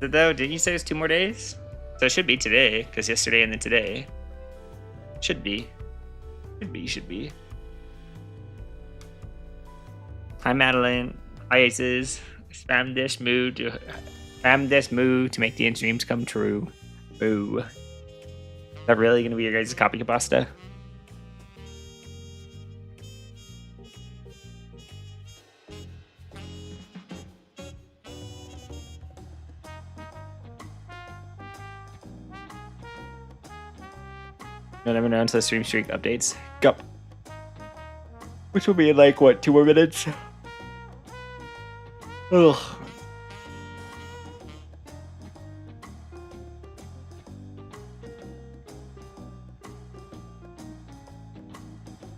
Though, didn't you say it's 2 more days? So it should be today, because yesterday and then today. Should be. Should be. Hi, Madeline. Hi, Aces. Spam this mood to make the dreams come true. Boo. Is that really going to be your guys' copy pasta? You'll never know until the stream streak updates. Go. Which will be in like, what, 2 more minutes? Ugh.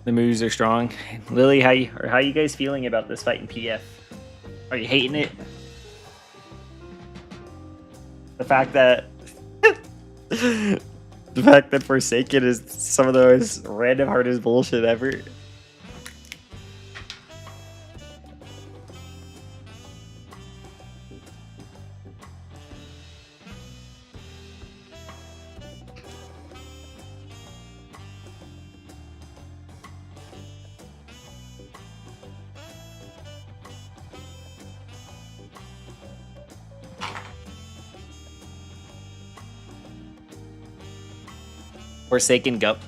The moves are strong. Lily, how you guys feeling about this fight in PF? Are you hating it? The fact that the fact that Forsaken is some of the most random hardest bullshit ever. Forsaken Gup.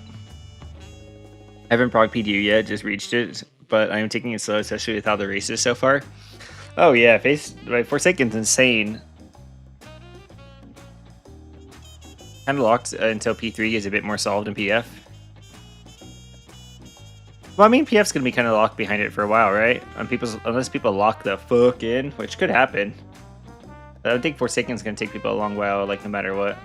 I haven't prog PDU yet, just reached it, but I'm taking it slow, especially with how the race is so far. Oh yeah, Forsaken's insane. Kind of locked until P3 is a bit more solved in PF. Well, I mean, PF's gonna be kind of locked behind it for a while, right? Unless people lock the fuck in, which could happen. I don't think Forsaken's gonna take people a long while, like no matter what.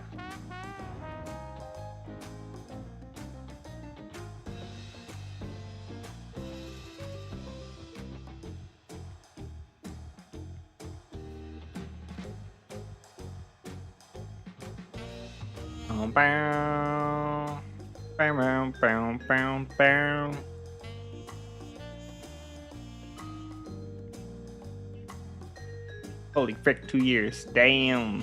Bow, bow, bow, bow, bow. Holy frick, 2 years. Damn.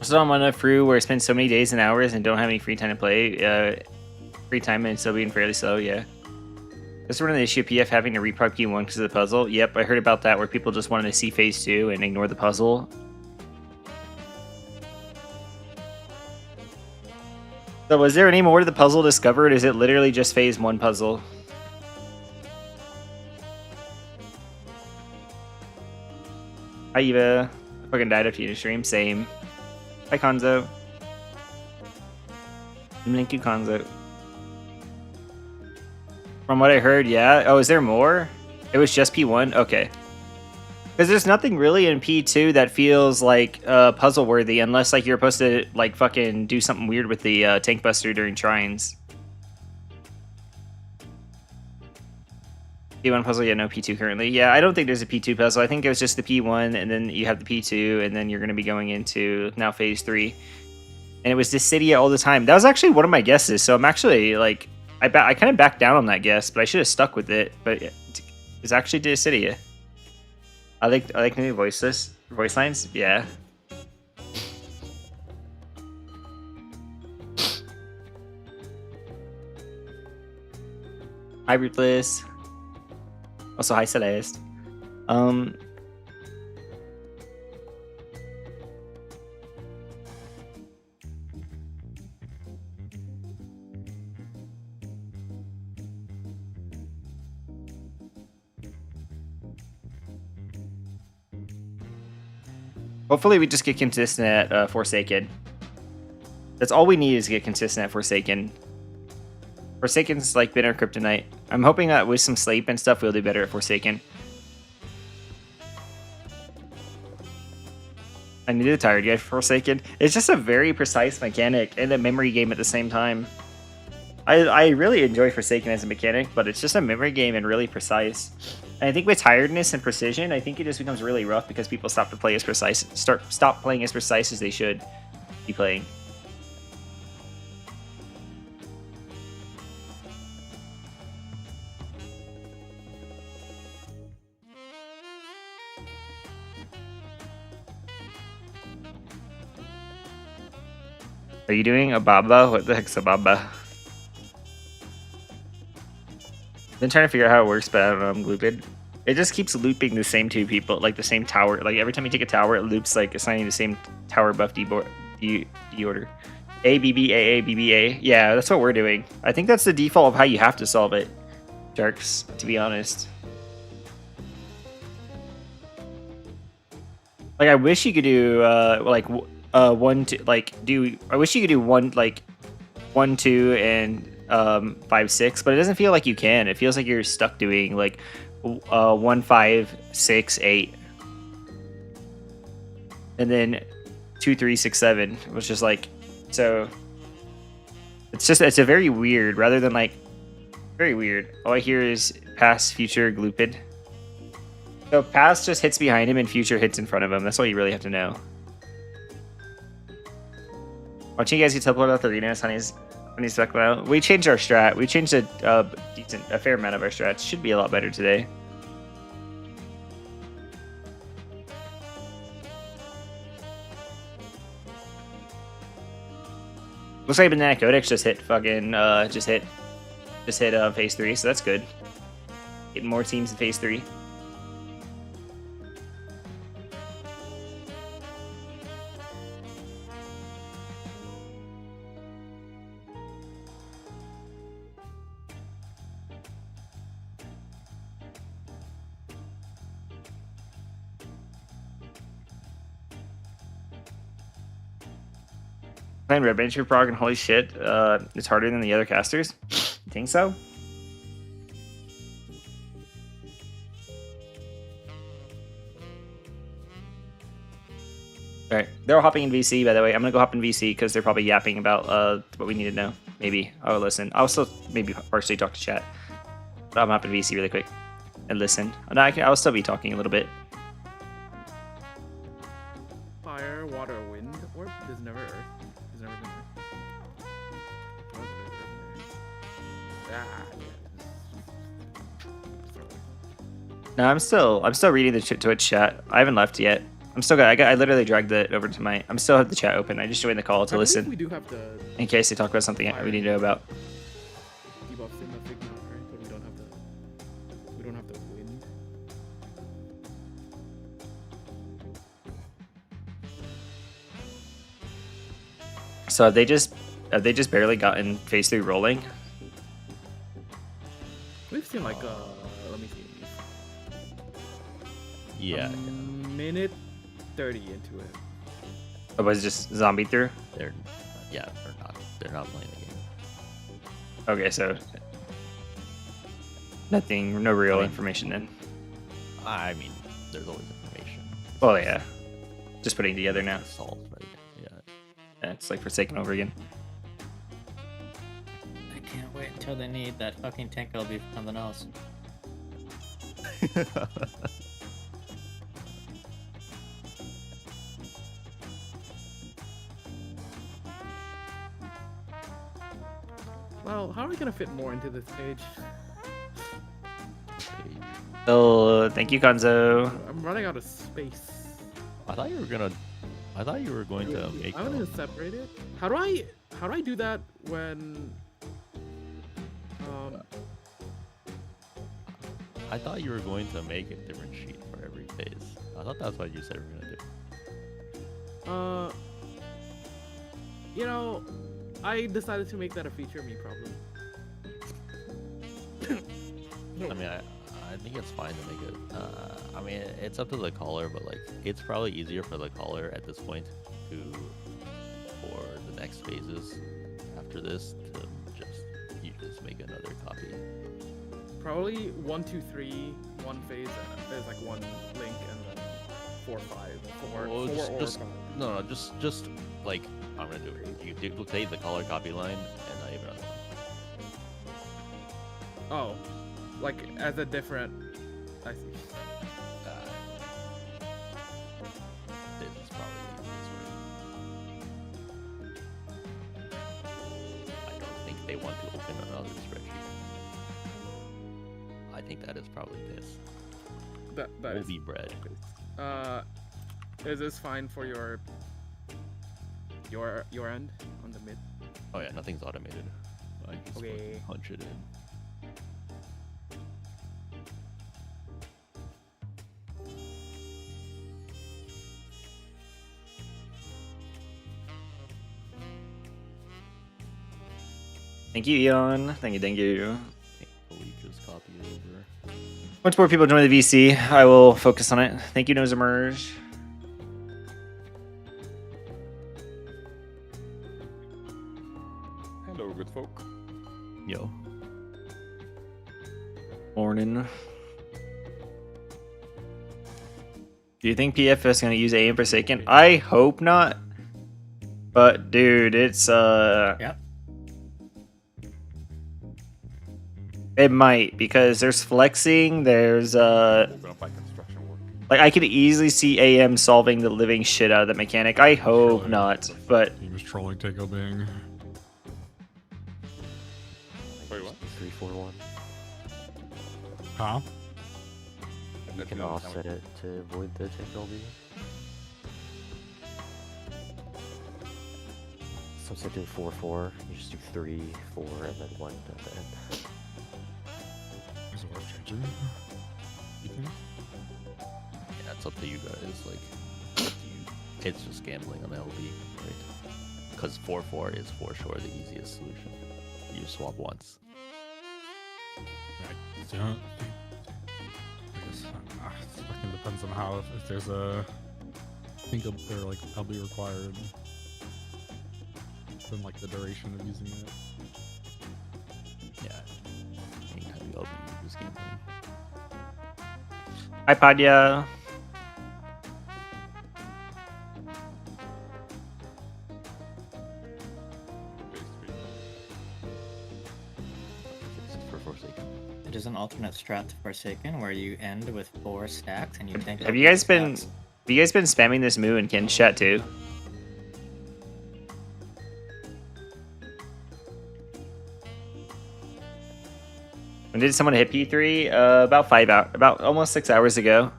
So I'm on a through where I spend so many days and hours and don't have any free time to play. Free time and still being fairly slow, yeah. That's one of the issue of PF having to reprog P1 because of the puzzle. Yep, I heard about that where people just wanted to see phase 2 and ignore the puzzle. So was there any more to the puzzle discovered? Is it literally just phase 1 puzzle? Hi Eva. I fucking died after you stream. Same. Hi Konzo. Thank you, Konzo. From what I heard, yeah. Oh, is there more? It was just P1? Okay. Because there's nothing really in P2 that feels like puzzle worthy unless like you're supposed to like fucking do something weird with the tank buster during shrines. P1 puzzle, yeah, no P2 currently. Yeah, I don't think there's a P2 puzzle. I think it was just the P1 and then you have the P2 and then you're going to be going into now phase 3. And it was Dissidia all the time. That was actually one of my guesses. So I'm actually like, I kind of backed down on that guess, but I should have stuck with it. But it's actually Dissidia. I like new voice lines. Yeah. Hi Ruthless. Also hi Celeste. Hopefully we just get consistent at Forsaken. That's all we need is get consistent at Forsaken. Forsaken's like been our kryptonite. I'm hoping that with some sleep and stuff we'll do better at Forsaken. I need a tired guy for Forsaken. It's just a very precise mechanic and a memory game at the same time. I really enjoy Forsaken as a mechanic, but it's just a memory game and really precise. And I think with tiredness and precision, I think it just becomes really rough because people stop playing as precise as they should be playing. Are you doing a baba? What the heck's a baba? Been trying to figure out how it works, but I don't know. I'm looped. It just keeps looping the same two people, like the same tower. Like every time you take a tower, it loops like assigning the same tower buff D order. A B B A A B B A. Yeah, that's what we're doing. I think that's the default of how you have to solve it, Sharks. To be honest. Like I wish you could do like 1 2 like do. I wish you could do 1 2 and 5 6, but it doesn't feel like you can. It feels like you're stuck doing like 1 5 6 8, and then 2 3 6 7, which is like so. It's a very weird rather than like very weird. All I hear is past, future, gloopid. So past just hits behind him and future hits in front of him. That's all you really have to know. Watching you guys get teleport out the arena, Honey's back out. We changed our strat. We changed a fair amount of our strats. Should be a lot better today. Looks like Banana Codex just hit fucking just hit phase 3, so that's good. Getting more teams in phase 3. Playing Red Bencher Prog and holy shit, it's harder than the other casters. You think so? Alright, they're all hopping in VC, by the way. I'm gonna go hop in VC because they're probably yapping about what we need to know. Maybe. I'll listen. I'll still maybe partially talk to chat. But I'm hopping VC really quick and listen. No, I'll still be talking a little bit. Fire, water, wind, or there's never earth. There's never been earth. No, I'm still reading the Twitch chat. I haven't left yet. I'm still good. I literally dragged it over to my. I'm still have the chat open. I just joined the call to listen. We do have the. In case they talk about something we need to know about. Debuff in the Figma, right? But we don't have the. We don't have the wind. So have they just barely gotten phase 3 rolling? We've seen like let me see. Yeah. Minute 30 into it. Or was it just zombie through? They're not playing the game. Okay, so nothing, no real information then. I mean, there's always information. Well, yeah, just putting together now. Solved, right? Yeah, it's like Forsaken over again. I can't wait until they need that fucking tank LB for something else. Well, how are we gonna fit more into this page? Oh, thank you, Gonzo. I'm running out of space. I thought you were going to make. I'm gonna separate it. How do I do that when? I thought you were going to make a different sheet for every phase. I thought that's what you said we were gonna do. You know, I decided to make that a feature me problem. I mean, I think it's fine to make it. I mean, it's up to the caller, but like, it's probably easier for the caller at this point for the next phases after this to just make another copy. Probably 1 2 3 one phase is like one link, and then 4 5 4 Well, 4 just or no, just like I'm gonna do it. You duplicate the caller copy line and not even another one. Oh, like as a different. I see. This is probably the easiest way. I don't think they want to open another spreadsheet. I think that is probably this. That will is be bread. Is this fine for your Your end on the mid. Oh yeah, nothing's automated. I just Okay. punch it in. Thank you, Eon. Thank you, thank you. Thankfully, just copy it over. Once more people join the VC, I will focus on it. Thank you, Nosemerge. Hello, good folk. Yo. Morning. Do you think PF is gonna use AM Forsaken? I hope not. But dude, it's Yep. it might, because there's flexing, there's Open up by construction work. like I could easily see AM solving the living shit out of the mechanic. I hope Surely. not, but He was trolling Takeo Bing. Wait, what? 341. Huh? You can offset it to avoid the take LB. So instead of doing 4-4, you just do 3-4 and then 1 at the end. Is it worth changing? You think? Yeah, it's up to you guys. Like, it's just gambling on LB, right? Because 4-4 is for sure the easiest solution. You swap once. Right. So, I guess it fucking depends on how, if there's a, I think they're like LB required. Then like the duration of using it. Yeah. Anytime you LB, you just gambling. hi Padya. This is for Forsaken. It is an alternate strat to Forsaken where you end with 4 stacks and you tank. Have out you guys the been stacks. spamming this moo in Ken's chat too? When did someone hit P3? About 5 hours, about almost 6 hours ago.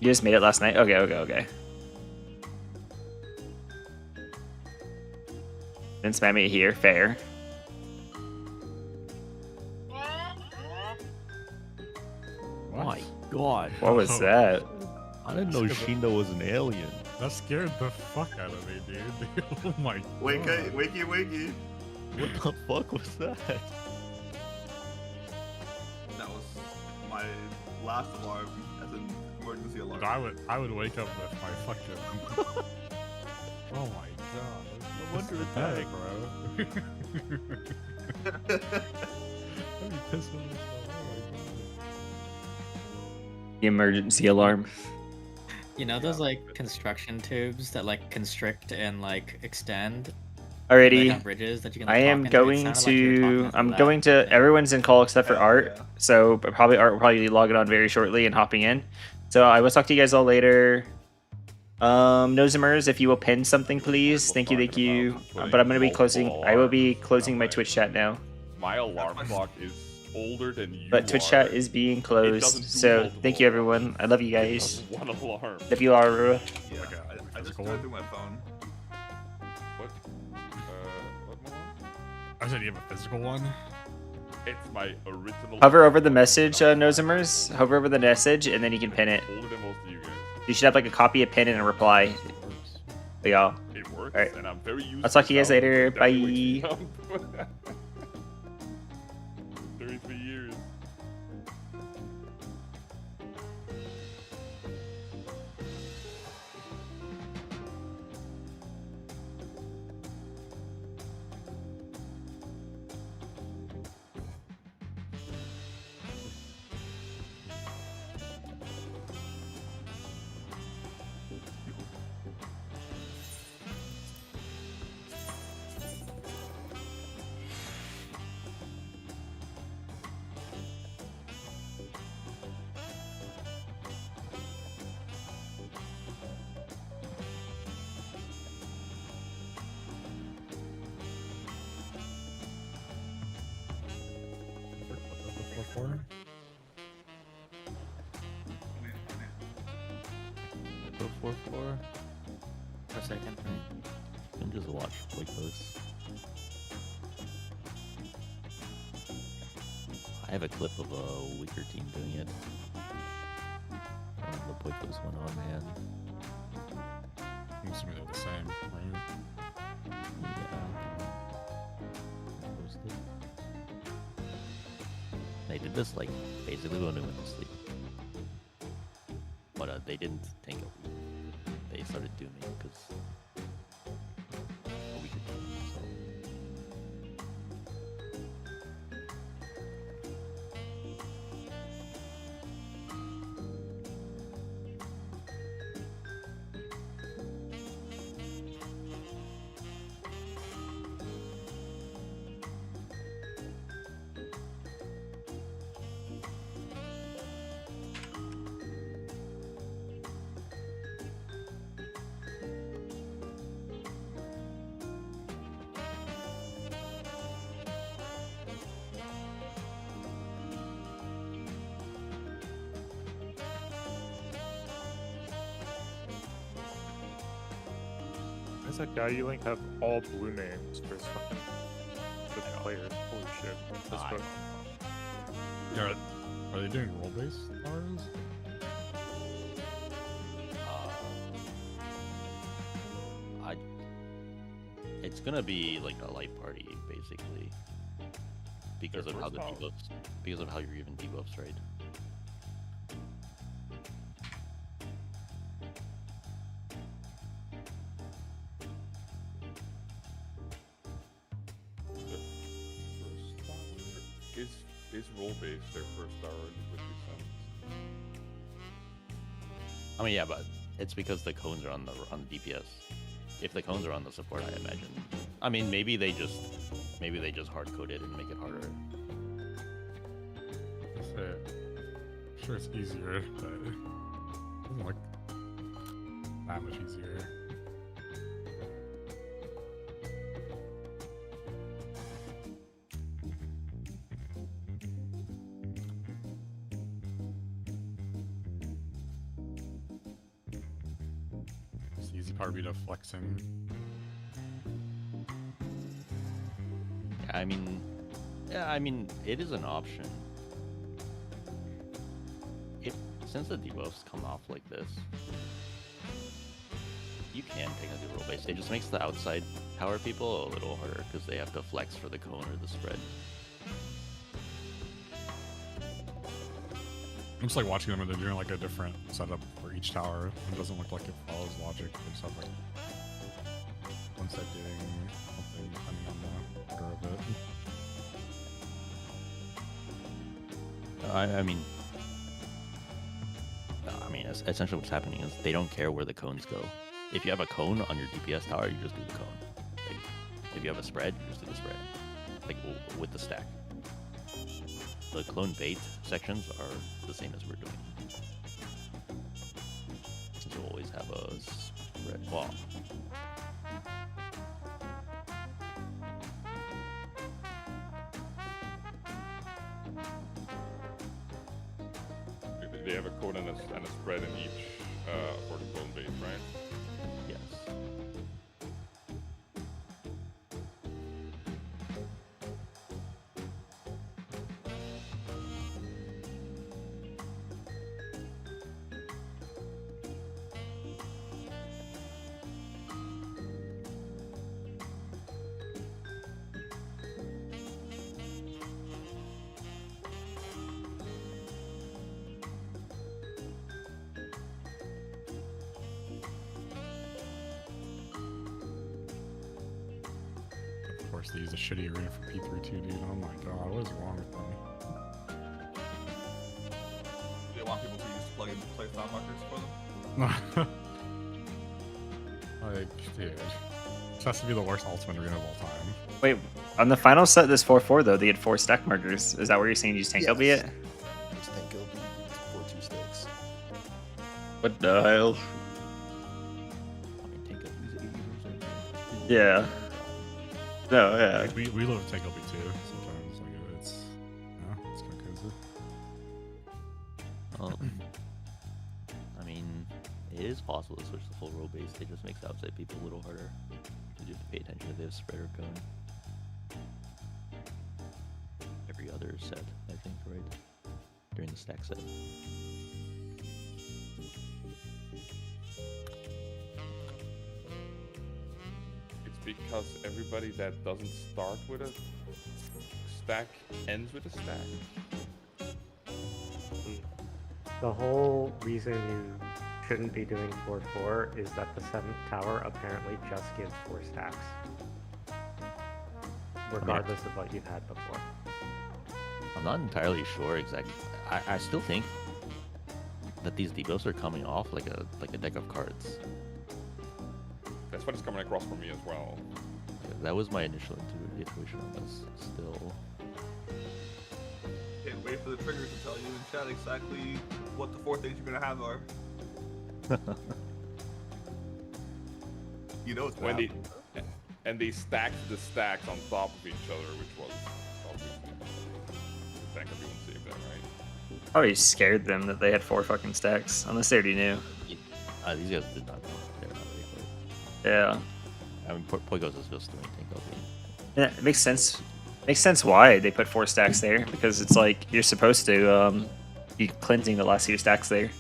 You just made it last night? Okay. Then spam it here, fair. My god. What was Oh. that? I didn't know Shindo was an alien. That scared the fuck out of me, dude. Oh my god. Wakey. What the fuck was that? That was my last alarm as an emergency alarm. I would wake up with my fucking. Oh my god. No wonder it Hey, died. bro. I'd be pissed when this oh my The emergency alarm. You know those like construction tubes that like constrict and like extend? They Alrighty. have bridges that you can. I Like, am talk into? It going sounded like you were to. talking I'm that going to. thing. Everyone's in call except for Yeah, Art. yeah. So probably Art will probably be logging on very shortly and hopping in. So I will talk to you guys all later. Nosemers, if you will pin something, please. Thank you. But I'm gonna be closing. I will be closing my Twitch chat now. My alarm clock is older than you But Twitch are. chat is being closed. doesn't do So multiple thank you, everyone. alarms. I love you It guys. does one alarm. Love you all. Yeah, Okay, I just physical did it one? through my phone. What? What alarm? I said you have a physical one? It's my original. Hover over the message, Nosemers. Hover over the message, and then you can pin it. Older than most of you guys. You should have like a copy, a pin, and a reply. But y'all. It works, Alright. and I'm very used. I'll talk to you guys sound. later. It definitely Bye. wakes me up. 33 years. 4-4. For a second. You can just watch Poikos. I have a clip of a weaker team doing it. The Poikos went on, man. I'm assuming they're the same, right? Yeah. Posted. They did this like basically when we went to sleep, but they didn't tank it. They started dooming because a weaker team. So. Why does that guy you link have all blue names for his fucking the players? Holy shit. This book. Yeah, are they doing role-based towers? It's gonna be like a light party basically because of how the debuffs, because of how you're even debuffs, right? Is role based their first hour with these sounds? I mean, yeah, but it's because the cones are on the DPS. If the cones are on the support, I imagine. I mean, maybe they just hard code it and make it harder. I'm sure it's easier, but it doesn't look that much easier. It's the easy part would be to flexing. I mean, it is an option. Since the debuffs come off like this, you can technically roll base. It just makes the outside power people a little harder because they have to flex for the cone or the spread. I'm just like watching them and they're doing like a different setup for each tower. It doesn't look like it follows logic. They just have like one side doing something depending on the order of it. I mean, essentially what's happening is they don't care where the cones go. If you have a cone on your DPS tower, you just do the cone. Like, if you have a spread, you just do the spread. Like, with the stack. The clone bait sections are the same as we're doing. Since you always have a spread wall. They have a code and a spread in each for the clone base, right? Yes. Of course, they use a shitty arena for P3 too, dude. Oh my god, what is wrong with them? Do they want people to use plug-in play style markers for them? Like, dude. This has to be the worst ultimate arena of all time. Wait, on the final set, this 4-4 though, they had 4 stack markers. Is that what you're saying? Use tank LB it? Just tank LB, 4 2 sticks. What the hell? I mean, take up these 80 or Yeah. No, yeah. Like, we love tank LB too, sometimes. Like, it's kind of crazy. I mean, it is possible to switch to full row base. It just makes outside people a little harder. You have to pay attention if they have spread or cone. Every other set, I think, right? During the stack set. It's because everybody that doesn't start with a stack ends with a stack. The whole reason you shouldn't be doing 4-4 is that the 7th tower apparently just gives 4 stacks. Regardless of what you've had before. I'm not entirely sure exactly. I still think that these debuffs are coming off like a deck of cards. That's what is coming across for me as well. That was my initial intuition on this. Still. Can't wait for the triggers to tell you in chat exactly what the 4 things you're gonna have are. You know it's when they stacked the stacks on top of each other, which was obviously thank everyone saved that, right? Probably scared them that they had 4 fucking stacks, unless they already knew. These guys did not know. They're not ready for it. Yeah. I mean, Poigos is just doing tank LP. Yeah, it makes sense. Makes sense why they put 4 stacks there, because it's like you're supposed to be cleansing the last few stacks there.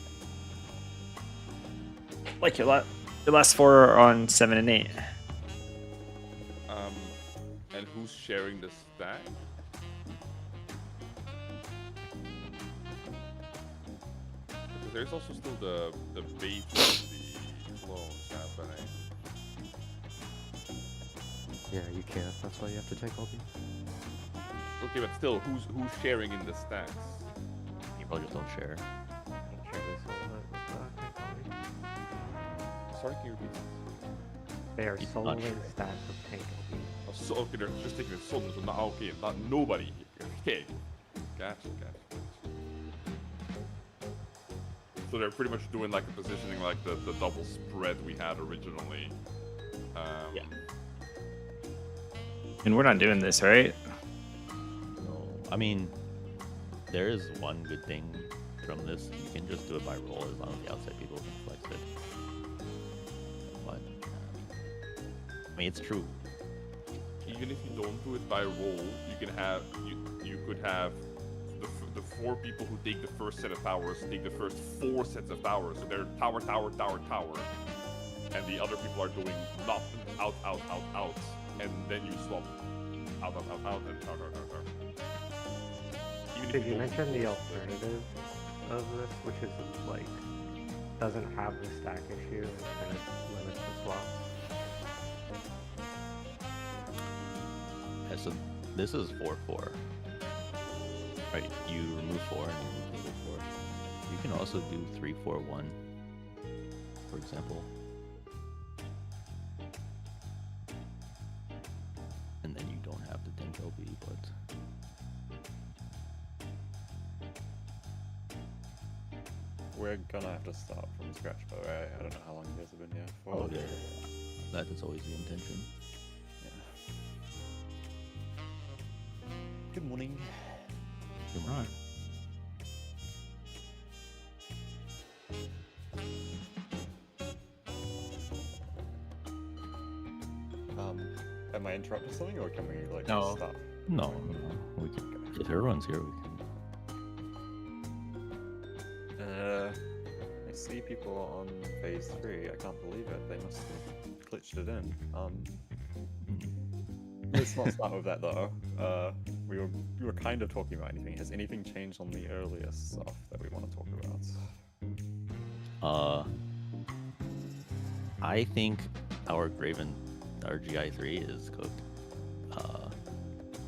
Like your last 4 are on 7 and 8. And who's sharing the stack? Because there's also still the bait and the clones happening. Yeah, you can't. That's why you have to take LP. Okay, but still, who's sharing in the stacks? People just don't share. Sorry, can you repeat? They are It's soloing not sure. stacks of tank LP. Oh, so okay, they're just taking it solo, so not okay, not nobody. Okay, gotcha. So they're pretty much doing like a positioning like the double spread we had originally. Yeah. And we're not doing this, right? No, I mean, there is one good thing from this. You can just do it by roll as long as the outside people can flex it. But I mean, it's true. Even if you don't do it by roll, you can have you could have the 4 people who take the first set of towers take the first 4 sets of towers. So they're tower, and the other people are doing nothing, out, and then you swap out, and out. Even if Did you don't mention the roll, alternative of this, which is like doesn't have the stack issue and kind of limits the swaps? Yeah, so this is 4-4. Right, you remove 4 and you remove 4. You can also do 3-4-1, for example. And then you don't have the tank LB, but we're gonna have to start from scratch, by the way. I don't know how long you guys have been here for. oh, yeah, that is always the intention. Good morning. Good morning. Am I interrupting something, or can we like No. start? No, we can. If everyone's here, we can. I see people on phase 3. I can't believe it. They must have glitched it in. Let's not start with that though. We were kind of talking about anything. Has anything changed on the earliest stuff that we want to talk about? I think our Graven, our GI3 is cooked.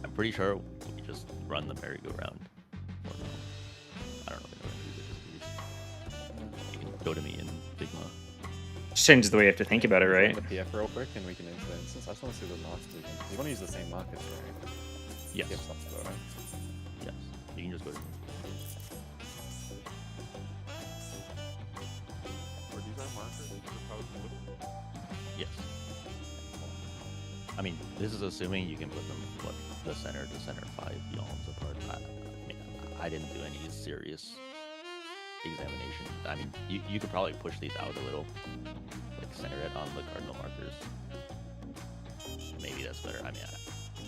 I'm pretty sure we just run the merry-go-round. Or no, I don't really know what to do. You can go to me in Figma. Just changes the way you have to think about it, right? The PF real quick, and we can enter the instance. I just want to see the marks again. You want to use the same markers, right? Yes. Yep, that's the right. Yes. You can just go to me. Are these our markers? Is this how it's moving? Yes. I mean, this is assuming you can put them the center to center 5 yalms apart. I mean, I didn't do any serious examination. I mean, you could probably push these out a little, like center it on the cardinal markers. Maybe that's better. I mean,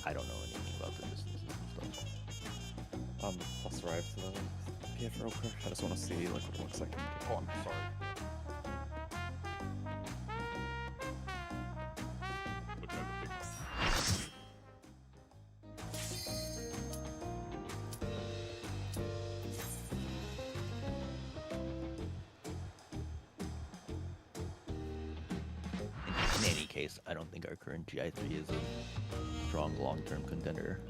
I don't know anything about the distances and stuff. Let's arrive to the PF real quick. I just want to see like what it looks like. Oh, I'm sorry. Look at the big In any case, I don't think our current GI3 is a strong long-term contender.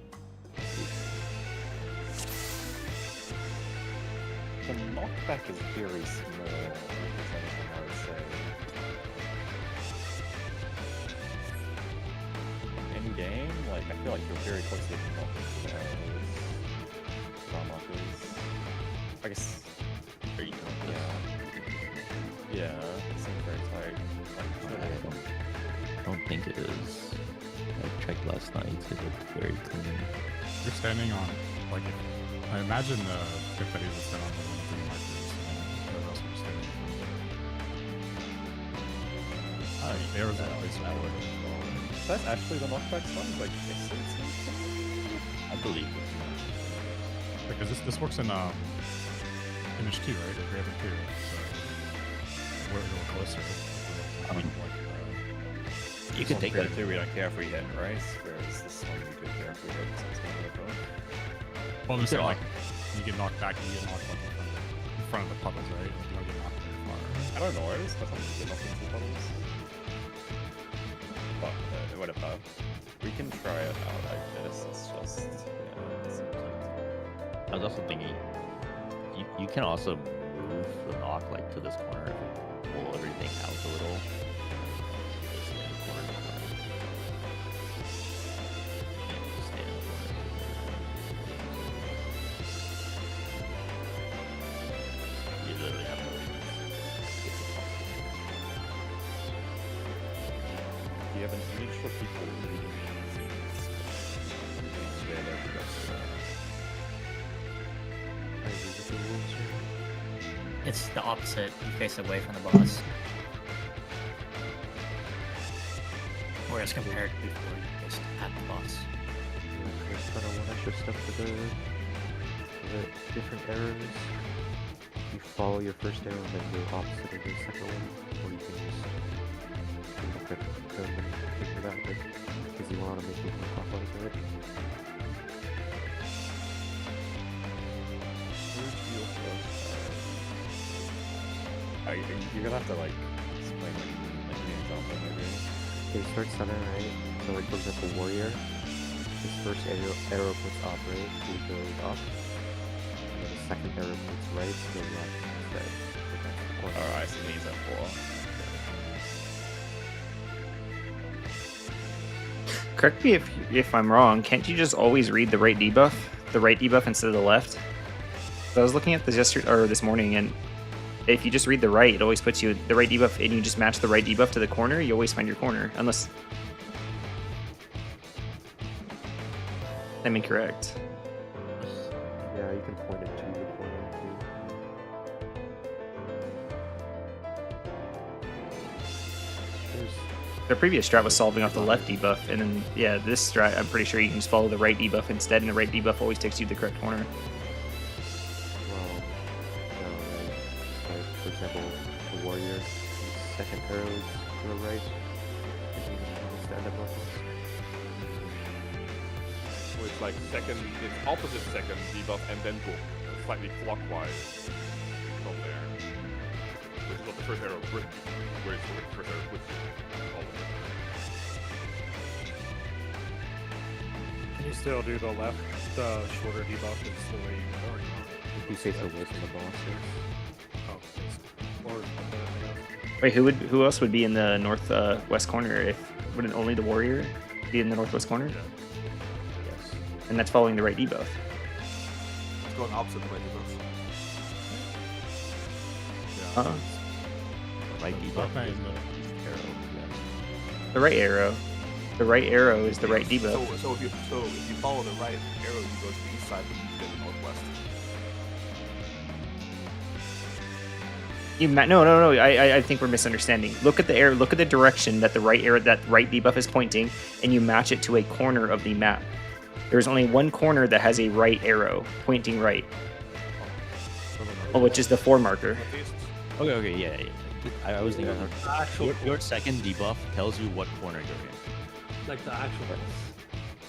The knockback is very small, if anything, I would say. In game, like, I feel like you're very close to getting knocked into those star markers. I guess. Are you Yeah, it seems very tight. I don't think it is. I checked last night, it looked very clean. You're standing on, like, I imagine if that is stand on the 1-3 markers, and the rest are standing on. There was a place where That's actually the knockback song? Like, I believe it. because this works in finish 2, right? Or Graven 2, so we're a little closer. I mean, you could take that. Too, we don't care if we hit, right? Whereas this one we do care if we hit, so it's gonna go. Well, I'm saying, like, you get knocked back and you get knocked like in front of the puddles, right? Like, you don't get knocked very far. I don't know, but sometimes you get knocked into puddles. But whatever. We can try it out, I guess. It's just, yeah, it seems like... I was also thinking, you can also move the knock like to this corner, pull everything out a little. Just stay in the corner. Just stay in the corner. You literally have no choice. Do you have an image for people reading scenes? Yeah, there we go. It's the opposite. You face away from the boss. Whereas compared to before, you face at the boss. There's kind of one extra step for the different arrows. You follow your first arrow and then go opposite of the second one, or you can just look at them and figure it out, like, because you want to make it more clockwise, right? You're gonna have to like explain like an example maybe. Okay, start center, right? So like for example, warrior, his first arrow puts up, right? He goes up. And then the second arrow puts right, so go left instead. Alright, so it means that 4. Correct me if I'm wrong. Can't you just always read the right debuff? The right debuff instead of the left? So I was looking at this this morning, and if you just read the right, it always puts you the right debuff, and you just match the right debuff to the corner. You always find your corner, unless I'm incorrect. Yeah, you can point it to the corner too. The previous strat was solving off the left debuff, and then yeah, this strat I'm pretty sure you can just follow the right debuff instead, and the right debuff always takes you to the correct corner. For example, the warrior, his second arrow is to the right, and he stand up like this. So it's like it's opposite second debuff and then go slightly clockwise from there. Which is what the first arrow brings, where it's the first arrow puts you. All of it. Can you still do the shorter debuff is the way you already want it? If you say so away from the boss, yes. Wait, who else would be in the northwest corner? Wouldn't only the warrior be in the northwest corner? Yeah. Yes. And that's following the right debuff. It's going opposite the right debuff. Uh-huh. Right debuff Okay. is the arrow. Yes. The right arrow. The right arrow is the right debuff. So if you follow the right arrow, you go to the east side, but you go to the northwest. No. I think we're misunderstanding. Look at the arrow. Look at the direction that the right debuff is pointing, and you match it to a corner of the map. There's only one corner that has a right arrow pointing right, which is the 4 marker. Okay, yeah. I was thinking your second debuff tells you what corner you're in. Like the actual ones.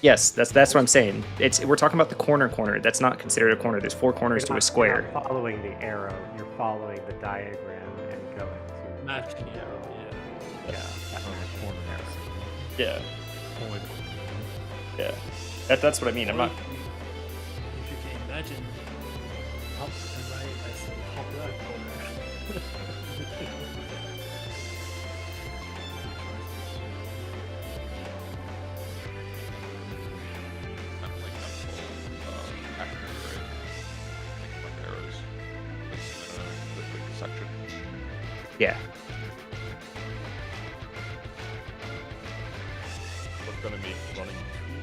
Yes, that's what I'm saying. We're talking about the corner. That's not considered a corner. There's 4 corners to a square. You're not following the arrow. You're following the diagram and going to match the arrow. Yeah. That's on the corner arrow. Yeah. Only Yeah. That's what I mean. I'm not. If you can imagine top and right as the top left corner. Yeah. What's gonna make running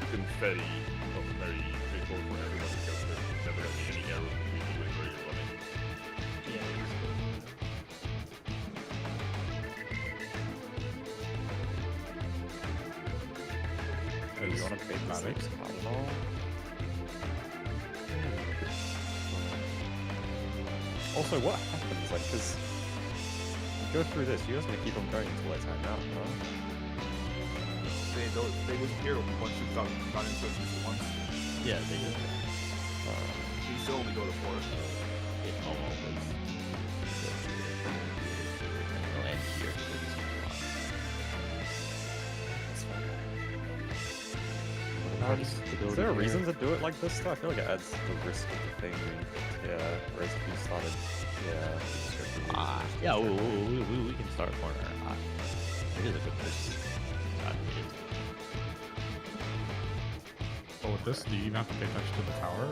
too confetti very straightforward for everyone because there's never gonna be any arrows between you and where you're running. Oh, you wanna play magic? I don't know. Also, what happens? Like, because you go through this, you guys gonna keep on going until I time out, no? They didn't hear once you got into it once. Yeah, they did. You still only go to 4. It almost was. It'll end here. Is there a reason to do it like this though? I feel like it adds the risk of the thing being flipped, yeah. Whereas if you started, yeah, we can start corner. It is a good place. But with this, do you even have to pay attention to the tower?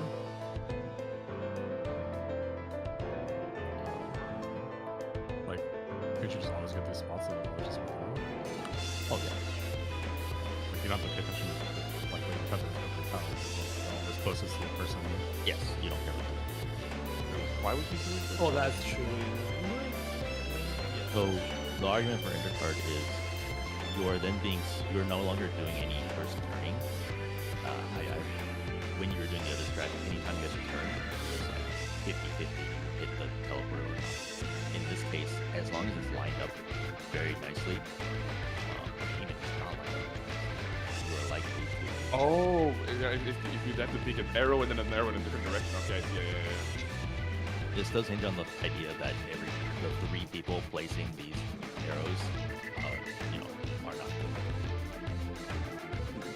Like, could you just always get these spots that always just work out? Oh yeah. Like, you don't have to pay attention to like where the feathers go to the tower. As closest to the person. Yes, you don't care. Why would you do this? Oh, that's true. So the argument for intercard is you're no longer doing any first turning. When you were doing the other strat, anytime you had a turn, it was like 50-50, you hit the teleporter or not. In this case, as long as it's lined up very nicely, even if it's not lined up, you are likely to. Oh, if you have to pick an arrow and then an arrow in a different direction. Okay, I see. Yeah. This does hinge on the idea that the 3 people placing these arrows, are not good.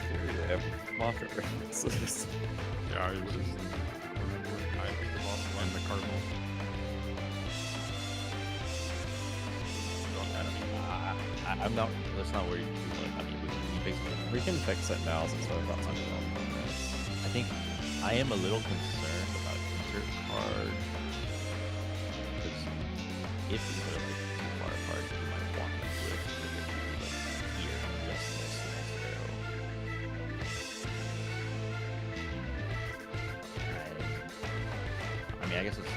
They have market references. Yeah, I was using and the cardinal. I'm not. Let's not worry too much. I mean, we can fix it now since we've got time. I think I am a little concerned about insert card because if you put it like too far apart, you might walk into it like here and just miss the next arrow. I mean, I guess it's.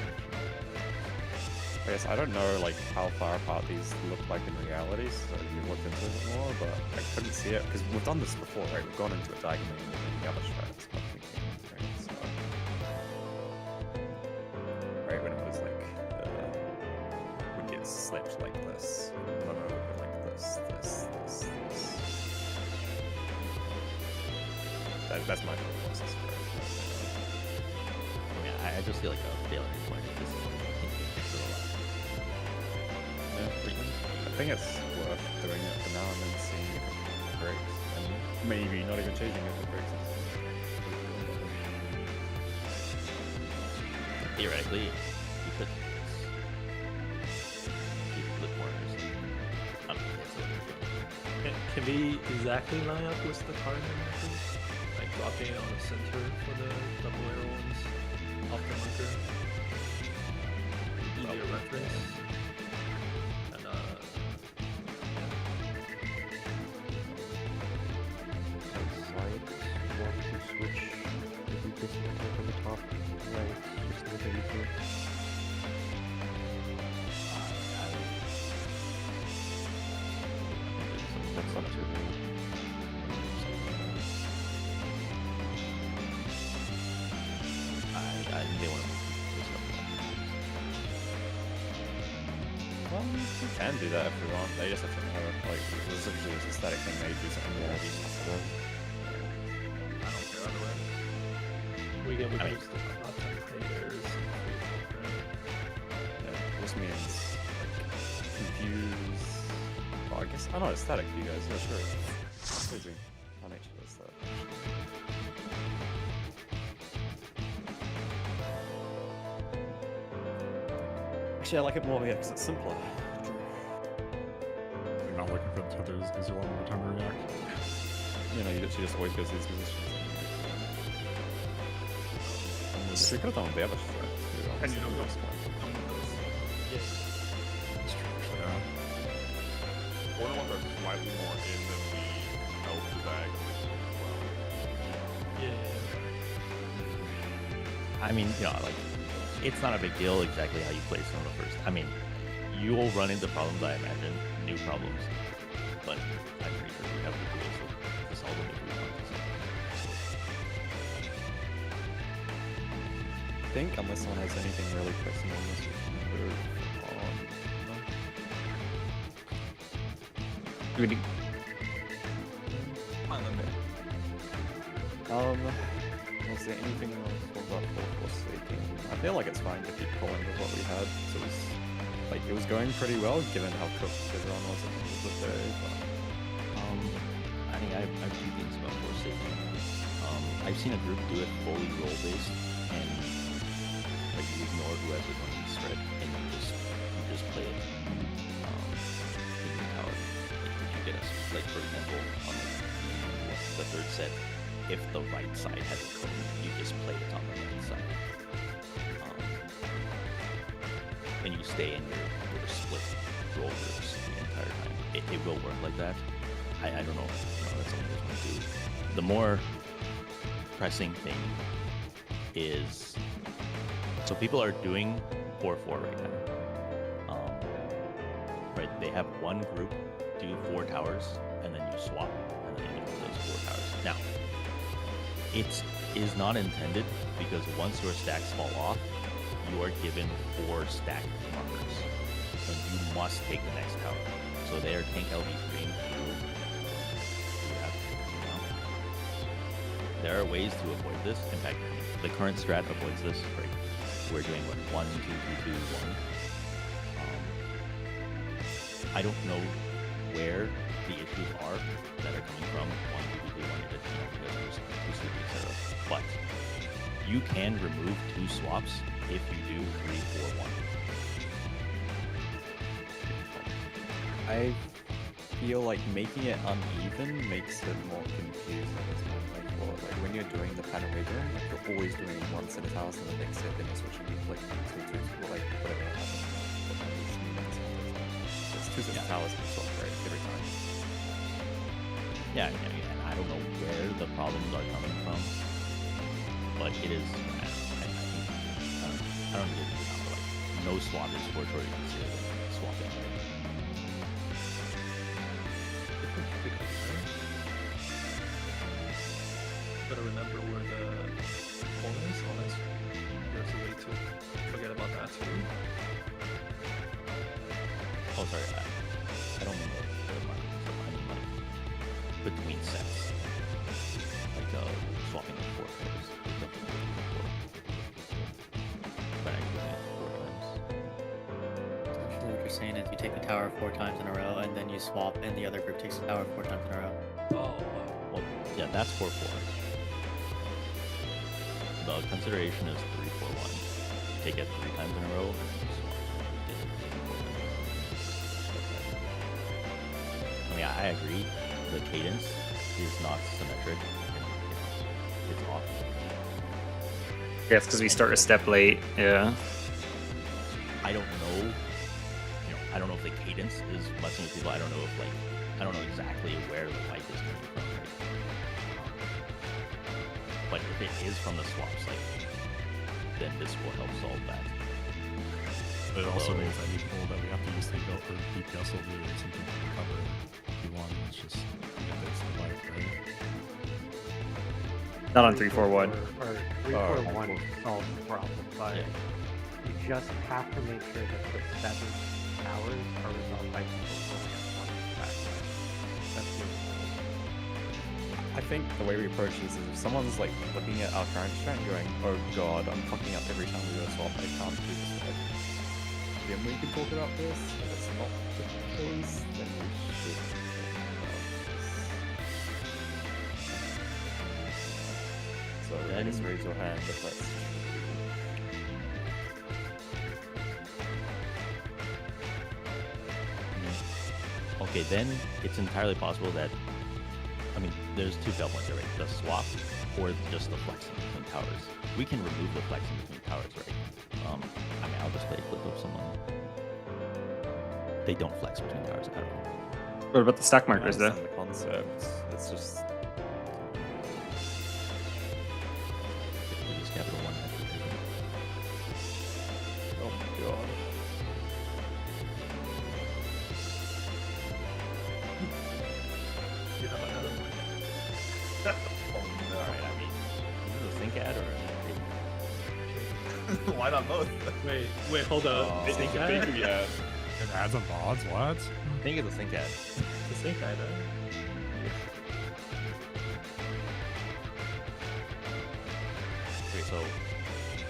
I guess I don't know like how far apart these look like in reality, so you looked into it more, but I couldn't see it because we've done this before, right? We've gone into it diagonally in the other strats, but we can't, right? So, right when it was like would get slipped like this, no, it would go like this. That's my process for it. I mean, I just feel like a failure point. This is like, I think it's worth doing it for now and then seeing if it breaks, and maybe not even changing if it breaks. Theoretically, you could keep the corners. I mean, Can we exactly line up with the cardinal markers? Like dropping it on the center for the double arrow ones off the marker? Easier reference. And want to switch maybe dismantle from the top right, just a little bit easier. You can do that if you want. They just have to know. Like, this is actually just a static thing. They do something more decent for them. I don't care either way. We get I mean- reduced to top 10 players. Yeah, this means like, confuse. Well, I guess I don't know. It's static for you guys. Yeah, sure. Crazy. How nature does that. Actually, I like it more because it's simpler. You're not looking for the tethers because you want more time to react. You know, you literally just always go to these positions. We could have done the other strat too. And you don't go. Yeah. Corner ones are slightly more in than the elf diagonally as well. Yeah. I mean, you know, like, it's not a big deal exactly how you place them the first. I mean, you will run into problems, I imagine, new problems, but I'm pretty sure we have the tools to solve them if we want to. I think unless someone has anything really pressing on this, we can move on. Would you- Was there anything else? What about fourth staking? I feel like it's fine to keep calling with what we had. So it was like it was going pretty well given how cooked everyone was at the end of the day. But I think I've seen things about force safety. I've seen a group do it fully role based, and like you ignore whoever's on the spread, and you just play it in your tower. Like if you get us, like for example, on the third set, if the right side has a cone, you just play it on the right side, and you stay in your split role groups the entire time. It will work like that. I don't know. That's something you want to do. The more pressing thing is, so people are doing 4-4 right now. Right, they have one group do 4 towers, and then you swap, and then you do those 4 towers. Now, it is not intended because once your stacks fall off, you are given 4 stack markers, and you must take the next tower. So they are tank LB green through. There are ways to avoid this. In fact, the current strat avoids this. Right? We're doing what 1, 2, 3, 2, 1. I don't know where the issues are that are coming from 1, 2, 3, 1, because there's 2 sleepy, etc. But you can remove 2 swaps if you do 3, 4, 1. I feel like making it uneven makes it more confusing as well. Like when you're doing the pattern wavering, like you're always doing 1 set of towers and the next set, then you're switching to like 2, 2, or like whatever happens. It's 2 sets of towers and swap right every time. Yeah, and I don't know where the problems are coming from, but it is. I don't think it's enough, but like no swap is for sure swapping. Gotta remember where the phone is, unless there's a way to forget about that too. Oh, sorry, I don't mean the market stuff. I mean like between sets, like swapping the 4 players. But I do it 4 times. Actually, what you're saying is you take the tower 4 times in a row, and then you swap, and the other group takes the tower 4 times in a row. Oh, Well, yeah, that's 4-4. The consideration is 3-4-1. Take it 3 times in a row, and then you swap. I mean, I agree. The cadence is not symmetric. And, it's off. Yeah, it's because we start a step late. Yeah. I don't know. I don't know if the cadence is messing with people. I don't know if I don't know exactly where the fight is coming from. Right? But if it is from the swap site, then this will help solve that. But it also means that that we have to use the built for DPS will do something to recover P1. It's just you get this fight, right? Not on 3-4-1. Or 3-4-1 solves the problem, but you just have to make sure that the 7 towers are resolved by people only at one stack left. That's the only rule. I think the way we approach this is if someone's like looking at our current strat and going, oh god, I'm fucking up every time we do a swap, I can't do this right. Then we can talk about this. If it's not the case, then we should talk about this. So I guess raise your hand if that's true. Okay, then it's entirely possible that, I mean, there's two fail points there, right? The swap or just the flexing between towers. We can remove the flexing between towers, right? I mean, I'll just play a clip of someone. They don't flex between towers at all. What about the stack markers, I though? understand the concept. It's just They just capital one. oh my god. Alright, I mean, is it a sync ad or Why not both? Wait, hold up. Sync Sync ad? ad? Basically, yeah. It adds and VODs, what? I think it's a sync ad. The sync ad, Okay, so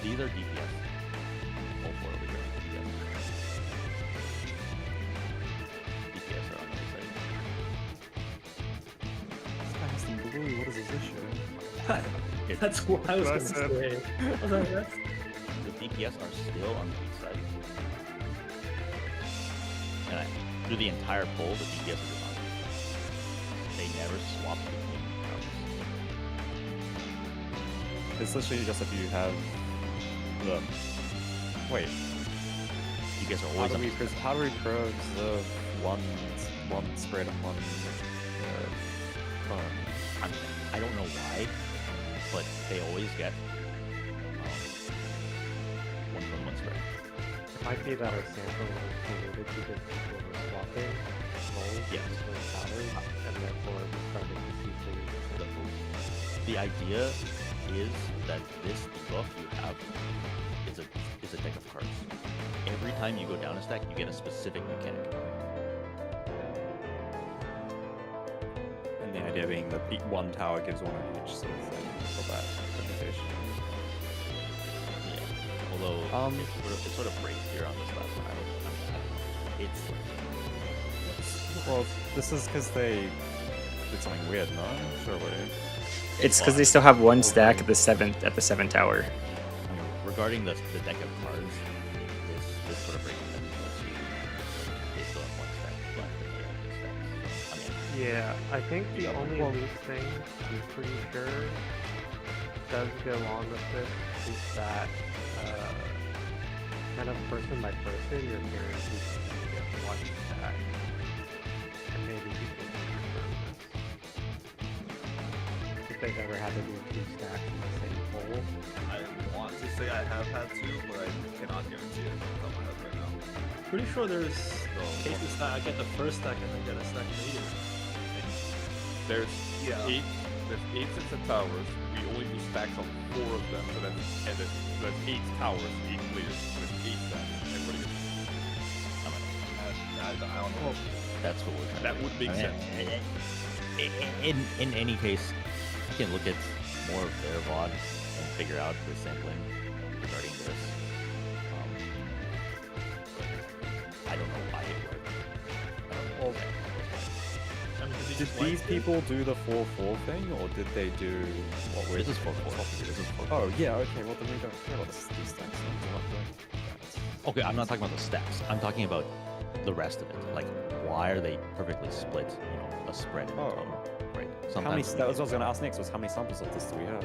these are DPS. All four over here. DPS are on the other side. This guy has some blue, what is his issue? That's what I was What I gonna said. say. I was like, that's... The DPS are still on the east side. And through the entire poll, the DPS are just on. They never swap between towers. It's literally just if you have the wait. DPS are How always do on we the east side. how do we preserve one spread and one turn? I don't know why, but they always get 1 from 1 spread. It might be that our sample was polluted because people were swapping roles Yes. between towers, and therefore we started to see pollution. The idea is that this debuff you have is a deck of cards. Every time you go down a stack, you get a specific mechanic. And the idea being that one tower gives one of each sort of thing for that limitation. Yeah. Although it sort of breaks here on this last one. I don't know. It's Well, this is because they did something weird, no? Surely. It's because they still have one stack at the seventh tower. I mean, regarding the deck of cards, this sort of breaks it down. They still have 1 stack left in the other stacks. So, I mean, Yeah, I think the only loose thing I'm pretty sure does go along with this is that kind of person by person, you're guaranteed to get 1 stack. And maybe people can confirm this. If they've ever had to do 2 stacks in the same poll. I want to say I have had to, but I cannot guarantee it off the top of my head right now. Pretty sure there's cases that I get the first stack and then get a stack later. There's Yeah. there's 8 sets of towers. We only do stacks on 4 of them, so that's 8 towers, 8 players. There's 8 stacks. Everybody gets I don't know. that's what we're trying that to would do. make I mean, sense. In any case, I can look at more of their VOD and figure out the sampling regarding this. I don't know why it worked. I don't know exactly I mean, Did these people do the 4-4 thing, or did they do what we're This is 4-4. This is 4-4. Oh yeah, okay. Well then we don't care about these stacks. No? We're not doing that. Okay, I'm not talking about the stats. I'm talking about the rest of it. Like, why are they perfectly split? You know, a spread in Oh. right. How many? Sometimes That was what I was going to ask next. Was how many samples of this do we have? I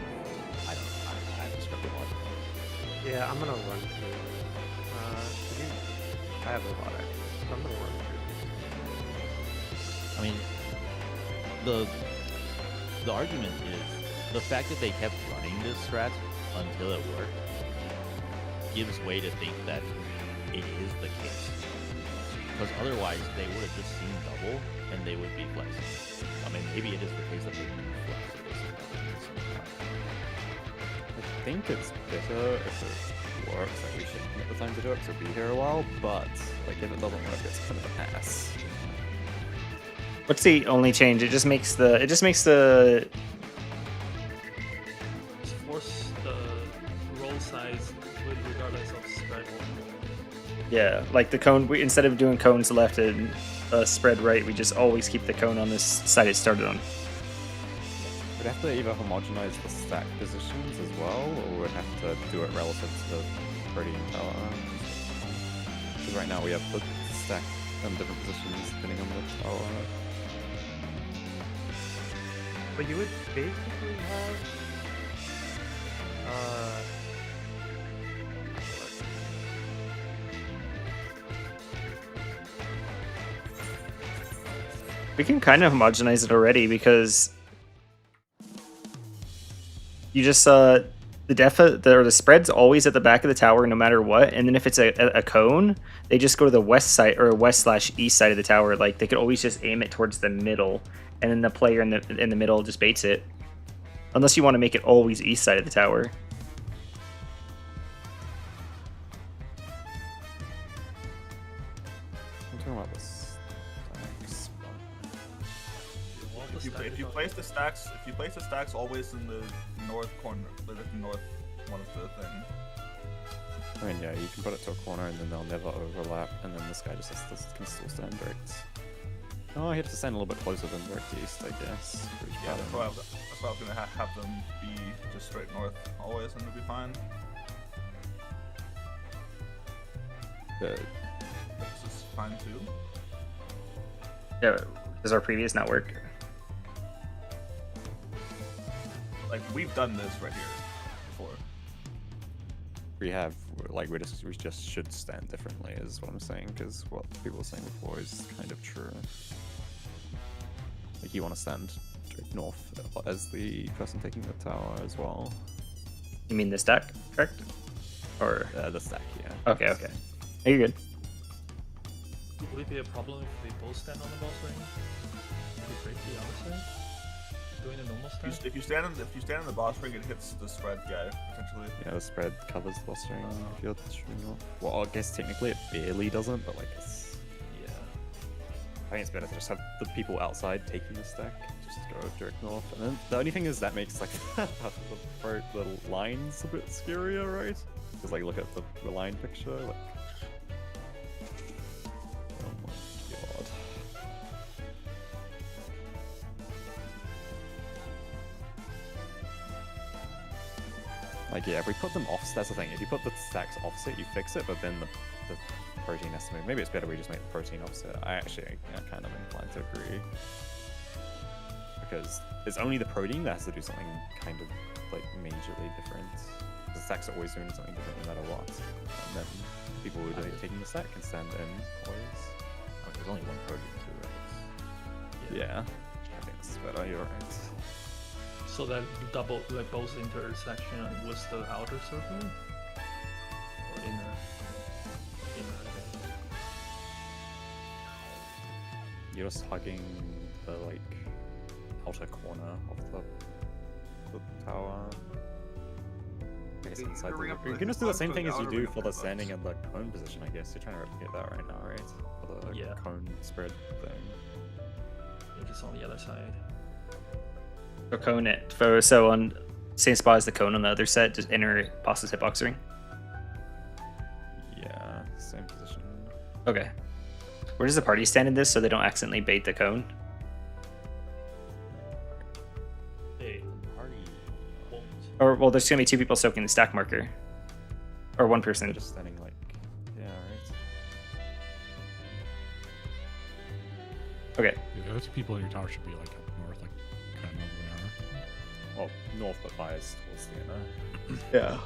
don't know. I have to script a lot. Yeah, I'm gonna run through. I have a lot actually. So I'm gonna run through this. I mean, the argument is the fact that they kept running this strat until it worked gives way to think that it is the case. Because otherwise, they would have just seen double and they would be flexing. I mean, maybe it is the case that they do flex if they see double at the same time. I think it's better if it works. Like we should commit the time to do it, 'cause it'll be here a while. But like if it doesn't work, it's kind of a pass. What's the only change? It just makes the Just force the roll size regardless of spread. yeah, like the cone. Instead of doing cones left and spread right, we just always keep the cone on this side it started on. We'd have to either homogenize the stack positions as well, or we'd have to do it relative to the protein power. Because right now we have the stack in different positions depending on the tower. But you would basically have We can kind of homogenize it already because you just the the spread's always at the back of the tower no matter what, and then if it's a cone, they just go to the west side or west/east side of the tower. Like they could always just aim it towards the middle, and then the player in the middle just baits it. Unless you want to make it always east side of the tower. I'm talking about this. If you place the stacks always in the north corner, the north one of the thing. I mean, yeah, you can put it to a corner and then they'll never overlap, and then this guy just can still stand direct. Oh, he has to stand a little bit closer than direct east, I guess. Yeah, that's why I was gonna have them be just straight north always, and it'll be fine. Good. This is fine too. Yeah, does our previous not work? Like we've done this right here before. We have, like, we just should stand differently, is what I'm saying, because what people were saying before is kind of true. Like, you want to stand direct north as the person taking the tower as well. You mean the stack, correct? Or the stack, yeah. Okay, okay. Are you good? Would it be a problem if they both stand on the boss ring? Would it break the other side? Doing a normal stack? If you stand in the boss ring, it hits the spread guy potentially. Yeah, the spread covers the boss ring if you're shooting off. Well, I guess technically it barely doesn't, but like it's... Yeah. I think it's better to just have the people outside taking the stack, just go direct north. And then the only thing is that makes like the lines a bit scarier, right? Because like look at the line picture, like... Oh my god. Like, yeah, if we put them off, that's the thing. If you put the stacks offset, you fix it, but then the protein has to move. Maybe it's better we just make the protein offset. I kind of inclined to agree. Because it's only the protein that has to do something kind of, like, majorly different. The stacks are always doing something different no matter what. And then people who are taking the stack can stand in always. Oh, there's only one protein too, right? Yeah. I think this is better, you're right. So that double, like both intersection with the outer circle? Or inner? You're just hugging the, like, outer corner of the tower. I guess inside the... You can just do the same thing as you do for the standing and the cone position, I guess. You're trying to replicate that right now, right? For the cone spread thing. Yeah, just on the other side. So cone it. So on same spot as the cone on the other set, just enter boss's hitbox ring. Yeah, same position. Okay. Where does the party stand in this so they don't accidentally bait the cone? Hey, party won't. Or, well, there's gonna be two people soaking the stack marker. Or one person. They're just standing like, yeah, right. Okay. Yeah, the other two people in your tower should be like up north, like kind of where they are. Well, north but biased towards the inner. Yeah.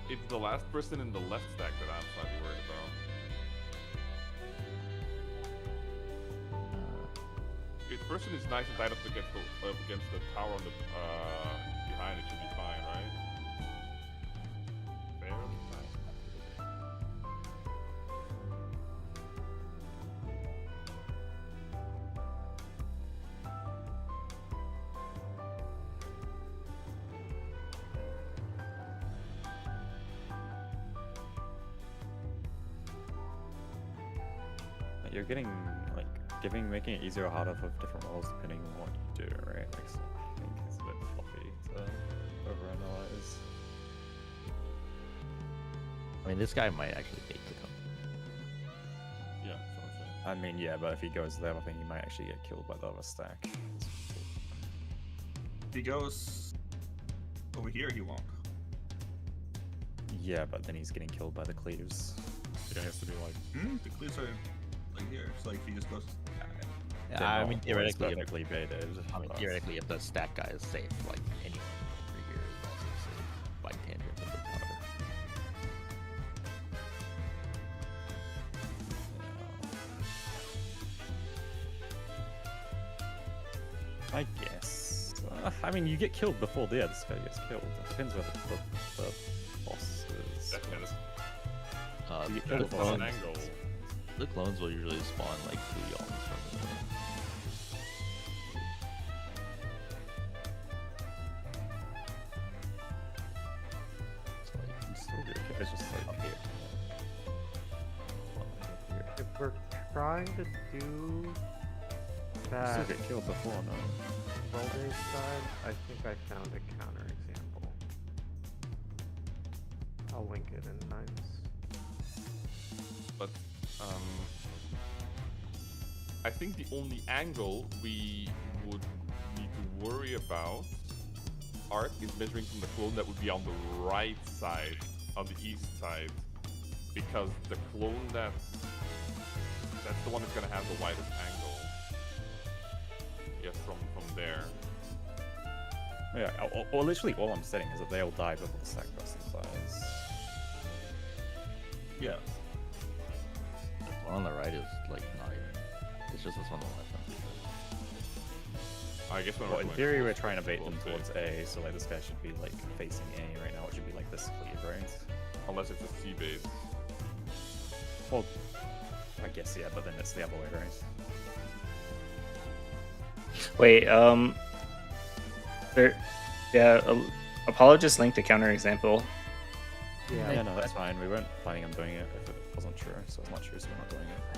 It's the last person in the left stack that I'm slightly worried about. If the person is nice and tied up against the tower on the behind, it should be fine, right? Fairly fine. you're getting like making it easier or harder for different roles depending on what you do, right? Like, so I think it's a bit fluffy to overanalyze. I mean, this guy might actually take the come. Yeah, so I'm saying. I mean, yeah, but if he goes there, I think he might actually get killed by the other stack. If he goes over here, he won't. Yeah, but then he's getting killed by the cleaves. Yeah, it has to be like. The clues are like here. So like if he just goes. Yeah, They're I not mean, always theoretically, perfectly baited. I mean, but- theoretically, if the stack guy is safe, like anyone over here is also safe by tangent of the tower. I guess. I mean, you get killed before the other guy gets killed. It depends where the boss is. That kind of You get The killed that's before an clones, angle. the clones will usually spawn like 2 yawns from the middle. So, like, you still get killed. It's just like here. If we're trying to do You that still get killed before, no? role-based side, I think I found a counter example. I'll link it in times. But I think the only angle we would need to worry about Art is measuring from the clone that would be on the right side, on the east side, because the clone that's the one that's gonna have the widest angle. Yes, from there. Yeah, or literally all I'm saying is that they all die before the stack person dies. Yeah. The one on the right is like not even. It's just this one on the left. I guess when Well, we're in going theory, we're towards trying to bait them clone towards A, so like this guy should be like facing A right now. It should be like this cleave, right? unless it's a C base. Well, I guess yeah, but then it's the other way, right? Wait, Apollo just linked a counter example. Yeah, no, that's fine. We weren't planning on doing it if it wasn't true, so it's not true, so we're not doing it.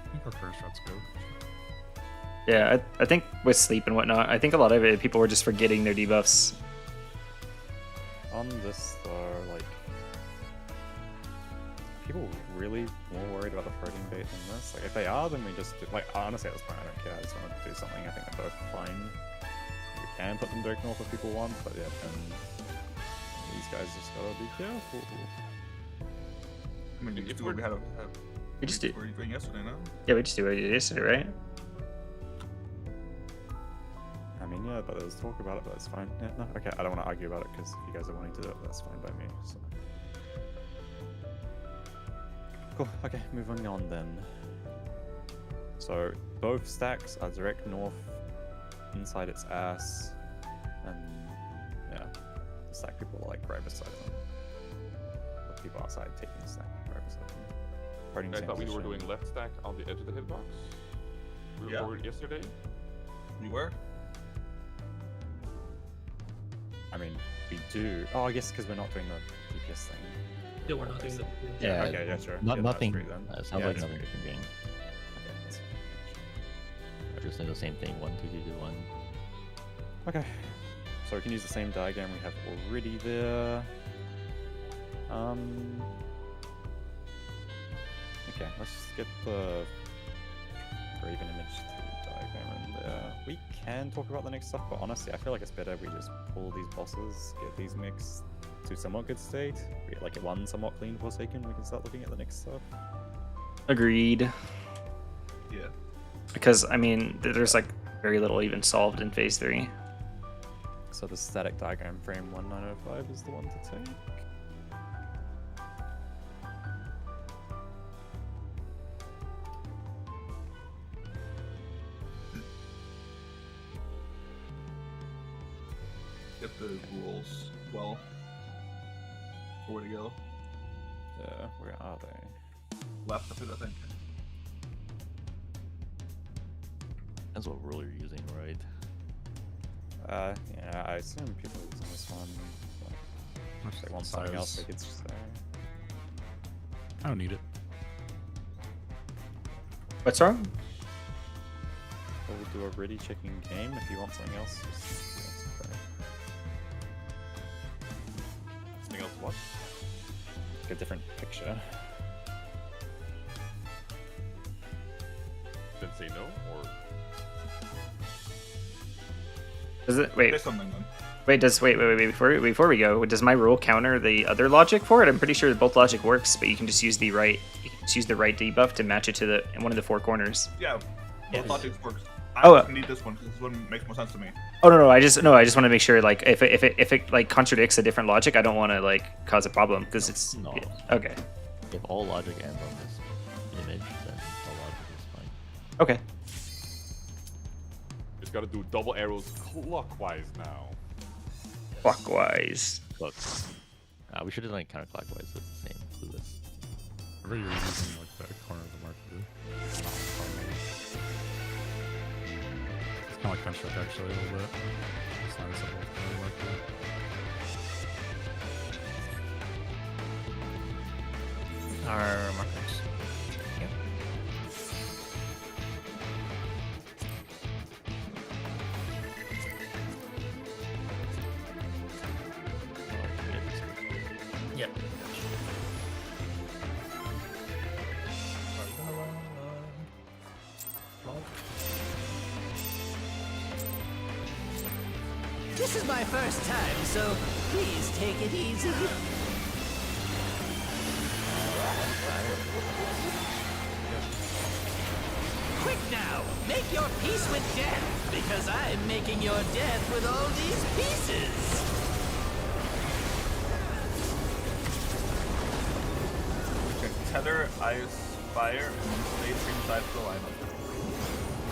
I think our first shot's good. Yeah, I think with sleep and whatnot, I think a lot of it, people were just forgetting their debuffs. On this though, like, people really more worried about the floating bait than this. Like, if they are, then we just do, like, honestly at this point I don't care. I just want to do something. I think they're both fine. We can put them direct north if people want, but yeah, then these guys just gotta be careful. I mean, If do what we had. We just did. Were you doing yesterday, no? Yeah, we just do what we did yesterday, right? I mean, yeah, but there's talk about it, but it's fine. Yeah, no, okay, I don't want to argue about it because if you guys are wanting to do it, that's fine by me. So. Cool. Okay, moving on then. So both stacks are direct north, inside its ass, and yeah, the stack people are like right beside them. The people outside taking the stack right beside them. Parting I thought we were position. doing left stack on the edge of the hitbox. We Yeah. recorded yesterday. You were? I mean, we do. Oh, I guess because we're not doing the DPS thing. Yeah, we're not doing the. Yeah, Okay, yeah, sure. Not Yeah, that's nothing. great then. Sounds Yeah, like that's nothing great. different game. Okay, that's fine. We're just doing the same thing. 1, 2, 2, 2, 1. Okay, so we can use the same diagram we have already there. Okay, let's get the Graven Image 2 diagram in there. We can talk about the next stuff, but honestly, I feel like it's better we just pull these bosses, get these mixed to somewhat good state. We get like one somewhat clean Forsaken, we can start looking at the next stuff. Agreed. Yeah. Because, I mean, there's like very little even solved in phase 3. So the static diagram frame 1905 is the one to take. Get the rules. Well. Where to go? Yeah, where are they? Left of it, I think. That's what rule you're using, right? Yeah, I assume people are using this one. But if they want something else, they could just say. I don't need it. What's wrong? We'll do a really chicken game. If you want something else, just go. Something else what? Like a different picture. Then say no, or Does it wait? There's something then. Wait, before we go, does my rule counter the other logic for it? I'm pretty sure that both logic works, but you can just use the right debuff to match it to the one of the four corners. Yeah, both logics works. I Oh, need this one because this one makes more sense to me. Oh no, I just want to make sure like if it like contradicts a different logic, I don't want to like cause a problem because it's No. yeah, okay. If all logic ends on this image, then all logic is fine. Okay. just gotta do double arrows clockwise now. Clockwise. Look, we should have done it counterclockwise. So it's the same. Clueless. Whenever you're using like the corner of the marker, it's not fun. It's kind of like construct actually a little bit. Just line this up with the corner of the marker. Our markers. Yep. Yep. This is my first time, so please take it easy. Quick now, make your peace with death, because I'm making your death with all these pieces. Okay, tether, ice, fire, and then stay three sides of the lineup.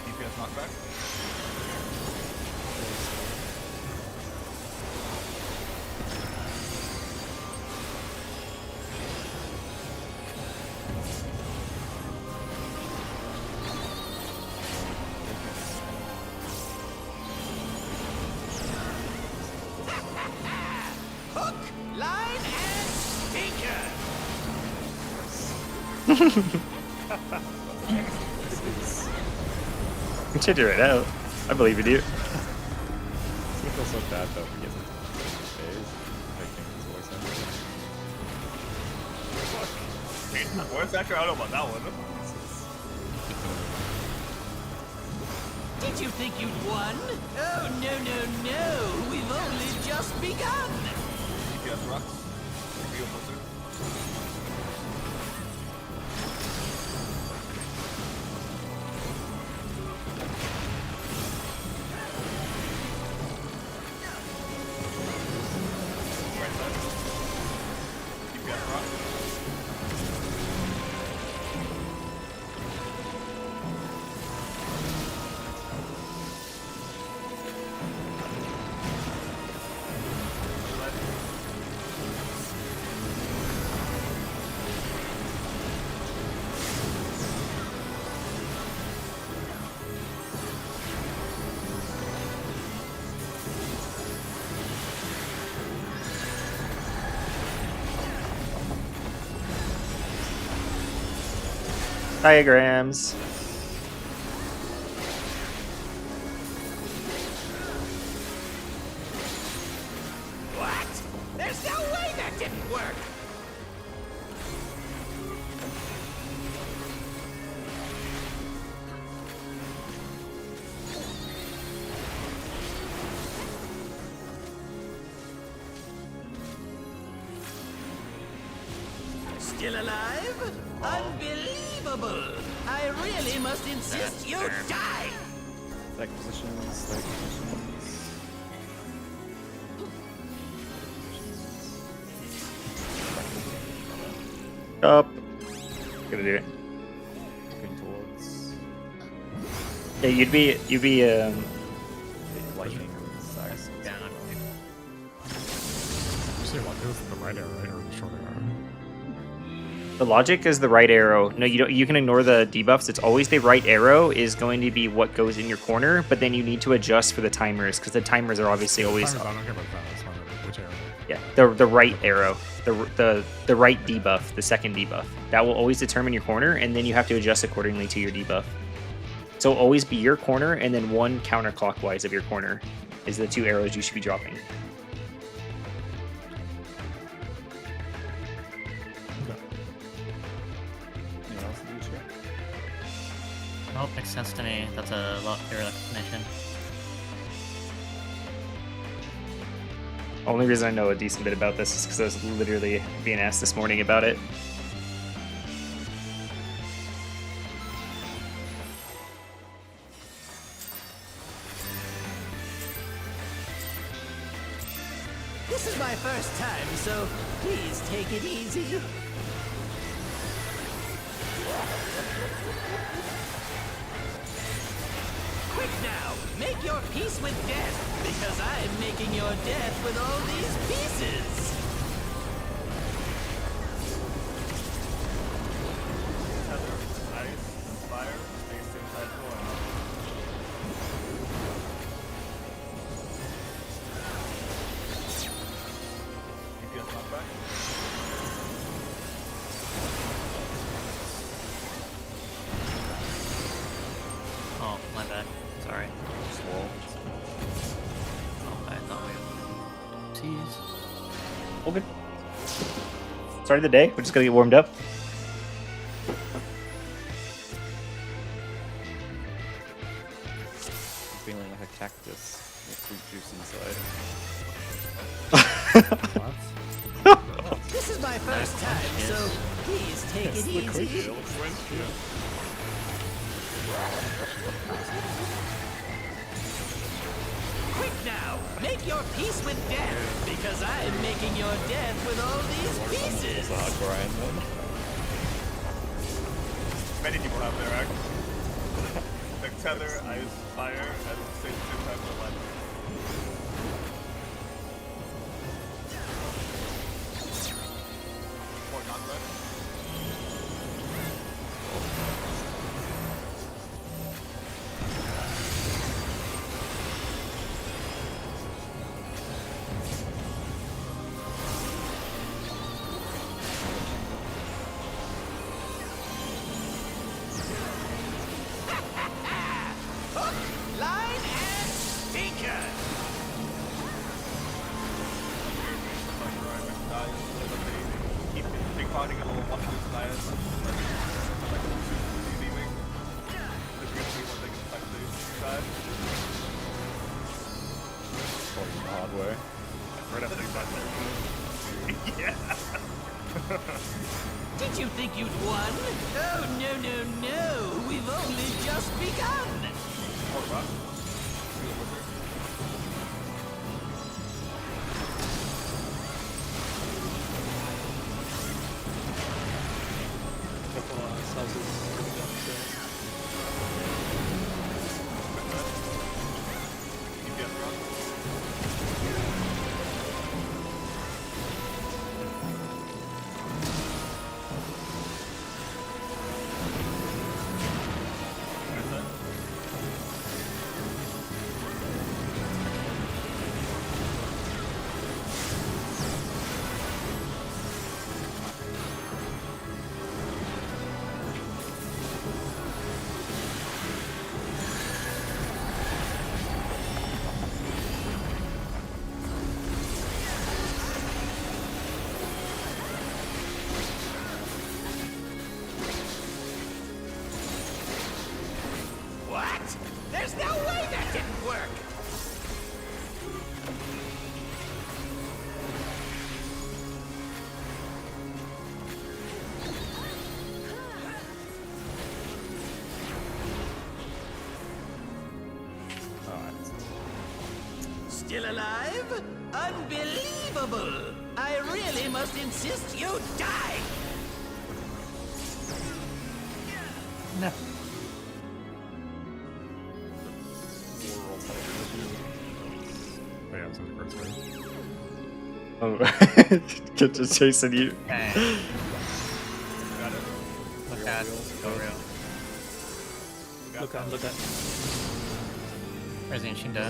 DPS knockback. Hook, line, and sinker. Consider it out. I believe in you. It's gonna feel so bad though if he gets into the phase. Making his voice end. Voice actor, I don't know about that one. Did you think you'd won? Oh, no. We've only just begun. DPS rocks. Real blizzard. Right side. DPS rocks. Diagrams. What? There's no way that didn't work. Still alive? Unbelievable! I really must insist you die! Stack positions, stack positions. Up. Gonna do it. Moving towards Yeah, you'd be lightning stacks. Down. You say what? It was the right arrow, right? Or the short arrow? the logic is the right arrow. No, you don't. You can ignore the debuffs. It's always the right arrow is going to be what goes in your corner, but then you need to adjust for the timers because the timers are obviously always. I don't care about that. That's fine. Yeah, the right arrow, the right debuff, the second debuff. That will always determine your corner, and then you have to adjust accordingly to your debuff. So always be your corner, and then one counterclockwise of your corner is the 2 arrows you should be dropping. Oh, makes sense to me. That's a lot clearer explanation. Only reason I know a decent bit about this is because I was literally being asked this morning about it. This is my first time, so please take it easy. Quick now, make your peace with death, because I'm making your death with all these pieces. Tether, ice, and fire, based inside the one. DPS knockback. Oh, my bad. Sorry. Swirl. Oh, I thought we tease. All good. Start of the day. We're just gonna get warmed up. Feeling like a cactus with fruit juice inside. This is my first time, so please take it easy. Quick now, make your peace with death, because I'm making your death with all these pieces. Many people have their act. Like tether, ice, fire, at the same time for life. Or knockback. Hook, line, and sinker. Keep big fighting a little one of these guys. Like leaving. If you're gonna see what they can fight the side. Probably the hard way. Right after you fight yeah. Did you think you'd won? Oh, no, no, no. We've only just begun. What? There's no way that didn't work. Still alive? Unbelievable! I really must insist you die! No. Yeah, it's in the first one. Oh, get just chasing you. Okay. Look at go real. Look at. Where's the Shinda?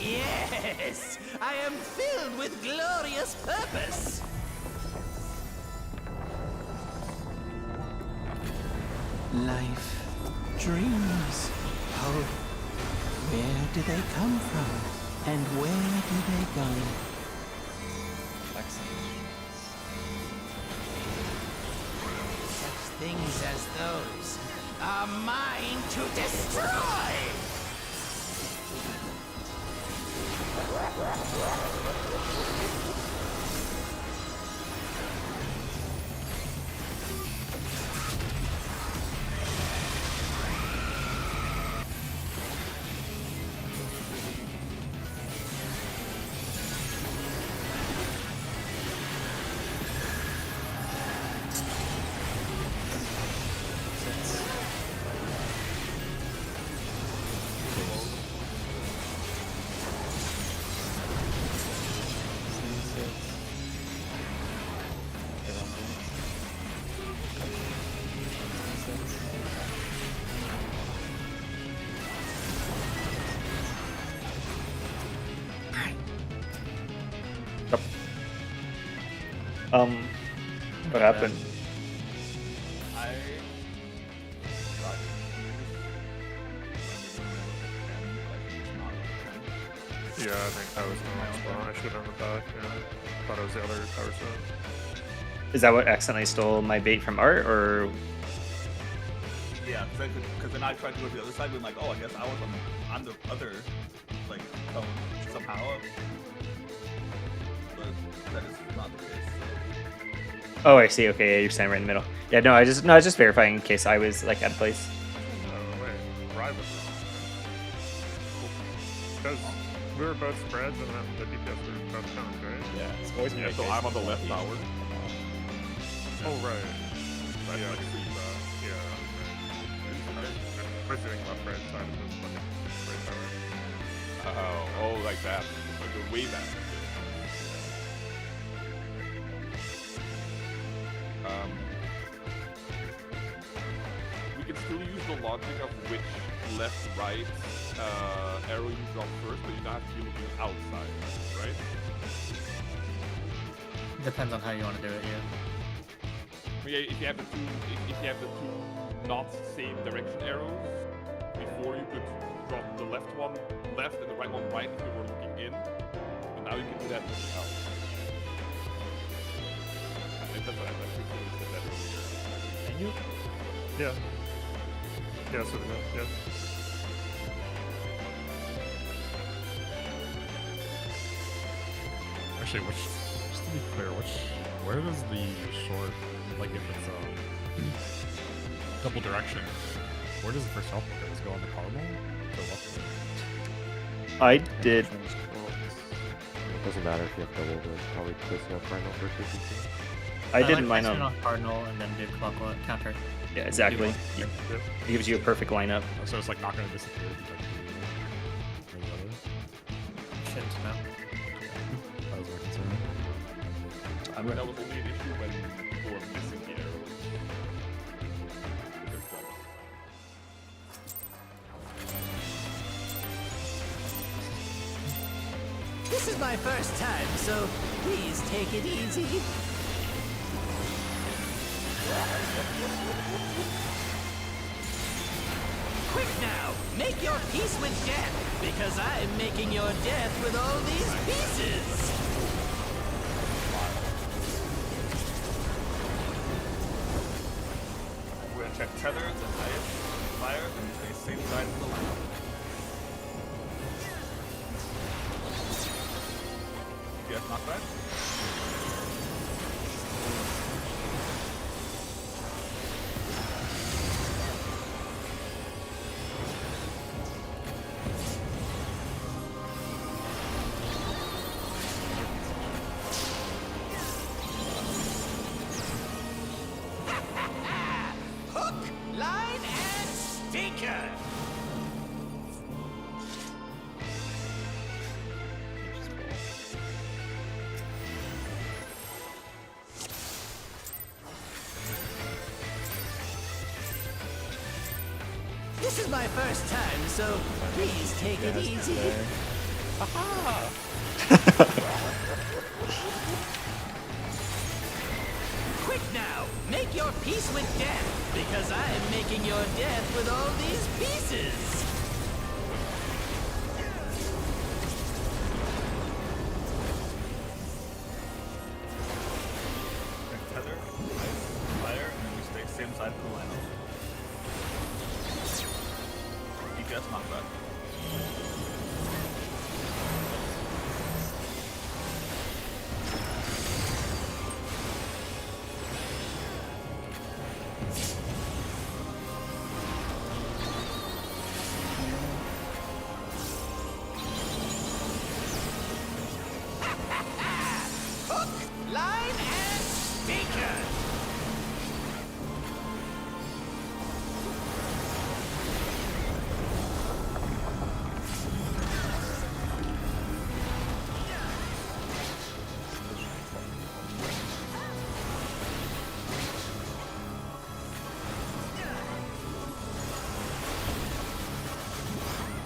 Yes, I am filled with glorious purpose. Life, dreams, hope. Where do they come from? And where do they go? Such things as those are mine to destroy! What happened? Yeah, I think that was the wrong spawn. I should have done with that. Yeah. Thought it was the other tower set. Is that what accidentally stole my bait from Art, or? Yeah, because then I tried to go to the other side, being like, oh, I guess I was on the other, like, cone somehow. But that is not the case. So. Oh, I see. Okay, yeah, you're standing right in the middle. Yeah, no, I was just verifying in case I was like out of place. Oh, wait. Rival. Because we were both spreads and then the DPS were both cones, right? Yeah, it's always Yeah, so I'm on the left tower. Oh, right. That's Yeah, like yeah. I'm presuming left right side of this fucking right tower. Oh, like that. Like the way back. We can still use the logic of which left, right arrow you drop first, but you don't have to be looking outside, right? Depends on how you want to do it, yeah. Yeah, if you have the two not same direction arrows, before you could drop the left one left and the right one right if you were looking in, but now you can do that looking out. I think that's what I said that earlier. Can you? Yeah. Yeah, so yeah. Actually, just to be clear, where does the short, like if it's double direction, where does the first health go? Does it go on the cardinal? Go up? I did. Well, it doesn't matter if you have double, but probably placing up cardinal for 52. I didn't like line placing up. on cardinal and then do clockwise counter. Yeah, exactly. Yep. It gives you a perfect lineup. So it's like not going to disappear. Shouldn't know. That was my concern. That was only an issue when people were missing the arrows. This is my first time, so please take it easy. Quick now, make your peace with death, because I'm making your death with all these pieces. We're gonna check tether, the highest fire, and stay same side of the line. Yes, knockback. Hook, line, and stinker. This is my first time, so please take it easy. Quick now, make your peace with death, because I am making your death with all these pieces. Tether, ice, fire, and then we stay same side of the lineup. DPS not bad. Hook, line, and sinker.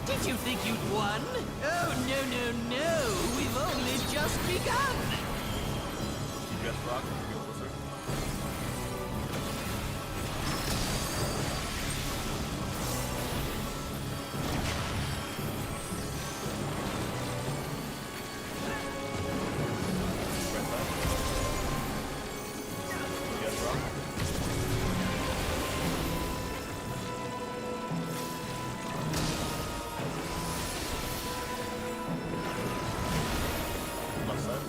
Did you think you'd won? Oh, no, no, no. We've only just begun. DPS rock, go closer. Right side. DPS rock. Left side.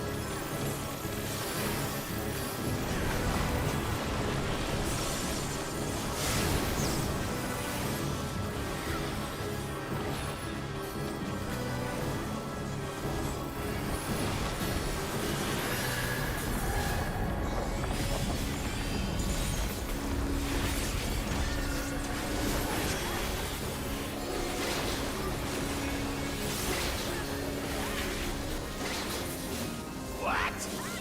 What?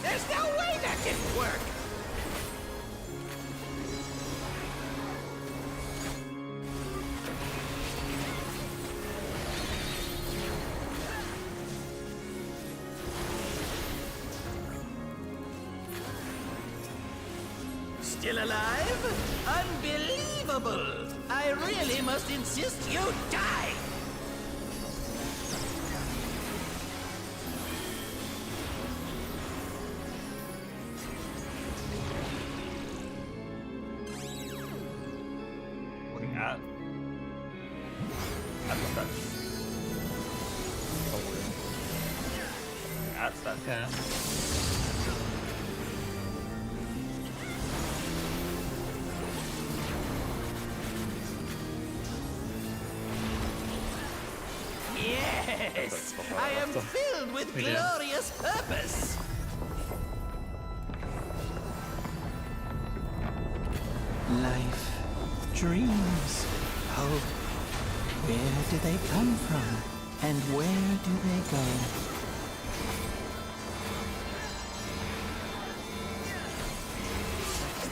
There's no way that didn't work. Still alive? Unbelievable! I really must insist you die! Looking at the stats. Oh, weird. Looking at stats. Okay. Yes! I am filled with We did. glorious purpose! Life, dreams, hope. Where do they come from? And where do they go?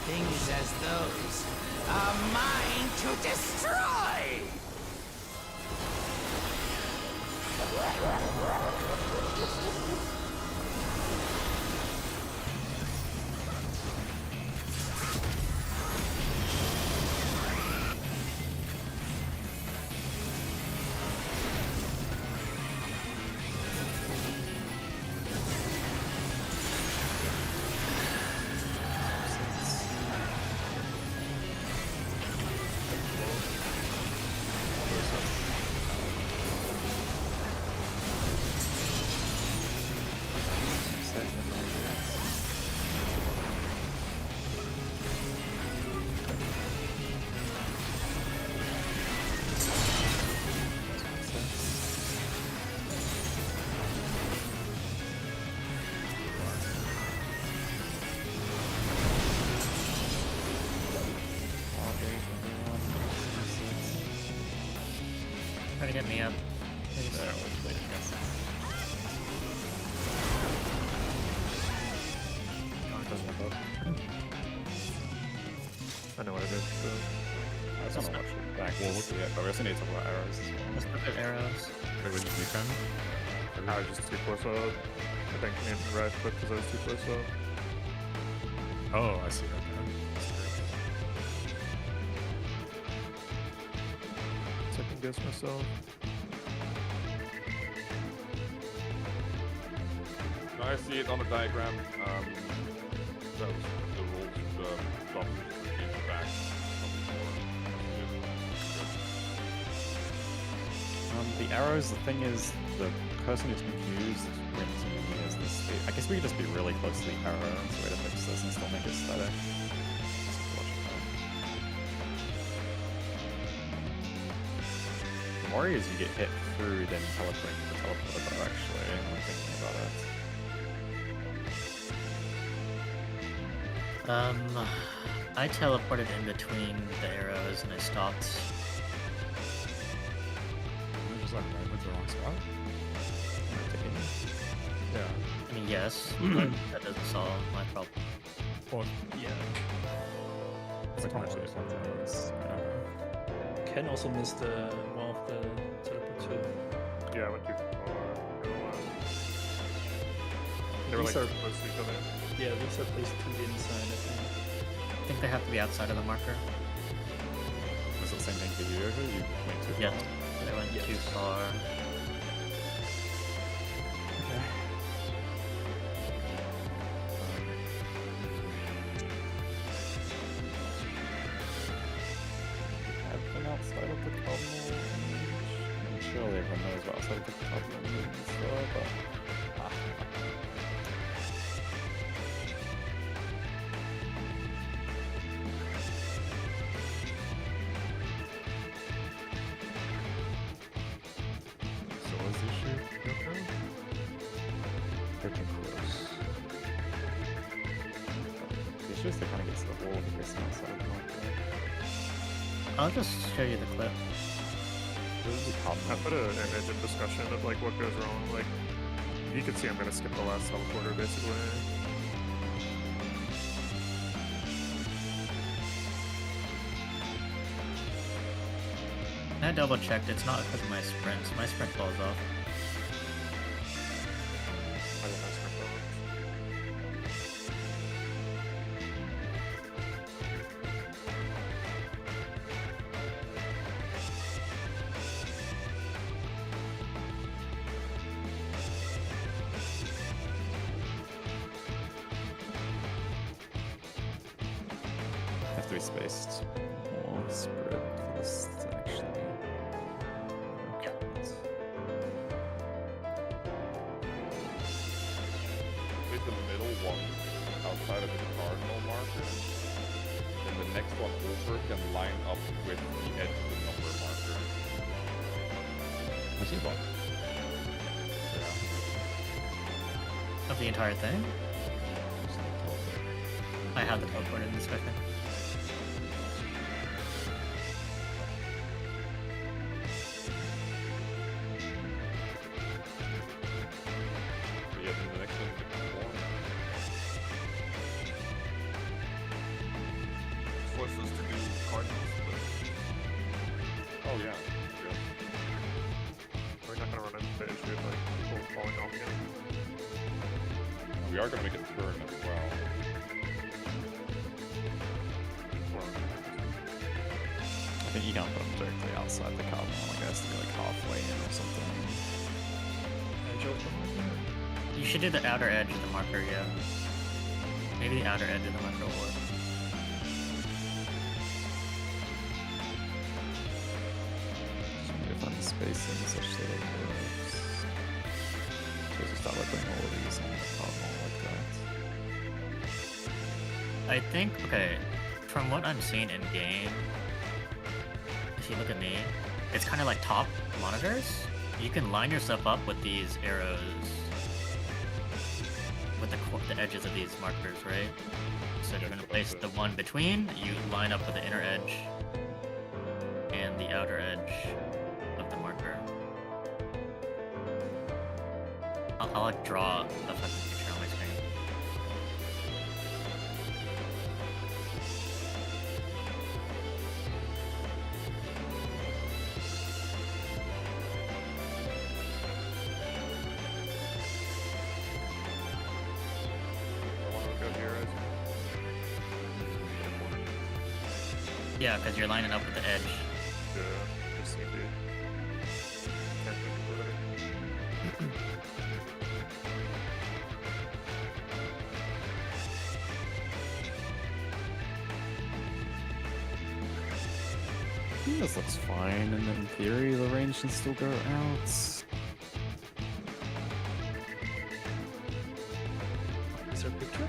Things as those are mine to destroy! Try to get me up. I know what it is. So I just want to watch it back. We'll look at it, but we also need to talk about arrows as well. Let's look at arrows. Wait, what did you defend? I was just too close up. I think me and Red quit because I was too close up. Oh, I see. Okay. Second guess myself. No, I see it on the diagram. That was the rules stuff just changed back from before. The arrows, the thing is, the person who's confused when he hears this. I guess we could just be really close to the arrow and so way to fix this and still make it static. The worry is you get hit through, then teleporting to the teleporter, though, actually, when I'm thinking about it. I teleported in between the arrows and I stopped. Just like right with the wrong spot? Yeah. I mean, yes, but that doesn't solve my problem. Well, Yeah. it's like actually something. Ken also missed one of the teleport too. Yeah, I went too far. They were like These too are- close to each other. Yeah, these are placed to the inside, I think. I think they have to be outside of the marker. Was it the same thing for you, Yoga? You went too Yeah, far? they went too far. Okay. Everything outside of the cardinal image? I mean, surely everyone knows what outside of the cardinal image is there, but... So what's the issue? Yoko? They're too close. The issue is they kind of get to the wall because they're outside of the marker. I'll just show you the clip. I put an image in discussion of like what goes wrong. Like you can see I'm gonna skip the last teleporter basically. I double checked, it's not because of my sprints. My sprint falls off. I didn't know script Have to be spaced more spread for this to actually count. Hit the middle one outside of the cardinal marker, and the next one over can line up with the edge of the number marker. I see one. Of the entire thing? I have the teleport in discussion. But yeah, then the next one's the corner. Force us to do cardinals, Oh yeah. Yeah. We're not gonna run into the issue of like people falling off again. We are gonna make a turn as well. I think you can't put them directly outside the cardinal, I guess, to be like halfway in or something. Edge of the marker? You should do the outer edge of the marker, yeah. Maybe the outer edge of the marker will work. Just need to find the spacing such that it works. So just start like putting all of these on the cardinal like that. I think, okay, from what I'm seeing in game, if you look at me, it's kind of like top monitors. You can line yourself up with these arrows, with the edges of these markers, right? So if you're going to place the one between, you line up with the inner edge and the outer edge of the marker. I'll like draw a fucking picture on my screen. Yeah, because you're lining up with the edge. Yeah, just CP. I think this looks fine, and in theory, the range can still go out. Is there a picture?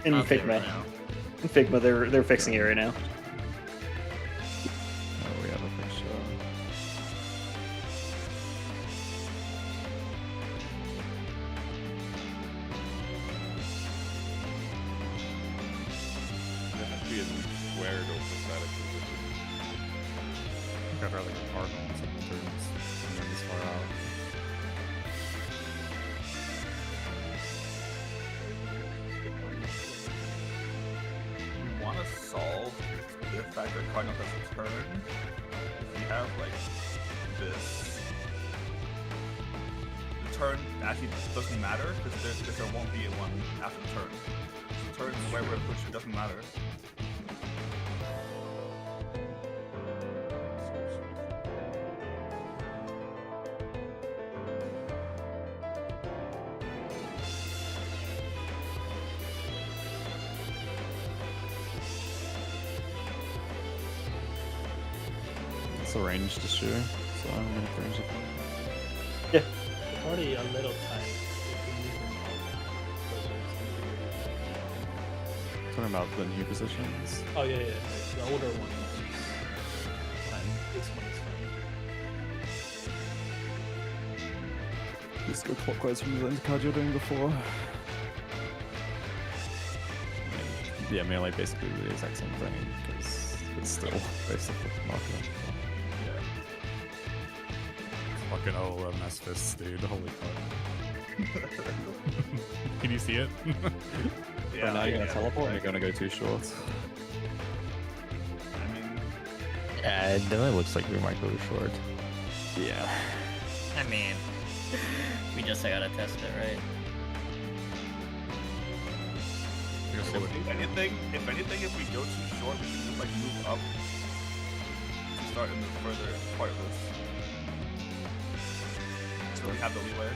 In I'll see it Figma. right now. In Figma, they're fixing it right now. Oh, we have a picture. There has to be a squared or pathetic position. I think I'd rather get Cardinal on some turns and then this far out. We want to solve the fact that Cardinal has a turn. If we have like this, the turn actually doesn't matter because there won't be one after the turn. So turn where we're pushed, it doesn't matter. It's a ranged issue, so I'm gonna range it. Yeah. It's already a little tight. If we use them all, so it's gonna be really tight. Talking about the new positions. Oh yeah, the older one is fine. This one is fine. Just go clockwise from the card you're doing before. Yeah, melee basically the exact same thing, because it's still basically marker. Fucking 011 fists, dude. Holy fuck. Can you see it? Yeah, now you're gonna teleport and you're gonna go too short. I mean, Yeah, it definitely looks like we might go short. Yeah. I mean, we just gotta test it, right? if anything, if we go too short, we should just like move up to start in the further part of this. So we have the leeway.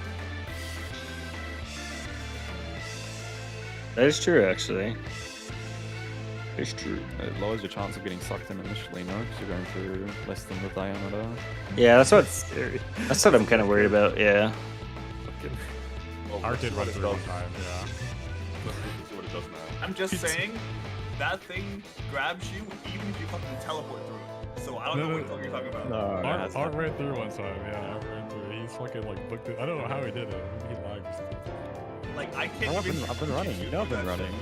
That is true, actually. It's true. It lowers your chance of getting sucked in initially, no? Because you're going through less than the diameter. Yeah, that's what scary. That's what I'm kind of worried about. Yeah. Art did run through one time, yeah. Let's see what it does now. I'm just saying, that thing grabs you even if you fucking teleport through it. So I don't know what the fuck you're talking about. No, Art ran through one time, yeah. Art ran through. He's fucking like booked it. I don't know how he did it. Maybe he lagged or something. Like, I can't I've been running. You know I've been running.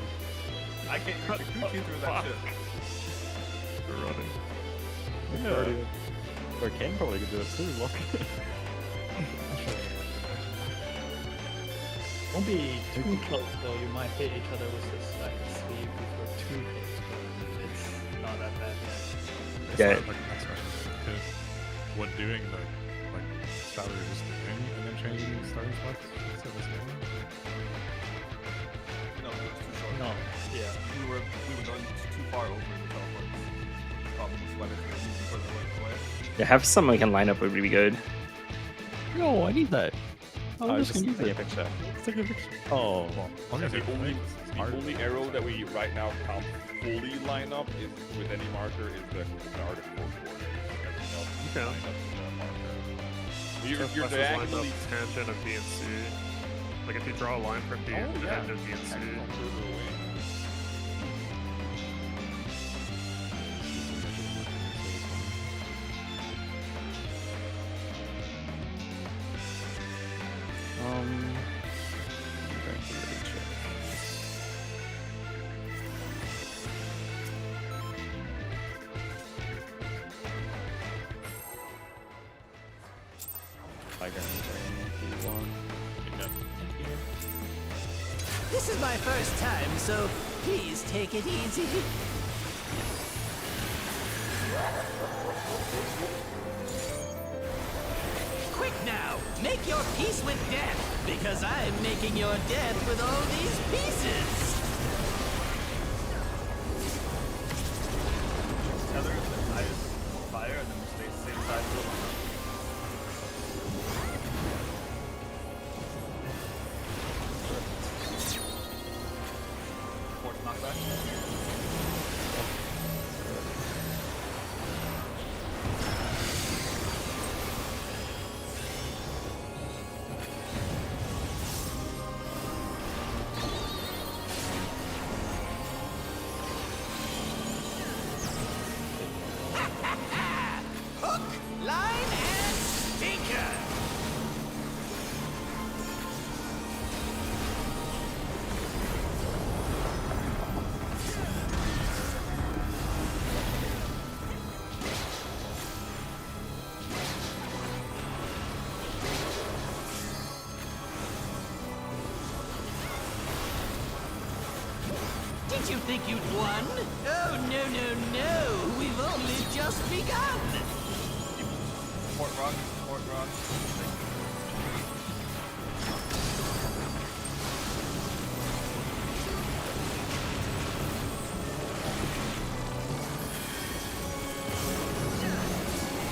I can't even shoot through that shit. We're running. Yeah. Or Ken probably could do it too, look. Won't be too close though. You might hit each other with the side speed before too close, but it's not that bad yet. Yeah. Like, next question. What doing the like shadow you're just doing and then changing the starting spots? Is that what's going on? No, it was too short. No, yeah. We were going too far over in the teleports. The problem was whether we were moving further away. Yeah, have something we can line up would be good. No, I need that. I was just taking a picture. Let's take a picture. Oh, I'm gonna The say only arrow that we right now can't fully line up is with any marker is the Arctic Core coordinates. Everything else is Okay. lined up to the marker. You're Plus is lined up diagonally tangent of B and C. Like if you draw a line from B and tangent B and C. actually from further away. I'm going to really check. I guarantee B1. This is my first time, so please take it easy. Quick now, make your peace with death, because I'm making your death with all these pieces. higher, and then we'll stay same side for the moment. Force knockback. Hook, line, and sinker. Did you think you'd won? Oh, no, no, no. We've only just begun. Port rock, port rock.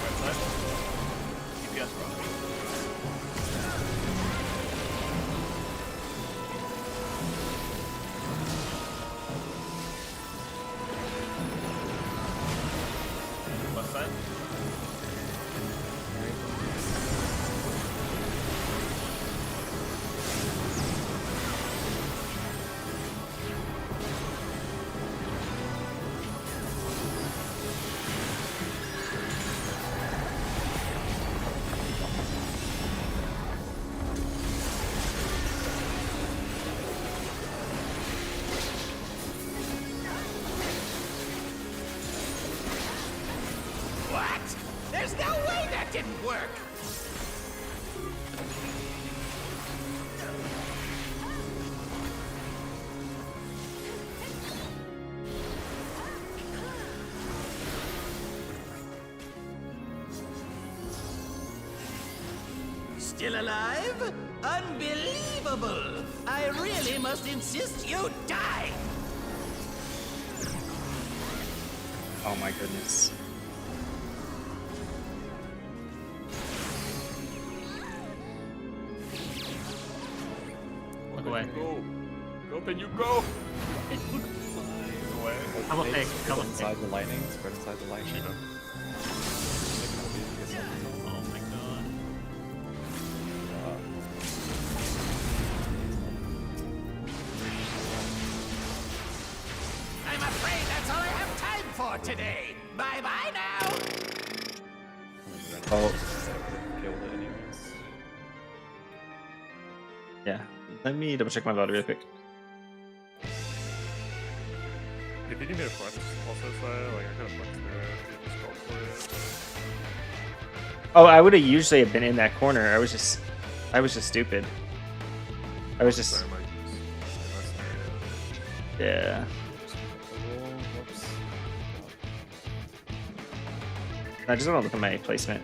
Right side. DPS rock. Left side. What? There's no way that didn't work. Still alive? Unbelievable! I really must insist you die! Oh my goodness. Look away. Go. Go, then you go. Away. Double pick, Spread double inside pick. the lightning. Spread inside the lightning. Oh my god. I'm afraid that's all I have time for today. Bye-bye now! Oh, Kill the enemies. yeah. Let me double check my VOD real quick. If you need me to flex also side, like I could have flexed there, if you just called for it. Oh, I would have usually have been in that corner. I was just stupid. I was just, Sorry, Mike. yeah. Whoops. I just want to look at my placement.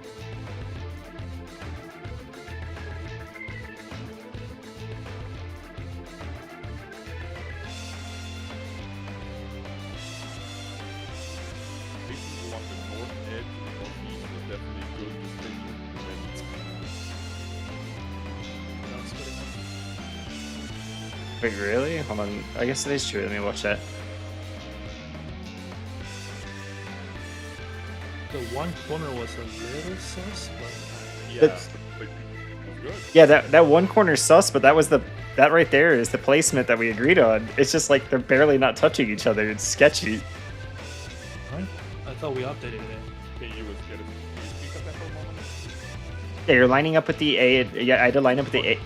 Basically, along the north edge and the northeast is definitely good distinction. Wait, really? Hold on. I guess it is true. Let me watch that. The one corner was a little sus, but Yeah, That's- but it was good. Yeah, that one corner sus, but that right there is the placement that we agreed on. It's just like they're barely not touching each other. It's sketchy. I thought we updated it. Can you speak of that for a moment? Yeah, you're lining up with the A. Yeah, I had to line up with the A.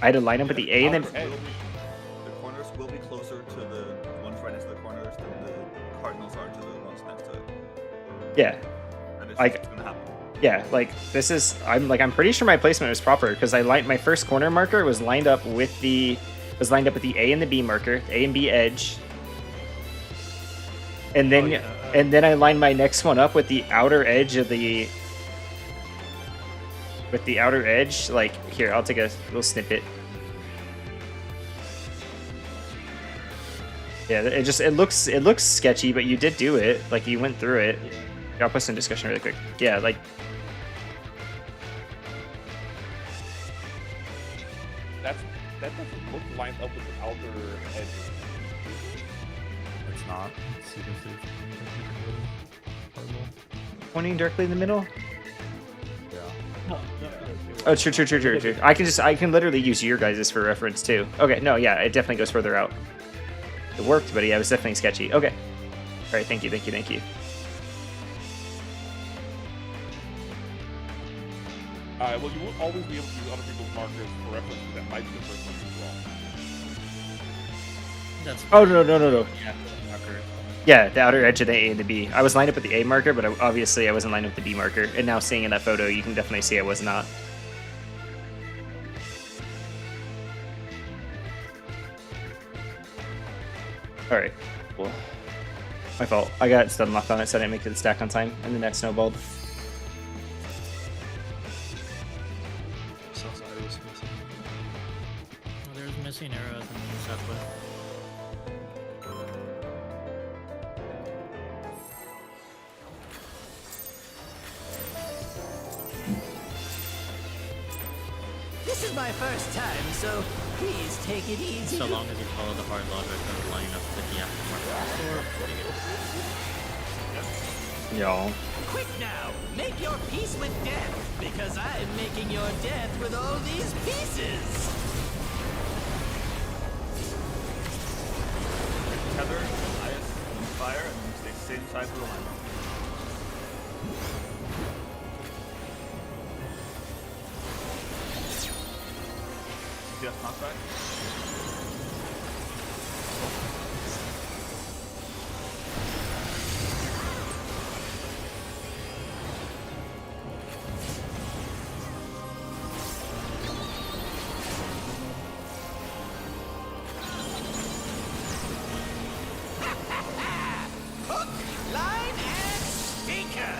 I had to line up with the A and then. The corners will be closer to the ones right next to the corners than the cardinals are to the ones next to it. Yeah. And it's Like, just gonna happen. yeah, like this is. I'm pretty sure my placement was proper because I lined my first corner marker was lined up with the A and the B marker, A and B edge, and then I lined my next one up with the outer edge of the. With the outer edge, like here, I'll take a little snippet. Yeah, it looks sketchy, but you did do it. Like you went through it. Yeah, I'll post in discussion really quick. Yeah, like that doesn't look lined up with the outer edge. It's not. So you can see if you can get it. pointing directly in the middle. Yeah. Oh, true. I can literally use your guys' for reference too. Okay, no, yeah, it definitely goes further out. It worked, but yeah, it was definitely sketchy. Okay. All right, thank you. Well, you won't always be able to use other people's markers for reference, but that might be the first one as well. That's Oh no. yeah, marker. Yeah, the outer edge of the A and the B. I was lined up with the A marker, but obviously I wasn't lined up with the B marker. And now seeing in that photo, you can definitely see I was not. All right, cool. My fault. I got stun locked on it, so I didn't make it stack on time, and then that snowballed. Oh, there's missing arrows in the southwest. This is my first time, so please take it easy. So long as you follow the hard logic of lining up with the aftermarket. Y'all. Quick now, make your peace with death, because I'm making your death with all these pieces. Tether, highest, fire, and stay same side for the line. Just knockback. Hook, line, and sinker.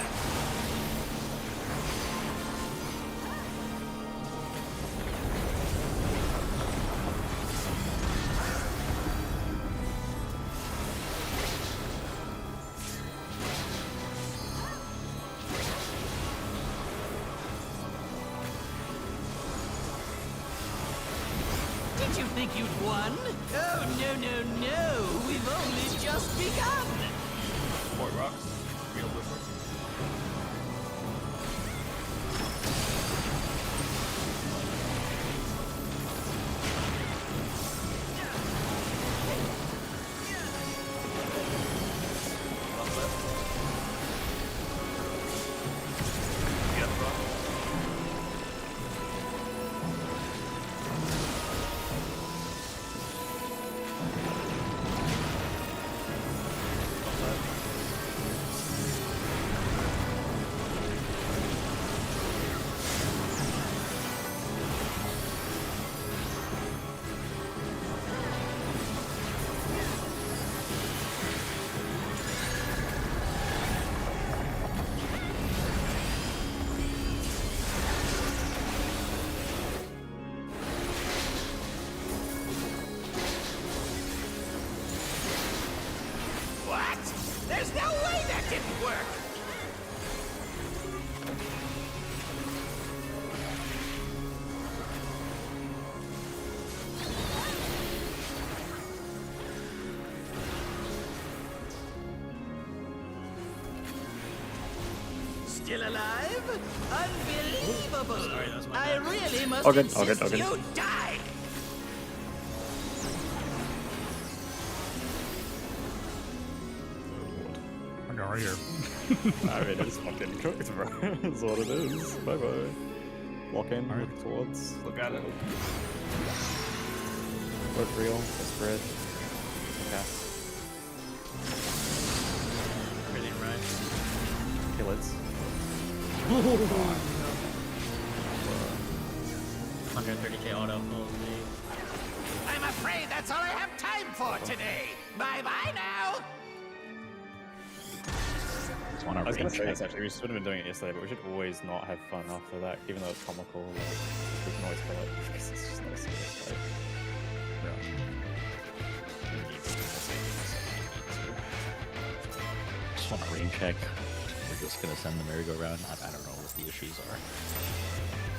Did you think you'd won? Oh, no. We've only just begun. Port rocks. Real whistle. What? There's no way that didn't work. Still alive? Unbelievable! Sorry, that was my I bad. really must All good, insist all good. you die! I got right here. I mean, it's fucking cooked, bro. That's what it is. Bye bye. Lock in, Alright. look towards. Look at it. Look real, spread. Cast. Everything right. Kill it. 130k auto. Holy. I'm afraid that's all I have time for today. Bye-bye now! I was gonna say this actually, we should have been doing it yesterday, but we should always not have fun after that, even though it's comical, like, we can always kill it, because it's just not a serious fight. Just want a rain check. We're just just gonna send the merry-go-round. I don't know what the issues are.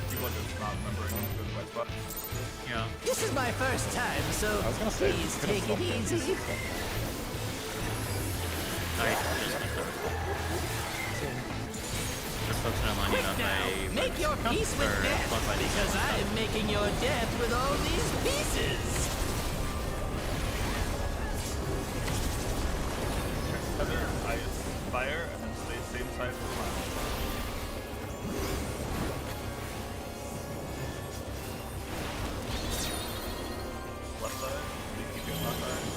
People are just not remembering the right spot. Yeah. This is my first time, so I was gonna say, please could've take it stopped it. easy. Sorry, just focusing on lining Quick up now, my make your peace with death, because I am making your death with all these pieces. Feather, ice, fire, and then stay same side for a while. Left side, you keep your left side.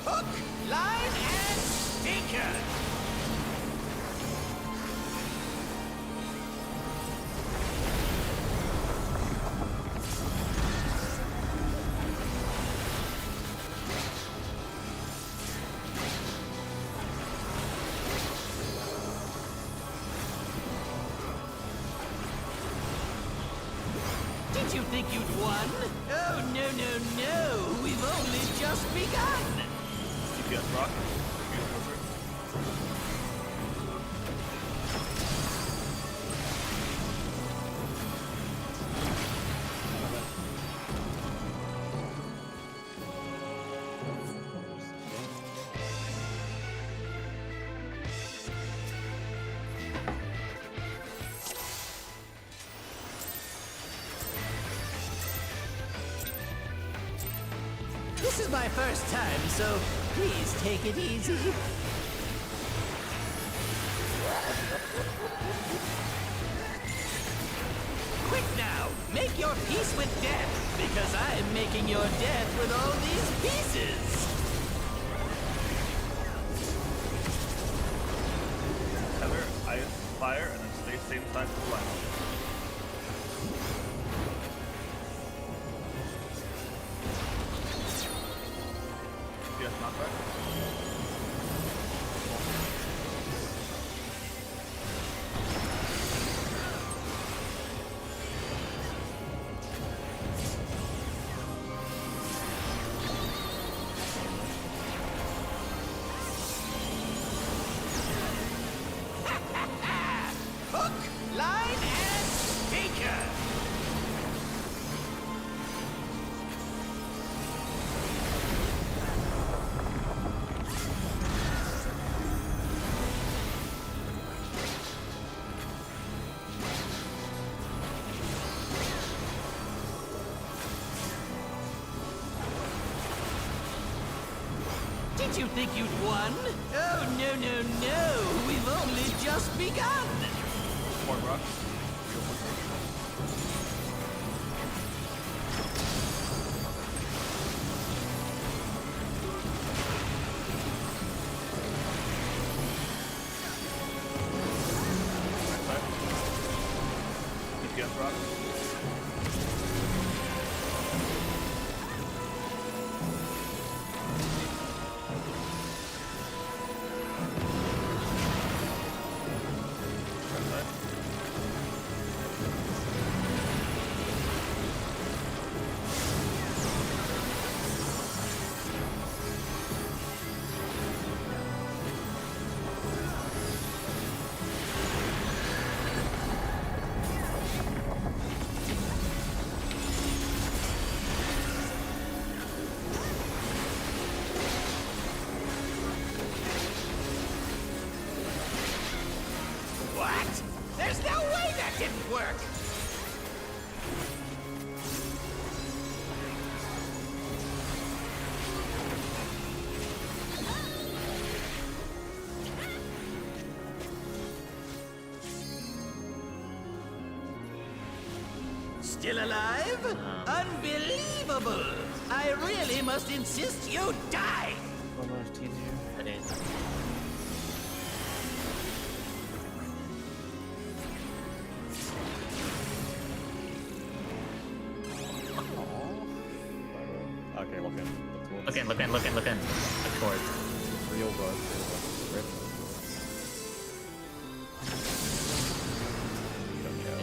Hook, line, and sinker. Did you think you'd won? Oh, no, no, no. We've only just begun. DPS rock. DPS wizard. This is my first time, so please take it easy. Quick now, make your peace with death, because I am making your death with all these pieces. Feather, ice, fire, and then stay same side for a while. Yes, not right. Hook, line, and sinker. Did you think you'd won? Oh, no, no, no. We've only just begun. More rock. Real wizard. Right side. DPS rock. Right side. What? There's no way that didn't work! Still alive? Unbelievable! I really must insist you die! Almost easier. Okay, look in. Look in. Look towards. Real bird. Rip. Don't care.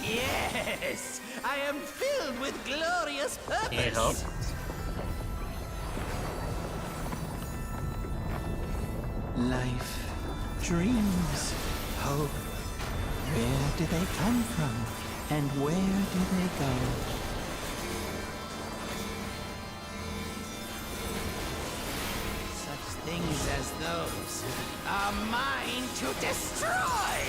Yes, I am filled with glorious purpose. Can you help? Life, dreams, hope. Where do they come from? And where do they go? Such things as those are mine to destroy!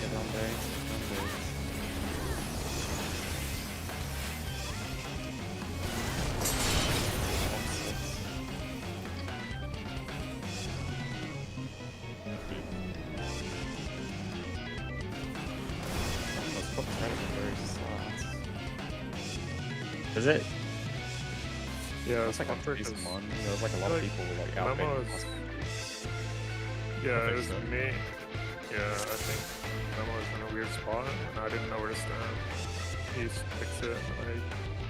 Get on there. Is it? Yeah, It's like a Comfort decent is- one. There was like a lot of people like out Memo there. is- Yeah, it was so. me. Yeah, I think Memo was in a weird spot, and I didn't know where to stand. He fixed it, and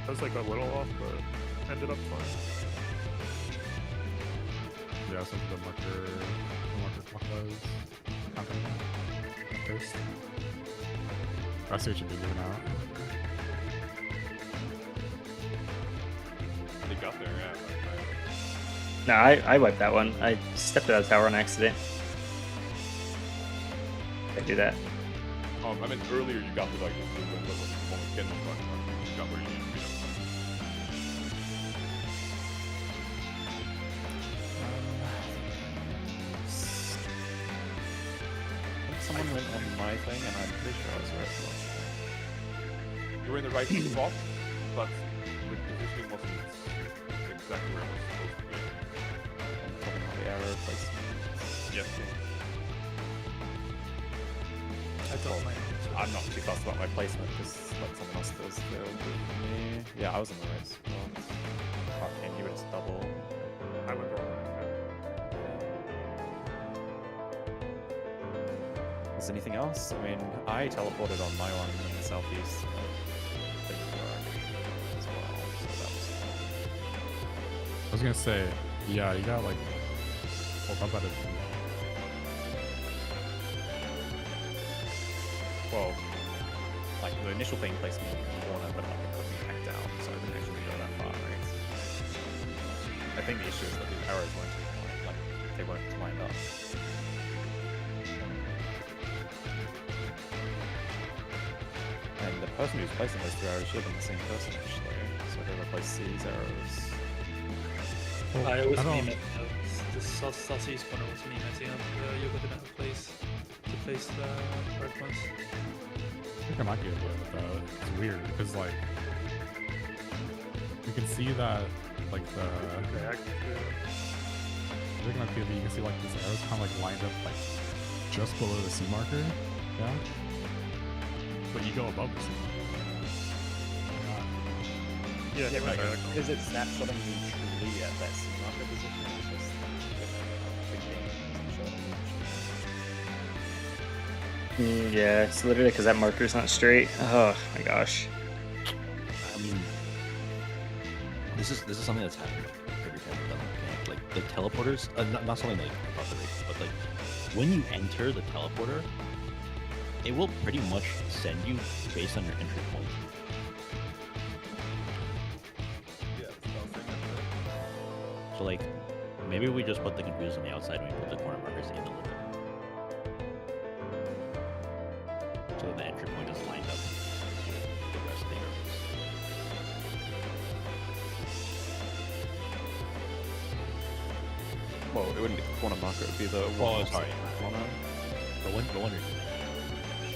I was like a little off, but ended up fine. Yeah, so the marker clockwise. First. I see what you're doing now. They got there, yeah. No, I wiped that one. I stepped out of the tower on accident. I do that. I meant earlier you got to like the get in front. You got where you need to be. Someone went on my thing, and I'm pretty sure I was right for that. You were in the right spot, but the positioning wasn't exactly where it was supposed to be. I'm talking about the arrow placement. Yes. I'm not too fussed about my placement because like someone else does feel good for me. Yeah, I was in the right spot. Fucking, you were just double. I went wrong. Was anything else? I mean, I teleported on my one in the southeast. Didn't work as well, so that was. I was gonna say, yeah, you got like pulled up at it. Well, like the initial thing placed me in the corner, but like it put me back down, so I didn't actually go that far, right? I think the issue is that these arrows weren't like they weren't lined up. And the person who's placing those two arrows should have been the same person actually. So whoever placed these arrows. It was I me. don't- The southeast corner was me messing up. Yoko didn't have a place to place the right ones. I think I might be able to with that. It's weird because like you can see that like the I think on POV you can see like this arrow's kind of like lined up like just below the C marker, yeah. But you go above the C marker. Yeah, Right. Is it snapshotting you truly at that C marker position? It's just thinking snapshot. Yeah, it's literally because that marker's not straight. Oh my gosh. I mean, this is something that's happened every time we've done the mechanic. Like the teleporters, not something like about the rig, but like when you enter the teleporter, it will pretty much send you based on your entry point. Yeah, that's what I was saying. That's it. So like, maybe we just put the confuse on the outside and we put the corner markers in the limit. So the entry point is lined up with the rest of the arrows. Well, it wouldn't be the corner marker, it would be the one. Oh, sorry. Corner. The one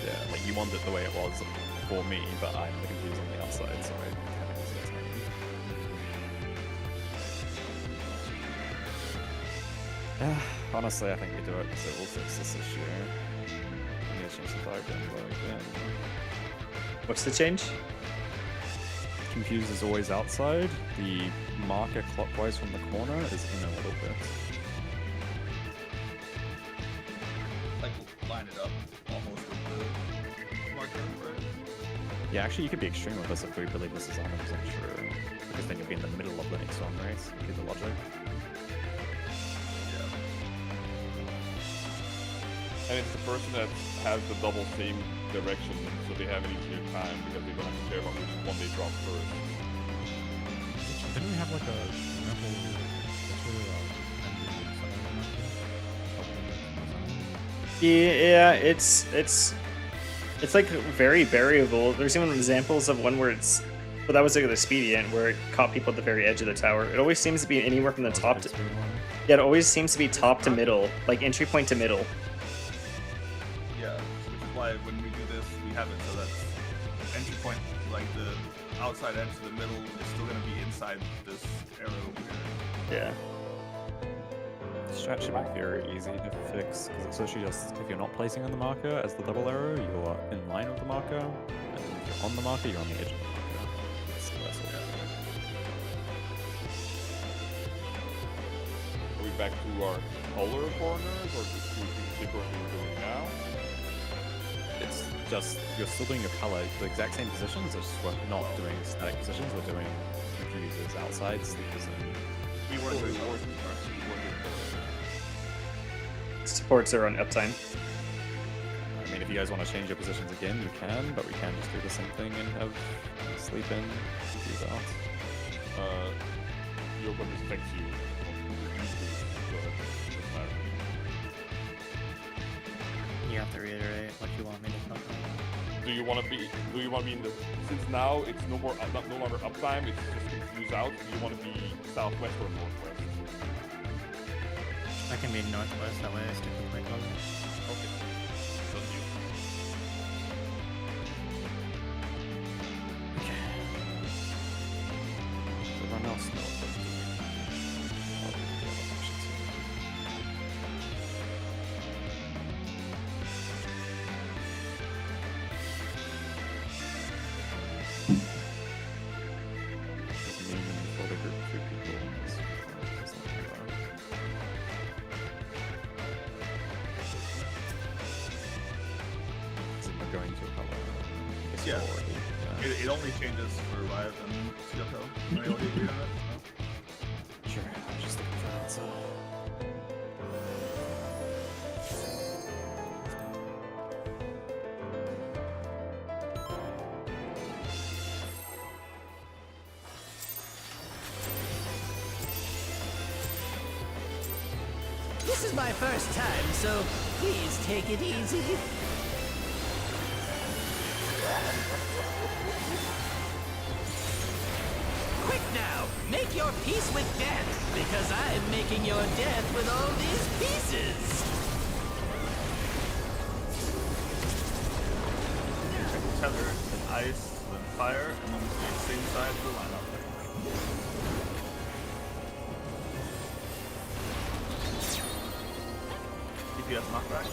Yeah, like you want it the way it was for me, but I'm the confused on the outside, so I kind of use it. Yeah, honestly, I think we do it because it will fix this issue. I'm gonna change the diagram though again. What's the change? Confused is always outside. The marker clockwise from the corner is in a little bit. Like line it up almost with the marker, right? Yeah, actually, you could be extreme with this if we believe this is 100% true, because then you'll be in the middle of the next one, right? Would be the logic. And it's the person that has the double same direction, so they have an easier time because they don't have to care about which one they drop first. Didn't we have like a example Yeah, it's like very variable. There's even examples of one where it's, well, that was like the expedient where it caught people at the very edge of the tower. It always seems to be anywhere from the top to, yeah, it always seems to be top to middle, like entry point to middle. Yeah, which is why when we do this, we have it so that entry point, like the outside edge to the middle, is still going to be inside this arrow here. Yeah. This should actually be very easy to fix, because it's actually just, if you're not placing on the marker as the double arrow, you're in line with the marker, and then if you're on the marker, you're on the edge of the marker. That's all. Are we back to our color corners, or just do we keep what we're doing now? It's just, you're still doing your color, the exact same positions, it's just we're not doing static positions, we're doing confuses, outside, sleepers, and... We weren't doing colors. Supports are on uptime. I mean, if you guys want to change your positions again, you can, but we can just do the same thing and have sleep in, confuse out. Your one respects you. You have to reiterate what you want me to talk about. Do you want to be? Do you want to be in the? Since now it's no longer uptime. It's just confused out. Do you want to be southwest or northwest? I can be northwest, that way I stick with my color. Okay. So you. Everyone else northwest. Going to color. Yeah. It only changes for Riot and CFL. Are you agree on that? No? Sure, I was just looking for an answer. This is my first time, so please take it easy. Quick now, make your peace with death, because I'm making your death with all these pieces. Tether, then ice, then fire, and then the same side of the lineup. DPS knockback.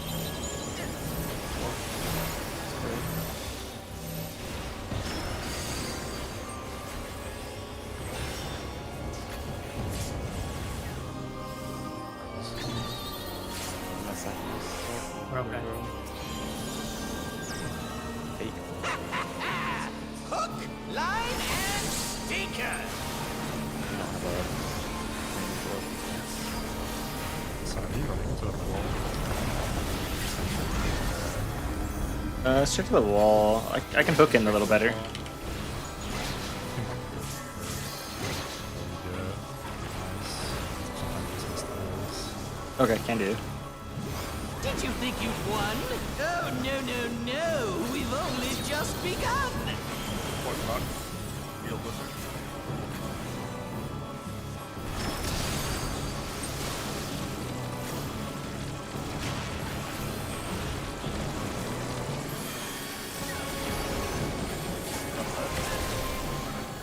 We're okay. Hook, line, and stinker. Sorry, running into a wall. Stick to the wall. I can hook in a little better. Okay, can do. Did you think you'd won? Oh, no. We've only just begun. Force rock. Field blizzard.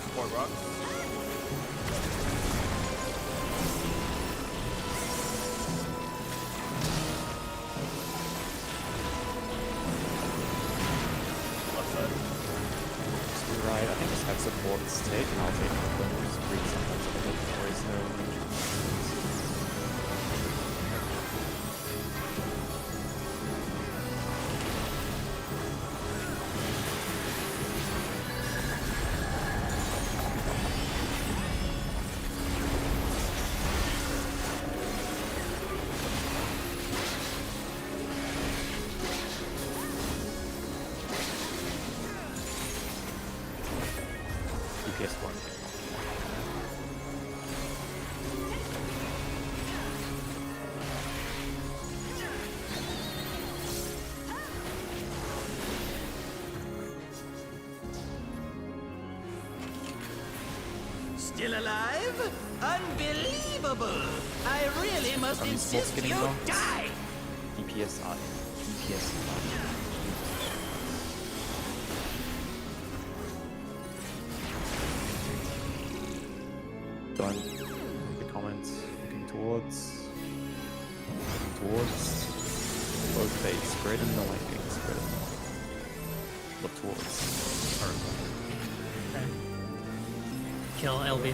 Support rock. Right, I think just have supports take, and I'll take the just read sometimes I think there is no DPS one. Still alive? Unbelievable! I really must insist getting you knocked. die! DPSI. DPSI. Done. The comments. Looking towards. Both fades. Spread in the lightning. Spread in the lightning. Look towards. Kill LB.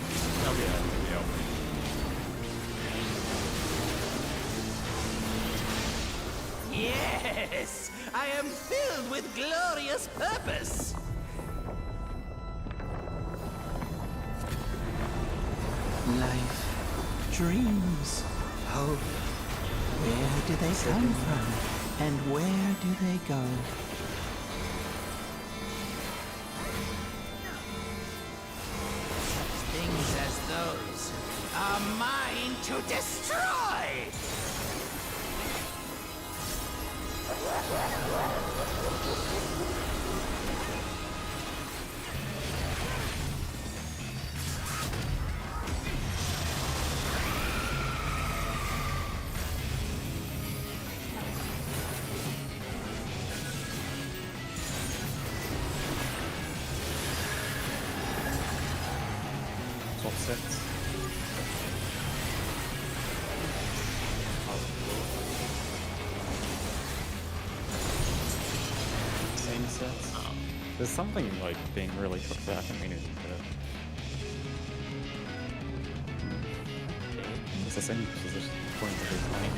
Yes! I am filled with glorious purpose! Life, dreams, hope. Where do they come from? And where do they go? Things as those are mine to destroy! Swap sets. Same sets. There's something like being really cooked back and meaning to it. It's the same position point to be playing.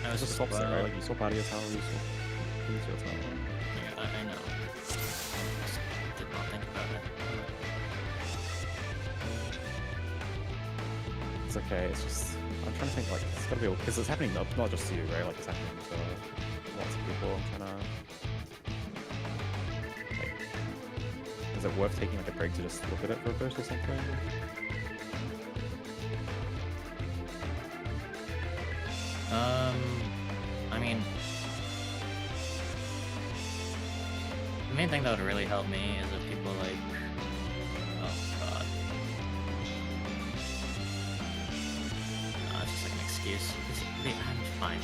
I was Just swap set, right? Like you swap out of your tower, you swap into your tower. Yeah, I know. Just did not think about it. It's okay, it's just I'm trying to think like it's gotta be because it's happening not just to you, right? Like it's happening to lots of people. I'm trying to like is it worth taking like a break to just look at it for a burst or something? I mean, the main thing that would really help me is if people like, oh god, it's just like an excuse. I'm fine.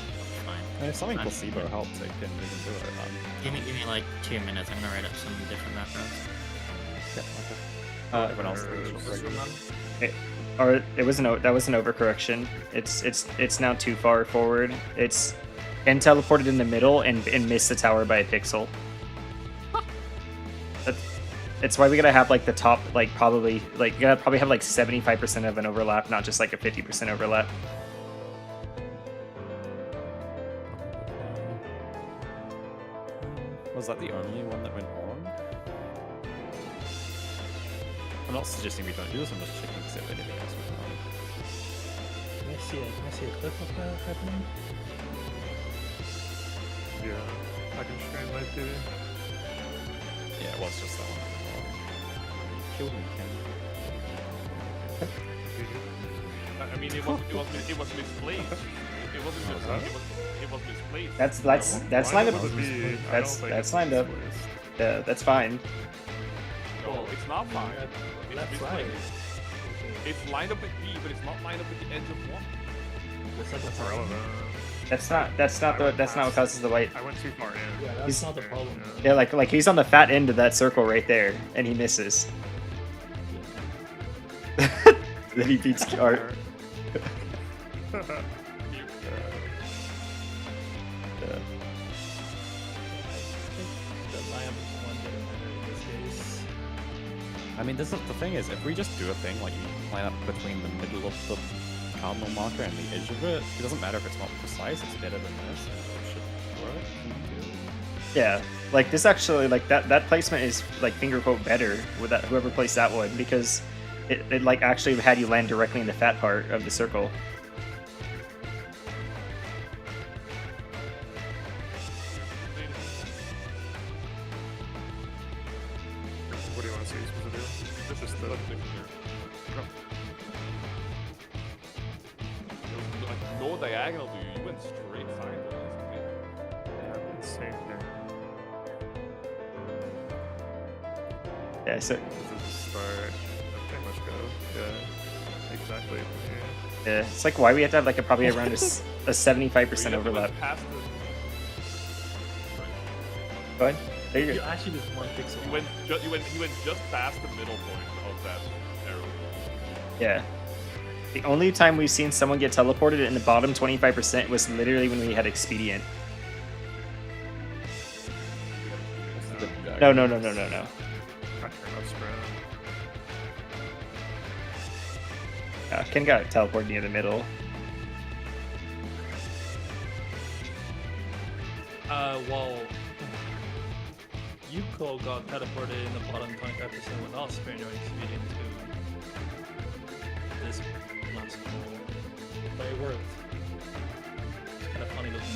And if something placebo helps, we can do it. Give me like 2 minutes. I'm gonna write up some different macros. Yeah, okay. Everyone else. That was an overcorrection. It's now too far forward. It's and teleported in the middle and missed the tower by a pixel. It's why we gotta have like the top like probably like you gotta probably have like 75% of an overlap, not just like a 50% overlap. Was that the only one that went on? I'm not suggesting we don't do this, I'm just checking to see if anything else went on. I see a clip of that happening? Yeah, I can stream my TV. Yeah, it was just that one. You killed me, Ken. I mean, it was misplaced. It wasn't it was misplaced. That's lined up. Would be- I don't think That's it's lined up. misplaced. Yeah, that's fine. No, it's not fine. It's That's misplaced. right. It's lined up with B, but it's not lined up with the edge of 1. That's irrelevant. That's not what causes the white. I went too far in. Yeah, that's He's- not the problem. Yeah, like he's on the fat end of that circle right there, and he misses. Then he beats Art. The lineup is one bit better in this case. I mean, this is the thing is, if we just do a thing like you line up between the middle of the cardinal marker and the edge of it, it doesn't matter if it's not precise. It's better than this. And it should work. Yeah, like this actually, like that placement is like finger quote better with that whoever placed that one because it like actually had you land directly in the fat part of the circle. What do you want to see specifically? Just the. Like, no diagonal, dude. You went straight sideways. Yeah, insane thing. Yeah, so This is the start. That pretty much go. Yeah, exactly. yeah, it's like why we have to have like probably around a 75% overlap. Go ahead. There you You go. actually just one pixel. He went just past the middle point of that arrow. Yeah. The only time we've seen someone get teleported in the bottom 25% was literally when we had Expedient. No. I turned off sprint. Ken got teleported near the middle. Well, Yuko got teleported in the bottom 25% without sparing your expedient to this last goal. But it worked. It's kind of funny looking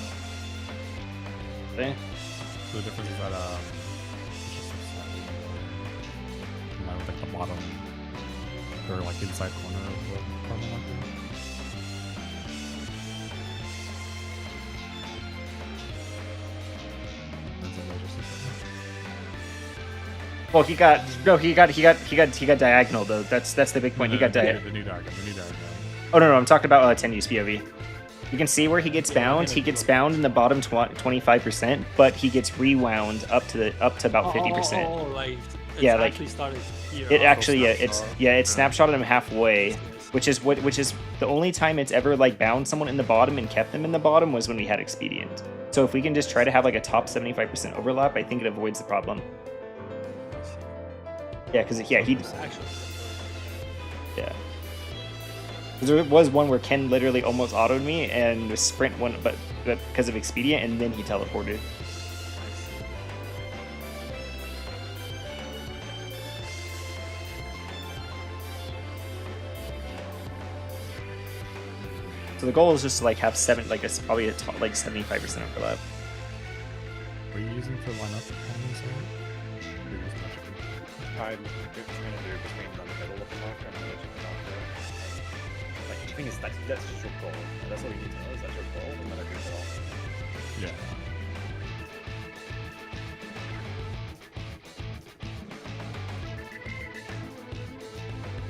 though. Okay. So the difference is that it's just like slightly more in line with like the bottom or like inside corner of the cardinal marker. Well, he got diagonal though. That's the big point. He got diagonal. The new diagram. Oh no, I'm talking about 10 use POV. You can see where he gets bound. He gets bound in the bottom 25%, but he gets rewound up to about 50%. Oh, like it's yeah, like actually started here. it actually it snapshotted him halfway, which is the only time it's ever like bound someone in the bottom and kept them in the bottom was when we had Expedient. So if we can just try to have like a top 75% overlap, I think it avoids the problem. Yeah, because he yeah. Because there was one where Ken literally almost autoed me and the sprint one, but because of Expedient, and then he teleported. So the goal is just to like have probably a top, like 75% overlap. What are you using to line up on this one? I'm trying to do between the middle of the marker and the edge of the marker. Like, the thing is, that's just your goal. And that's all you need to know is that's your goal, no matter who's it off. Yeah.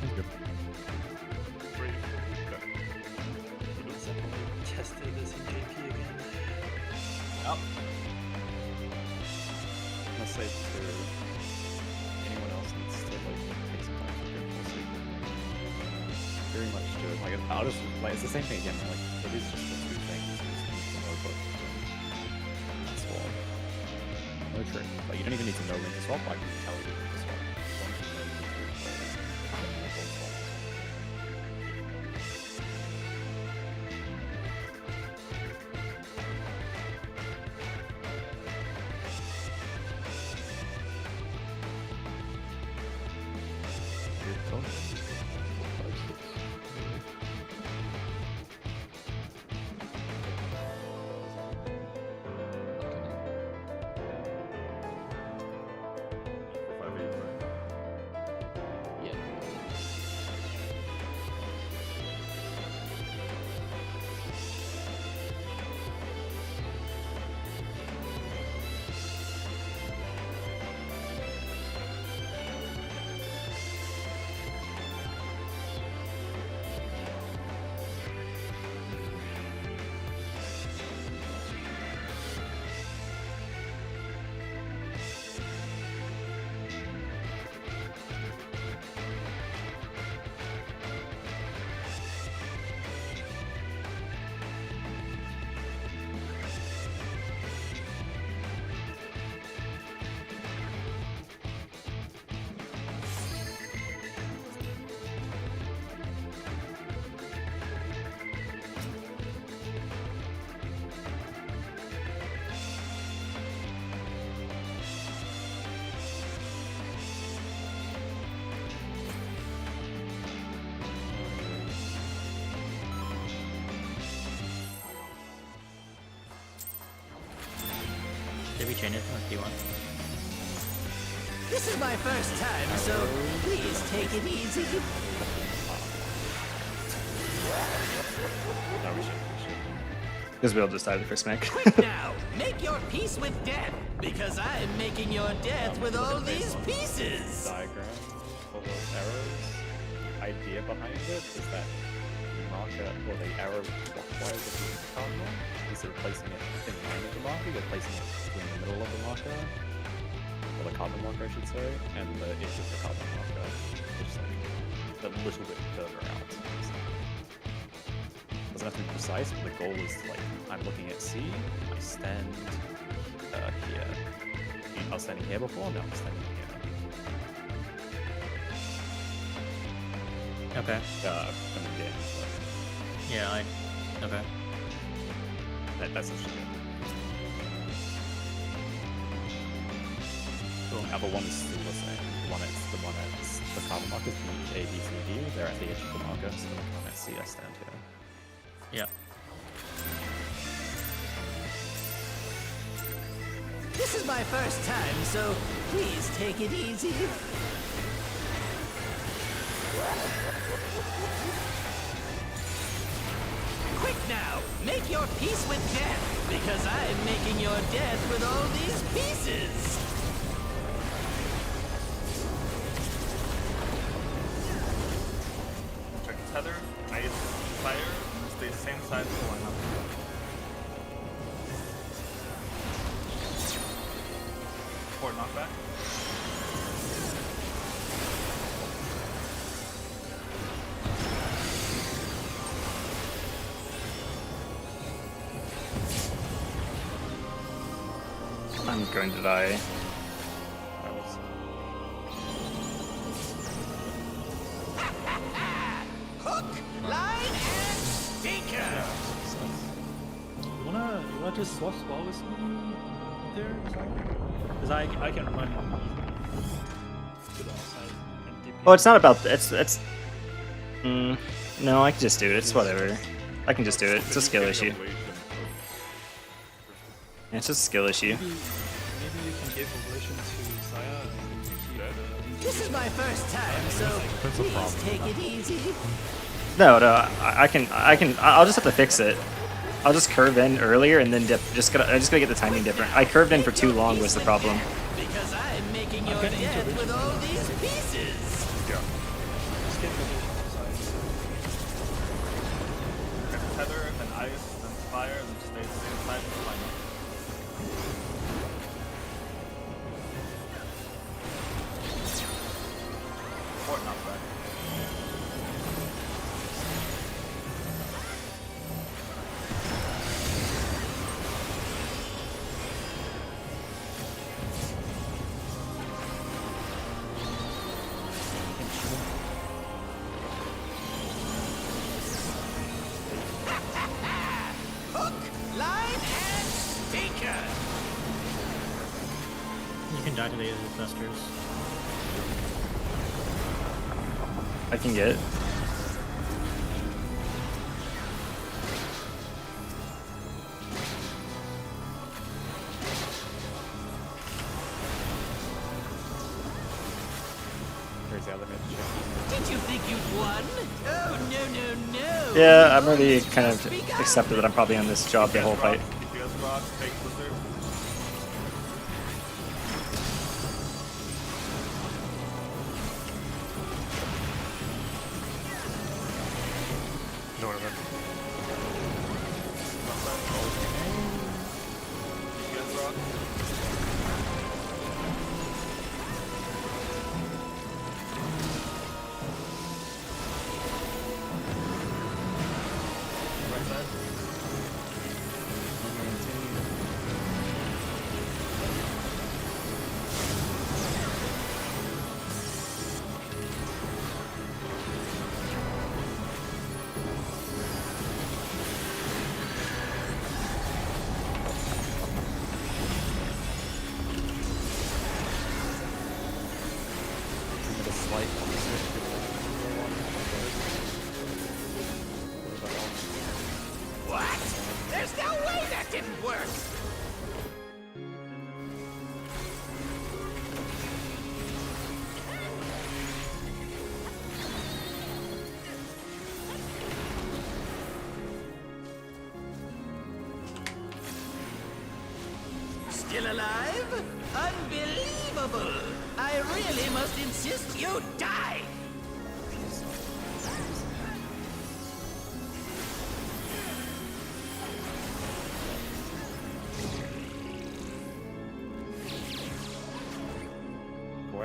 That's good. Tested this in JP again. Yep. Let's say to anyone else needs to like take some time to get full sleep. Very much do it. Like I'll just like it's the same thing again. Like it is just the two things. You just need to know both of them. That's all. No trick. Like you don't even need to know when to swap. I can tell you when to swap. As long as you know when to swap. Did we change it from P1? This is my first time, so please take it easy. No, we should. Because we all just died the first mech. Quick now, make your peace with death, because I'm making your death with all these pieces. Diagram for those arrows. The idea behind it is that the marker or the arrow clockwise of the cardinal, instead of placing it in line with the marker, you're placing it between the middle of the marker, or the cardinal marker, I should say, and the edge of the cardinal marker, which is like a little bit further out. Doesn't have to be precise, but the goal is like I'm looking at C, I stand here. I was standing here before, now I'm standing here. Okay. From the game, but Yeah, okay. that's interesting. Cool. The other one is still the same. The one at the carbon markers, the A, B, C, D, they're at the edge of the marker, so when I see I stand here. Yeah. This is my first time, so please take it easy. Quick now, make your peace with death, because I'm making your death with all these pieces. Check tether, ice, fire, and stay same side of the lineup. Or knockback. I'm going to die. Hook, line, and stinker. You wanna just swap with me there? Because I can run to the outside and dip Oh, it's not about no, I can just do it. It's whatever. I can just do it. It's a skill issue. Yeah, it's just a skill issue. Maybe you can give oblation to Saya and keep the... This is my first time, so please take it easy. No, I can. I'll just have to fix it. I'll just curve in earlier and then dip. I just gotta get the timing different. I curved in for too long was the problem. Because I'm making your death with all these pieces. Yeah. Just get oblation to Saya. Tether, then ice, then fire, then stay same side of the lineup. Or knockback. Hook, line, and stinker. You can die to the investors. I can get. Here's the other mid Did you think you'd won? Oh, no, no, no. Yeah, I'm already kind of accepted that I'm probably on this job the whole fight. DPS rock, fake blizzard. No, no, no. DPS rock. Right side. with a slight opposite. What? There's no way that didn't work. alive? Unbelievable! I really must insist you die!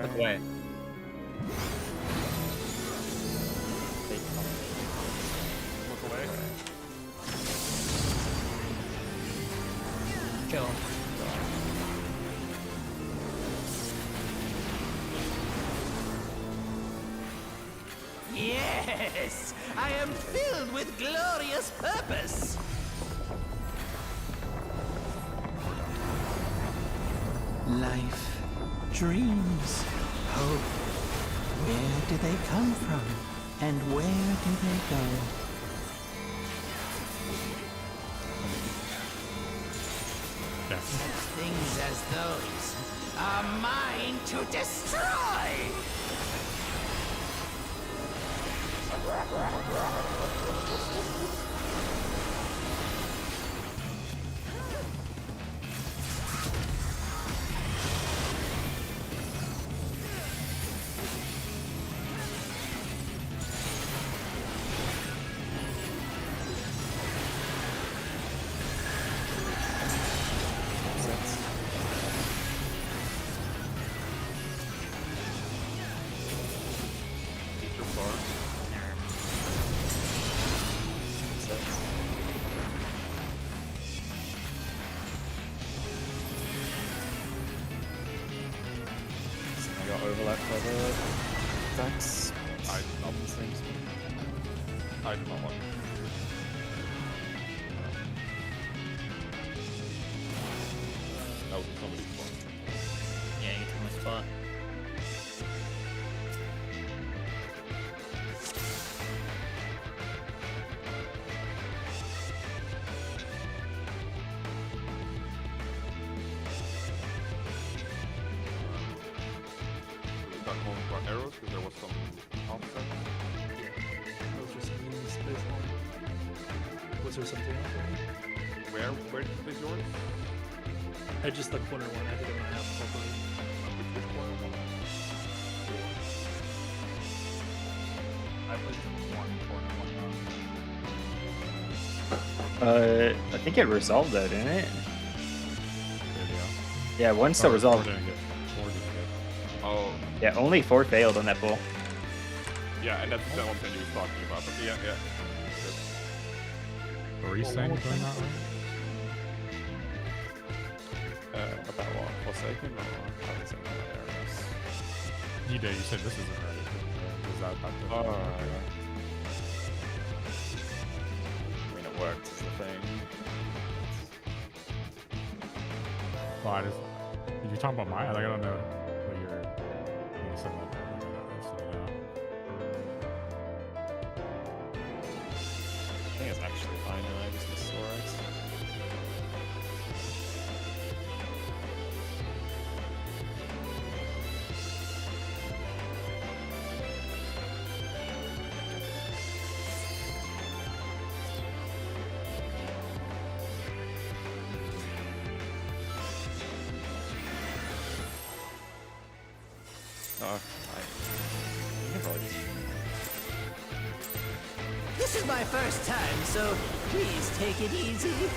Look away. Look away. Kill. Yes! I am filled with glorious purpose! Life, dreams, hope. Where do they come from? And where do they go? Such things as those are mine to destroy! I got overlap for the attacks. I do not think I do not want. No, somebody's spot. Yeah, you took my spot. We got home for arrows because there was some offset. Those are some units based on. Was there something else? Where did you place yours? I just the corner one. I did it my app properly. Which corner one? I placed one corner, one I think it resolved though, didn't it? Yeah. Yeah, one still resolved. Oh. Yeah, only 4 failed on that pull. Yeah, and that's the one thing you were talking about. But yeah, yeah. Were you saying doing that right? About what? Forsaken or how is it called arrows? You did. You said this isn't right. Was that about the? Oh, yeah. I mean, it worked is the thing. Well, I just. If you're talking about my, like, I don't know what you're. When you said that. So, yeah. I think it's actually fine when I just miss swords. Oh, I can probably just This is my first time, so please take it easy.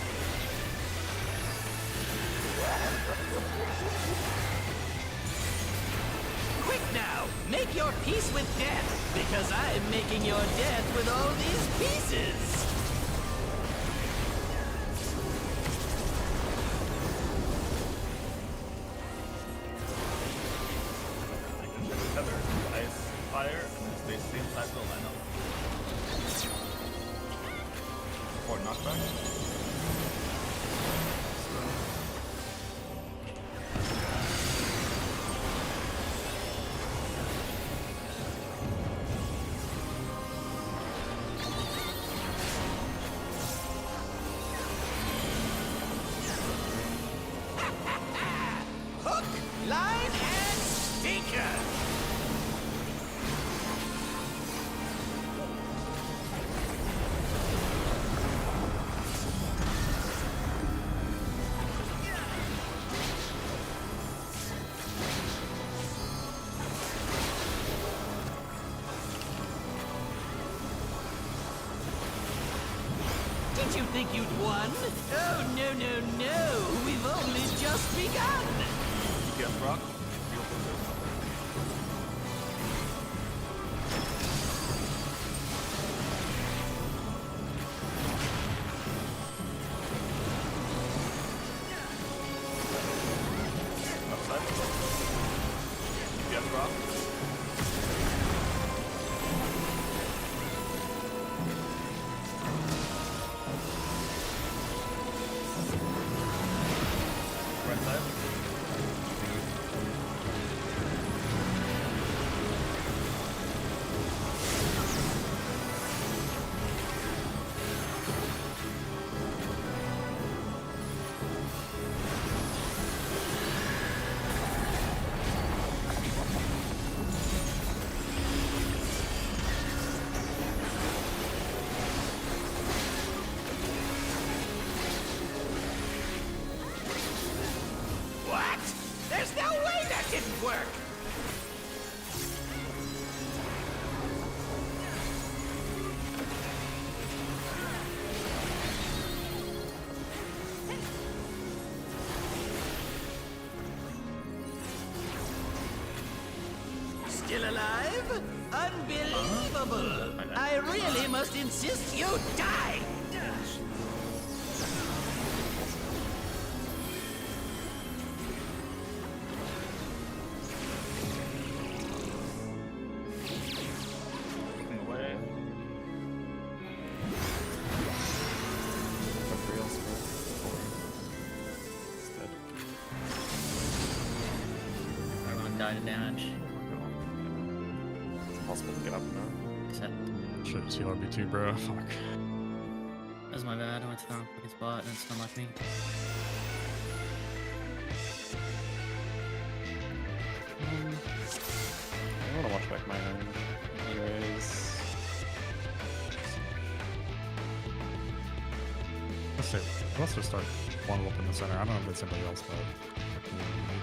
Quick now, make your peace with death, because I'm making your death with all these pieces. Tether, ice, fire, and then stay same side of the lineup. Or knockback. Hook, line, and stinker. Did you think you'd won? Oh, no, no, no. We've only just begun. Yes, Brock. Yes, Brock. Right side. What? There's no way that didn't work. Still alive? Unbelievable! I really must insist you die! Looking away. Everyone died of damage. It's possible to get up now. Except Should have RB2, bro. Fuck. that was my bad. I went to the wrong fucking spot and it's unlocked me. I want to watch back my own. Anyways. Let's just start one up in the center. I don't know if it's anybody else, but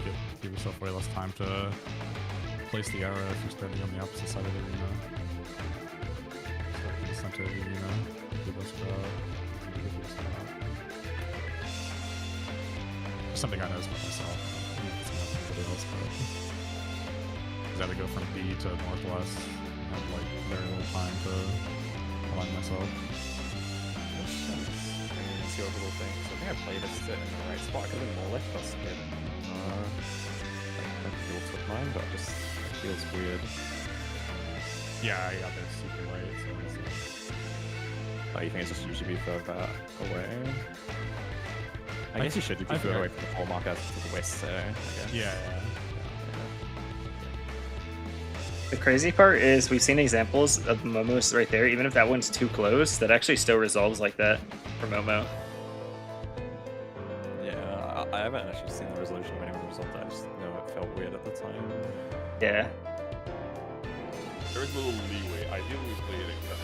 you give yourself way less time to place the arrow if you're standing on the opposite side of the arena. Start in the center of the arena. Give us something I noticed about myself. I don't know if it's about anybody else, but I had to go from B to northwest. I had like very little time to align myself. It's your little thing. So I think I played it in the right spot. I could have been more left. I was scared. I feel with mine, but it just feels weird. Yeah, they're super late, so it's like... Oh, you think it's just usually be further away? I guess you should be further away from the 4 marker to the west, so I guess. Yeah. The crazy part is we've seen examples of Momo's right there. Even if that one's too close, that actually still resolves like that for Momo. Yeah, I haven't actually seen the resolution of anyone resolved that. I just know it felt weird at the time. Yeah. There is a little leeway. Ideally, we play it exact.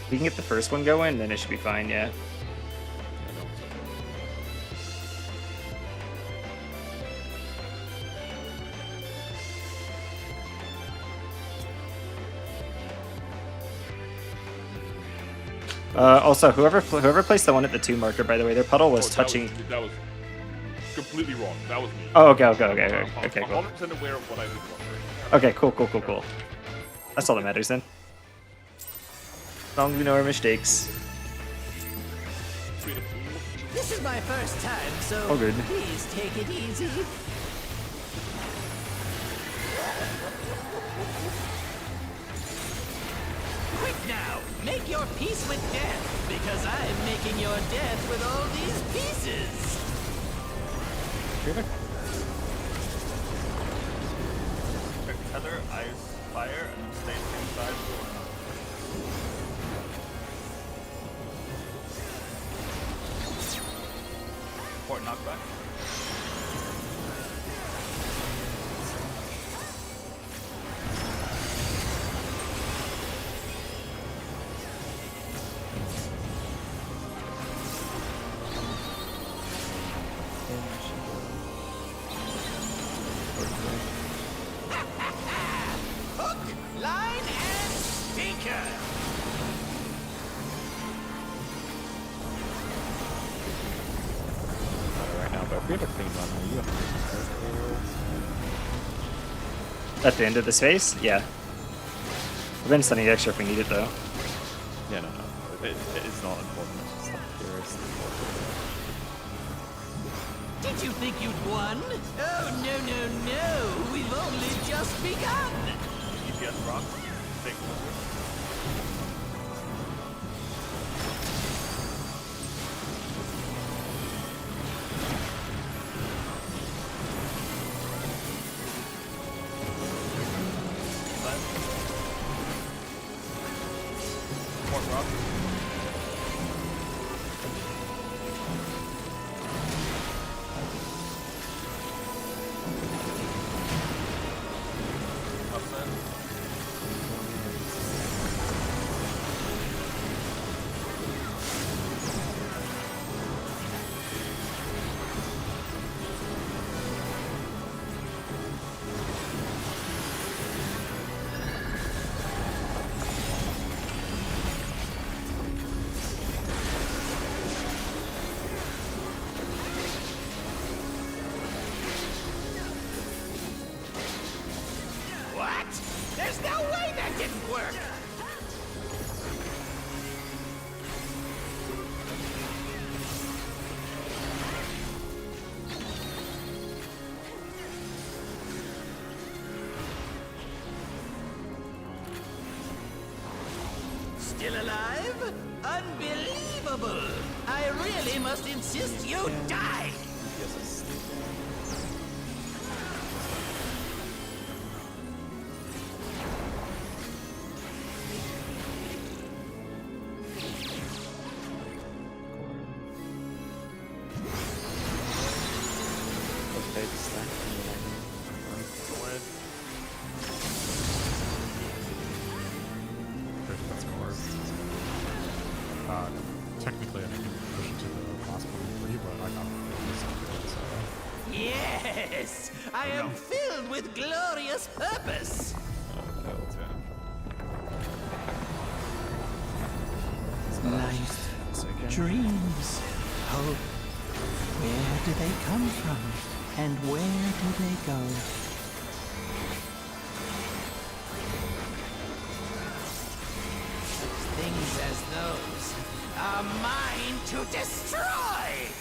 If you can get the first one going, then it should be fine, yeah. Also, whoever placed the one at the 2 marker, by the way, their puddle was touching. That was completely wrong. That was me. Oh, okay, cool. I'm 100% aware of what I did wrong. Okay, cool. That's all that matters then. As long as we know our mistakes. This is my first time, so Oh, good. please take it easy. Quick now, make your peace with death, because I'm making your death with all these pieces. Tether, ice, fire, and then stay inside. Port knockback. Hook, line, and sinker. you have a clean run, are you At the end of the space? Yeah. We're going to send it extra if we need it, though. Yeah, no. It is not important. It's just like curious. Did you think you'd won? Oh, no, no, no. We've only just begun. EPS rock. Take more rock. Upset. What? There's no way that didn't work. Still alive? Unbelievable! I really must insist you die! Okay, the stack and the lightning. That's core. Technically, I think you can push it to the last 23, but I got it. So. Yes! I am filled with glorious purpose! Life, dreams, hope. Where do they come from? And where do they go? Things as those are mine to destroy!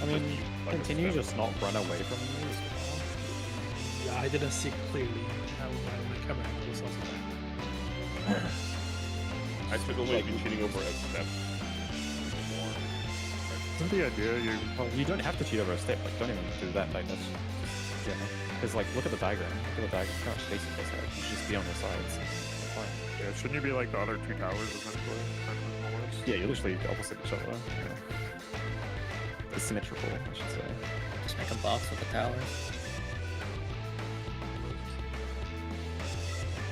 I mean, can you just not run away from me as well? Yeah, I didn't see clearly. My camera was also bad. I should only be cheating over a step. Isn't the idea you... Well, you don't have to cheat over a step, like, don't even do that, like, that's... Yeah, because, like, look at the diagram. Look at the diagram. You can't chase it this side. You should just be on your sides. Fine. Yeah, shouldn't you be like the other two towers, essentially? Yeah, you're literally opposite each other. Yeah. It's symmetrical, I should say. Just make a box with the towers.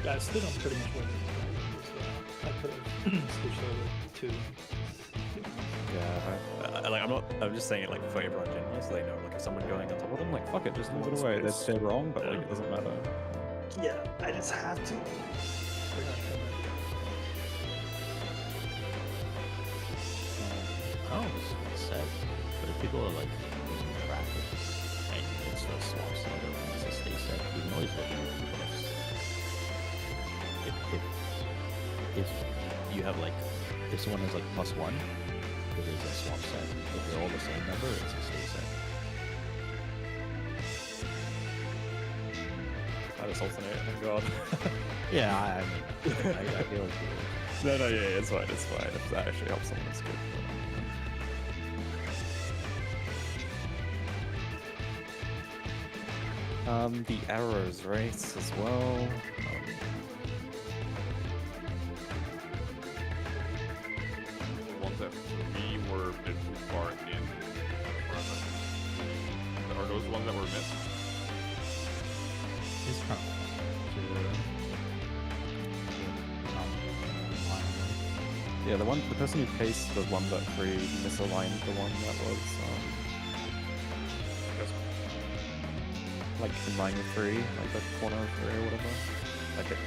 Yeah, I still don't pretty much win. I could have switched over to. Yeah, I'm just saying it like for everyone generally, so they know. Like if someone going on top of them, like fuck it, just move it away. They're wrong, but like it doesn't matter. Yeah, I just have to. Oh, it's set. But if people are like losing traffic and it's a swap set or it's a stay set, you can always look at the buffs. If you have like, if someone is like +1, it is a swap set. If they're all the same number, it's a stay set. I just alternate, thank god. Yeah, I mean, I feel like No, yeah, it's fine, it's fine. If that actually helps someone, it's good. The arrows, right, as well. The ones that for me were a bit too far in. Are those the ones that were missed? He's kind of Yeah, the person who paced the 1.3 misaligned the one that was like in line with 3, like the corner of 3 or whatever. Like it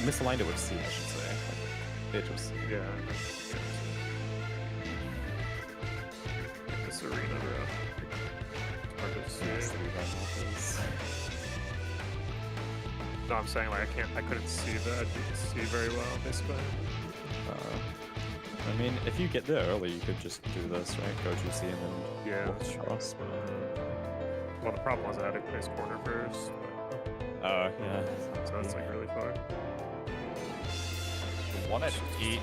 misaligned it with C, I should say. Like it was C. Yeah. This arena, bro. Hard to see. No, I'm saying like I couldn't see that. You can see very well, basically. I mean, if you get there early, you could just do this, right? Go to C and then walk across. Well, the problem was I had to place corner first. Oh, yeah. So that's like really far. The one at 8,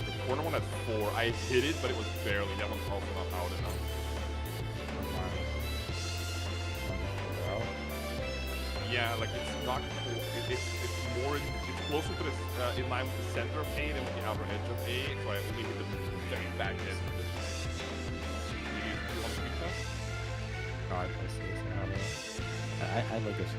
the corner one at 4, I hit it, but it was barely. That one's also not out enough. Yeah, like it's not. It's more. It's closer to this in line with the center of A than with the outer edge of A. So I only hit the very back edge. Do you want to speak that? No, I placed this. I like this one.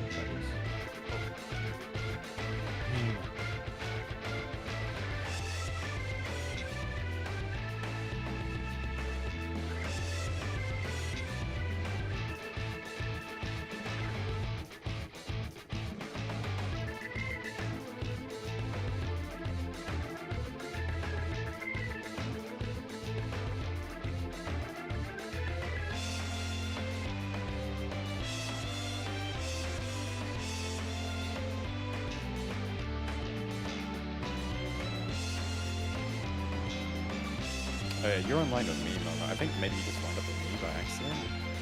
You're in line with me, Mona. I think maybe you just wound up with me by accident,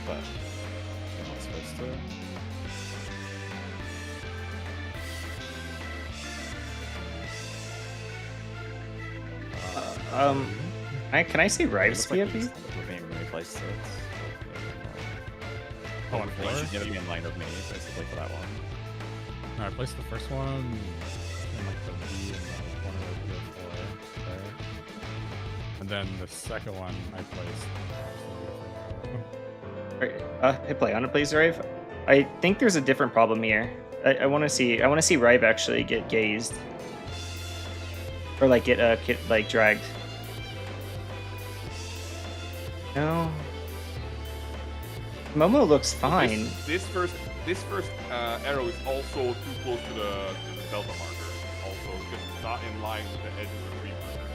but you're not supposed to. Can I see Rive's Like PFP? we're being replaced, so it's... Oh, on you floor? should never be in line with me, basically, for that one. No, I placed the first one in like the V in the corner of the floor, right? And then the second one I placed. Hit play on it, please, Rive. I think there's a different problem here. I want to see Rive actually get gazed, or like get like dragged. No. Momo looks fine. This first arrow is also too close to the delta marker. Also, because it's not in line with the edge of the 3 marker,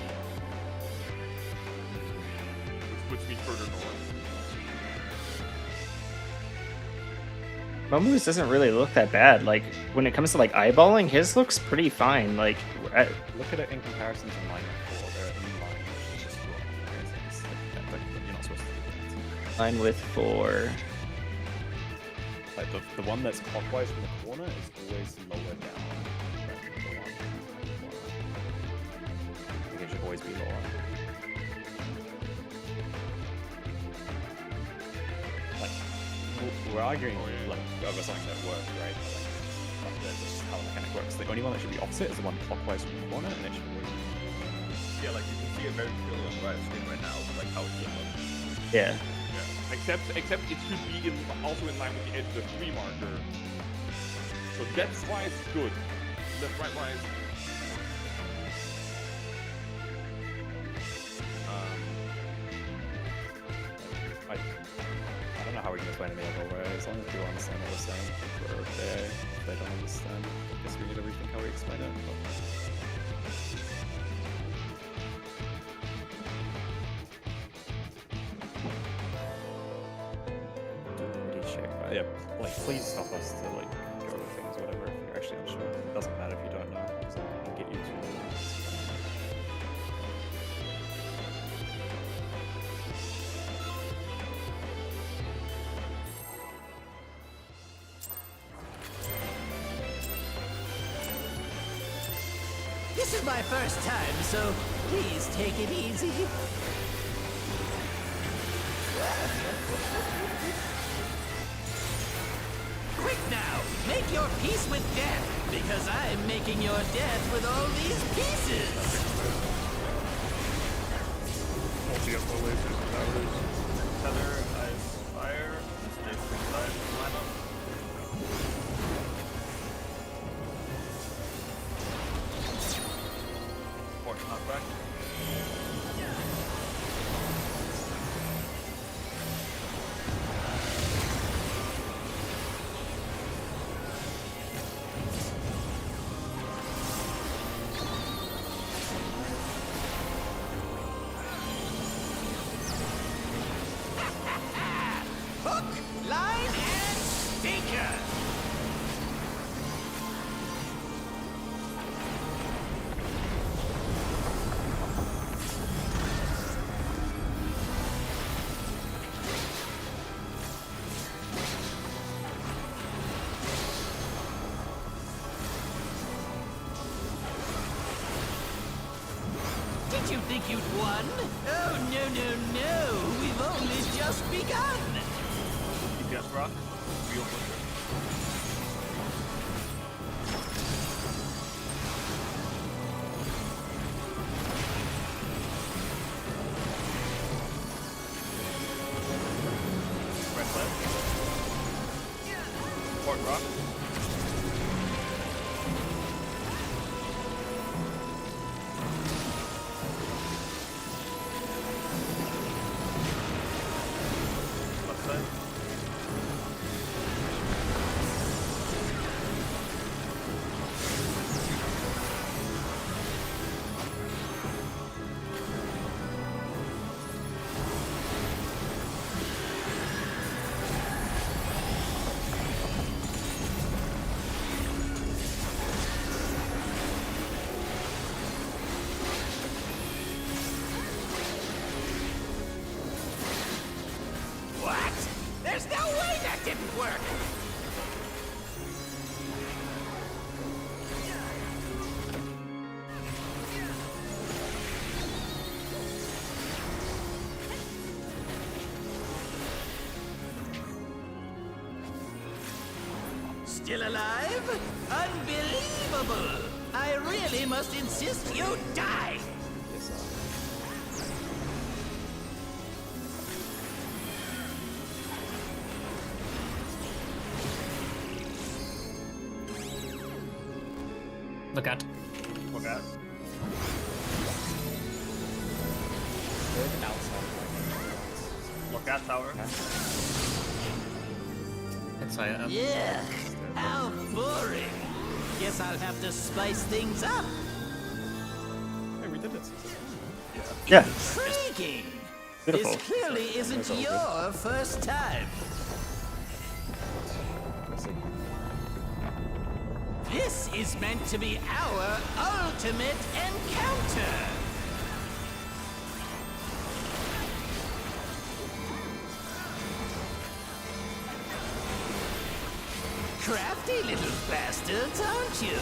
which puts me further north. Momo's doesn't really look that bad. Like when it comes to like eyeballing, his looks pretty fine. Like look at it in comparison to line 4. They're in line, which is just wrong. You're not supposed to do that. line with 4. Like the one that's clockwise from the corner is always lower down than the one at the corner. Like it should always be lower. Like we're arguing like over something that works, right? Like that's just how the mechanic works. The only one that should be opposite is the one clockwise from the corner, and it should always be. Yeah, like you can see it very clearly on the right screen right now, like how it should look. Yeah. Except it should be also in line with the edge of the 3 marker. So depth wise, good. Left right wise. explain any other way. As long as people understand what we're saying, we're okay. If they don't understand, I guess we need to rethink how we explain it. But... Yeah, like please stop us to like go over things, whatever. If you're actually unsure, it doesn't matter if you don't know, because I can get you to. This is my first time, so please take it easy. Quick now, make your peace with death, because I'm making your death with all these pieces. Multi-up lasers and towers. Tether, ice, fire. Stay inside. Line up. Force knockback. Hook, line, and sinker. Did you think you'd won? Oh, no, no, no. We've only just begun. Yes, rock. Real pusher. Red flag. Port rock. Left side. What? There's no way that didn't work! Still alive? Unbelievable! I really must insist you die! Look out. Look out. Look out, tower. It's up. Yeah, how boring. Guess I'll have to spice things up. Hey, we did it. Yeah. Intriguing. Beautiful. This clearly isn't your first time. This is meant to be our ultimate encounter. Crafty little bastards, aren't you?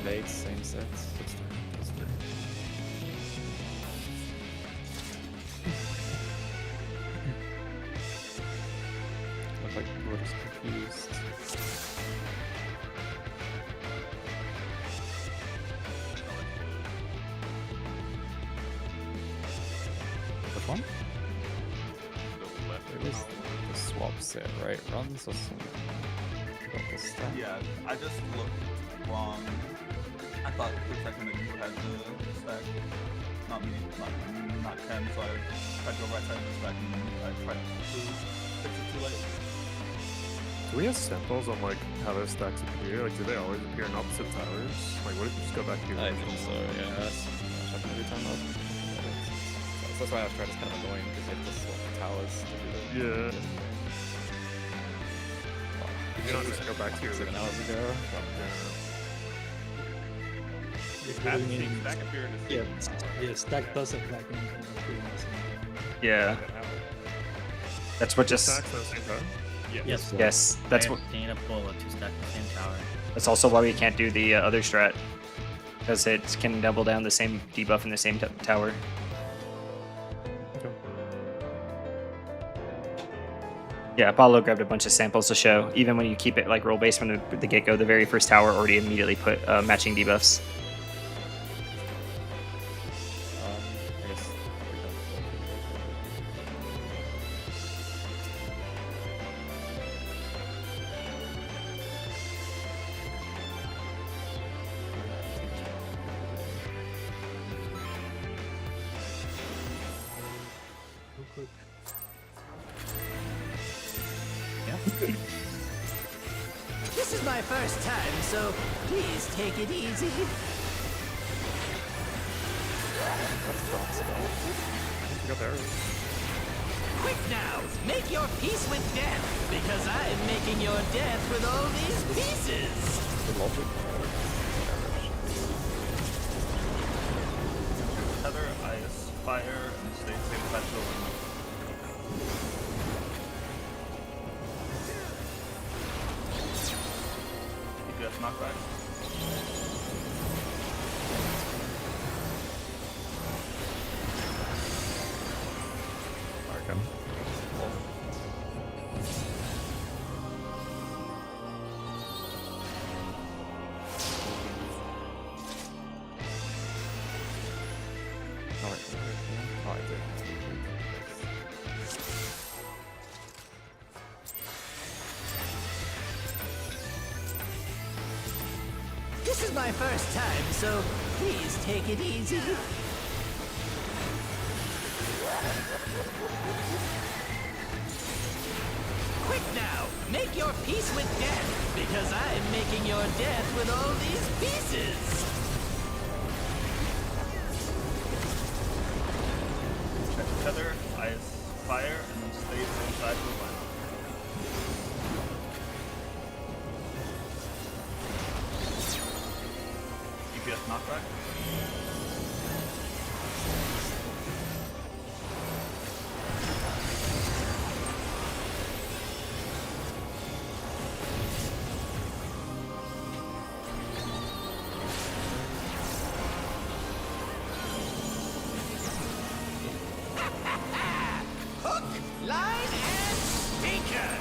8s, same sets. Look like people are just confused. Which one? It was the swap set, right? Runs or something. Yeah, I just looked wrong. I thought for a second that you had the stack. Not me, not Ken, so I tried to go right side of the stack and I tried to fix it too late. Do we have samples on like how those stacks appear? Like, do they always appear in opposite towers? Like, what if you just go back to your I original think so, one? yeah. That's every time that's why I was trying to kind of annoying because you have to swap the towers to do that. Yeah. Did you not just go back to your 7 original? hours ago? Stack appeared in the Yeah, same tower. yeah, stack does exactly. Yeah. That's what just. Stacks on the same tower? Yes. Yes, that's I what. have seen a pull of 2 stack in the same tower. That's also why we can't do the other strat, because it can double down the same debuff in the same tower. Yeah, Apollo grabbed a bunch of samples to show. Even when you keep it like roll based from the get-go, the very first tower already immediately put matching debuffs. I guess This is my first time, so please take it easy. Quick now, make your peace with death, because I'm making your death with all these pieces. Tether, ice, fire, and stay same side to the one. DPS knockback. Arkham. This is my first time, so please take it easy. Quick now, make your peace with death, because I'm making your death with all these pieces. Tether, ice, fire, and then stay same side to the one. DPS knockback. Hook, line, and stinker.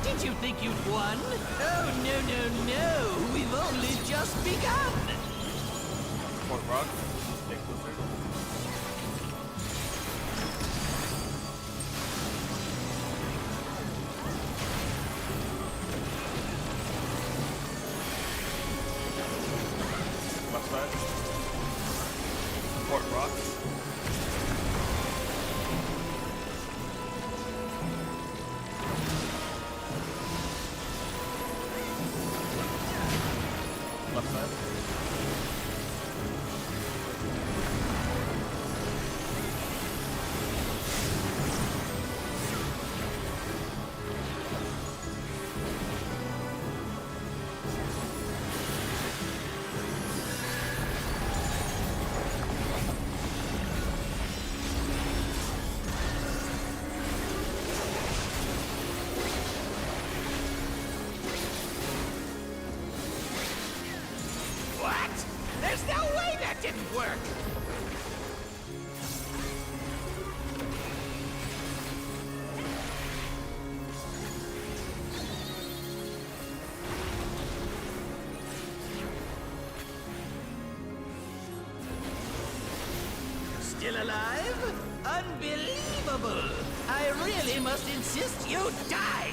Did you think you'd won? Oh, no, no, no. We've only just begun. Fort Rock. Take Blizzard. Left side. Fort Rock. Left side. unbelievable! I really must insist you die!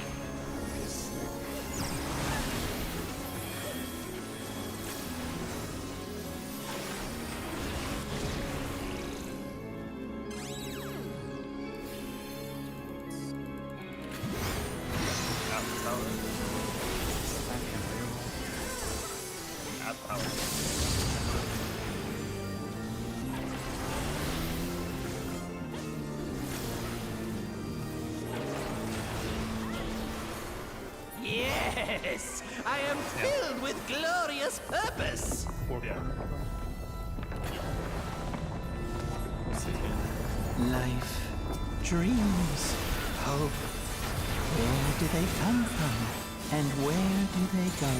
Yes! I am filled with glorious purpose! Life, dreams, hope. Where do they come from? And where do they go?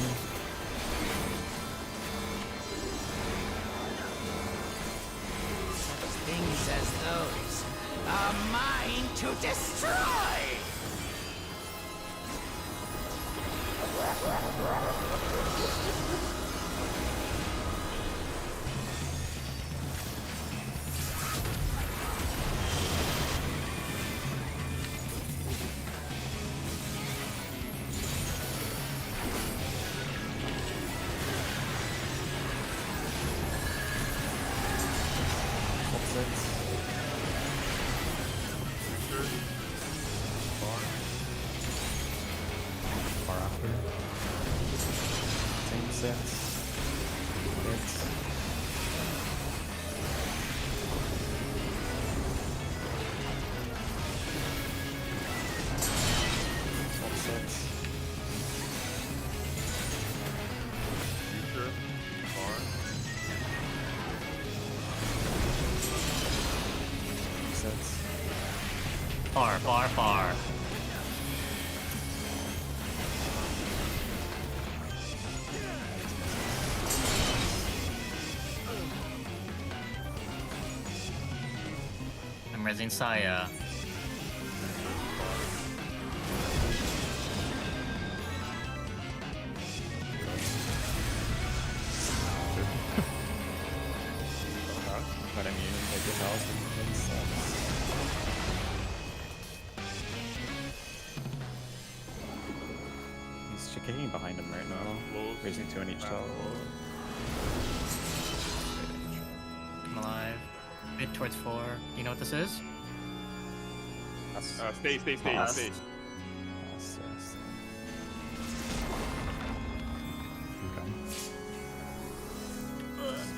Such things as those are mine to destroy! Far after. Same sense. It's sense. Future. Far. Sense. Far, far, far. I'm resing Saya. But I mean, take this house and sense. He's chicaning behind him right now. Raising 2 on each tower. I'm alive. Mid towards 4. Do you know what this is? Stay. Yes.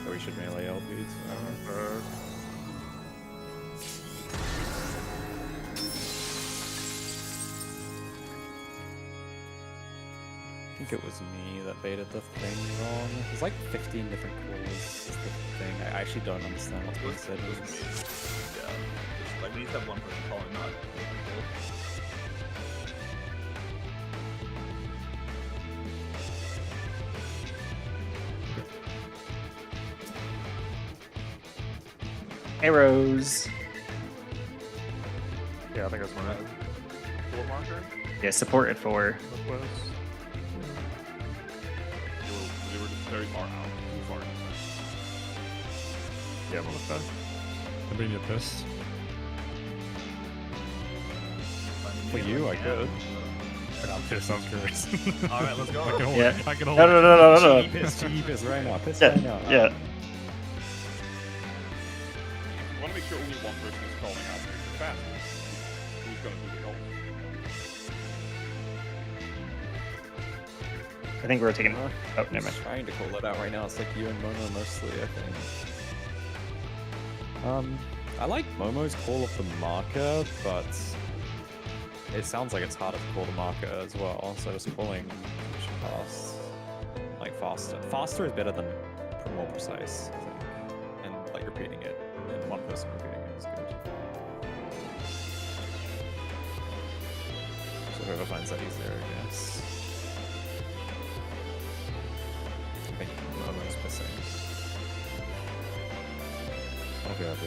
So we should melee LB too. I think it was me that baited the thing wrong. There's like 15 different calls is the thing. I actually don't understand what's being said. Yeah. Just, like we need to have one person calling, not multiple. Arrows. Yeah, I think that's my 4 marker. Yeah, support at 4. Northwest. They were just very far out. Too far. Yeah, I'm on the fence. Anybody need a piss? For you, I could. Piss sounds great. Alright, let's go. I can hold Yeah. it. I can hold No, it. no, no, no, no, no. Cheap is right now. Piss Yeah, right now. yeah. You want to make sure only one person is calling out super fast. Who's going to do the call? I think we're taking. Oh, never I'm mind. trying to call it out right now. It's like you and Momo mostly, I think. I like Momo's call of the marker, but it sounds like it's harder to call the marker as well. So just calling fast, like faster. Faster is better than more precise, I think. And like repeating it, and one person repeating it is good. So whoever finds that easier, I guess. I think Momo's missing. Okay, I'll be.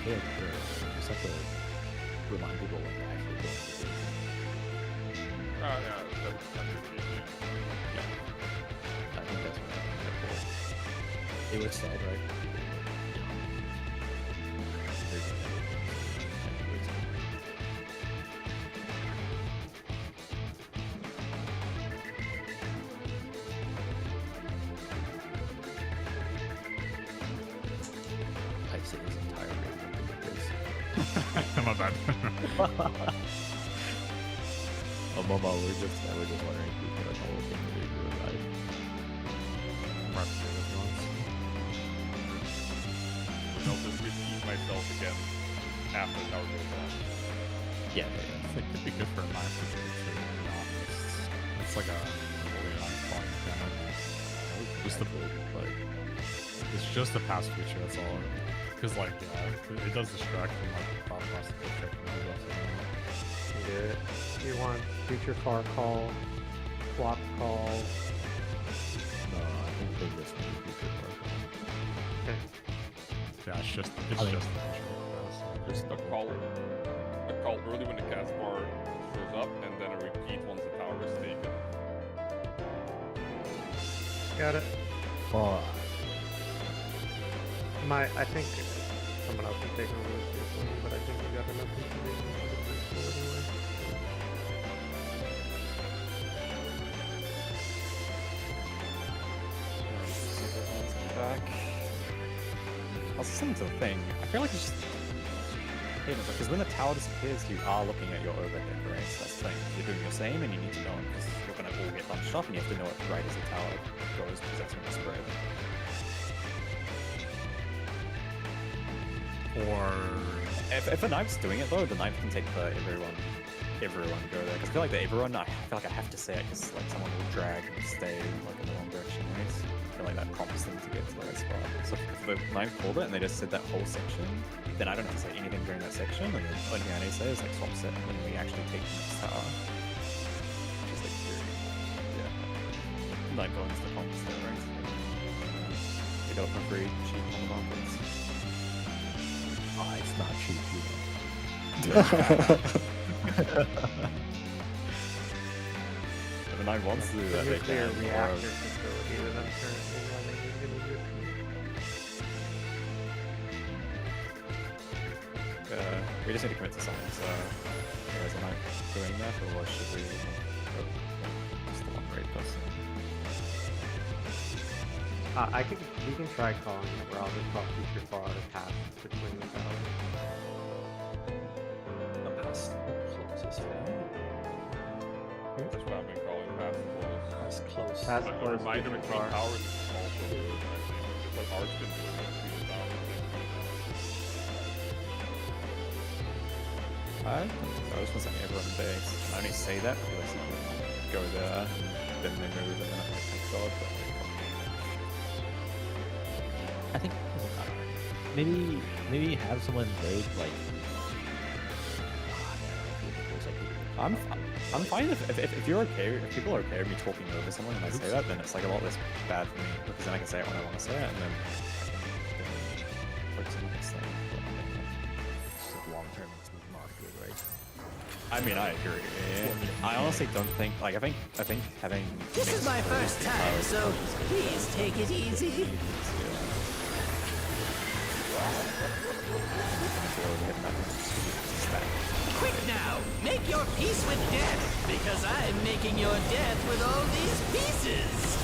Good, good. Just have to remind people when they're actually going to do it. Oh yeah, that was easy. Yeah. I think that's what happened. They were sad, right? I'd say his entire game with this. My bad. Oh, Mama, we're just wondering if we can have all of them to do it live. Right, if you want. I'll just repeat myself again after the tower goes down. Yeah, It could be good for a knife to do it too, to be honest. It's like a really nice fun mechanic. Just the like, it's just a pass feature, that's all. Because like, yeah, it does distract from like the thought process of checking those off. Do you want future far call, flop call? No, I think they just need future call. Okay. Yeah, it's just I mean, the feature. Just a call early when the cast bar shows up, and then a repeat once the tower is taken. Got it. Fuck. I think someone else can take over this game for me, but I think we got enough information for the first goal anyway. Back. Also, something to the thing. I feel like it's just because when the tower disappears, you are looking at your overhead, right? So that's the thing. You're doing your same, and you need to know it because you're gonna all get bunched up, and you have to know it right as the tower goes because that's when you spread. Or if a knife's doing it though, the knife can take the everyone go there. Because I feel like the everyone, I feel like I have to say it because like someone will drag and stay like in the wrong direction, right? I feel like that prompts them to get to the right spot. So if the knife called it and they just said that whole section, then I don't have to say anything during that section, and then the only thing I need to say is like swap set when we actually take the next tower. Which is like yeah. Like going to the comps there, right? They got it for free, cheap on the markets. Oh, it's not cheap, you know. If a knife wants to do that, they nuclear can. reactor facility that I'm currently running is going to be we just need to commit to something, so guys, am I doing that, or should we just the one great person? we can try calling it where I'll just call future far to pass between the towers. A pass closest one. That's what I've been calling pass close. Pass close. Pass A close reminder future between far. towers is also good, I think. It's what Art's been doing between the towers. I was just saying everyone base. I only say that because someone will go there, and then they move, and then I'm like, thank God. But I think maybe have someone raid like. I'm fine if you're okay, if people are okay with me talking over someone when I say that, then it's like a lot less bad for me because then I can say it when I want to say it, and then I can focus on the next thing. It's just long term, it's not good, right? I mean, I agree. I honestly don't think I think having This is my first time, so please take it easy. Quick now, make your peace with death, because I'm making your death with all these pieces.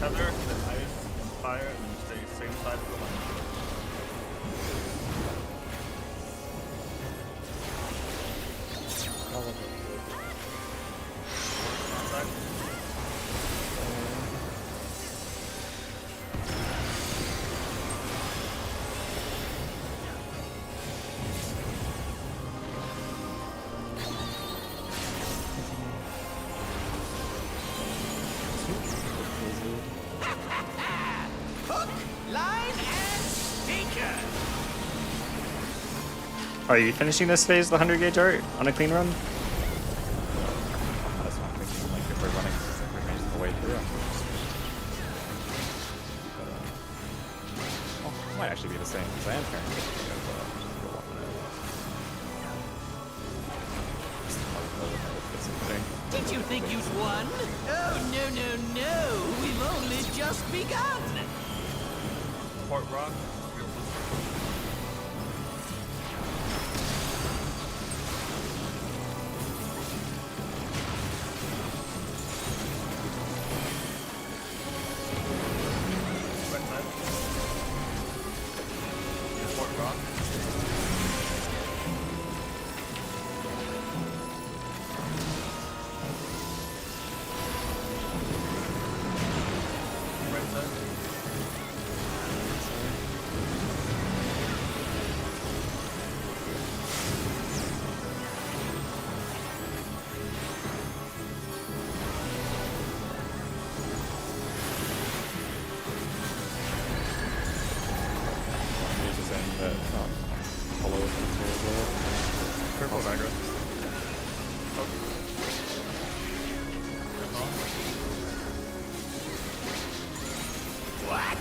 Tether, then ice, fire, and then stay same side for the line. Hook, line, and sinker. Are you finishing this phase, the 100 gauge art, on a clean run? That's what I'm thinking. Like if we're running the way through, it might actually be the same because I am carrying it. one? Oh, no, no, no. We've only just begun. Port Rock. Port Rock. Red side. He's just saying that follow us into the Careful, Niagara. What?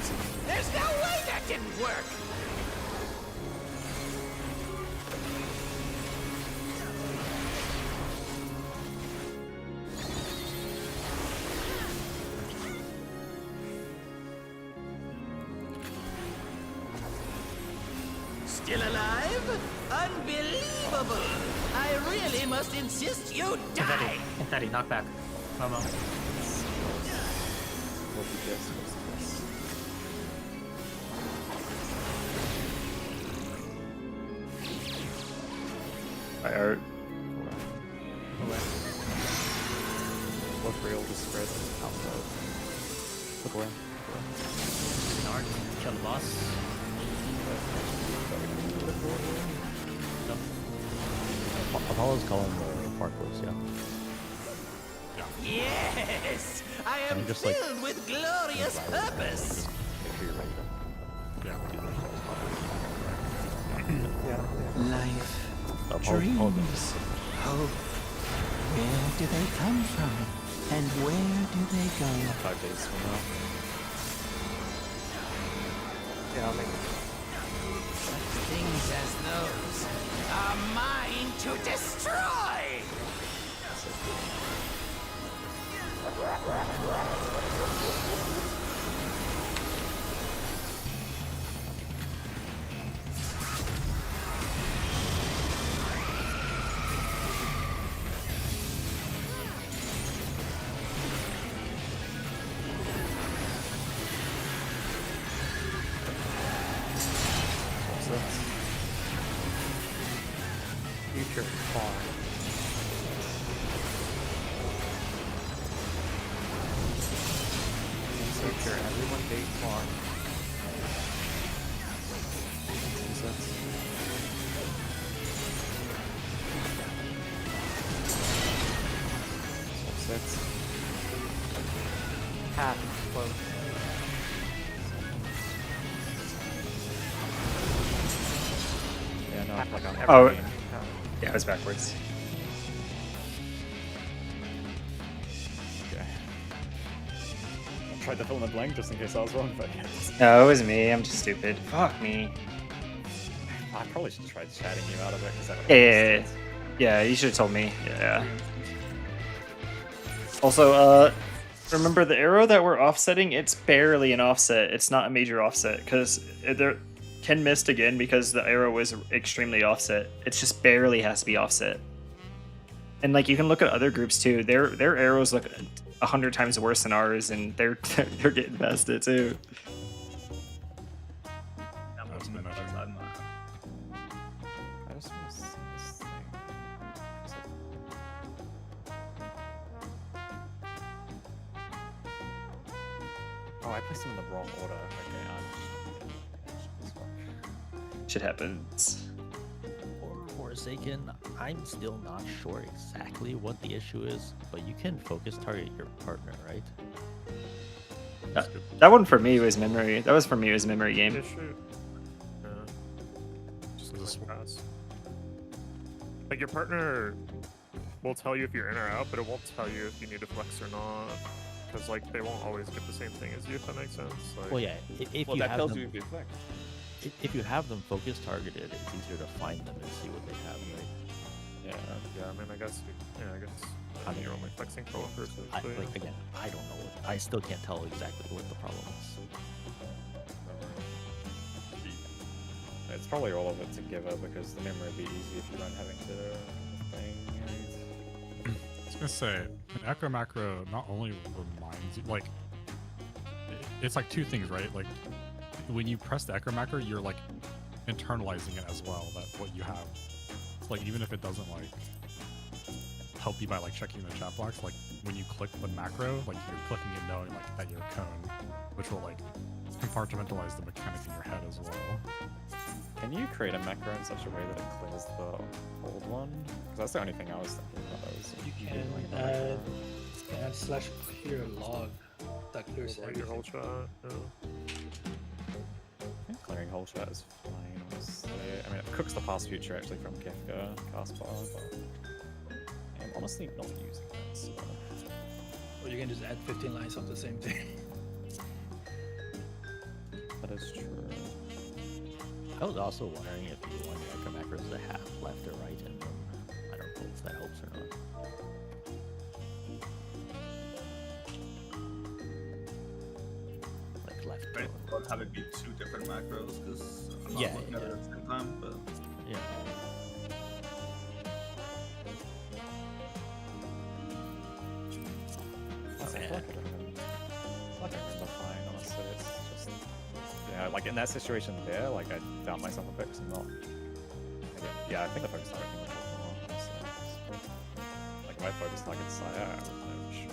There's no way that didn't work. Still alive? Unbelievable! I really must insist you die! Daddy, knock back. Momo. what he gets. By art. Look real, just spread outside. Look away. Art, kill the boss. Apollo's calling the parkours, yeah. Yes! I am And just, like, filled with glorious purpose! Make sure you're ready Life, Apollo- dreams, hope. Where do they come from? And where do they go? 5 days from now. Yeah, I'll make it. Such things as those are mine to destroy! Future far. Future, everyone date far. Half close. Yeah, no, like on every Oh, game. yeah, it was backwards. Okay. I tried to fill in the blank just in case I was wrong, but yeah. No, it was me. I'm just stupid. Fuck me. I probably should have tried chatting you out of it because that would Yeah, yeah, you should have told me. Yeah. Also, remember the arrow that we're offsetting? It's barely an offset. It's not a major offset because Ken missed again because the arrow was extremely offset. It's just barely has to be offset. And like you can look at other groups too. Their arrows look 100 times worse than ours, and they're getting past it too. I just want to see this thing. Oh, I placed them in the wrong order. Okay, Shit happens. Forsaken, I'm still not sure exactly what the issue is, but you can focus target your partner, right? That one for me was memory. That was for me was memory game. Issue. Just as a pass. Like your partner will tell you if you're in or out, but it won't tell you if you need to flex or not. Because like they won't always get the same thing as you, if that makes sense. Like, Well, yeah. If Well, you that have tells them, you if you flex. if you have them focus targeted, it's easier to find them and see what they have, right? Yeah. Yeah, I mean, I guess you're only flexing for one person. I, but, like again, I don't know. I still can't tell exactly what the problem is. It's probably all of it together because the memory would be easy if you weren't having to thing. I was gonna say, an echo macro not only reminds you, like, it's like two things, right? Like, when you press the echo macro, you're like internalizing it as well. That what you have, like, even if it doesn't like help you by like checking the chat box, like when you click the macro, like you're clicking it knowing like that you're a cone, which will like compartmentalize the mechanic in your head as well. Can you create a macro in such a way that it clears the old one? Because that's the only thing I was thinking about. You can add /clear log that clears your everything. whole chat. Yeah. I think clearing whole chat is fine, honestly. I mean, it cooks the past future actually from Kefka Caspar, but I'm honestly not using that. So. Or you can just add 15 lines of the same thing. That is true. I was also wondering if you want your echo macros to have left or right in them. I don't know if that helps or not. Like left. Right, or have it be two different macros because I'm not looking at it at the same time. But yeah. I remember fine, honestly. It's just, yeah, like in that situation there, like I found myself a bit 'cause I'm not. Yeah, I think the focus target thing would help more. Honestly. Like if I focus target side, I'm sure.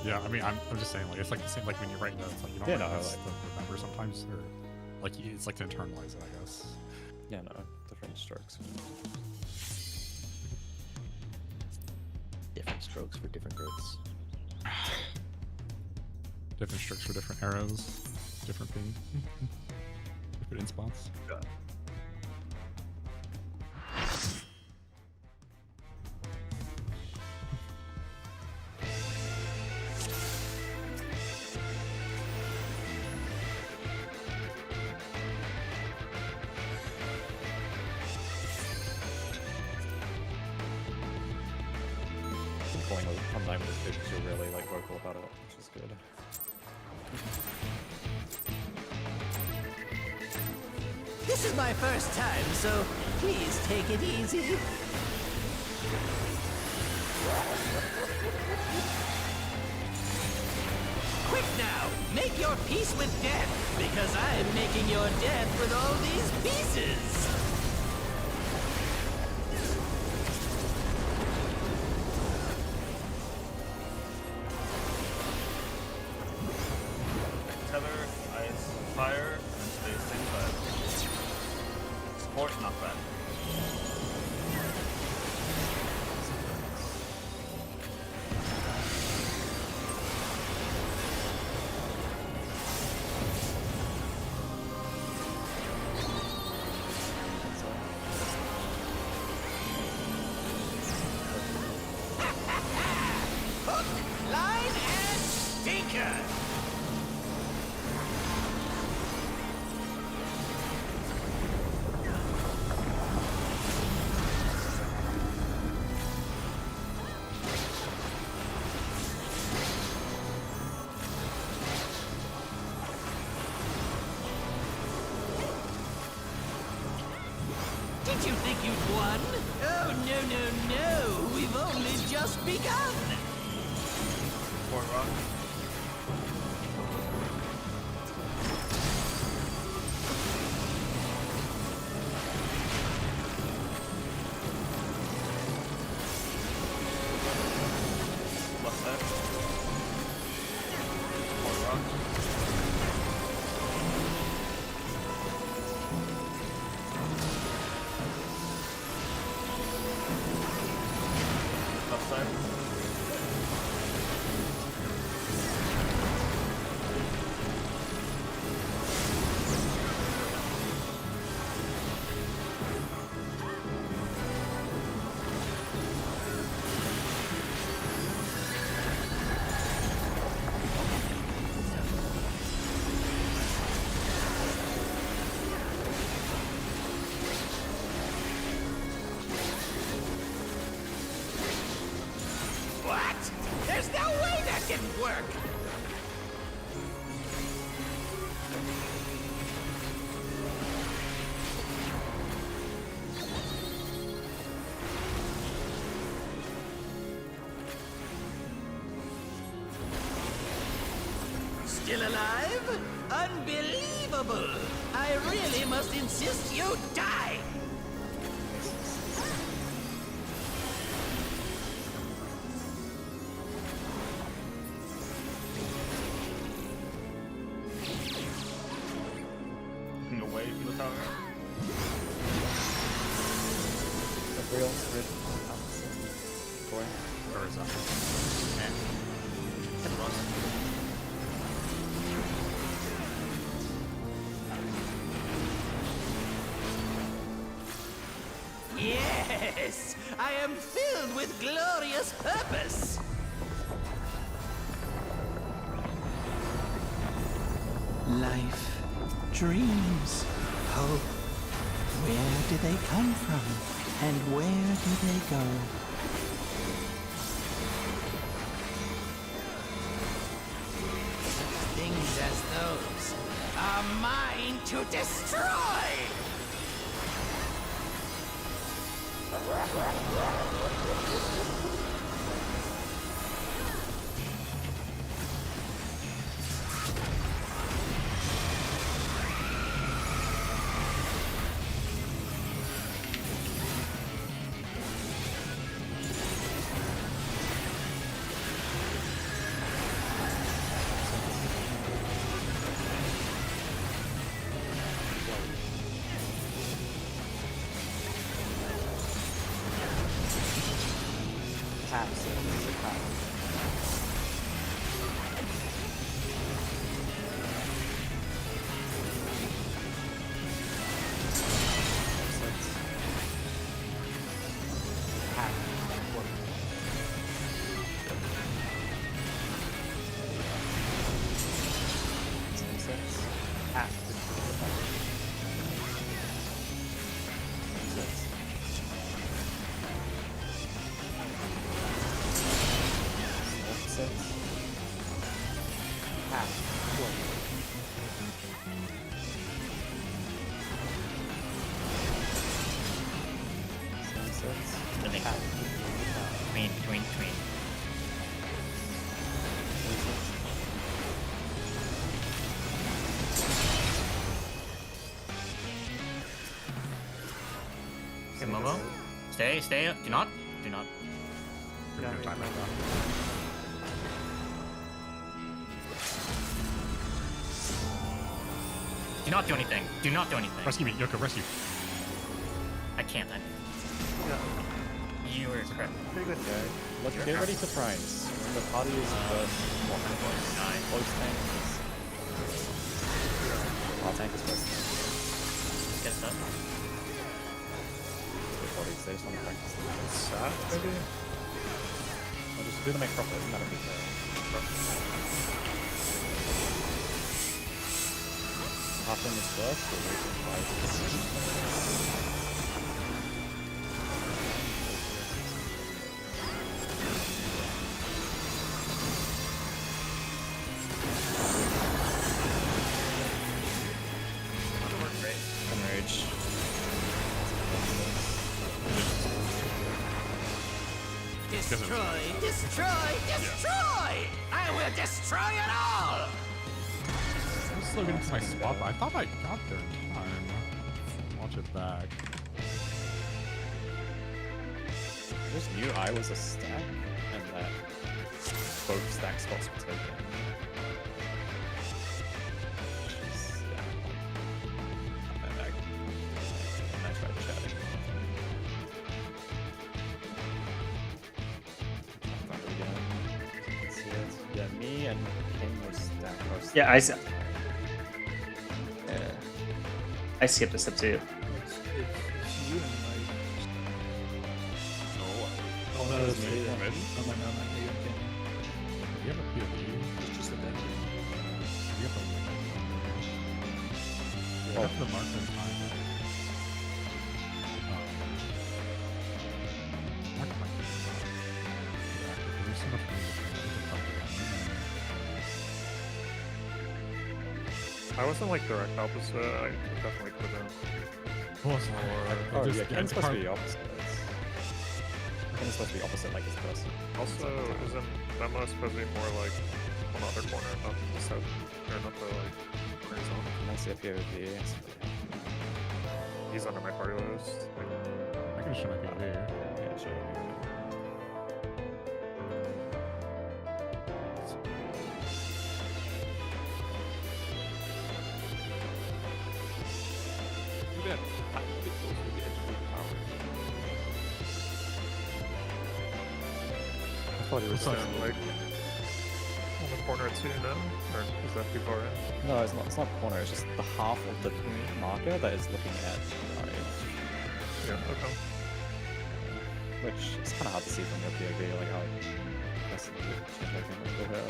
Yeah, I mean, I'm just saying, like, it's like the same, like when you write notes, like you don't Yeah, write no, notes like- to remember sometimes, or like it's like to internalize it, I guess. Yeah, no, different strokes. Different strokes for different grits. Different strokes for different arrows, different thing, different in spots. yeah. Pulling online with this bitch because you're really like vocal about it, which is good. This is my first time, so please take it easy. Quick now, make your peace with death, because I'm making your death with all these pieces. Tether, ice, fire, and stay same side. Support, not bad. Hook, line, and sinker. Did you think you'd won? Oh, no, no, no. We've only just begun. Support rock. Left side. Support rock. Left side. still alive? Unbelievable! I really must insist you die! Looking away from the tower. The real grid opposite. Going. Where is that? Yes! I am filled with glorious purpose! Life, dreams, hope. Where do they come from? And where do they go? Things as those are mine to destroy! Between. Okay, Momo. Stay. Do not. Do not do anything. Do not do anything. Rescue me, Yoko, rescue. I can't. You were correct. Pretty good guy. Let's get ready to prize. When the party is close tank is... Our tank is first. Get stuck. Good bodies, they just want to practice them. Sat, maybe? I'll just do the make profit, that'll be fair. Half them is first, but wait till prize. Destroy! I will destroy it all! I'm just looking into my spot, but I thought I got there in time. Watch it back. I just knew I was a stack, and that both stack spots were taken. I tried chatting. Yeah, me and him were stacked. Yeah, I skipped a step too. It's you and like. No. Oh no, It's it's me. you. I'm in. No, you can't. Do you have a POV? It's just a dead game. Do you have a... Yeah, that's the marker in time. There's so much more to cover. I wasn't like direct opposite. I definitely could have been. Well, it's more. Oh, yeah, Ken's supposed to be opposite. Ken's supposed to be opposite like his person. Also, isn't Emma supposed to be more like on the other corner, not the south, or not the like corner zone. Can I see a POV? He's under my party list. Like, I can show my POV here. Yeah, sure. Even a tiny bit closer to the edge of the tower. I thought he was so like on the corner too now, or is that too far in? No, it's not. It's not corner. It's just the half of the marker that is looking at right. Yeah. Okay. Which is kind of hard to see from your POV, like how. That's change angle here.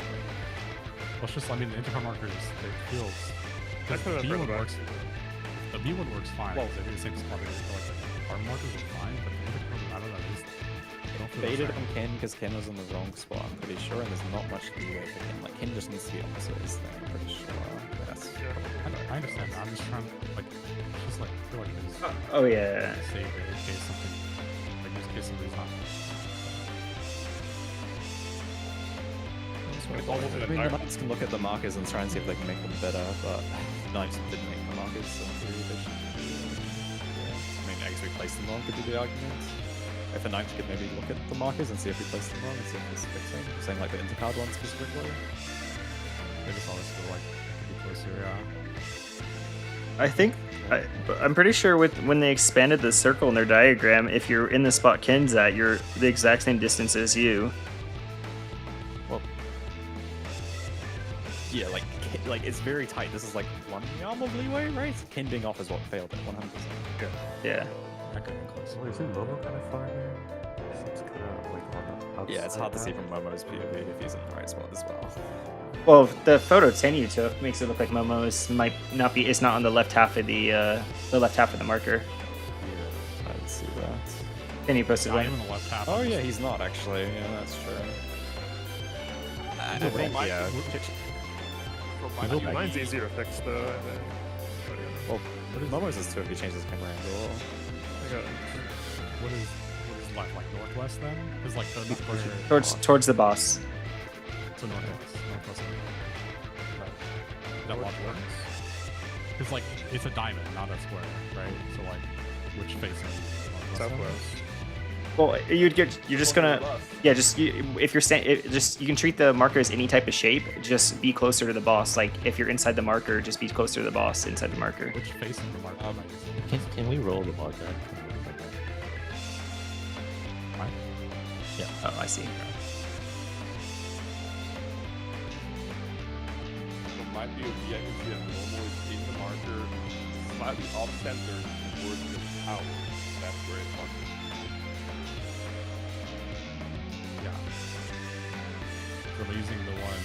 Let's just, I mean, the intercom markers, they feel. I put it The B further one back. works. The B one works fine. Well, They do the same spot. Like the arm markers are fine, but the intercom, I don't know. They just don't feel the Baited same. on Ken because Ken was in the wrong spot, I'm pretty sure, and there's not much leeway for Ken. Like, Ken just needs to be opposite his thing, I'm pretty sure. That's I understand. I'm just trying to, like, just like, feel like there's. Oh, yeah. Save it in case something, like, just in case somebody's not. It's almost in I a mean, the dark. Knights can look at the markers and try and see if they can make them better, but the Knights didn't make the markers, so in theory they should be. I mean, I guess we placed them wrong could be the argument. If the Knights could maybe look at the markers and see if we placed them wrong and see if it's fixing. Saying like the intercard one specifically. They just always feel like it could be closer, yeah. I think I'm pretty sure with when they expanded the circle in their diagram, if you're in the spot Ken's at, you're the exact same distance as you. Well, yeah, like it's very tight. This is like 1 yard of leeway, right? Ken being off is what failed it 100%. Yeah. That could be close. Well, isn't Momo kind of far here? Seems kind of like on the outside. Yeah, it's hard to see now. from Momo's POV if he's in the right spot as well. Well, the photo 10 you took makes it look like Momo's might not be. It's not on the left half of the left half of the marker. Yeah, I didn't see that. Then you posted Not one. even the left half. Oh yeah, he's not actually. Yeah, that's true. I think, yeah. I think mine's easier to fix though. I think. Well, Momo's is too if he changes camera angle. What is left, like northwest then? Because like the Towards the boss. So northwest. That watch works. Because like it's a diamond, not a square, right? So like, which face are you? Southwest. Well, you're just gonna, yeah, if you're saying, you can treat the marker as any type of shape. Just be closer to the boss. Like if you're inside the marker, just be closer to the boss inside the marker. Which face of the marker? Can we roll the bar back? Right? Yeah. Oh, I see. So my POV, I can see that Momo is in the marker, slightly off center towards the tower. That's where it's marked. Yeah. So we're using the one.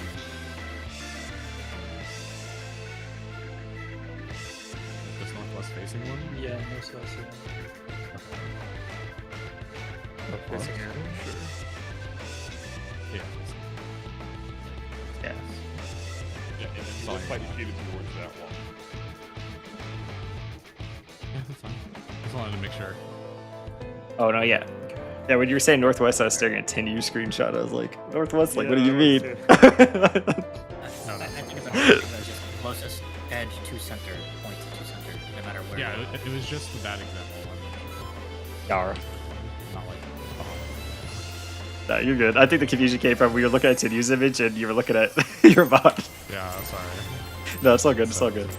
This northwest facing one? Yeah, northwest, yeah. Facing here? Sure. Yeah. Yeah. Yeah, and then he's Sorry. slightly shaded towards that one. Yeah, that's fine. Just wanted to make sure. Oh no, yeah. Yeah, when you were saying northwest, I was staring at 10 screenshot. I was like, northwest, like, what do you mean? I think it's just closest edge to center, point to center, no matter where. Yeah, it was just the bad example one. Yar. Not like. No, you're good. I think the confusion came from we were looking at Tenu's image and you were looking at your bot. Yeah, sorry. No, it's all good. It's all good.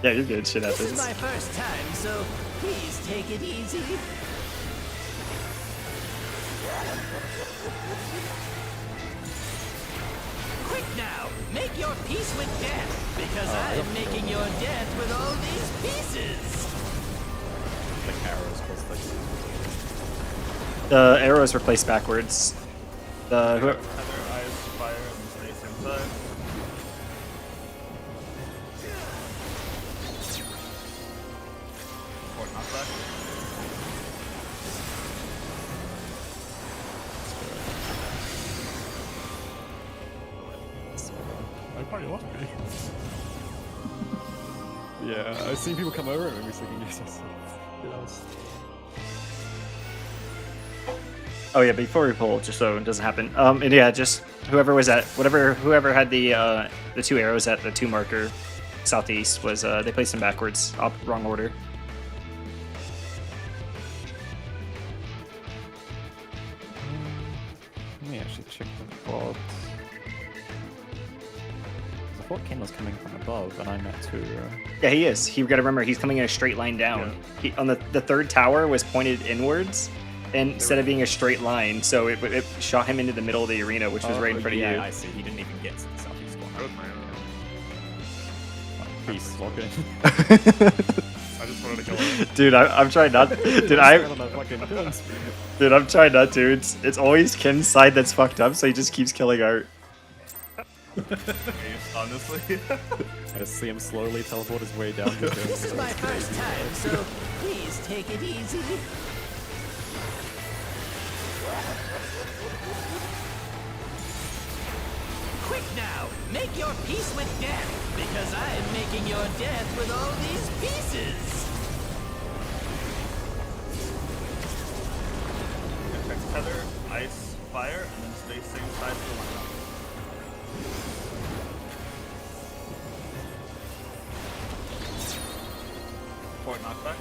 Yeah, you're good. Shit This happens. is my first time, so please take it easy. Quick now, make your peace with death, because I'm making your death with all these pieces. Like arrows close like. The arrows were placed backwards. The whoever, Other eyes fire and space inside. Or not back. I probably lost me. Yeah, I've seen people come over and maybe thinking yes. Oh yeah, before we pull, just so it doesn't happen. And yeah, just whoever had the 2 arrows at the 2 marker southeast was they placed them backwards, wrong order. Let me actually check the board. I thought Ken was coming from above, and I'm at 2. Yeah, he is. You got to remember, he's coming in a straight line down. He, on the 3rd tower was pointed inwards, and instead of being a straight line, so it shot him into the middle of the arena, which was right in front of you. Yeah, I see. He didn't even get to the southeast corner. Peace, lock in. I just wanted to kill him. Dude, I'm trying not. Dude, I'm trying not to. It's always Ken's side that's fucked up, so he just keeps killing Art. Honestly. I just see him slowly teleport his way down. This is my first time, so please take it easy. Quick now, make your peace with death, because I am making your death with all these pieces. Tether, ice, fire, and then stay same side for the lineup. Fort knockback.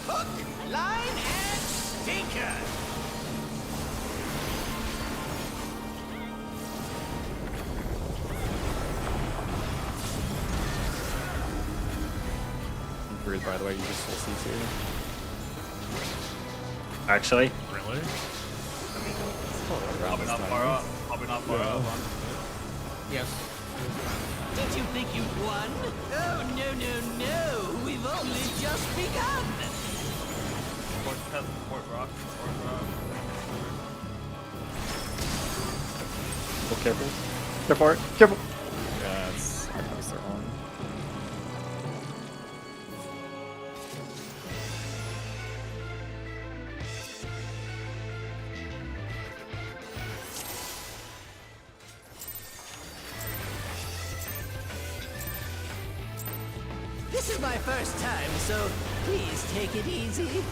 Hook, line, and stinker. Rude, by the way, you just saw CC. Actually. Really? Probably not far up. Probably not far up. Yes. Did you think you'd won? Oh, no. We've only just begun. Fort rock. Oh, careful. Careful. Yeah, it's. I pressed it wrong. This is my first time, so please take it easy.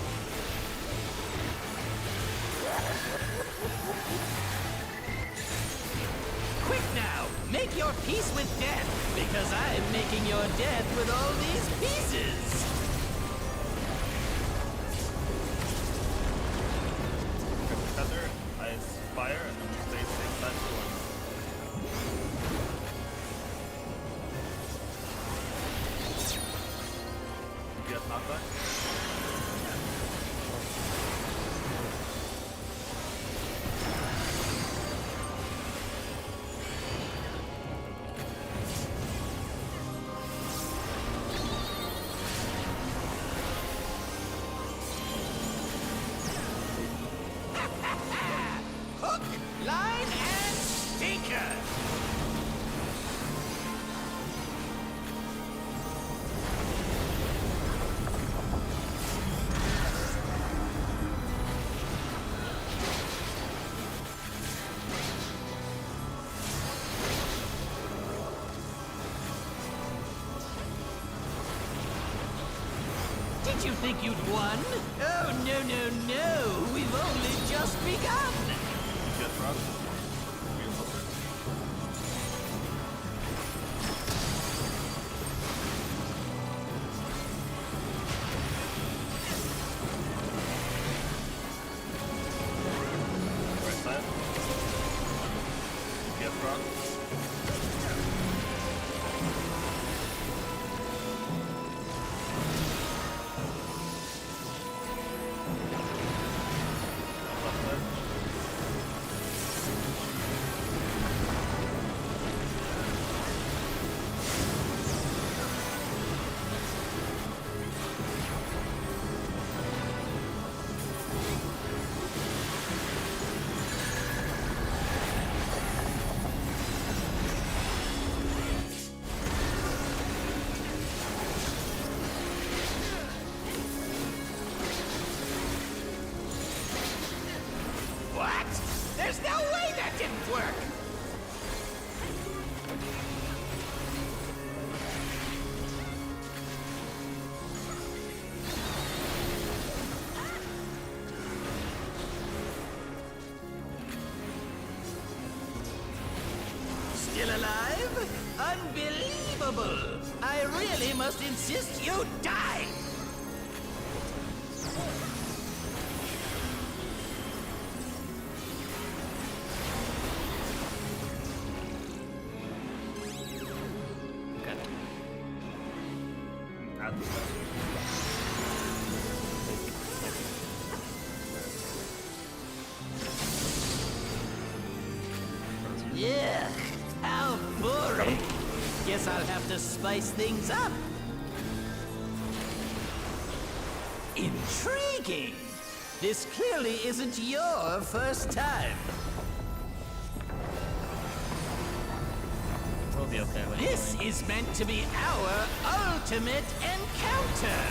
Quick now, make your peace with death, because I'm making your death with all these pieces. Tether, ice, fire, and then stay same side for the lineup. Yes, knockback. Hook, line, and stinker. Did you think you'd won? Oh, no. We've only just begun. Yes, rock. Right side. Yes, rock. There's no way that didn't work! Still alive? Unbelievable! I really must insist you die! Yeah, how boring. Guess I'll have to spice things up. Intriguing. This clearly isn't your first time. We'll be okay with it. This is meant to be our ultimate encounter.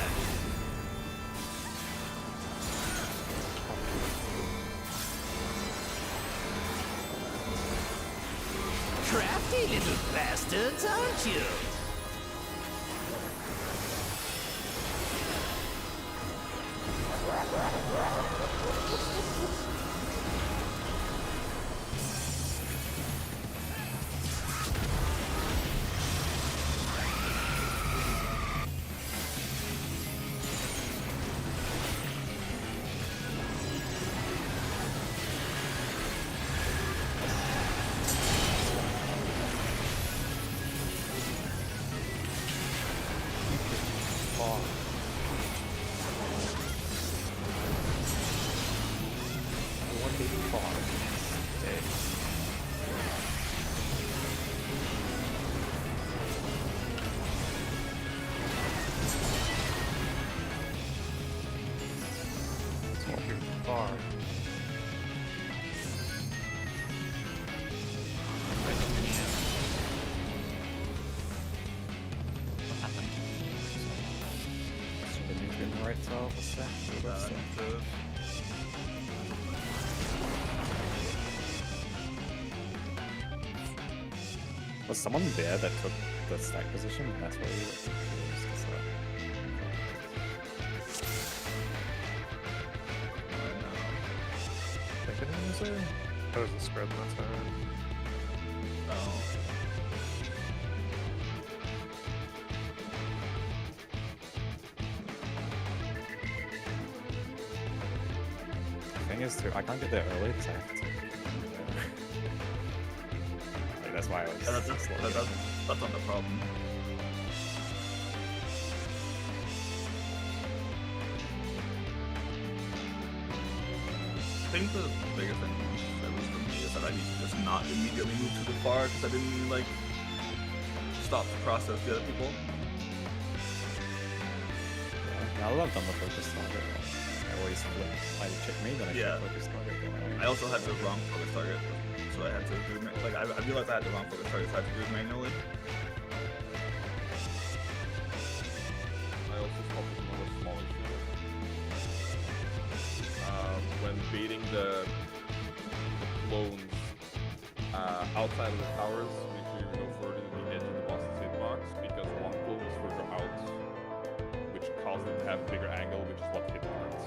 Crafty little bastards, aren't you? Was someone there that took the stack position? That's where you was. Second was there? That was the spread that time. Oh. The thing is, too, I can't get there early because I have to. Like, that's why I was. That's not the problem. I think the biggest thing, at least for me, is that I need to just not immediately move to the far because I didn't like stop to process the other people. Yeah, now that I've done the focus target, I always flip either checkmate then I flip focus target. I also had the wrong focus target, so I had to do like I realized I had the wrong focus target, so I had to do it manually. I also stopped with another small issue. When baiting the clones outside of the towers, make sure you go further to the edge of the boss's hitbox because one clone is further out, which causes them to have a bigger angle, which is what hit hurts.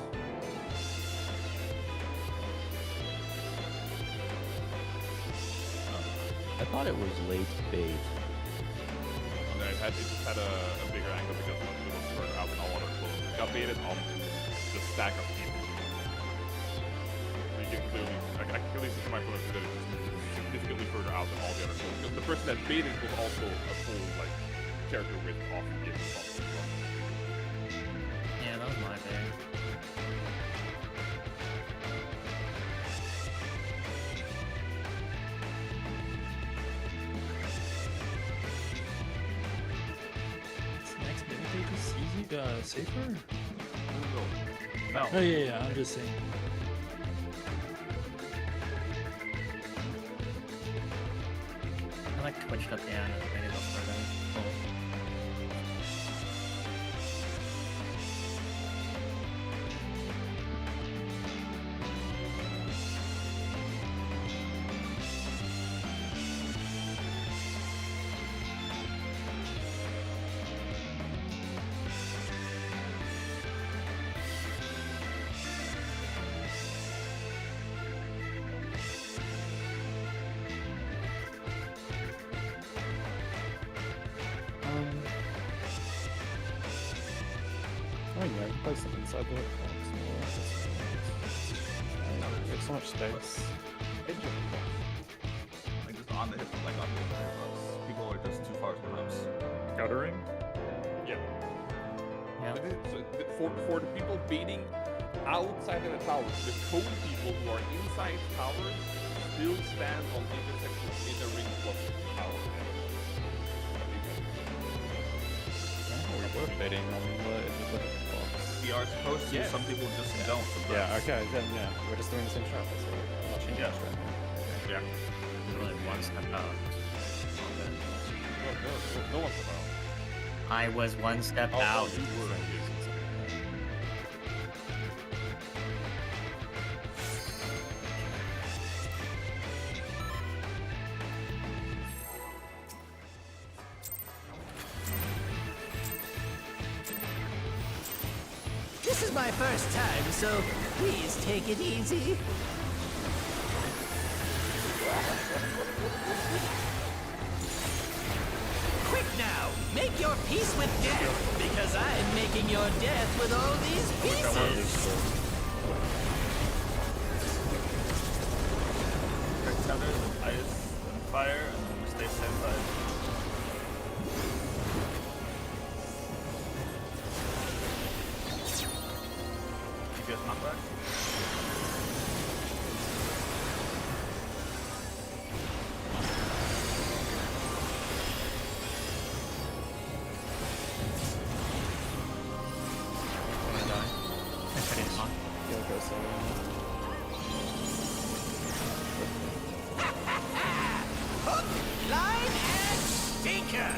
I thought it was late bait. No, it just had a bigger angle because it was further out than all other clones. It got baited on the stack of people. You can clearly, I can clearly see from my point of view that it's significantly further out than all the other clones. Because the person that baited was also a full like character width off the game. Yeah, that was my bad. Next meditate is easy, safer? No. Oh yeah, I'm just saying. I like twitched up the end and made it go further. Cool. inside the box more. There's so much space. Like just on the hip, like on the hitbox. People are just too far sometimes. Guttering? Yeah. So for the people beating outside of the towers, the cone people who are inside towers still stand on intersections in the ring plus tower. We're betting on the box. We are supposed to, some people just don't. Sometimes. Yeah, okay, then yeah, we're just doing the same strat, so we're not changing Yeah. the strat. Yeah. Really one step out. No one's about. I was one step out. You were. This is my first time, so please take it easy. Quick now, make your peace with death, because I'm making your death with all these pieces. Right, tether, ice, and fire, and stay standby. You get knockback? Hook, line, and sinker.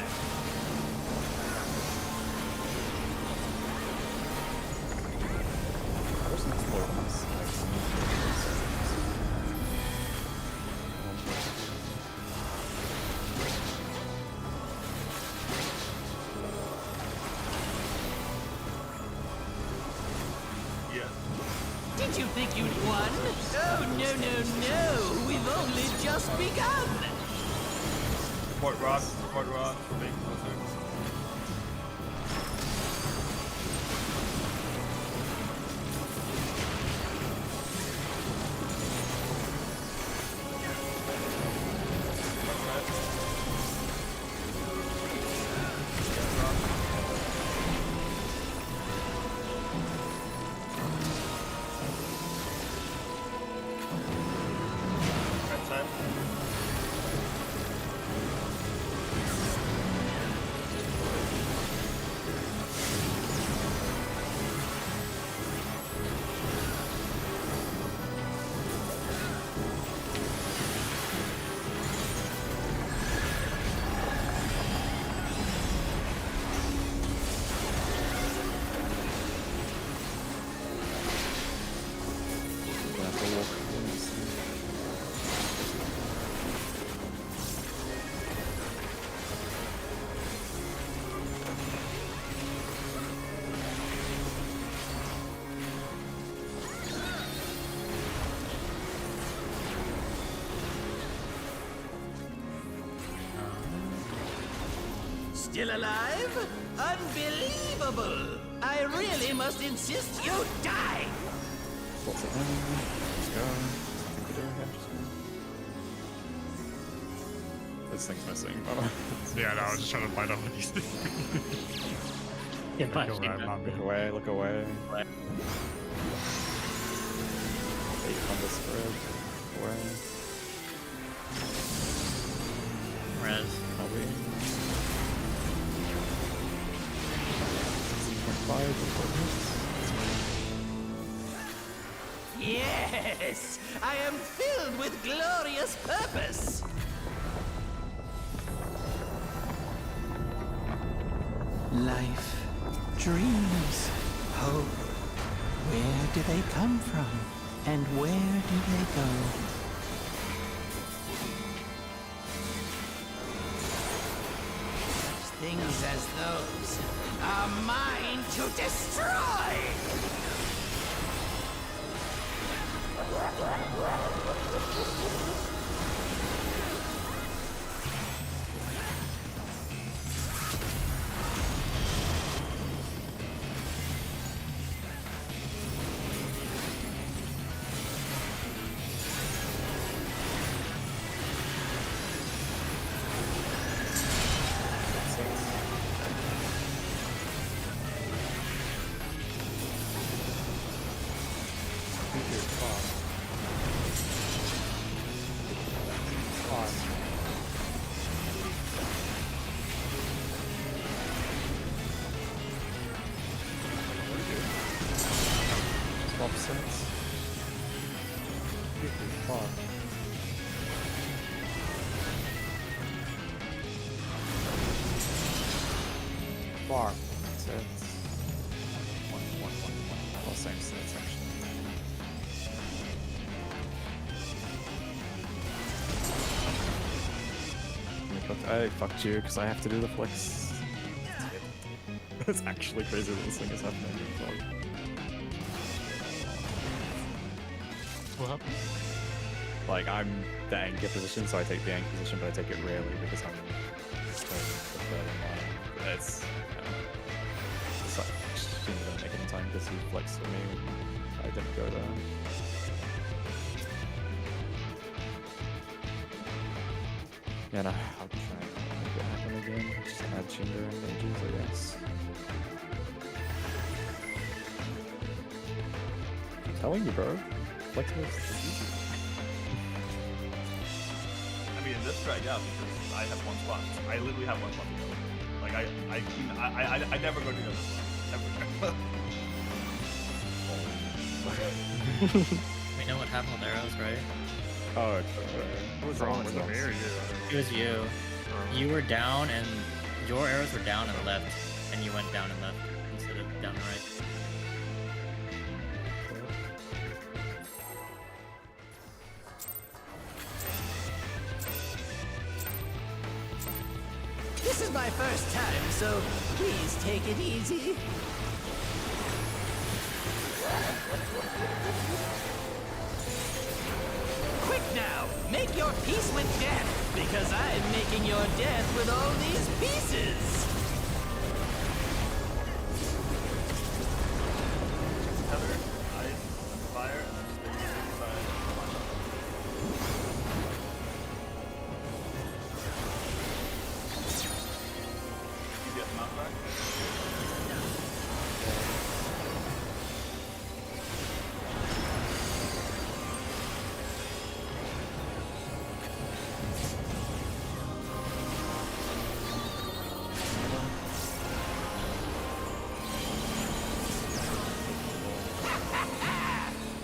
Yeah. Did you think you'd won? Oh, no. We've only just begun. Support rod, make closer. Right side. Still alive? Unbelievable! I really must insist you die! What's it down? Let's go. Something to do here. This thing's missing. Oh. Yeah, no, I was just trying to find out what he's doing. Yeah, Look away, I'm not Look good. away, look away. Take on the spread. Away. Res. Copy. 16.5 important hits. Yes! I am filled with glorious purpose! Life, dreams, hope. Where do they come from? And where do they go? Such things as those are mine to destroy! sense. Fuck. Fuck. Sense. One. Well, same sense actually. I fucked you because I have to do the flex. It's actually crazy that this thing is happening. What happened? Like, I'm the anchor position, so I take the anchor position, but I take it rarely because I'm just going the third in line. It's like, she didn't make it in time because he flexed at me when I didn't go there. Yeah, no, I'll try and make it happen again. Just add Shinra and mages, I guess. I'm telling you, bro. Flex moves is easy. I mean, in this strat, yeah, because I have one spot. I literally have one spot to go. Like, I never go to the other spot. Ever. We know what happened with arrows, right? Oh, What was wrong with me or you? It was you. You were down, and your arrows were down and left, and you went down and left instead of down and right. This is my first time, so please take it easy. Quick now, make your peace with death, because I'm making your death with all these pieces. Tether, ice, fire, and then stay inside. You get the mount back?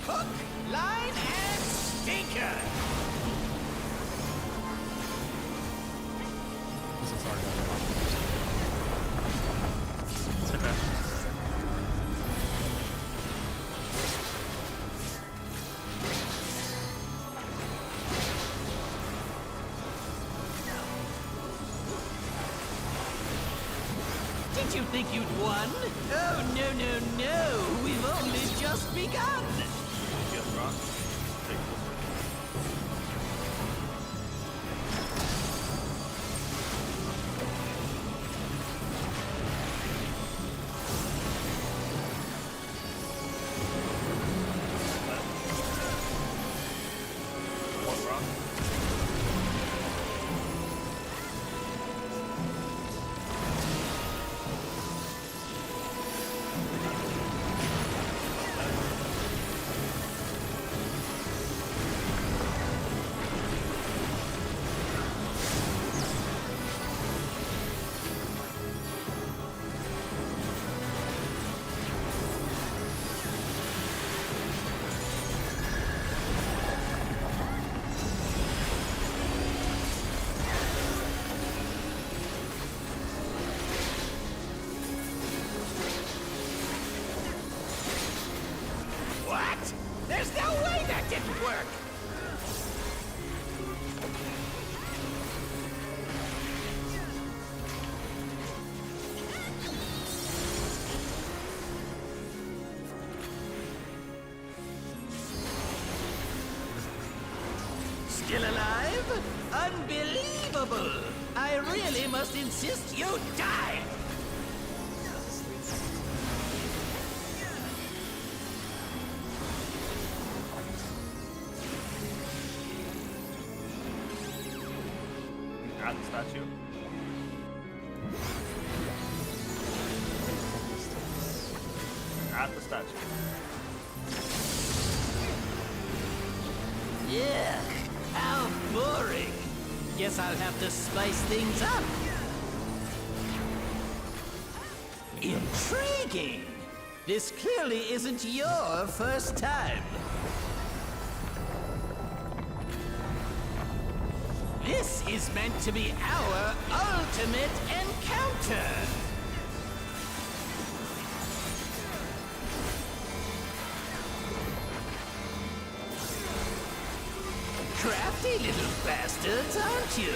Hook, line, and stinker. This is hard. It's okay. Did you think you'd won? Oh, no. We've only just begun. Yes, Rock. Take one rock. What? There's no way that didn't work. Still alive? Unbelievable! I really must insist you die! Add the statue. Add the statue. Yeah, how boring. Guess I'll have to spice things up. Intriguing. This clearly isn't your first time. This is meant to be our ultimate encounter. Crafty little bastards, aren't you?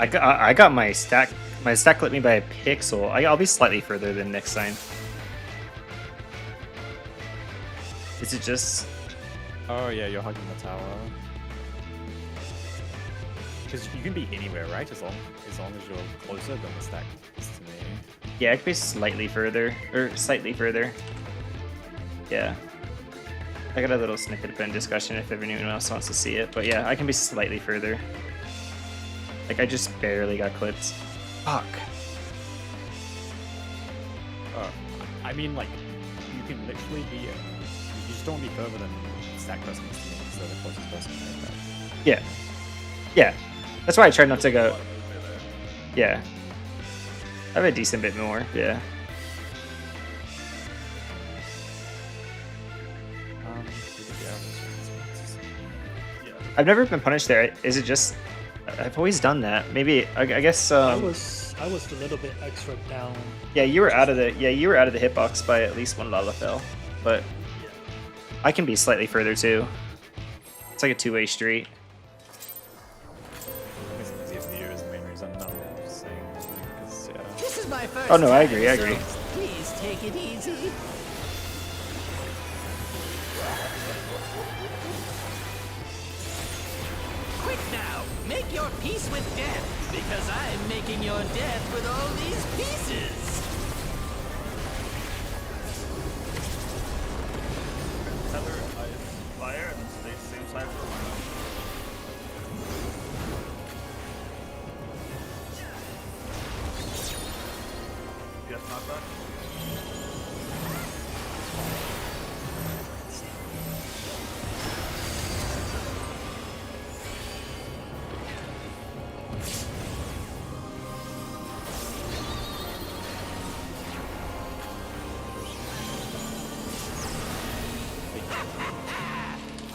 I got my stack. My stack clipped me by a pixel. I'll be slightly further than next sign. Is it just? Oh yeah, you're hugging the tower. Because you can be anywhere, right? As long as you're closer than the stack is to me. Yeah, I could be slightly further, or slightly further. Yeah. I got a little snippet of in discussion if anyone else wants to see it, but yeah, I can be slightly further. Like, I just barely got clipped. Fuck. I mean, like, you can literally be. You just don't be further than stack person is to me, so the closest person can make that. Yeah. Yeah. That's why I tried not to go. Yeah. I have a decent bit more, yeah. I've never been punished there. Is it just? I've always done that. Maybe I guess. I was a little bit extra down. Yeah, you were out of the hitbox by at least one Lalafell, but I can be slightly further too. It's like a two-way street. It's easier for you is the main reason. I'm just saying, because yeah. This is my first Oh no, I time, agree. I so agree. please take it easy. Quick now, make your peace with death, because I'm making your death with all these pieces. Tether, ice, fire, and stay same side for a while. Yes, not that.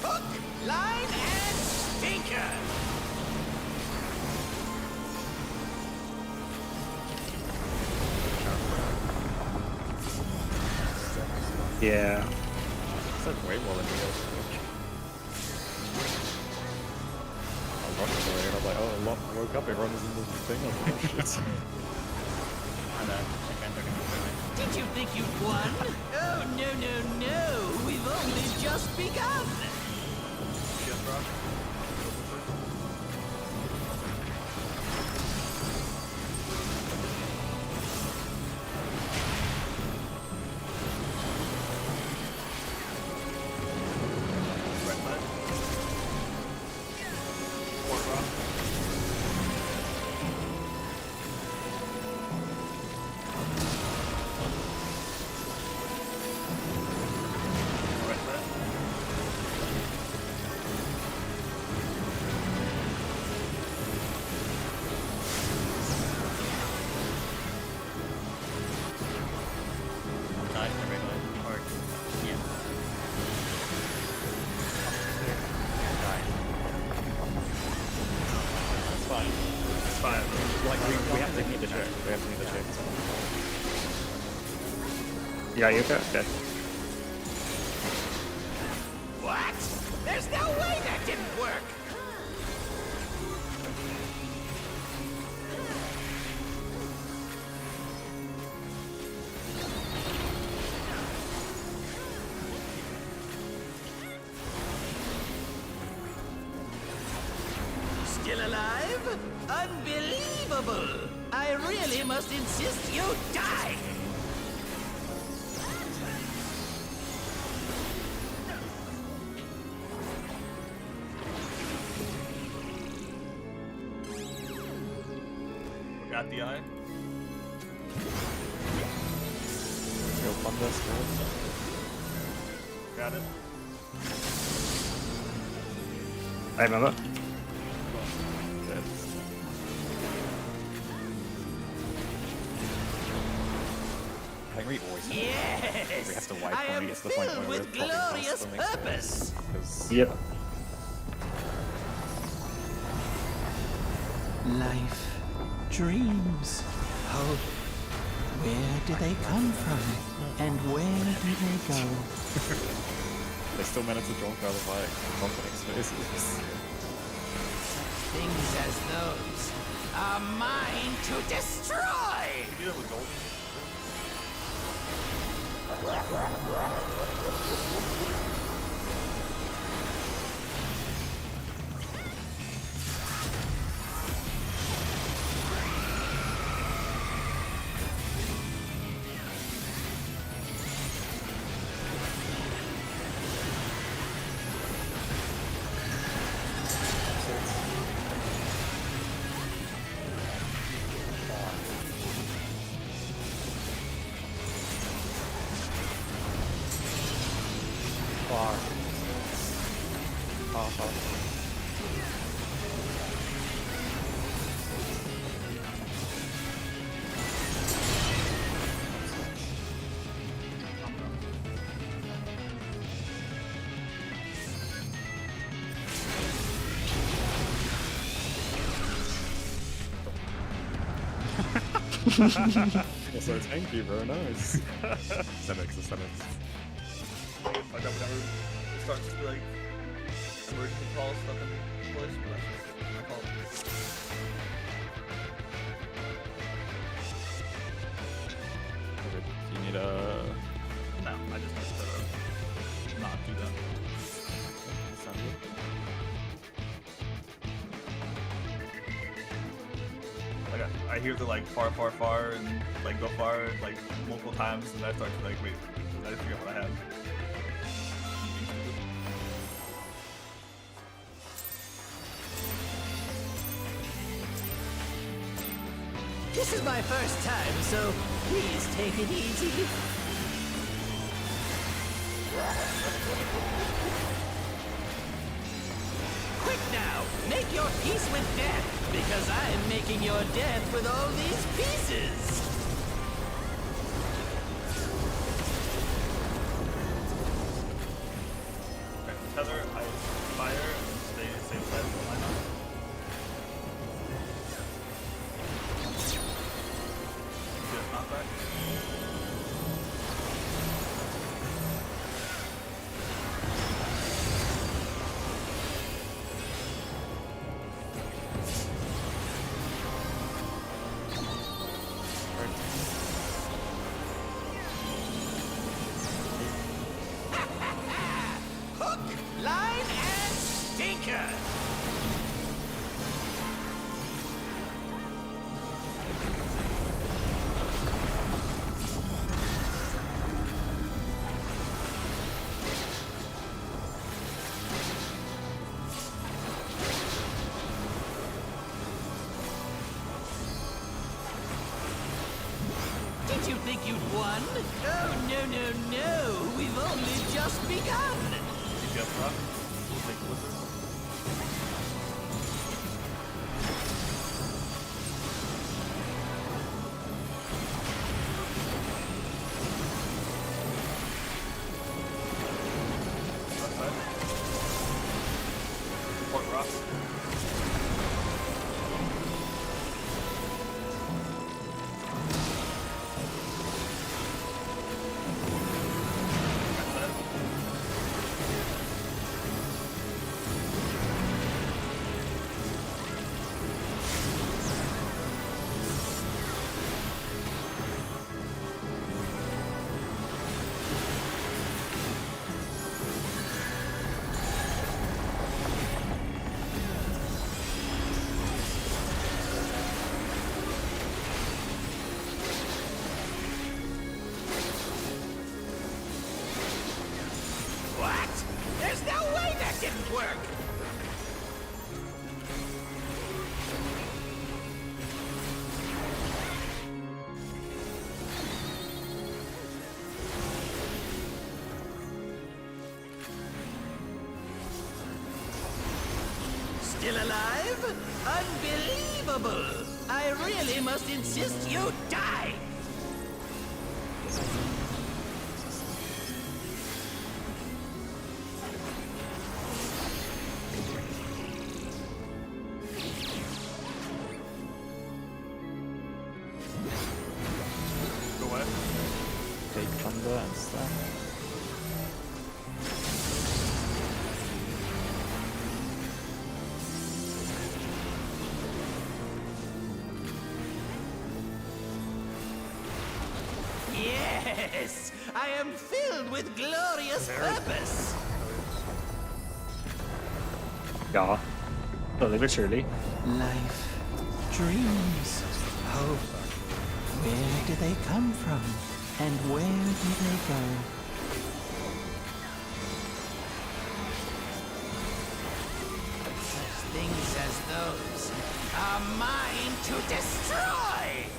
Hook, line, and stinker. Yeah. It's like way more than you guys think. I watched it and I'm like, oh, Lot woke up, everyone was in the thing. I was like, oh shit. Did you think you'd won? Oh, no, no, no. We've only just begun. Yes, Rob. Right side. Port Rob. Right side. fine. Like we have to meet the check. We have to meet the check. Yeah, you okay? Okay. What? There's no way that didn't work! Still alive? Unbelievable! I really must insist you die! Got the eye. Go fund us, Got it. I remember. I think we always Yes! we have to wipe I when am we get to the point filled where with we're popping glorious past the next purpose! phase, 'cause- Yep. Life, dreams, hope. Where do they come from? And where do they go? They still managed to drunk out of like complex spaces. Things as those are mine to destroy! Can you do that with gold? Also, thank you, bro. Nice. Aesthetics, aesthetics. Fuck up whenever it starts to be like emergency calls stuff in place, but that's just my call. Okay, do you need a... No, I just have to not do that. Sound good? Like I hear the like far, far, far, and like go far like multiple times, and I start to like wait. I just forget what I had. This is my first time, so please take it easy. Quick now, make your peace with death, because I'm making your death with all these pieces. Okay, tether, ice, fire, and stay same side of the line up. Good, not back. Hook, line, and stinker. Did you think you'd won? Oh, no, no, no. We've only just begun. DPS rock. Take a listen. Left side. Support rock. Unbelievable! I really must insist you die! Go away. Take thunder and stuff. Yes! I am filled with glorious purpose! Yeah. Slowly but surely. Life, dreams, hope. Where do they come from? And where do they go? Such things as those are mine to destroy!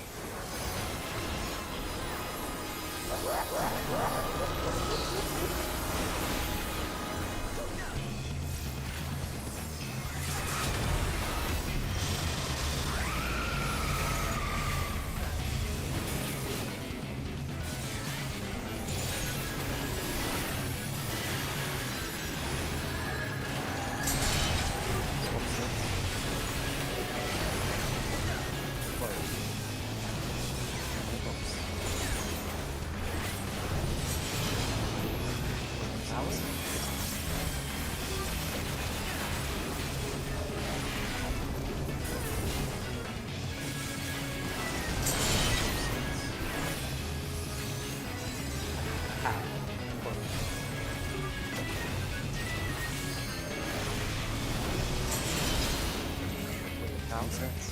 Nonsense.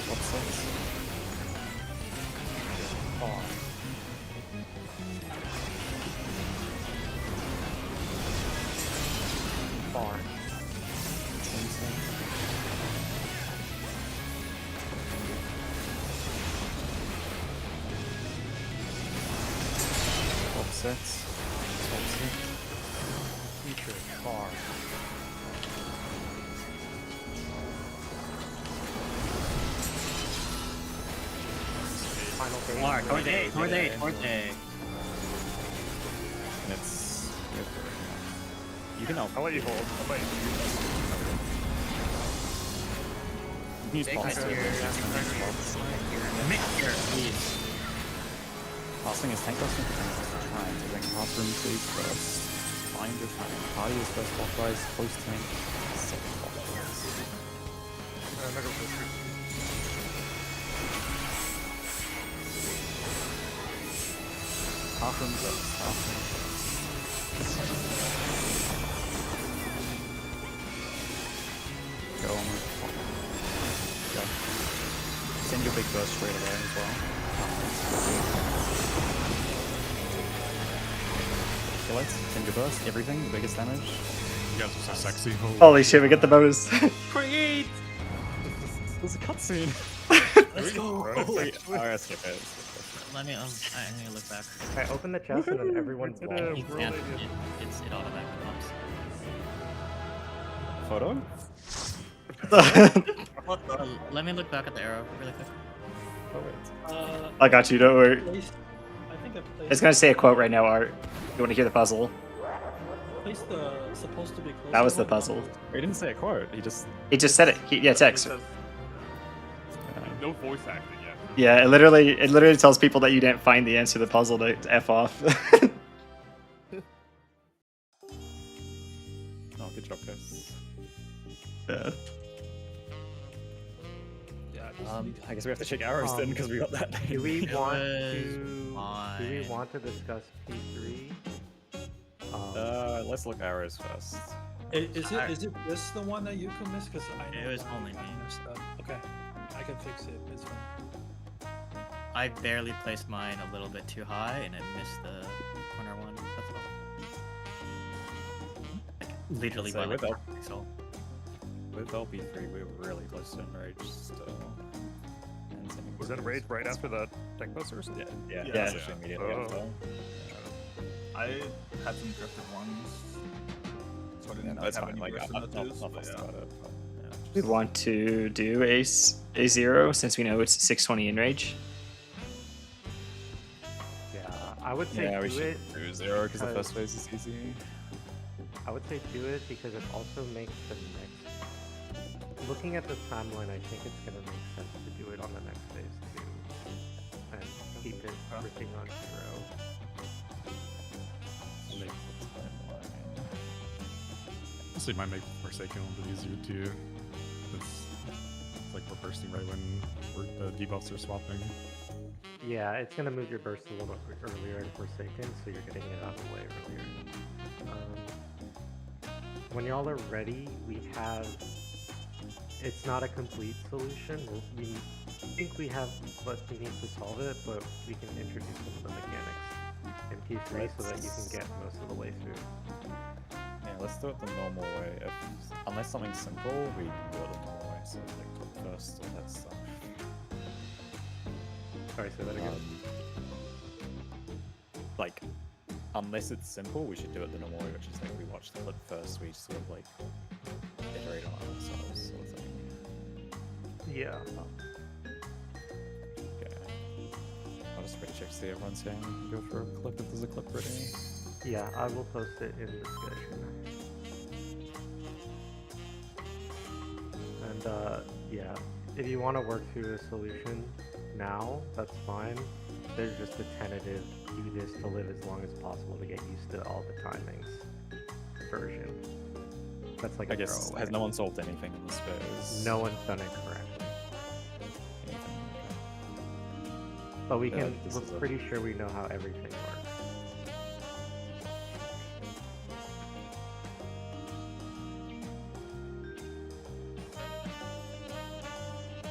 What's this? Oh. Far. Offsets. Offset. Future. Far. Final phase. Mark, towards A, towards A, towards A. And it's. You can help. I'll let you hold. I'll let you. You can use pulse. Mixture, please. Passing is tank busting for tank busting shrine. So then cast room please first. Find your shrine. Party is first clockwise, close tank, second clockwise. Mega Push. Half room first, half room first. Go on with top. Go. Send your big burst straight away as well. Kill it, send your burst, everything, the biggest damage. You guys are so sexy. Holy shit, we get the bonus. Create! There's a cutscene. Let's go! Alright, skip it. Let me, I need to look back. Alright, open the chest and then everyone It's a block. You can't, it automatically pops. Photo? Let me look back at the arrow really quick. Oh wait. I got you, don't worry. I think I placed. It's gonna say a quote right now, Art. You wanna hear the puzzle? Placed the supposed to be close. That was the puzzle. He didn't say a quote, he just... He just said it. Yeah, text. No voice acting yet. Yeah, it literally tells people that you didn't find the answer to the puzzle to F off. Oh, good job, guys. Yeah. I guess we have to check arrows then, because we got that. Do we It want was to? Do we want to discuss P3? Let's look arrows first. Is it this the one that you can miss? Because I know It was that only me. I messed up. Okay, I can fix it. It's fine. I barely placed mine a little bit too high and it missed the corner one. That's all. Like, literally by like without- a pixel. With LP3, we were really close to Enrage still. And sending Was that a raid right after the deck poster or something? Yeah, Yeah. that's actually immediately Oh. after. I had some drifted ones, so I didn't Yeah, no, really it's have fine. any Like, drift I'm in the not twos, not but fussed yeah. about it. But, yeah, We just- want to do a 0 since we know it's 620 in rage. Yeah, I would say Yeah, we do should it. do 0 because the first phase is easy. I would say do it because it also makes the next. Looking at the timeline, I think it's gonna make sense to do it on the next phase too, and keep it ripping on 0. Also, it might make Forsaken a little bit easier too. It's like we're bursting right when the debuffs are swapping. Yeah, it's gonna move your burst a little bit earlier in Forsaken, so you're getting it out of the way earlier. When y'all are ready, we have. It's not a complete solution. We think we have what we need to solve it, but we can introduce some of the mechanics in P3 so that you can get most of the way through. Yeah, let's do it the normal way. Unless something's simple, we do it the normal way. So like click first, all that stuff. Sorry, say that again. Like, unless it's simple, we should do it the normal way, which is like we watch the clip first, we sort of like iterate on it ourselves, sort of thing. Yeah. Okay. I'll just ready check to see everyone's here and go for a clip if there's a clip ready. Yeah, I will post it in discussion. And yeah, if you want to work through a solution now, that's fine. There's just a tentative do this to live as long as possible to get used to all the timings version. That's like I a guess, throwaway. has no one solved anything in this phase? No one's done it correctly. But we Yeah, can, this we're is a- pretty sure we know how everything works.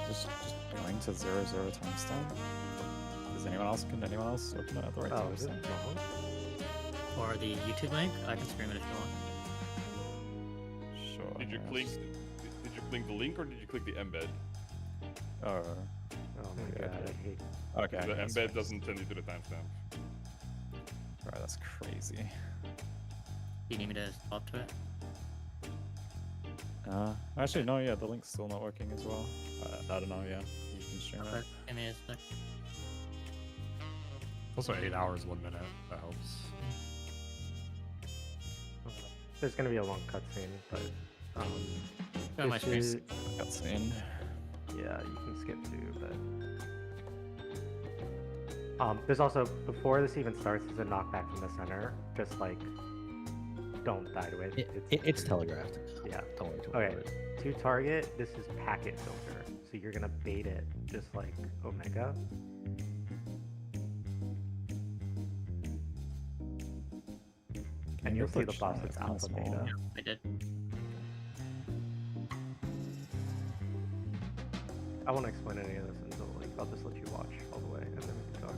Just going to 0, 0 timestamp. Does anyone else, can anyone else open it at the right Oh, is it timestamp? wrong? Or the YouTube link, I can stream it if you want. Sure. Did you yeah, click? just- Did you click the link or did you click the embed? Oh. Oh my Okay, god, okay. I hate. Okay. The that's embed fine. doesn't send you to the timestamp. Right, that's crazy. Do you need me to swap to it? Actually, no, yeah, the link's still not working as well. I don't know, yeah. You can stream it. Give me a sec. Also, 8 hours, 1 minute. That helps. There's gonna be a long cutscene, but Go on my this screen. is- Cutscene. yeah, you can skip through, but there's also before this even starts, there's a knockback from the center. Just like, don't die to it. It's telegraphed. Yeah. Don't worry too much Okay. about it. To target, this is packet filter, so you're gonna bait it just like Omega. And you'll see the boss that's alpha beta. I did. I won't explain any of this until like I'll just let you watch all the way and then we can talk.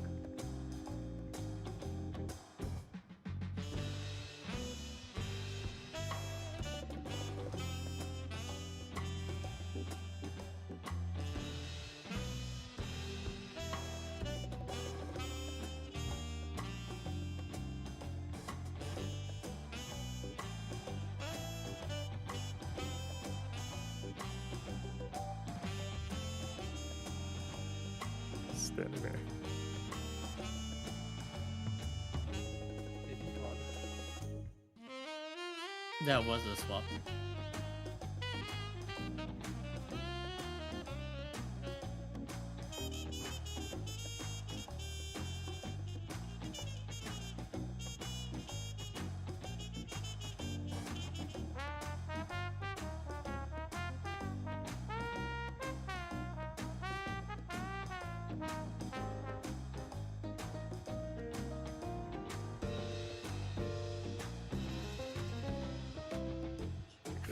Standing there. That was a swap.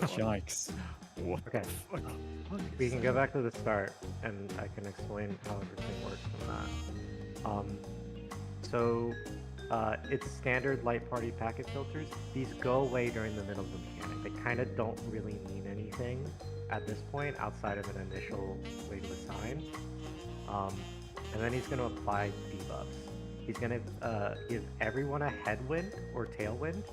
Yikes. What? Okay. We can go back to the start and I can explain how everything works from that. It's standard light party packet filters. These go away during the middle of the mechanic. They kind of don't really mean anything at this point outside of an initial way to assign. And then he's going to apply debuffs. He's going to give everyone a headwind or tailwind.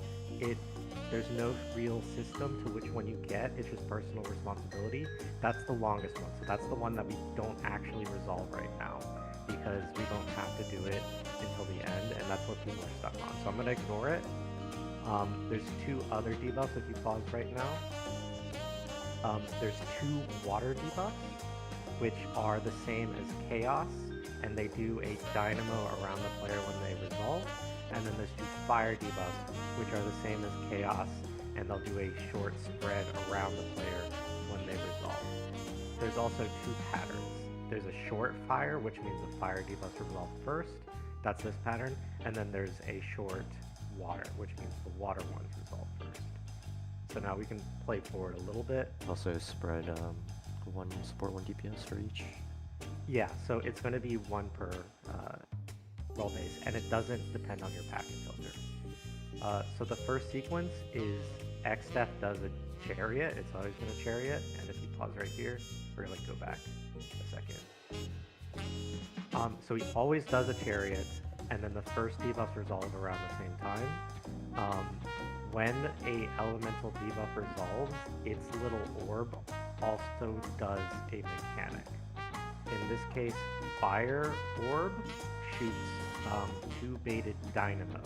There's no real system to which one you get. It's just personal responsibility. That's the longest one. So that's the one that we don't actually resolve right now because we don't have to do it until the end, and that's what people are stuck on. So I'm going to ignore it. There's two other debuffs if you pause right now. There's two water debuffs, which are the same as chaos, and they do a dynamo around the player when they resolve. And then there's two fire debuffs, which are the same as chaos, and they'll do a short spread around the player when they resolve. There's also two patterns. There's a short fire, which means the fire debuffs resolve first. That's this pattern. And then there's a short water, which means the water ones resolve first. So now we can play forward a little bit. Also spread one support, one DPS for each. Yeah, so it's going to be one per roll base, and it doesn't depend on your packet filter. So the first sequence is Xdef does a chariot. It's always been a chariot, and if you pause right here, we're going to go back a second. So he always does a chariot, and then the first debuffs resolve around the same time. When a elemental debuff resolves, its little orb also does a mechanic. In this case, Fire Orb shoots two baited dynamos,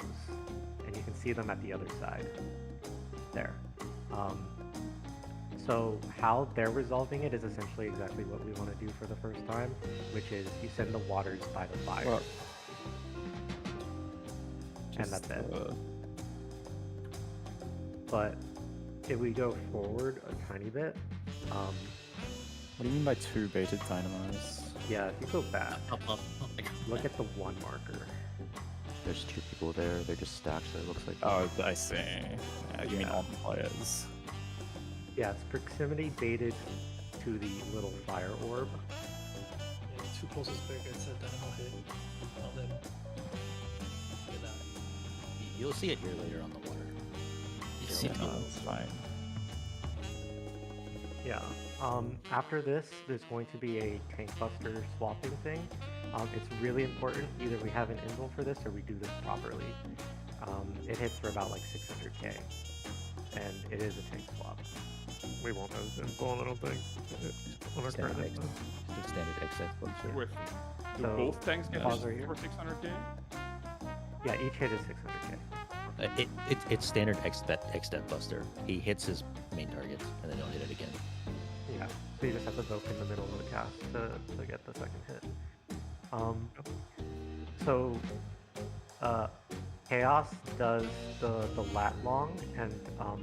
and you can see them at the other side. There. So how they're resolving it is essentially exactly what we want to do for the first time, which is you send the waters by the fire. Well, and that's it. But if we go forward a tiny bit, what do you mean by two baited dynamos? Yeah, if you go back, look at the one marker. There's two people there. They're just stacked, so it looks like. Oh, I see. Yeah, you mean on players? Yeah, it's proximity baited to the little fire orb. Yeah, two pulses big, it's a dynamo hit on them. Look at that. You'll see it here later on the water. You see it. That's fine. Yeah. After this, there's going to be a tank buster swapping thing. It's really important. Either we have an invul for this or we do this properly. It hits for about like 600k, and it is a tank swap. We won't have invul, I don't think. On our current Standard invul. Standard XF. Wait, do So, both tanks get pause right hit here. for 600k? Yeah, each hit is 600k. It's standard X-Step Buster. He hits his main target, and then he'll hit it again. Yeah, so you just have to vote in the middle of the cast to get the second hit. So Chaos does the lat long, and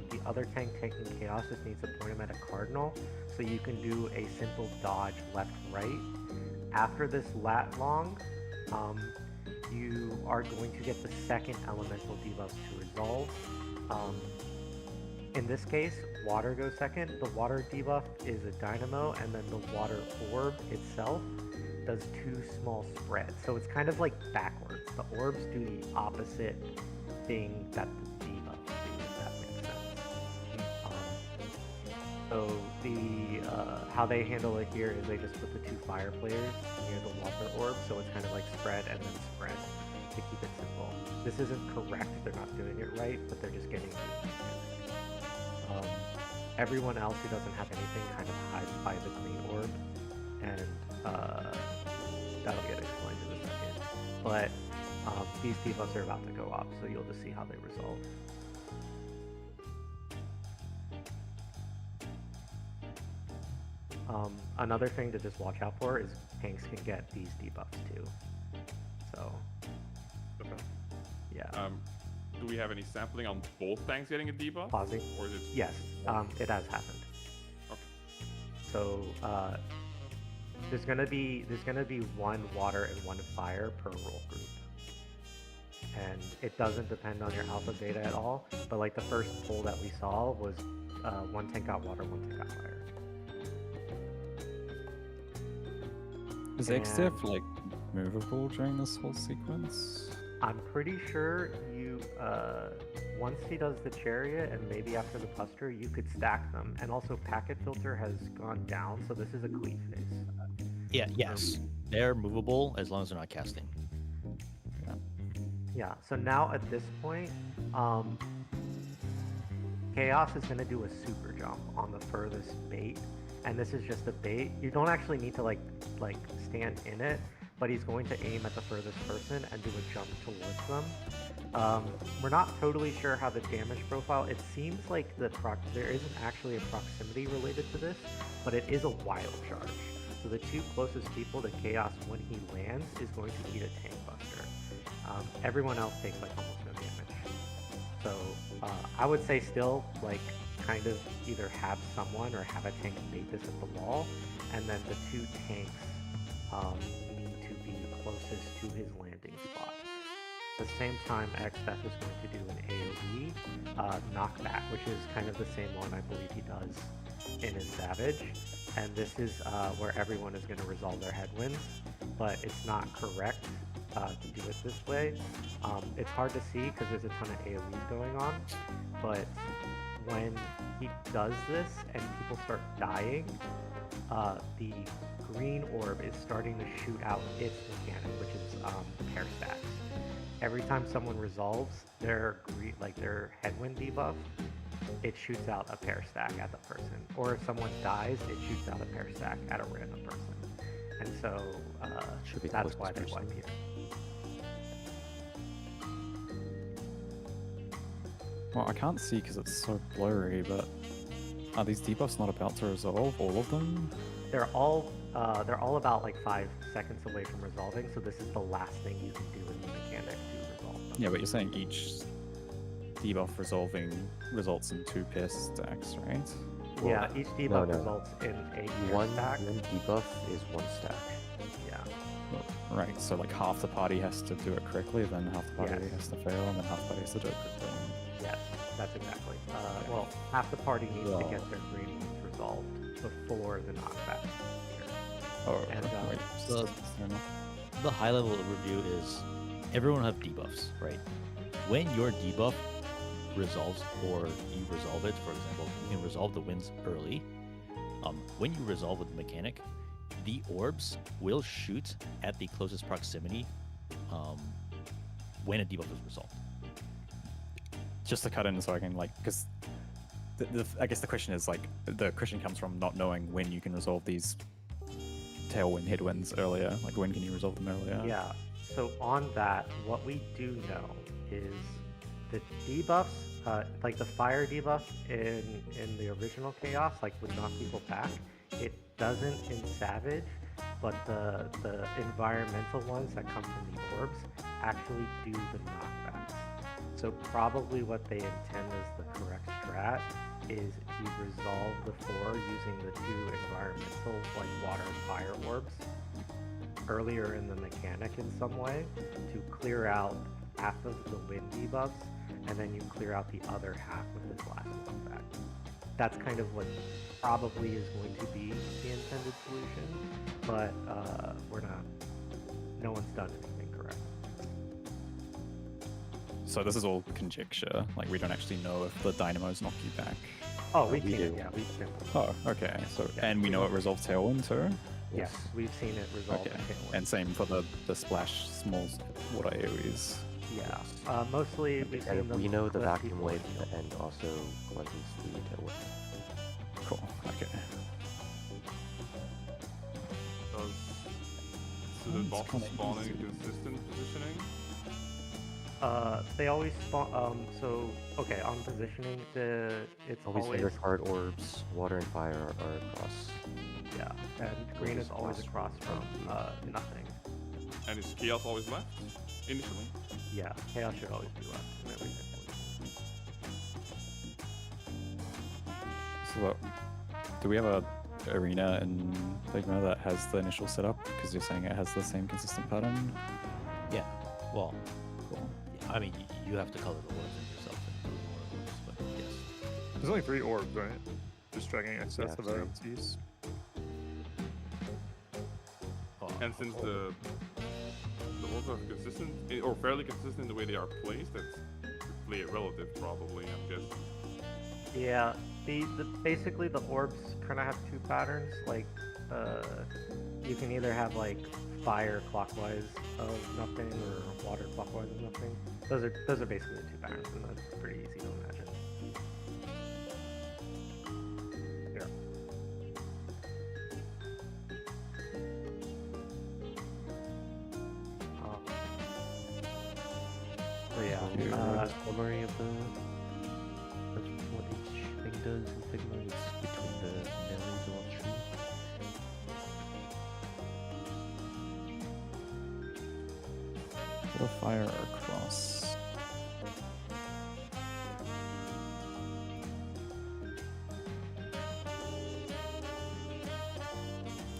the other tank taking Chaos just needs to point him at a cardinal, so you can do a simple dodge left-right. After this lat long, you are going to get the second elemental debuff to resolve. In this case, water goes second. The water debuff is a dynamo, and then the water orb itself does two small spreads. So it's kind of like backwards. The orbs do the opposite thing that the debuffs do, if that makes sense. So the how they handle it here is they just put the two fire players near the water orb, so it's kind of like spread and then spread to keep it simple. This isn't correct, they're not doing it right, but they're just getting everyone else who doesn't have anything kind of hides by the green orb, and that'll get explained in a second. But these debuffs are about to go off, so you'll just see how they resolve. Another thing to just watch out for is tanks can get these debuffs too. So, Okay. yeah. Do we have any sampling on both tanks getting a debuff? Pausing. Or is it? Yes, it has happened. Okay. So there's gonna be one water and one fire per role group, and it doesn't depend on your alpha beta at all. But like the first poll that we saw was one tank got water, one tank got fire. Is And XDF like movable during this whole sequence? I'm pretty sure you once he does the chariot and maybe after the buster, you could stack them. And also packet filter has gone down, so this is a cleave phase. Yeah. Yes. they're movable as long as they're not casting. Yeah, so now at this point, Chaos is going to do a super jump on the furthest bait, and this is just a bait. You don't actually need to like stand in it, but he's going to aim at the furthest person and do a jump towards them. We're not totally sure how the damage profile. It seems like there isn't actually a proximity related to this, but it is a wild charge. So the two closest people to Chaos when he lands is going to eat a Tank Buster. Everyone else takes like almost no damage. So I would say still like kind of either have someone or have a tank bait this at the wall, and then the two tanks need to be closest to his landing spot. At the same time, XF is going to do an AoE knockback, which is kind of the same one I believe he does in his Savage. And this is where everyone is going to resolve their headwinds, but it's not correct to do it this way. It's hard to see because there's a ton of AoEs going on, but when he does this and people start dying, the green orb is starting to shoot out its mechanic, which is pair stacks. Every time someone resolves their headwind debuff, it shoots out a pair stack at the person. Or if someone dies, it shoots out a pair stack at a random person. And so that's why they wipe here. Well, I can't see because it's so blurry, but are these debuffs not about to resolve, all of them? They're all about like 5 seconds away from resolving, so this is the last thing you can do in the mechanic to resolve them. Yeah, but you're saying each debuff resolving results in 2 pair stacks, right? Yeah, each debuff results in a pair stack. One debuff is 1 stack. Yeah. Right, so like half the party has to do it correctly, then half the party has to fail, and then half the party has to do it correctly. Yes, that's exactly. Well, half the party needs to get their green resolved before the knockback. Oh, and, wait. So the high level review is everyone have debuffs, right? When your debuff resolves or you resolve it, for example, you can resolve the winds early. When you resolve with the mechanic, the orbs will shoot at the closest proximity when a debuff is resolved. Just to cut in so I can because I guess the question is the question comes from not knowing when you can resolve these tailwind headwinds earlier. Like when can you resolve them earlier? Yeah. So on that, what we do know is the debuffs, like the fire debuff in the original Chaos, would knock people back. It doesn't in Savage, but the environmental ones that come from the orbs actually do the knockbacks. So probably what they intend as the correct strat is you resolve the 4 using the 2 environmental, water and fire orbs earlier in the mechanic in some way to clear out half of the wind debuffs, and then you clear out the other half with this last knockback. That's kind of what probably is going to be the intended solution, but no one's done anything correct. So this is all conjecture. We don't actually know if the dynamos knock you back. Oh, we've seen it. Yeah, we've seen it. Oh, okay. So and we know it resolves tailwind too. Yes, we've seen it resolve. Okay. And same for the splash small water AoEs. Yeah. Mostly we've seen them. We know the vacuum wave and also cleanses the tailwind. Cool. Okay. So the boss spawning consistent positioning? They always spawn. So okay, on positioning, it's always undercard orbs, water and fire are across. Yeah, and green is always across from nothing. And is Chaos always left initially? Yeah, Chaos should always be left in everything. So do we have a arena in Figma that has the initial setup? Because you're saying it has the same consistent pattern? Yeah. Well, cool. I mean, you have to color the orbs in yourself and do more orbs, but yes. There's only 3 orbs, right? Just dragging excess of OTs. And since the orbs are consistent, or fairly consistent in the way they are placed, that's relative probably, I'm guessing. Yeah, basically the orbs kind of have 2 patterns. You can either have fire clockwise of nothing or water clockwise of nothing. Those are basically the two patterns, and that's pretty easy to imagine. Yeah. So yeah, summary of what each thing does in Figma is between the melees of each tree. Put a fire across.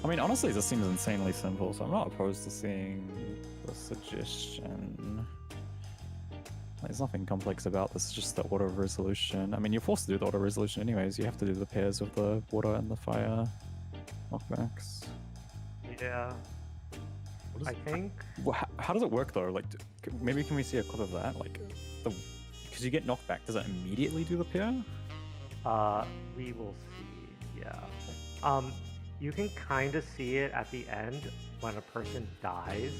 I mean, honestly, this seems insanely simple, so I'm not opposed to seeing the suggestion. There's nothing complex about this, it's just the auto resolution. I mean, you're forced to do the auto resolution anyways, you have to do the pairs of the water and the fire knockbacks. Yeah. I think. Well, how does it work though? Like, maybe can we see a clip of that? Like, because you get knocked back, does it immediately do the pair? We will see. Yeah. You can kind of see it at the end when a person dies.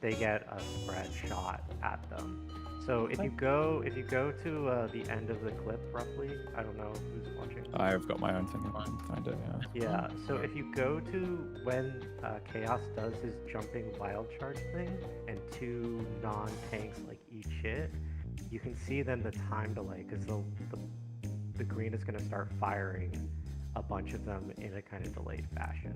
They get a spread shot at them. So if you go to the end of the clip roughly, I don't know who's watching. I've got my own thing. I can find it. Yeah. Yeah. So if you go to when Chaos does his jumping wild charge thing, and two non-tanks like each hit, you can see then the time delay because the green is going to start firing a bunch of them in a kind of delayed fashion.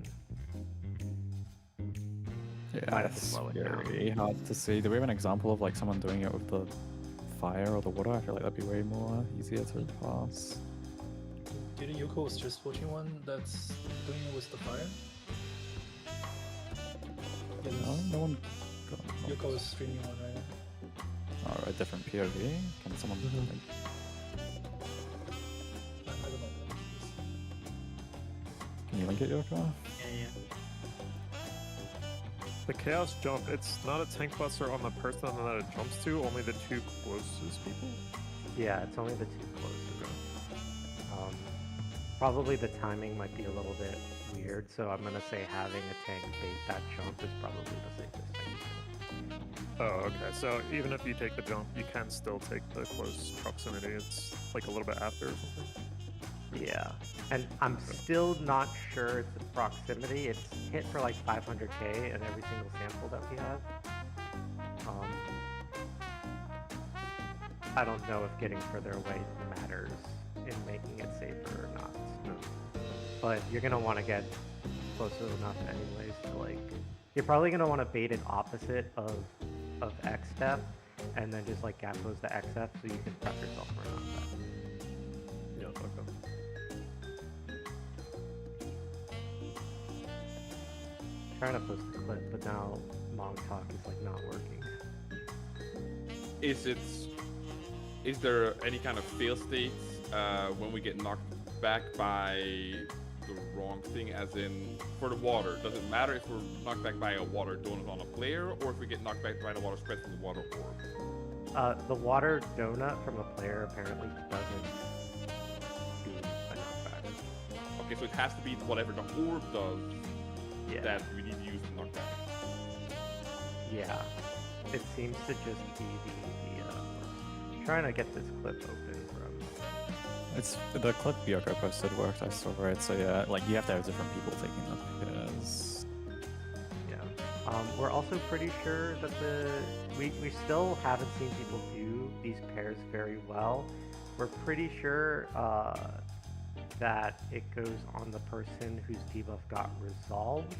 Yeah, Might have to it's slow it down. very hard to see. Do we have an example of like someone doing it with the fire or the water? I feel like that'd be way more easier to pass. Didn't Yoko was just watching one that's doing it with the fire? No one. Yoko was streaming one right now. Oh, a different POV. Can someone? I don't know. Can you link it, Yoko? Yeah. The chaos jump, it's not a tank buster on the person that it jumps to, only the two closest people? Yeah, it's only the two closest. Probably the timing might be a little bit weird, so I'm gonna say having a tank bait that jump is probably the safest thing. Oh, okay. So even if you take the jump, you can still take the close proximity. It's like a little bit after or something? Yeah, and I'm still not sure it's the proximity. It's hit for like 500k in every single sample that we have. I don't know if getting further away matters in making it safer or not. But you're gonna want to get close enough anyways to like. You're probably gonna want to bait it opposite of X step, and then just like gap close the XF so you can prep yourself for an offset. Yeah, okay. Trying to post the clip, but now Mong Talk is like not working. Is there any kind of fail states when we get knocked back by the wrong thing, as in for the water? Does it matter if we're knocked back by a water donut on a player, or if we get knocked back by the water spread from the water orb? The water donut from a player apparently doesn't do a knockback. Okay, so it has to be whatever the orb does that we need to use to knock back. Yeah, it seems to just be the trying to get this clip open from. It's the clip Yoko posted worked. I saw it. So yeah, like you have to have different people taking the pairs. Yeah. We're also pretty sure that we still haven't seen people do these pairs very well. We're pretty sure that it goes on the person whose debuff got resolved,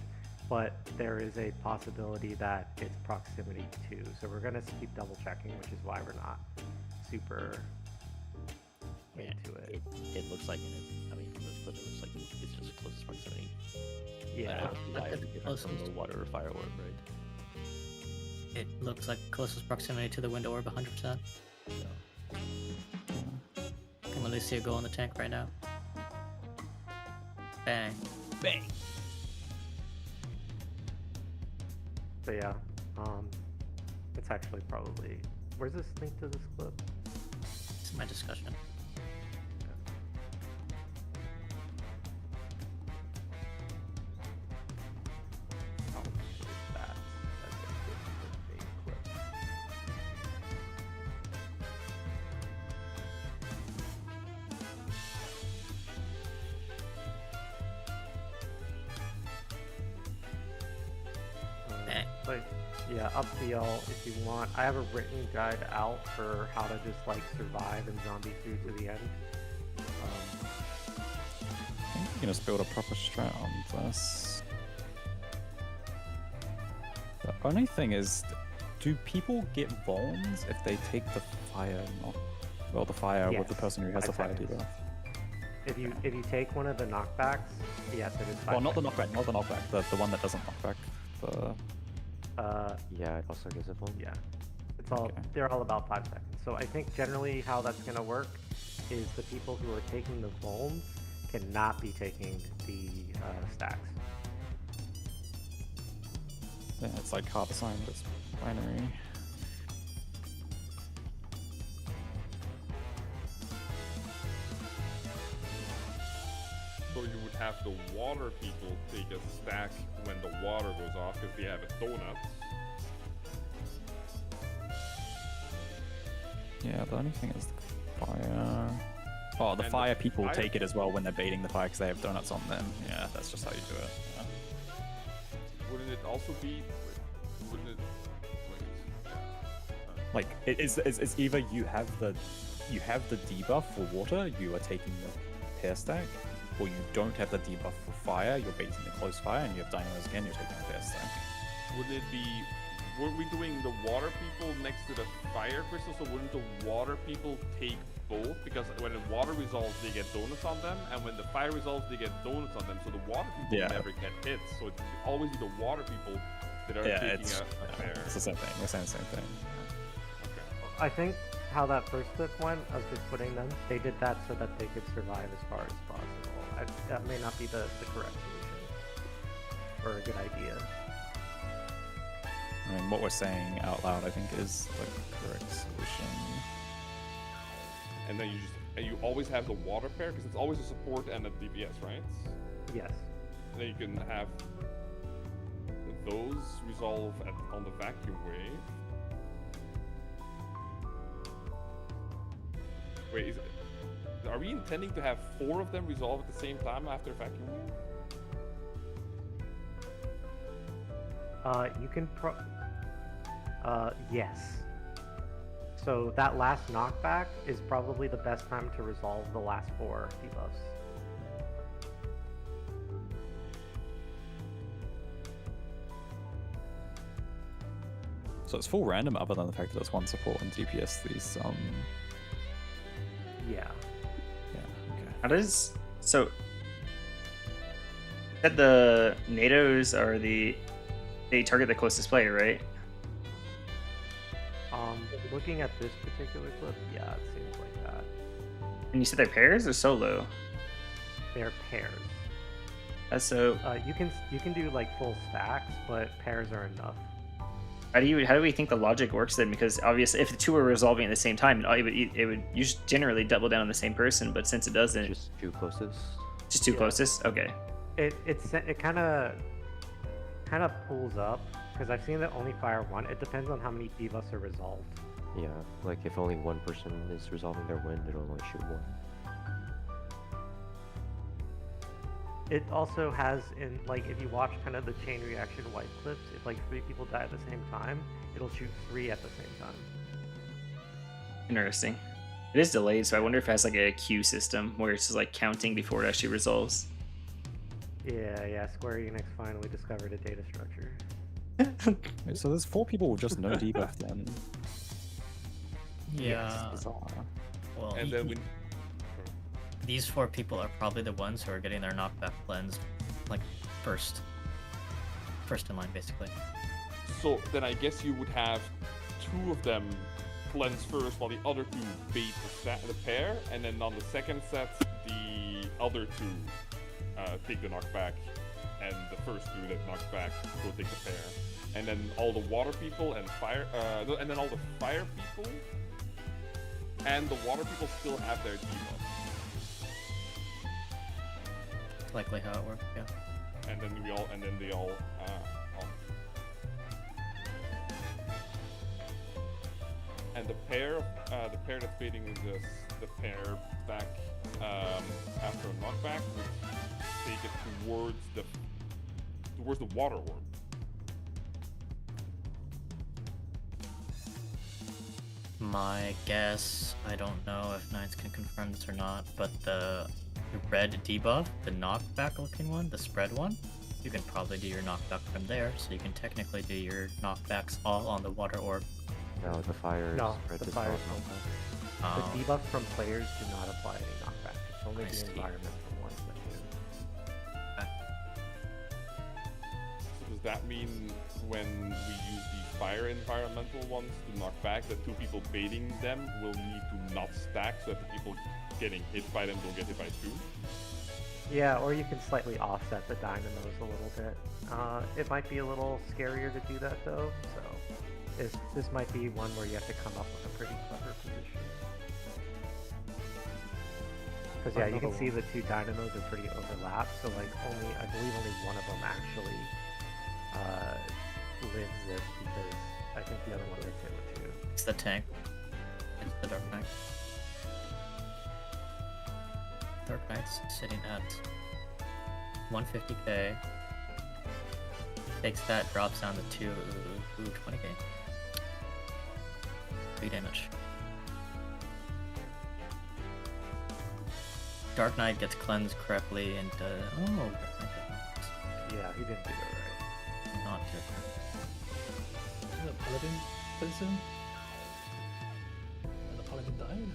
but there is a possibility that it's proximity too. So we're gonna keep double checking, which is why we're not super into it. It looks like I mean, from this clip, it looks like it's just closest proximity. Yeah. From the water or fire orb, right? It looks like closest proximity to the wind orb, 100%. Can literally see it go on the tank right now. Bang. Bang. So yeah, it's actually probably. Where's this link to this clip? This is my discussion. Oh, it's like, yeah, up to y'all if you want. I have a written guide out for how to just like survive and zombie through to the end. I think you can just build a proper strat on this. The only thing is, do people get vulns if they take the fire knock? Well, the fire with the Yes, person who has the fire seconds. debuff. If you take one of the knockbacks, yes, it is 5 Well, not the seconds. knockback, not the knockback. The one that doesn't knockback. The Yeah, it also gives a vuln. Yeah, it's all they're all about 5 seconds. So I think generally how that's gonna work is the people who are taking the vulns cannot be taking the stacks. Yeah, it's like hard assigned, but it's binary. So you would have the water people take a stack when the water goes off because they have a donut. Yeah, the only thing is the fire. Oh, the And fire the people fire- take it as well when they're baiting the fire because they have donuts on them. Yeah, that's just how you do it. Yeah. Wouldn't it also be? Wouldn't it? Wait. Like it's either you have the debuff for water, you are taking the pair stack, or you don't have the debuff for fire, you're baiting the close fire, and you have dynamos again, you're taking the pair stack. Would it be? Were we doing the water people next to the fire crystal? So wouldn't the water people take both? Because when the water resolves, they get donuts on them, and when the fire resolves, they get donuts on them. So the water people Yeah. never get hit. So it would always be the water people that are Yeah, taking it's a fire. it's the same thing. We're saying the same thing. I think how that first clip went of just putting them, they did that so that they could survive as far as possible. That may not be the correct solution or a good idea. I mean, what we're saying out loud, I think, is the correct solution. And then you always have the water pair because it's always a support and a DPS, right? Yes. And then you can have those resolve on the vacuum wave. Wait, are we intending to have 4 of them resolve at the same time after vacuum wave? You can yes. So that last knockback is probably the best time to resolve the last 4 debuffs. So it's full random, other than the fact that it's one support and DPS these. Yeah. How does so? That the NATOs are they target the closest player, right? Looking at this particular clip, yeah, it seems like that. And you said they're pairs or solo? They're pairs. That's so. You can do like full stacks, but pairs are enough. How do we think the logic works then? Because obviously, if the 2 are resolving at the same time, it would you should generally double down on the same person. But since it doesn't, Just 2 closest. just 2 closest. Okay. It kind of pulls up because I've seen that only fire 1. It depends on how many debuffs are resolved. Yeah, like if only one person is resolving their wind, it'll only shoot 1. It also has in like if you watch kind of the chain reaction wipe clips, if like 3 people die at the same time, it'll shoot 3 at the same time. Interesting. It is delayed, so I wonder if it has like a queue system where it's just like counting before it actually resolves. Yeah, Square Enix finally discovered a data structure. Wait, so there's 4 people with just no debuff then. Yeah. It's bizarre. Well, And then we these 4 people are probably the ones who are getting their knockback cleanse, like first in line, basically. So then I guess you would have 2 of them cleanse first, while the other 2 bait the pair, and then on the second set, the other 2 take the knockback, and the first 2 that knock back go take the pair, and then all the water people and fire, and then all the fire people and the water people still have their debuff. Likely how it works, yeah. And then they all. And the pair that's baiting the pair back after a knockback would take it towards the water orb. My guess, I don't know if Knights can confirm this or not, but the red debuff, the knockback looking one, the spread one, you can probably do your knockback from there, so you can technically do your knockbacks all on the water orb. No, the fire No, spread the does fire not don't. knock The debuffs from players do not apply any knockback. It's only I the see. environmental ones that do. So does that mean when we use the fire environmental ones to knock back, that two people baiting them will need to not stack so that the people getting hit by them don't get hit by two? Yeah, or you can slightly offset the dynamos a little bit. It might be a little scarier to do that though, so this might be one where you have to come up with a pretty clever position. Because yeah, you can see the two dynamos are pretty overlapped, so like I believe only one of them actually lives this, because I think the other one gets hit with two. It's the tank. It's the Dark Knight. Dark Knight's sitting at 150k. Takes that, drops down to 20k. 3 damage. Dark Knight gets cleansed correctly and oh, Dark Knight did Yeah, he didn't do it right. not do it. The paladin cleansing. And the paladin died.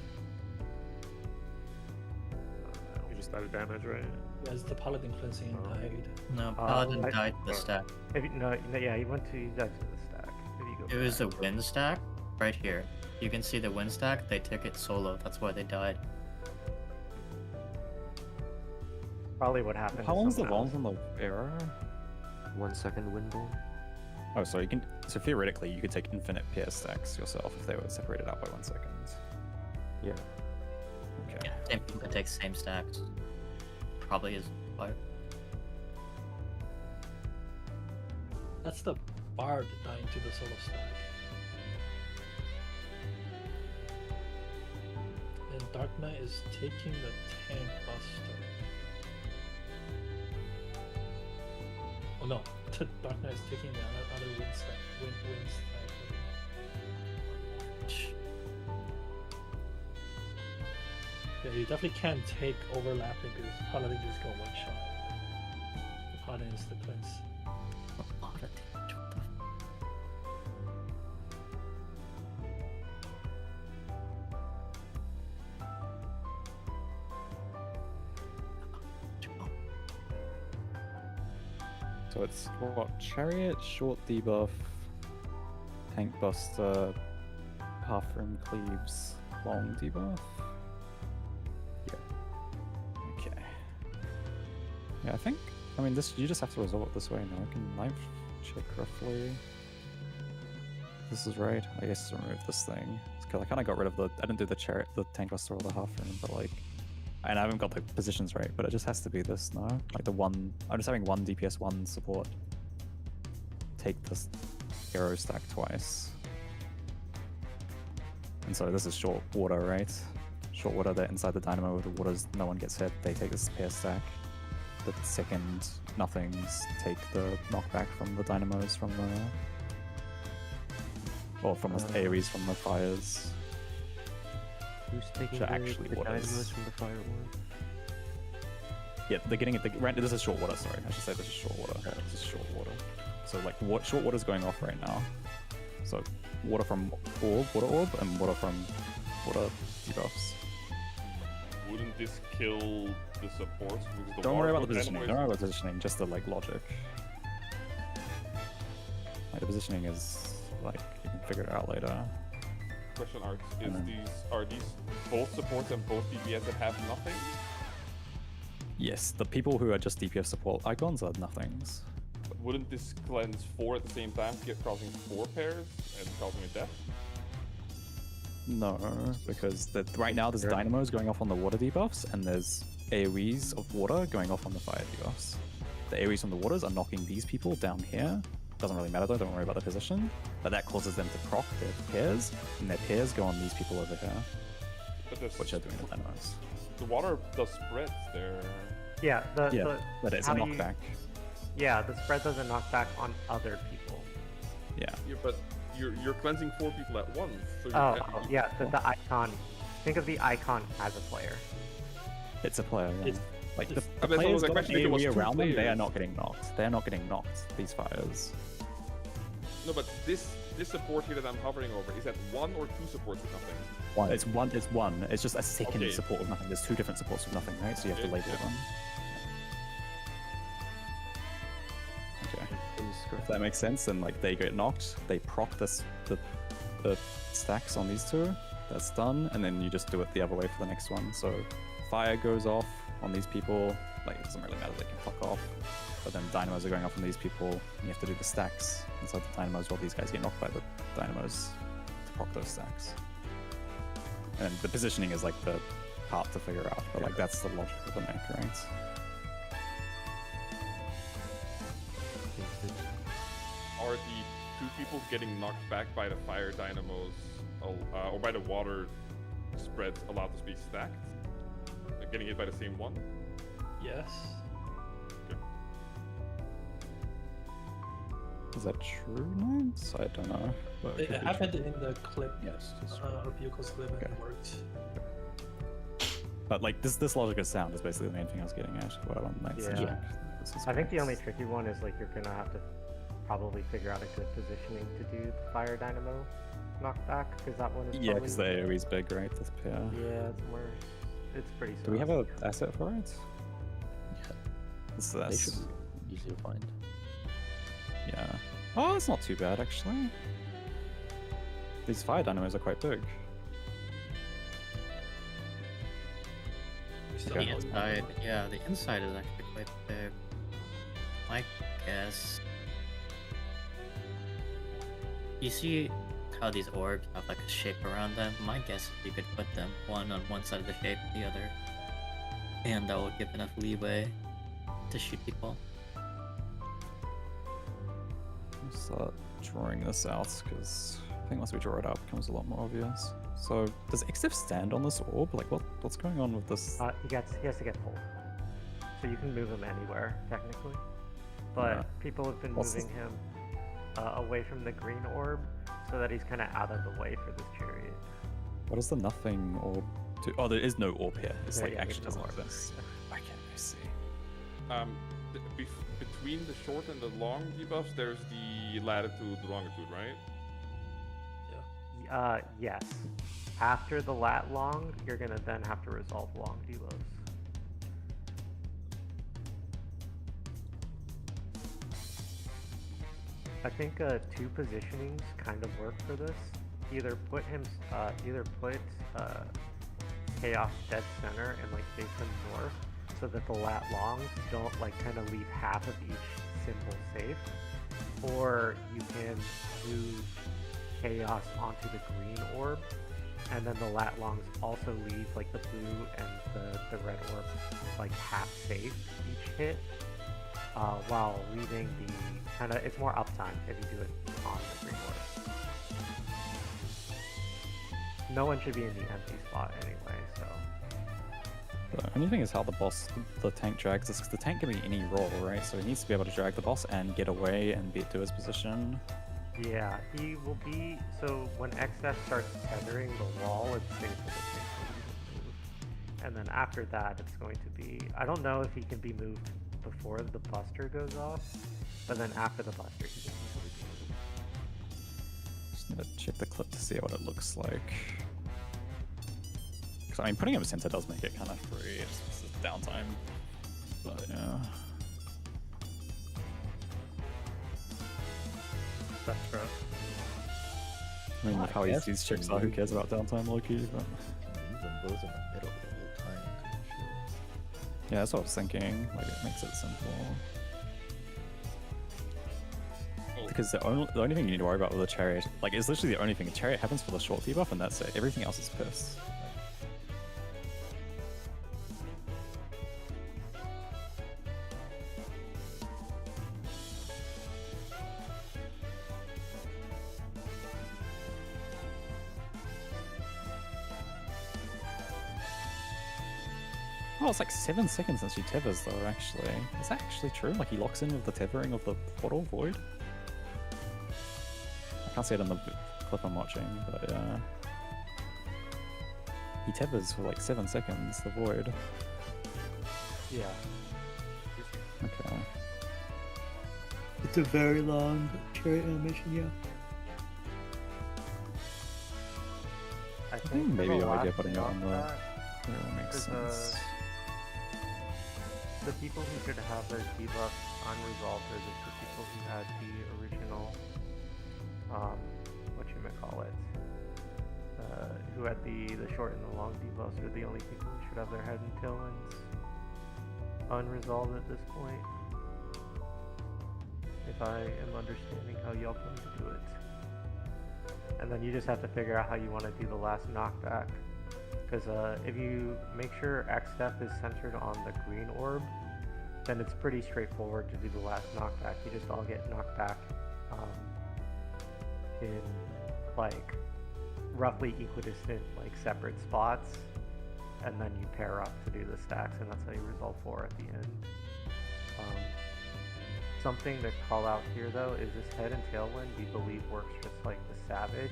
You just added damage, right? Yes, the paladin cleansing and died. No, paladin died to the stack. If you, no, yeah, he went to the stack. If you go It was back. the wind stack right here. You can see the wind stack. They took it solo. That's why they died. Probably what happened. How to long's the someone else. long from the arrow? 1 second windball. Oh, so you can. So theoretically, you could take infinite pair stacks yourself if they were separated out by 1 second. Yeah. Okay. Yeah, same people can take the same stacks. Probably is fire. That's the bard dying to the solo stack. And Dark Knight is taking the tank buster. Oh no, the Dark Knight is taking the other wind stack. Wind stack. Yeah, you definitely can't take overlapping because Paladin just go one shot. The Paladin is the cleanse. A lot of damage. What the So it's what? Chariot, short debuff, tank buster, half room cleaves, long debuff. Yeah. Okay. Yeah, I think. I mean, this you just have to resolve it this way. No, I can knife check roughly. This is right. I guess remove this thing. Because I kind of got rid of the. I didn't do the chariot, the tank buster, or the half room, but like. And I haven't got the positions right, but it just has to be this, no? Like the one... I'm just having one DPS 1 support. Take this arrow stack twice. And so this is short water, right? Short water, they're inside the dynamo with the waters, no one gets hit, they take this pair stack. The second nothings take the knockback from the dynamos from the... Or from the AoEs from the fires. Who's taking Which are actually the waters. dynamos from the fire orb? Yeah, they're getting it. This is short water. Sorry, I should say this is short water. This is short water. So like, what short water is going off right now? So water from water orb, and water from water debuffs. Wouldn't this kill the supports? Because the Don't worry about the water positioning. Don't worry about the positioning. Just the like logic. Like the positioning is like you can figure it out later. Question are these both supports and both DPS that have nothing? Yes, the people who are just DPS support icons are nothings. But wouldn't this cleanse 4 at the same time, causing 4 pairs and causing a death? No, because right now there's dynamos going off on the water debuffs, and there's AoEs of water going off on the fire debuffs. The AoEs from the waters are knocking these people down here. Doesn't really matter though, don't worry about the position. But that causes them to proc their pairs, and their pairs go on these people over here, which are doing the dynamos. The water does spreads there. Yeah, but it's a knockback. Yeah, the spread doesn't knock back on other people. Yeah. Yeah, but you're cleansing 4 people at once. So Yeah, the icon. Think of the icon as a player. It's a player. Yeah. Like the that's players almost like got question if it was AoE two around them, they are players. not getting knocked. They are not getting knocked. These fires. No, but this support here that I'm hovering over, is that 1 or 2 supports with nothing? One. It's one. It's one. It's just a second Okay. support with nothing. There's 2 different supports with nothing, right? So you have to Okay, label yeah. them. Okay. If that makes sense, then like they get knocked, they proc the stacks on these 2. That's done, and then you just do it the other way for the next one. So fire goes off on these people. Like it doesn't really matter; they can fuck off. But then dynamos are going off on these people, and you have to do the stacks inside the dynamos while these guys get knocked by the dynamos to proc those stacks. And the positioning is like the part to figure out, but like that's the logic of the mech, right? Are the 2 people getting knocked back by the fire dynamos or by the water spreads allowed to be stacked? Like getting hit by the same one? Yes. Is that true, Nines? I don't know. But It could be happened true. in the clip. Yes, Of Yuko's clip and it worked. But like this logic of sound is basically the main thing I was getting at. What I want Knights to Yeah. check. This is I think the great. only tricky one is like you're gonna have to probably figure out a good positioning to do the fire dynamo knockback because that one is Yeah, probably... because the AoE is big, right? This pair. Yeah, it's more. It's pretty. Do we have an saucy. asset for it? Yeah. It's They this. should be easy to find. Yeah. Oh, it's not too bad actually. These fire dynamos are quite big. The inside, yeah, the inside is actually quite big. I guess. You see how these orbs have like a shape around them? My guess is you could put them one on one side of the shape, the other, and that will give enough leeway to shoot people. I'll start drawing this out because I think once we draw it out, it becomes a lot more obvious. So does XDev stand on this orb? Like what's going on with this? He has to get pulled, so you can move him anywhere technically, but Yeah. people have been What's moving him away from the green orb so that he's kind of out of the way for this chariot. What is the nothing orb do? Oh, there is no orb here. It's Yeah, like yeah, actually there's no doesn't orb. exist. Okay, I see. Between the short and the long debuffs, there's the latitude, longitude, right? Yes. After the lat long, you're gonna then have to resolve long debuffs. I think 2 positionings kind of work for this. Either put Chaos dead center and like face him north, so that the lat longs don't like kind of leave half of each symbol safe, or you can move Chaos onto the green orb, and then the lat longs also leave like the blue and the red orb like half safe each hit, while leaving the kind of, it's more uptime if you do it on the green orb. No one should be in the empty spot anyway, so. The only thing is how the tank drags this, because the tank can be any role, right? So he needs to be able to drag the boss and get away and be to his position. Yeah, he will be, so when XF starts tethering the wall, it's safe for the tank to move. And then after that, it's going to be, I don't know if he can be moved before the buster goes off, but then after the buster, he can easily be moved. Just need to check the clip to see what it looks like. I mean, putting him center does make it kind of free. It's just downtime. But yeah. That's right. I mean, with how easy these chicks are, who cares about downtime, Loki? But Even those in the middle the whole time. yeah, that's what I was thinking. Like, it makes it simple. Because the only thing you need to worry about with a chariot, like, it's literally the only thing. A chariot happens for the short debuff, and that's it. Everything else is piss. Oh, it's like 7 seconds since she tethers, though, actually. Is that actually true? Like, he locks in with the tethering of the portal void? I can't see it on the clip I'm watching, but yeah. He tethers for like 7 seconds, the void. Yeah. Okay. It's a very long chariot animation, yeah. I I think think maybe the idea last putting it on the knockback hero makes is, sense. the people who should have their debuff unresolved are the people who had the original, whatchamacallit, who had the short and the long debuffs are the only people who should have their head and tailwinds unresolved at this point. If I am understanding how y'all plan to do it. And then you just have to figure out how you want to do the last knockback. Because if you make sure X step is centered on the green orb, then it's pretty straightforward to do the last knockback. You just all get knocked back in like roughly equidistant, like separate spots, and then you pair up to do the stacks, and that's how you resolve 4 at the end. Something to call out here though is this head and tailwind we believe works just like the Savage,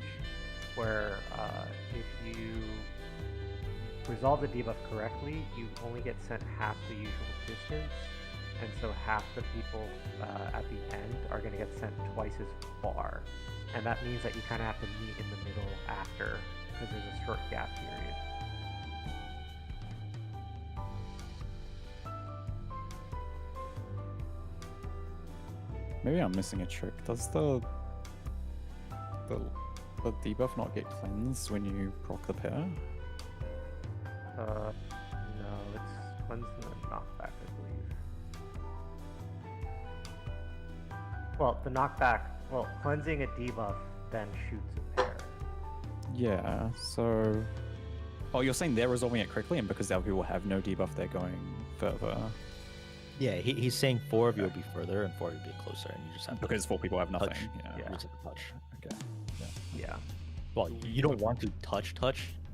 where if you resolve the debuff correctly, you only get sent half the usual distance, and so half the people at the end are going to get sent twice as far, and that means that you kind of have to meet in the middle after, because there's a short gap period. Maybe I'm missing a trick. Does the debuff not get cleansed when you proc the pair? No, it's cleansed and then knockback, I believe. Well, the knockback, cleansing a debuff then shoots a pair. Yeah, so... Oh, you're saying they're resolving it quickly, and because the other people have no debuff, they're going further. Yeah, he's saying 4 of you will be further and 4 of you will be closer, and you just have because 4 people have nothing. touch. Yeah. You just have to touch. Okay. Yeah. Well, you don't want to touch,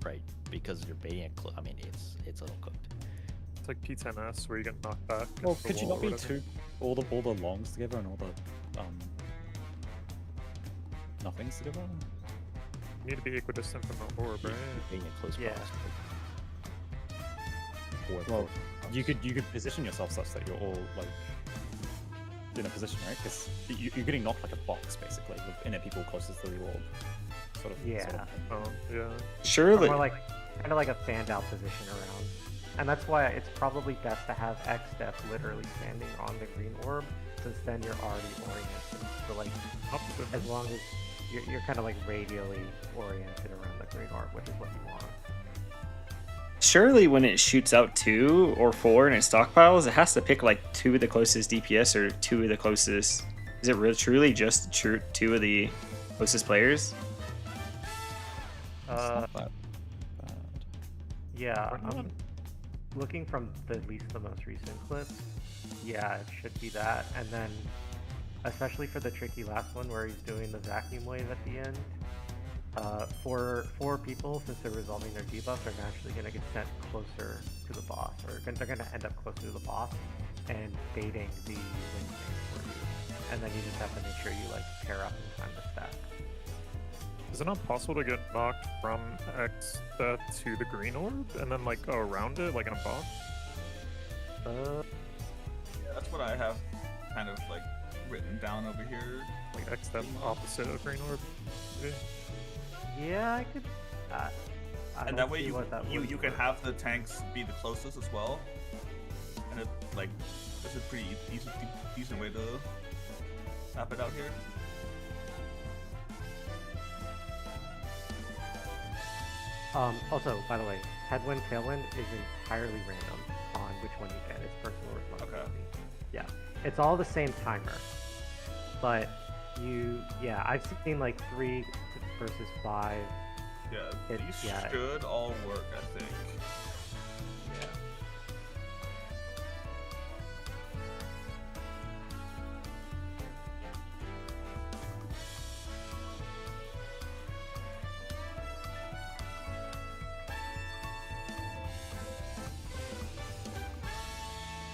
right? Because you're baiting it. I mean, it's a little cooked. It's like P10S where you get knocked back. Well, if the could you wall not or be whatever. all the longs together and all the nothings together? You need to be equidistant from the orb, right? Being it close Yeah. Well, you could position yourself such that you're all like in a position, right? Because you're getting knocked like a box basically, with inner people closest to the orb. Sort of. Yeah. Yeah. Surely. More like, kind of like a fanned out position around. And that's why it's probably best to have X step literally standing on the green orb, since then you're already oriented. So like, as long as you're kind of like radially oriented around the green orb, which is what you want. Surely when it shoots out 2 or 4 and it stockpiles, it has to pick like 2 of the closest DPS or 2 of the closest. Is it really truly just 2 of the closest players? Yeah, I'm looking from at least the most recent clips. Yeah, it should be that. And then, especially for the tricky last one where he's doing the vacuum wave at the end, for 4 people, since they're resolving their debuff, they're naturally going to get sent closer to the boss, or they're going to end up closer to the boss and baiting the win for you. And then you just have to make sure you like pair up and time the stack. Is it not possible to get knocked from X to the green orb and then like go around it like in a box? Yeah, that's what I have kind of like written down over here. Like X step opposite of green orb? Maybe? Yeah, I could. And that way you can have the tanks be the closest as well. And it like this is a pretty decent way to map it out here. Also, by the way, headwind, tailwind is entirely random on which one you get. It's personal responsibility. Okay. Yeah, it's all the same timer, but I've seen like 3 versus 5. Yeah, these should all work, I think. Yeah.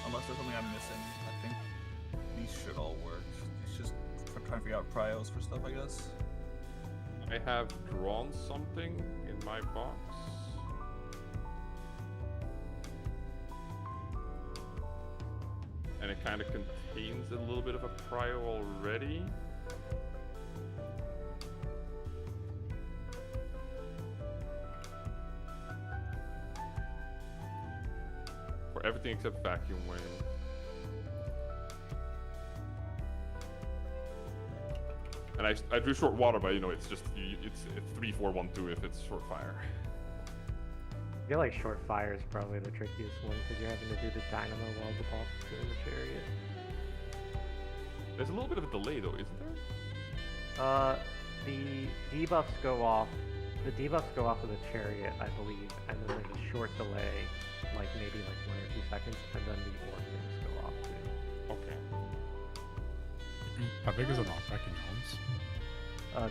Unless there's something I'm missing, I think these should all work. It's just trying to figure out prios for stuff, I guess. I have drawn something in my box. And it kind of contains a little bit of a prio already. For everything except vacuum wave. And I drew short water, but you know, it's just, it's 3, 4, 1, 2 if it's short fire. I feel like short fire is probably the trickiest one because you're having to do the dynamo while the boss is doing the chariot. There's a little bit of a delay though, isn't there? The debuffs go off. The debuffs go off of the chariot, I believe, and then there's a short delay, like maybe like 1 or 2 seconds, and then the orb things go off too. Okay. How big is a knockback in yawns?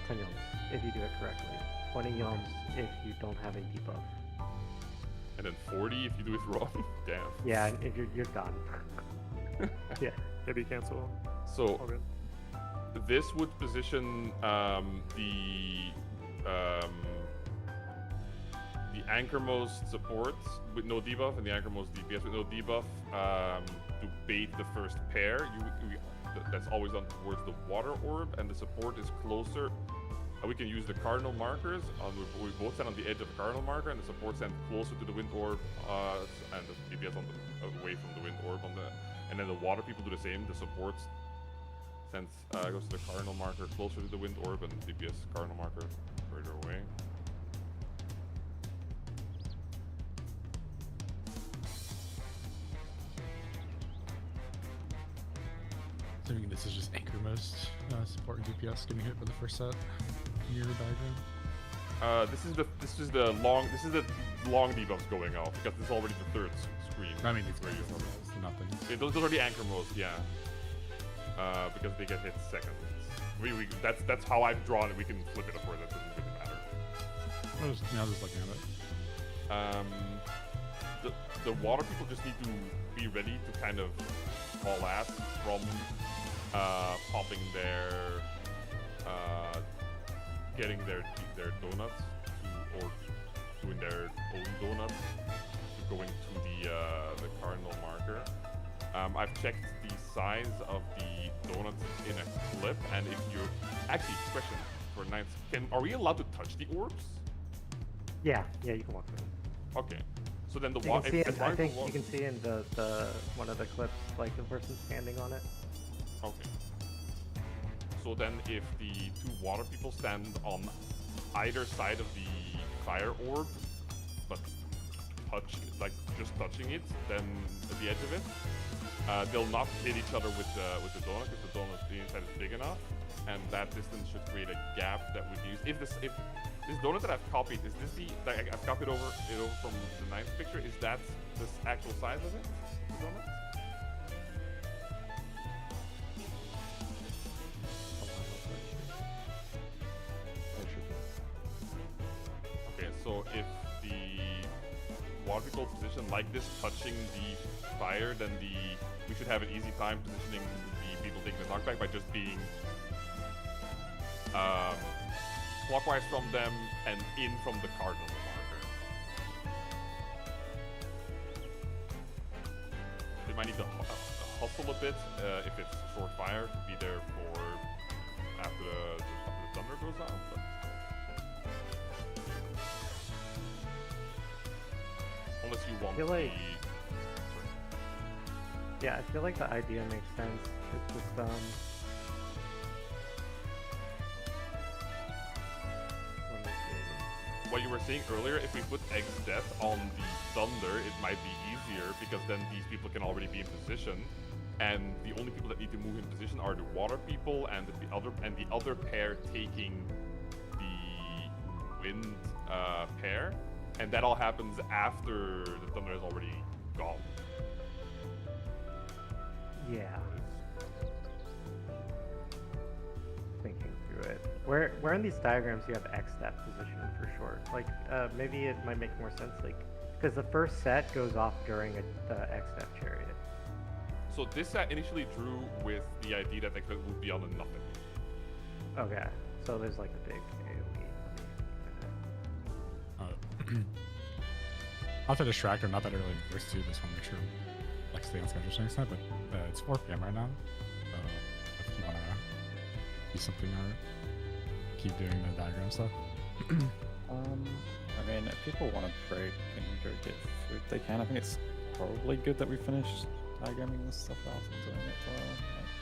10 yawns, if you do it correctly. 20 yawns if you don't have a debuff. And then 40 if you do it wrong. Damn. Yeah, and if you're done. Yeah. Maybe cancel. So this would position the anchormost support with no debuff and the anchormost DPS with no debuff to bait the first pair. That's always done towards the water orb, and the support is closer. We can use the cardinal markers. We both stand on the edge of the cardinal marker, and the support stand closer to the wind orb, and the DPS on away from the wind orb and then the water people do the same. The support goes to the cardinal marker closer to the wind orb, and the DPS cardinal marker further away. Assuming this is just anchormost support and DPS getting hit by the first set in your diagram. This is the long debuffs going off because this is already the third screen. I mean, it's nothing. Yeah, those are the anchor most, yeah. Because they get hit second. That's how I've drawn it. We can flip it, of course. That doesn't really matter. I was just looking at it. The water people just need to be ready to kind of haul ass from popping their getting their donuts or doing their own donuts to going to the cardinal marker. I've checked the size of the donuts in a clip, and if you're actually question for Knights, are we allowed to touch the orbs? Yeah, you can walk through. Okay, so then the I think you can see in the one of the clips, like the person standing on it. Okay. So then if the 2 water people stand on either side of the fire orb, but just touching it, then at the edge of it, they'll not hit each other with the donut because the donut inside is big enough, and that distance should create a gap that we can use. If this donut that I've copied, is this I've copied it over from the 9th picture, is that the actual size of it, the donut? Okay, so if the water people position like this, touching the fire, then we should have an easy time positioning the people taking the knockback by just being clockwise from them and in from the cardinal marker. They might need to hustle a bit if it's short fire to be there for after the thunder goes out. But unless you want Yeah, I feel like the idea makes sense. It's just let me see. What you were saying earlier, if we put X Death on the thunder, it might be easier because then these people can already be in position, and the only people that need to move in position are the water people and the other pair taking the wind pair, and that all happens after the thunder is already gone. Yeah. Thinking through it. Where in these diagrams you have X step position for short? Like, maybe it might make more sense, like, because the first set goes off during the X step chariot. So this set initially drew with the idea that they would be on a nothing. Okay, so there's like a big AoE. Not to distract or not that early in the first two, just want to make sure like stay on schedule to an extent, but it's 4 p.m. right now. So if you want to do something or keep doing the diagram stuff. I mean, if people want to break and go get food, they can. I think it's probably good that we finish diagramming this stuff out and doing it.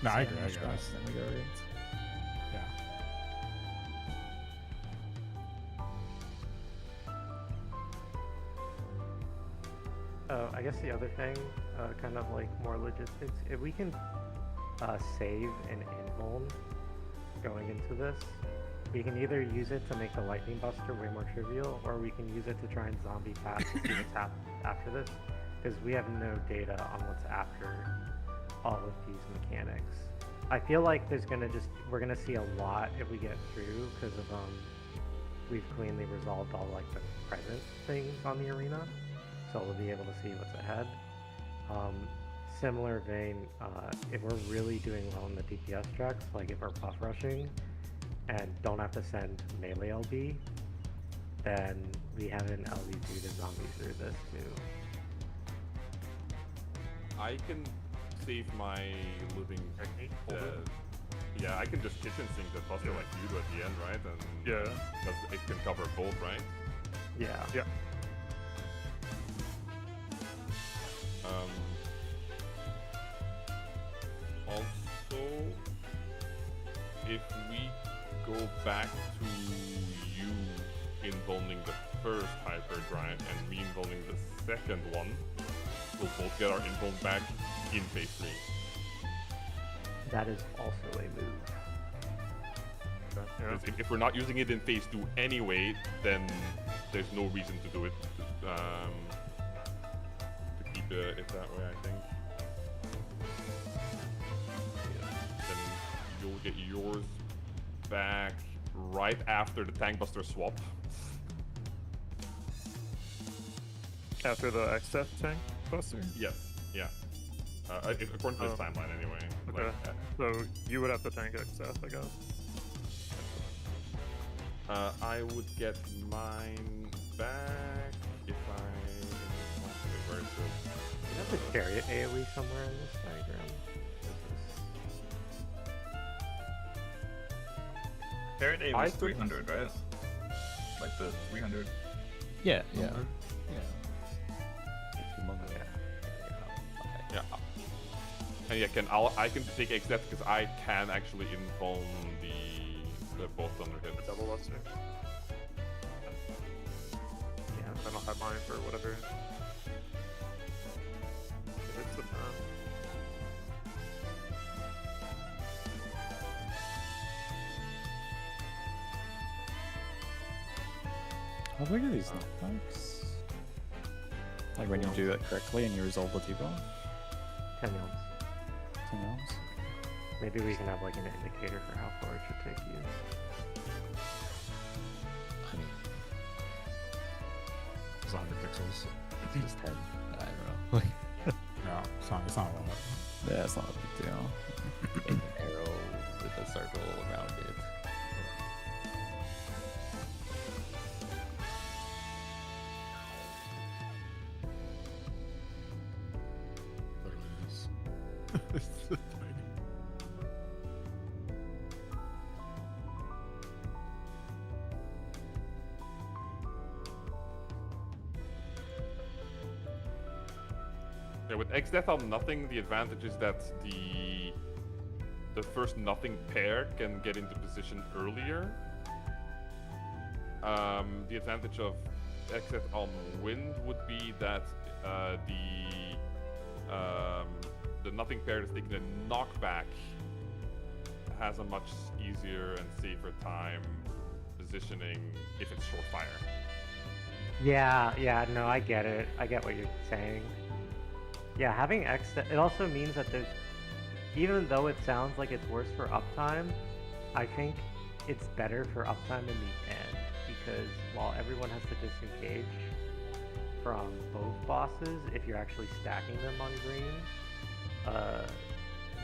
No, I agree. I agree. Then we go eat. Yeah. I guess the other thing, kind of like more logistics, if we can save an invuln going into this, we can either use it to make the lightning buster way more trivial, or we can use it to try and zombie pass to see what's after this, because we have no data on what's after all of these mechanics. I feel like we're gonna see a lot if we get through, because of we've cleanly resolved all like the present things on the arena, so we'll be able to see what's ahead. Similar vein, if we're really doing well in the DPS tracks, like if we're buff rushing and don't have to send melee LB, then we have an LB2 to zombie through this too. I can save my living. Yeah, I can just kitchen sink the buster like you do at the end, right? And Yeah. because it can cover both, right? Yeah. Yeah. Also, if we go back to you involving the first hyperdrive and me involving the second one, we'll both get our invuln back in phase 3. That is also a move. Because if we're not using it in phase 2 anyway, then there's no reason to do it. To keep it that way, I think. Then you'll get yours back right after the tank buster swap. After the XF tank buster? Yes, yeah. According to this timeline, anyway. Okay. Like, So you would have to tank XF, I guess. I would get mine back if I. Wait, where is it? You have the chariot AoE somewhere in this diagram. Carrot A I was think- 300, right? Like the 300. Yeah, yeah. Mm-hmm. Yeah. And yeah, I can take XF because I can actually invuln the both Thunderheads. Double buster. Yeah. I don't have mine for whatever. It's the time. How big are these knockbacks? Like when you do it correctly and you resolve the debuff? 10 mils. 10 mils? Maybe we can have like an indicator for how far it should take you. I mean, It's 100 pixels. it's just 10. I don't know. No, it's not a lot. Yeah, it's not a big deal. Make an arrow with a circle around it. Literally is. It's so tiny. Yeah, with XDeath on nothing, the advantage is that the first nothing pair can get into position earlier. The advantage of XDeath on wind would be that the nothing pair that's taking a knockback has a much easier and safer time positioning if it's short fire. Yeah, no, I get it. I get what you're saying. Yeah, having X, it also means that there's, even though it sounds like it's worse for uptime, I think it's better for uptime in the end, because while everyone has to disengage from both bosses, if you're actually stacking them on green,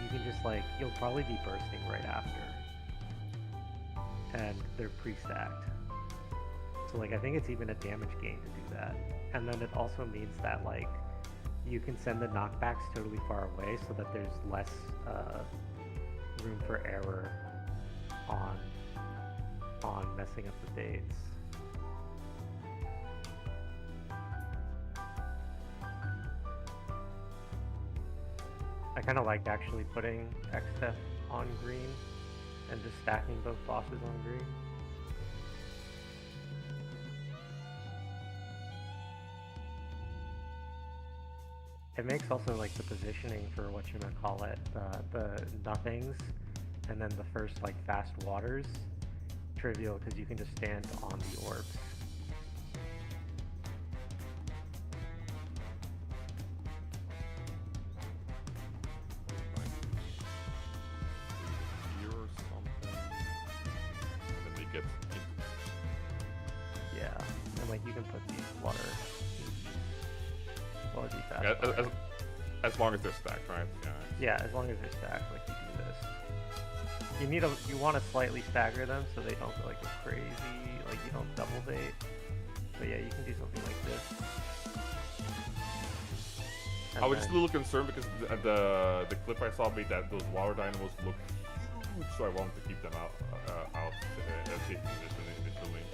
you can just like, you'll probably be bursting right after. And they're pre-stacked. So like I think it's even a damage gain to do that. And then it also means that like you can send the knockbacks totally far away so that there's less room for error on messing up the dates. I kind of like actually putting X-Step on green and just stacking both bosses on green. It makes also like the positioning for whatchamacallit, the nothings, and then the first like fast waters, trivial because you can just stand on the orbs. Here or something. And then they get into Yeah, and like you can put these water fast. yeah, as long as they're stacked, right? Yeah. Yeah, as long as they're stacked, like you do this. You want to slightly stagger them so they don't go like crazy, like you don't double bait. But yeah, you can do something like this. I was just a little concerned because the clip I saw made that those water dynamos look huge, so I wanted to keep them out safe position initially.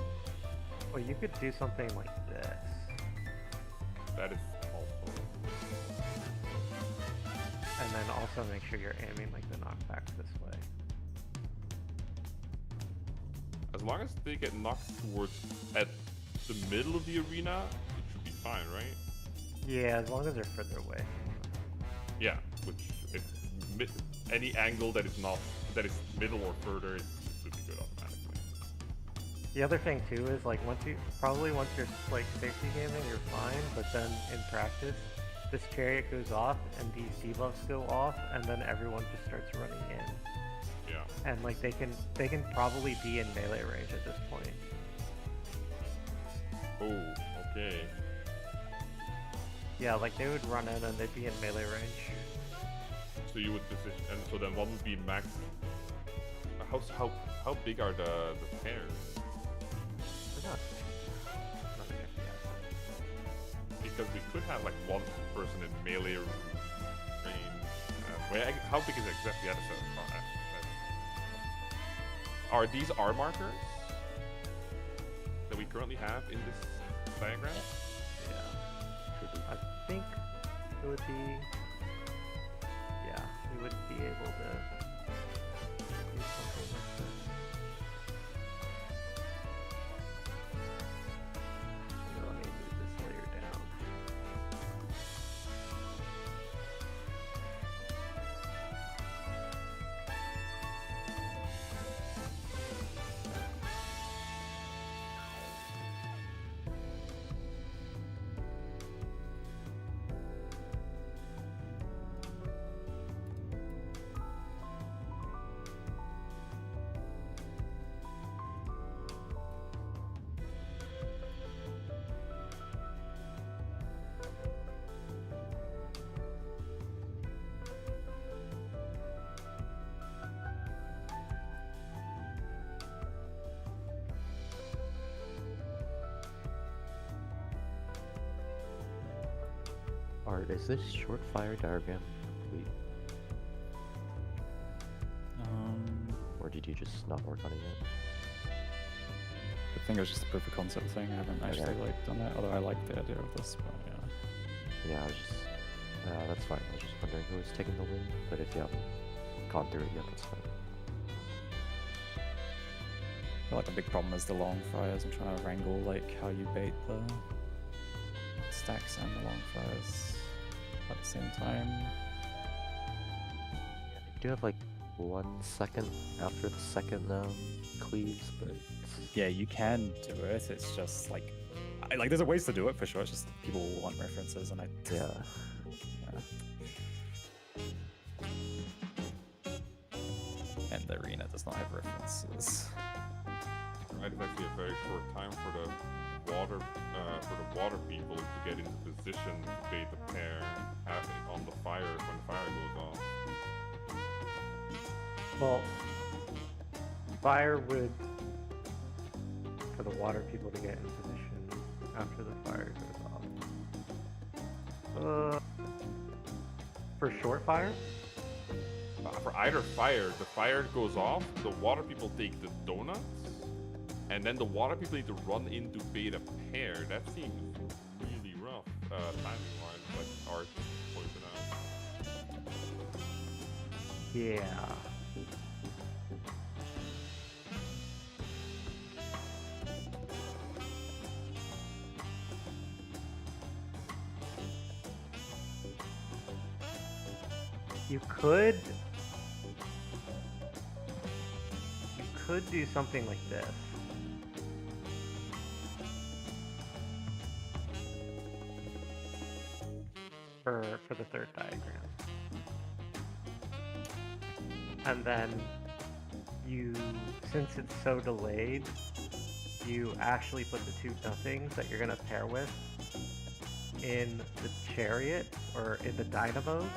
Well, you could do something like this. That is also. And then also make sure you're aiming like the knockbacks this way. As long as they get knocked towards at the middle of the arena, it should be fine, right? Yeah, as long as they're further away. Yeah, which any angle that is middle or further, it should be good automatically. The other thing too is like once you're like safety gaming, you're fine, but then in practice, this chariot goes off and these debuffs go off, and then everyone just starts running in. Yeah. And like they can probably be in melee range at this point. Oh, okay. Yeah, like they would run in and they'd be in melee range. So you would position, and so then one would be max. How big are the pairs? They're not because we could have like one person in melee range. How big is it exactly? Are these R markers that we currently have in this diagram? I think it would be. Yeah, we would be able to do something like this. Here, let me move this layer down. Art, is this short fire diagram complete? Or did you just not work on it yet? I think it was just a proof of concept thing. I haven't actually done it, although I like the idea of this, but yeah. Yeah, I was just that's fine. I was just wondering who was taking the win, but if you haven't gone through it yet, that's fine. I feel like the big problem is the long fires and trying to wrangle like how you bait the stacks and the long fires at the same time. You do have like 1 second after the second cleaves, but yeah, you can do it. It's just like there's ways to do it for sure. It's just people want references, and yeah. And the arena does not have references. Right, it's actually a very short time for the water people to get into position to bait the pair on the fire when the fire goes off. Well, fire would for the water people to get in position after the fire goes off. For short fire? For either fire, the fire goes off, the water people take the donuts, and then the water people need to run into beta pair. That seems really rough, timing-wise, like Art pointed out. Yeah. You could do something like this. For the third diagram. And then you, since it's so delayed, you actually put the two nothings that you're gonna pair with in the chariot or in the dynamos,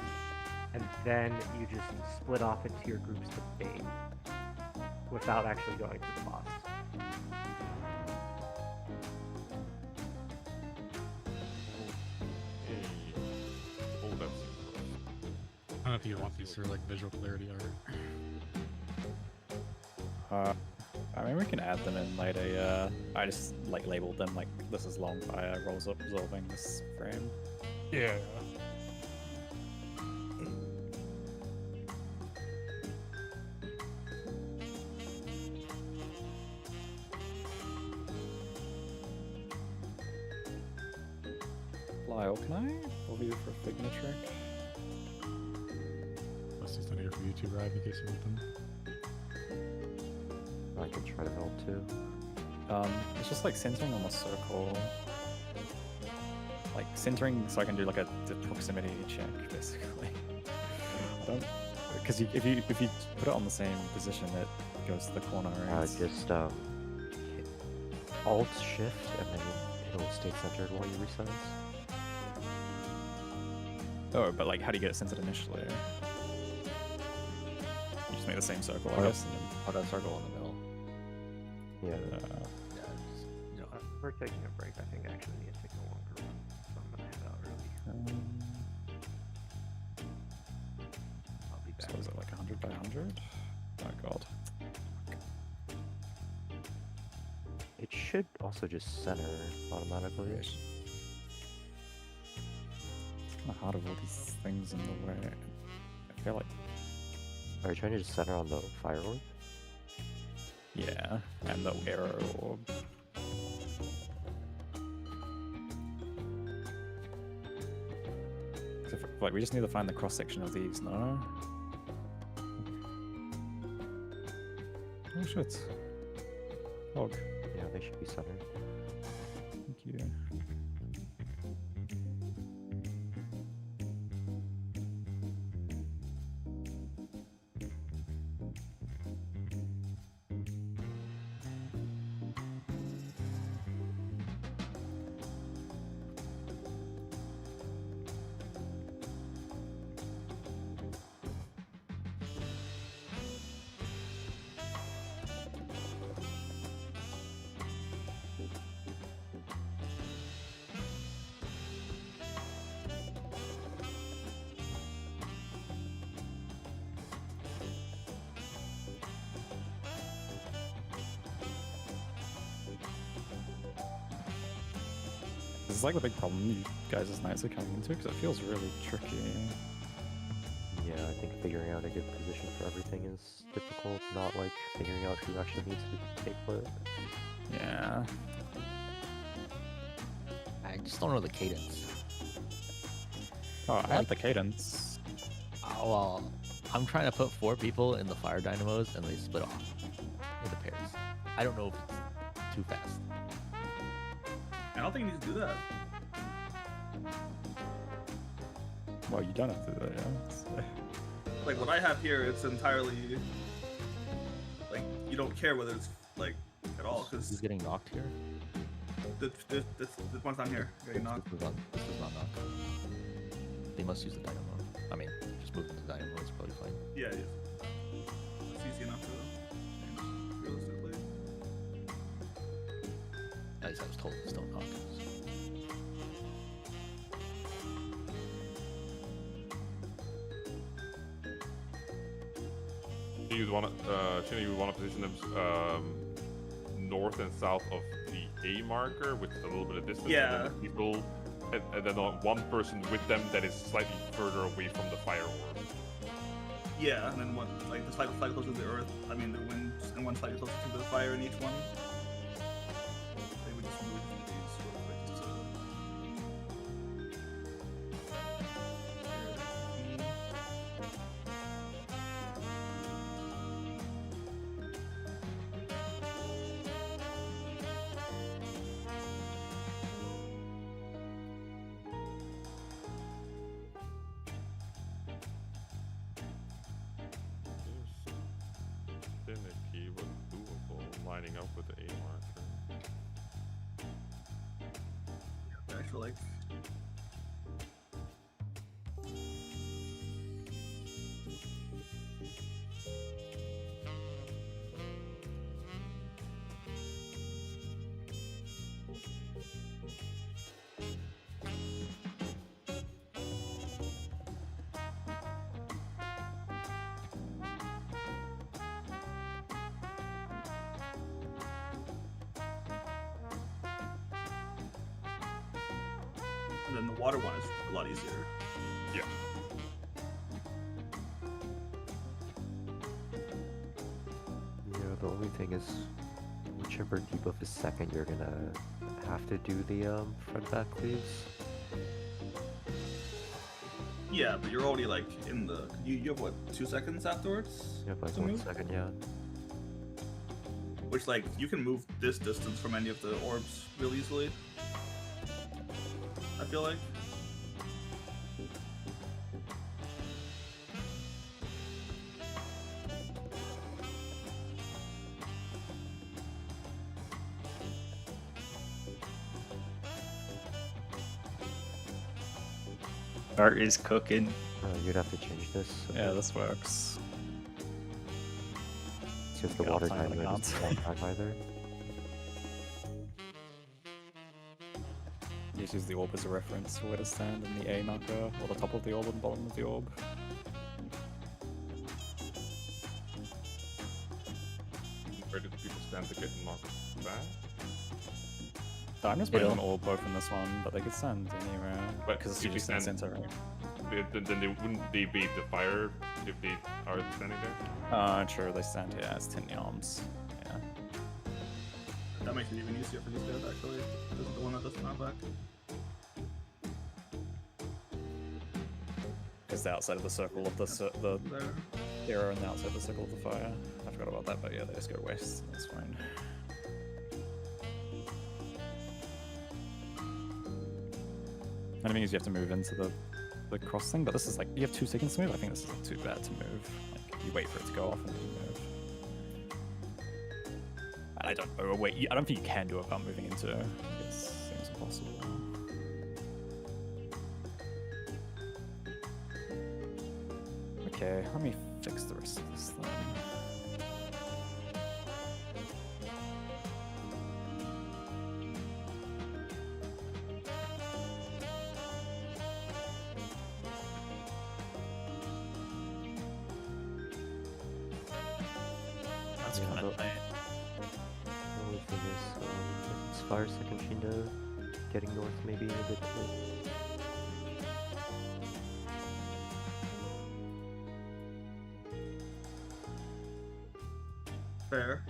and then you just split off into your groups to bait without actually going to the boss. Oh, that's I don't know if you want these for like visual clarity art. I mean, we can add them in later. Yeah, I just like labeled them like this is long fire rolls up absorbing this frame. Yeah. Lyle, can I over you for a Figma trick? Let's do something here for you too, Ryan, in case you want them. I can try to help too. It's just like centering on the circle. Like centering so I can do like the proximity check, basically. I don't, because if you put it on the same position, it goes to the corner. Just hit Alt Shift and then it'll stay centered while you resize. Oh, but like, how do you get it centered initially? You just make the same circle, I Oh. guess, and then put a circle in the middle. Yeah. We're taking a break. I think I actually need to take a longer run, so I'm gonna head out early. I'll be back. So is it like 100 by 100? Oh god. It should also just center automatically. It's kind of hard with all these things in the way. I feel like. Are you trying to just center on the fire orb? Yeah, and the arrow orb. So like, we just need to find the cross section of these, no? Oh shit. Hog. Yeah, they should be centered. Thank you. This is like the big problem you guys' nights are coming into, because it feels really tricky. Yeah, I think figuring out a good position for everything is difficult, not like figuring out who actually needs to take what. Yeah. I just don't know the cadence. Oh, I had the cadence. Oh, well, I'm trying to put 4 people in the fire dynamos and they split off into pairs. I don't know if it's too fast. I don't think you need to do that. Well, you don't have to do that, yeah. Like what I have here, it's entirely like you don't care whether it's like at all because Who's getting knocked here? the one's not here getting knocked. This is not knocked. They must use the dynamo. I mean, just move to the dynamo, it's probably fine. Yeah, it is. It's easy enough to change realistically. At least I was told it's still knocked. You would want to, Chinny, you would want to position them north and south of the A marker with a little bit of distance. Yeah. And then the people, and then one person with them that is slightly further away from the fire orb. Yeah, and then one like the slightly closer to the earth. I mean the wind, and one slightly closer to the fire in each one. They would just move these real quick just to... Finicky was doable, lining up with the A marker. I feel like and then the water one is a lot easier. Yeah. Yeah, the only thing is, whichever debuff is second, you're gonna have to do the front back cleaves. Yeah, but you're already like in the. You have what, 2 seconds afterwards? Yeah, like to 1 move? second, yeah. Which like you can move this distance from any of the orbs real easily. I feel like. Art is cooking. You'd have to change this. Yeah, this works. It's just the Yeah, water I'll find timer an doesn't account. walk back either. Just use the orb as a reference for where to stand in the A marker, or the top of the orb and bottom of the orb. Where did people stand to get knocked back? I'm just putting an orb both in this one, but they could stand anywhere. But Because it's if you usually in the stand- center, right? Then they wouldn't they beat the fire if they are standing there? True, they stand here as 10 arms. Yeah. That makes it even easier for these guys actually. This is the one that doesn't have back. Because the outside of the circle of the arrow and the outside of the circle of the fire. I forgot about that, but yeah, they just go west. That's fine. And the thing is, you have to move into the cross thing, but this is like, you have 2 seconds to move. I think this isn't too bad to move. Like, you wait for it to go off and then you move. And I don't know, wait, I don't think you can do it without moving into it. It seems impossible. Okay, let me fix the rest of this then. That's Yeah, kind of but- tight. The only thing is, it's fire second Shinda getting north maybe a bit. Fair.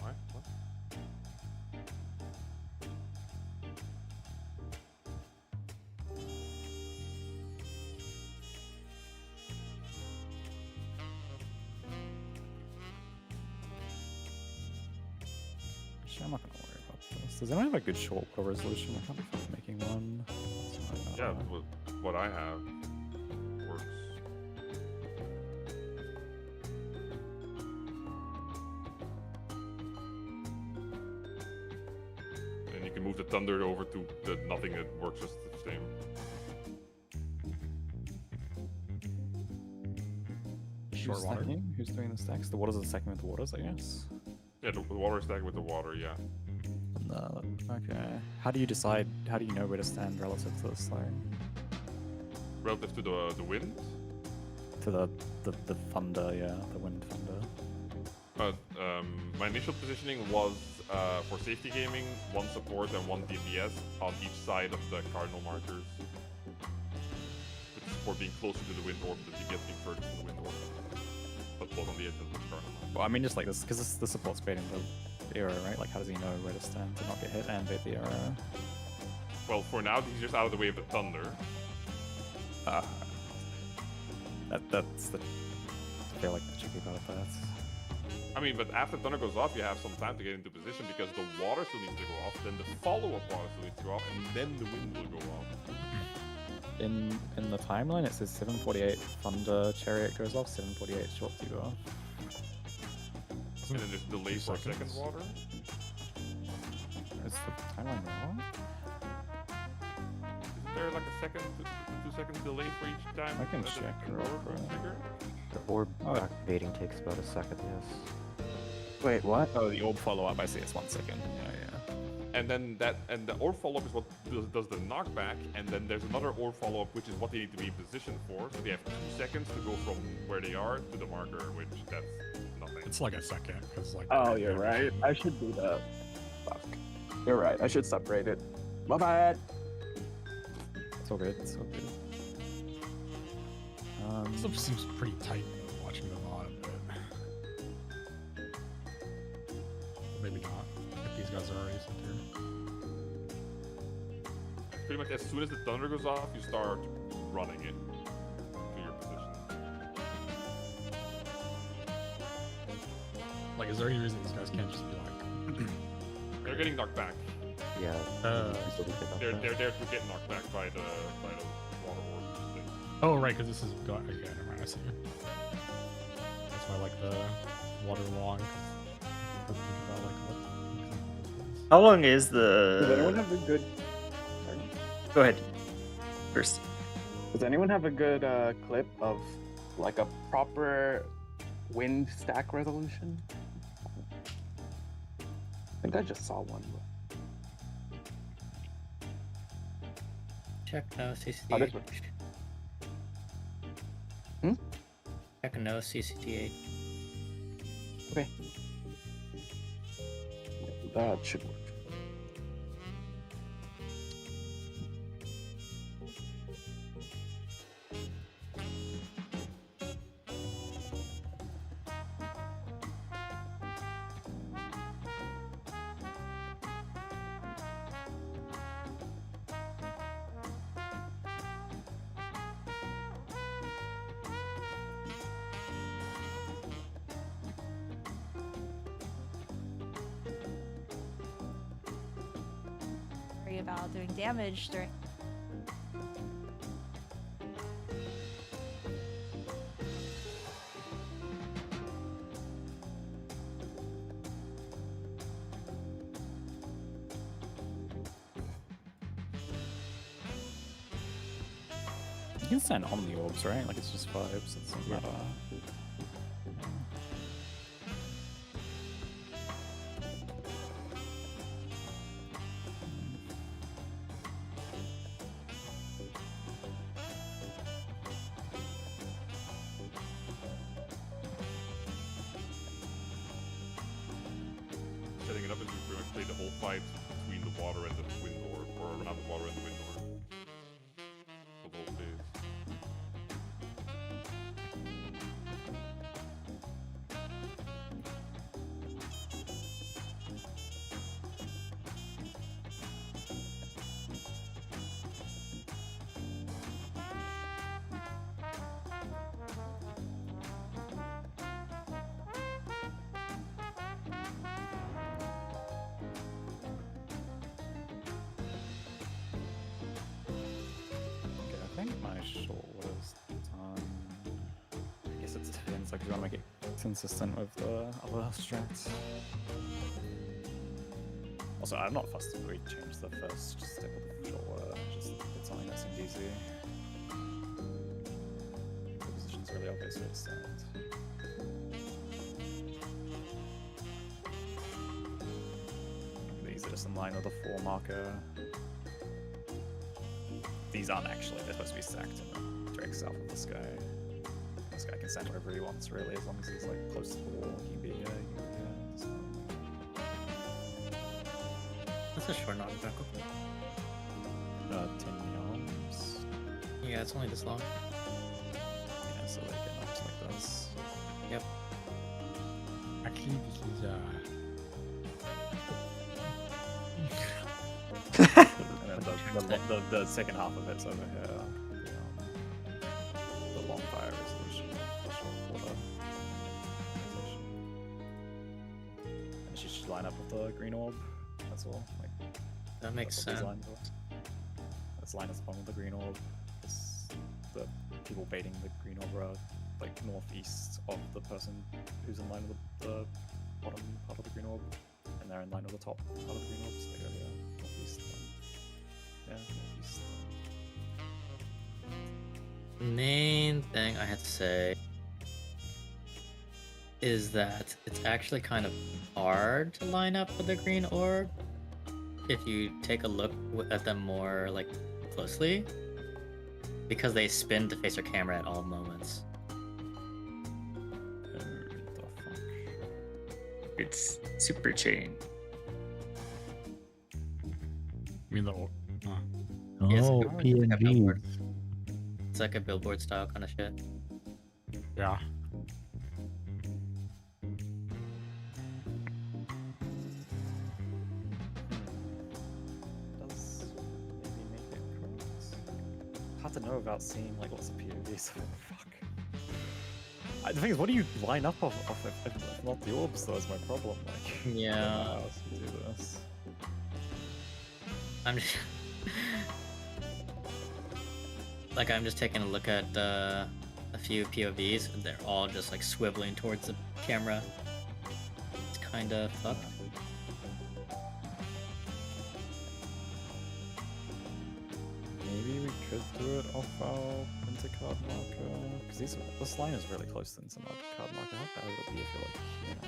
What? What? Actually, I'm not gonna worry about this. Does anyone have a good short water resolution? I can't be fucking making one. So, Yeah, what I have works. And you can move the thunder over to the nothing that works just the same. short Who's water. stacking? Who's doing the stacks? The waters are stacking with the waters, I guess. Yeah, the water is stacking with the water. Yeah. No, okay. How do you decide? How do you know where to stand relative to the slime? Relative to the wind. To the thunder, yeah, the wind thunder. My initial positioning was for safety gaming, 1 support and 1 DPS on each side of the cardinal markers. With the support being closer to the wind orb, the DPS being further from the wind orb. But both on the edge of the cardinal marker. Well, I mean, just like this, because the support's baiting the arrow, right? Like, how does he know where to stand to not get hit and bait the arrow? Well, for now, he's just out of the way of the thunder. That's the. I feel like the tricky part of that. I mean, but after thunder goes off, you have some time to get into position because the water still needs to go off, then the follow-up water still needs to go off, and then the wind will go off. In the timeline, it says 7:48 thunder chariot goes off, 7:48 short to go off. And then there's delay for a second water. Is the timeline wrong? Isn't there like a second, 2 seconds delay for each time? I can that the check real orb quick. goes trigger? The orb activating takes about a second, yes. Wait, what? Oh, the orb follow-up, I see, it's 1 second. Yeah. And then the orb follow-up is what does the knockback, and then there's another orb follow-up, which is what they need to be positioned for. So they have 2 seconds to go from where they are to the marker, which that's nothing. It's like a second, because like. Oh, you're right. I should do that. Fuck. You're right. I should separate it. My bad. It's all good. It's all good. Stuff seems pretty tight watching the VOD a bit. Maybe not. If these guys are already secure. Pretty much as soon as the thunder goes off, you start running it to your position. Like, is there any reason these guys can't just be like? They're getting knocked back. Yeah. They're there to get knocked back by the water orb thing. Oh right, because this is okay. Never mind. I see. That's why I like the water long. How long is Does anyone the? have a good? Sorry. Go ahead. First. Does anyone have a good clip of like a proper wind stack resolution? I think I just saw one. Check no Oh, CCD8. this one. Check no CCD8. Okay. That should work. About doing damage during. You can stand on the orbs, right? Like, it's just vibes, it doesn't matter. Setting it up is we pretty much play the whole fight between the water and the wind orb, or around the water and the wind orb. For the whole phase. Okay, I think my short was done. I guess it depends, like, do you want to make it consistent with the other strats? Also, I'm not fussed if we change the first step of the short order, just get something that's in DC. The positions really obvious where to stand. These are just in line with the 4 marker. These aren't actually, they're supposed to be stacked in the direct south of this guy. This guy can stand wherever he wants, really, as long as he's like close to the wall. He can be here, he can be here. So. That's a short knockback. 10 yards. Yeah, it's only this long. Yeah, so they get knocks like this. Yep. Actually, this is And then the second half of it's over here. The long fire resolution of the short water. And she should line up with the green orb. That's all. Like, that makes sense. Let's line us upon with the green orb. The people baiting the green orb are like northeast of the person who's in line with the bottom part of the green orb, and they're in line with the top part of the green orb, so they go northeast. Yeah, northeast. Main thing I have to say is that it's actually kind of hard to line up with the green orb if you take a look at them more like closely, because they spin to face your camera at all moments. It's super chain. I mean, Yes, oh, it's like a PNG. billboard. It's like a billboard style kind of shit. Yeah. Does maybe make it correct? Hard to know without seeing like lots of POVs. Fuck. The thing is, what do you line up off if not the orbs? Though is my problem. Like, Yeah. I don't know how else to do this. I'm just like I'm just taking a look at a few POVs, and they're all just like swiveling towards the camera. It's kind of fucked. Maybe we could do it off our intercard marker, because this line is really close to the intercard marker. How bad would it be if you're like, you know?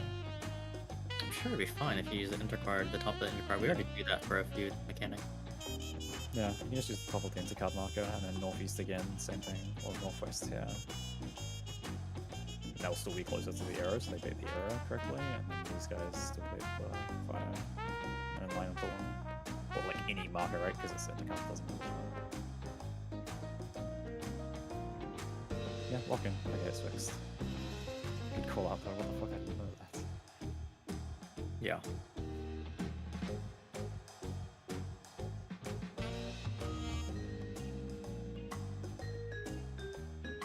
I'm sure it'd be fine if you use the intercard, the top of the intercard. We already do that for a few mechanics. Yeah, you can just use the top of the intercard marker and then northeast again, same thing, or northwest here. That will still be closer to the arrow, so they bait the arrow correctly, and then these guys still bait the fire, and then line up the one. Or like any marker, right? Because it's intercard doesn't move. Yeah, lock in. Okay, it's fixed. Good call out though, what the fuck, I didn't know that. Yeah.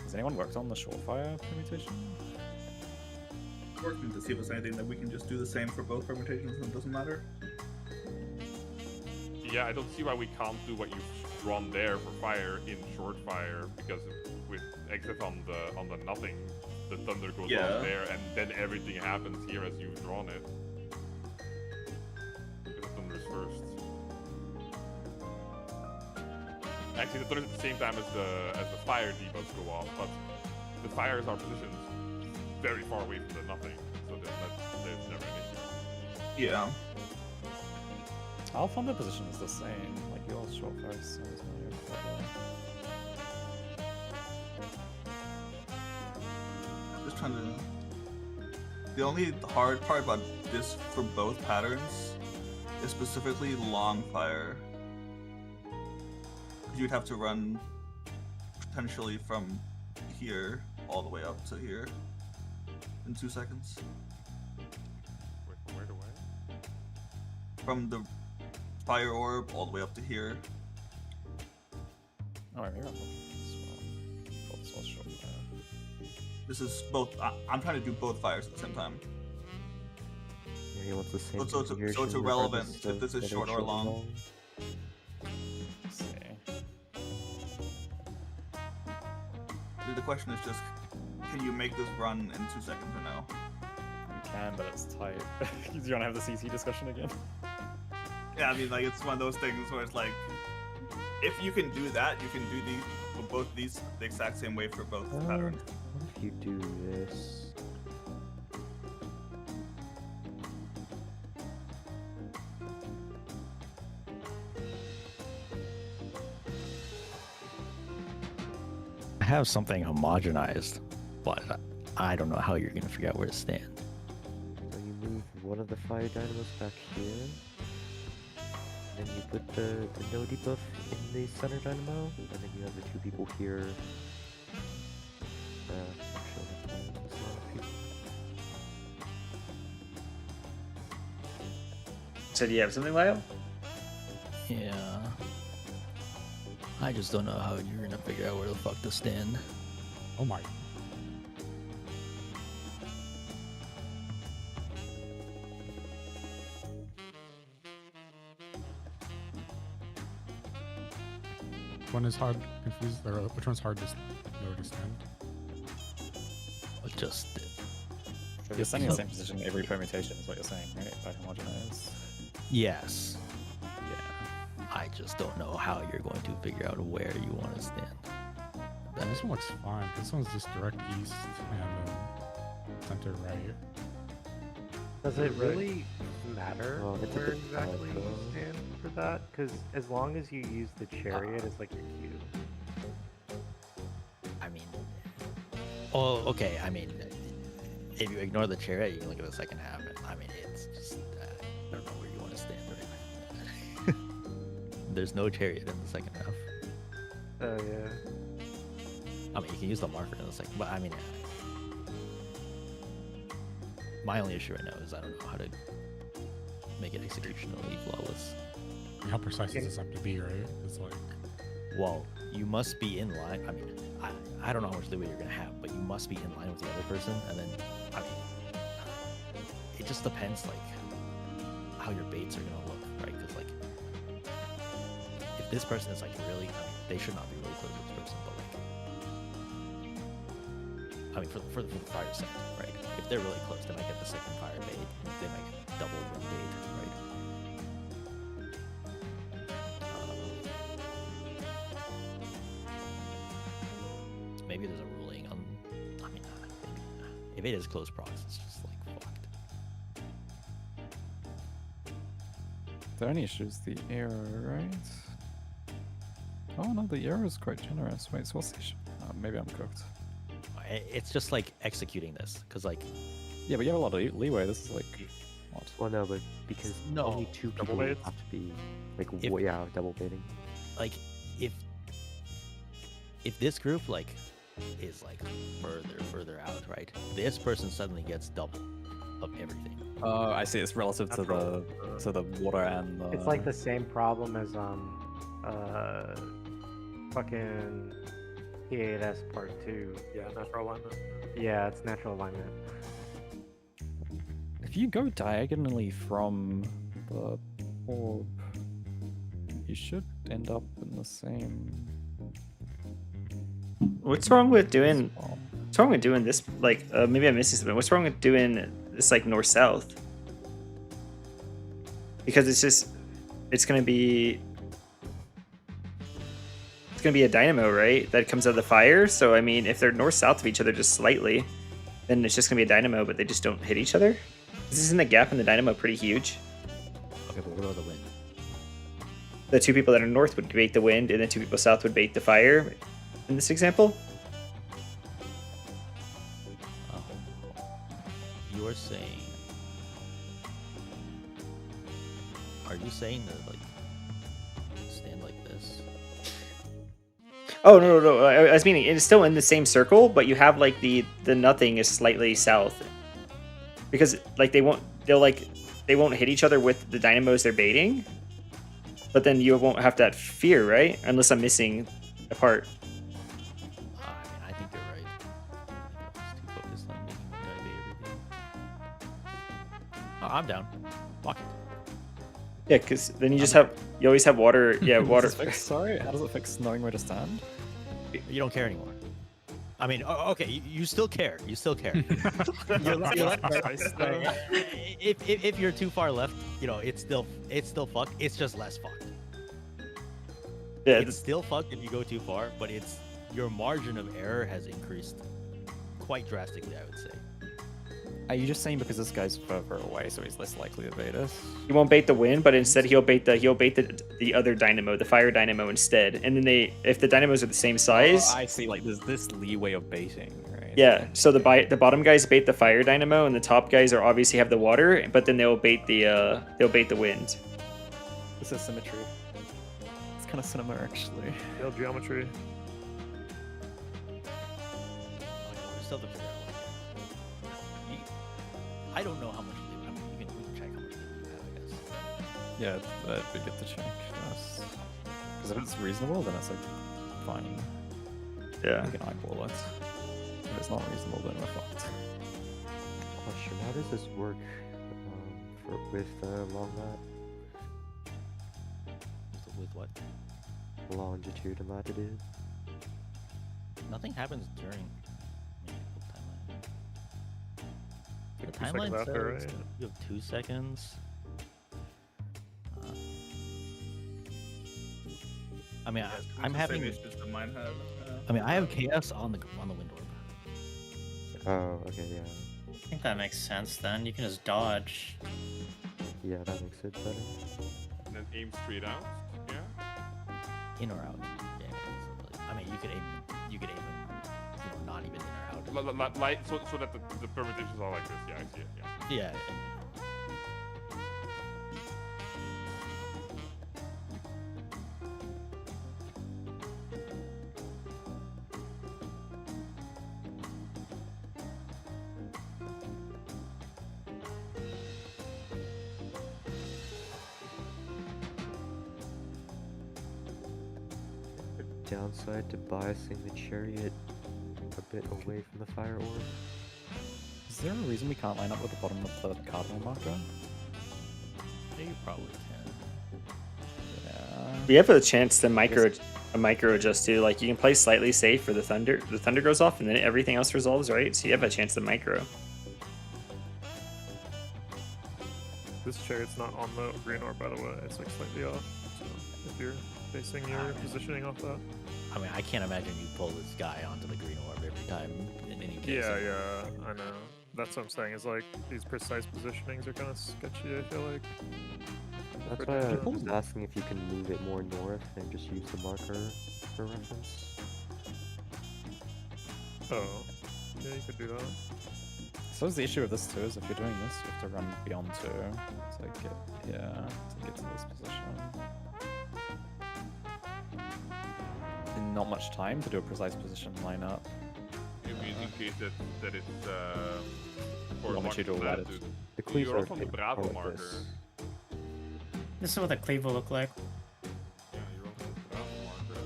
Has anyone worked on the Shorefire permutation? Working to see if there's anything that we can just do the same for both permutations and it doesn't matter. Yeah, I don't see why we can't do what you've drawn there for fire in short fire, because with exit on the nothing, the thunder goes off there, and then everything happens here as you've drawn it. Because the thunder's first. Actually, the thunder's at the same time as the fire debuffs go off, but the fires are positioned very far away from the nothing, so there's never an issue. Yeah. Our thunder position is the same, like your Shorefire is the same as mine. Just trying to. The only hard part about this for both patterns is specifically long fire. You'd have to run potentially from here all the way up to here in 2 seconds. Wait, from where to where? From the fire orb all the way up to here. Oh, here I'm looking as well. Thought this was Shorefire. This is both. I'm trying to do both fires at the same time. Yeah, he wants the same So it's configuration irrelevant regardless if this is whether short it's or long. Let's see. The question is just, can you make this run in 2 seconds or no? You can, but it's tight. Do you want to have the CC discussion again? Yeah, I mean, like, it's one of those things where it's like, if you can do that, you can do both these the exact same way for both patterns. What if you do this? I have something homogenized, but I don't know how you're gonna figure out where to stand. So you move one of the fire dynamos back here. And then you put the no debuff in the center dynamo, and then you have the two people here. Actually, that's a lot of people. So do you have something, Lyle? Yeah. I just don't know how you're gonna figure out where the fuck to stand. Oh my. Which one is hard confused, or which one's hard to know to stand? Just So you're standing in the same position in every permutation, is what you're saying, right? By homogenize. yes. Yeah. I just don't know how you're going to figure out where you want to stand. This one looks fine. This one's just direct east and center right. Does it really matter Well, it's a where bit exactly you though. stand for that? Because as long as you use the chariot as like your cube. I mean, oh, okay. I mean, if you ignore the chariot, you can look at the second half. I mean, it's just I don't know where you want to stand right now. There's no chariot in the second half. Oh yeah. I mean, you can use the marker in the second, but I mean, my only issue right now is I don't know how to make it executionally flawless. How precise does this have to be, right? It's like, Well, you must be in line. I mean, I don't know how much leeway you're gonna have, but you must be in line with the other person, and then I mean, it just depends like how your baits are gonna look, right? Because like, if this person is like really, I mean, they should not be really close to this person, but like, I mean, for the fire set, right? If they're really close, they might get the second fire bait. They might get double one bait, right? Maybe there's a ruling on. I mean, if it is close procs, it's just like fucked. The only issue is the arrow, right? Oh no, the arrow is quite generous. Wait, so what's the issue? Maybe I'm cooked. It's just like executing this, because like. Yeah, but you have a lot of leeway. This is like. What? Well, no, but because No. only two people Double have to be like, If- yeah, double baiting. Like if this group like is like further out, right? This person suddenly gets double of everything. Oh, I see. It's relative to the water and the. It's like the same problem as fucking P8S Part 2. Yeah, natural alignment. Yeah, it's natural alignment. If you go diagonally from the orb, you should end up in the same. What's wrong with doing? What's wrong with doing this? Like, maybe I'm missing something. What's wrong with doing this like north-south? Because it's gonna be a dynamo, right? That comes out of the fire. So I mean, if they're north-south of each other just slightly, then it's just gonna be a dynamo, but they just don't hit each other. Isn't the gap in the dynamo pretty huge? Okay, but what about the wind? The two people that are north would bait the wind, and the two people south would bait the fire. In this example. You are saying. Are you saying that like stand like this? Oh no! I was meaning it's still in the same circle, but you have like the nothing is slightly south, because like they won't hit each other with the dynamos they're baiting, but then you won't have that fear, right? Unless I'm missing a part. I think you're right. I was too focused on making one guy bait everything. I'm down. Fuck it. Yeah, because then you always have water. Yeah, water. Does it fix, sorry, how does it fix knowing where to stand? You don't care anymore. I mean, okay, you still care. You still care. If you're too far left, you know, it's still fucked. It's just less fucked. Yeah, it's still fucked if you go too far, but it's your margin of error has increased. quite drastically, I would say. Are you just saying because this guy's further away, so he's less likely to bait us? He won't bait the wind, but instead he'll bait the other dynamo, the fire dynamo instead. And then if the dynamos are the same size, Oh, I see. Like there's this leeway of baiting, right? yeah. So the bottom guys bait the fire dynamo, and the top guys are obviously have the water, but then they'll bait the wind. This is symmetry. It's kind of cinema, actually. Field geometry. We still have to figure out. I don't know how much leeway. I mean, we can check how much leeway you have, I guess. Yeah, that'd be good to check. Because if it's reasonable, then it's like fine. Yeah. We can eyeball it. If it's not reasonable, then we're fucked. Question: how does this work with long With what? longitude and latitude? Nothing happens during. The 2 seconds timeline after, says right? you have 2 seconds. I mean, I'm having. Mine had, I mean, I have chaos on the wind orb. Oh, okay, yeah. I think that makes sense then. You can just dodge. Yeah, that makes it better. And then aim straight out. Yeah. In or out. Yeah. I mean, you could aim. You could aim. Not even in or out. Like so that the permutations are like this. Yeah, I see it. Yeah. Yeah. Downside to biasing the chariot a bit away from the fire orb. Is there a reason we can't line up with the bottom of the cardinal marker? Yeah, you probably can. Yeah. We have a chance to micro adjust too. Like you can play slightly safe for the thunder. The thunder goes off, and then everything else resolves, right? So you have a chance to micro. This chariot's not on the green orb, by the way. It's like slightly off. So if you're basing your positioning off that. I mean, I can't imagine you pull this guy onto the green orb every time in any case. Yeah, I know. That's what I'm saying. Is like these precise positionings are kind of sketchy. I feel like. That's why I was asking if you can move it more north and just use the marker for reference. Oh, yeah, you could do that. So the issue with this too is if you're doing this, you have to run beyond 2 to get here to get to this position. And not much time to do a precise position lineup. In case that it's for longitude or latitude. The cleaves you're are also on the Bravo like marker. this. This is what the cleave will look like. Yeah, you're also on the Bravo marker.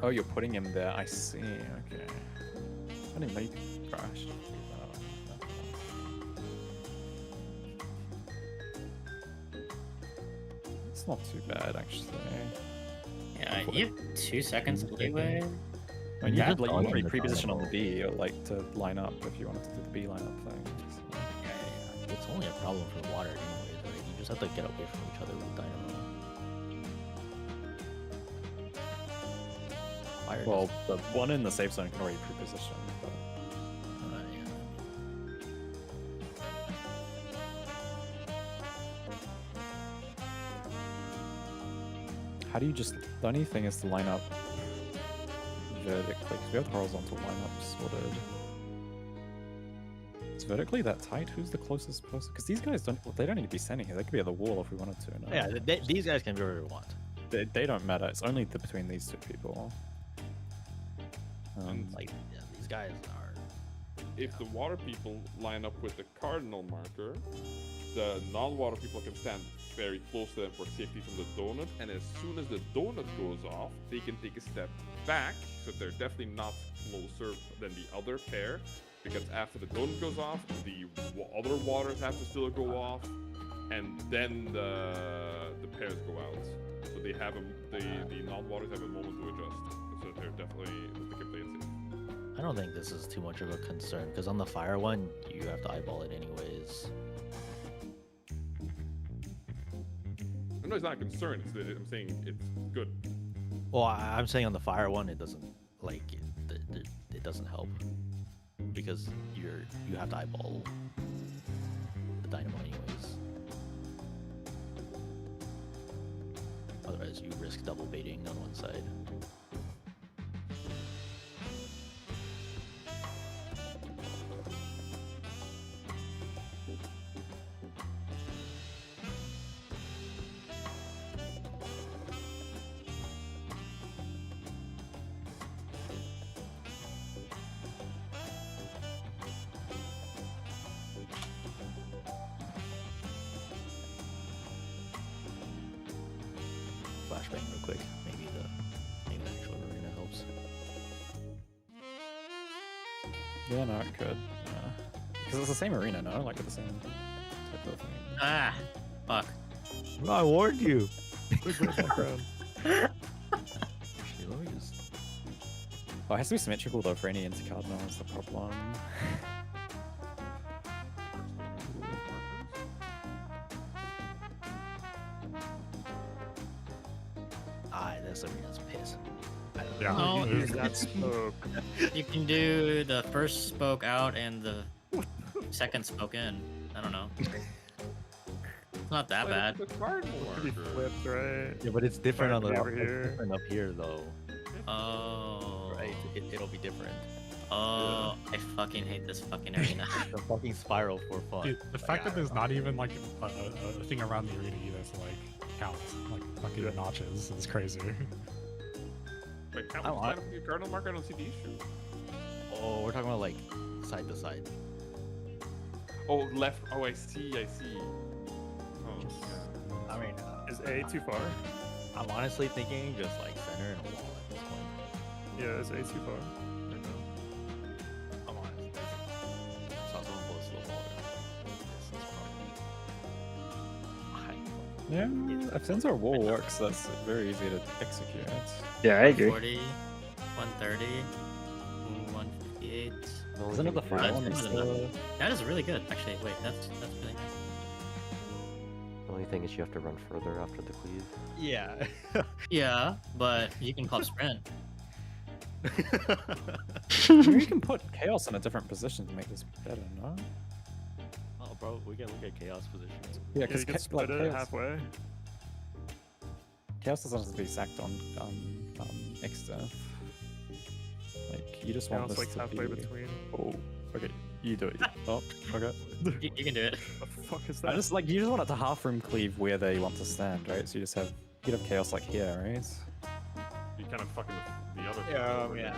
Oh, you're putting him there. I see. Okay. I didn't know you crashed. It's not too bad, actually. Yeah, you have 2 seconds of leeway. I mean, you could like all already in the pre-position on the tunnel. B, or like to line up if you wanted to do the B lineup thing. So. Yeah. It's only a problem for water anyways, right? You just have to get away from each other with dynamo. Fire Well, the one in the safe zone can already pre-position, but how do you just... The only thing is to line up vertically, because we have the horizontal lineup sorted. Is vertically that tight? Who's the closest person? Because these guys they don't need to be standing here. They could be at the wall if we wanted to. No? Yeah, these guys can do whatever they want. They don't matter. It's only between these 2 people. Like, yeah, these guys are... If the water people line up with the cardinal marker, the non-water people can stand very close to them for safety from the donut, and as soon as the donut goes off, they can take a step back, so they're definitely not closer than the other pair, because after the donut goes off, the other waters have to still go off, and then the pairs go out. So they have the non-waters have a moment to adjust, so they're definitely they can play it safe. I don't think this is too much of a concern, because on the fire one, you have to eyeball it anyways. know it's not a concern. It's that I'm saying it's good. Well, I'm saying on the fire one, it doesn't it doesn't help because you have to eyeball the dynamo anyways. Otherwise, you risk double baiting on one side. Flashbang real quick. Maybe the actual arena helps. Yeah, no, it could. Because it's the same arena, no? Like, with the same type of thing. Ah, fuck. I warned you. Actually, let me just... Oh, it has to be symmetrical, though, for any intercardinal is the problem. This arena's piss. Yeah, No, use that spoke. You can do the first spoke out and the second spoke in. I don't know. It's not that bad. It could be flipped, right? Yeah, but it's different on the over here. different up here though. Oh. Right, it'll be different. Oh, I fucking hate this fucking arena. The fucking spiral for fun. Dude, the fact that there's not even like a thing around the arena either to like count like fucking notches is crazy. Wait, count line up your cardinal marker? I don't see the issue. Oh, we're talking about like side to side. Oh, left. Oh, I see. Oh, yeah. I mean, is A too far? I'm honestly thinking just like center and a wall at this point. Yeah, is A too far? Right now. I'm honest. So someone close to the wall. This is probably Yeah, if center wall works, that's very easy to execute. Yeah, I agree. 140, 130, 158. Isn't it the fire one that's the... That is really good, actually. Wait, that's really nice. The only thing is you have to run further after the cleave. Yeah. Yeah, but you can pop sprint. You can put chaos in a different position to make this better, no? Oh, bro, we can look at chaos positions. Yeah, You because can split it chaos, halfway. chaos doesn't have to be sacked on extra. Like you just want Chaos, this like, to halfway be. between. Oh, okay. You do it. Oh, okay. You can do it. What the fuck is I that? just like you just want it to half room cleave where they want to stand, right? So you just have you have chaos like here, right? You kind of fucking the other. Yeah.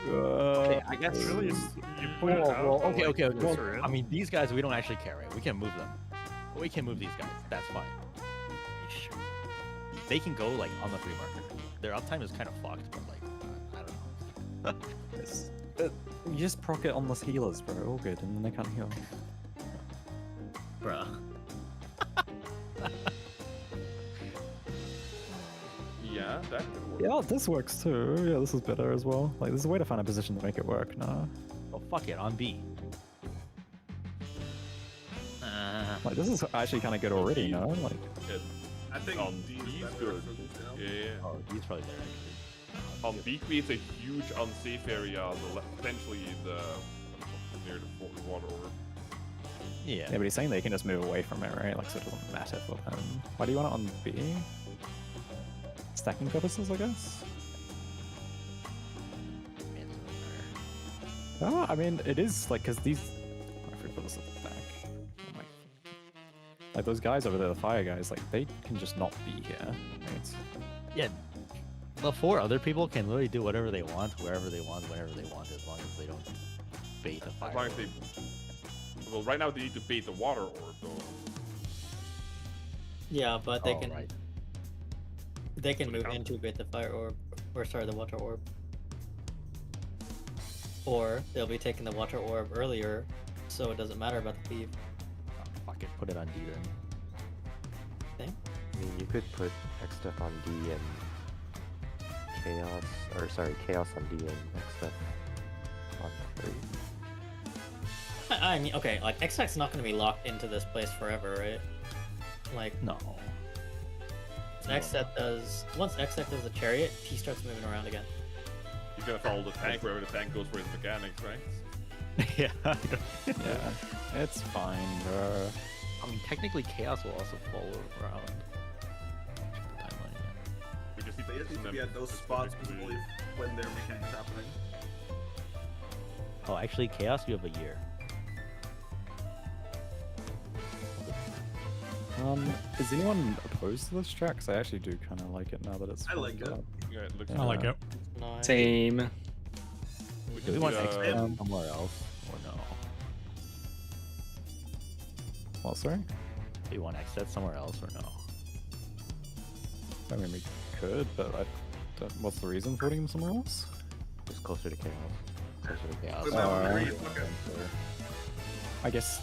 Okay, I guess really is you point it out. well, but, okay, like, okay. closer Well, in. I mean, these guys we don't actually care, right? We can move them. We can move these guys. That's fine. They can go like on the free marker. Their uptime is kind of fucked, but like I don't know. You just proc it on those healers, bro. All good, and then they can't heal. Bruh. Yeah, that could work. Yeah, this works too. Yeah, this is better as well. Like, there's a way to find a position to make it work. No, Oh fuck it, on B. like this is actually kind of good already. No, like Yeah. I think D D is is good. better. Yeah. Oh, D's probably better actually. B creates a huge unsafe area on the left, potentially near the water orb. Yeah. Yeah, but he's saying they can just move away from it, right? Like, so it doesn't matter for them. Why do you want it on B? Stacking purposes, I guess? Oh, I mean, it is, like, because these... If we put this at the back... Like, those guys over there, the fire guys, like, they can just not be here, right? Yeah. The four other people can literally do whatever they want, wherever they want, whenever they want, as long as they don't bait a fire. As long as they. Well, right now they need to bait the water orb, though. Yeah, but they Oh, can right. they can move into bait the fire orb, or sorry, the water orb. Or they'll be taking the water orb earlier, so it doesn't matter about the thief. Oh, fuck it, put it on D then. Okay. I mean, you could put X stuff on D and chaos, or sorry, chaos on D and X stuff on 3. I mean, okay, like X-Tech's not going to be locked into this place forever, right? Like, No. Xset does the chariot, he starts moving around again. You're gonna follow the tank wherever the tank goes for its mechanics, right? Yeah. Yeah, it's fine, bro. I mean, technically, Chaos will also follow around. The timeline, We just need They to just need position to be them at those spots presumably when their mechanics happening. Oh, actually, Chaos, you have a year. Is anyone opposed to this track? Because I actually do kind of like it now that it's. I like formed it. up. Yeah, it looks I like it. Nice. Same. We Do we could, want X-Set um, somewhere else, or no? What, sorry? Do you want X-Set somewhere else, or no? I mean, we could, but what's the reason for putting them somewhere else? Just closer to Chaos. Closer to Chaos. Put them on green, okay. I guess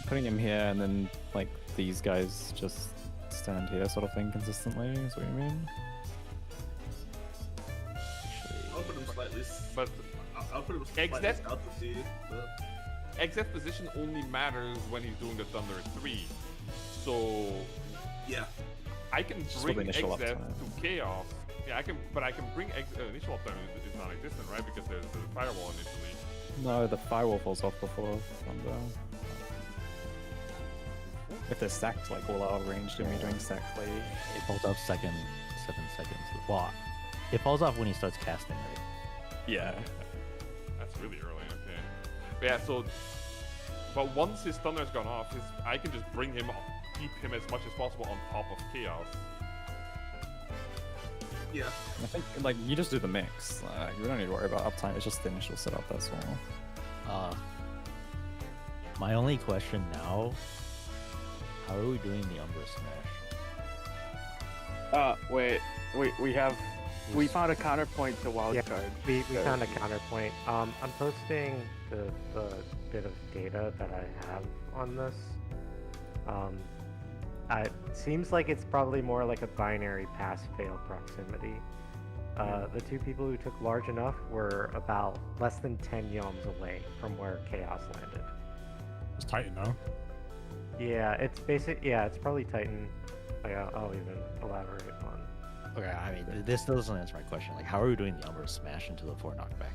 putting him here and then like these guys just stand here, sort of thing, consistently. Is what you mean? I'll put him slightly. But I'll put him slightly Xset south of D. But... Xset position only matters when he's doing the Thunder 3. So yeah, I can Just bring for the initial Xset uptime. to Chaos. Yeah, I can bring initial uptime is non-existent, right? Because there's the firewall initially. No, the firewall falls off before Thunder. If they're stacked like all out of range, then we're doing stacked like It falls off 7 seconds. Well, it falls off when he starts casting, right? yeah. That's really early, okay. But yeah, so... But once his Thunder's gone off, I can just bring him, keep him as much as possible on top of Chaos. Yeah. I think like you just do the mix. Like, we don't need to worry about uptime. It's just the initial setup. That's all. My only question now: how are we doing the Umbra Smash? Wait, we found a counterpoint to wildcard. We found a counterpoint. I'm posting the bit of data that I have on this. It seems like it's probably more like a binary pass-fail proximity. The two people who took large enough were about less than 10 yalms away from where Chaos landed. It's Titan, though. Yeah, it's it's probably Titan. I'll even elaborate on. Okay, I mean, this still doesn't answer my question. Like, how are we doing the Umbra Smash into the 4 knockback?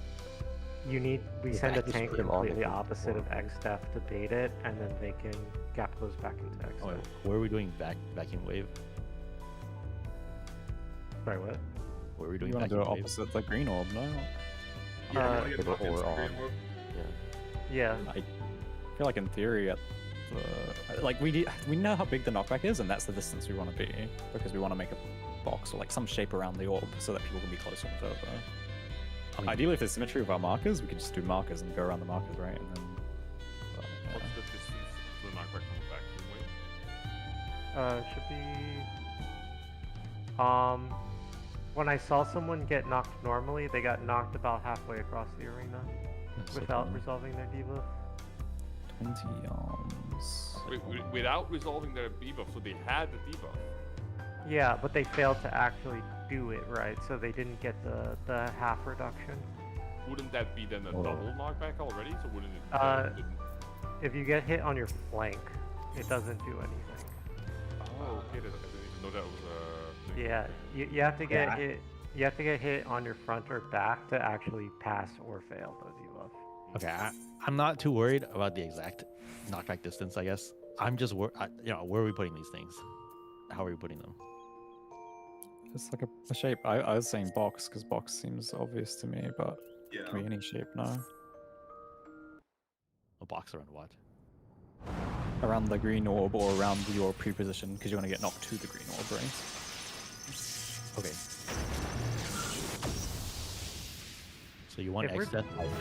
We send a tank put him on completely the opposite of X-Def to bait it, and then they can gap those back into X-Def. Oh, where are we doing vacuum wave? Sorry, what? Where are we doing You want to do vacuum it wave? opposite the green orb, no? Yeah, you wanna get knocked into or green on. orb. Yeah. I feel like in theory, at the like we know how big the knockback is, and that's the distance we want to be because we want to make a box or like some shape around the orb so that people can be closer and further. I mean, Ideally, if there's symmetry with our markers, we could just do markers and go around the markers, right? And then. What's the distance to the knockback from the vacuum wave? It should be. When I saw someone get knocked normally, they got knocked about halfway across the arena without resolving their debuff. 20 yalms. Without resolving their debuff, so they had the debuff. Yeah, but they failed to actually do it right, so they didn't get the half reduction. Wouldn't that be then a double knockback already? So wouldn't it? If you get hit on your flank, it doesn't do anything. Oh, okay. I didn't even know that was a. Yeah, you have to get hit. You have to get hit on your front or back to actually pass or fail the debuff. Okay, I'm not too worried about the exact knockback distance. I guess I'm just where are we putting these things? How are we putting them? It's like a shape. I was saying box because box seems obvious to me, but yeah. Can be any shape now. A box around what? Around the green orb or around your pre-position because you want to get knocked to the green orb, right? Okay. So you want X death by 3?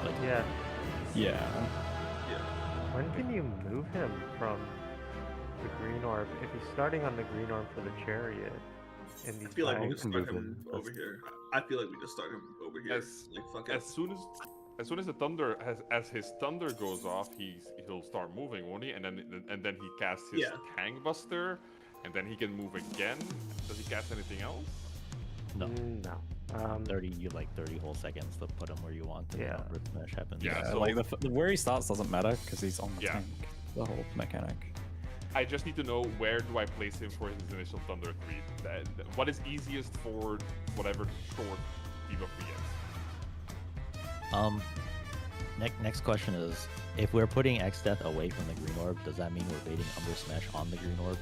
Like, Yeah. Yeah. When can you move him from the green orb? If he's starting on the green orb for the chariot, in these I feel like we battles- just start him over here. I feel like we just start him over here. Like fuck it. As soon as the thunder as his thunder goes off, he'll start moving, won't he? And then he casts his Tank Buster, and then he can move again. Does he cast anything else? No. No. 30 whole seconds to put him where you want. And Yeah. then smash happens. Yeah, so like where he starts doesn't matter because he's on the Yeah. tank. The whole mechanic. I just need to know where do I place him for his initial Thunder 3. What is easiest for whatever short debuff we get. Next question is, if we're putting X Death away from the green orb, does that mean we're baiting Umber Smash on the green orb?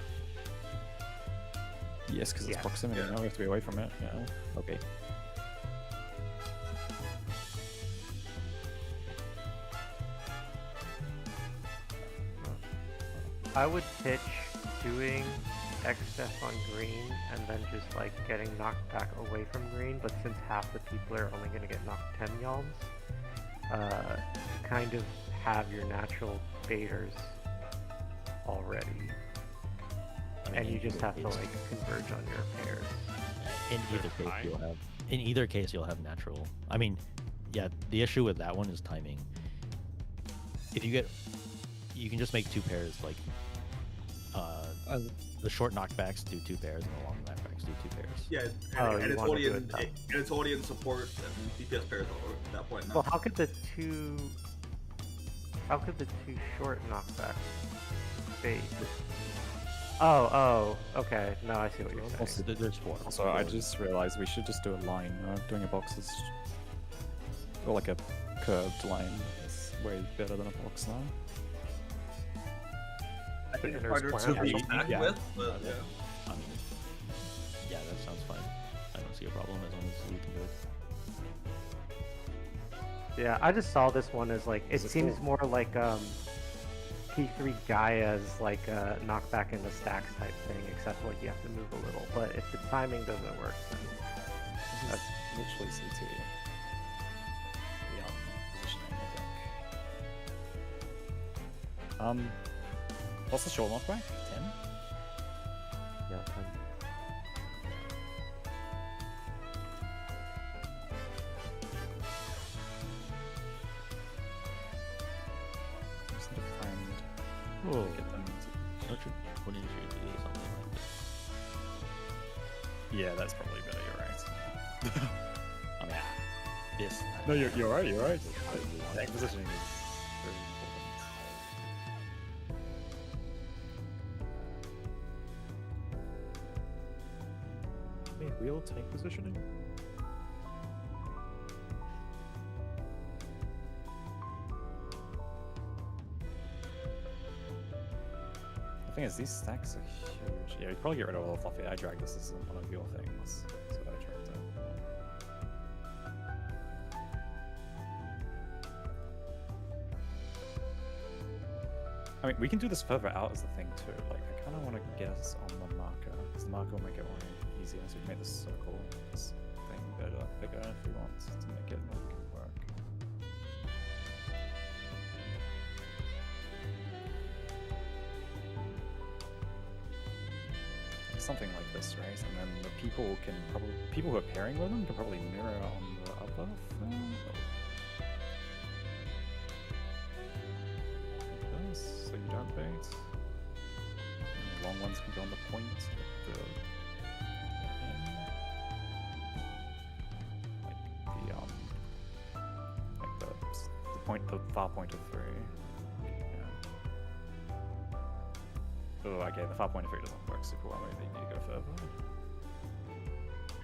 Yes, because it's proximity. Now we have to be away from it. Yeah. Okay. I would pitch doing X-Death on green and then just like getting knocked back away from green, but since half the people are only going to get knocked 10 yalms, kind of have your natural baiters already. And you just have to like converge on your pairs. In either case you'll have natural. I mean, yeah, the issue with that one is timing. If you can just make 2 pairs, like the short knockbacks do 2 pairs and the long knockbacks do 2 pairs. Yeah, and it's audience support and DPS pairs at that point. Well, how could the two short knockbacks bait? Oh, okay. No, I see what you're saying. Also, there's 4. Also, I just realized we should just do a line. Doing a box is, or like a curved line is way better than a box now. I think it's harder to react with, but yeah. I mean, yeah, that sounds fine. I don't see a problem as long as we can do it. Yeah, I just saw this one as like, it seems more like P3 Gaia's like a knockback in the stacks type thing, except like you have to move a little. But if the timing doesn't work, then that's literally CT. Positioning, I think. What's the short knockback? 10? Yeah, 10. Just need to find. Oh, Get them. What did you do something like this? Yeah, that's probably better. You're right. I mean, this. No, you're right. You're right. Tank positioning is very important. Wait, real tank positioning? The thing is, these stacks are huge. Yeah, you'd probably get rid of all the fluffy. I drag this as one of your things. That's what I dragged it. I mean, we can do this further out as the thing too. Like, I kind of want to get us on the marker, because the marker will make it way easier. So we can make this circle, this thing bigger if we want to make it like work. Like something like this, right? And then the people who are pairing with them can probably mirror on the upper thing. So you don't bait. And long ones can go on the point of the like the point, the far point of 3. Yeah. Oh, okay. The far point of 3 doesn't work super well. Maybe you need to go further.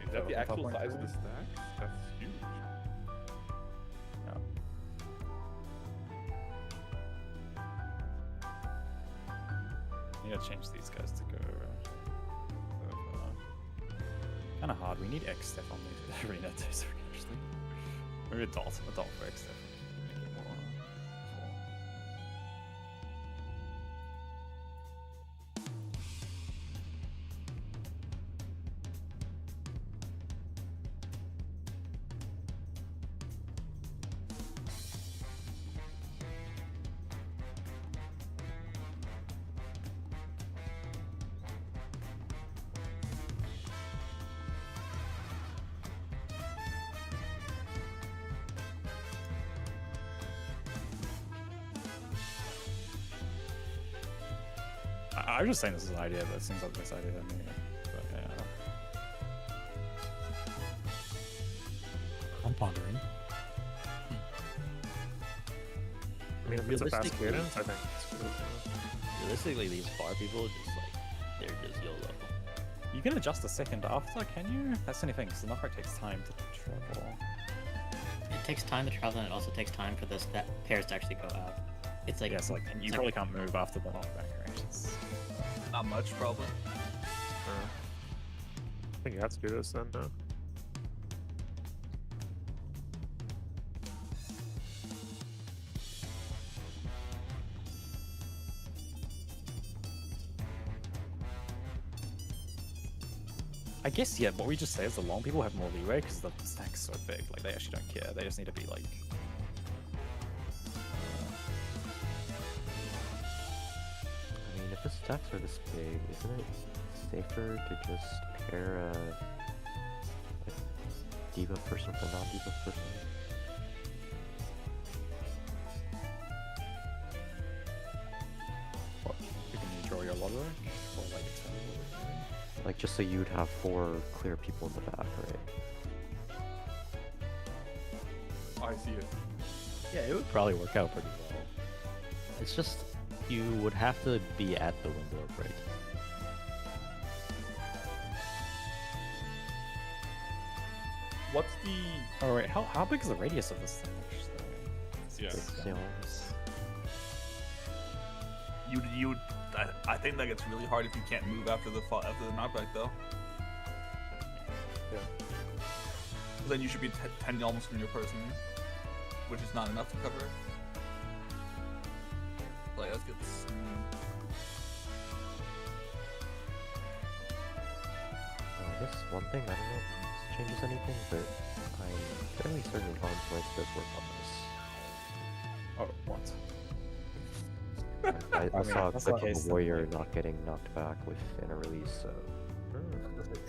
Is that the actual size of the stack? That's huge. Yeah. I need to change these guys to go kind of hard. We need X step on the arena too, so we can actually maybe a dot for X step. Make it more full. I was just saying this is an idea, but it seems like the best idea to me. But yeah. I'm pondering. I mean, if it's a fast cadence, I think it's good. realistically, these far people just like they're just YOLO. You can adjust the second after, can you? That's the only thing, because the knockback takes time to travel. It takes time to travel, and it also takes time for that pairs to actually go out. It's like Yes, like you probably can't move after the knockback, right? Not much, probably. I think you have to do this then, no? I guess, yeah, what we just say is the long people have more leeway because the stack's so big. Like, they actually don't care. They just need to be, like... I mean, if the stacks are this big, isn't it safer to just pair a debuff person with a non-debuff person? What? You can draw your lottery? Or, like, Like, just so you'd have 4 clear people in the back, right? I see it. Yeah, it would probably work out pretty well. It's just you would have to be at the window of break. What's the... Oh, wait, how big is the radius of this thing, actually? Yeah. I think that gets really hard if you can't move after the knockback, though. Yeah. Then you should be 10 yalms from your person, which is not enough to cover. Like, that gets... I guess one thing, I don't know if this changes anything, but I'm fairly certain arm's length does work on this. Oh, what? I mean, saw a that's clip not of case a warrior not getting knocked back within a release, so...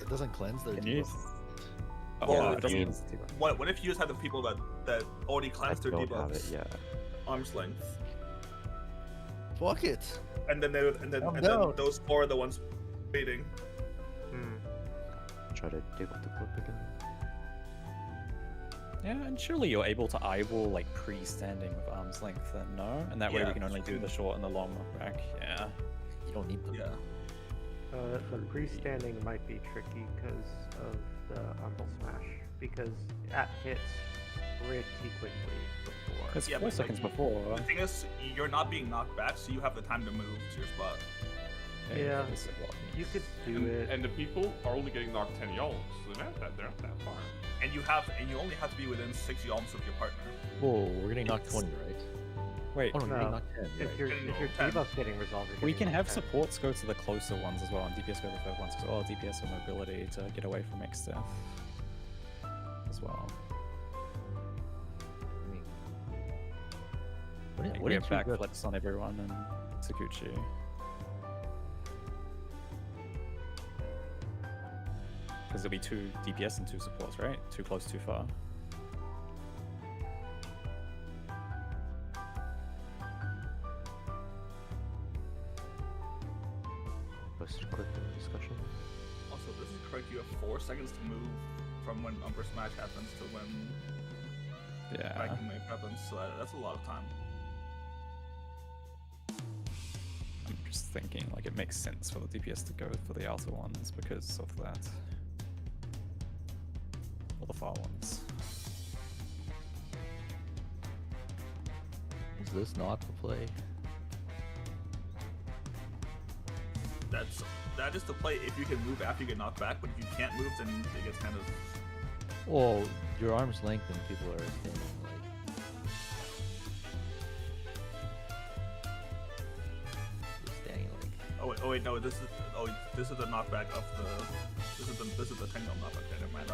It doesn't cleanse their Can you... debuff. Well, yeah, I mean... what if you just had the people that already cleansed their don't have debuffs? it, yeah. Arm's length. Fuck it! And then then those 4 are the ones waiting. Try to dig up the clip again. Yeah, and surely you're able to eyeball, like, pre-standing with arm's length, then no? And that way Yeah, we can only do the short and the long knockback, yeah. You don't need them. Yeah. The freestanding might be tricky because of the Umble Smash, because that hits pretty quickly before. It's Yeah, 4 but, seconds like, before. The thing is, you're not being knocked back, so you have the time to move to your spot. Yeah, you could do it. And the people are only getting knocked 10 yalms, so they're not that far. And you only have to be within 6 yalms of your partner. Whoa, we're getting knocked 20, right? Wait, oh, no, we're getting No, knocked 10. if right. your debuff's getting resolved, you're we getting can have knocked 10. supports go to the closer ones as well, and DPS go to the further ones, because DPS have mobility to get away from X death as well. Wouldn't We have you go- backflips on everyone and Sakuchi. Because there'll be 2 DPS and 2 supports, right? Too close, too far. Post clip in the discussion. Also, this is correct. You have 4 seconds to move from when Umber Smash happens to when Viking Wave happens, so that's a lot of time. I'm just thinking, like, it makes sense for the DPS to go for the outer ones because of that. Or the far ones. Is this not the play? That is the play if you can move after you get knocked back, but if you can't move, then it gets kind of... Well, your arm's length and people are standing like... You're standing like... Oh wait, no, this is the knockback of the... This is the 10 yalm knockback. Never mind.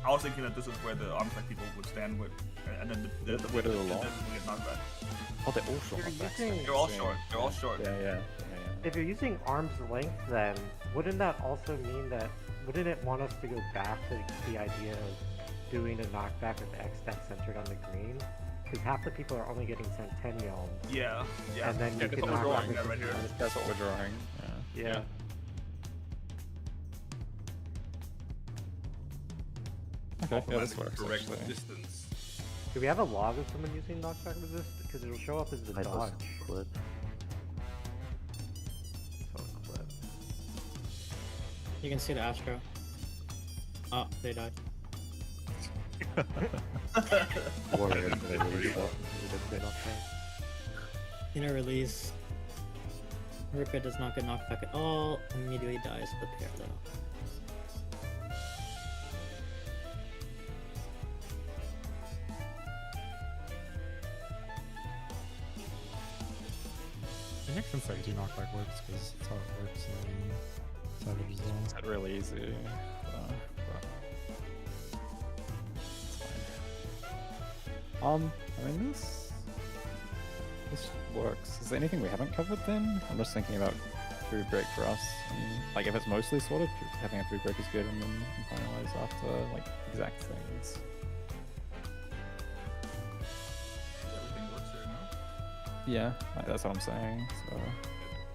I was thinking that this is where the arms like people would stand with, and then the Where they're long? get knocked back. Oh, they're all short. They're all short. They're all short. Yeah. If you're using arm's length, then wouldn't that also mean that wouldn't it want us to go back to the idea of doing a knockback with X that's centered on the green? Because half the people are only getting sent 10 yalms. Yeah. And then you that's can what we're knock drawing back that right here. That's what we're drawing. Yeah. Okay, yeah, this works. Correct actually. distance. Do we have a log of someone using knockback resist? Because it'll show up as the I dodge. posted a clip. You can see the Astro. Oh, they died. Warrior. In a release, Ripid does not get knocked back at all. Immediately dies the pair though. It makes sense that you do knockback works because that's how it works in Savage as well. It's not really easy. But it's fine. I mean this works. Is there anything we haven't covered then? I'm just thinking about food break for us. Like if it's mostly sorted, having a food break is good, and then finalize after like exact things. Everything works there now. Yeah, that's what I'm saying. So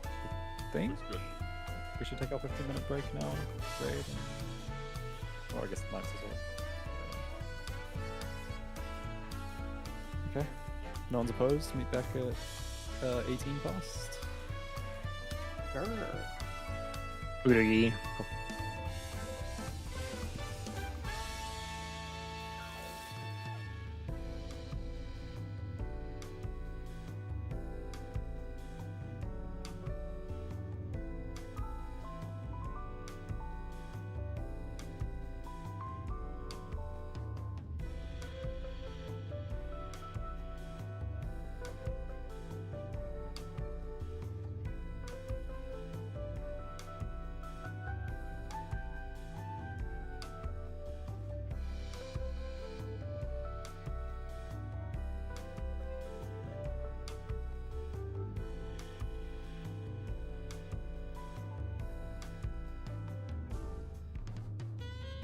I think we should take our 15-minute break now. Great. And... Well, I guess the nights as well. Okay. No one's opposed. Meet back at 18 past. Sure. Uragi.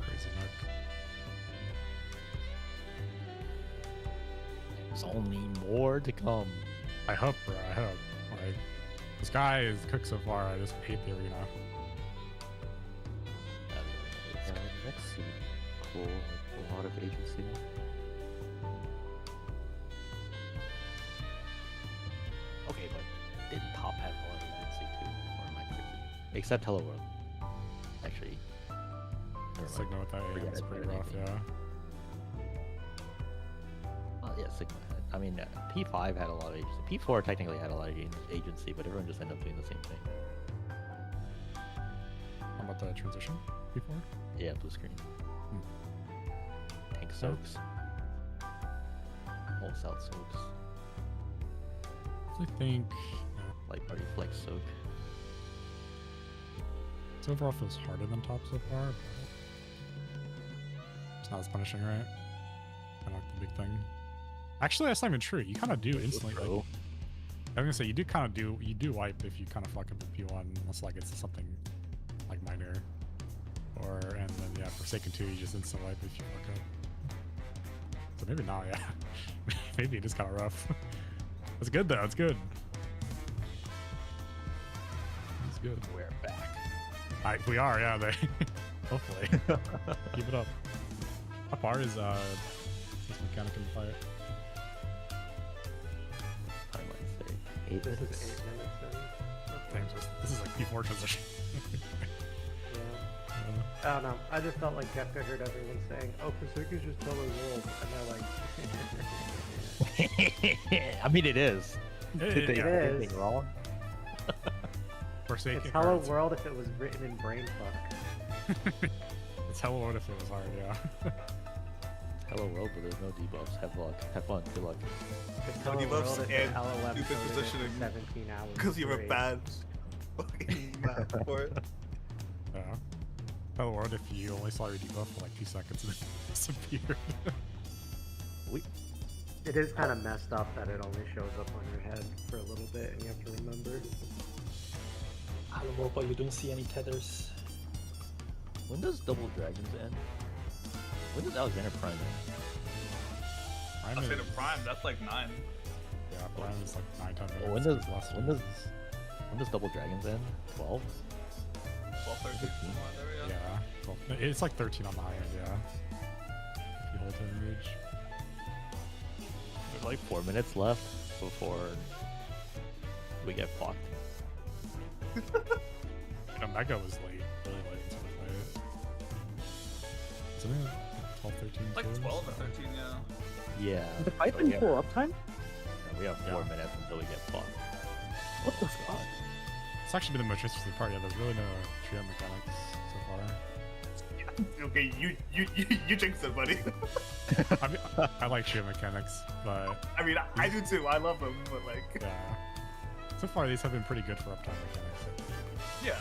Crazy Nook. There's only more to come. I hope, bro. I hope. Like, this guy is cooked so far. I just hate the arena. Yeah, that's cool. Like, a lot of agency. Okay, but didn't Top have a lot of agency too? Or am I crazy? Except Hello World. Actually. never mind. Sigma with that Forget AM is it, pretty forget rough, anything. yeah. Well, yeah, Sigma had. I mean, P5 had a lot of agency. P4 technically had a lot of agency, but everyone just ended up doing the same thing. How about the transition before? Yeah, blue screen. Tank soaks. Whole south soaks. I think Light party flex soak. it overall feels harder than top so far, but it's not as punishing, right? Kind of like the big thing. Actually, that's not even true. You kind of do instantly. Like, I was gonna say you do wipe if you kind of fuck up in P1, unless like it's something like minor, or and then yeah, Forsaken 2 you just instant wipe if you fuck up. So maybe not, yeah. Maybe it is kind of rough. It's good though. It's good. It's good. We're back. We are, yeah. They hopefully keep it up. How far is this mechanic in the fight? I might say 8 This minutes. is 8 minutes in. Dang, this is like P4 transition. Yeah. I don't know. I just felt like Kefka heard everyone saying, "Oh, Forsaken's just Hello World," and they're like, I mean, it is. Did they It do is. anything wrong? Forsaken. "It's Hello World if it was written in brainfuck." It's Hello World if it was hard, yeah. Hello world, but there's no debuffs. Have luck. Have fun. Good luck. It's No Hello debuffs World if and the LLM stupid coded it for positioning 17 hours. Because you have a straight. bad fucking map for it. Yeah. Hello World if you only saw your debuff for like 2 seconds and then it disappeared. It is kind of messed up that it only shows up on your head for a little bit, and you have to remember. Hello World, but you don't see any tethers. When does Double Dragons end? When does Alexander Prime end? I'll say the prime, that's like 9. Yeah, Prime is like 9-10 minutes. Oh, when It's last one. does Double Dragons end? 12? 12, 13, something like that, yeah. Yeah, 12. It's like 13 on the high end, yeah. If you hold to Enrage. There's like 4 minutes left before we get fucked. Mega was late, really late into the Isn't it 12, 13? Like too? 12 or 13, yeah. Yeah. Is the fight so in we have- full uptime? yeah, we have 4 minutes until we get fucked. What the fuck? It's actually been the most interesting part. Yeah, there's really no trio mechanics so far. Okay, you jinxed it, buddy. I mean, I like trio mechanics, but I mean, I do too. I love them, but like, yeah. So far, these have been pretty good for uptime mechanics. yeah.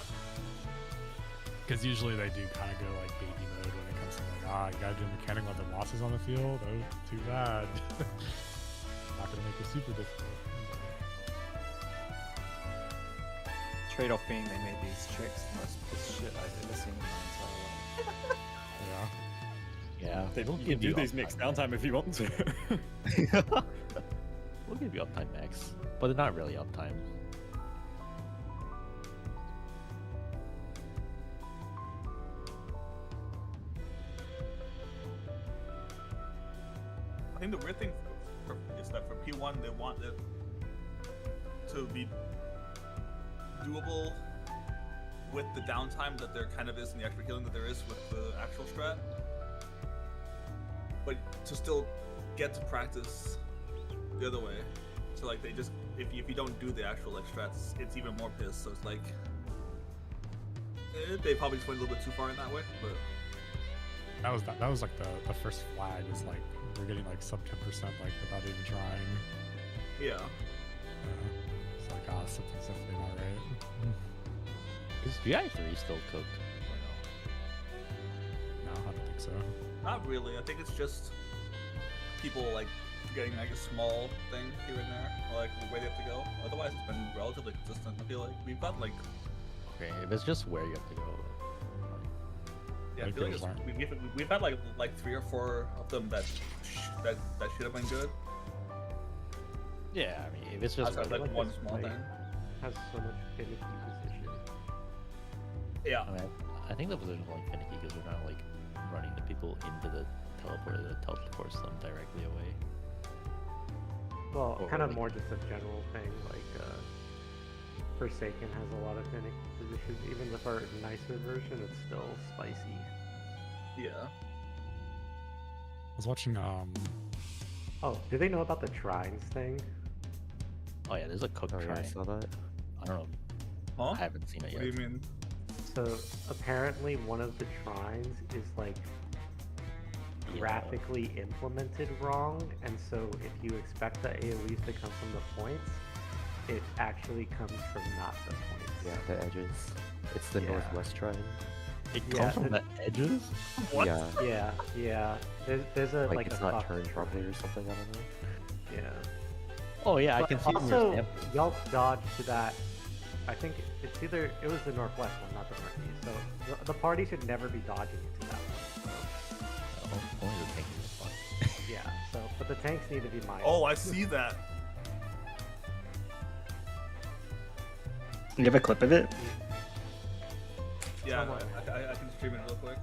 Because usually they do kind of go like baby mode when it comes to like, you gotta do a mechanic while the boss is on the field. Oh, too bad. Not gonna make it super difficult. Trade-off being they made these tricks the most piss shit I've ever seen in my entire life. Yeah. They We'll you give can do you these mixed downtime if you want to. We'll give you uptime max, but they're not really uptime. I think the weird thing is that for P1 they want it to be doable with the downtime that there kind of is and the extra healing that there is with the actual strat, but to still get to practice the other way. So like they just if you don't do the actual like strats, it's even more pissed. So it's like they probably just went a little bit too far in that way, but That was like the first flag was like we're getting like sub 10% like without even trying. yeah. It's like something's definitely not right. Is VI3 still cooked? No, I don't think so. Not really. I think it's just people like getting like a small thing here and there, or like where they have to go. Otherwise, it's been relatively consistent. I feel like we've got like Okay, if it's just where you have to go. yeah, I feel like we've had like 3 or 4 of them that should have been good. Yeah, I mean, if it's just outside like one small thing. Has so much finicky position. Yeah. I mean, I think the position's like finicky because we're not like running the people into the teleporter that teleports them directly away. Well, Or, kind of like- more just a general thing, like Forsaken has a lot of finicky positions. Even with our nicer version, it's still spicy. Yeah. I was watching Oh, do they know about the trines thing? Oh yeah, there's a cooked Oh yeah, I shrine. saw that. I don't know. Huh? I haven't seen it yet. What do you mean? So apparently one of the trines is like graphically implemented wrong, and so if you expect the AoEs to come from the points, it actually comes from not the points. Yeah, the edges. It's the Yeah. northwest trine. It Yeah, comes from the edges? What? Yeah. Yeah. There's a Like, it's a not fuck turned shrine. properly or something. I don't know. Yeah. Oh yeah, I But can see it in your also, stamp. y'all dodged to that. I think it's either it was the northwest one, not the northeast. So the party should never be dodging into that one. Oh, only the tank is fun. So, yeah. So, but the tanks need to be mined. Oh, I see that. You have a clip of it? Yeah, I can stream it real quick.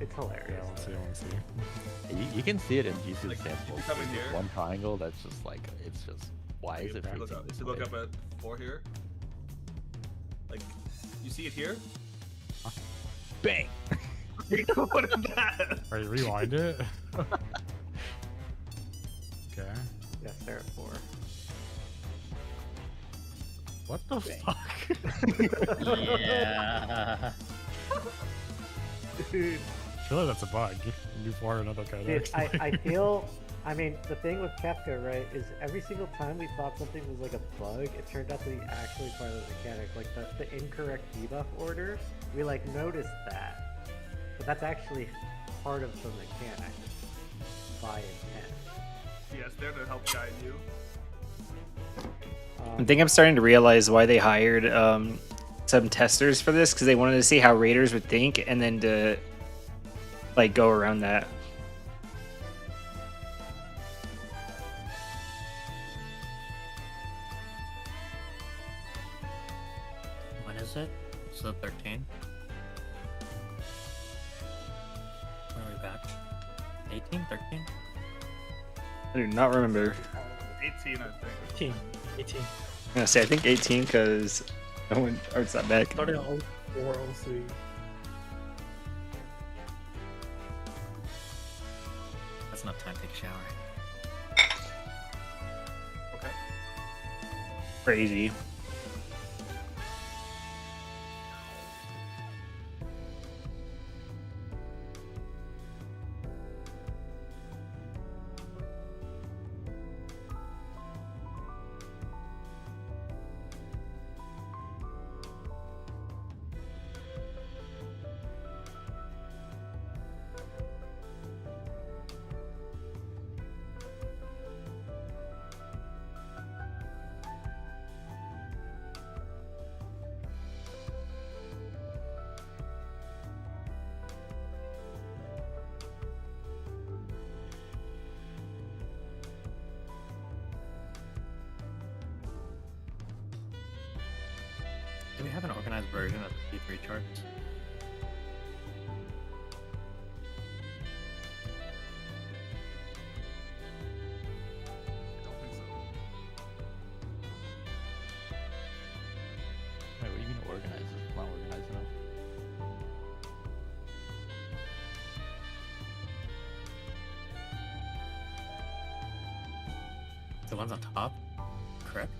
It's hilarious. Yeah, I want to see. I want to see. You can see it in Jisoo's Like, sample. if you come in There's here- one triangle that's just like it's just why is it If you look facing up, this if you look way? up at 4 here, like you see it here. Bang! What is that? Alright, rewind it. Okay. Yes, they're at 4. What the fuck? Yeah. Dude, I feel like that's a bug. New for another kind dude, I feel. I mean, the thing with Kefka, right, is every single time we thought something was like a bug, it turned out to be actually part of the mechanic. Like the incorrect debuff order, we like noticed that, but that's actually part of the mechanic by intent. Yes, they're to help guide you. I think I'm starting to realize why they hired some testers for this, because they wanted to see how raiders would think and then to like go around that. When is it? It's the 13th. When are we back? 18? 13? I do not remember. 18, I think. 18. I'm gonna say I think 18 because no one arts that back. Started at 04, 03. That's enough time to take a shower. Okay. Crazy. Do we have an organized version of the P3 charts? Wait, what do you mean organized? It's not organized enough. The ones on top? Correct?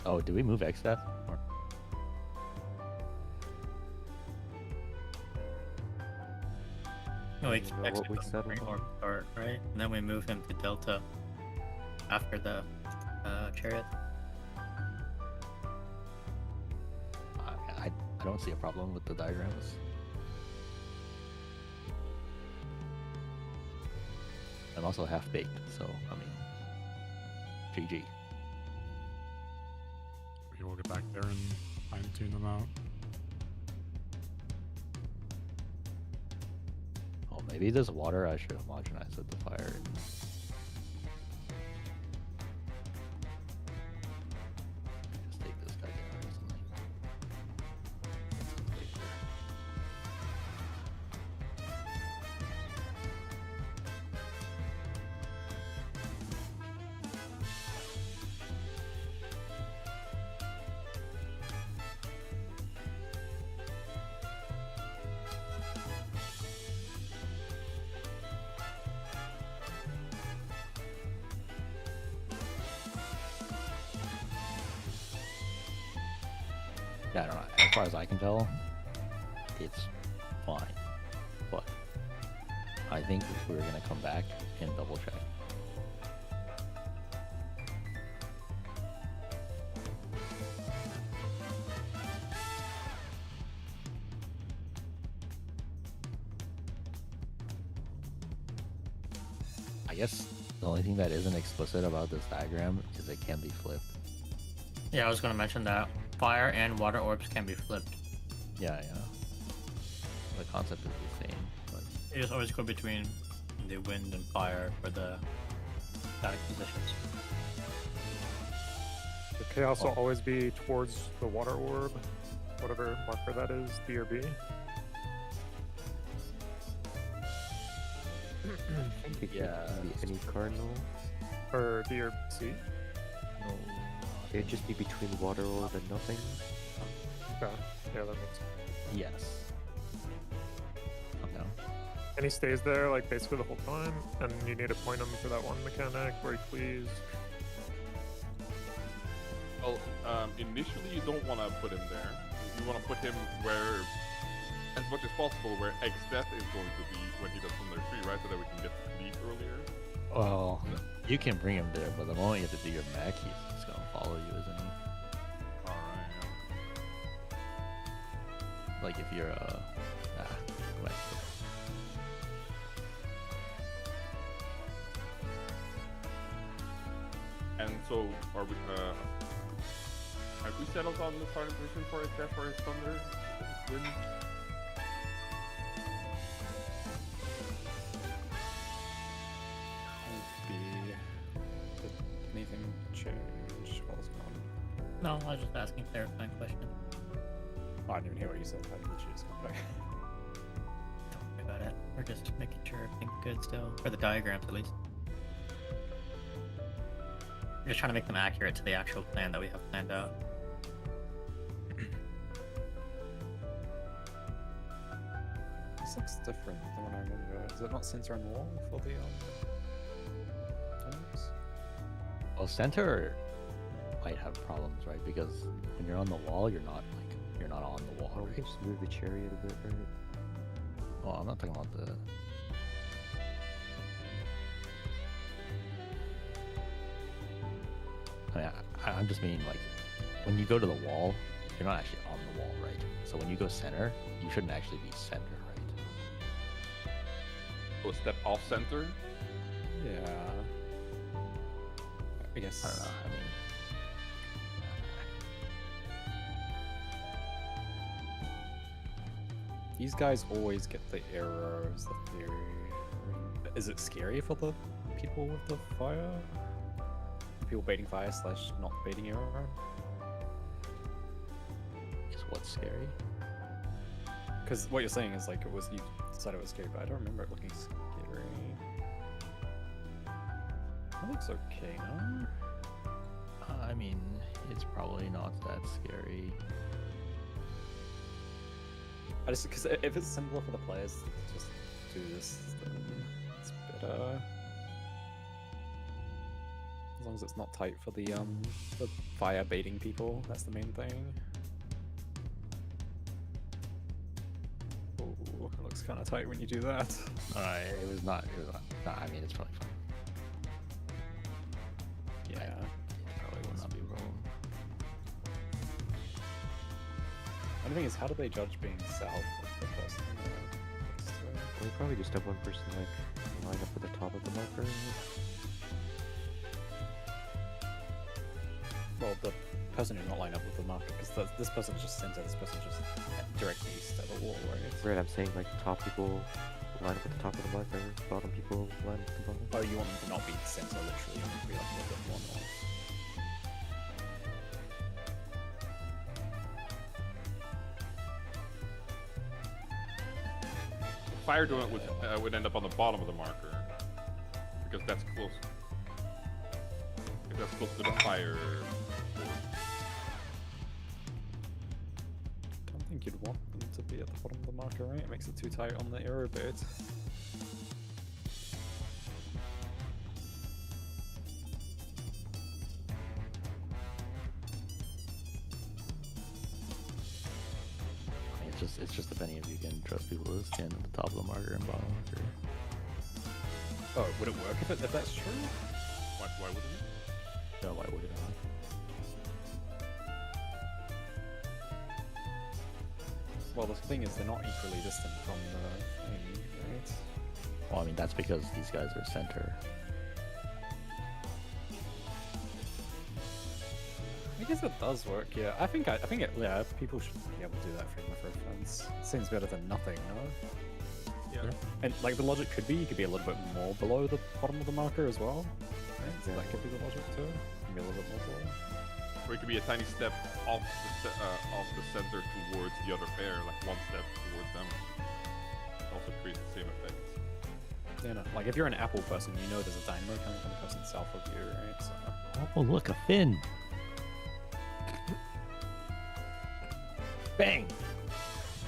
Oh, did we move X-Death? Or... No, we know what we settled on. start, right? And then we move him to Delta after the chariot. I don't see a problem with the diagrams. I'm also half-baked, so, I mean, GG. We will get back there and fine-tune them out. Oh, maybe this water I should homogenize with the fire. Just take this guy down or something. Yeah, I don't know. As far as I can tell, it's fine. But I think we're gonna come back and double check. I guess the only thing that isn't explicit about this diagram is it can be flipped. Yeah, I was going to mention that. Fire and water orbs can be flipped. Yeah. The concept is the same, but You just always go between the wind and fire for the static positions. The chaos will always be towards the water orb, whatever marker that is, D or B. I think it can be any cardinal. Or D or C. no. It'd just be between water orb and nothing. Okay. Yeah, that makes sense. Yes. Okay. And he stays there like basically the whole time, and you need to point him for that one mechanic where he flees. Well, initially you don't want to put him there. You want to put him where, as much as possible, where X death is going to be when he does Thunder 3, right? So that we can get to sleep earlier. Well, you can bring him there, but the moment you have to do your mech, he's just gonna follow you, isn't he? Alright. Like if you're right. And so, are we, have we settled on the starting position for X death for his Thunder? Wind? Did anything change while it's gone? No, I was just asking a clarifying question. Oh, I didn't even hear what you said. How did you just come back? Don't worry about it. We're just making sure everything's good still. For the diagrams, at least. We're just trying to make them accurate to the actual plan that we have planned out. This looks different than what I remember. Is it not center on the wall for the things? Well, center might have problems, right? Because when you're on the wall, you're not on the wall. Oh, we can just move the chariot a bit, right? Oh, I'm not talking about the. I mean, I'm just meaning like when you go to the wall, you're not actually on the wall, right? So when you go center, you shouldn't actually be center, right? Oh, step off center? Yeah. I guess. I don't know. I mean, these guys always get the error, is the theory. I mean, is it scary for the people with the fire? People baiting fire / not baiting arrow? is what's scary? Because what you're saying is like it was you decided it was scary, but I don't remember it looking scary. That looks okay, no? I mean, it's probably not that scary. I just because if it's simpler for the players to just do this, then it's better. As long as it's not tight for the fire baiting people, that's the main thing. Ooh, it looks kind of tight when you do that. It was not. No, I mean, it's probably fine. Yeah. It probably will not be a problem. And the thing is, how do they judge being south of the person next to it? Well, you probably just have one person like line up at the top of the marker. Well, the person who's not line up with the marker, because this person's just center, this person's just directly east of the wall, right? Right, I'm saying like top people line up at the top of the marker, bottom people line up at the bottom. Oh, you want them to not be center, literally, you want them to be like a little bit more north. Fire donut would end up on the bottom of the marker because that's close. If that's close to the fire. I don't think you'd want them to be at the bottom of the marker, right? It makes it too tight on the arrow bit. It's just depending if you can trust people to stand at the top of the marker and bottom marker. Oh, would it work if that's true? Why wouldn't it? No, why would it not? Well, the thing is, they're not equally distant from the thing, right? Well, I mean, that's because these guys are center. I guess it does work, yeah. I think yeah, people should be able to do that for fence. Seems better than nothing, no? Yeah. And like the logic could be, you could be a little bit more below the bottom of the marker as well. Right? So that could be the logic too. Maybe a little bit more below. Or it could be a tiny step off the center towards the other pair, like one step towards them. It also creates the same effect. Yeah, no. Like if you're an Apple person, you know there's a dynamo coming from the person south of you, right? So. Oh, look, a fin! Bang!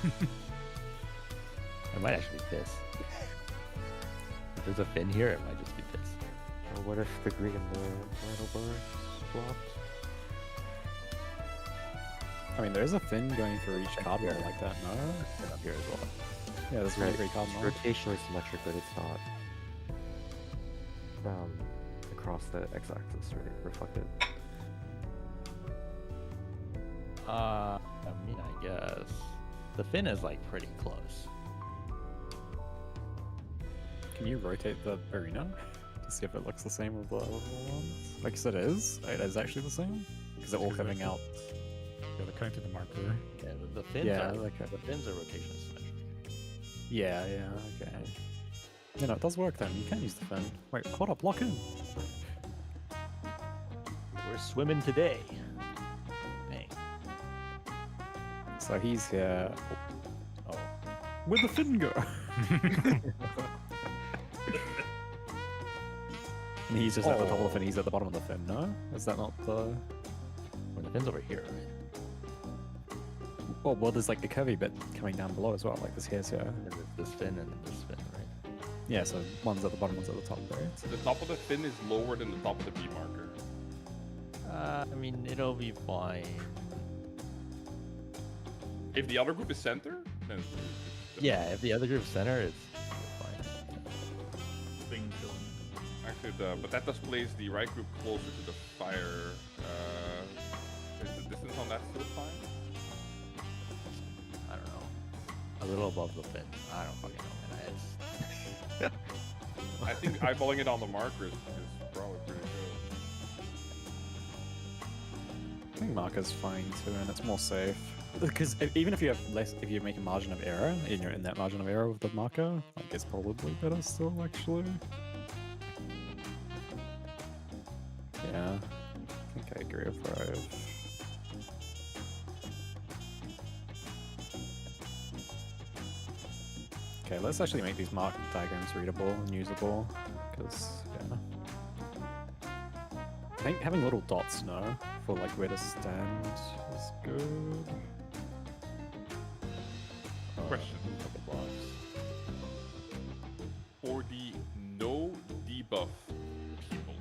I might actually be pissed. If there's a fin here, it might just be pissed. Or what if the green and the vital bar is blocked? I mean, there's a fin going through each cardinal like that, no? And up here as well. Yeah, there's Right, every cardinal. it's rotationally symmetric, but it's not across the x-axis, right? Reflected. I mean, I guess the fin is like pretty close. Can you rotate the arena to see if it looks the same with the other ones? Like I said, it is. It is actually the same because they're all coming out. Yeah, they're connected to the marker. Yeah, the fins Yeah, are okay. the fins are rotation symmetric. Yeah, okay. You know, it does work then. You can use the fin. Wait, hold up, lock in. We're swimming today. Bang. So he's here. Oh, where'd the fin go? And he's just at the top of the fin. He's at the bottom of the fin. No, is that not the? Well, the fin's over here, right? Well, there's like the curvy bit coming down below as well, like this here, so. And there's this fin and this fin, right? Yeah, so one's at the bottom, one's at the top, right? The top of the fin is lower than the top of the B marker. I mean, it'll be fine. If the other group is center, then it's Yeah, if the other group's center, it's fine. Thing killing. actually but that does place the right group closer to the fire. Is the distance on that still fine? I don't know. A little above the fin. I don't fucking know, man. I think eyeballing it on the marker is probably pretty good. I think marker's fine too, and it's more safe. Because even if you have less, if you make a margin of error, and you're in that margin of error with the marker, like it's probably better still, actually. Yeah, I think I agree with 5. Okay, let's actually make these mark diagrams readable and usable, because, yeah. I think having little dots now for like where to stand is good. Question. For the no debuff people,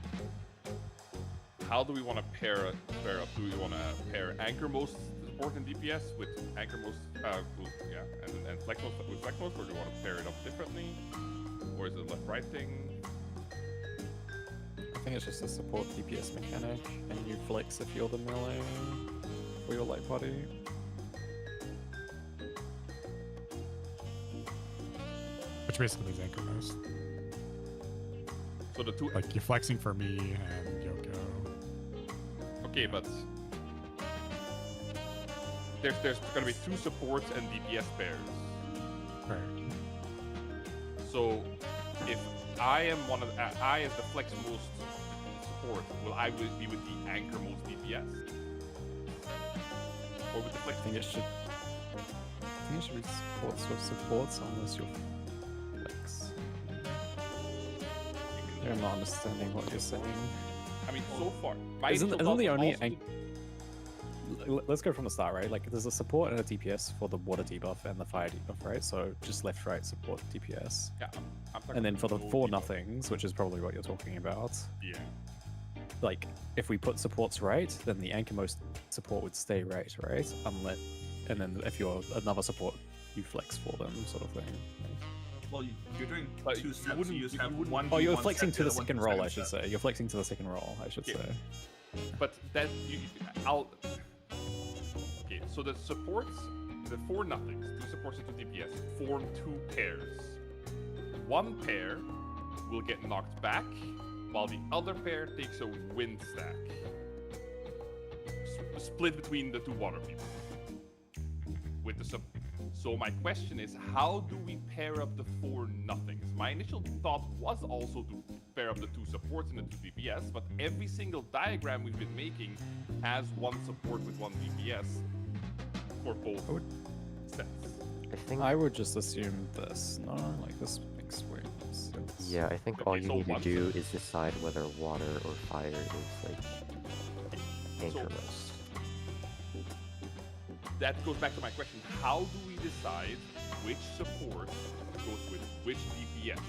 how do we want to pair up? Do we want to pair anchor most support and DPS with anchor most, and flex most with flex most, or do we want to pair it up differently, or is it a left-right thing? I think it's just a support DPS mechanic, and you flex if you're the melee for your light party. Which basically means anchor most. So the two, like you're flexing for me and Yoko. Okay, but there's going to be 2 supports and DPS pairs. Right. So if I am one of I as the flex most support, will I be with the anchor most DPS, or with the flex? I think it should be supports with supports unless you're flex. I'm not understanding what you're saying. I mean, so far, Isn't the only let's go from the start, right? Like, there's a support and a DPS for the water debuff and the fire debuff, right? So just left, right, support, DPS. Yeah, I'm talking and then for the about 4 nothings, which is probably what you're talking about. Yeah. Like, if we put supports right, then the anchor most support would stay right? Unless, and then if you're another support, you flex for them, sort of thing. Well, you're doing But 2 you steps. wouldn't- You just you have wouldn't- one. Oh, do you're one flexing step, to the other one second do roll, second I should step. say. You're flexing to the second roll, I should Okay. say. But that okay, so the supports, the 4 nothings, 2 supports and 2 DPS, form 2 pairs. One pair will get knocked back, while the other pair takes a wind stack. Split between the 2 water people. With the So my question is, how do we pair up the 4 nothings? My initial thought was also to pair up the 2 supports and the 2 DPS, but every single diagram we've been making has 1 support with 1 DPS for both sets. I would just assume this, no? Like, this makes way more sense. Yeah, I think all you need to do is decide whether water or fire is like anchor most. That goes back to my question. How do we decide which support goes with which DPS?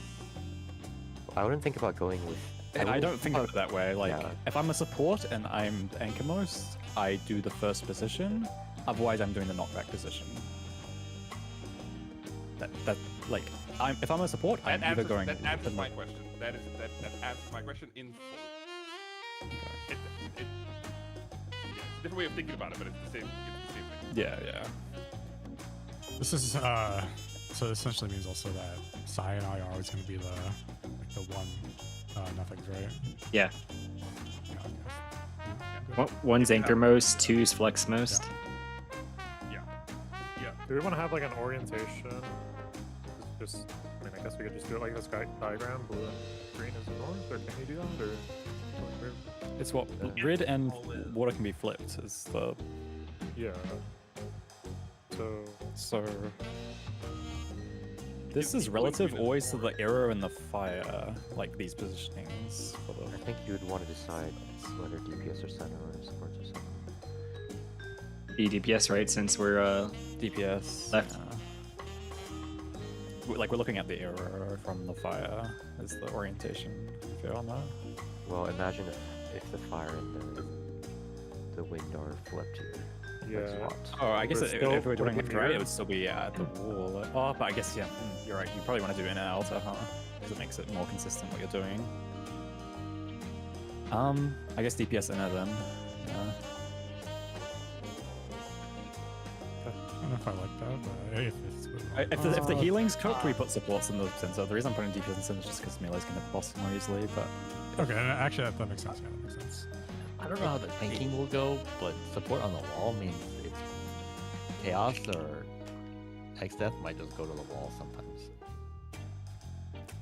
I wouldn't think about going with. I don't think of it that way. Like, Yeah. if I'm a support and I'm anchor most, I do the first position. Otherwise, I'm doing the knockback position. Like, if I'm a support, I'm either going. That answers the my knock- question. That answers my question in full. It's a different way of thinking about it, but it's the same. It's the same thing. Yeah. This is so it essentially means also that Sai and I are always going to be the 1 nothings, right? Yeah. One's anchor most, 2's flex most. Yeah. Do we want to have like an orientation? Just, I mean, I guess we could just do it like this diagram, blue and green is north, or can you do that, or? It's what grid and water can be flipped. Is the Yeah. so. This is relative always to the arrow and the fire, like these positionings. For the... I think you would want to decide whether DPS or center or supports or center. Be DPS, right? Since we're DPS. left. Like we're looking at the arrow from the fire as the orientation. If on that. Well, imagine if the fire and the wind are flipped here. Like Yeah. swapped. Oh, I guess if we're doing left here. right, it would still be at the wall. Oh, but I guess yeah, you're right. You probably want to do inner outer, huh? Because it makes it more consistent what you're doing. I guess DPS inner then. Yeah. I don't know if I like that, but If the healing's cooked, we put supports in the center. The reason I'm putting DPS in the center is just because melee's gonna boss more easily. But okay, actually that makes sense. Yeah, that makes sense. I don't know how the tanking will go, but support on the wall means it's chaos or X death might just go to the wall sometimes.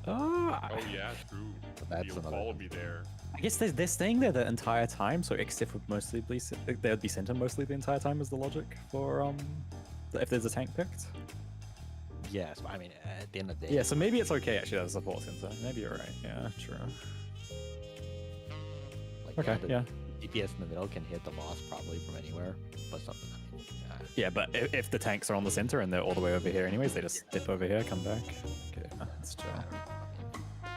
Oh yeah, true. That's You'll another follow thing. me there. I guess they're staying there the entire time, so X-Diff would mostly be they'd be center mostly the entire time is the logic for if there's a tank picked. Yes, but I mean at the end of the day. Yeah, so maybe it's okay actually as a support center. Maybe you're right. Yeah, true. Like, Okay, the yeah. DPS in the middle can hit the boss probably from anywhere, but something. I mean, Yeah, but if the tanks are on the center and they're all the way over here anyways, they just dip over here, come back. Okay, that's chill. I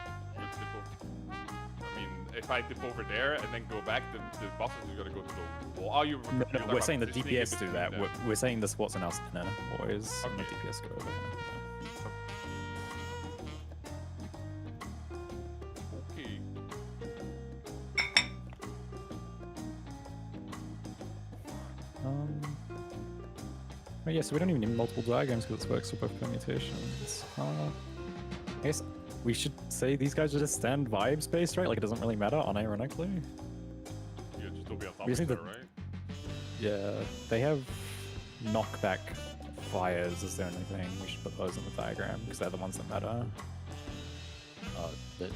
mean, if I dip over there and then go back, the bosses are gonna go to the wall. Oh, you. No, you're we're saying the positioning DPS do between that. them. We're saying the supports and us inner always, and the DPS go over here. Okay. But yeah, so we don't even need multiple diagrams because it works with both permutations. I guess we should say these guys are just stand vibes based, right? Like it doesn't really matter, unironically. Yeah, just don't be on top We of just it, need right? Yeah, they have knockback fires is the only thing. We should put those in the diagram because they're the ones that matter.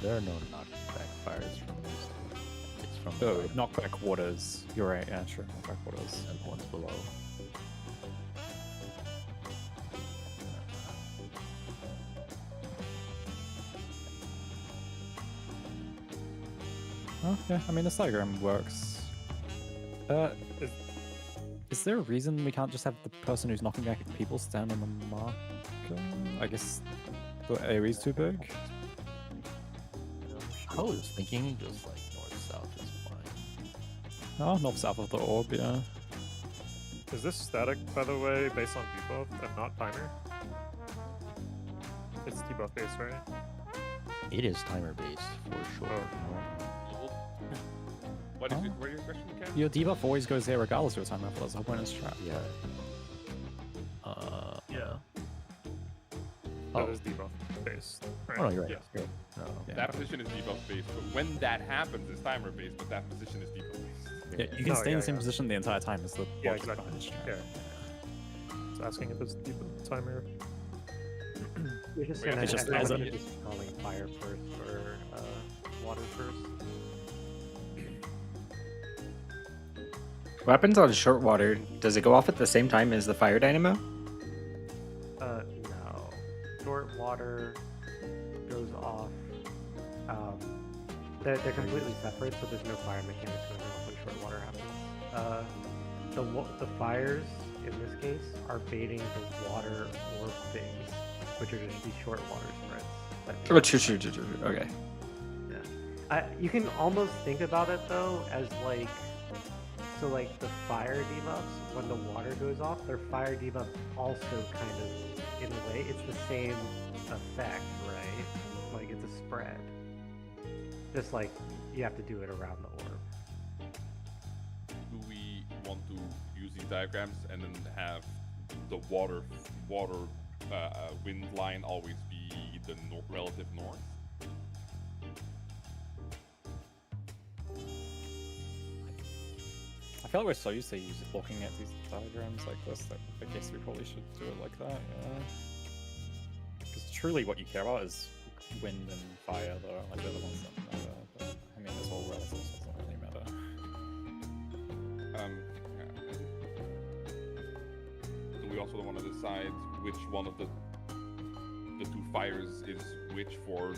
there are no knockback fires from these two. It's from Oh, knockback waters. You're right, yeah, sure, knockback waters. and the ones below. Oh, yeah, I mean, this diagram works. Is there a reason we can't just have the person who's knocking back people stand on the marker? I guess the AoE's too big? I was thinking just like north-south is fine. Oh, north-south of the orb, yeah. Is this static, by the way, based on debuff and not timer? It's debuff based, right? It is timer-based for sure. What is it? What is your question, Ken? Your debuff always goes there regardless of your time level. That's the whole point of this trap. Yeah. Yeah. That is debuff based. Right? Oh, no, you're right. Yes. You're right. No. Yeah. That position is debuff based, but when that happens, it's timer based, but that position is debuff based. Yeah, you can stay in the same position the entire time as the Yeah, logic exactly. behind this trap. Yeah. It's asking if it's debuff timer. You're just Wait, gonna it's just everyone's as a- gonna just calling fire first or water first. What happens on short water? Does it go off at the same time as the fire dynamo? No. Short water goes off. They're completely separate, so there's no fire mechanics going off when short water happens. The fires in this case are baiting the water orb things, which are just these short water spreads. Oh, true. Okay. Yeah. You can almost think about it though as like. So like the fire debuffs, when the water goes off, their fire debuff also kind of, in a way, it's the same effect, right? Like it's a spread. Just like you have to do it around the orb. Do we want to use these diagrams and then have the water wind line always be the relative north? I feel like we're so used to looking at these diagrams like this that I guess we probably should do it like that, yeah. Because truly what you care about is wind and fire, though. Like they're the ones that matter. But I mean, it's all relative, so it doesn't really matter. Do we also want to decide which one of the two fires is which for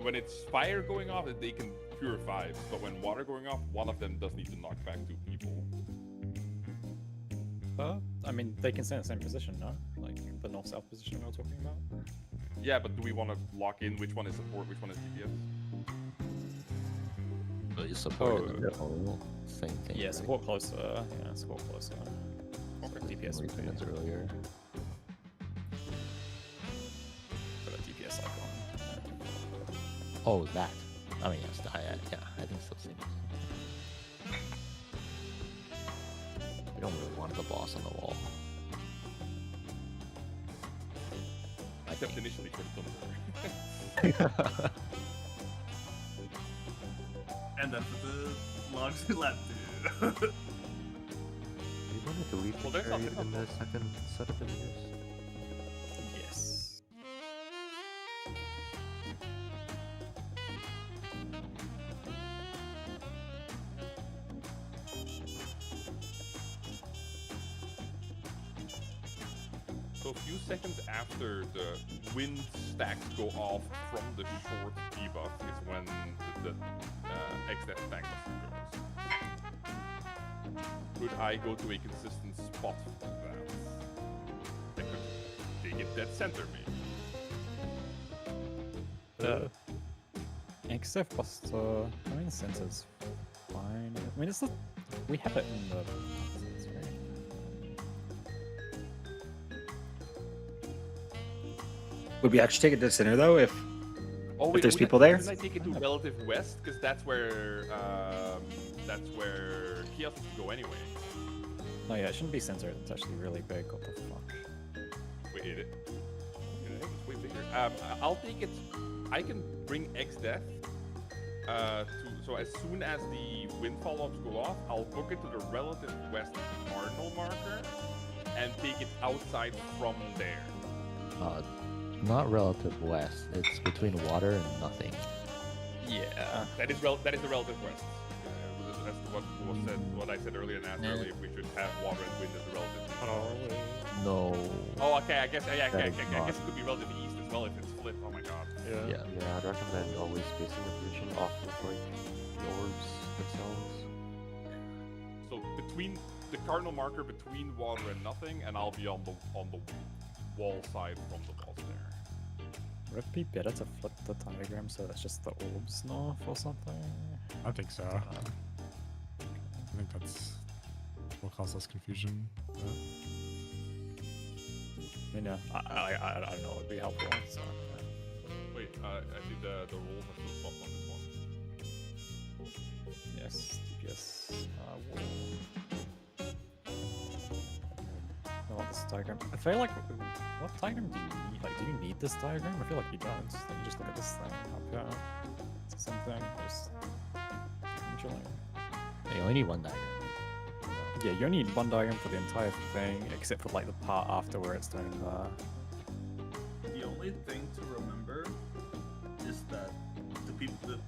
when it's fire going off, they can purify, but when water going off, one of them does need to knock back two people. I mean, they can stay in the same position, no? Like the north-south position we were talking about. Yeah, but do we want to lock in which one is support, which one is DPS? But you support in the middle, same thing. Yeah, right? support closer. Yeah, support closer. Okay, DPS would be As earlier. put a DPS icon. Oh, that. I mean, yes, yeah, I think so. Same. We don't really want the boss on the wall. Except initially for the thunder. And then for the logs left. Are you going to delete Well, the there's chariot nothing in the on second set of images? Yes. So a few seconds after the wind stacks go off from the short debuff is when the XF stack goes. Could I go to a consistent spot for that? I could take it dead center maybe. The XF Buster, I mean, center's fine. I mean, it's the, we have it in the. Would we actually take it to center though if Oh, if there's wouldn't people there? Wouldn't I take it to relative west? Because that's where Chaos is to go anyway. No, yeah, it shouldn't be center. It's actually really big. What the fuck? Wait, it? I think it's way bigger. I'll take it. I can bring X Death. So as soon as the wind follow-ups go off, I'll book it to the relative west cardinal marker and take it outside from there. Not relative west. It's between water and nothing. Yeah, that is the relative west. That's what I said earlier and asked earlier if we should have water and wind as the relative. No. Oh, okay. I guess I That is guess not. it could be relative east as well if it's flipped. Oh my god. Yeah. Yeah, I'd recommend always spacing the position off of like the orbs themselves. So between the cardinal marker between water and nothing, and I'll be on the wall side from the boss there. Would it be better to flip the diagram so it's just the orbs north or something? I think so. I think that's will cause us confusion. I mean, yeah, I don't know. It would be helpful. So. Wait, I think the rolls are still swapped on this one. Yes, DPS. Wall. I want this diagram. I feel like, what diagram do you need? Like, do you need this diagram? I feel like you don't. Like, you just look at this thing up here. It's the same thing. Just chilling. You only need one diagram. Yeah, you only need one diagram for the entire thing, except for like the part after where it's doing the. The only thing to remember is that the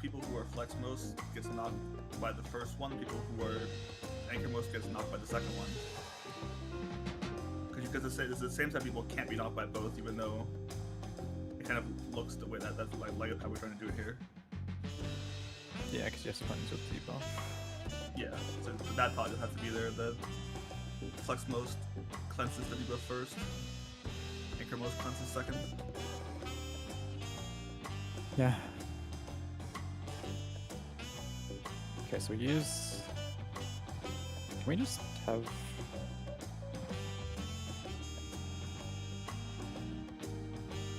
people who are flex most gets knocked by the first one. People who are anchor most gets knocked by the second one. Because it's the same set of people can't be knocked by both, even though it kind of looks the way that's like how we're trying to do it here. Yeah, because you have to put into a debuff. Yeah, so that part just has to be there. The flex most cleanses the debuff first. Anchor most cleanses second. Yeah. Okay, so we use. Can we just have?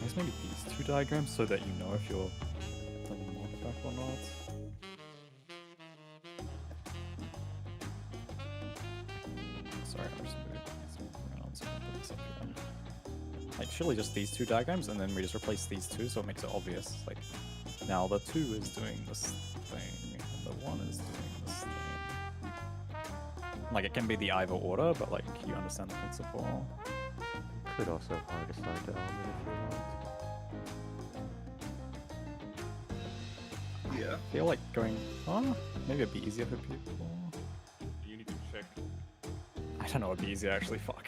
I guess maybe these two diagrams so that you know if you're done knockback or not. Sorry, I'm just moving around so I can put this up here. Like, surely just these two diagrams, and then we just replace these two so it makes it obvious. Like, now the 2 is doing this thing, and the 1 is doing this thing. Like, it can be the either order, but like, you understand the principle. Could also hard assign to element if you want. Yeah. I feel like going. Oh, maybe it'd be easier for people. You need to check. I don't know. It'd be easier actually. Fuck.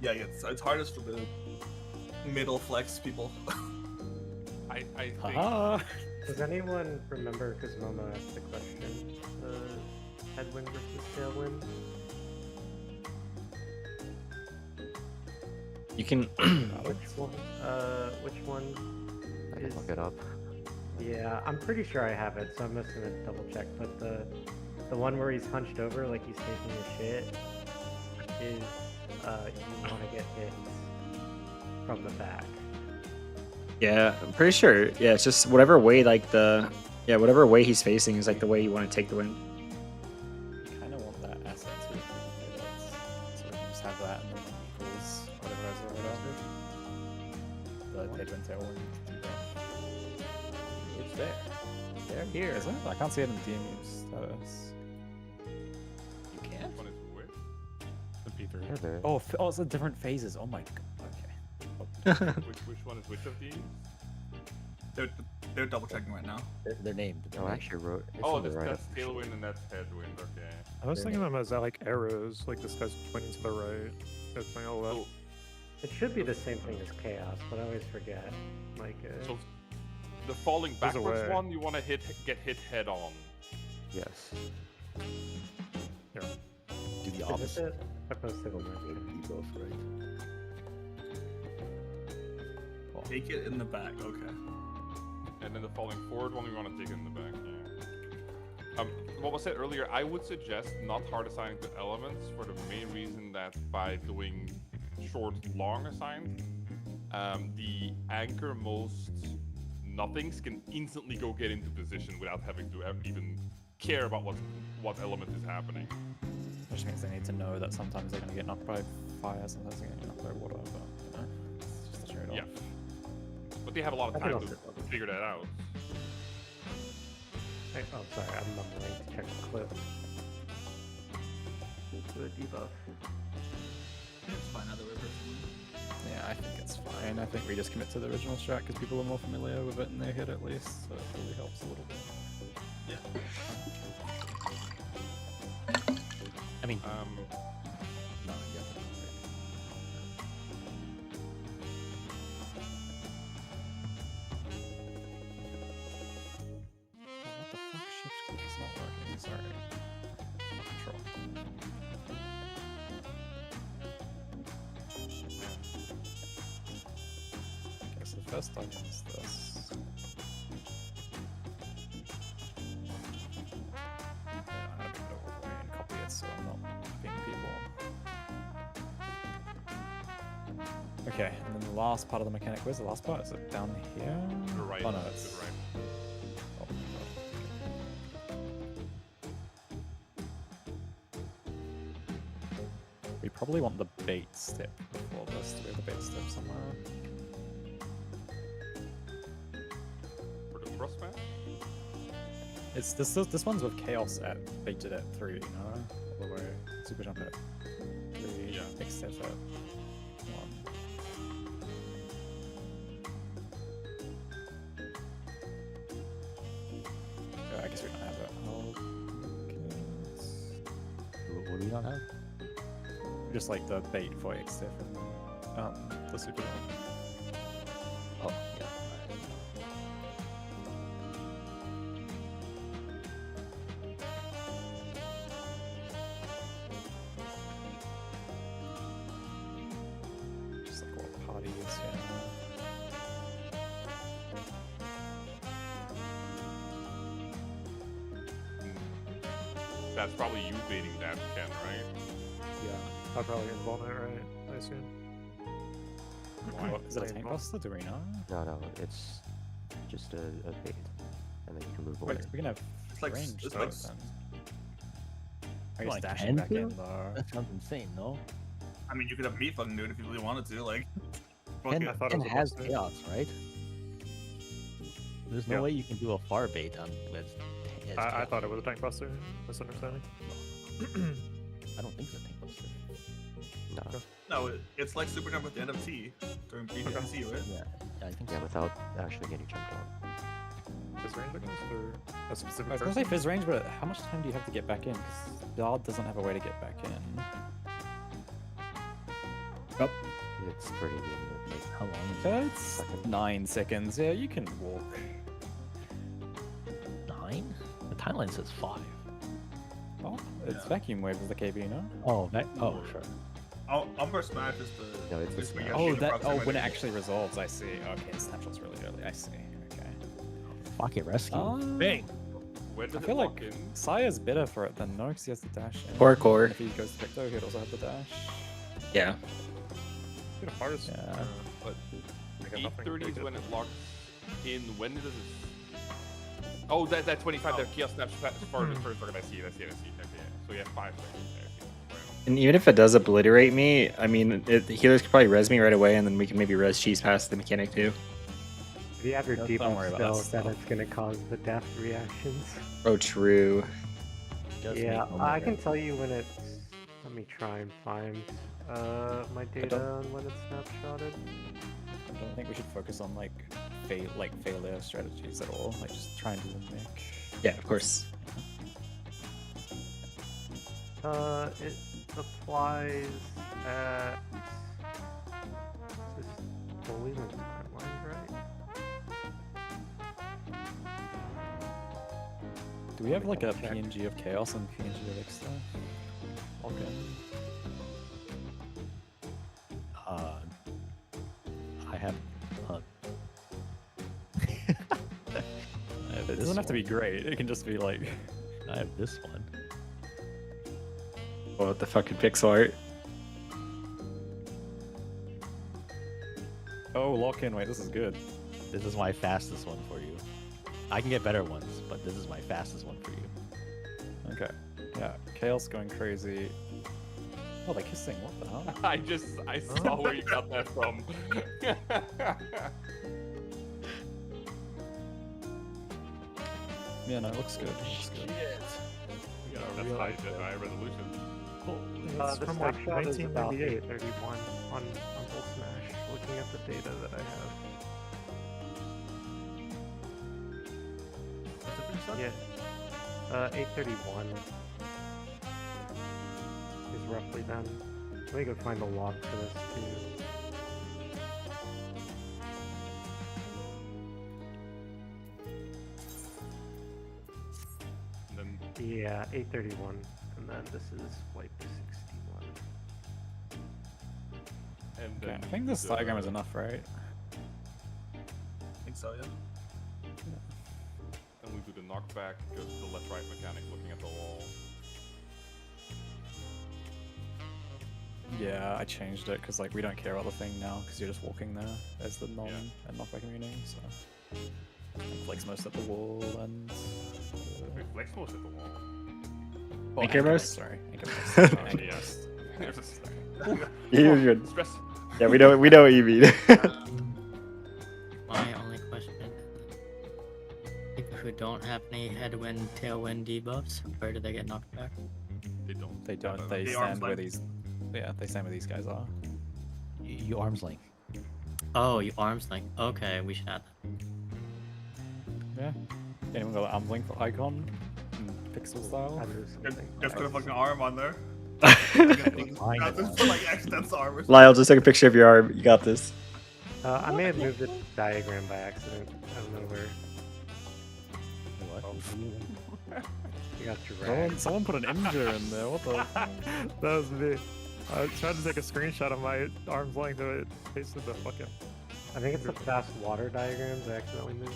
Yeah, it's hardest for the middle flex people. I think. Haha. Does anyone remember, because Momo asked the question, the headwind versus tailwind? You can. Which one? I can look it up. Yeah, I'm pretty sure I have it, so I'm just gonna double check. But the one where he's hunched over like he's taking a shit is you want to get hit from the back. Yeah, I'm pretty sure. Yeah, it's just whatever way whatever way he's facing is like the way you want to take the wind. You kind of want that asset too. So we can just have that and then it equals whatever is over there. The headwind tailwind. It's there. They're here. Is it? I can't see it in the team status. You can't? The P3. Yeah, there. Oh, it's the different phases. Oh my god. Which one is which of these? They're double checking right now. They're named. Oh, I actually wrote. It's Oh, on the that's right. tailwind and that's headwind. Okay. I was thinking of them as like arrows, like this guy's pointing to the right. That's pointing all left. It should be the same thing as chaos, but I always forget. Like, So the falling There's a backwards way. one, you want to get hit head on. Yes. Yeah. Do the is this opposite. it? I posted on my You both, right? Take it in the back. Okay. And then the falling forward one, we want to take it in the back. Yeah. What was said earlier, I would suggest not hard assigning to elements for the main reason that by doing short, long assigned, the anchor most nothings can instantly go get into position without having to even care about what element is happening. Which means they need to know that sometimes they're going to get knocked by fire, sometimes they're going to get knocked by water, but you know, it's just a trade-off. Yeah. But they have a lot of I can time to also- figure that out. Oh, sorry, I'm mumbling to check the clip. Do a debuff. It's fine either way, personally. Yeah, I think it's fine. I think we just commit to the original strat because people are more familiar with it and they hit at least, so it really helps a little bit. Yeah. I mean, No, yeah. What the fuck? Shift click is not working. Sorry. Control. Okay, so the first item is this. Yeah, I'm gonna put it all away and copy it so I'm not copying people. Okay, and then the last part of the mechanic, where's the last part? Is it down here? To the right. Oh no, to it's... the right. Oh, God. We probably want the bait step before this. Do we have the bait step somewhere? For the thrust man? It's this one's with chaos at baited at 3, you know? All the way super jump at 3, Yeah. big step at 1. Yeah, I guess we don't have it. what do we not have? Just like the bait for X step and the super jump. Oh, yeah. Just like what party is, yeah. That's probably you baiting that, Ken, right? Yeah, I'll probably invuln it, right? I assume. What, is it a tank buster? Do we know? No, it's just a bait, and then you can move away. Wait, we can have It's like range it's though, like then. I guess Like dashing back 10 in to? though. That sounds insane, no? I mean, you could have me fucking do it if you really wanted to. Like, fuck Ken, it. I thought it Ken was a has buster. chaos, right? There's no Yeah. way you can do a far bait on with. I thought it was a tank buster. Misunderstanding. I don't think it's a tank buster. No. No, it's like super jump at the end of T during BTC, right? Yeah, I think Yeah, so. without actually getting jumped on. Is range against or a specific I was gonna person? say fizz range, but how much time do you have to get back in? Because Bard doesn't have a way to get back in. Oh, It's pretty immediate. Like, How long is it? it's 9 seconds. Yeah, you can walk. timeline says 5. Oh, it's vacuum wave is the KB, no? Oh, oh, sure. Umbra Smash is the. No, it's a is when smash. you're Oh, shooting that. Oh, when it proximity. actually resolves, I see. Okay, snapshot's really early. I see. Okay. Fuck it, rescue. Bang. Where does I it feel lock like in? Saya's better for it than no, because he has the dash. in. Poor core. And if he goes to Picto, he'd also have the dash. Yeah. The hardest. Yeah. But got nothing 8:30 is to when it locks in. When does it? Oh, that 25 there. Kiosk snaps first. Okay, I see it. Okay, so you have 5 seconds there. And even if it does obliterate me, I mean, the healers could probably res me right away, and then we can maybe res cheese past the mechanic too. If you have your Don't worry debuff about still, that then stuff. it's gonna cause the death reactions. Oh, true. Yeah, I can tell you when it's. Let me try and find my data on when it's snapshotted. I don't think we should focus on like failure strategies at all. Like just try and do the mech. Yeah, of course. It applies at. This is fully the timeline, right? Do we have like a PNG of chaos and PNG of extra? Okay. I have. It doesn't have to be great. It can just be like. I have this one. Oh, what the fucking pixel art? Oh, lock in. Wait, this is good. This is my fastest one for you. I can get better ones, but this is my fastest one for you. Okay. Yeah. Chaos going crazy. Oh, they're kissing. What the hell? I saw where you got that from. Yeah, no, it looks good. It looks good. That's high resolution. The from like snapshot is about 1998. 831 on Full Smash, looking at the data that I have. Yeah. 831 is roughly then. Let me go find the log for this too. Then Yeah, 831, and then this is wipe 61. and Okay, then I think this diagram is enough, right? I think so, yeah. And we do the knockback, goes to the left-right mechanic, looking at the wall. Yeah, I changed it because like we don't care about the thing now because you're just walking there as the non and knockback immunity. So it flex most at the wall and. Flex most at the wall. Oh, Anchor most? Sorry, anchor most. Sorry. Yes. You're good. Stress. Yeah, we know what you mean. My only question: people who don't have any headwind, tailwind debuffs, where do they get knocked back? They don't. They don't. They The stand arm's where length. these. Yeah, they stand where these guys are. You arm's length. Oh, you arms length. Okay, we should add Yeah. Anyone got an arm length icon? Pixel style? Just put a fucking arm on there. Mine Not is just put like accidents arm or something. Lyle, just take a picture of your arm. You got this. I may have moved the diagram by accident. I don't know where. What? You got dragged. Someone put an imgur in there. What the? That was me. I tried to take a screenshot of my arm's length, but it pasted the fucking. I think it's the fast water diagrams I accidentally moved.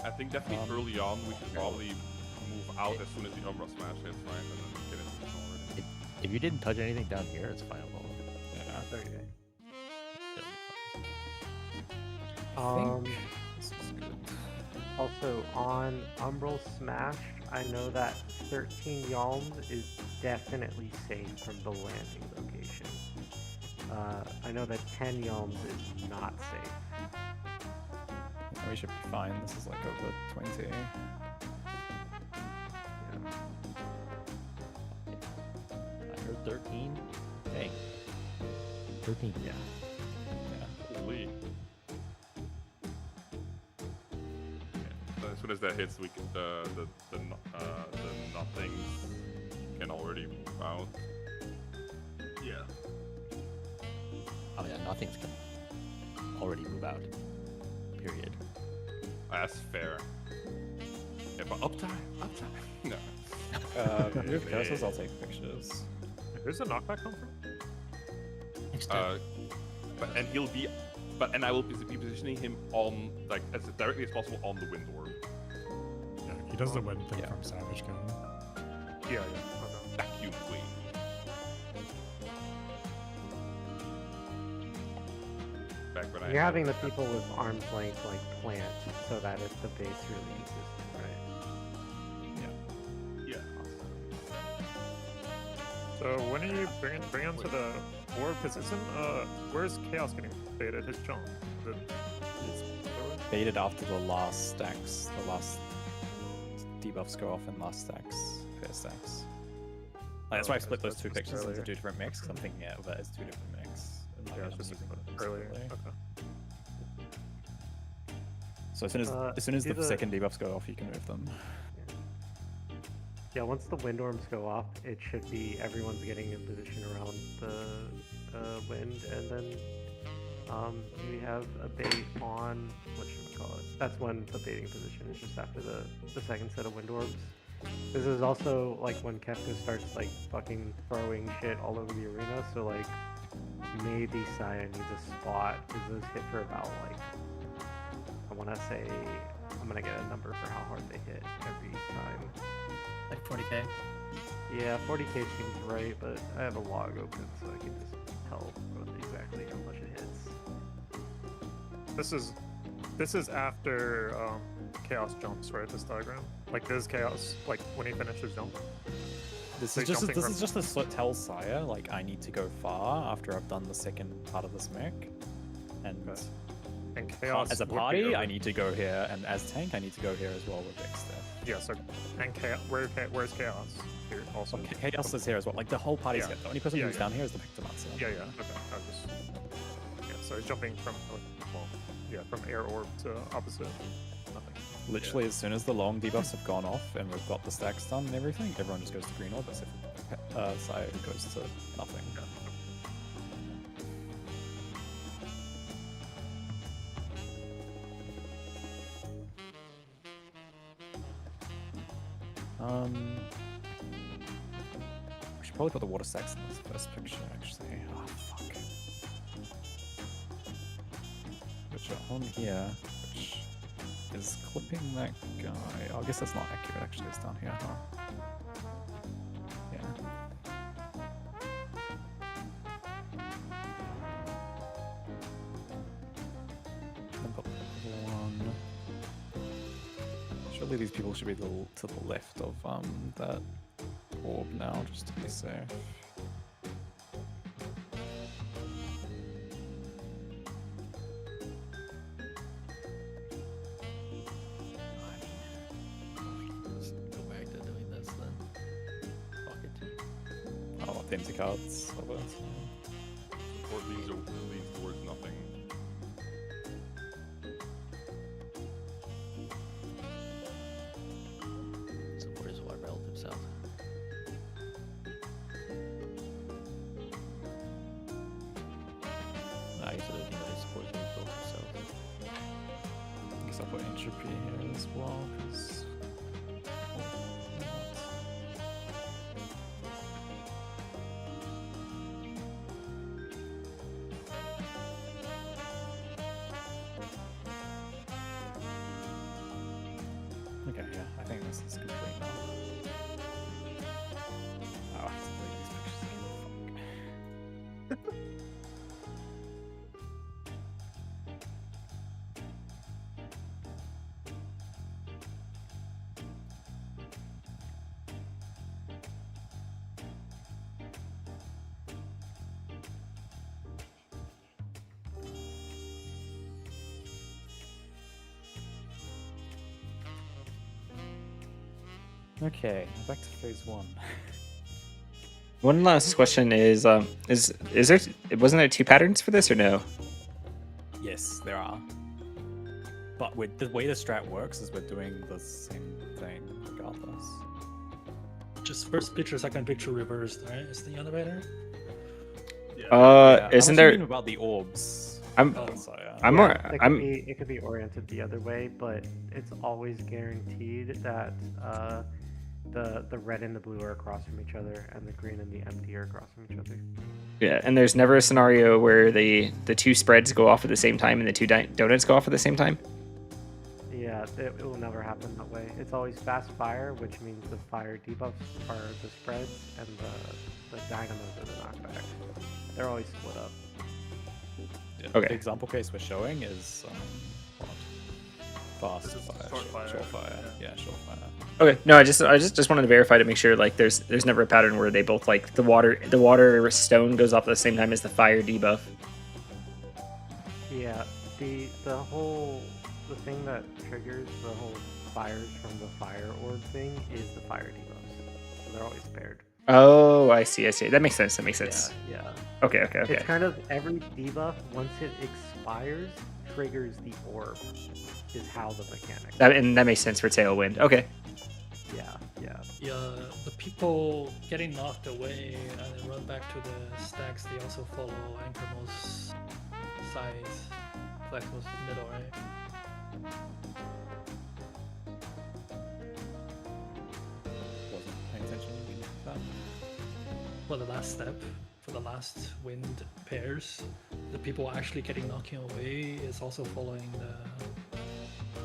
I think definitely early on we should probably move out as soon as the Umbra Smash hits, right? And then get into the already. If you didn't touch anything down here, it's fine. Yeah. 30 days. This is good. Also, on Umbral Smash, I know that 13 Yalms is definitely safe from the landing location. I know that 10 Yalms is not safe. We should be fine. This is like over 20. I heard 13. Dang. 13. Yeah. Holy. So as soon as that hits, we can, the nothings can already move out. Yeah. I mean, nothing's can already move out. Period. That's fair. Okay, but uptime. No. Move curses, I'll take pictures. Where's the knockback come from? And he'll be, and I will be positioning him on like as directly as possible on the wind orb. Yeah, he does the wind thing from Savage Gun. Yeah. Okay. Vacuum wing. Back when You're having the people with arm's length like plant so that it's the base really exists, right? Yeah. So when are you bringing him to the orb? Because where's Chaos getting baited? His jump. It's baited after the last stacks. The last debuffs go off in last stacks, first stacks. Like, that's why I split those two pictures into two different mix, because I'm thinking of it as two different mix. Yeah, it's just earlier. Okay. So as soon as the second debuffs go off, you can move them. Yeah, once the wind orms go off, it should be everyone's getting in position around the wind, and then we have a bait on whatchamacallit. That's when the baiting position is just after the second set of wind orbs. This is also like when Kefka starts like fucking throwing shit all over the arena, so like maybe Saya needs a spot, because those hit for about like, I want to say, I'm going to get a number for how hard they hit every time. Like 40k? Yeah, 40k seems right, but I have a log open so I can just tell exactly how much it hits. This is after Chaos jumps, right? This diagram. Like this is Chaos, like when he finishes jump. This is just a tell Saya, like I need to go far after I've done the second part of this mech. And Chaos as a party, I need to go here, and as tank, I need to go here as well with Dexter. Yeah, so and Chaos, where's Chaos? Here also. Chaos is here as well. Like the whole party's here. The only person who's yeah. down here is the Pictomancer. Yeah. Okay. So he's jumping from from air orb to opposite. Nothing. Literally, as soon as the long debuffs have gone off and we've got the stacks done and everything, everyone just goes to green orb, except for Saya, who goes to nothing. We should probably put the water stacks in this first picture, actually. Oh, fuck. Which are on here, which is clipping that guy. Oh, I guess that's not accurate, actually. It's down here, huh? Yeah. Number one. Surely these people should be to the left of that orb now, just to be safe. Go back to doing this then. Fuck it. I don't want the empty cards of it. Support leads towards nothing. Support is what relative south. I used to do anybody support is relative south. I guess I'll put entropy here as well, because. Okay, yeah, I think this is complete now. Oh, I have to delete these pictures again. Fuck. Okay, back to phase one. One last question is there wasn't there 2 patterns for this or no? Yes, there are. But with the way the strat works is we're doing the same thing regardless. Just first picture, second picture reversed, right? Is the elevator? Isn't there about the orbs? I'm So, yeah. I'm Yeah, more it could be oriented the other way, but it's always guaranteed that the red and the blue are across from each other, and the green and the empty are across from each other. yeah, and there's never a scenario where the two spreads go off at the same time and the two donuts go off at the same time. Yeah, it will never happen that way. It's always fast fire, which means the fire debuffs are the spreads, and the dynamos are the knockbacks. They're always split up. Yeah, Okay. The example case we're showing is fast This is fire, short fire. short fire. Yeah, short fire. Okay, no, I just wanted to verify to make sure like there's never a pattern where they both like the water stone goes off at the same time as the fire debuff. Yeah, the thing that triggers the whole fires from the fire orb thing is the fire debuffs. So they're always paired. Oh, I see. That makes sense. Yeah. Okay. It's kind of every debuff, once it expires, triggers the orb, is how the mechanic. That makes sense for Tailwind. Okay. Yeah. The people getting knocked away and then run back to the stacks, they also follow Anchormo's sides, Flexmo's middle, right? Wasn't paying attention to that. Well, the last step for the last wind pairs, the people actually getting knocking away is also following the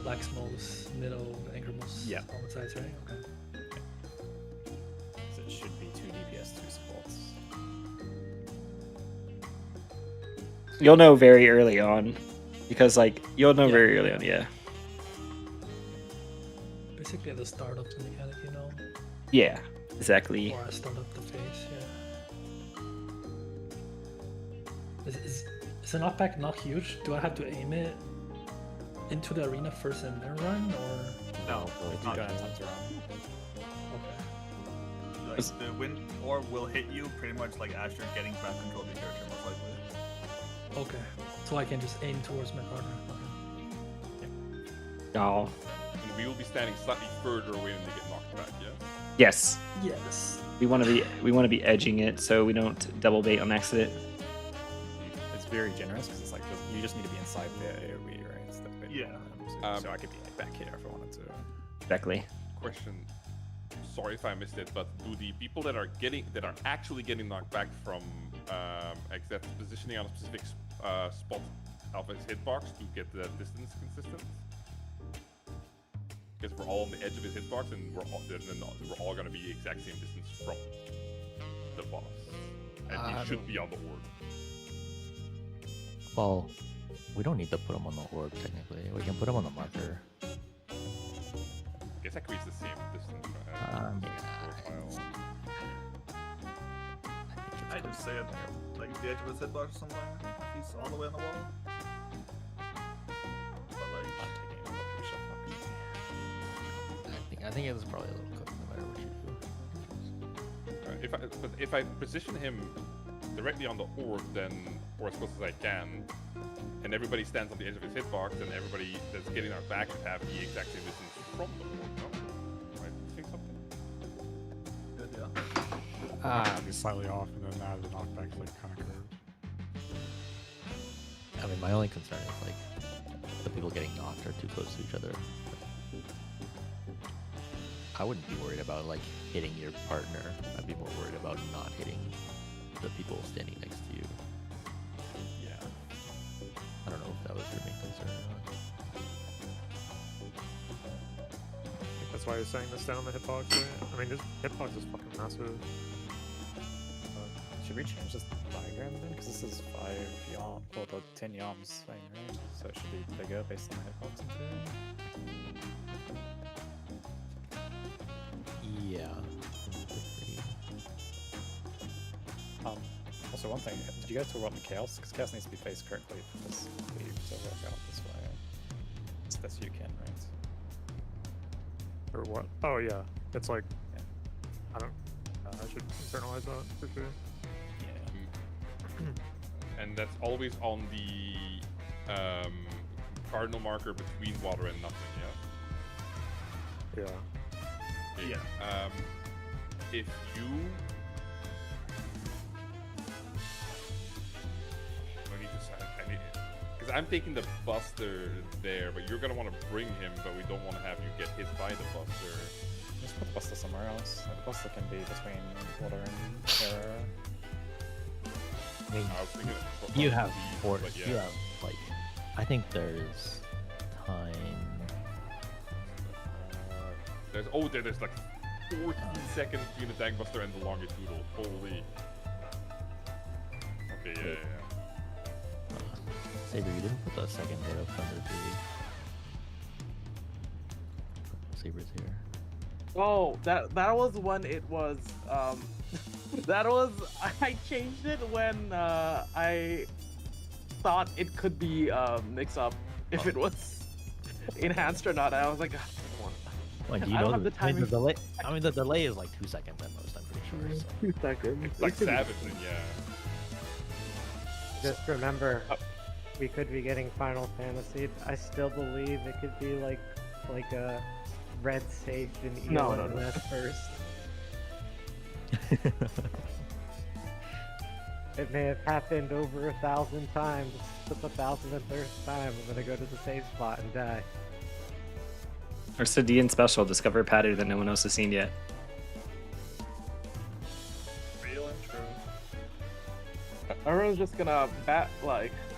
Flexmo's middle, Anchormo's on the sides, right? Okay. So it should be 2 DPS, 2 supports. You'll know very early on, because like you'll know very early on. Yeah. Basically at the start of the mechanic, you know. Yeah. Exactly. Or I start up the phase, yeah. Is a knockback not huge? Do I have to aim it into the arena first and then run, or No, If you don't have time to run. Okay. Like, the wind orb will hit you pretty much like as you're getting back control of your character, most likely. Okay. So I can just aim towards my partner. Oh. And we will be standing slightly further away when they get knocked back, yeah? Yes. Yes. We want to be edging it so we don't double bait on accident. It's very generous because it's like you just need to be inside the AoE, right? It's the big one. So I could be like back here if I wanted to. Exactly. Question. Sorry if I missed it, but do the people that are actually getting knocked back from exact positioning on a specific spot of his hitbox to get the distance consistent? Because we're all on the edge of his hitbox, and we're all going to be the exact same distance from the boss, and he should be on the orb. Well, we don't need to put him on the orb technically. We can put him on the marker. I guess that creates the same distance. I just say it like the edge of his hitbox or something. He's all the way on the wall. But like, I think it's probably a little cooked no matter what you do. But if I position him directly on the orb, then, or as close as I can, and everybody stands on the edge of his hitbox, then everybody that's getting our back should have the exact same distance from the orb, no? Right? Think something? good, yeah. Be slightly off, and then the knockback's like kind of curved. I mean, my only concern is like the people getting knocked are too close to each other. I wouldn't be worried about like hitting your partner. I'd be more worried about not hitting the people standing next to you. Yeah. I don't know if that was your main concern or not. I think that's why you're saying this down the hitbox, right? I mean, this hitbox is fucking massive. Should we change this diagram then? Because this is 5 yarm, or the 10 yarms thing, right? So it should be bigger based on the hitbox in theory. Yeah. Also, one thing, did you guys talk about the chaos? Because chaos needs to be faced correctly for this weave to work out this way. As best you can, right? Or what? Oh yeah, it's like I don't. I should internalize that for sure. And that's always on the cardinal marker between water and nothing, yeah? Yeah. Yeah. If you... I need to sign... Because I'm taking the Buster there, but you're gonna want to bring him, but we don't want to have you get hit by the Buster. Just put the Buster somewhere else. The Buster can be between water and air. I mean, I was thinking of you have these, four. but yeah. You have like, I think there's time. There's like 14 seconds between the Tank Buster and the Longitudinal. Holy. Okay, yeah. Saber, you didn't put the second hit of Thunder 3. Saber's here. Oh, that was when it was that was I changed it when I thought it could be mix up if it was enhanced or not. I was like, Wait, do you I know don't have the I mean, timing. the delay? I mean, the delay is like 2 seconds at most. I'm pretty sure. So. 2 seconds. It's like Savage, and yeah. Just remember, we could be getting Final Fantasy. I still believe it could be like a Red Sage and No, Eon no. first. It may have happened over 1,000 times. The 1,003rd time, I'm gonna go to the save spot and die. Or Sadian special, discover a pattern that no one else has seen yet. Real and true. Everyone's just gonna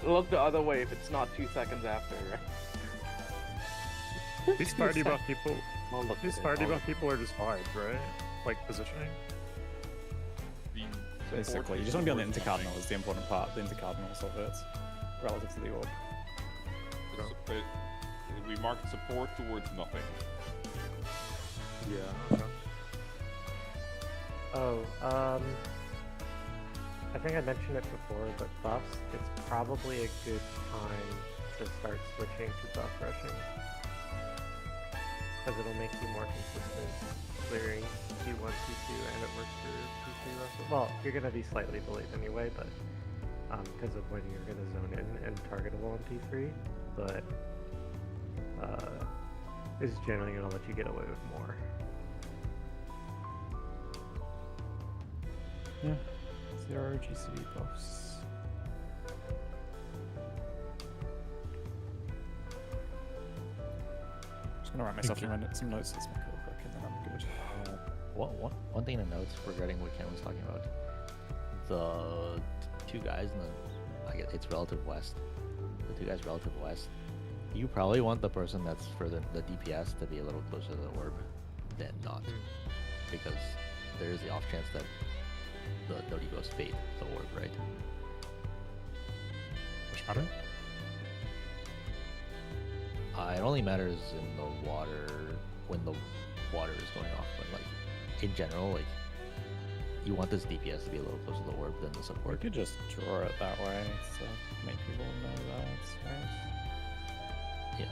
look the other way if it's not 2 seconds after, right? These party buff people. I'll look These at it. party buff people are just hard, right? Like positioning. Basically, you just want to be on the intercardinal is the important part. The intercardinal sort of hurts relative to the orb. We marked support towards nothing. Yeah. Okay. Oh, I think I mentioned it before, but buffs, it's probably a good time to start switching to buff rushing. Because it'll make you more consistent clearing P1, P2, and it works for P3 rush. Well, you're going to be slightly delayed anyway, but because of when you're going to zone in and targetable on P3, but is generally going to let you get away with more. Yeah. 0 GCD buffs. Just gonna write myself some notes. Let's make it real quick, and then I'm good. One thing to note regarding what Ken was talking about, the two guys in the, I guess it's relative west. The two guys relative west. You probably want the person that's for the DPS to be a little closer to the orb than not, because there is the off chance that the Dodie goes fade the orb, right? Which matter? It only matters in the water when the water is going off, but like in general, like you want this DPS to be a little closer to the orb than the We support. could just draw it that way to make people know that, right? Yeah.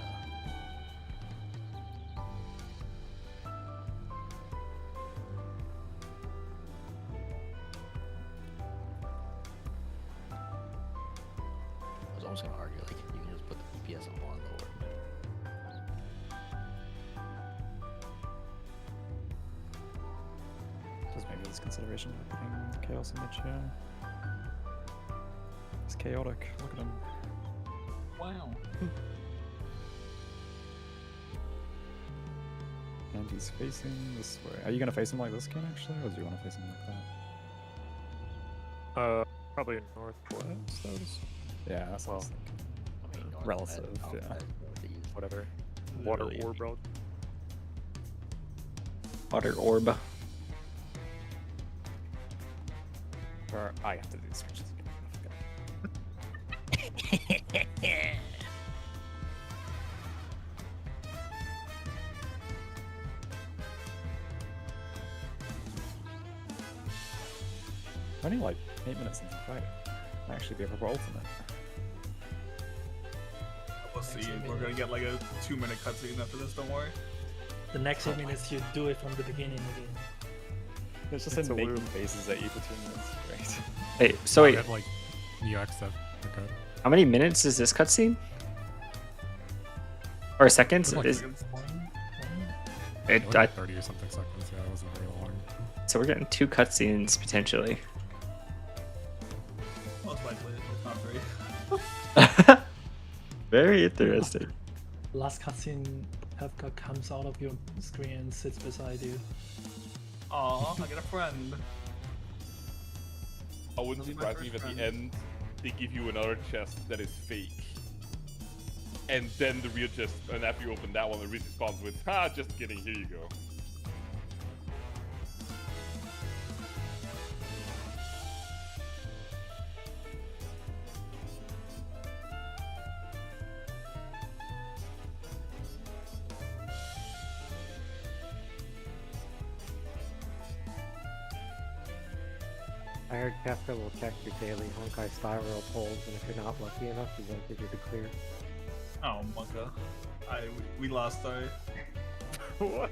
I was almost gonna argue like you can just put the DPS on the orb. Just maybe there's consideration of putting the Chaos image here. It's chaotic. Look at him. Wow. And he's facing this way. Are you gonna face him like this, Ken, actually, or do you want to face him like that? Probably northwest. That was... Yeah, that's what I was thinking. Relative, yeah. Whatever. Water Really. orb, bro. Water orb. Or I have to do these switches again. Only like 8 minutes into the fight. Might actually be a proper ultimate. We'll see. We're gonna get like a 2-minute cutscene after this. Don't worry. The next 8 minutes, you do it from the beginning again. It's just in making faces at you for 2 minutes, right? Hey, so wait, Like UX stuff. Okay. how many minutes is this cutscene? Or seconds? Like Is, seconds. it, Like 30 or something seconds. Yeah, it wasn't very long. so we're getting 2 cutscenes potentially. Most likely, it's not very. Very interesting. Last cutscene, Hefka comes out of your screen and sits beside you. Aw, I got a friend. I wouldn't That'll be my surprise me if first at the friend. end they give you another chest that is fake. And then the real chest, and after you open that one, it responds with, "Ah, just kidding, here you go." I heard Kefka will check your daily Honkai style roll polls, and if you're not lucky enough, he's going to give you the clear. Oh, Monka. We lost, sorry. What?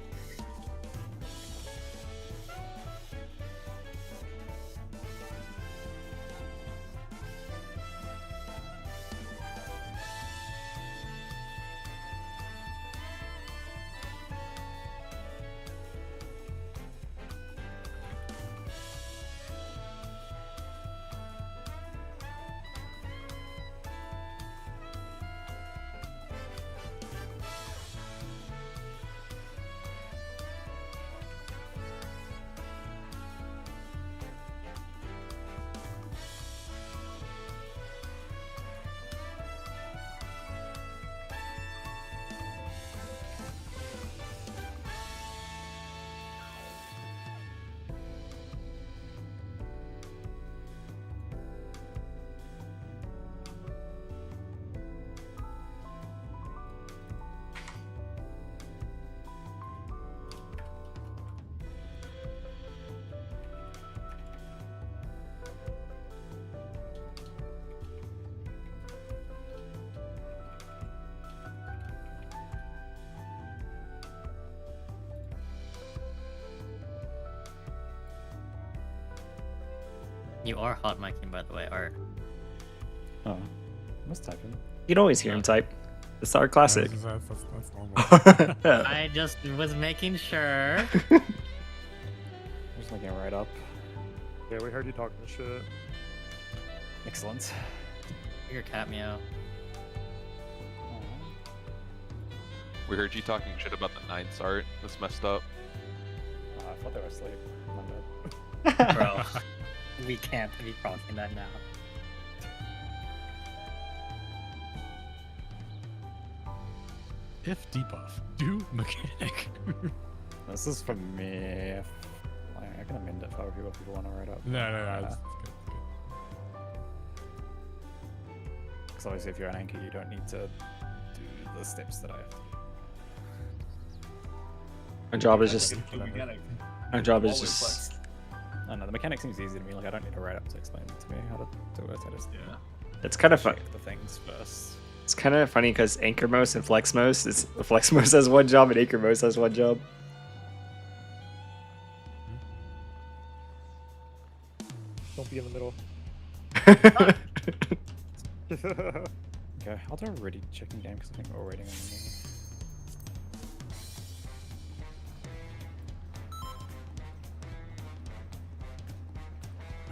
You are hot micing, by the way, Art. Oh, I must type in. You can always hear him type. It's our classic. That's normal. I just was making sure. I'm just looking right up. Yeah, we heard you talking shit. Excellent. Your cat meow. We heard you talking shit about the Ninths, Art. That's messed up. I thought they were asleep. My bad. Bro, we can't be crossing that now. If debuff, do mechanic. This is for me. I can amend it for other people want to write up. No. It's Because obviously, if you're an anchor, you don't need to do the steps that I have to do. Our job is just. Mechanic. Our job is Always just. flex. I don't know, the mechanic seems easy to me. Like, I don't need to write up to explain it to me how to do it. I just It's kind of fun. check the things first. It's kind of funny because Anchormos and Flexmos is Flexmos has one job and Anchormos has one job. Don't be in the middle. Okay, I'll do a ready checking game because I think we're waiting on me.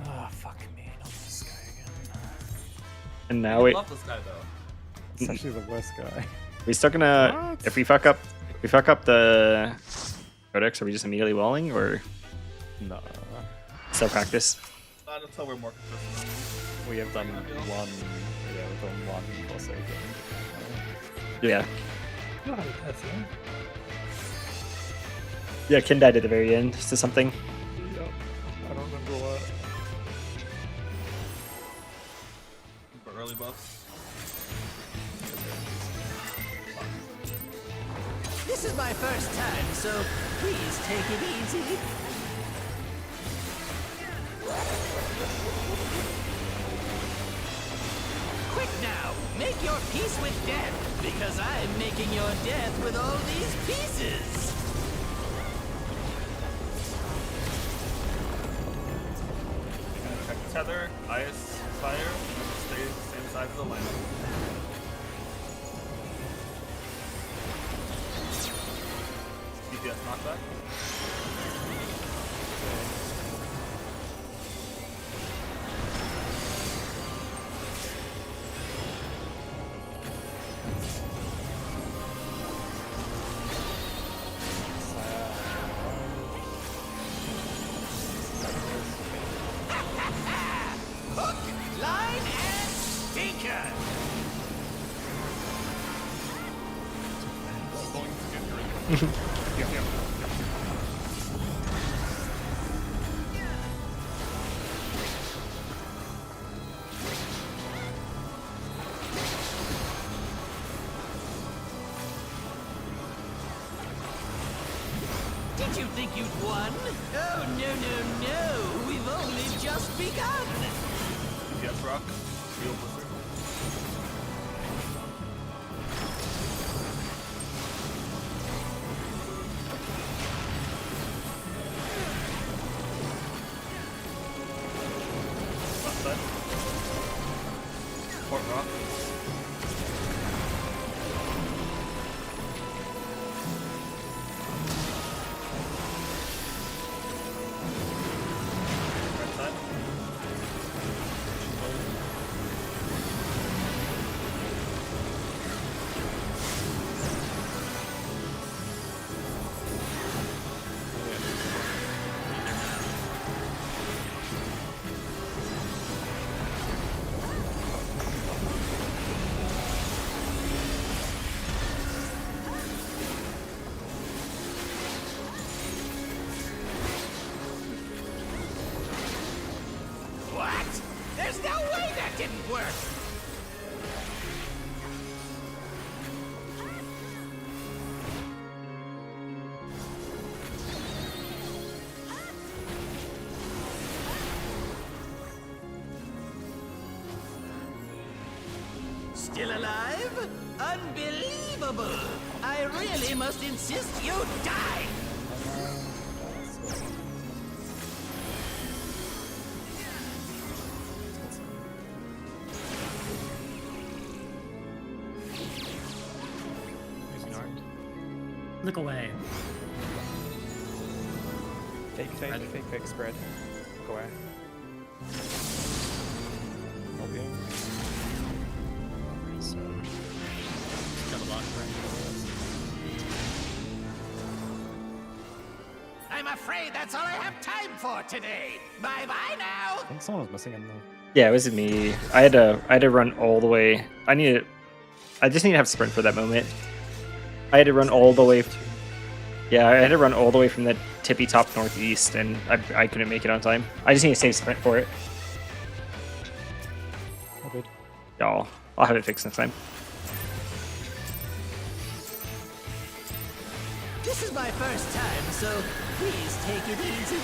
Ah, fuck me, not this guy again. And now we. love this guy though. It's actually the worst guy. We still gonna. What? If we fuck up the codex, are we just immediately walling or No. still practice? Not until we're more consistent. We have done one. Yeah, we've done one plus again. Yeah. You know how to test, yeah? Yeah, Kin died at the very end to something. Yep. I don't remember what. For early buffs. This is my first time, so please take it easy. Quick now, make your peace with death, because I'm making your death with all these pieces. Check tether, ice, fire, stay the same size as the lineup. DPS knockback. stinker! Did you think you'd won? Oh, no. We've only just begun. Yes, Rock. Real Blizzard. Left side. Port Rock. Right side. What? There's no way that didn't work! Still alive? Unbelievable! I really must insist you die! Look away. Fake spread. Go away. Helping. I'm afraid that's all I have time for today. Bye-bye now! I think someone was missing him though. Yeah, it was me. I had to run all the way. I just need to have sprint for that moment. I had to run all the way. Yeah, I had to run all the way from the tippy top northeast, and I couldn't make it on time. I just need to save sprint for it. All good. Y'all, I'll have it fixed next time. This is my first time, so please take it easy.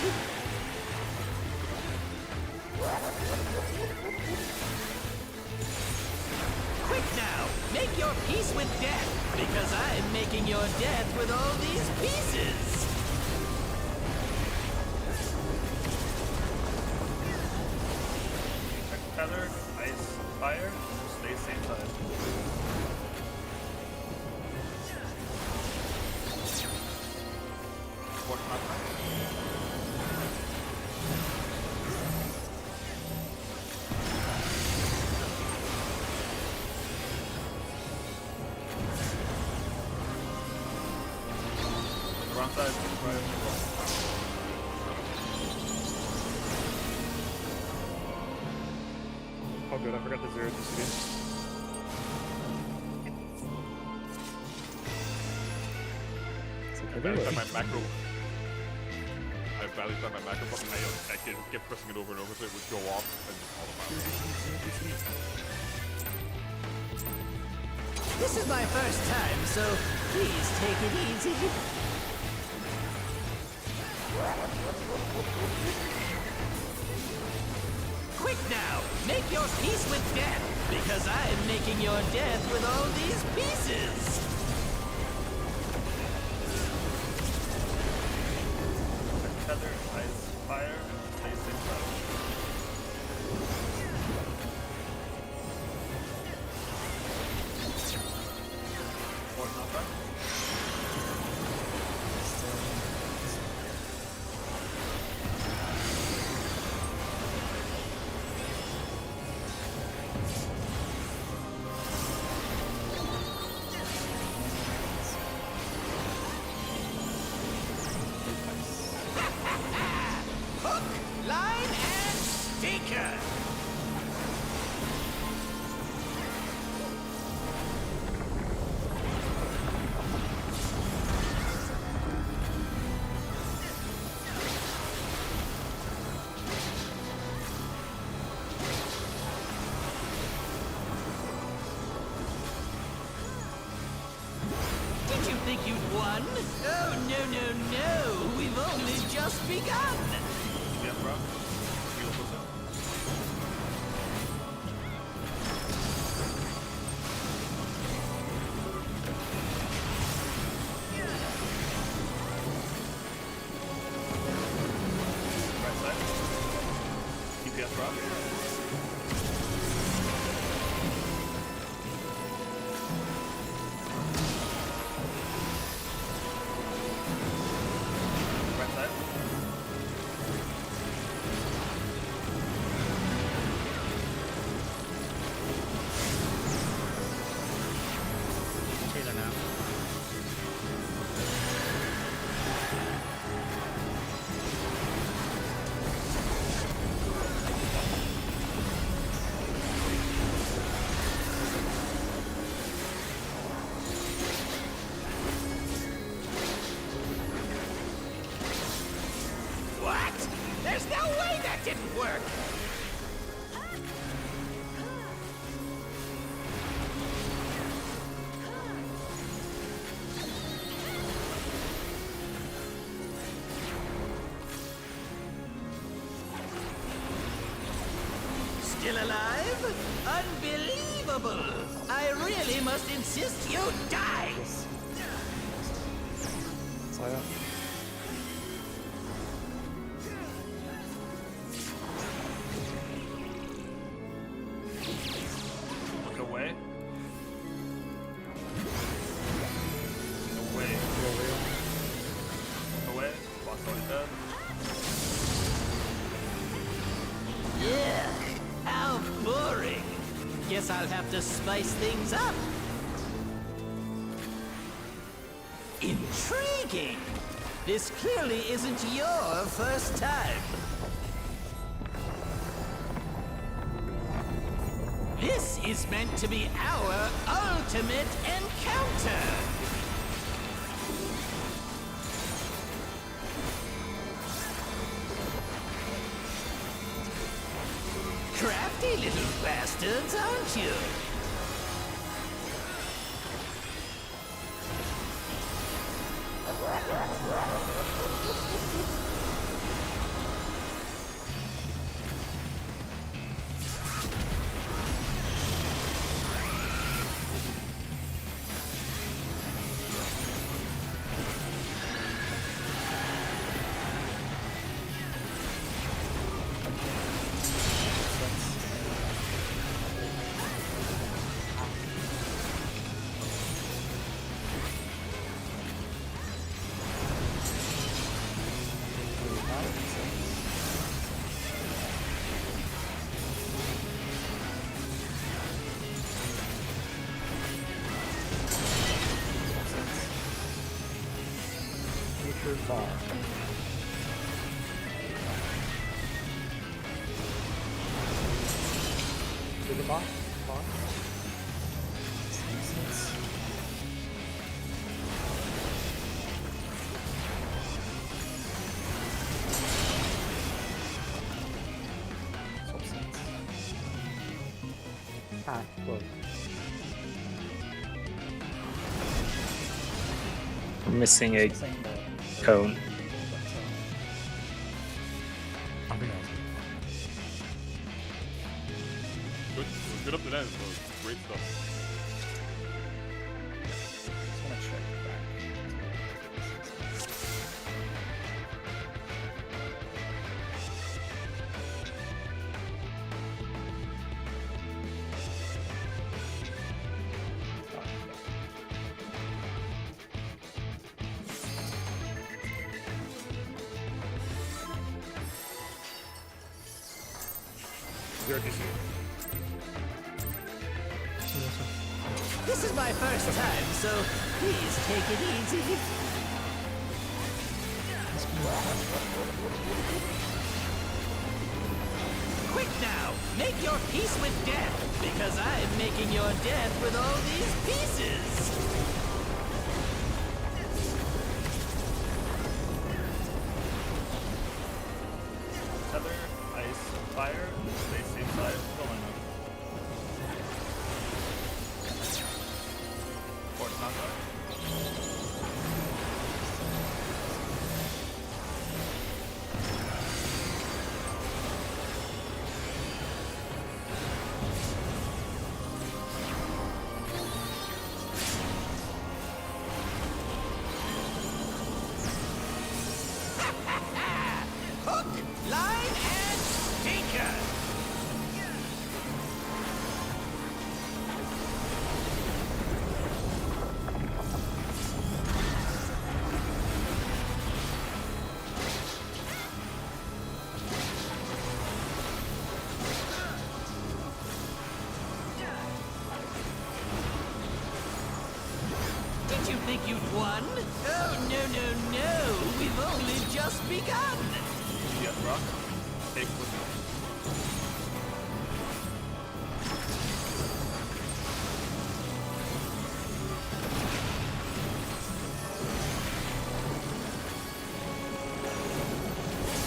Quick now! Make your peace with death, because I'm making your death with all these pieces! Tether, ice, fire. Stay same side. Port Rock. Wrong side, right. Oh good, I forgot the zero to see. I badly done my macro. I badly done my macro button. I kept pressing it over and over so it would go off and all the time. This is my first time, so please take it easy. Quick now! Make your peace with death, because I'm making your death with all these pieces! Tether, ice, fire. Stay same side. Port Rock. Hook, line, and sinker! DPS buff. Right side. Taser now. What? There's no way that didn't work! Still alive? Unbelievable! I really must insist you die! Look away. Away. Away. Boss already dead. Yeah, how boring. Guess I'll have to spice things up. Intriguing. This clearly isn't your first time. This is meant to be our ultimate encounter. Crafty little bastards, aren't you? Future bar. To the boss? Boss? Ah, close. I'm missing a cone. I think Good, good up to that. Great stuff. Just wanna check back. Zero DC. This is my first time, so please take it easy. Quick now, make your peace with death, because I'm making your death with all these pieces. Tether, ice, fire, stay safe side, go on up. Force knockout. Hook, line, and sinker. one? Oh, no. We've only just begun. Yes, rock. Take with me.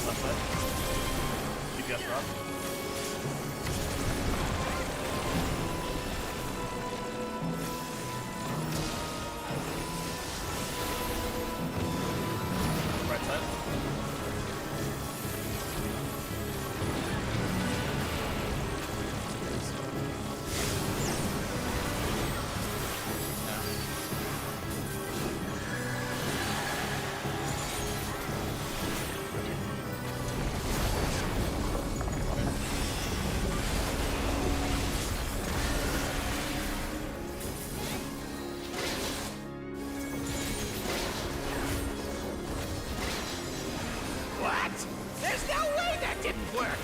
Left side. GPS rock. Right side. What? There's no way that didn't work!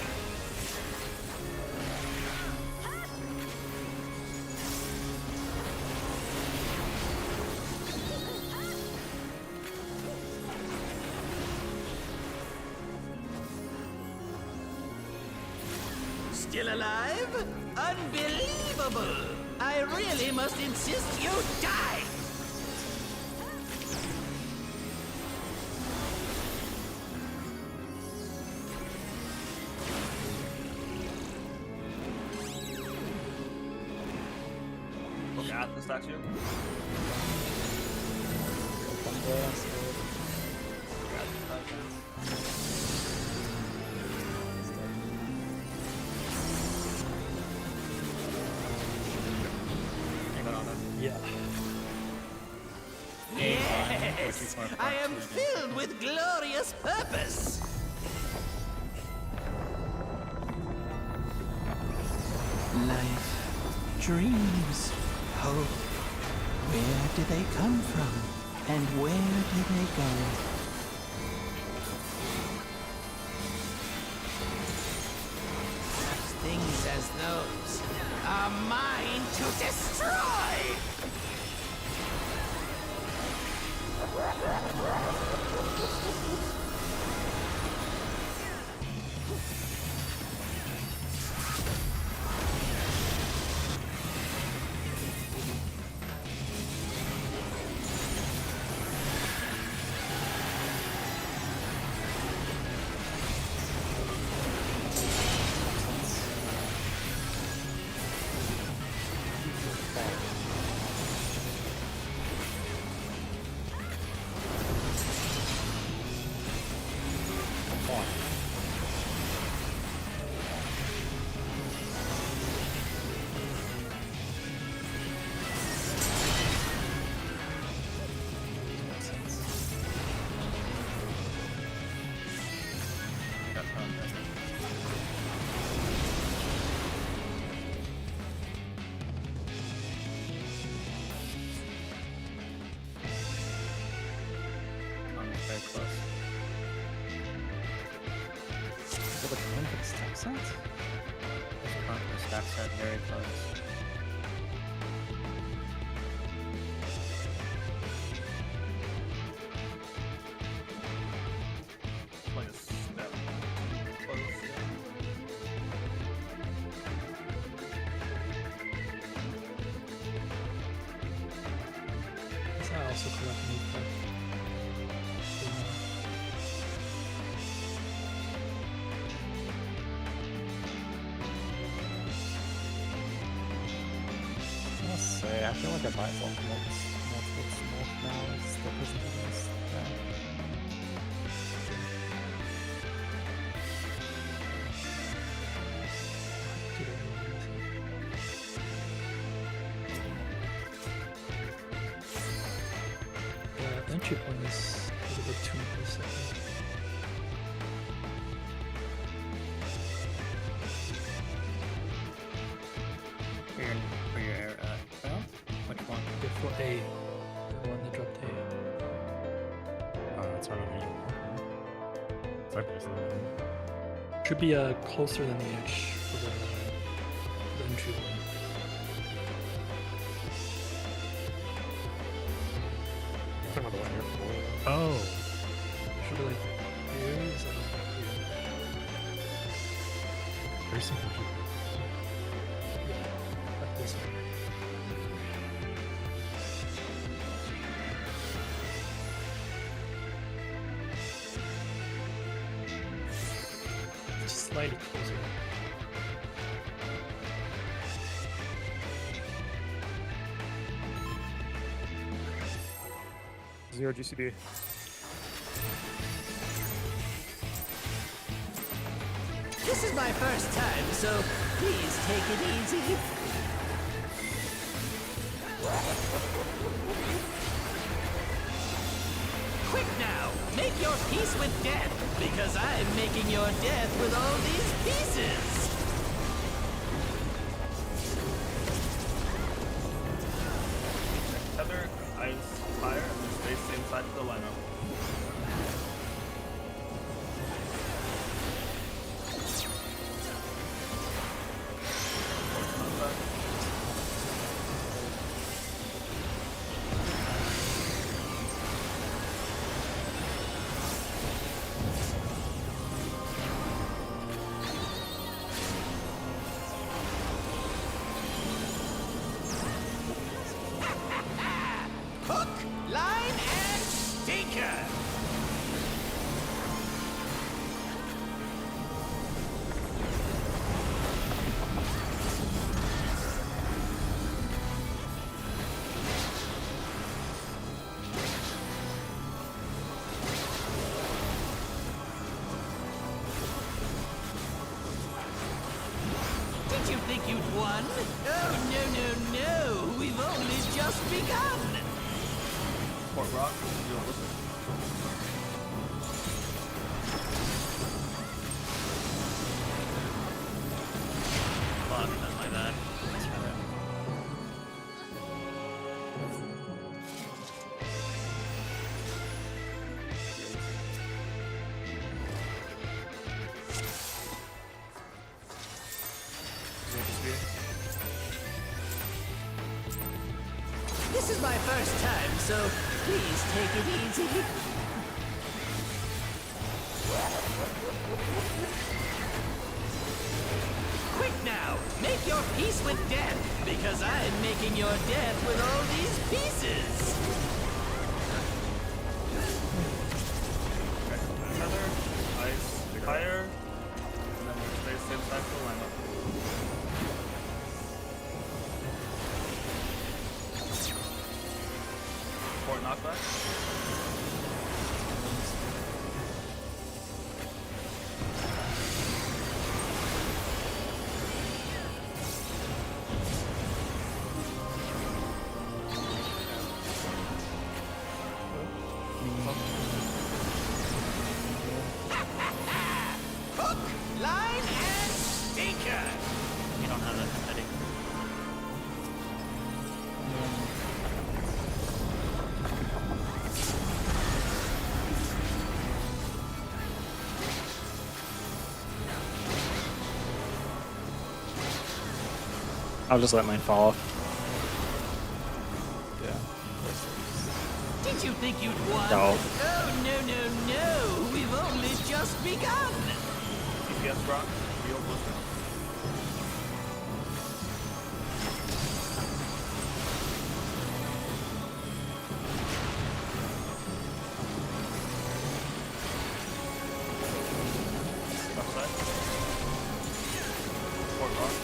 Still alive? Unbelievable! I really must insist you die! Look at the statue. Yeah. Yes! I am filled with glorious purpose! Life, dreams, hope. Where do they come from? And where do they go? Such things as those are mine to destroy! Very close. For the context stack set? The stack set very close. Like a step close. Guess I also collect meat, but I must say, I feel like I buy multiple smoke now is the person that is. the entry point is a bit too close, I think. For your well, which one? Before A, the one that dropped A. It's hard on me. It's like this. Should be closer than the edge for the entry one. Talking Oh. Should be like here, is that here? There's some confusion. Yeah, like this one. Just slightly closer. Zero GCD. This is my first time, so please take it easy. Quick now, make your peace with death, because I'm making your death with all these pieces. Tether, ice, fire, and then stay same side of the lineup. Hook, line, and stinker. Did you think you'd won? Oh, no, no, no. We've only just begun. Port Rock, you'll listen. Fuck, that's my bad. Let's try that. Zero GCD. This is my first time, so please take it easy. Quick now, make your peace with death, because I'm making your death with all these pieces. Tether, ice, fire, and then stay same side of the lineup. Port knockback. Hook, line, and stinker. You don't have that heading. I'll just let mine fall off. Did you think you'd won? No. Oh, no, no, no. We've only just begun. DPS Rock, real listen. Upside. Port Rock.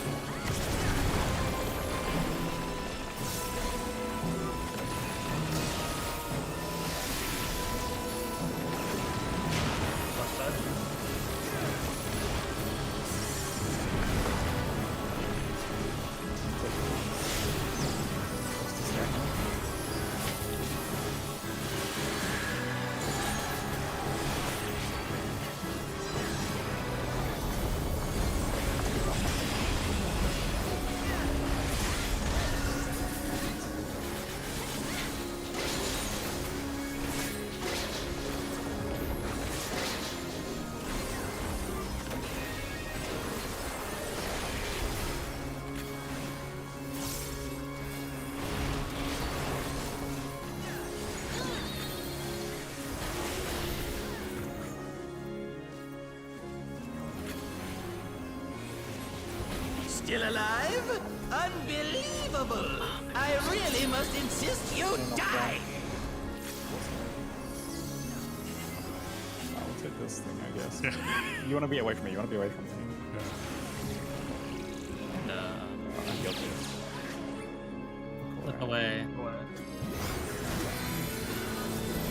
Left side. Still alive? Unbelievable! I really must insist you die! I'll take this thing, I guess. You want to be away from me. You want to be away from me. I'm guilty. Look away.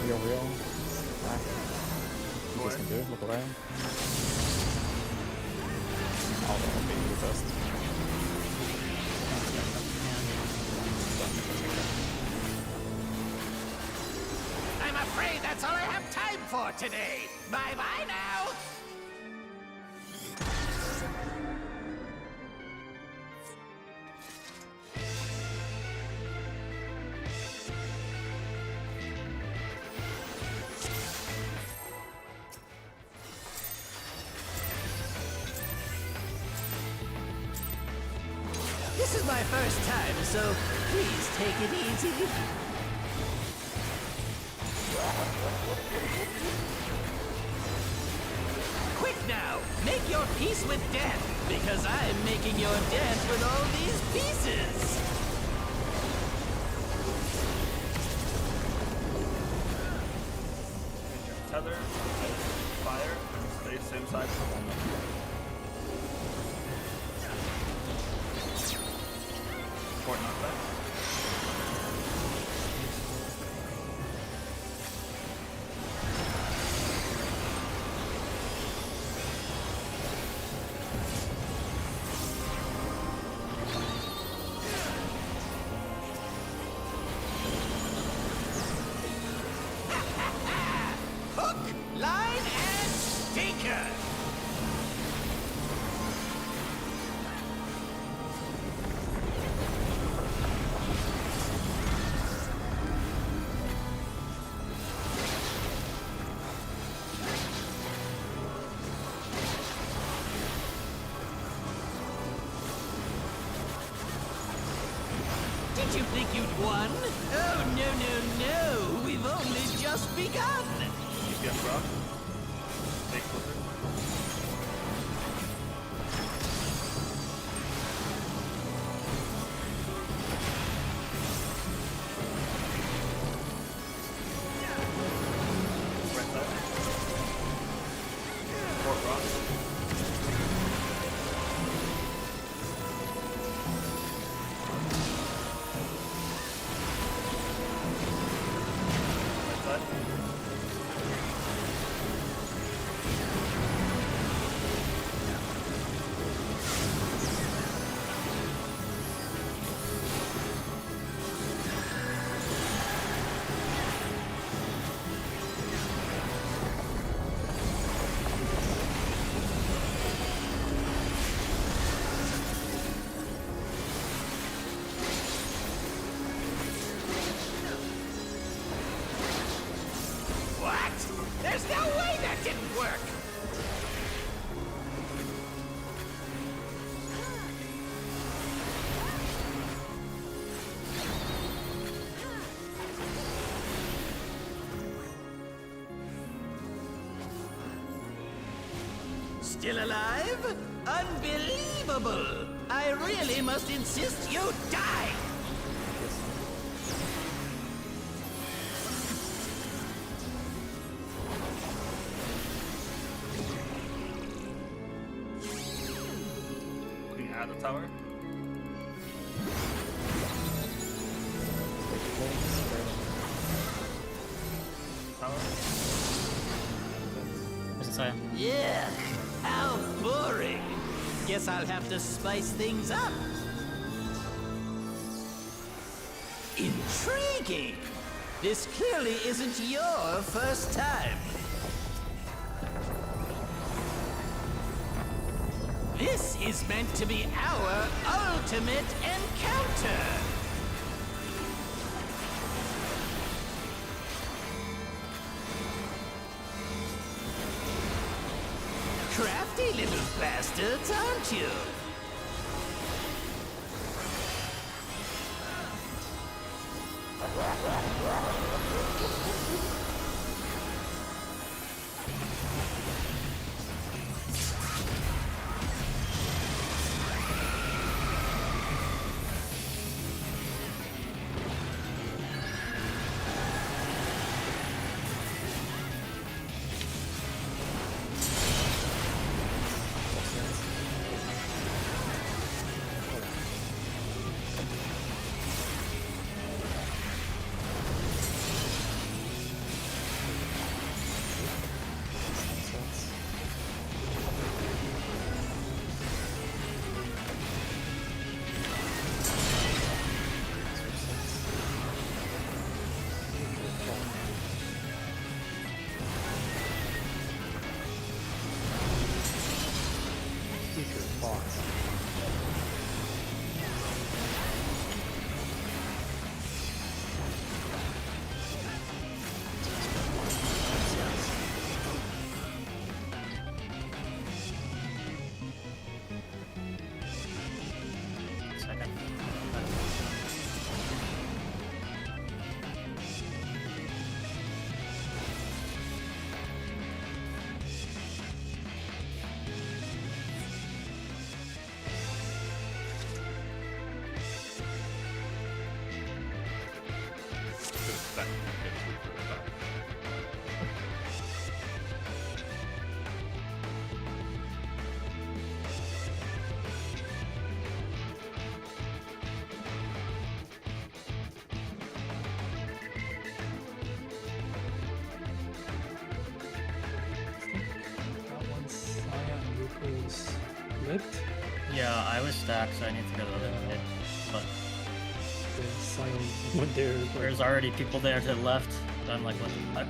Real. Back. You guys can do. Look away. I'll be the best. I'm afraid that's all I have time for today. Bye-bye now! This is my first time, so please take it easy. Quick now! Make your peace with death, because I'm making your death with all these pieces! Tether, fire, and stay same side for 1 minute. Port knockback. Hook, line, and stinker! Did you think you'd won? Oh, no. We've only just begun. DPS rock. Take clipper. Right side. Port rock. Right side. What? There's no way that didn't work! Still alive? Unbelievable! I really must insist you die! Looking at the tower. Tower. Yeah, how boring. Guess I'll have to spice things up. Intriguing. This clearly isn't your first time. This is meant to be our ultimate encounter. Crafty little bastards, aren't you? future boss. Second. That one's Saya and Ruko's flipped. Yeah, I was stacked, so I need to go to the other side. But The Saya went there. But there's already people there to the left. So I'm like, what the fuck?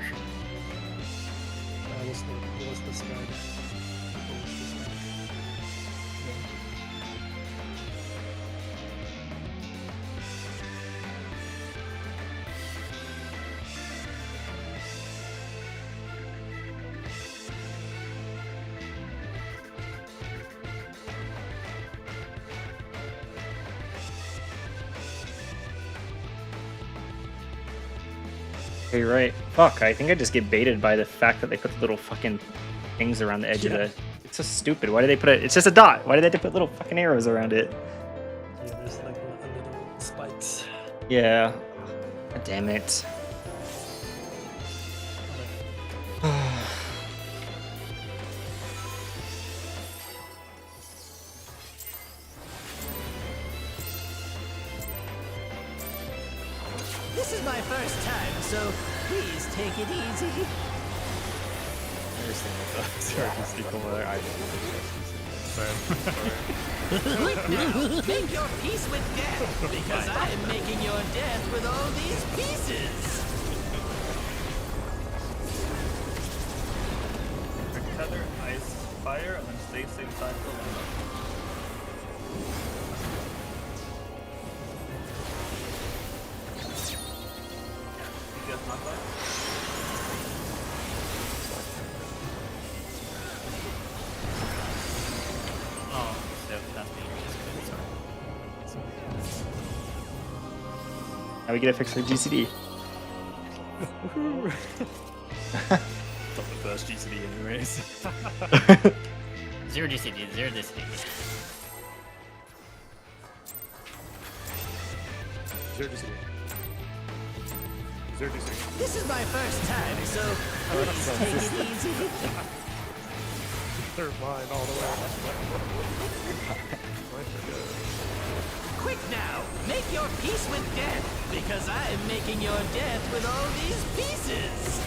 that was the spread. That was the spread. You're right. Fuck, I think I just get baited by the fact that they put the little fucking things around the edge of the... It's so stupid. Why did they put it... It's just a dot. Why did they have to put little fucking arrows around it? Yeah, there's like a little spikes. Yeah. God damn it. This is my first time, so please take it easy. Make your peace with death, because I am making your death with all these pieces. Tether, ice, fire, and then stay same side for a while. You guys not that? Oh, so that's me. Now we get to fix our GCD. Not the first GCD anyways. Zero DCD, zero DCD. Zero GCD. Zero GCD. This is my first time, so please take it easy. They're mine all the way. Quick now, make your peace with death, because I am making your death with all these pieces.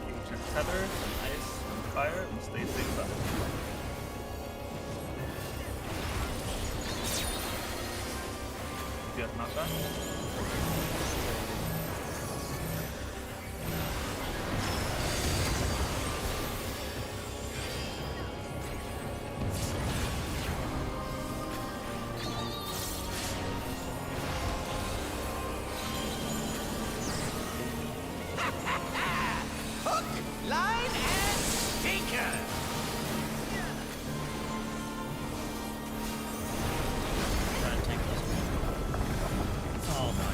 You can turn tether, ice, fire, and stay same side. You guys not done? Hook, line, and sinker. Trying to take this. Oh my.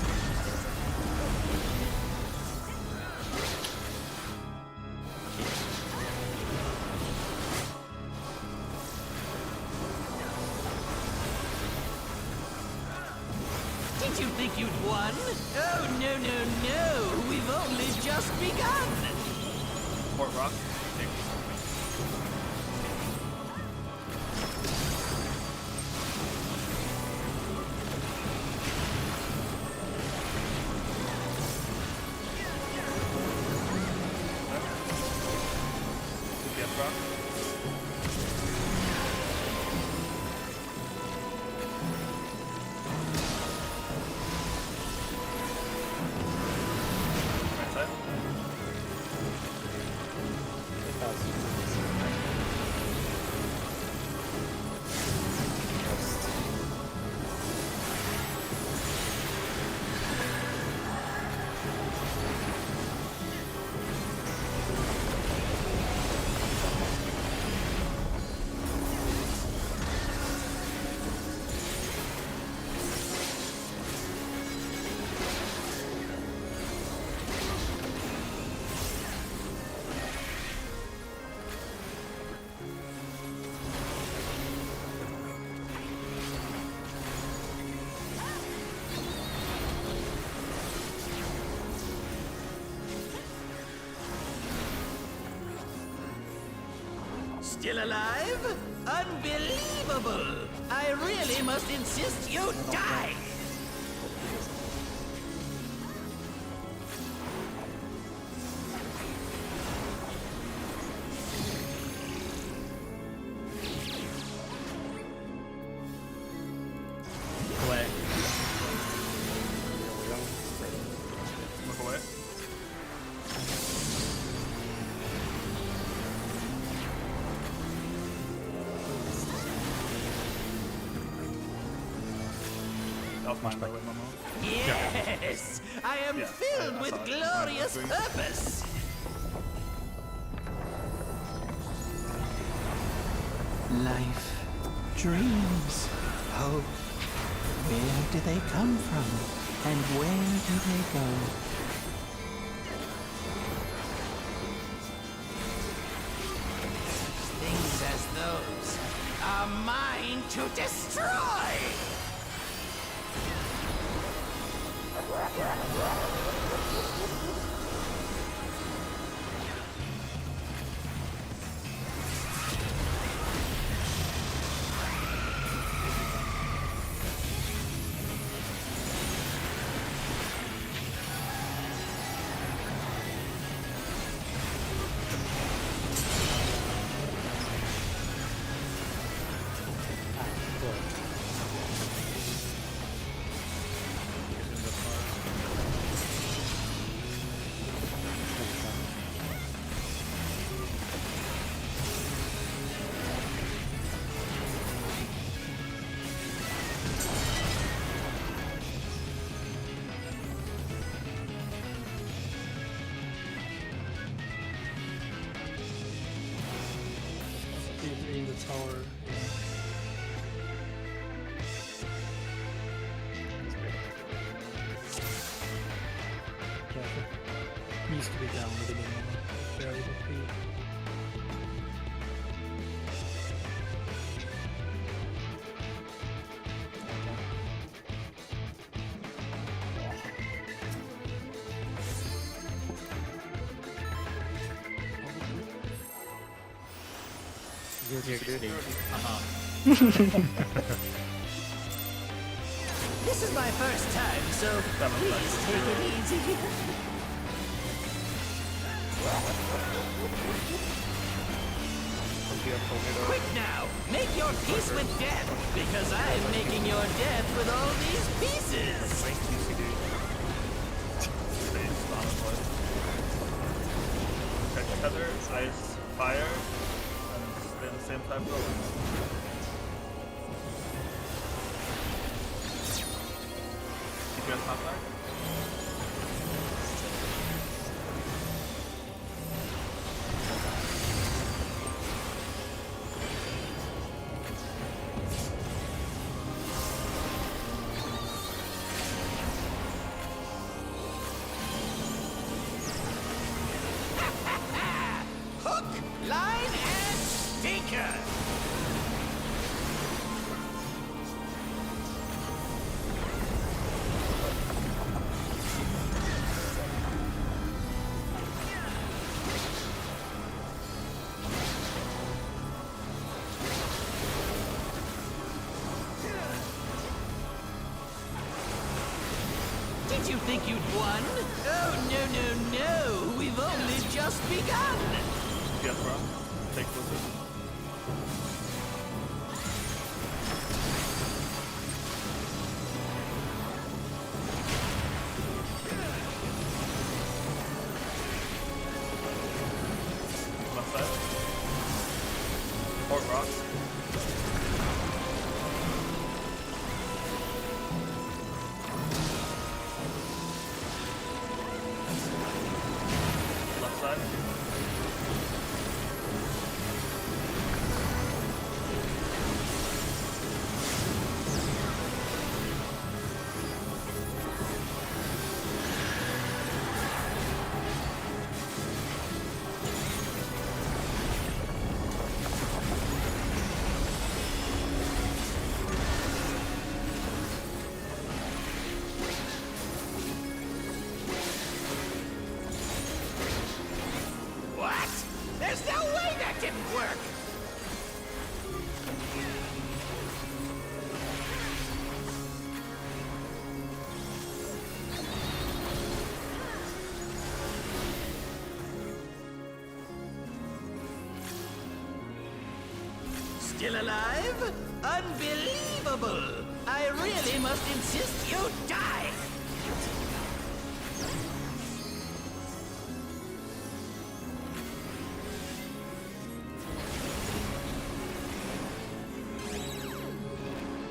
Did you think you'd won? Oh, no, no, no. We've only just begun. Fort Rock. Yes, Rock. Right side. still alive? Unbelievable! I really must insist you die! Away. Look away. That was mine, by the way, Momo. Yes! I am Yeah, filled I with saw it. glorious Mine, purpose! Life, dreams, hope. Where do they come from? And where do they go? Things as those are mine to destroy! In the tower. Yeah. Needs to be down with a bit more. Barely would be. This is my first time, so please take it easy. Quick now! Make your peace with death, because I'm making your death with all these pieces! Catch feather, ice, fire, and stay the same type rolling. Keep your top back. Hook, line, and stinker! Did you think you'd won? Oh, no, no, no! We've only just begun! Yes, bro. Take this. Left side. Or rocks. Left side. What? There's no way that didn't work! still alive? Unbelievable! I really must insist you die!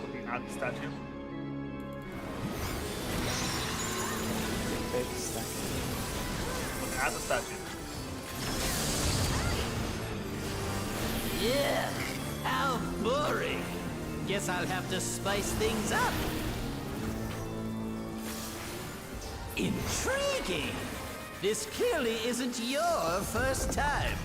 Looking at the statue. Looking at the statue. Yeah, how boring. Guess I'll have to spice things up. Intriguing. This clearly isn't your first time.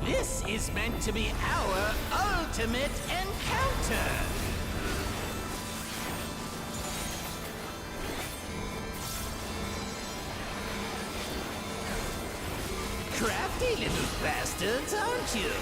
This is meant to be our ultimate encounter. Crafty little bastards, aren't you?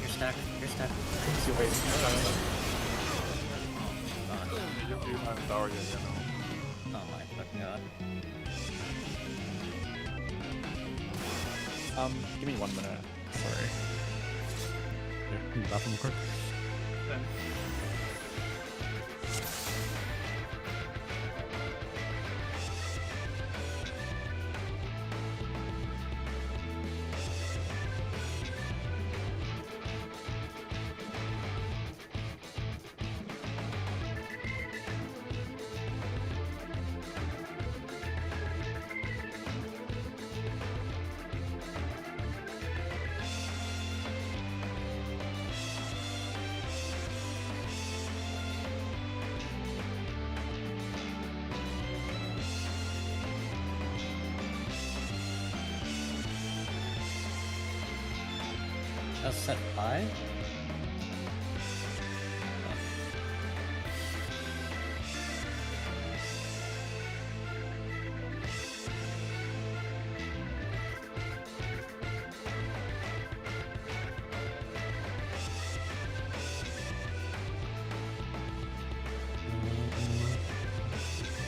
You're stuck. You're stuck. You haven't Daria yet, no. Oh my fucking god. Give me 1 minute. Sorry. Yeah, bathroom real quick. That's set 5?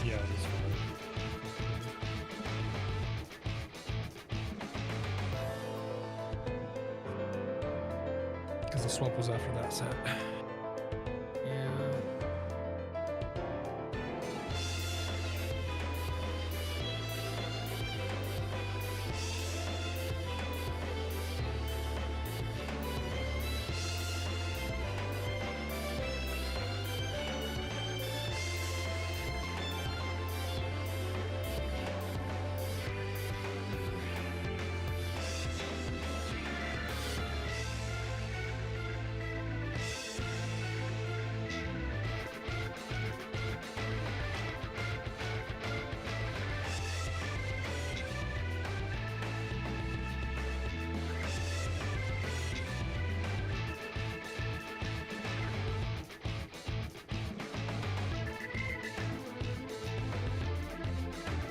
Yeah, this one. Because the swap was after that set. Yeah.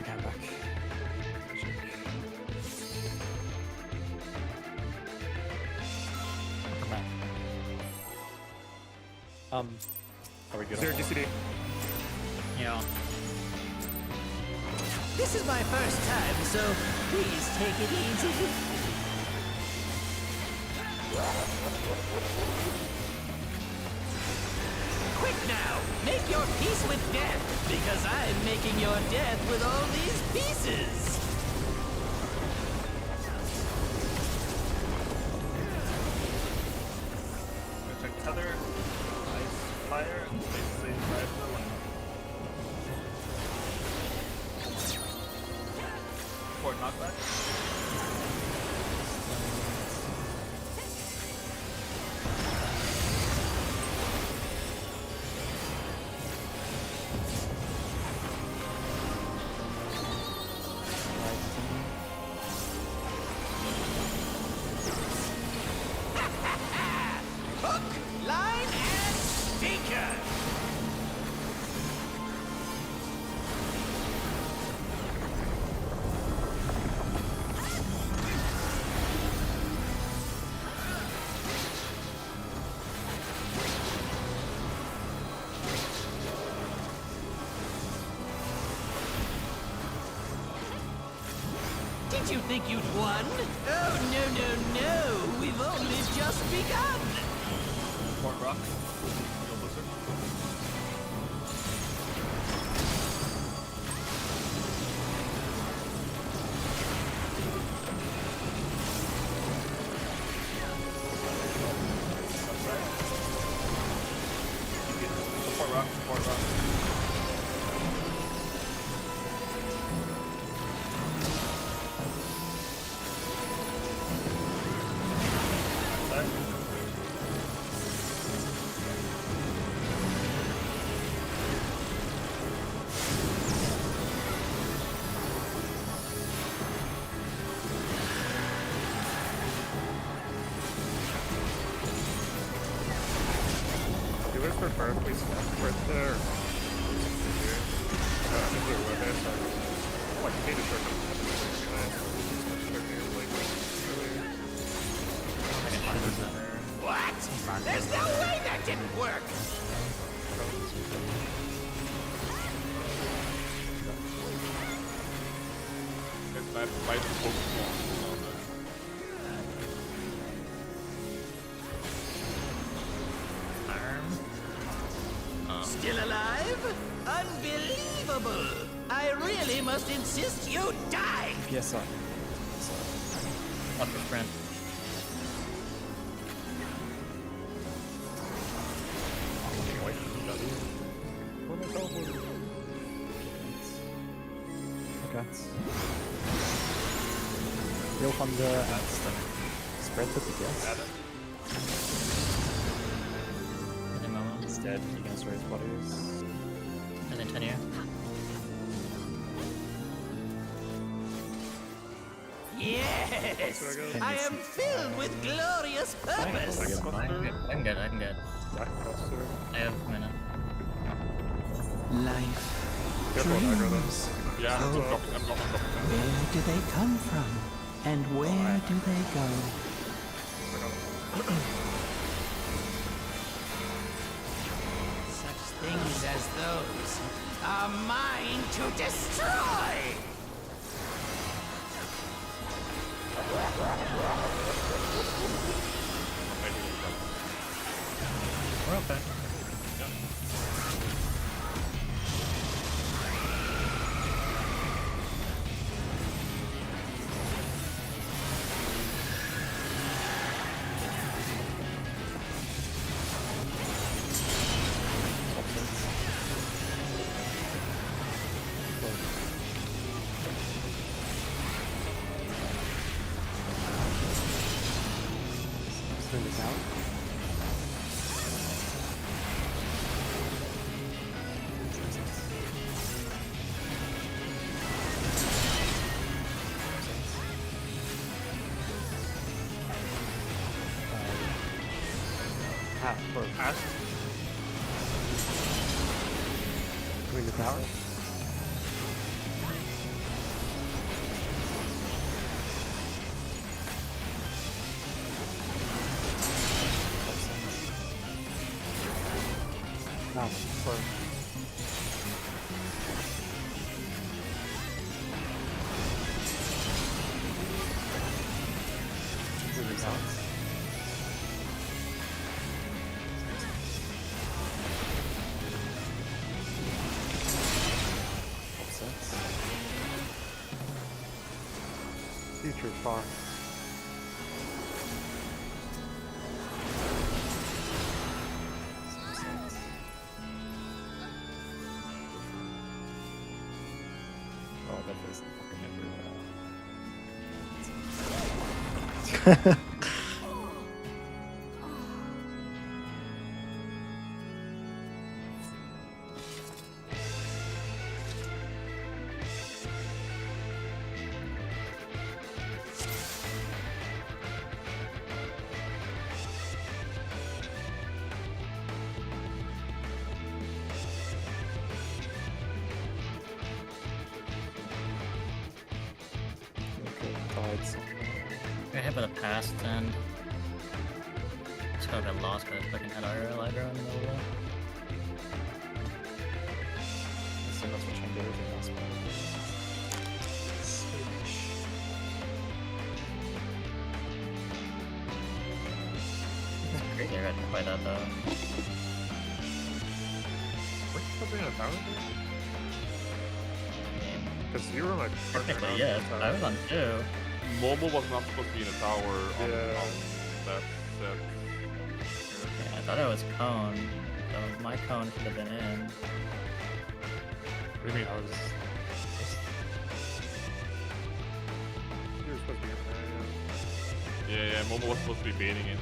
Okay, I'm back. I'm back. Are we good? Zero on GCD. Yeah. This is my first time, so please take it easy. Quick right now. Make your peace with death, because I'm making your death with all these pieces. Check tether, ice, fire, and basically drive the line. Port knockback. Hook, line, and sinker. Did you think you'd won? Oh, no, no, no. We've only just begun. Port rock. Go blizzard. Port rock, port rock. Do you guys prefer if we sprint there? Or I think we were there, so like pay the short What? There's no way that didn't work. It's not fight Pokemon. Still alive? Unbelievable! I really must insist you die! Yes, sir. Up the sprint. Okay. Real Thunder and spread the DPS. Instead, you can raise bodies. And then 10 here. Yes! I am filled with glorious purpose! I can get. I have mana. Life, Careful, dreams, Yeah, I'm hope. dropping. Where do they come from? And where do they go? Such things as those are mine to destroy! We're okay. Spin this out. Half for pass. Going to tower. Now for future fox. Oh, that is fucking everywhere. Got hit by the past and just got lost because I fucking had our aggro in the middle of that. So that's what change everything else. It's crazy I got hit by that though. Were you supposed to be in a tower? Because you were my partner. Technically, yes. I was on 2. Momo was not supposed to be in a tower on, Yeah. on that set. Yeah, I thought it was cone. So my cone should have been in. What do you mean? I was. You were supposed to be in there, Yeah, Momo was supposed to be baiting it.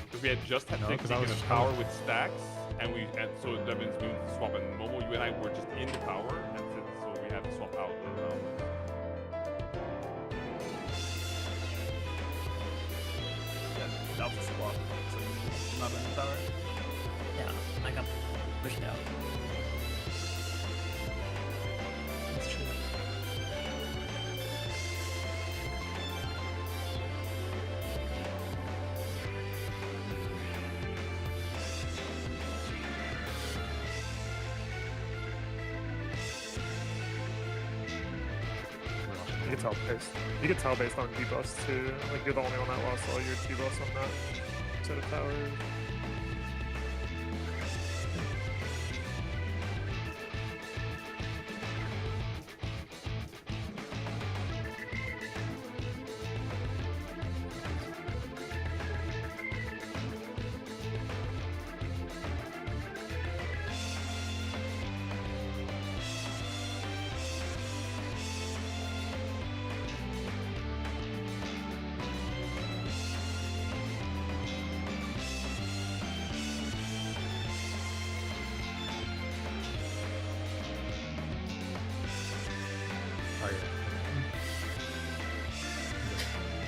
Because we had just had No, Dick 'cause I in was a tower with stacks, and so that means we would swap. And Momo, you and I were just in the tower, and so we had to swap out the Yeah, Alpha swap. So you're not in the tower? Yeah, I got pushed out. That's true. You can tell based on debuffs too. Like you're the only one that lost all your debuffs on that set of towers.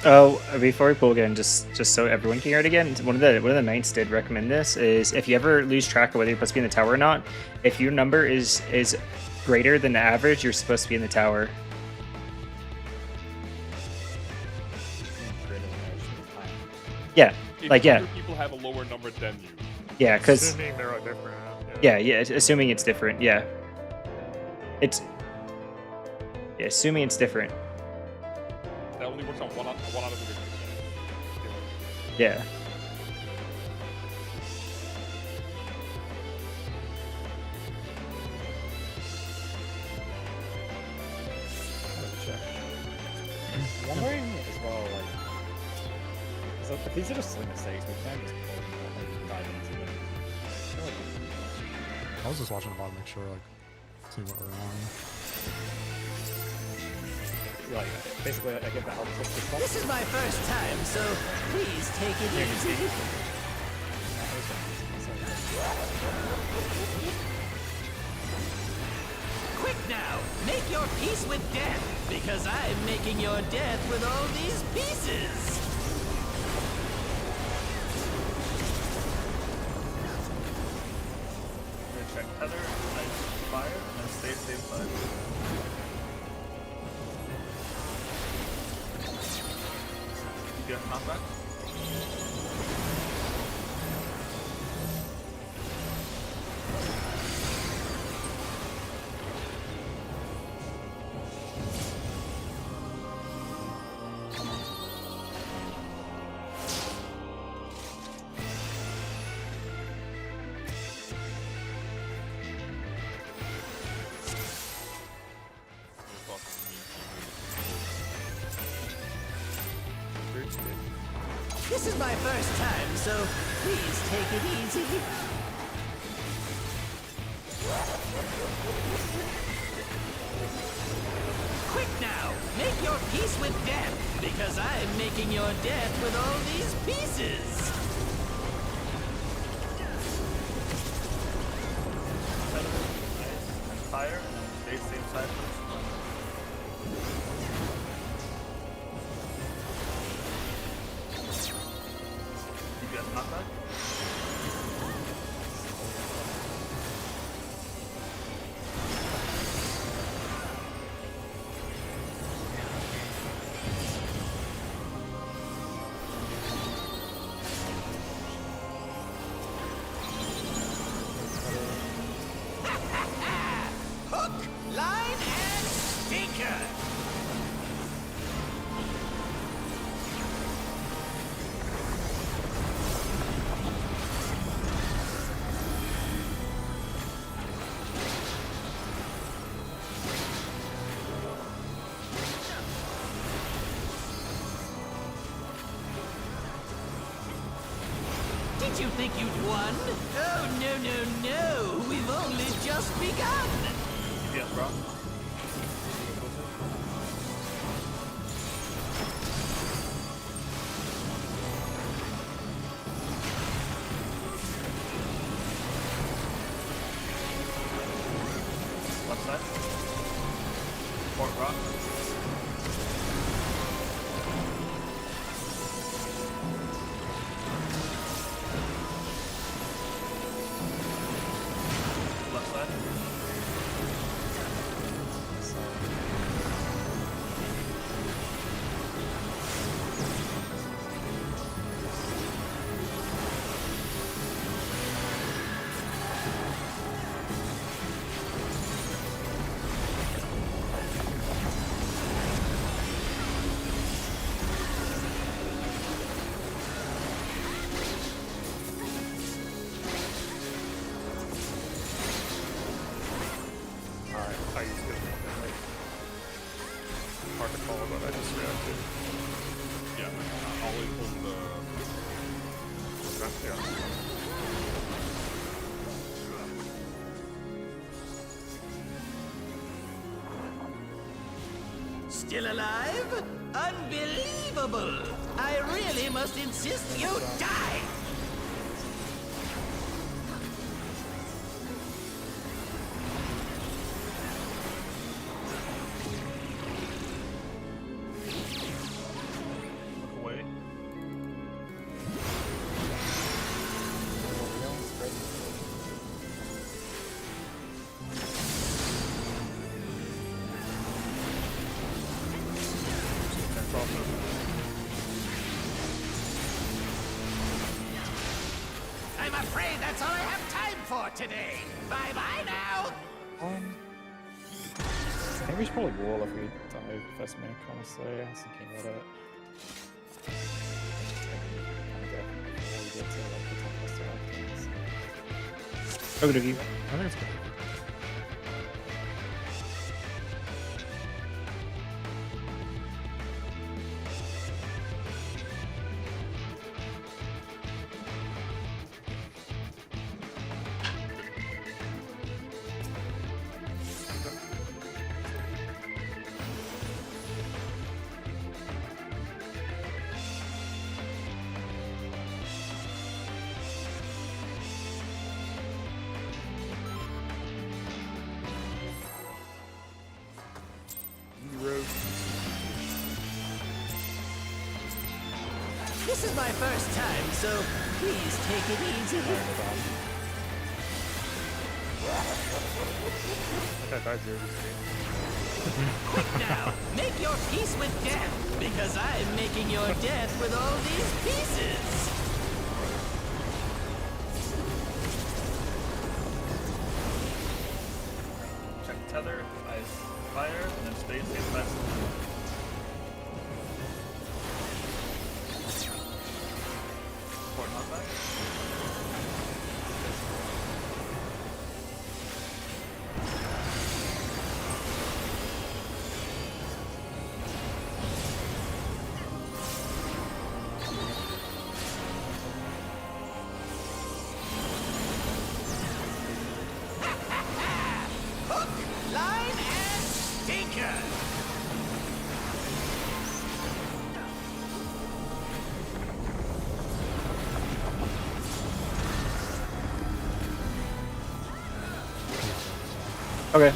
Oh, before we pull again, just so everyone can hear it again, one of the knights did recommend this is if you ever lose track of whether you're supposed to be in the tower or not, if your number is greater than the average, you're supposed to be in the tower. Yeah, If like yeah, other people have a lower number than you. yeah, because Assuming they're all different. yeah, assuming it's different, yeah, assuming it's different, That only works on one out of 50. yeah. I'm wondering as well, like, if these are just silly mistakes, we can just pull them out, like, dive into them. I was just watching the bottom, make sure, like, see what we're on. Like, basically, I get the help with the This is my first time, so please take it easy. Quick now, make your peace with death, because I'm making your death with all these pieces. Check tether, ice, fire, and then stay same side. You get knockback? This is my first time, so please take it easy. Quick now, make your peace with death, because I'm making your death with all these pieces. Fire, and then stay same side for this one. You guys knockback? Hook, line, and sinker. Did you think you'd won? Oh, no, no, no. We've only just begun. Yes, bro. Left side. Port rock. Left side. I used to like hard to follow, but I just reacted. Yeah, always hold the. Okay, yeah. Still alive? Unbelievable! I really must insist you die! Look away. That's also I'm afraid that's all I have time for today. Bye-bye now! I think we should probably wall if we die first make, honestly. I was thinking about it. Kind of get before we get to like the top of the things. Over to you. I think it's good. This is my first time, so please take it easy. I think I died 0 Quick now, make your peace with death, because I'm making your death with all these pieces. Check tether, ice, fire, and then stay same side. Port knockback. Okay.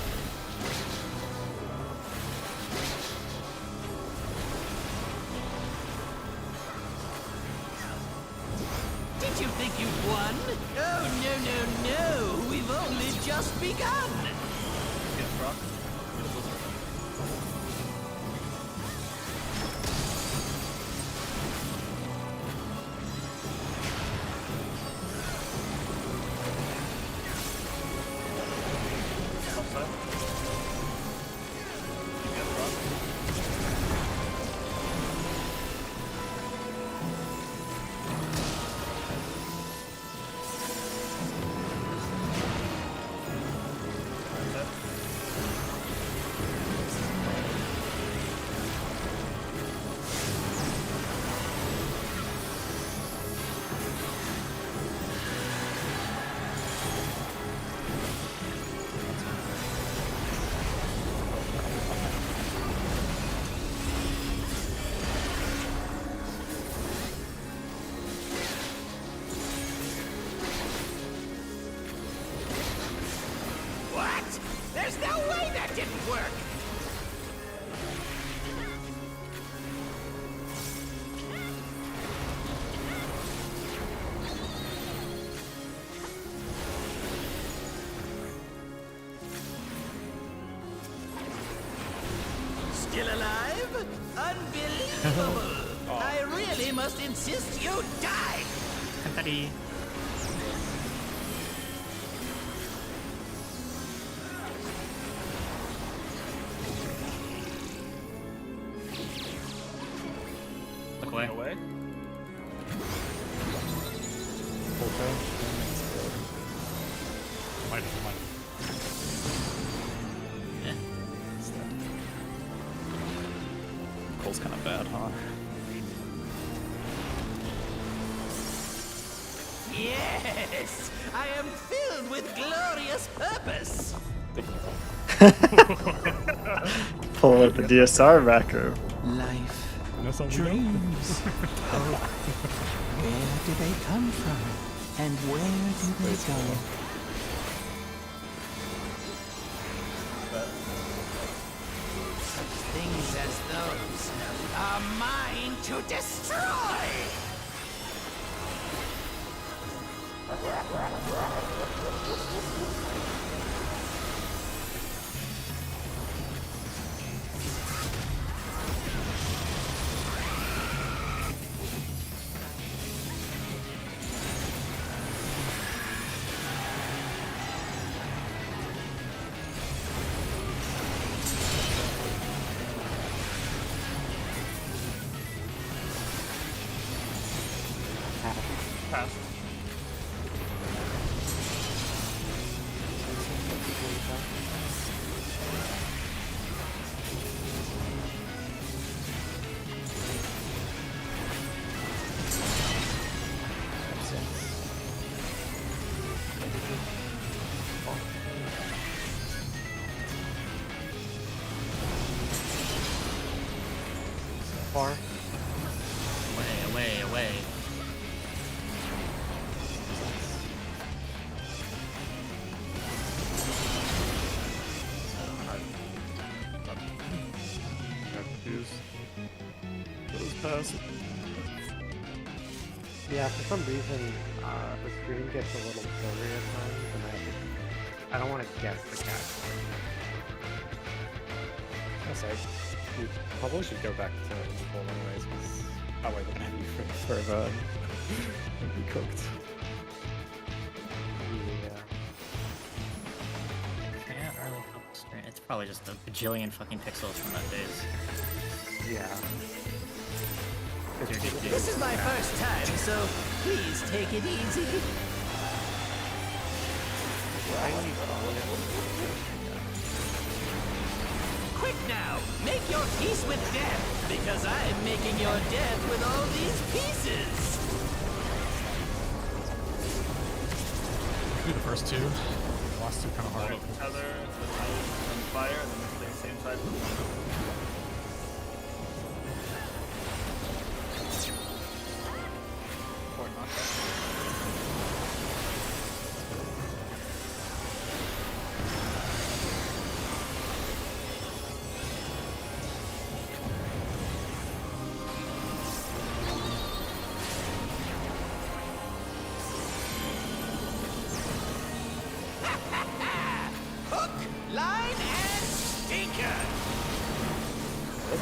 Did you think you'd won? Oh, no. We've only just begun. Get struck. What? There's no way that didn't work. Still alive? Unbelievable! I really must insist you die! Confetti. Look away. Away. Cole's kind of bad, huh? Yes! I am filled with glorious purpose! Pull out the DSR macro. Life, dreams, hope. Where do they come from? And where do they go? Such things as those are mine to destroy! Pass. Far. Away. Yeah, for some reason, the screen gets a little blurry at times, and I don't want to guess the catch. That's like, we probably should go back to inform anyways, because that way the menu for Vern would be cooked. Yeah. Can't really help the screen. It's probably just a bajillion fucking pixels from that days. Yeah. This is my first time, so please take it easy. Quick now, make your peace with death, because I'm making your death with all these pieces. Do the first two. The last two kind of hard. Each other, the knife and fire, and then we stay same side.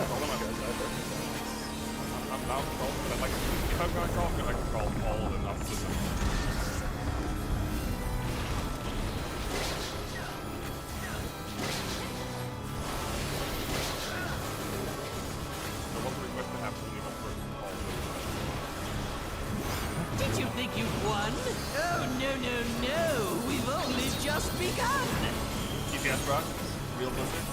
I'm down to call, but I'd like if I'm gonna call, I'd like to call all of them up with them. I want to request to have only one person call them. Did you think you'd won? Oh, no. We've only just begun. GPS rock, real blizzard.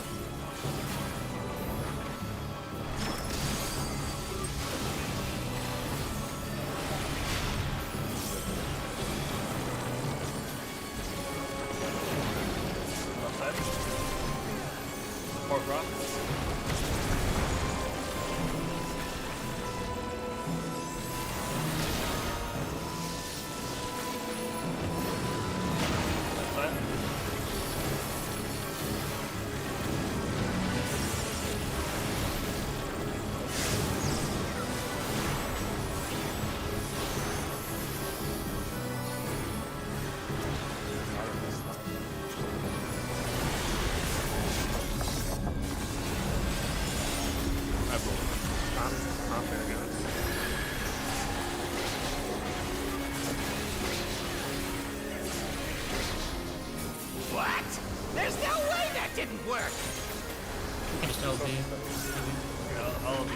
Port rock. What? There's no way that didn't work. You can just LB. I'll be.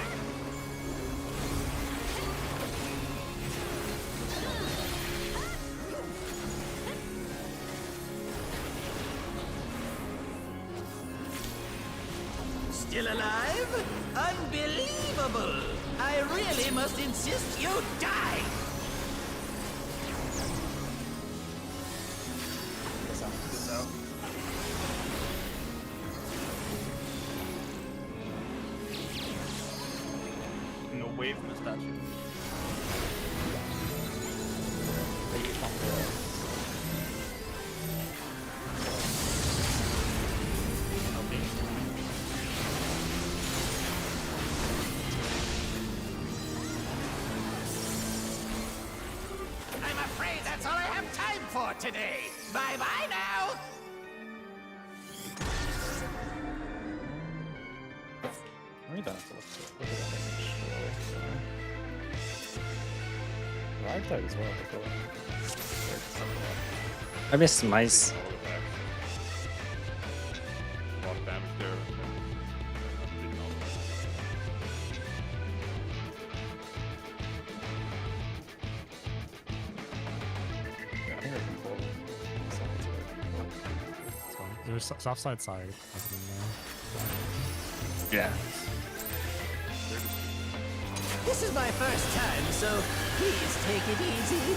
Still alive? Unbelievable! I really must insist you die! This out. No wave from the statue. I'm afraid that's all I have time for today. Bye-bye now! We don't have to look at that Ride tag as well, I feel like. I miss mice. A lot of damage there. Yeah, I think I can pull it. There's soft side. Yeah. This is my first time, so please take it easy.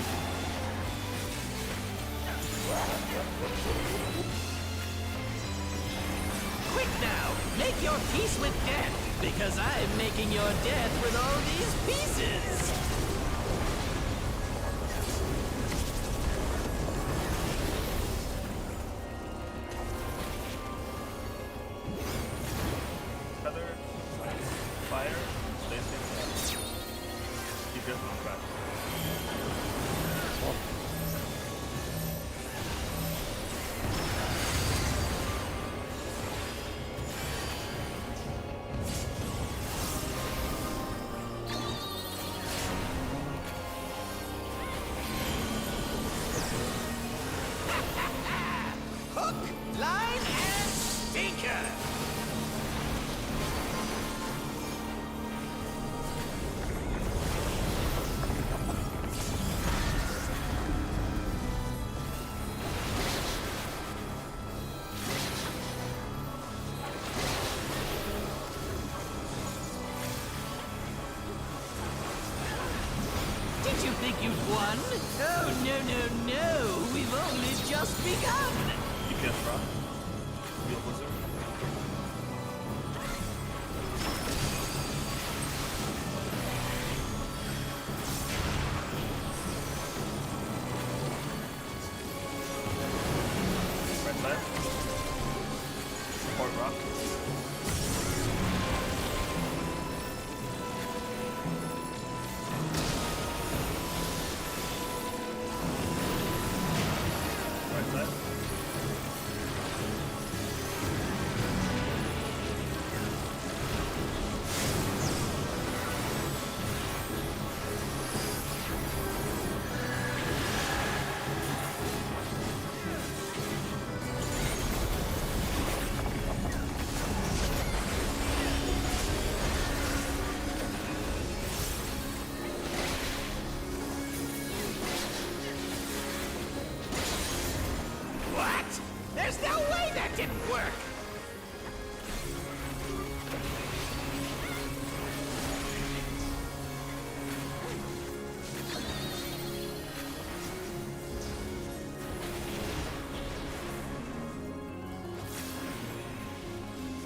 Quick now, make your peace with death, because I'm making your death with all these pieces. Feather, fire, stay safe. GPS on track. Hook, line, and sinker. Did you think you'd won? Oh, no. We've only just begun. GPS rock. Real blizzard. Right side. Support rock. Right side. didn't work.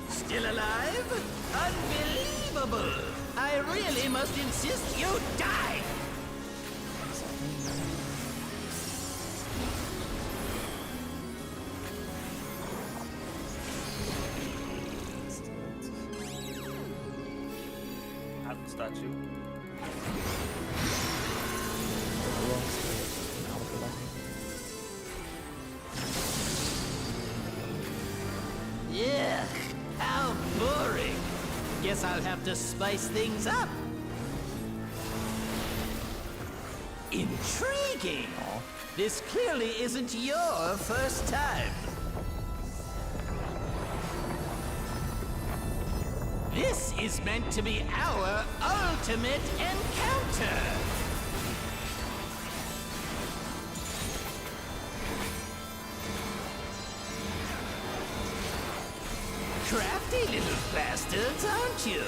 Still alive? Unbelievable! I really must insist you die! Have the statue. Yeah, how boring. Guess I'll have to spice things up. Intriguing. This clearly isn't your first time. This is meant to be our ultimate encounter. Crafty little bastards, aren't you?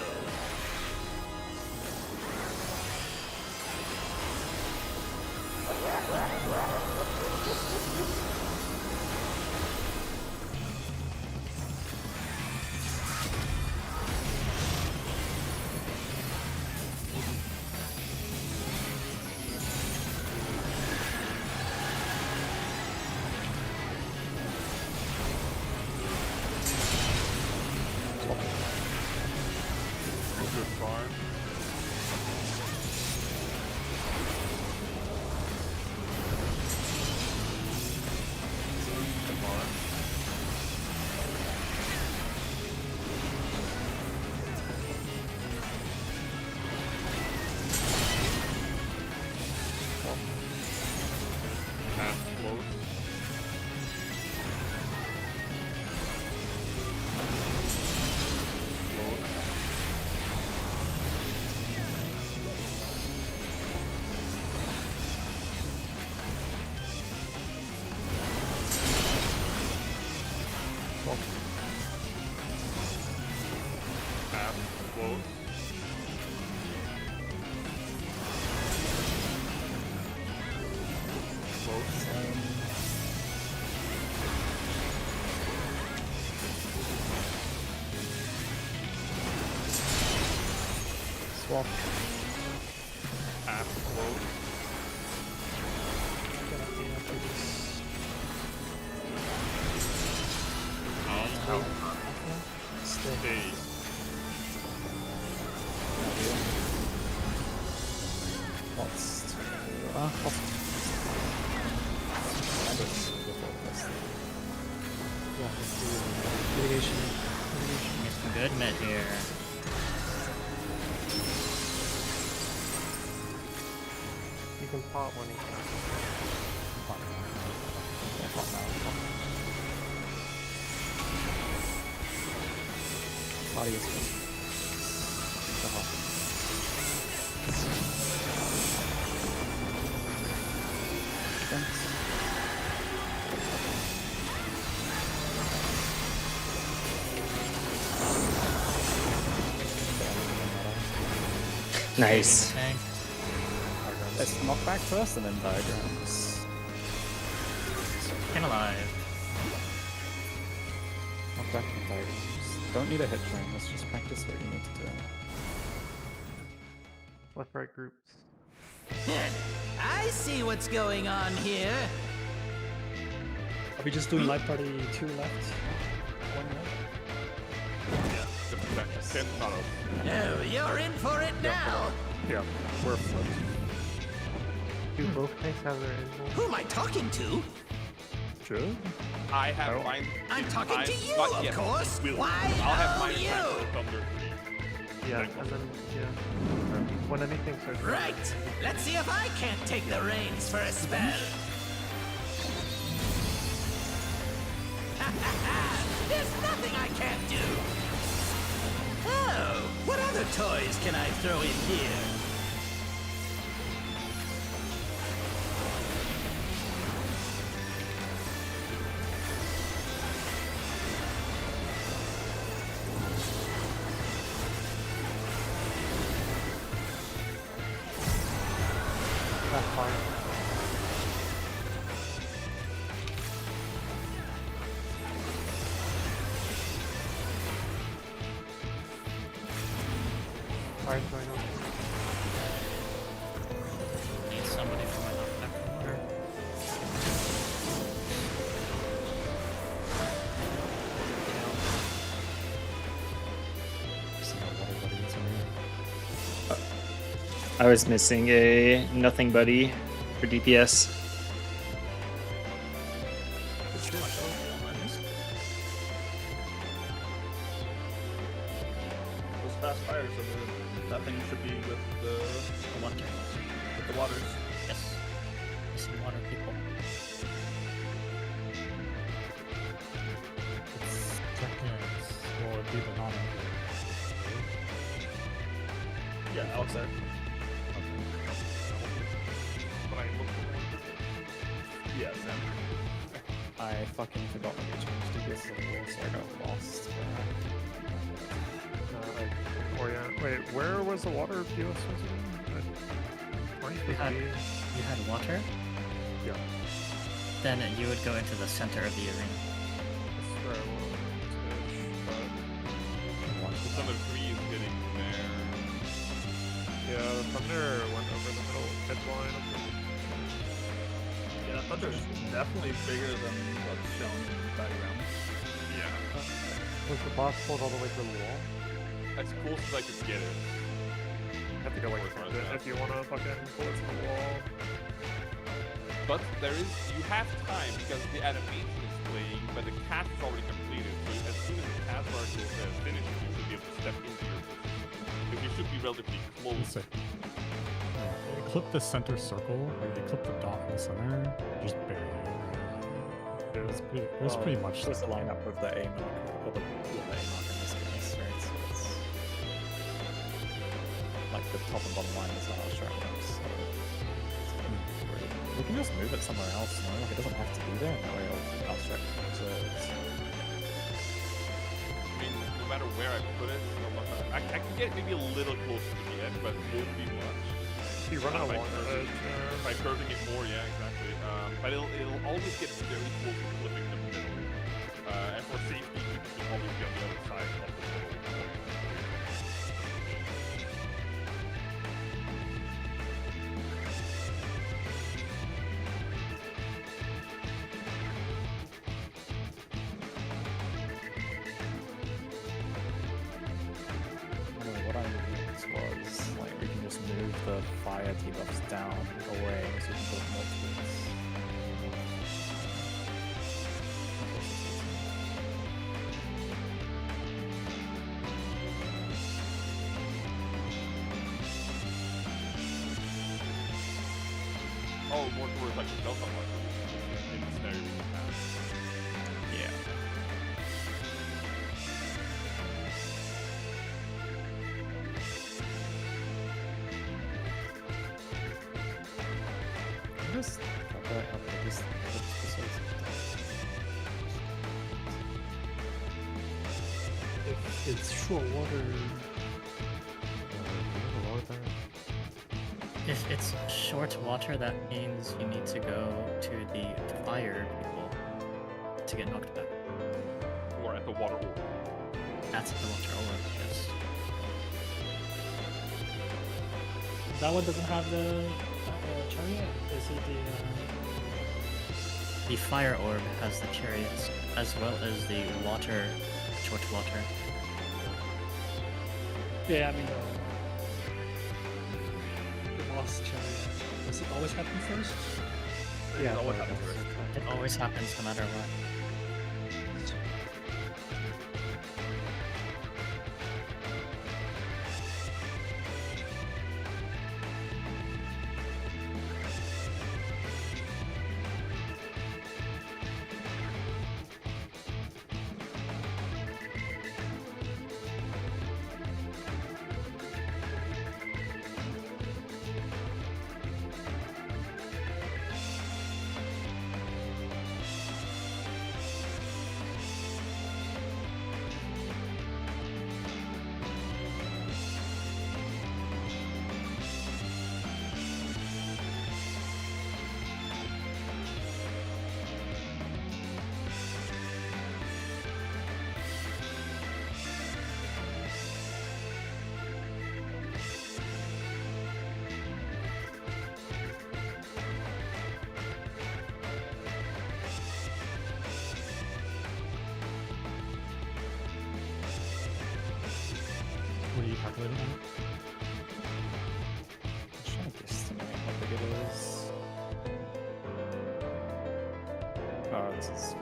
Good farm. Come on. Half close. Close. Half close. Close. Swap. Half close. Out. Stay. What's Mitigation. Get some good met here. You can pot when he Nice. Let's knock back first and then diagrams. Skin alive. Knock back and diagrams. Don't need a hit train, let's just practice what you need to do. left right groups. I see what's going on here. Are we just doing light party 2 left? 1 left? Yeah, can't not up. Oh, you're in for it now. Yeah, we're flipped. Do both tanks have their involved? Who am I talking to? Should? I have mine. I'm talking to you, but of yes, course. we'll- Why I'll have oh, mine you? time for Thunder 3. Yeah, and then, when anything starts... Right. Let's see if I can't take the reins for a spell. There's nothing I can't do. Oh, what other toys can I throw in here? Fire's going on. Need somebody for my knockback from water. I was missing a nothing buddy for DPS. Those fast fires, so that thing should be with the water. With the waters. Yes. Missing water people. Seconds. Well, it'd be the non Yeah, outside. But I looked Yeah, Sam. I fucking forgot that we changed DPS to the wall, so I got lost. Wait, where was the water POS again? Weren't you You had, supposed to be- you had water? Yeah. Then you would go into the center of the arena. That's where I was. Thunder 3 is getting there. Yeah, the Thunder went over the middle headline. Yeah, that Thunder is definitely bigger than what's shown in the diagram. Yeah. Was the boss pulled all the way to the wall? As close as I could get it. You have to go like tangent if you wanna fucking pull it to the wall. But there is, you have time because the animation is playing, but the cast is already completed. So as soon as the cast bar finishes, you should be able to step into your position. Because you should be relatively close. Clip the center circle, like you clip the dot in the center, just barely. It was pretty much just to line up with the A mark, or the A mark in this case, right? So it's like the top and bottom line is how our strat works. So we can just move it somewhere else, you know? Like it doesn't have to be there, that way our strat observes. I mean, no matter where I put it, I can get maybe a little closer to the edge, but it won't be much. You run out by longer curving, edge, by curving it more, yeah, exactly. But it'll always get very close to clipping the middle. And for safety, people should always be on the other side of the middle point. What I meant was, like, we can just move the fire debuffs down away so we can put more towards. Oh, more towards like the Delta one. In the scenario we can have. Yeah. Just If it's short water, If it's short water, that means you need to go to the fire people to get knocked back. Or at the water orb. That's the water orb, yes. that one doesn't have the chariot. Is it The fire orb has the chariots, as well as the water, short water. Yeah, I mean the boss chariot. Does it always happen first? Yeah, It always happens first. It always happens no matter what. calculating it? I'm trying to guesstimate how big it is. Oh, this is.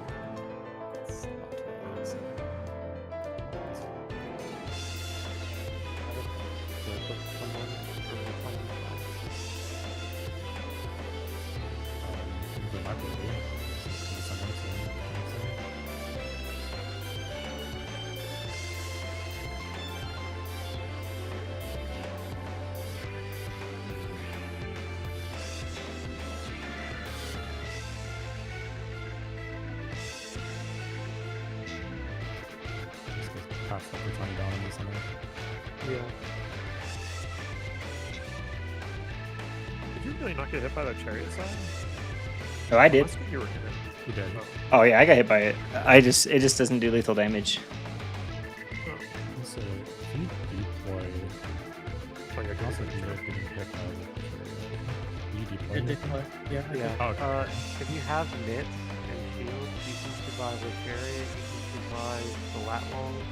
It's not so. But not really. Pass like the 20 down in the center. Yeah. Did you really not get hit by that chariot sign? Oh, I did. Must be you were hit. You did. Oh yeah, I got hit by it. It just doesn't do lethal damage. So if you deploy, oh, you can also do it getting hit by the chariot. You deploy. Did deploy? Yeah. I Yeah. Oh, okay. If you have knits and shields, you can survive the chariot. You can survive the lat longs.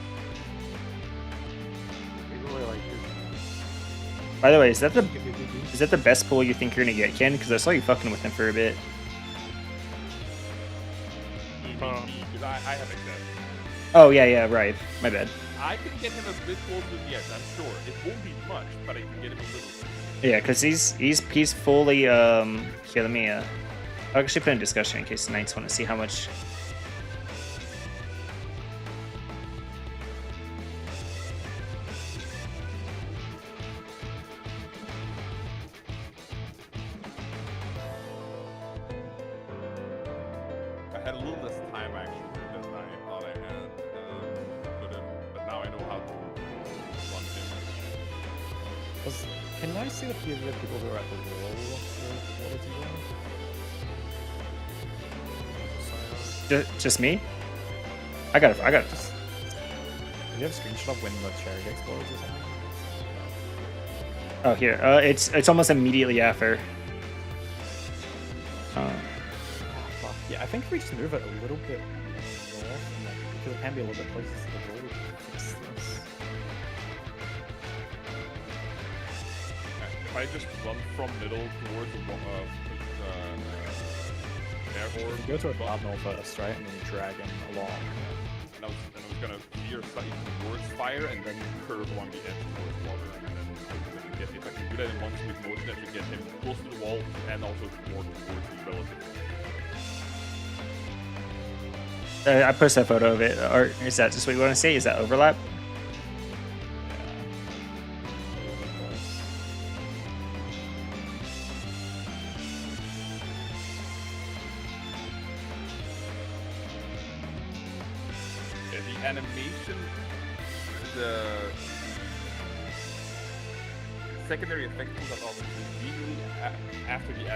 You really like this. By the way, is that the best pull you think you're gonna get, Ken? Because I saw you fucking with him for a bit. Because I have access. Oh yeah, right. My bad. I can get him a bit closer to the edge, I'm sure. It won't be much, but I can get him a little. Yeah, because he's fully here. Let me I'll actually put in discussion in case the Knights want to see how much. I had a little less time actually than I thought I had with him, but now I know how to run him. Can I see the few of the people who are at the wall? Just me? I got it. Do you have a screenshot of when the chariot explodes or something? Oh here. It's almost immediately after. Fuck. Yeah, I think if we just move it a little bit north, and, like, because it can be a little bit closer to the wall, we can fix this. If I just run from middle towards the air horde, You go to a cardinal first, right, and then you drag him along. and I was gonna veer slightly towards fire and then curve along the edge towards water, and then get, if I can do that in one smooth motion, I should get him close to the wall and also more towards the relative. I posted a photo of it. Or is that just what you want to say? Is that overlap? The animation, the secondary effect comes up immediately after the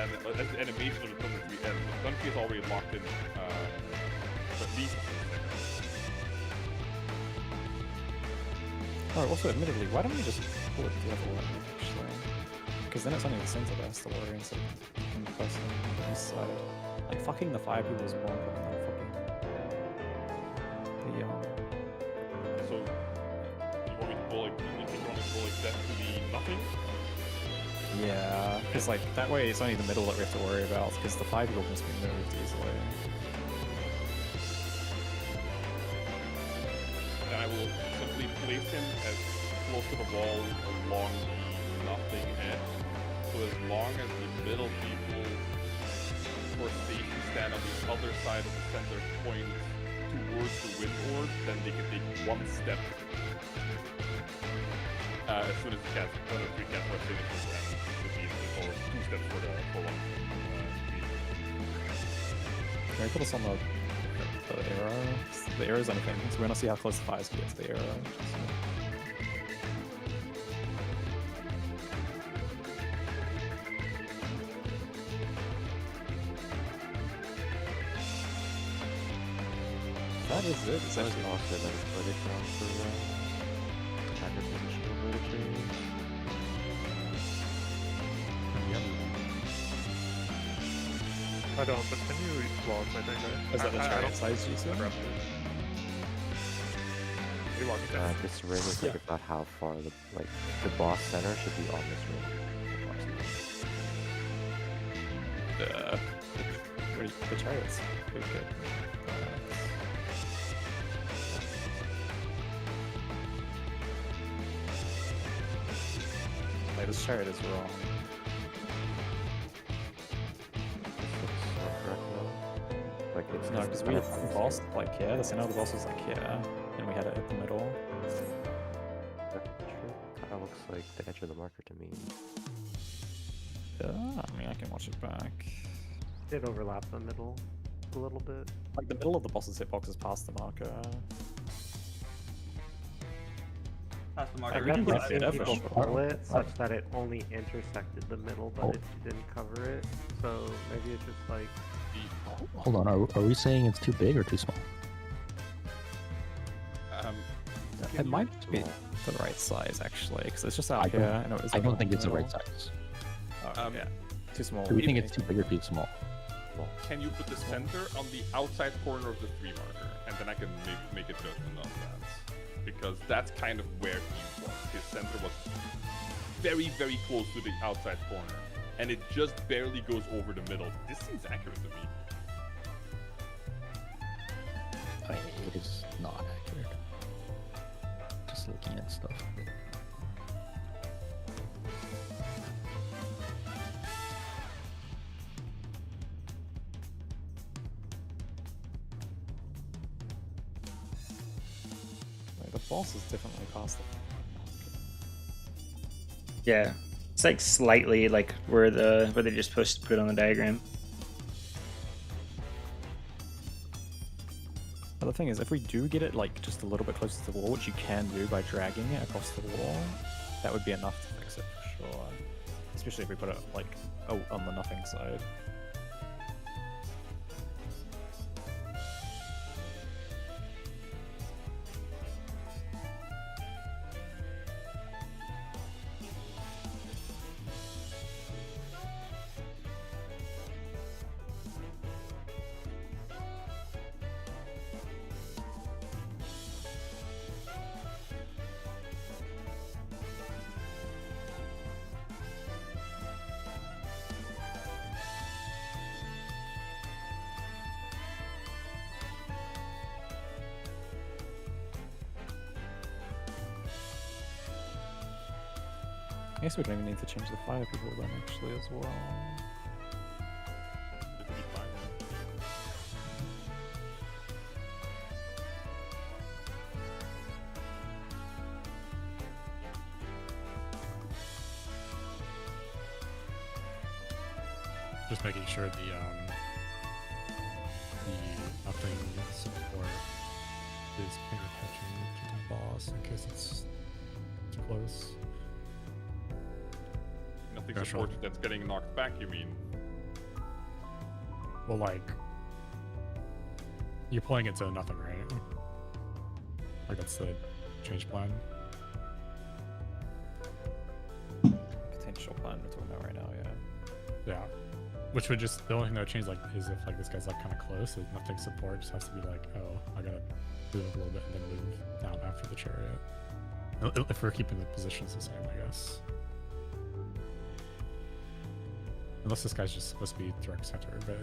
animation of the film ends. The Dunphy is already locked in for at least a second. Alright, also, admittedly, why don't we just pull it the other way, actually? Because then it's only the center that has to worry instead of pressing the east side. Like, fucking the fire people is more important than fucking the, So, you want me to pull, like, you think you want me to pull, like, that to the nothing? Yeah, because, like, that way it's only the middle that we have to worry about, because the fire people can just be moved easily. Then I will simply place him as close to the wall along the nothing edge. So as long as the middle people for safety stand on the other side of the center point towards the wind orb, then they can take one step as soon as the cat, one or three cat are finishes, and would be or two steps for one. Can we put us on the arrow? The arrow's anything, so we're gonna see how close the fires can get to the arrow. That is it. It's actually offset that footage down for attacker position over the trees. I don't, but can you log my thing, right? Is that the I chariot don't- size GC? I grabbed it. You're welcome. This ring is like about how far the boss center should be on this ring. The chariot's pretty good. Like, this chariot is wrong. Like it's No, because we had the boss like here, the center of the boss was like here, and we had it at the middle. Kind of looks like the edge of the marker to me. Yeah, I mean, I can watch it back. Did overlap the middle a little bit. Like the middle of the boss's hitbox is past the marker. Past the I marker. can get I've it seen for people sure. pull it such that it only intersected the middle, but it didn't cover it. So maybe it's just like. Hold on, are we saying it's too big or too small? It might be the right size actually, because it's just out I here. don't- And it was I like don't in think it's the middle. right size. Yeah, too small. Do we think it's too big or too small? Can you put the center on the outside corner of the 3 marker, and then I can make a judgment on that, because that's kind of where he was. His center was very, very close to the outside corner, and it just barely goes over the middle. This seems accurate to me. I mean, it is not accurate. Just looking at stuff. Like, the boss is definitely past the. Yeah, it's like slightly like where they just put it on the diagram. But the thing is, if we do get it like just a little bit closer to the wall, which you can do by dragging it across the wall, that would be enough to fix it for sure. Especially if we put it like on the nothing side. I guess we don't even need to change the fire people then actually as well. Just making sure the nothing support is paying attention to the boss in case it's too close. Nothing Gotcha. supports that's getting knocked back, you mean? Well, like you're playing it to nothing, right? Like that's the change plan. Potential plan we're talking about right now, yeah. Yeah. Which would just, the only thing that would change like is if like this guy's like kind of close, so nothing support just has to be like, oh, I gotta move a little bit and then move down after the chariot. If we're keeping the positions the same, I guess. Unless this guy's just supposed to be direct center, but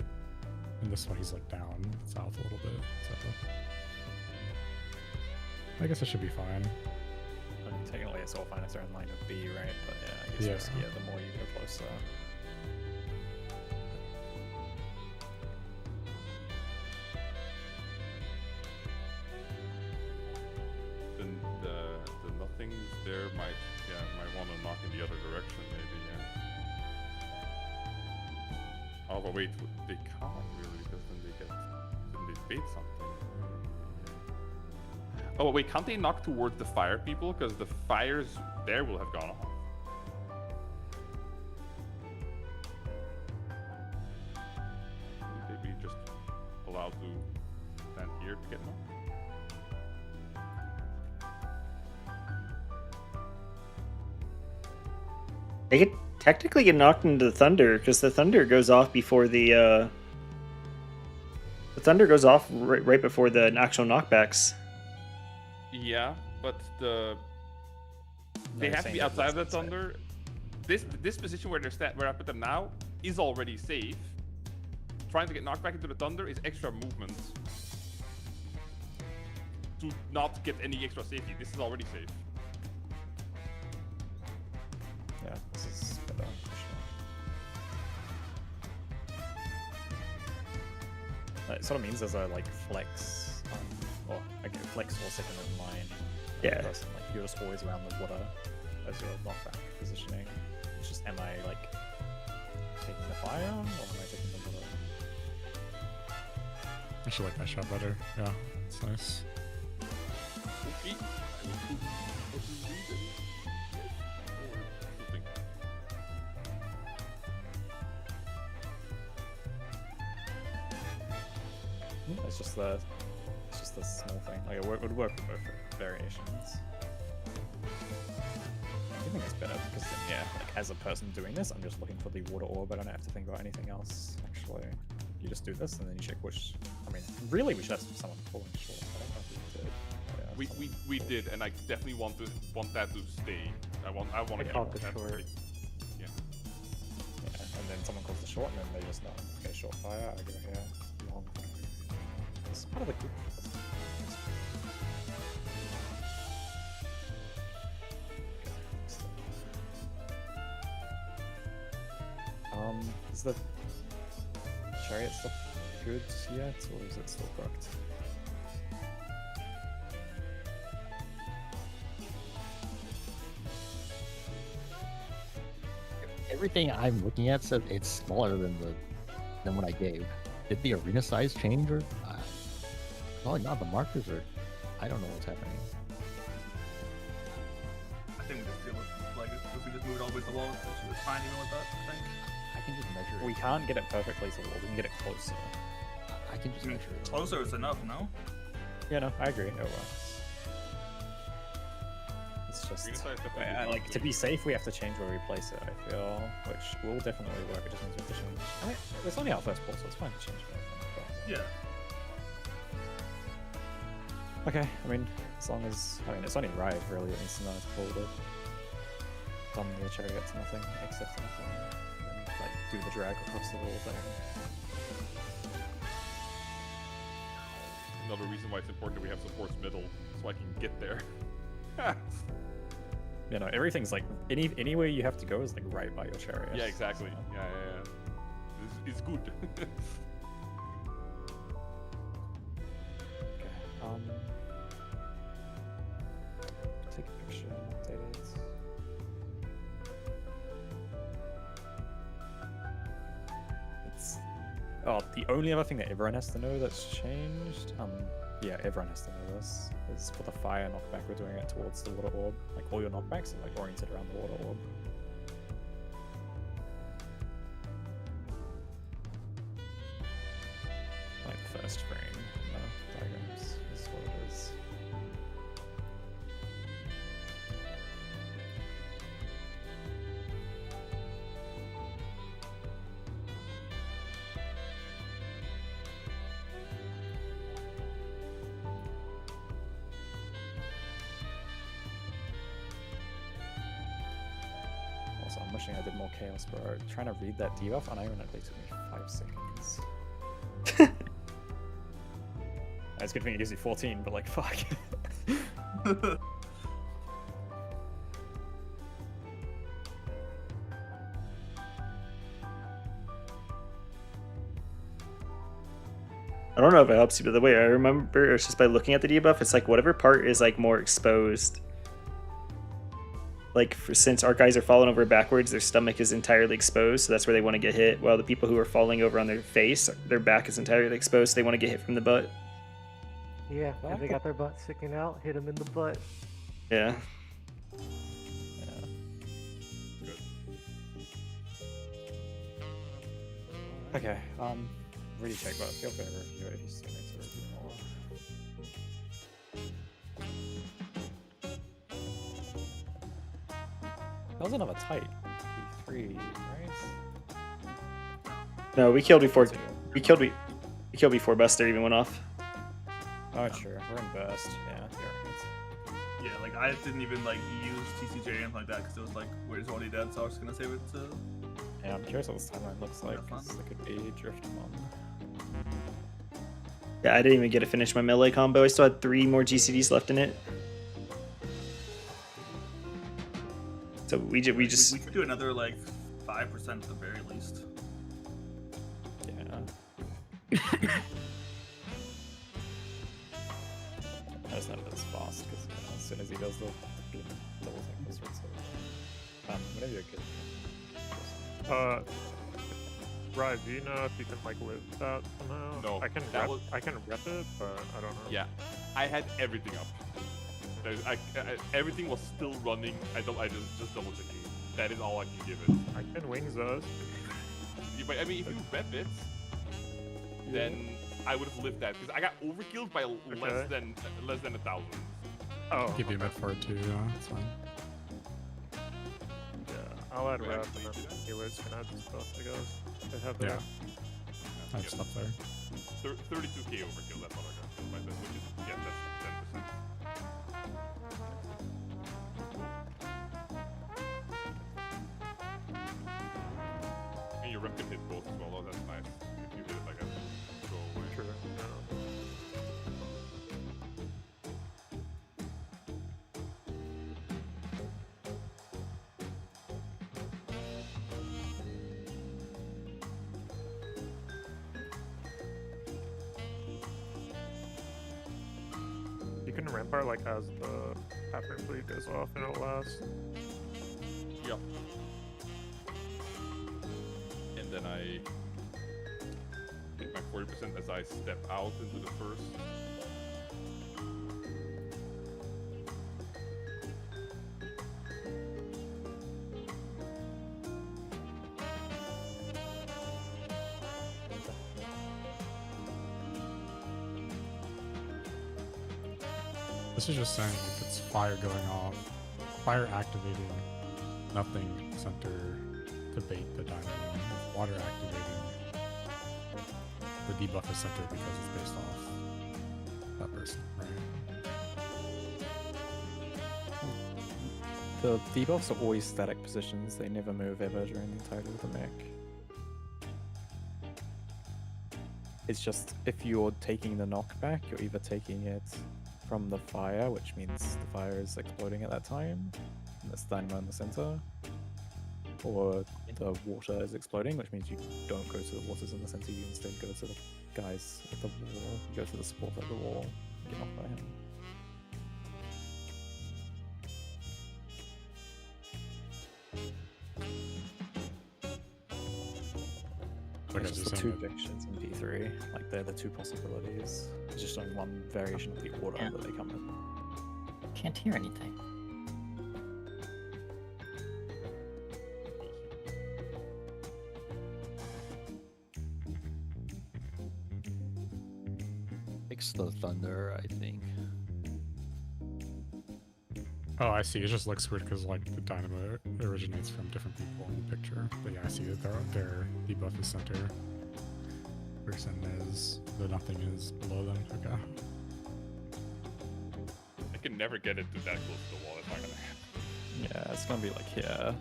in this one he's like down south a little bit, so I guess it should be fine. I mean, technically it's all fine if they're in line with B, right? But yeah, I guess Yeah. riskier the more you go closer. Then the nothings there might want to knock in the other direction maybe, yeah. Oh, but wait, they can't really, because then they bait something. Oh, but wait, can't they knock towards the fire people? Because the fires there will have gone off. Would they be just allowed to stand here to get knocked? They could technically get knocked into the thunder because the thunder goes off before the thunder goes off right before the actual knockbacks. Yeah, but they you're have to saying be that outside of the that's inside. thunder. This position where where I put them now is already safe. Trying to get knocked back into the thunder is extra movement to not get any extra safety. This is already safe. Yeah, this is better for sure. It sort of means there's a like flex, or okay, flex or second in line. Yeah. Person. Like you're just always around the water as your knockback positioning. It's just, am I like taking the fire or am I taking the water? I actually like that shot better. Yeah, it's nice. Okay. It's just the small thing. Like it would work with both variations. I think it's better because then, yeah, like as a person doing this, I'm just looking for the water orb. I don't have to think about anything else. Actually, you just do this and then you check which. I mean, really, we should have someone falling short. I don't know if we did. Yeah, We did, and I definitely want that to stay. I want to keep called the that short. straight. Yeah. Yeah, and then someone calls the short, and then they just know. Okay, short fire. I go here. Long fire. It's part of the group. Is the chariot stuff good yet, or is it still cooked? Everything I'm looking at says it's smaller than what I gave. Did the arena size change, or probably not? The markers are. I don't know what's happening. I think we just deal with like if we just move it all the way to the wall, it's fine even with that. I think. I can just measure it. We can't get it perfectly to the wall. We can get it closer. I can just measure it. Closer is enough, no? Yeah, no, I agree. It works. It's just like to be safe, we have to change where we place it. I feel, which will definitely work. It just means we have to change. I mean, it's only our first pull, so it's fine to change anything. Yeah. Okay, I mean, as long as it's only right really that needs to know it's pulled it. Done the chariot's nothing except nothing. And like do the drag across the whole thing. Another reason why it's important that we have supports middle, so I can get there. You know, everything's like anywhere you have to go is like right by your chariot. Yeah, exactly. So. Yeah. It's good. Take a picture, update it. The only other thing that everyone has to know that's changed, yeah, everyone has to know this, is for the fire knockback, we're doing it towards the water orb. Like all your knockbacks are like oriented around the water orb. Like the first frame in the diagrams is what it is. Also, I'm wishing I did more chaos, bro. Trying to read that debuff on ironically took me 5 seconds. It's a good thing it gives you 14, but like, fuck. I don't know if it helps you, but the way I remember it's just by looking at the debuff, it's like whatever part is like more exposed. Like since our guys are falling over backwards, their stomach is entirely exposed, so that's where they want to get hit. While the people who are falling over on their face, their back is entirely exposed, so they want to get hit from the butt. Yeah, if they got their butt sticking out, hit them in the butt. Yeah. Okay, really check, but feel free to review it if you still need to review more. That was another tight B3, right? No, we killed before. We killed before Buster even went off. Oh, sure. We're in burst. Yeah, you're right. Yeah, like I didn't even like use TCJ or anything like that because it was like we're already dead, so I was just gonna save it to. Yeah, I'm curious what this timeline looks like. 'Cause there could be Driftamon. Yeah, I didn't even get to finish my melee combo. I still had 3 more GCDs left in it. So we just We could do another like 5% at the very least. Yeah. I just know that it's fast because as soon as he does the double thing, goes right. So, whenever you're good. Ryan, do you know if you can like live that somehow? No, I can rep it, but I don't know. Yeah, I had everything up. Everything was still running. I just double checking. That is all I can give it. I can wings those. Yeah, but I mean, if you rep it, then I would have lived that because I got overkilled by less than 1,000. Oh, give you a mid for it too. Yeah, it's fine. Yeah, I'll add rep and then healers can add stuff, I guess. They have their... I have stuff there. 32k overkill, that's all I got killed by that, which is, yeah, that's 10%. And your rep can hit both as well, oh, that's nice. If you hit it like a go away. True, You can rampart like as the pattern bleed goes off and it'll last. Yep. And then I take my 40% as I step out into the first. This is just saying if it's fire going off, fire activating, nothing center to bait the dynamo. If water activating, the debuff is centered because it's based off that person, right? The debuffs are always static positions. They never move ever during the entirety of the mech. It's just if you're taking the knockback, you're either taking it from the fire, which means the fire is exploding at that time, and that's dynamo in the center, or the water is exploding, which means you don't go to the waters in the center, you instead go to the guys at the wall, you go to the support at the wall, get knocked by him. It's just the two evictions in P3, like they're the two possibilities. It's just only one variation of the order that they come in. Can't hear anything. Fix the thunder, I think. Oh, I see. It just looks weird because like the dynamo originates from different people in the picture. But yeah, I see that their debuff is center. Person is the nothing is below them. Okay. I can never get it to that close to the wall, it's not gonna happen. Yeah, it's gonna be like here.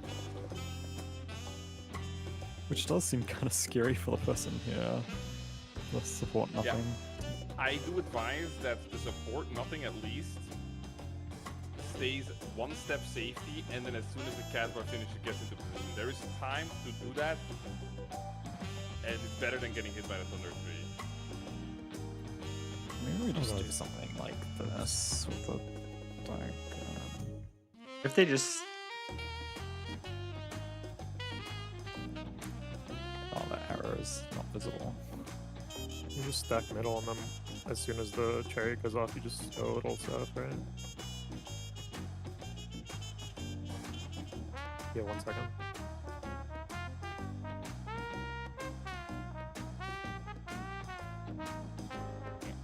Which does seem kind of scary for the person here. The support nothing. Yeah. I do advise that the support nothing at least stays one step safety, and then as soon as the Casbar finishes, it gets into position. There is time to do that, and it's better than getting hit by the Thunder 3. Maybe we just do something like this with the like. If they just Oh, that arrow is not visible. You just stack middle and then as soon as the chariot goes off, you just go a little south, right? Yeah, 1 second.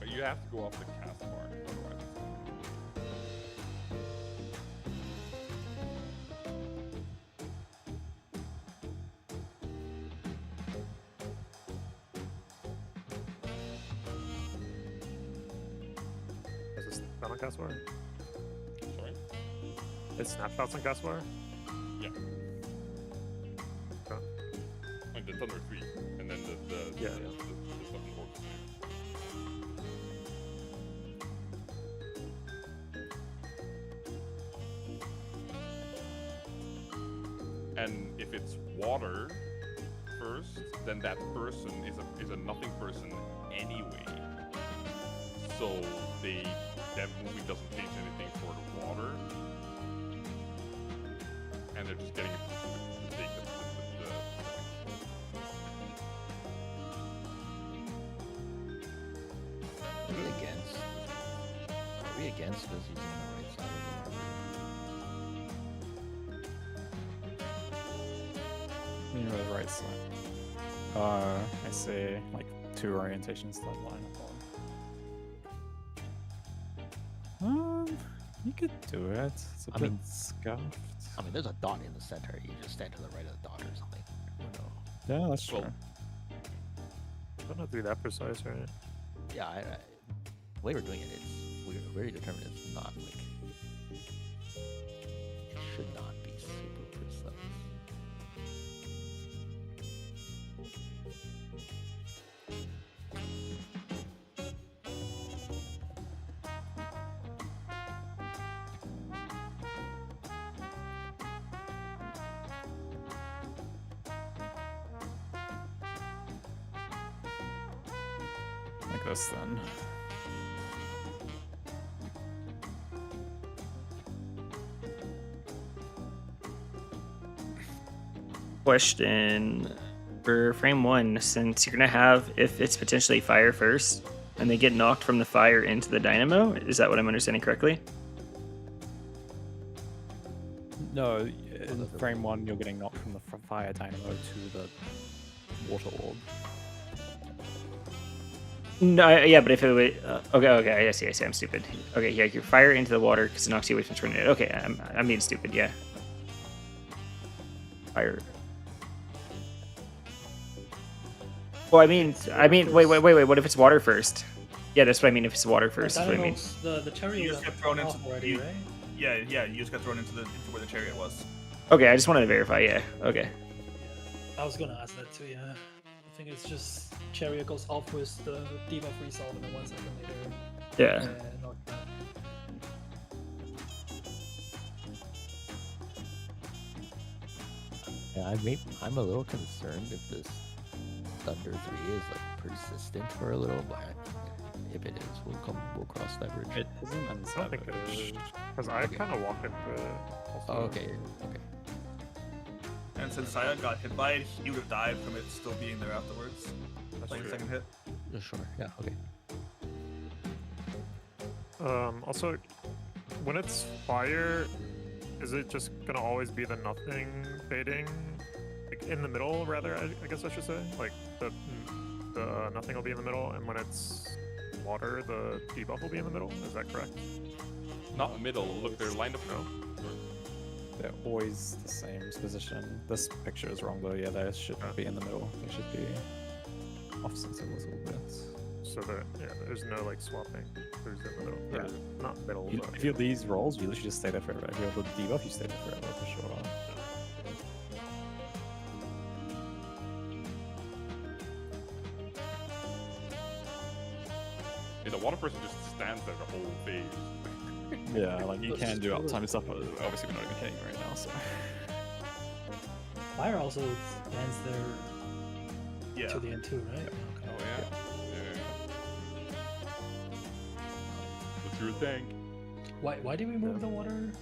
But you have to go off the cast bar, otherwise. Is this not on cast bar? Sorry? It's snapshots on Gaswire? Yeah. Okay. Like the Thunder 3, and then the Yeah, the, yeah. the fucking Orcs. And if it's water first, then that person is a nothing person anyway. So that movie doesn't change anything for the water, and they're just getting a position to take the Are we against? Are we against us using the right side of the marker? You know, the right side. I see like 2 orientations that line up on. You could do it. It's a bit scuffed. I mean, there's a dot in the center. You just stand to the right of the dot or something. Yeah, that's true. Don't have to be that precise, right? Yeah, the way we're doing it, we're very determined. It's not like it should not be super precise. Like this then. Question for frame 1, since you're gonna have, if it's potentially fire first and they get knocked from the fire into the dynamo, is that what I'm understanding correctly? No, in frame 1 you're getting knocked from the fire dynamo to the water orb. No, yeah, but if it would, okay, I see, I'm stupid. Okay, yeah, you fire into the water because it knocks you away from turning it. Okay, I'm being stupid, yeah. Fire. Well, I mean, wait, what if it's water first? Yeah, that's what I mean, if it's water first, that's what I mean. The chariot You just got thrown into already, you, right? Yeah, you just got thrown into where the chariot was. Okay, I just wanted to verify, yeah, okay. I was gonna ask that too, yeah. I think it's just chariot goes off with the debuff resolve and then 1 second later. Yeah. Knockdown. Yeah, I'm a little concerned if this Thunder 3 is like persistent for a little, but if it is, we'll cross that bridge. It isn't I don't think it is, because I kind of walked into it. Also. Oh, okay. And since Saya got hit by it, he would have died from it still being there afterwards. That's like true. the second hit. Sure, yeah, okay. Also, when it's fire, is it just gonna always be the nothing fading, like in the middle? Rather, I guess I should say, like the nothing will be in the middle, and when it's water, the debuff will be in the middle. Is that correct? Not middle. Look, they're lined up now. They're always the same position. This picture is wrong though. Yeah, they shouldn't be in the middle. They should be offset a little bit. So there's no like swapping. Who's in the middle? Yeah. Or not middle. You, but if you have these rolls, you literally just stay there forever. If you have the debuff, you stay there forever for sure. Yeah, the water person just stands there the whole phase. Yeah, like you can do uptime stuff, but obviously we're not even hitting right now, so. Fire also stands there Yeah. to the end too, right? Oh yeah. What's your thing? Why did we move the water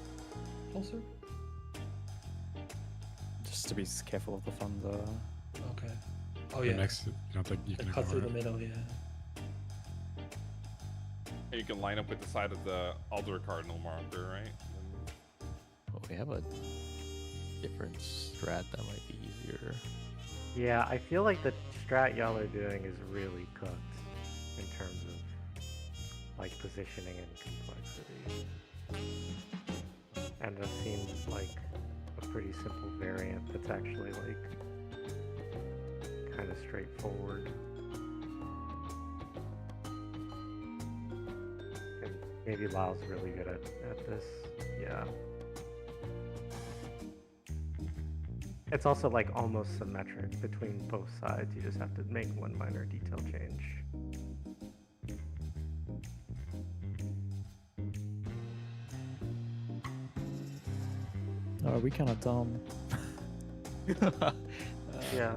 closer? Just to be careful of the thunder. Okay. Oh The yeah. next, you don't think you can Cut through ignore the it. middle, yeah. And you can line up with the side of the other cardinal marker, right? Well, we have a different strat that might be easier. Yeah, I feel like the strat y'all are doing is really cooked in terms of like positioning and complexity. And it seems like a pretty simple variant that's actually like kind of straightforward. And maybe Lau's really good at this. Yeah. It's also like almost symmetric between both sides. You just have to make one minor detail change. Oh, we kind of dumb. Yeah.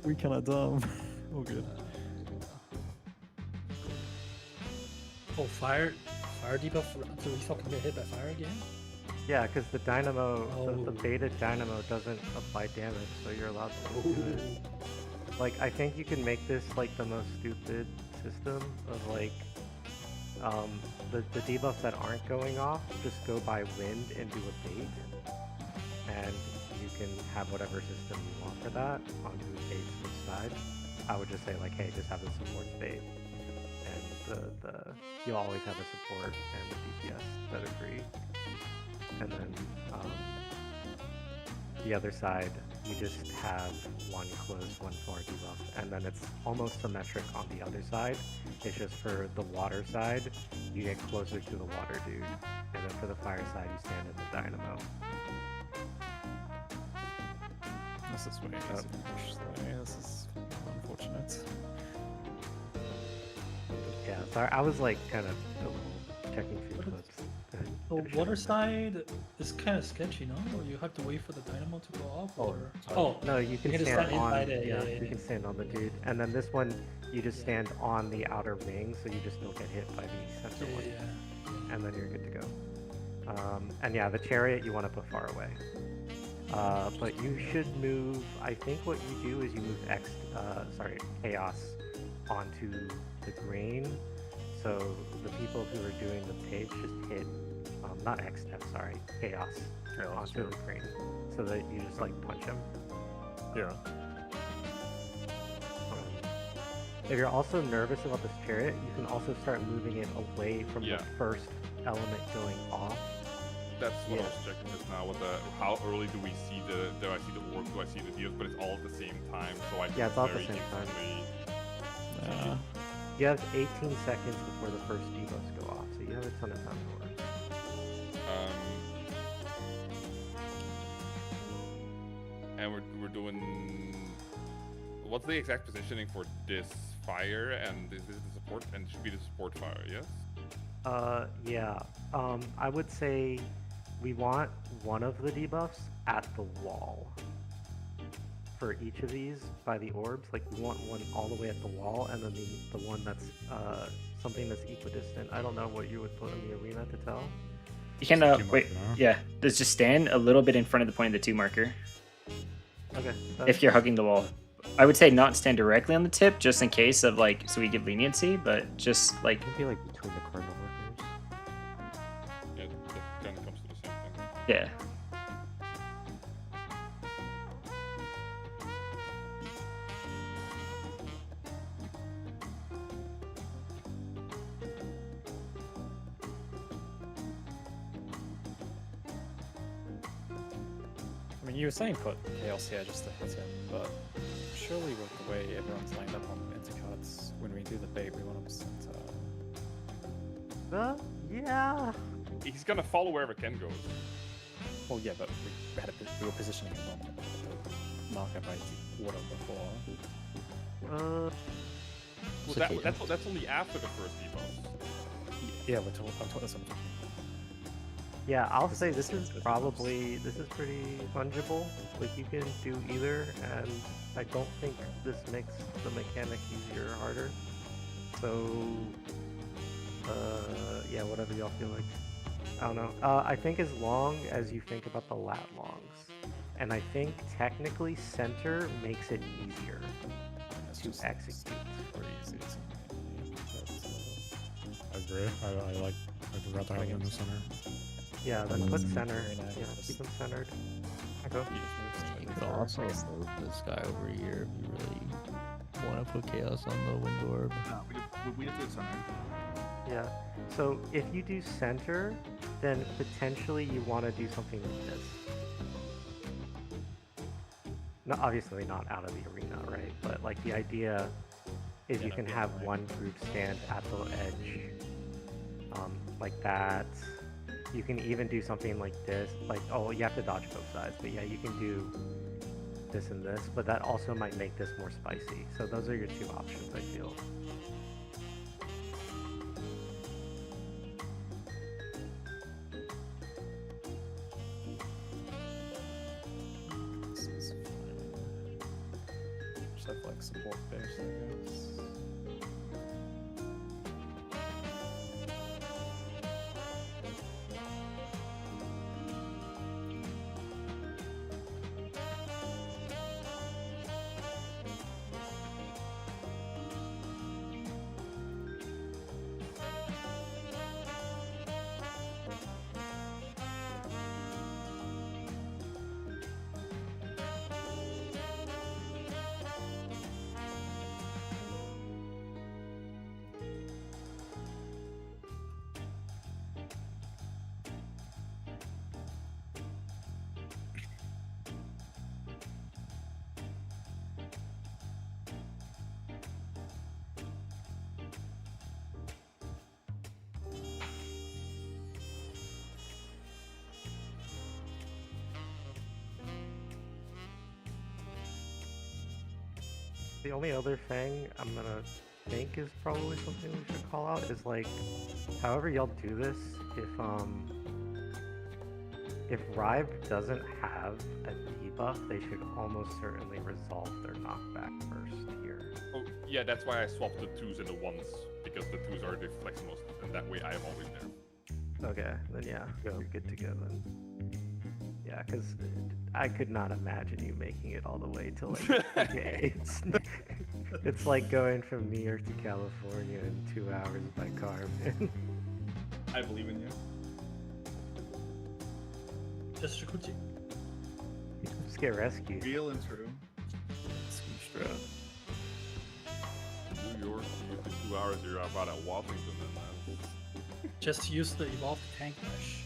We kind of dumb. Oh, good. Oh, fire debuff. So we fucking get hit by fire again? Yeah, because the dynamo, the Oh. beta dynamo doesn't apply damage, so you're allowed to do it. Like, I think you can make this like the most stupid system of like, the debuffs that aren't going off just go by wind and do a bait, and you can have whatever system you want for that on who baits which side. I would just say like, hey, just have the support bait, and you'll always have a support and the DPS that agree. And then the other side, you just have one close, one far debuff, and then it's almost symmetric on the other side. It's just for the water side, you get closer to the water dude, and then for the fire side, you stand in the dynamo. This is way easier to push though. This is unfortunate. Yeah, sorry, I was like kind of checking through clips. The water side is kind of sketchy, no? Or you have to wait for the dynamo to go off, or No, you can just stand stand on. inside it, Yeah, yeah, you yeah. can stand on the dude, and then this one, you just stand on the outer ring, so you just don't get hit by the center one, and then you're good to go. And yeah, the chariot you want to put far away. But you should move. I think what you do is you move chaos onto the green. So the people who are doing the page just hit, not chaos onto the green, so that you just like punch him. Yeah. If you're also nervous about this chariot, you can also start moving it away from the first element going off. That's what I was checking just now. With how early do we see do I see the orb? Do I see the deals? But it's all at the same time, so I Yeah, it's all at the very same time. easily- You have 18 seconds before the first debuffs go off, so you have a ton of time to work. And we're doing. What's the exact positioning for this fire? And is this the support? And it should be the support fire, yes? Yeah. I would say we want one of the debuffs at the wall. For each of these by the orbs, like we want one all the way at the wall, and then the one that's something that's equidistant. I don't know what you would put in the arena to tell. You can wait. Yeah, just stand a little bit in front of the point of the 2 marker. Okay. If you're hugging the wall, I would say not stand directly on the tip, just in case of like, so we give leniency, but just like. Maybe like between the cardinal markers. Yeah, that kind of comes to the same thing. Yeah. I mean, you were saying put chaos here just to hit him, but surely with the way everyone's lined up on intercards, when we do the bait, we want him center. Yeah. He's gonna follow wherever Ken goes. Well, yeah, but we were positioning him on the marker by the water before. Well, that's only after the first debuff. Yeah, I'm talking. Yeah, I'll say this is pretty fungible. Like you can do either, and I don't think this makes the mechanic easier or harder. So, yeah, whatever y'all feel like. I don't know. I think as long as you think about the lat longs, and I think technically center makes it easier to execute. I agree. I'd rather have him in the center. Yeah, then put center. Yeah, keep them centered. You could also move this guy over here if you really want to put chaos on the wind orb. We have to center. Yeah. So if you do center, then potentially you want to do something like this. No, obviously not out of the arena, right? But like the idea is you can have one group stand at the edge, like that. You can even do something like this, like, oh, you have to dodge both sides, but yeah, you can do this and this, but that also might make this more spicy. So those are your two options, I feel. Just have like support base, I guess. The only other thing I'm gonna think is probably something we should call out is like, however y'all do this, if Rive doesn't have a debuff, they should almost certainly resolve their knockback first here. Oh, yeah, that's why I swapped the 2s and the 1s, because the 2s are the flex most, and that way I am always there. Okay, then yeah, you're good to go then. Yeah, because I could not imagine you making it all the way to like okay. It's like going from New York to California in 2 hours by car, man. I believe in you. Just Shikuchi. Just get rescued. Real and true. New York, you get to 2 hours, you're about at Washington then, man. Just use the evolved tank rush.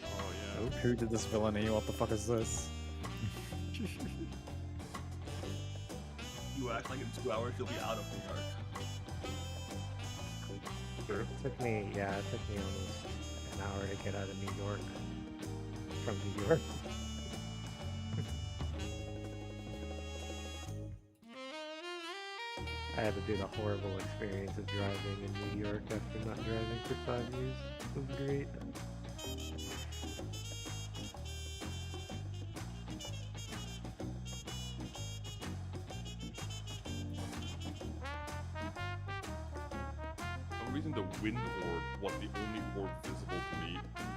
Oh yeah. Who did this villainy? What the fuck is this? You act like in 2 hours you'll be out of New York. It took me almost an hour to get out of New York from New York. I had to do the horrible experience of driving in New York after not driving for 5 years. It was great. For some reason the wind orb was the only orb visible to me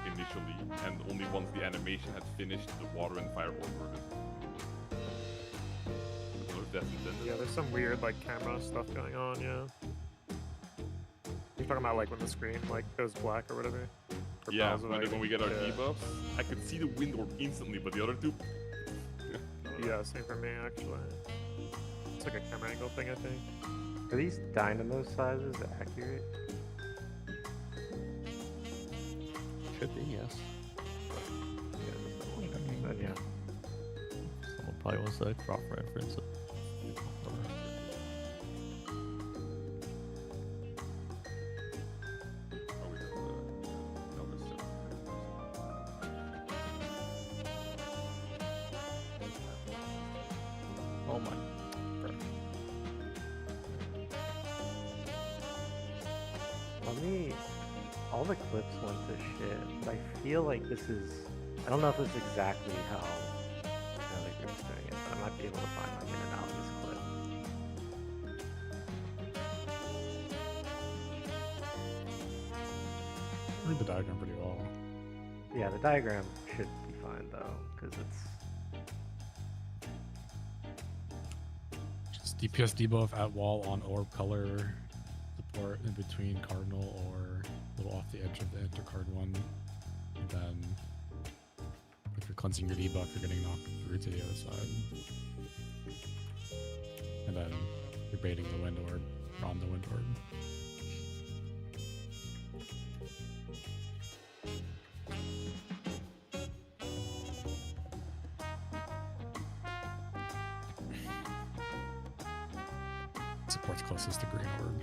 initially, and only once the animation had finished, the water and fire orb were visible. I don't know if that's intended. Yeah, there's some weird like camera stuff going on. Yeah. You're talking about like when the screen like goes black or whatever. Or Yeah, pause it, when we get our yeah. debuffs, I could see the wind orb instantly, but the other two. Yeah, same for me actually. It's like a camera angle thing, I think. Are these dynamo sizes accurate? Should be, yes. Then yeah. Someone probably wants a crop reference. Oh my. All the clips went to shit, but I feel like this is, I don't know if this is exactly how the group's doing it, but I might be able to find like an analogous clip. Read the diagram pretty well. Yeah, the diagram should be fine though, because it's Just DPS debuff at wall on orb color support in between cardinal or a little off the edge of the enter card one. And then if you're cleansing your debuff, you're getting knocked through to the other side. And then you're baiting the wind orb on the wind orb. Support's closest to green orb.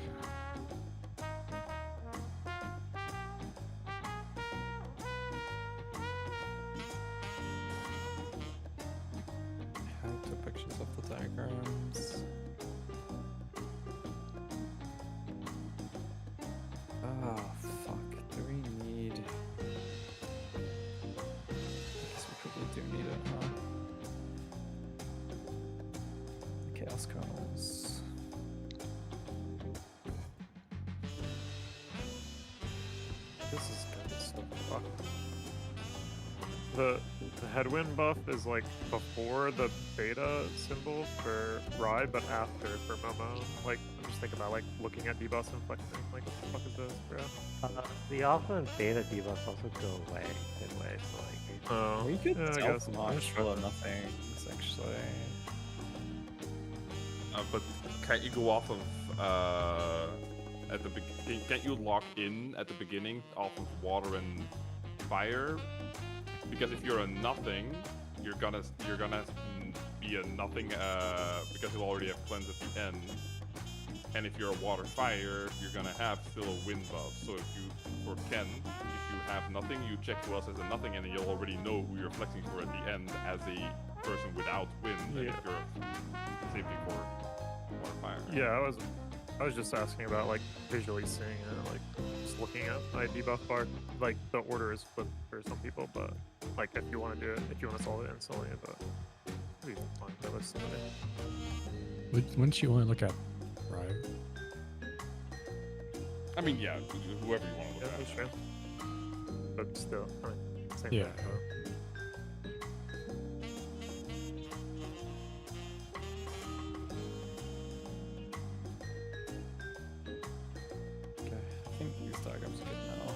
How pictures of the diagrams. Ah, fuck. Do we need... I guess we probably do need it, huh? The chaos kernels. This is good stuff. The headwind buff is like before the beta symbol for Rye, but after for Momo. Like, I'm just thinking about like looking at debuffs and flexing. Like, what the fuck is this, bro? The alpha and beta debuffs also go away midway, so like. Oh, We could yeah, I guess. self-notch for nothings, actually. But can't you go off of at the beginning? Can't you lock in at the beginning off of water and fire? Because if you're a nothing, you're gonna be a nothing because you'll already have cleanse at the end. And if you're a water fire, you're gonna have still a wind buff. So if you, for Ken, if you have nothing, you check to us as a nothing, and then you'll already know who you're flexing for at the end as a person without wind. Yeah. And if you're a safety for water fire. Yeah, I was just asking about like visually seeing it, like just looking at my debuff bar. Like the order is flipped for some people, but like if you want to do it, if you want to solve it instantly, but it'd be fine. That was somebody. Wouldn't you only look at Rye? I mean, yeah, whoever you want to look Yeah, at. that's true. But still, I mean, same Yeah. thing. Okay, I think these diagrams are good now.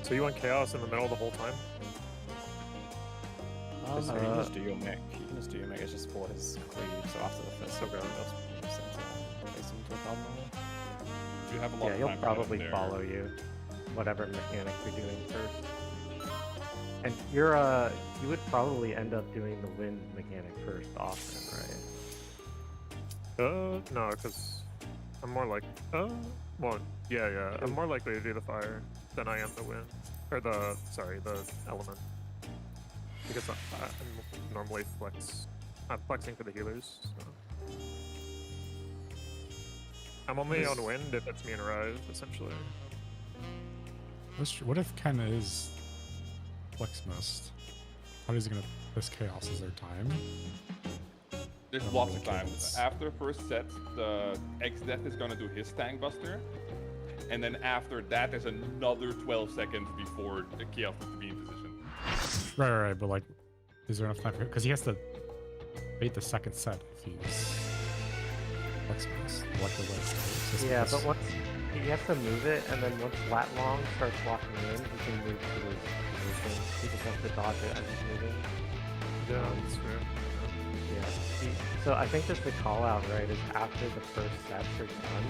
So you want chaos in the middle the whole time? You can just do your mech. You can just do your mech. It's just for his cleave. So after the first Okay. that's sent to face him to a cardinal. You have a lot Yeah, of he'll time probably there. follow you, whatever mechanic you're doing first. And you would probably end up doing the wind mechanic first often, right? No, because I'm more like, well, yeah, I'm more likely to do the fire than I am the wind, or the element. Because I'm normally I'm flexing for the healers. So. I'm only on wind if it's me and Rise, essentially. What if Ken is Flex Mist? How is he gonna this chaos? Is there time? There's Oh, lots the of time. kids. After first set, the X-Death is gonna do his Tank Buster. And then after that, there's another 12 seconds before the Chaos needs to be in position. Right, but like, is there enough time for him? Because he has to wait the second set if he's Flex Mist. Like the way. Yeah, but once he has to move it, and then once Lat Long starts walking in, he can move to his position. He just has to dodge it as he's moving. Yeah, that's true. Yeah. So I think that the call out, right, is after the first sets are done,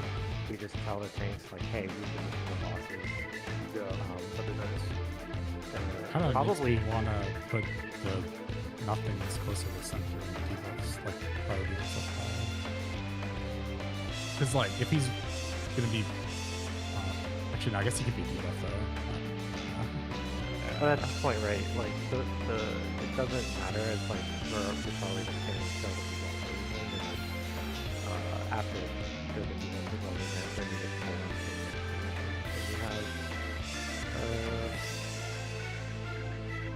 we just tell the tanks like, hey, we position the bosses. Yeah, that'd be nice. Kind of Probably want to put the nothing as close to the center and the debuffs, like priority and stuff. Because like, if he's gonna be, actually, no, I guess he could be debuffed though. But at this point, right, like it doesn't matter. It's like we're probably just getting show the debuff everything, and then after the debuff is over, then you get chaos. And you have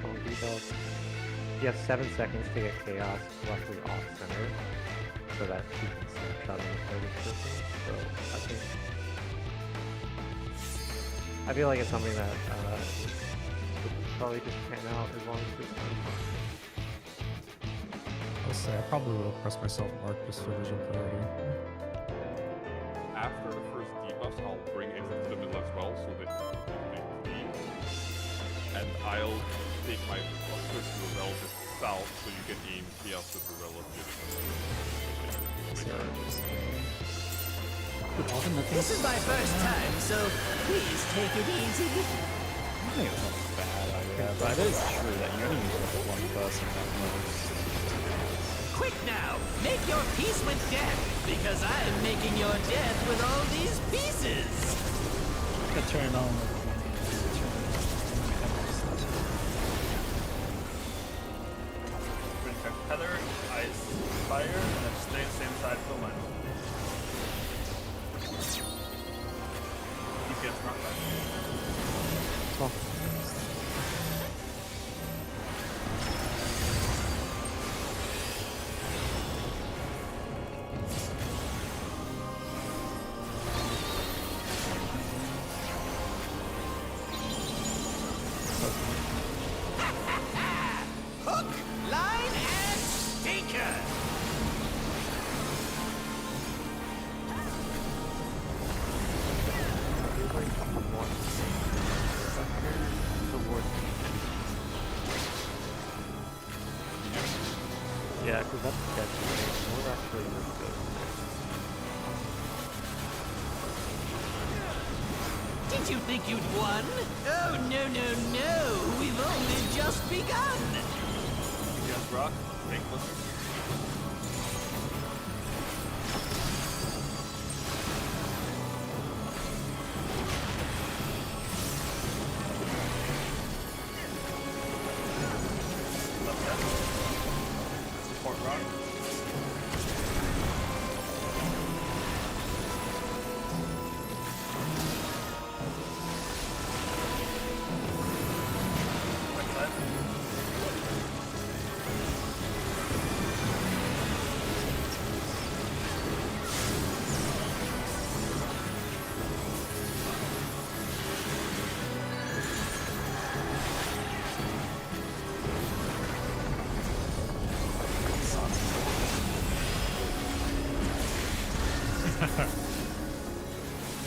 on debuff. You have 7 seconds to get chaos roughly off center, so that you can snapshot on the target person. So I feel like it's something that probably just pan out as long as it's done. I'll say I probably will press myself mark just for visual clarity. After the first debuffs, I'll bring Exit to the middle as well, so that they leave. And I'll take my cluster to the relative south, so you can aim Chaos to the relative. This is my first time, so please take it easy. I think it's not a bad idea, but it is true that you only need to look at one person at most. Quick now, make your peace with death, because I'm making your death with all these pieces. I turn on. Bring back Heather, Ice, Fire, and then stay same side for the line. DPS knockback. Hook, line, and sinker. Yeah, because that's sketchy. We're actually really good. Did you think you'd won? Oh, no, no, no. We've only just begun. DPS rock, make blizzard. Support rock. Right side.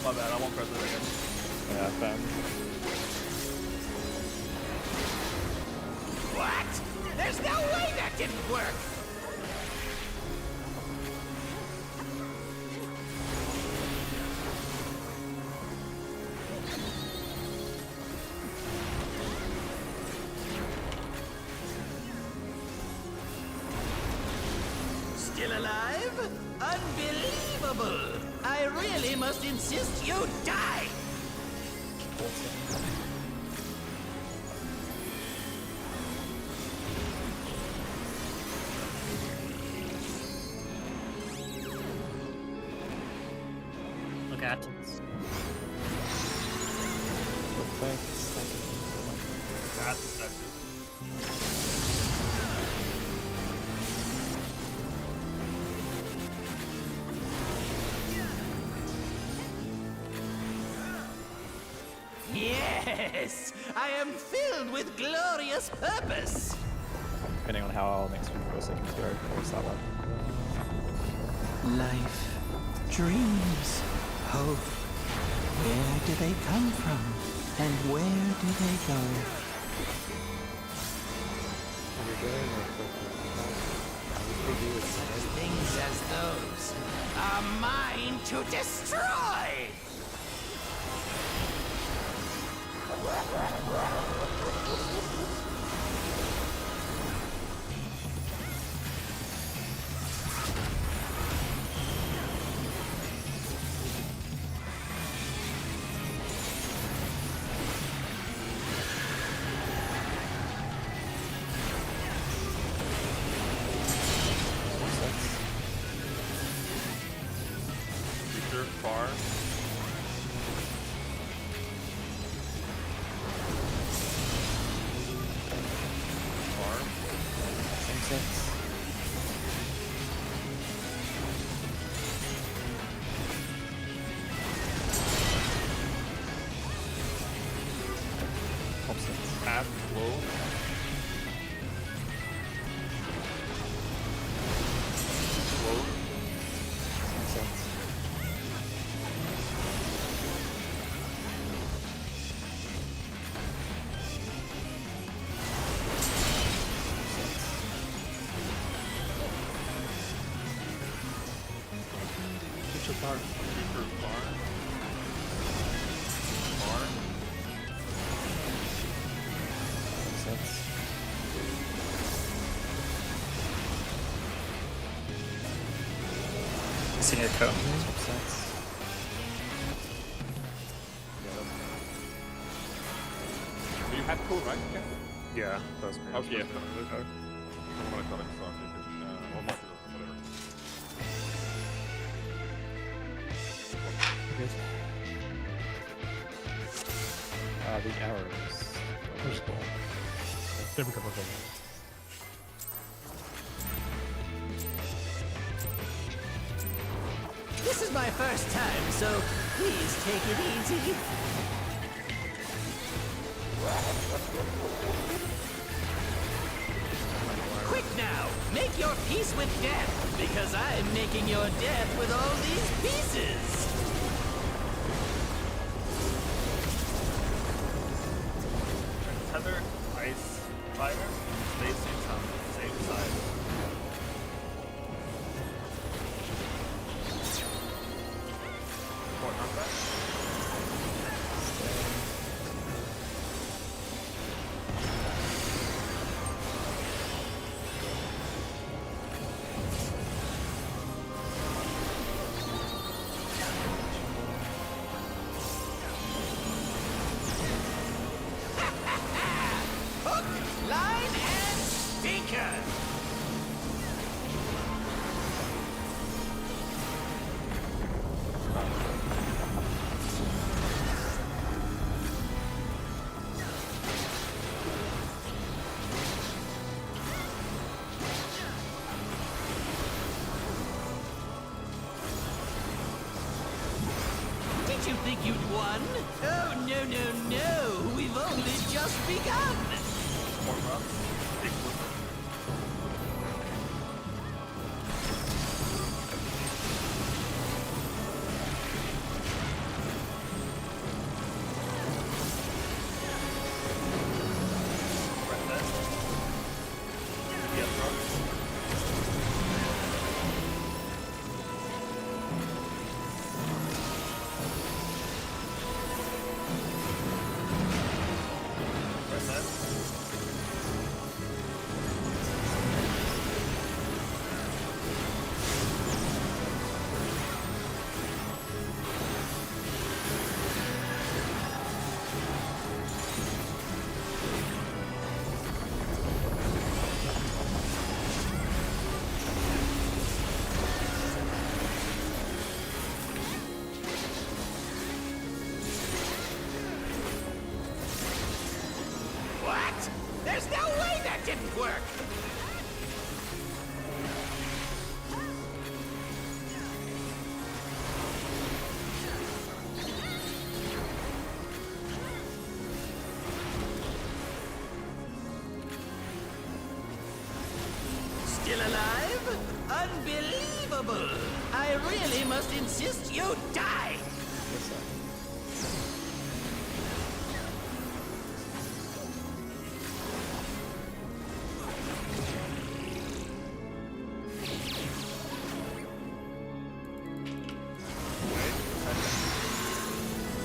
My bad, I won't press it again. Yeah, fam. What? There's no way that didn't work. Still alive? Unbelievable! I really must insist you die! Look at. That's effective. Yes! I am filled with glorious purpose! Depending on how next week goes, I can go force that one. Life, dreams, hope. Where do they come from? And where do they go? Such things as those are mine to destroy! Future, far. Far. Same sense. Path, low. Low. Makes sense. Future bar. Future, far. Far. Makes sense. in your cone. You had code, right? Okay. Yeah, that's me. Okay. That's me. I don't want to call it so or whatever. Good. The arrows. Push ball. Different couple of This is my first time, so please take it easy. Quick now, make your peace with death, because I'm making your death with all these pieces. Tether, ice, fire, stay same side. Or knockback. Hook, line, and sinker. Did you think you'd won? Oh, no, no, no. We've only just begun. What? There's no way that didn't work! Still alive? Unbelievable! I really must insist you die!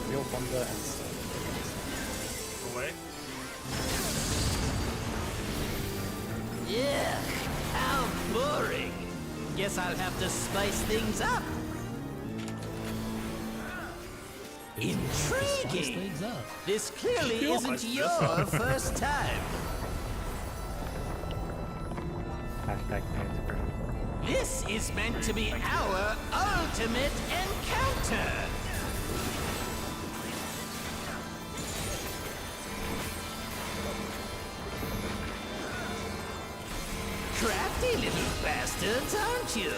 Real thunder and Away. Yeah, how boring. Guess I'll have to spice things up. Intriguing. This clearly Yo, isn't what's this your one? first time. Hashtag answer. This is meant to be our ultimate encounter. Crafty little bastards, aren't you?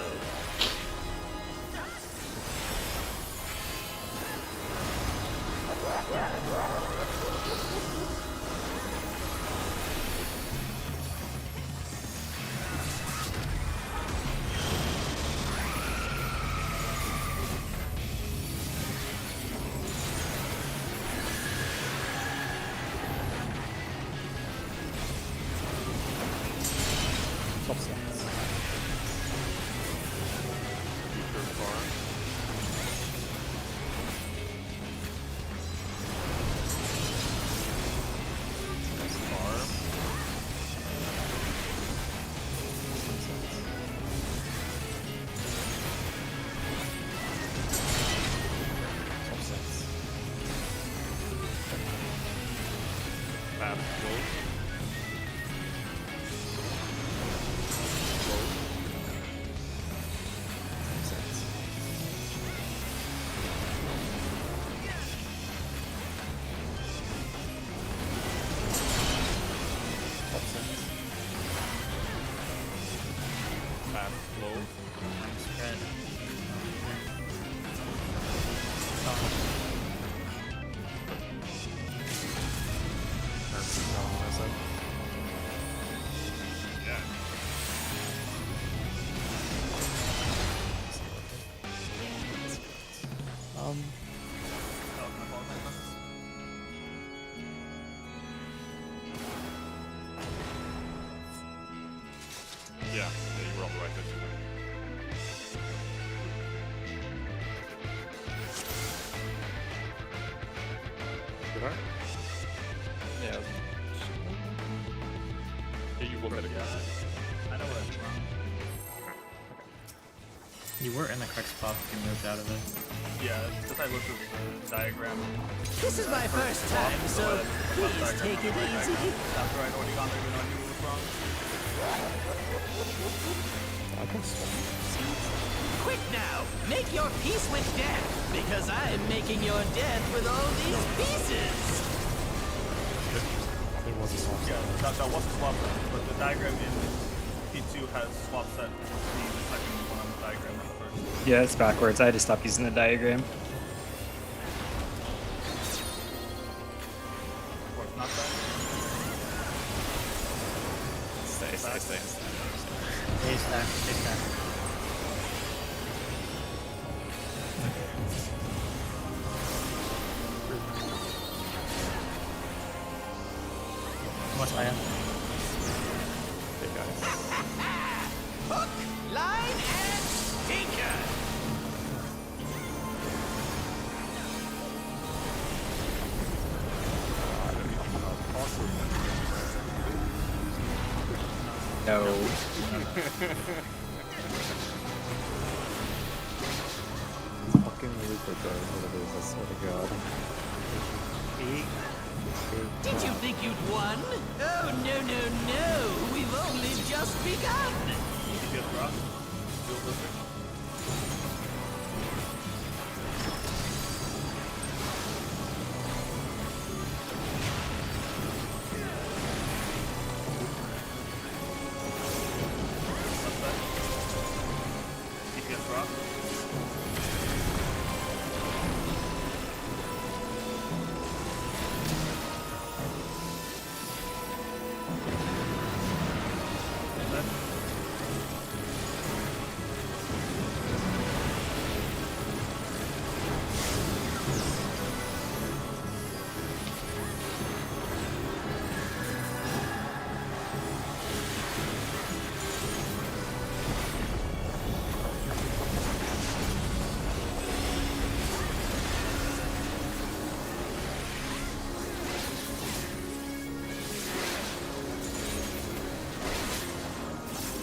top sets. Did I? Yeah. Yeah, you both had a good I know what I did wrong. You were in the correct spot if you moved out of it. Yeah, because I looked at the diagram. This is my first time, so please take it easy. After I'd already gone there, even though I knew it was wrong. Quick now, make your peace with death, because I'm making your death with all these pieces. It was a swap Yeah, set. that was a swap set, but the diagram in P2 has swap set to be the second one on the diagram, not the first. Yeah, it's backwards. I had to stop using the diagram. Or it's not that. Stay. Stay stack. Much higher. Big guys. Hook, line, and sinker. No. Fucking Luca doing what it is, I swear to God. Did you think you'd won? Oh, no. We've only just begun. You get rock. Feel perfect. DPS rock.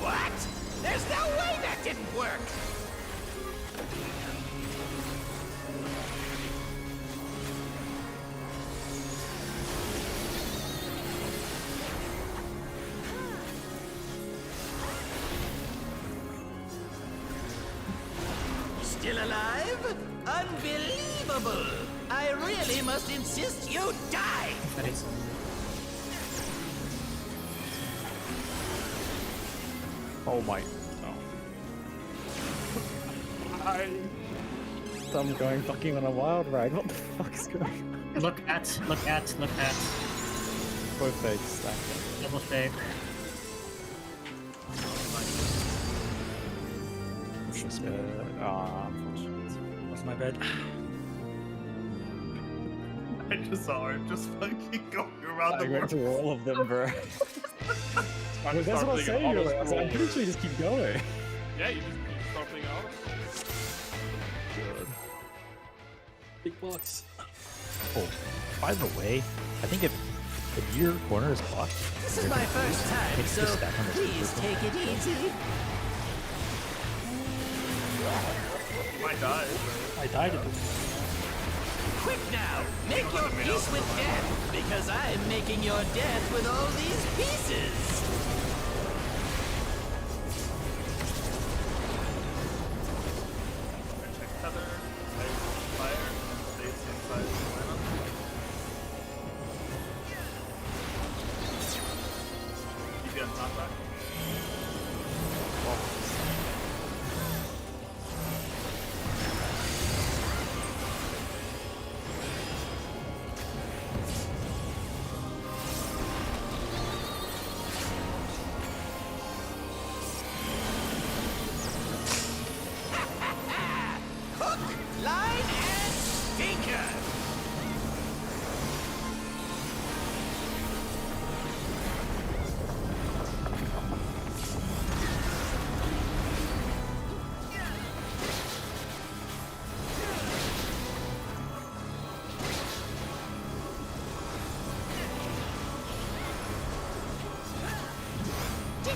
What? There's no way that didn't work. Still alive? Unbelievable! I really must insist you die! Oh my. I'm going fucking on a wild ride. What the fuck is going on? Look at. Both fakes stacked. Double fake. Unfortunate. What's my bed? I just saw her just fucking going around I the went world. through all of them, bro. Trying to That's start what I'm playing saying. auto I'm scroll. pretty sure you just keep going. Yeah, you just start playing auto scroll. Good. Big box. Oh, by the way, I think if your corner is blocked, This is my first time, it's so just stack on the please system. take it easy. You might die. I died at Quick now, make your peace with death, because I'm making your death with all these pieces. Check tether, fire, stays inside the lineup. DPS knockback.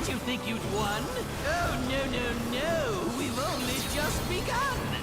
Did you think you'd won? Oh, no, no, no. We've only just begun.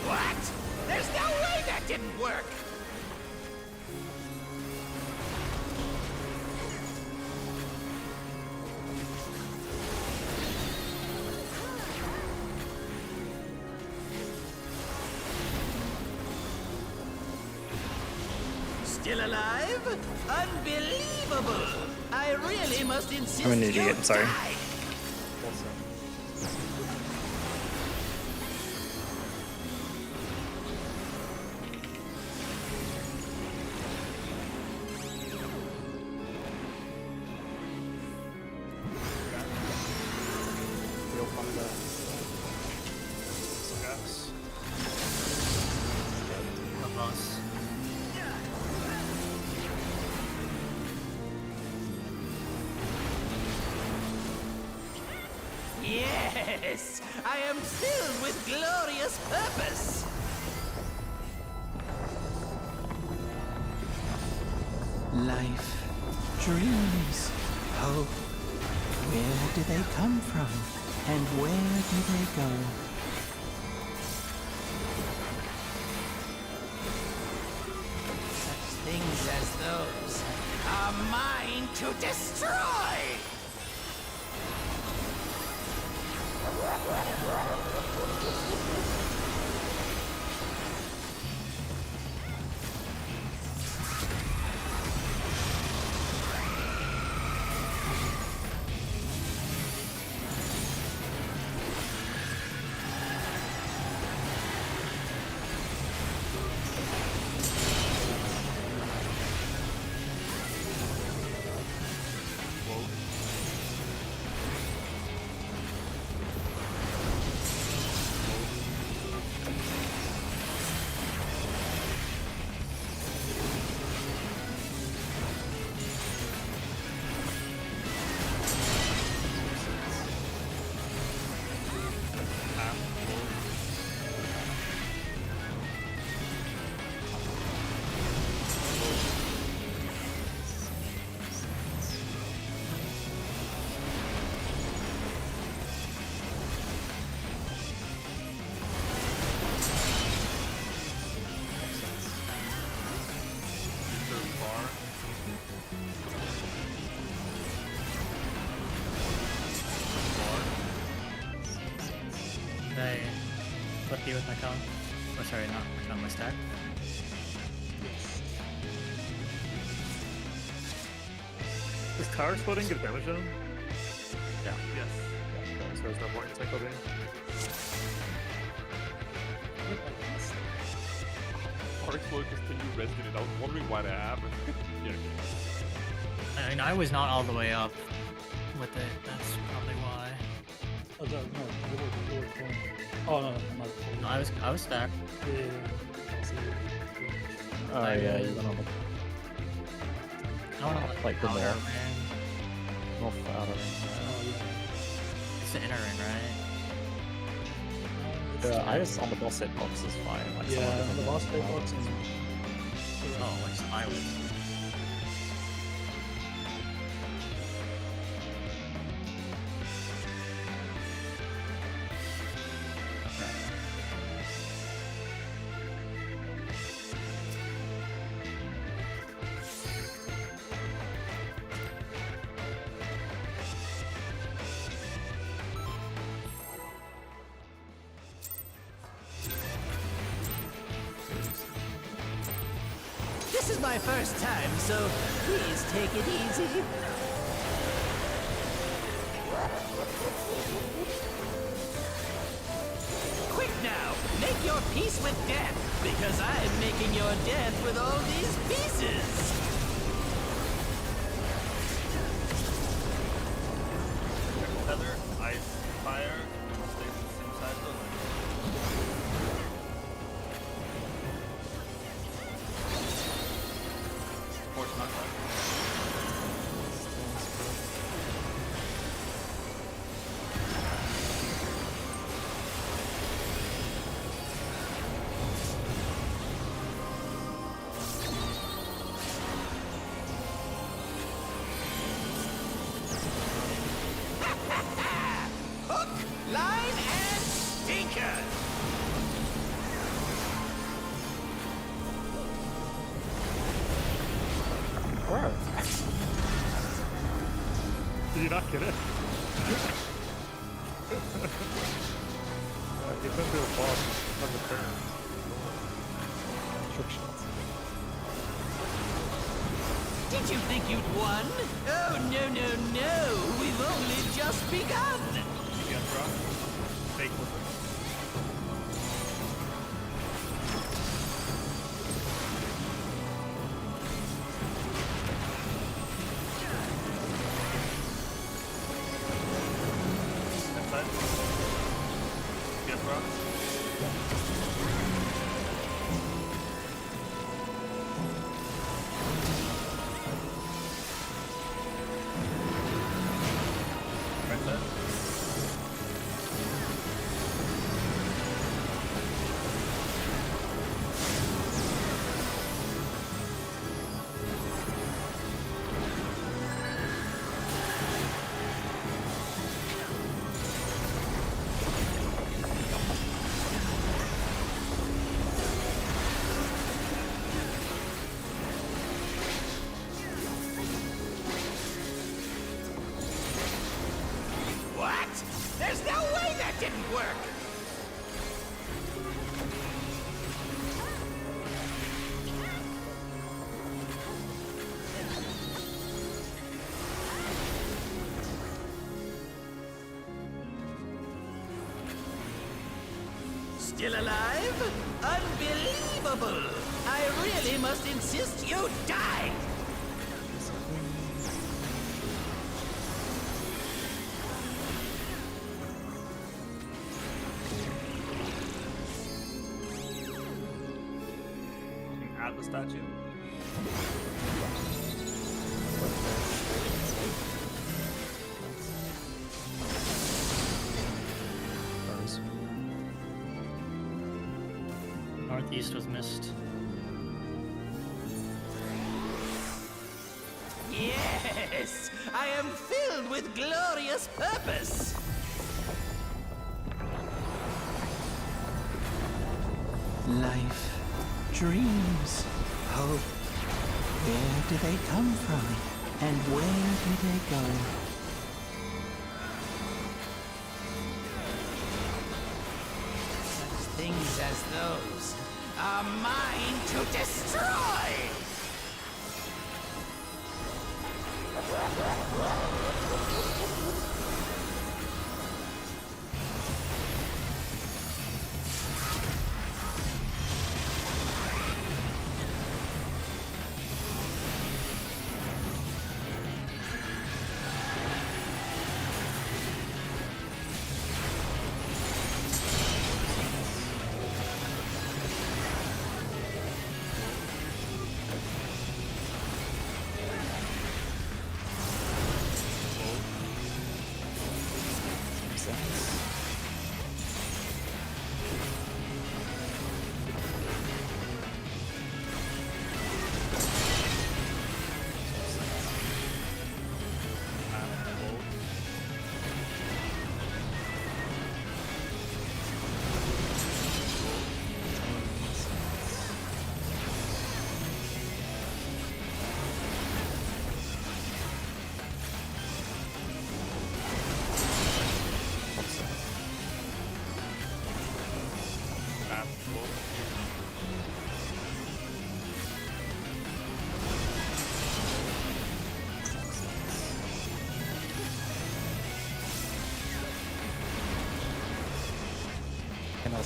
What? There's no way that didn't work! Still alive? Unbelievable! I really must insist. I'm an idiot, you I'm sorry. die. Yes, I am filled with glorious purpose. Life, dreams, hope. Where do they come from? And where do they go? Such things as those are mine to destroy. I flip you with my cone? Oh, sorry, not my cone, my stack. Does tower splitting give damage to him? Yeah. Yes. Okay, so there's no point in cycle being. Arc Flow continue resting it. I was wondering why that happened. Yeah. I mean, I was not all the way up with it. That's probably why. Oh, no, you were going. Oh, no, I'm not. No, I was stacked. Yeah. Oh yeah, you're gonna look I want to let like the the outer more ring. more outer ring. Oh, yeah. It's the inner ring, right? Yeah, I just on the boss hitbox is fine. Like some of Yeah, them the are boss more hitbox outer. is. Oh, like some eyelids. This is my first time, so please take it easy. Quick now, make your peace with death, because I'm making your death with all these pieces. Feather, ice, fire, stay on the same side of the line. Force knockback. Hook, line, and stinker. Where? Did you not get it? You couldn't do a boss on the turn. Trick shots. Did you think you'd won? Oh, no, no, no. We've only just begun. You get drop. Fake with it. That side. Get drop. Right side. What? There's no way that didn't work. Still alive? Unbelievable! I really must insist you die! You can add the statue. Northeast was missed. Yes! I am filled with glorious purpose! Life, dreams, hope. Where do they come from? And where do they go? Such things as those are mine to destroy!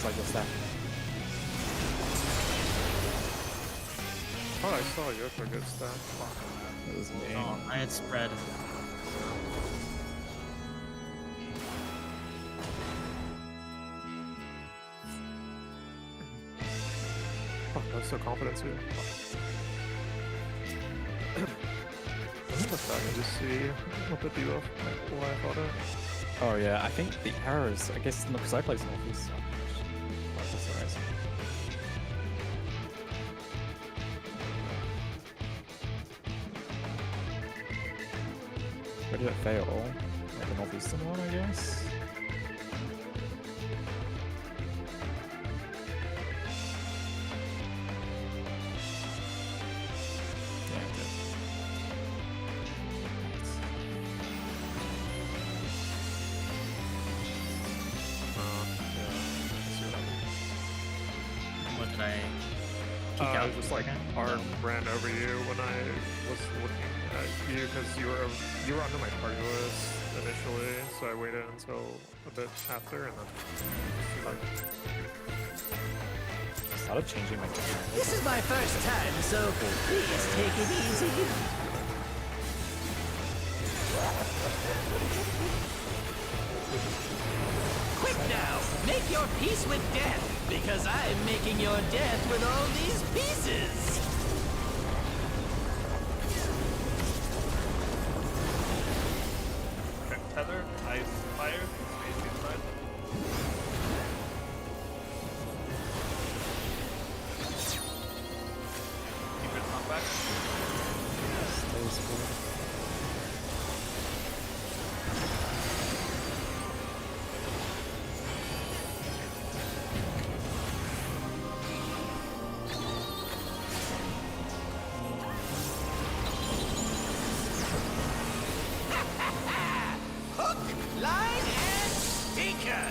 like your stack. Oh, I saw you for good stuff. It was me. Oh, I had spread. Oh, I was so confident too. Let me look back and just see what the debuff, like, why I thought it. Oh yeah, I think the arrows, I guess, because I play Northeast. That's alright. Where did it fail? Like the Northeastern one, I guess? Yeah, it did. What did I I was just like arm ran over you when I was looking at you because you were under my party list initially, so I waited until a bit after and then I started changing my camera. This is my first time, so please take it easy. Quick now, make your peace with death, because I'm making your death with all these pieces. Okay, tether, ice, fire, space inside. Keep it knockback. Stays good. Hook, line, and sinker.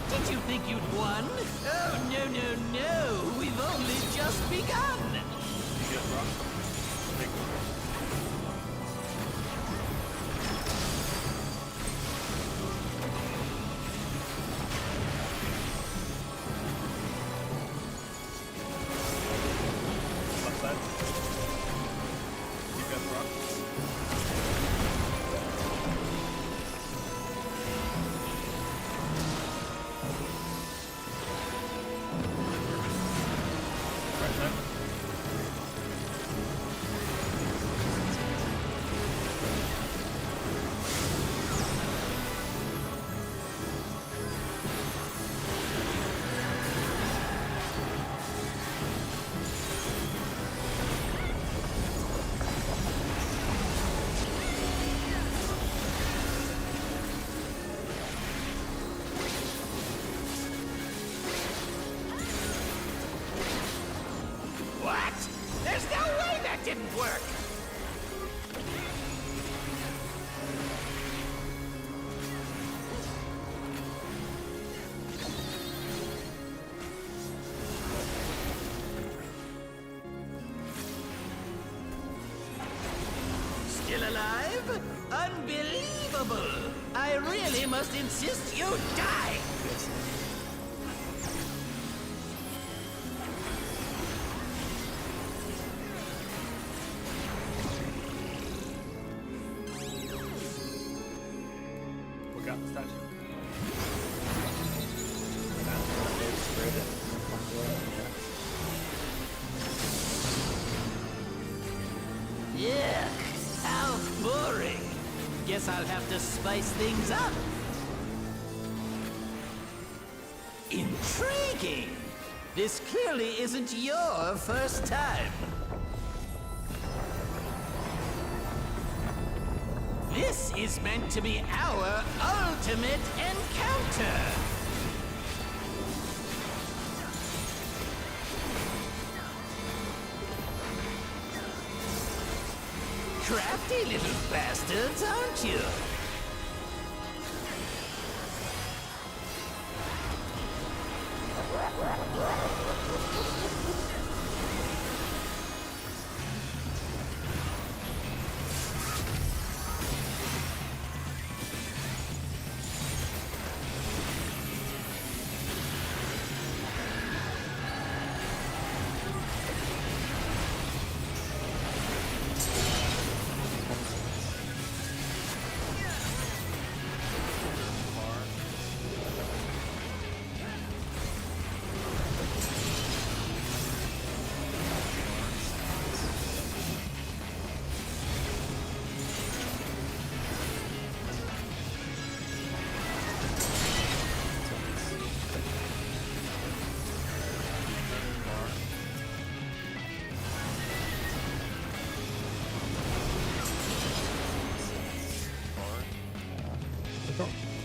Did you think you'd won? Oh, no, no, no. We've only just begun. Get rock. Take left side. Keep that rock. Right side. What? There's no way that didn't work! Still alive? Unbelievable! I really must insist you die! We got the statue. Yeah, how boring. Guess I'll have to spice things up. Intriguing. This clearly isn't your first time. This is meant to be our ultimate encounter. crafty little bastards, aren't you?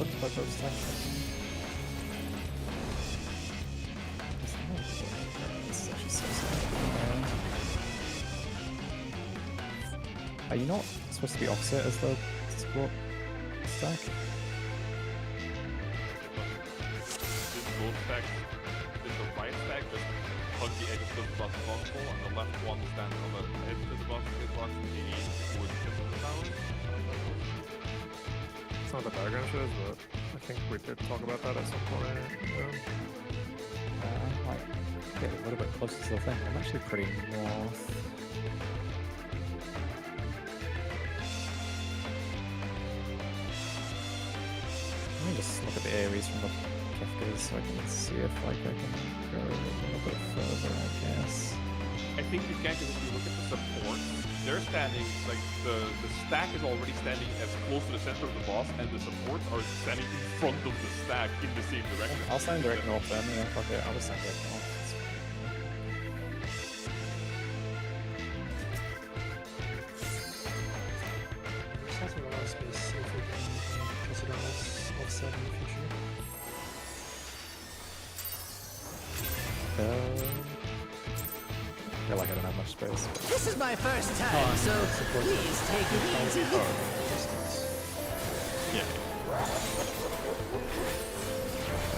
Looks like those things. This is actually so sad. Are you not supposed to be opposite as the support stack? Both stacks, in the right stack, just hug the edge of the bus as possible, and the left one stands on the edge of the bus as much as the would simple the tower. It's not the background shows, but I think we did talk about that at some point. Like, get a little bit closer to the thing. I'm actually pretty north. Let me just look at the AoEs from the Kefkas so I can see if like I can go a little bit further, I guess. I think you can, because if you look at the support, they're standing, like, the stack is already standing as close to the center of the boss, and the supports are standing in front of the stack in the same direction. I'll stand direct north then, yeah, fuck it, I'll just stand direct north. Just has a lot of space if we can consider offset in the future. I feel like I don't have much space. This is my first time, so please take it easy. Yeah.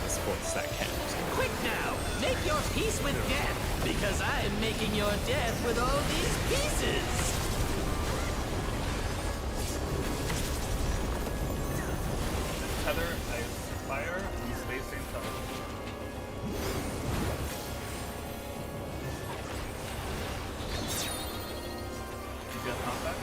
The support stack counts. Quick now, make your peace with death, because I'm making your death with all these pieces. Tether, ice, fire, we stay same tower. You get knockback?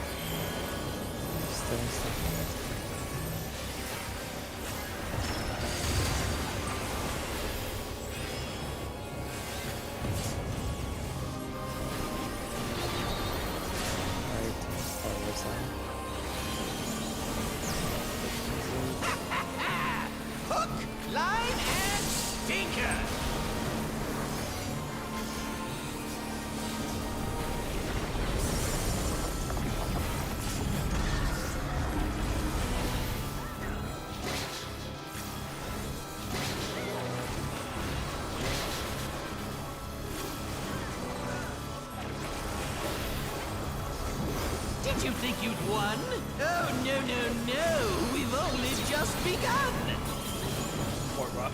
Hook, line, and stinker. Did you think you'd won? Oh, no, no, no. We've only just begun. More rock.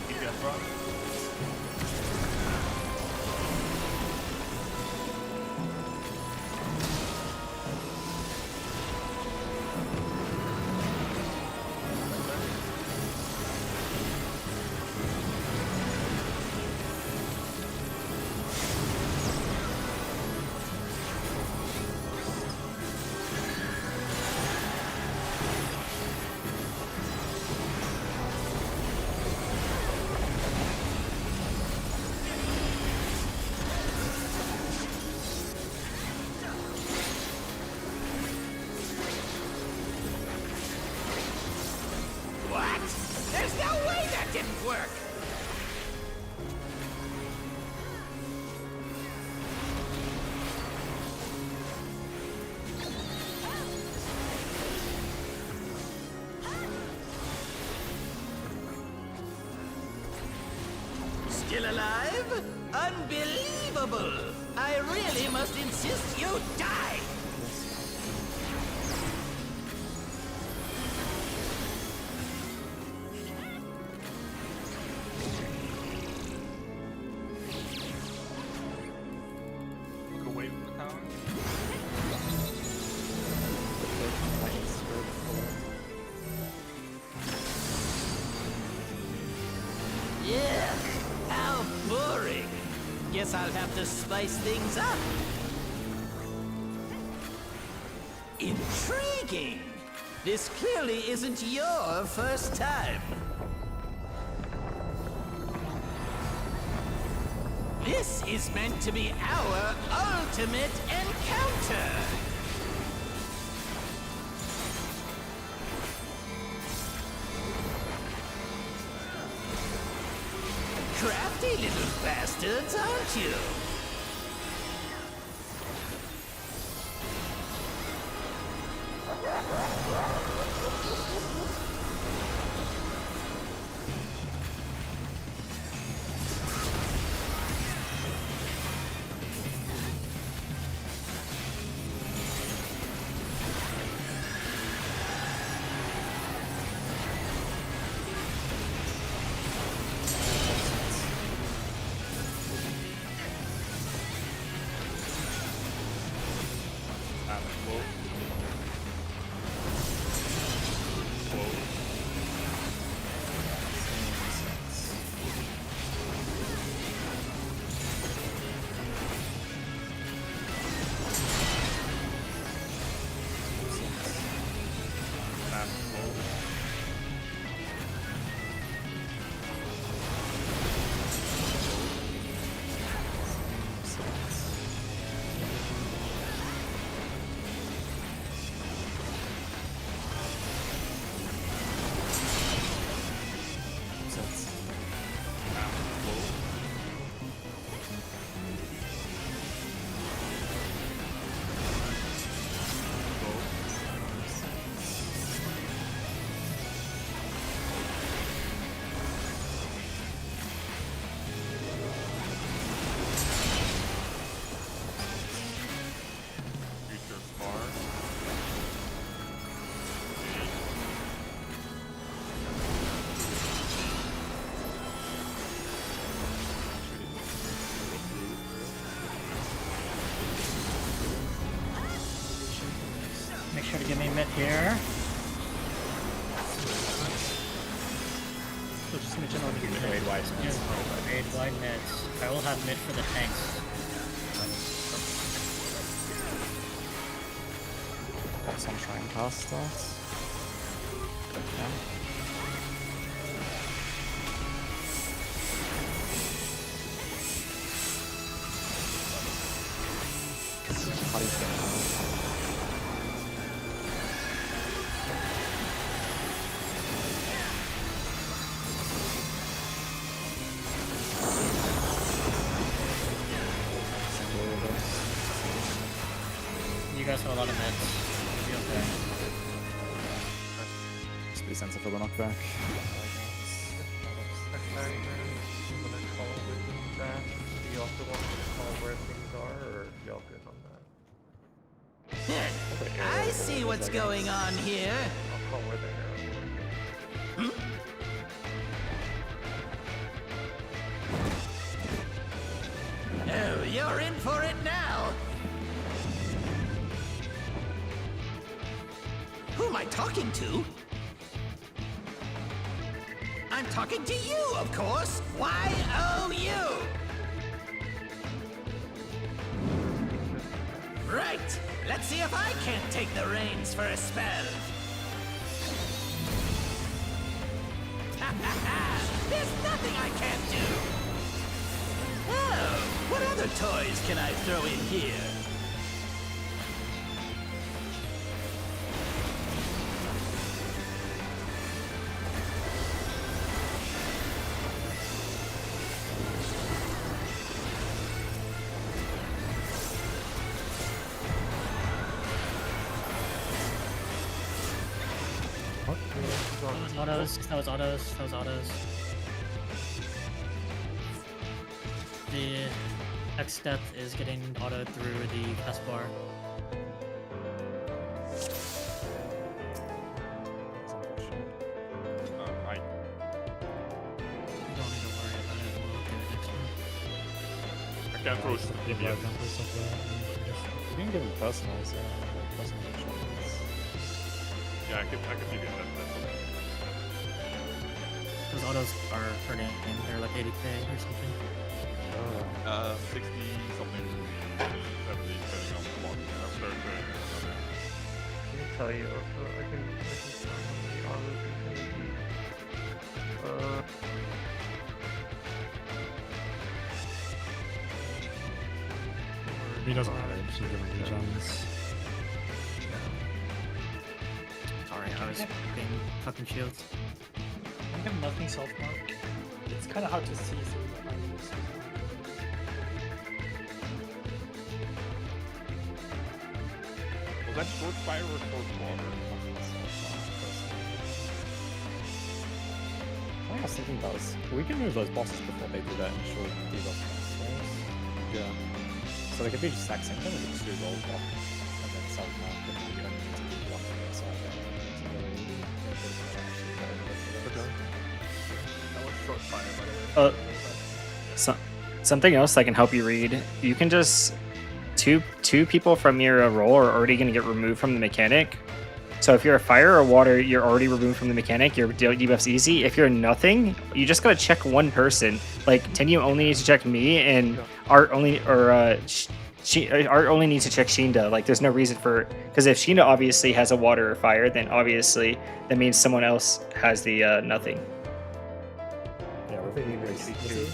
DPS rock. What? There's no way that didn't work! still alive? Unbelievable! I really must insist you die! Look away from the tower. Yeah, how boring. Guess I'll have to spice things up. Intriguing. This clearly isn't your first time. This is meant to be our ultimate encounter. Crafty little bastards, aren't you? Make sure to give me a mid here. So just mention on the Raid wide mids. Raid wide mids. I will have mid for the tanks. Got some shrine cast starts. Yeah. How do you feel? You guys have a lot of mids. You'll be okay. Just be sensitive for the knockback. You also want me to call where things are, or y'all good on that? I see what's going on here. I'll call where the arrow Oh, you're in for it now. Who am I talking to? I'm talking to you, of course. Y-O-U. Right. Let's see if I can't take the reins for a spell. There's nothing I can't do. Oh, what other toys can I throw in here? That was autos. That was autos. That was autos. The next step is getting auto through the cast bar. I You don't need to worry about it. We'll do it next one. I can't throw Just the DBS. blood numbers of the. You can give him personals, personal insurance. Yeah, I can DBS that. That's okay. Those autos are hurting, and they're like 80k or something. 60 something, 70 depending on the block. Yeah, Let me tell you also, I can start on the auto infinity. He doesn't matter. She's giving regens. Sorry, I was being fucking shields. I have nothing self-mark. It's kind of hard to see through the items. Was that short fire or short water? What I was thinking about is we can move those bosses before they do that initial debuff cast, right? Yeah. So they could be just stack same thing, we could just do roll block and then self mark and you don't need to do one on the side there. It's really That was short fire, by the way. Something else I can help you read. You can just two people from your role are already going to get removed from the mechanic. So if you're a fire or water, you're already removed from the mechanic. Your debuff's easy. If you're nothing, you just gotta check one person. Like Tenyu only needs to check me, and Art only Art only needs to check Shinda. Like there's no reason for, because if Shinda obviously has a water or fire, then obviously that means someone else has the nothing. Yeah, we're thinking like CQ.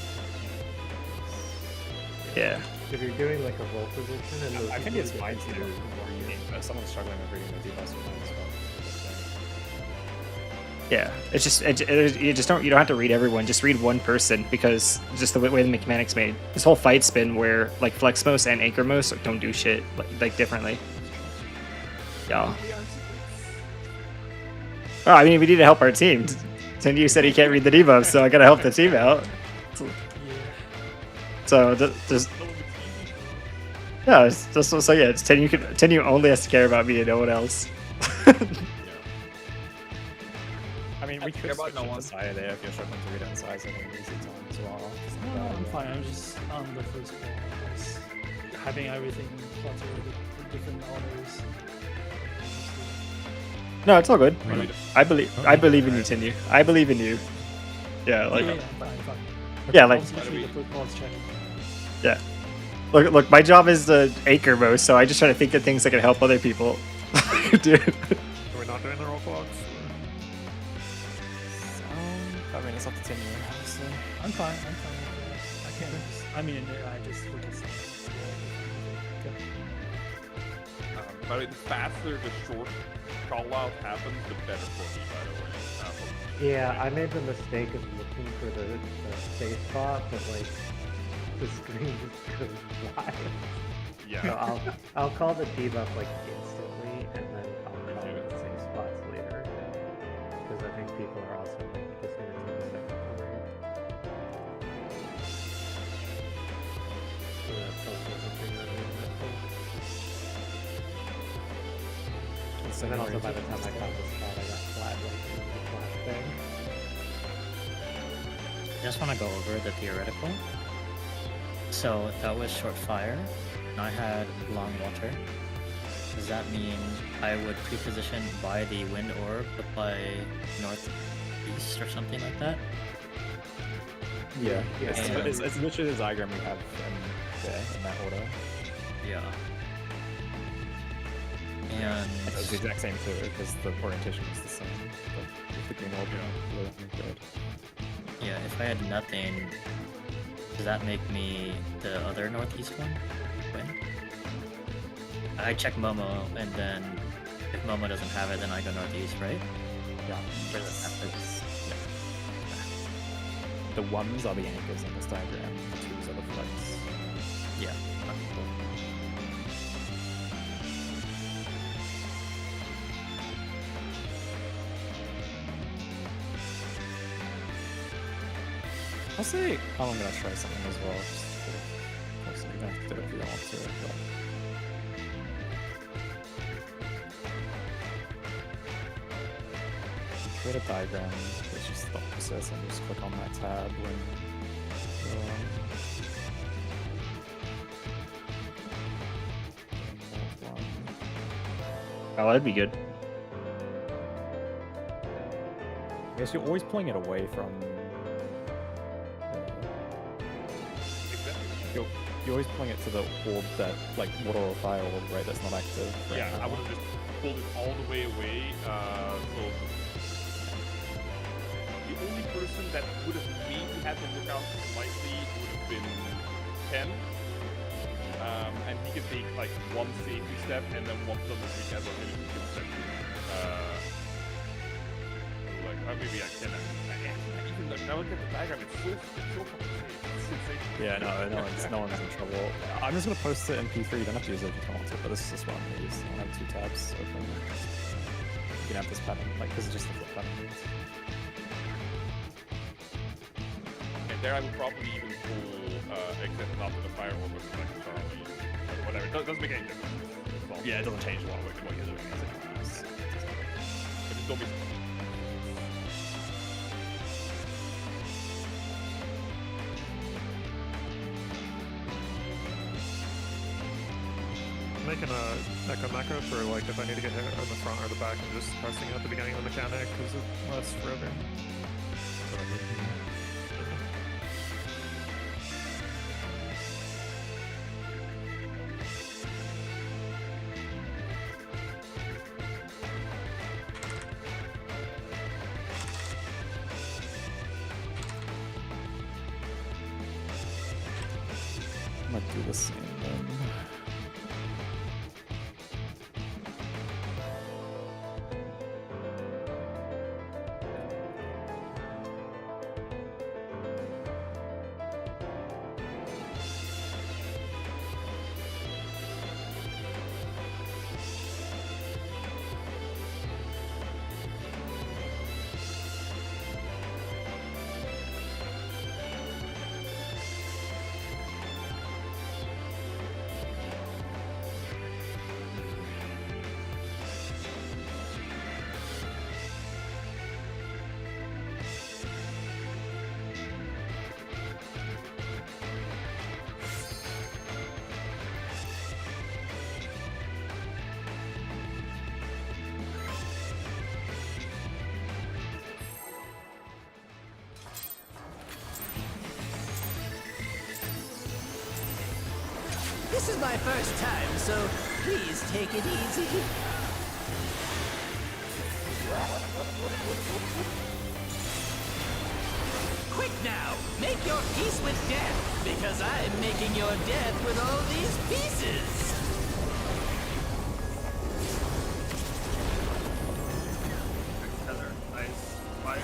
Yeah. If you're doing like a roll position and those I think people it's get fine to do removed, if someone's struggling with reading the debuffs, we might as well. Yeah, it's just you don't have to read everyone. Just read one person, because just the way the mechanic's made. This whole fight's been where like Flexmos and Anchormos don't do shit like differently. Yeah. Oh, I mean, we need to help our team. Tenyu said he can't read the debuffs, so I gotta help the team out. So just yeah, it's just so yeah. It's Tenyu only has to care about me and no one else. I mean, we could switch it to Sire there if you're struggling to read it in size. I think it's easy time as well. No, I'm fine. I'm just on the first floor. I was having everything cluttered with different autos. No, it's all good. I believe in you, Tenyu. I believe in you. Yeah, like Yeah, fine. yeah, like Usually the football's checking. yeah. Look, my job is the anchor most, so I just try to think of things that can help other people. Dude. Are we not doing the roll clocks? I mean, it's up to Tenyu, honestly. I'm fine. I'm fine with that. I can't. I mean, I just look at stuff. By the way, the faster the short call out happens, the better for me, by the way. Yeah, I made the mistake of looking for the safe spot, but like the screen just goes wild. Yeah. So I'll call the debuff like instantly, and then I'll call the safe spots later. Because I think people are also like just gonna take a second to read. So that's also something that I'm mindful. And then also by the time I got this spot, I got flat like in the flash thing. I just want to go over the theoretical. So that was short fire, and I had long water. Does that mean I would pre-position by the wind orb, but by northeast or something like that? Yeah, And- it's literally the diagram we have in that order. Yeah. And It's the exact same too, because the orientation is the same. But with the green orb, blue and red. yeah, if I had nothing, does that make me the other northeast one win? I check Momo, and then if Momo doesn't have it, then I go northeast, right? Yeah. The ones are the anchors in this diagram, the twos are the flags. Yeah. I'll say, I'm gonna try something as well. Just Personally, you don't have to do it if you don't want to, but... Create a diagram, which is the opposite, and just click on that tab when you're Oh, that'd be good. I guess you're always pulling it away from... You're always pulling it to the orb that, like, water or fire orb, right, that's not active. Right Yeah, now. I would have just pulled it all the way away. So the only person that would have maybe had to look out slightly would have been Ken. And he could take like one safety step and then one from the week as a really good step. Like, maybe I can. Even like, now look at the diagram, it's so fucking safe. It's insane. Yeah, no one's in trouble. I'm just gonna post it in P3. You don't have to use it if you don't want to, but this is just what I'm gonna use. I have 2 tabs open. You can have this pattern, like this is just the flip pattern. And there I would probably even pull exit not to the fire orb with like Charlie. Or whatever. It doesn't make any difference. Yeah, it doesn't change a lot what you're doing. But just don't be Making a echo macro for like if I need to get hit in the front or the back and just pressing at the beginning of the mechanic because it lasts forever. I'm gonna do the same then. This is my first time, so please take it easy. Quick now, make your peace with death, because I'm making your death with all these pieces. Heather, nice fire.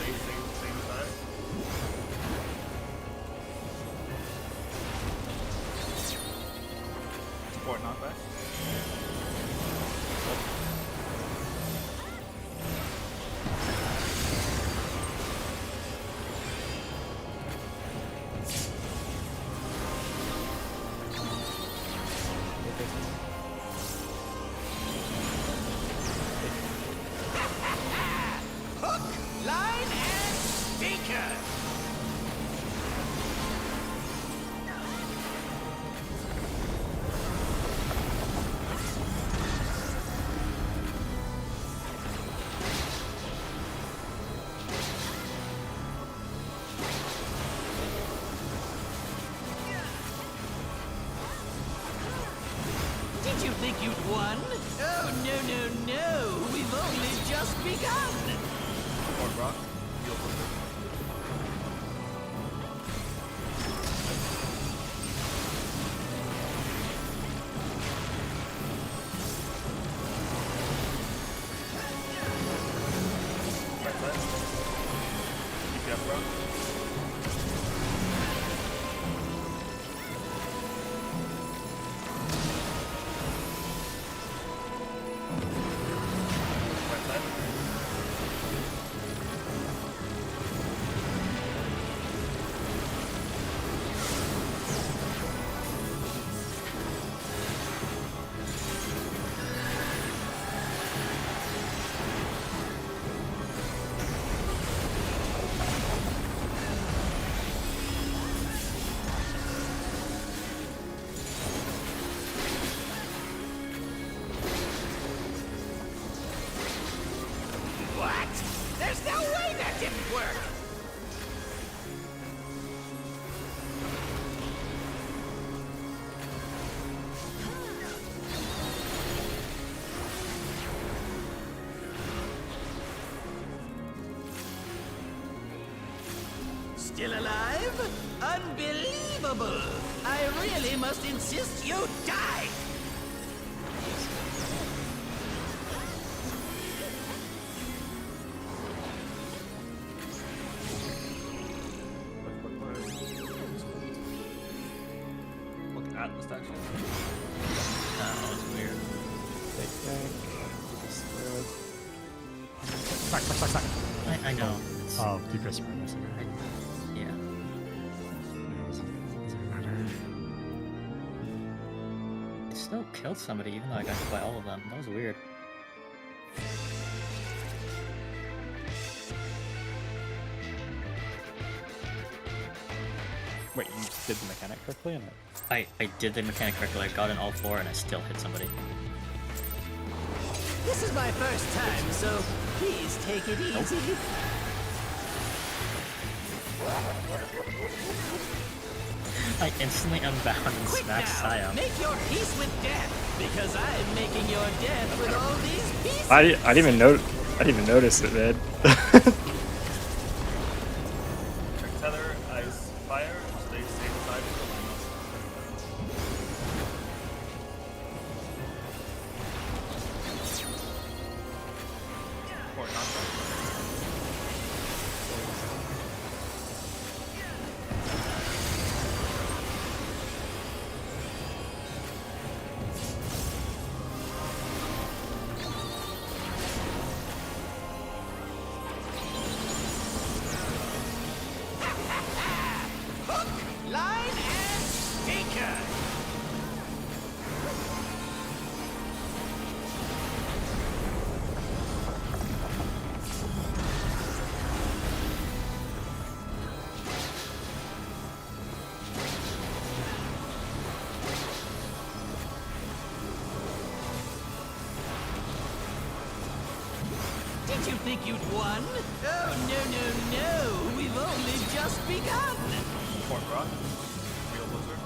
Same side. Support knockback. Hook, line, and sinker. Did you think you'd won? Oh, no. We've only just begun. Support rock. Heal for it. Right side. DPS rock. Right side. still alive? Unbelievable! I really must insist you die! Look at the statue. That was weird. Stack. I know. Oh, keep your sprint missing. Yeah. I still killed somebody even though I got hit by all of them. That was weird. Wait, you did the mechanic correctly? And I did the mechanic correctly. I got in all four and I still hit somebody. This is my first time, so please take it easy. I instantly unbound and Quick smacked now, Siam. make your peace with death, because I'm making your death with all these pieces. I didn't even notice it, man. Trick tether, ice, fire, stay safe side of the lineup. Or not. Hook, line, and sinker. Did you think you'd won? Oh, no. We've only just begun. Port rock. Real blizzard.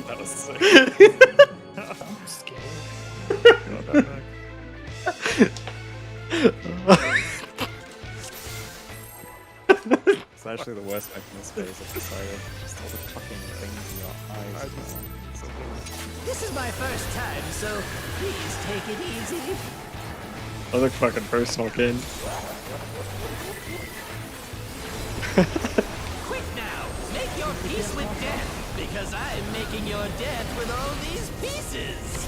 That was sick. I'm scared. it's actually the worst back in this phase of the saga. Just all the fucking things in your eyes. This is my first time, so please take it easy. I look fucking personal, kid. Quick now, make your peace with death, because I'm making your death with all these pieces.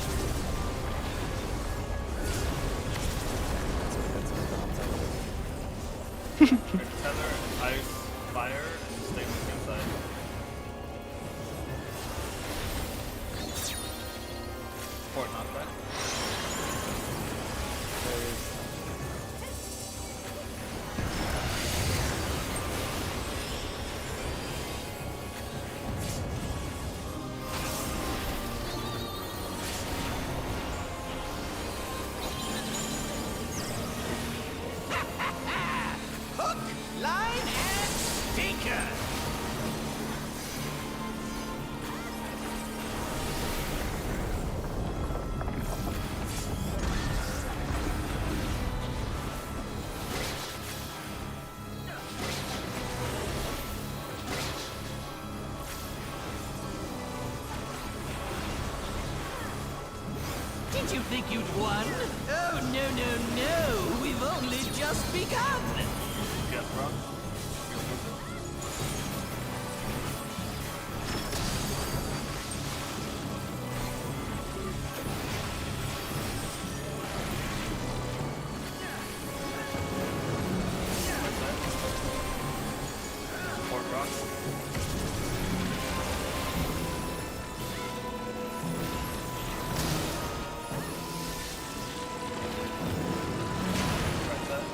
Trick tether, ice, fire, and stay on the same side. Port knockback. Hook, line, and sinker. Did you think you'd won? Oh, no. We've only just begun. Yes, rock. Real blizzard. Port rock. Right side.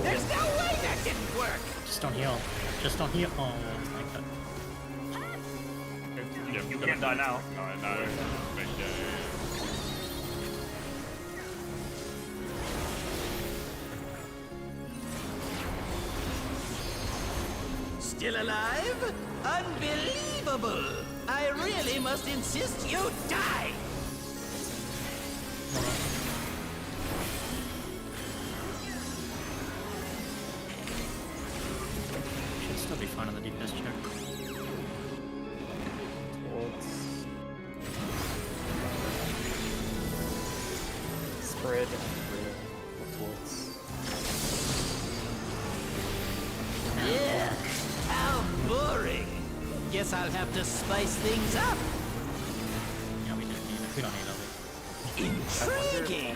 There's no way that didn't work! Just don't heal. Just don't heal. Oh my god. You can't die now. No. Still alive? Unbelievable! I really must insist you die! Should still be fine on the DPS check. Spread towards. Yeah, how boring! Guess I'll have to spice things up. Yeah, we don't need all Intriguing!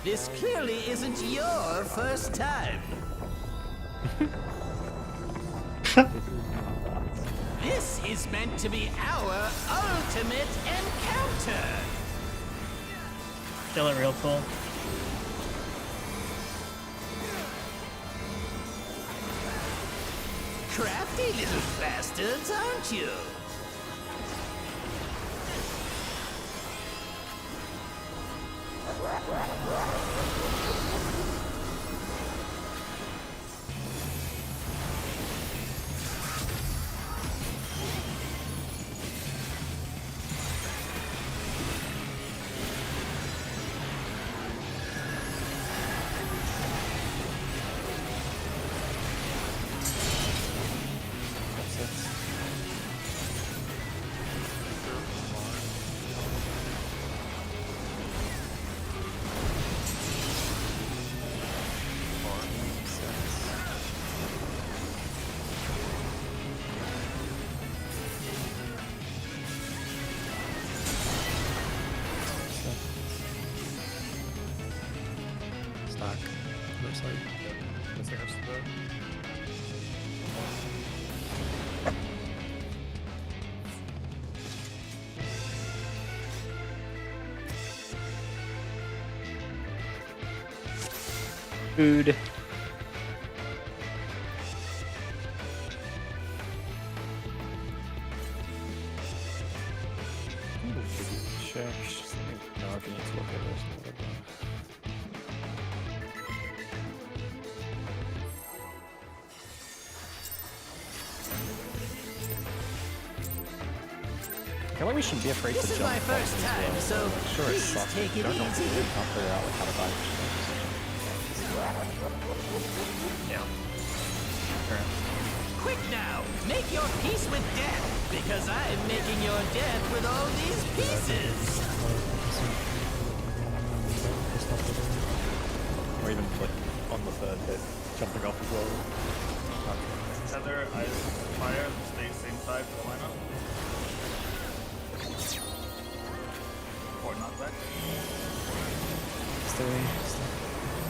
This clearly isn't your first time. This is meant to be our ultimate encounter! Kill it real cool. Crafty little bastards, aren't you? Stack. Other side. Missing our split. Food. Check. No, if you need to look at this. I feel like we shouldn't be afraid This to is jump. my first as time, well. so Like, sure, please it sucks. take it Don't know easy. we can't figure out like how to buy. Yeah. Quick now, make your peace with death, because I'm making your death with all these pieces. Or even like on the third hit, jumping off as well. Tether, ice, fire, stay same side for the lineup. Or not back. Stay.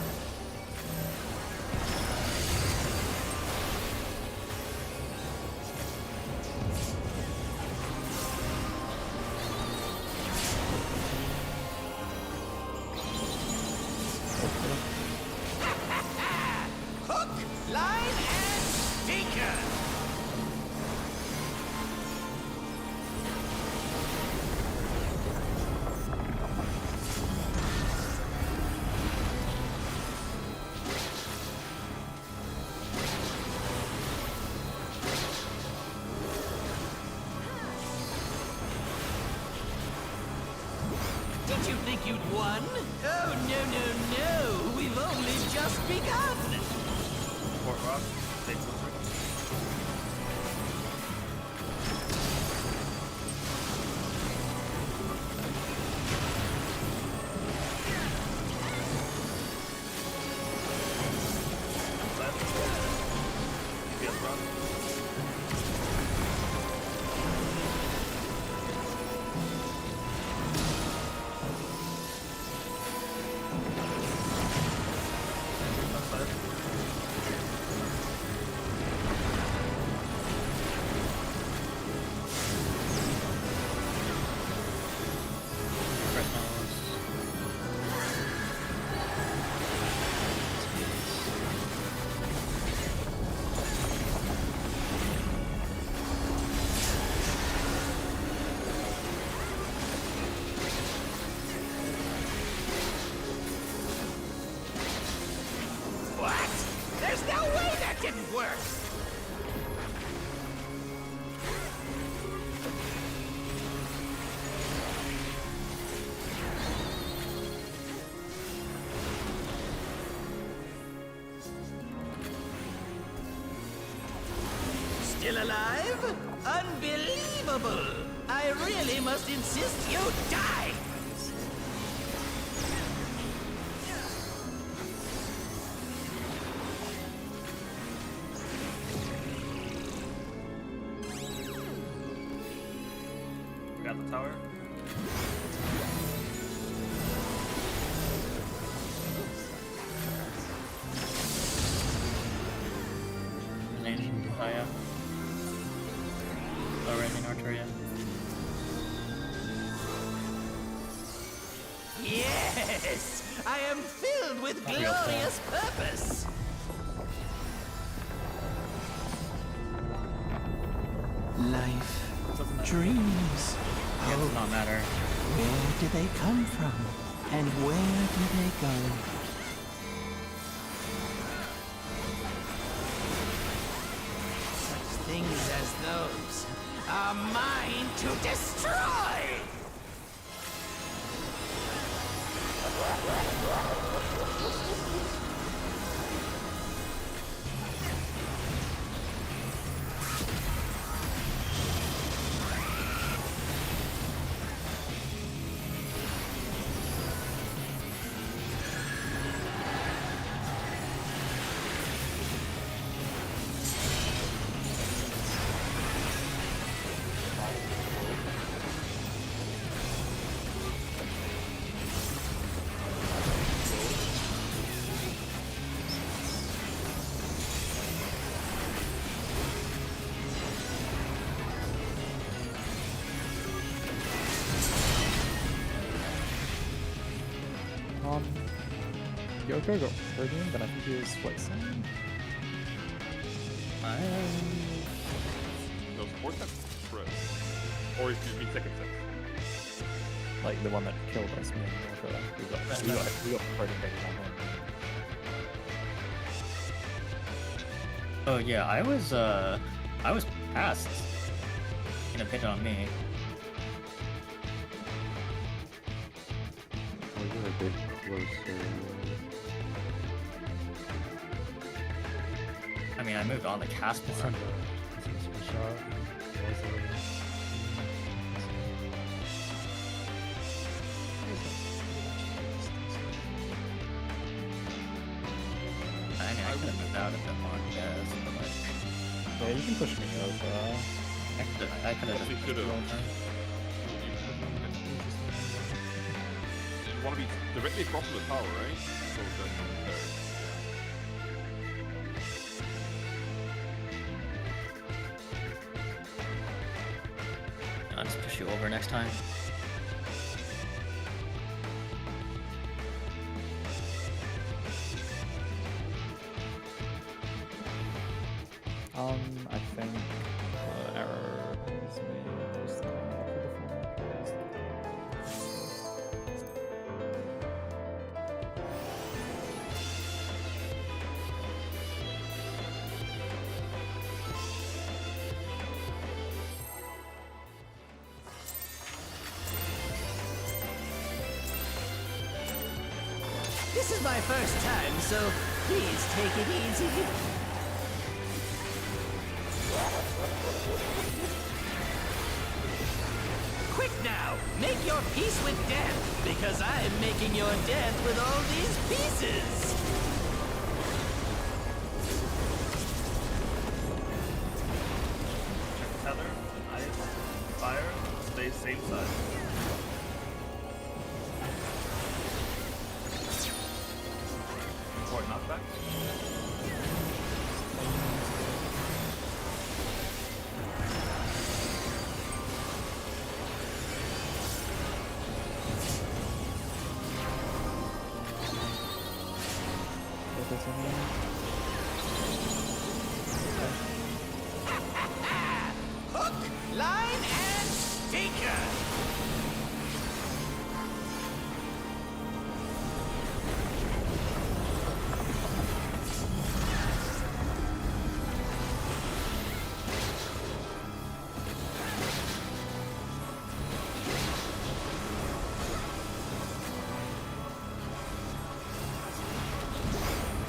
Hook, line, and sinker. Did you think you'd won? Oh, no. We've only just begun. Port rock, take some. alive? Unbelievable! I really must insist you die! We got the tower. Landing Kaya. Oh, raising Arturia. Yes! I am filled with glorious purpose! Life, dreams, It does not matter. where do they come from? And where do they go? Such things as those are mine to destroy! Yoko got Podium, but I think he was flexing. Those fourth set? Correct. Or excuse me, second set. Like the one that killed us, me and Yoko. We got Podium back on him. Oh yeah, I was passed. In a pit on me. Oh, you're a bit closer. I mean, I moved on the cast bar. I mean, I could have moved out a bit more, I guess, but like... Yeah, you can push me over. I could have... You should have. You want to be directly across from the tower, right? So then there. I'll just push you over next time. I think the error is me just going off of the phone. This is my first time, so please take it easy. Quick now, make your peace with death, because I'm making your death with all these pieces. Tether, ice, fire, stay same side. Or knockback. Hook, line, and sinker.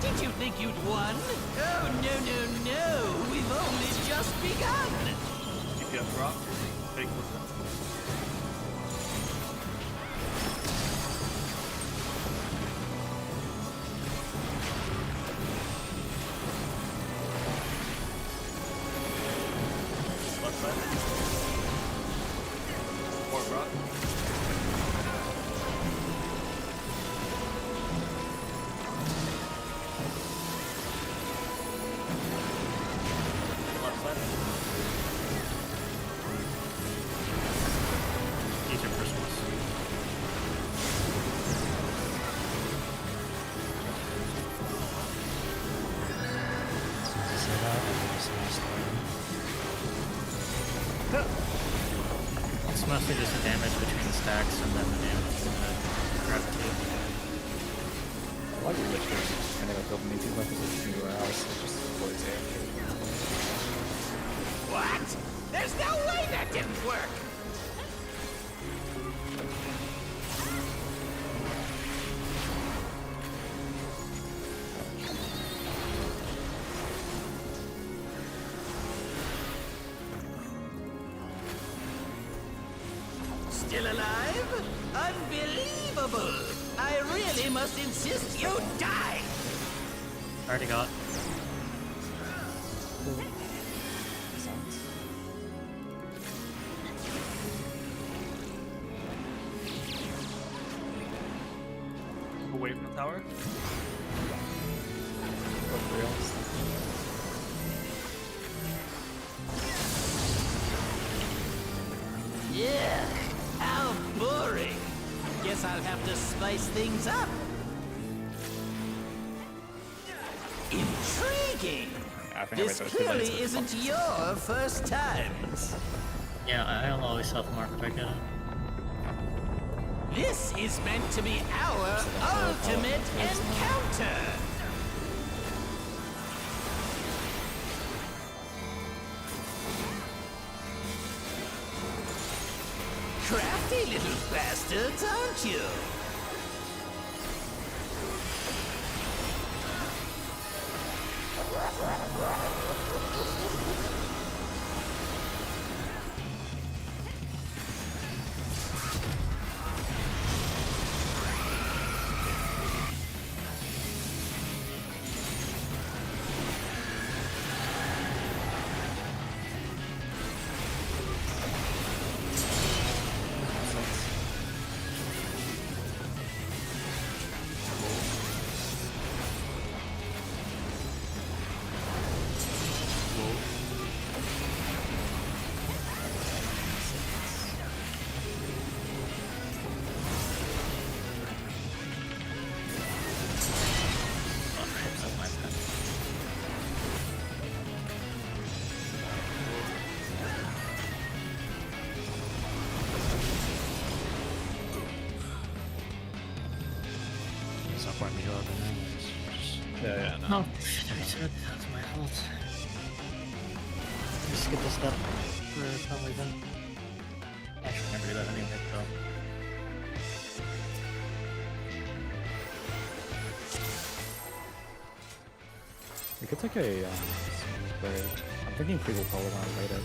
Did you think you'd won? Oh, no, no, no. We've only just begun! Keep you up rock. Take listen. Left side. More rock. Left side. These are Christmas. It's mostly just the damage between the stacks and then the damage from the gravity. I like literally ending up building these weapons anywhere else. It just avoids AFK. What? There's no way that didn't work! Still alive? Unbelievable! I really must insist you die! Already got. Away from the tower. Yeah, how boring. Guess I'll have to spice things up. Intriguing. I think I This made those two clearly lanes. isn't your first times. Yeah, I'll always self-mark if I get it. This is meant to be our ultimate encounter. Crafty little bastards, aren't you? There's no point in me going there. Yeah, No, that's my fault. Just skip a step for some reason. I should never do that anyway, though. We could take a wait. I'm thinking people probably want to later.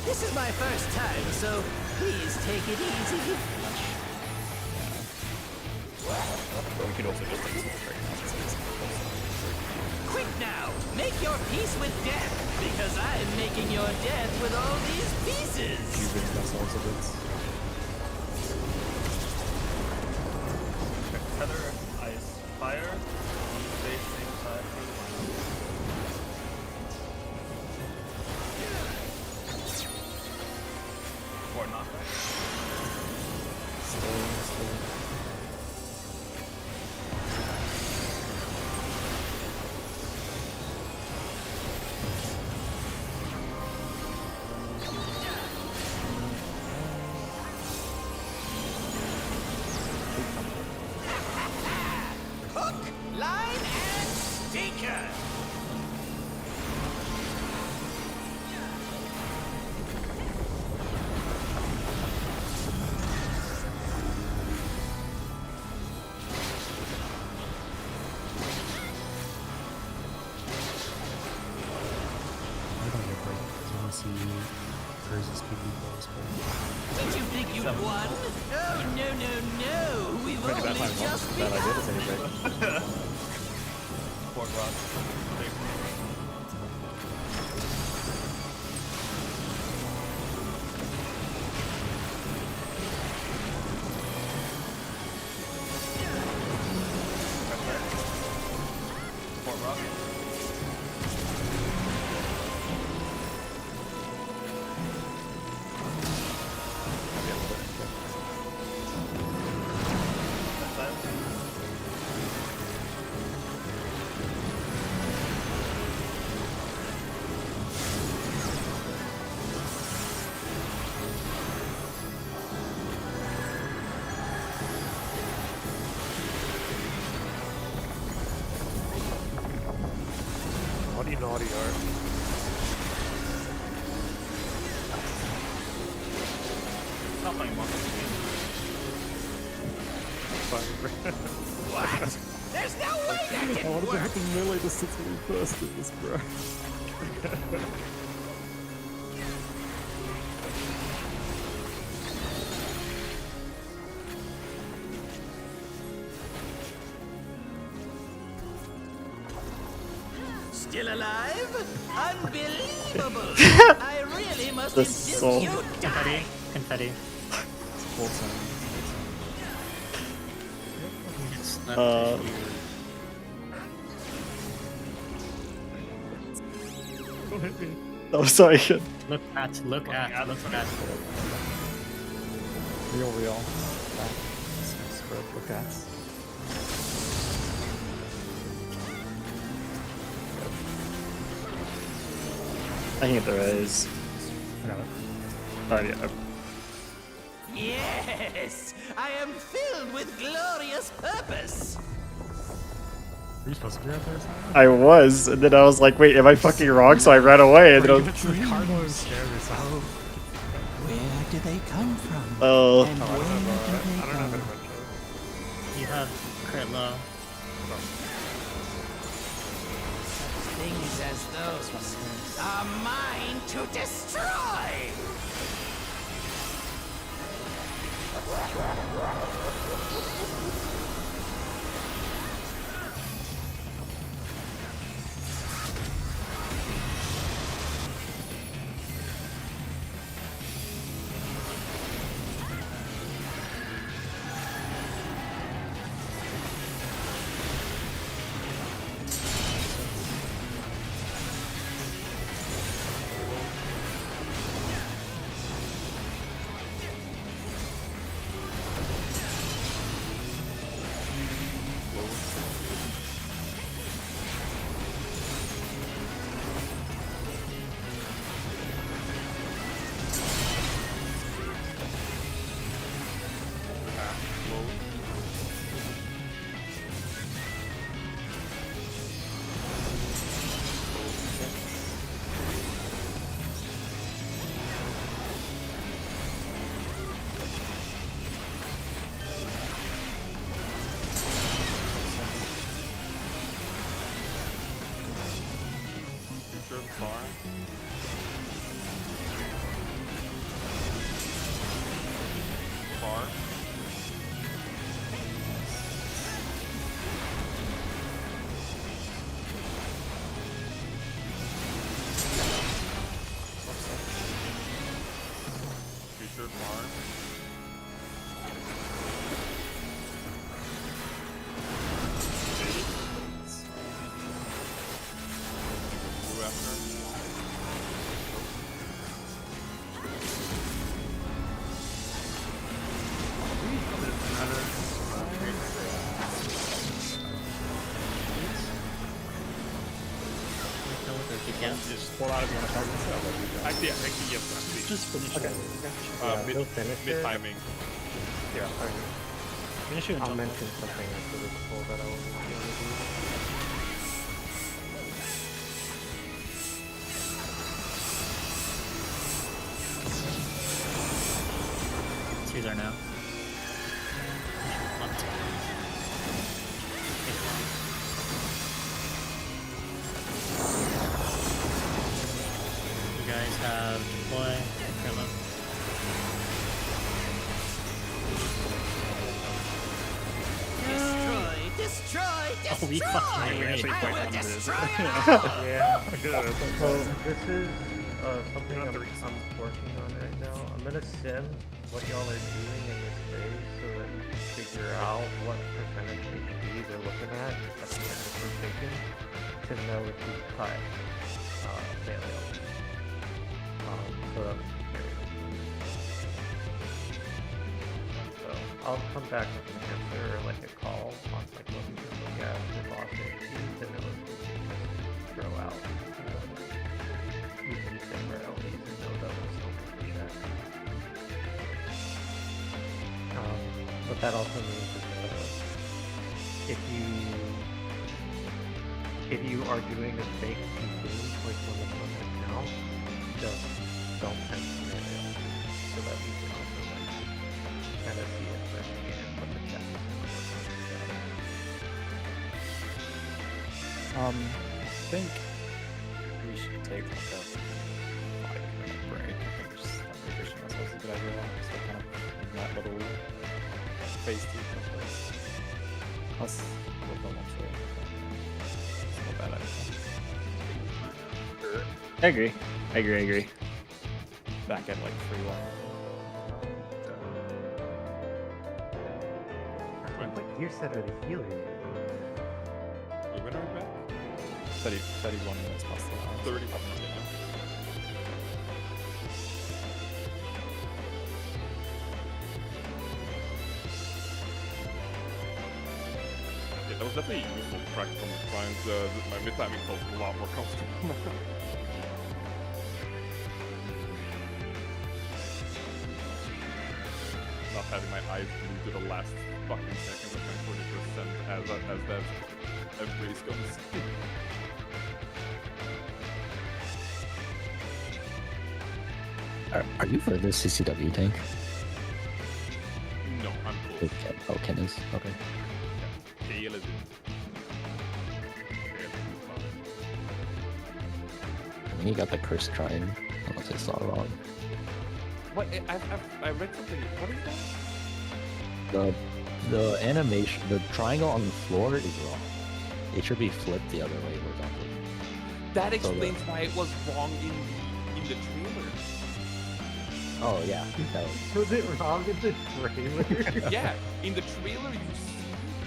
This is my first time, so please take it easy. We could also just take some straight now. Quick now, make your peace with death, because I'm making your death with all these pieces. Cubing ourselves a bit. Tether, ice, fire. Stay same side. Or not. Still. One? Oh, no, no, no. We've Maybe that only time just wasn't a bad idea to take a break. Port rock. Port rock. Naughty, naughty art. Not playing monster What? There's no way that I wanted to have the melee distance when we first did this, bro. Still alive? Unbelievable! I really must That's insist so- you die! Confetti. It's full time. Don't hit me. Oh, sorry. Look at. Real. Back. Spread. Look at. I can get the res. I got it. Alright, yeah. Yes! I am filled with glorious purpose! Are you supposed to be right there, Simon? I was, and then I was like, wait, am I fucking wrong? So I ran away, and then I was... The cardinal is scary, Simon. Where do they come from? Oh. And where do they go? You have crit low. Things as those are mine to destroy! Just pull out if you want to target this out. Actually, I think yes, actually. Just finish Okay. it. Yeah, He'll finish mid it. timing. Yeah, okay. Finish it and I'll jump mention something after this poll that I wasn't able to do. Two there now. You guys have deploy, crit low. we fucking We're great. actually quite limited. Yeah. Good. So this is something I'm working on right now. I'm gonna sim what y'all are doing in this phase so that we can figure out what percentage HP they're looking at the end of rotation to know if we cut melee. So that we can carry this. So I'll come back with an answer or like a call on like what we can look at for boss HP to know if we can just throw out using the same LBs and know that we'll still make the check. What that also means is if you are doing a fake P2 like when it's on an account, just don't send scenario so that we can also like kind of see it firsthand what the check is going to look like. I think we should take like a 5-minute break. I think just revision ourselves a good idea. So kind of in that little phase 2 place. Plus, we'll go on to it. It's not a bad idea. I agree. Back at like 3-1. What gear set are the healers using? When are we back? 31 minutes past the hour. 30 minutes, yeah. Yeah, that was definitely a useful practice on the shrines. My mid-timing felt a lot more comfortable. Not having my eyes glued to the last fucking second of my 40% as that embrace comes. Are you for the CCW tank? No, I'm close. Oh, Ken is. Okay. Yeah, Kale is in. I mean, he got the cursed shrine, unless I saw wrong. What? I read something. What is that? The animation, the triangle on the floor is wrong. It should be flipped the other way horizontally. That So explains why it was wrong in the trailer. Oh yeah, that Was it wrong in the trailer? Yeah, in the trailer you see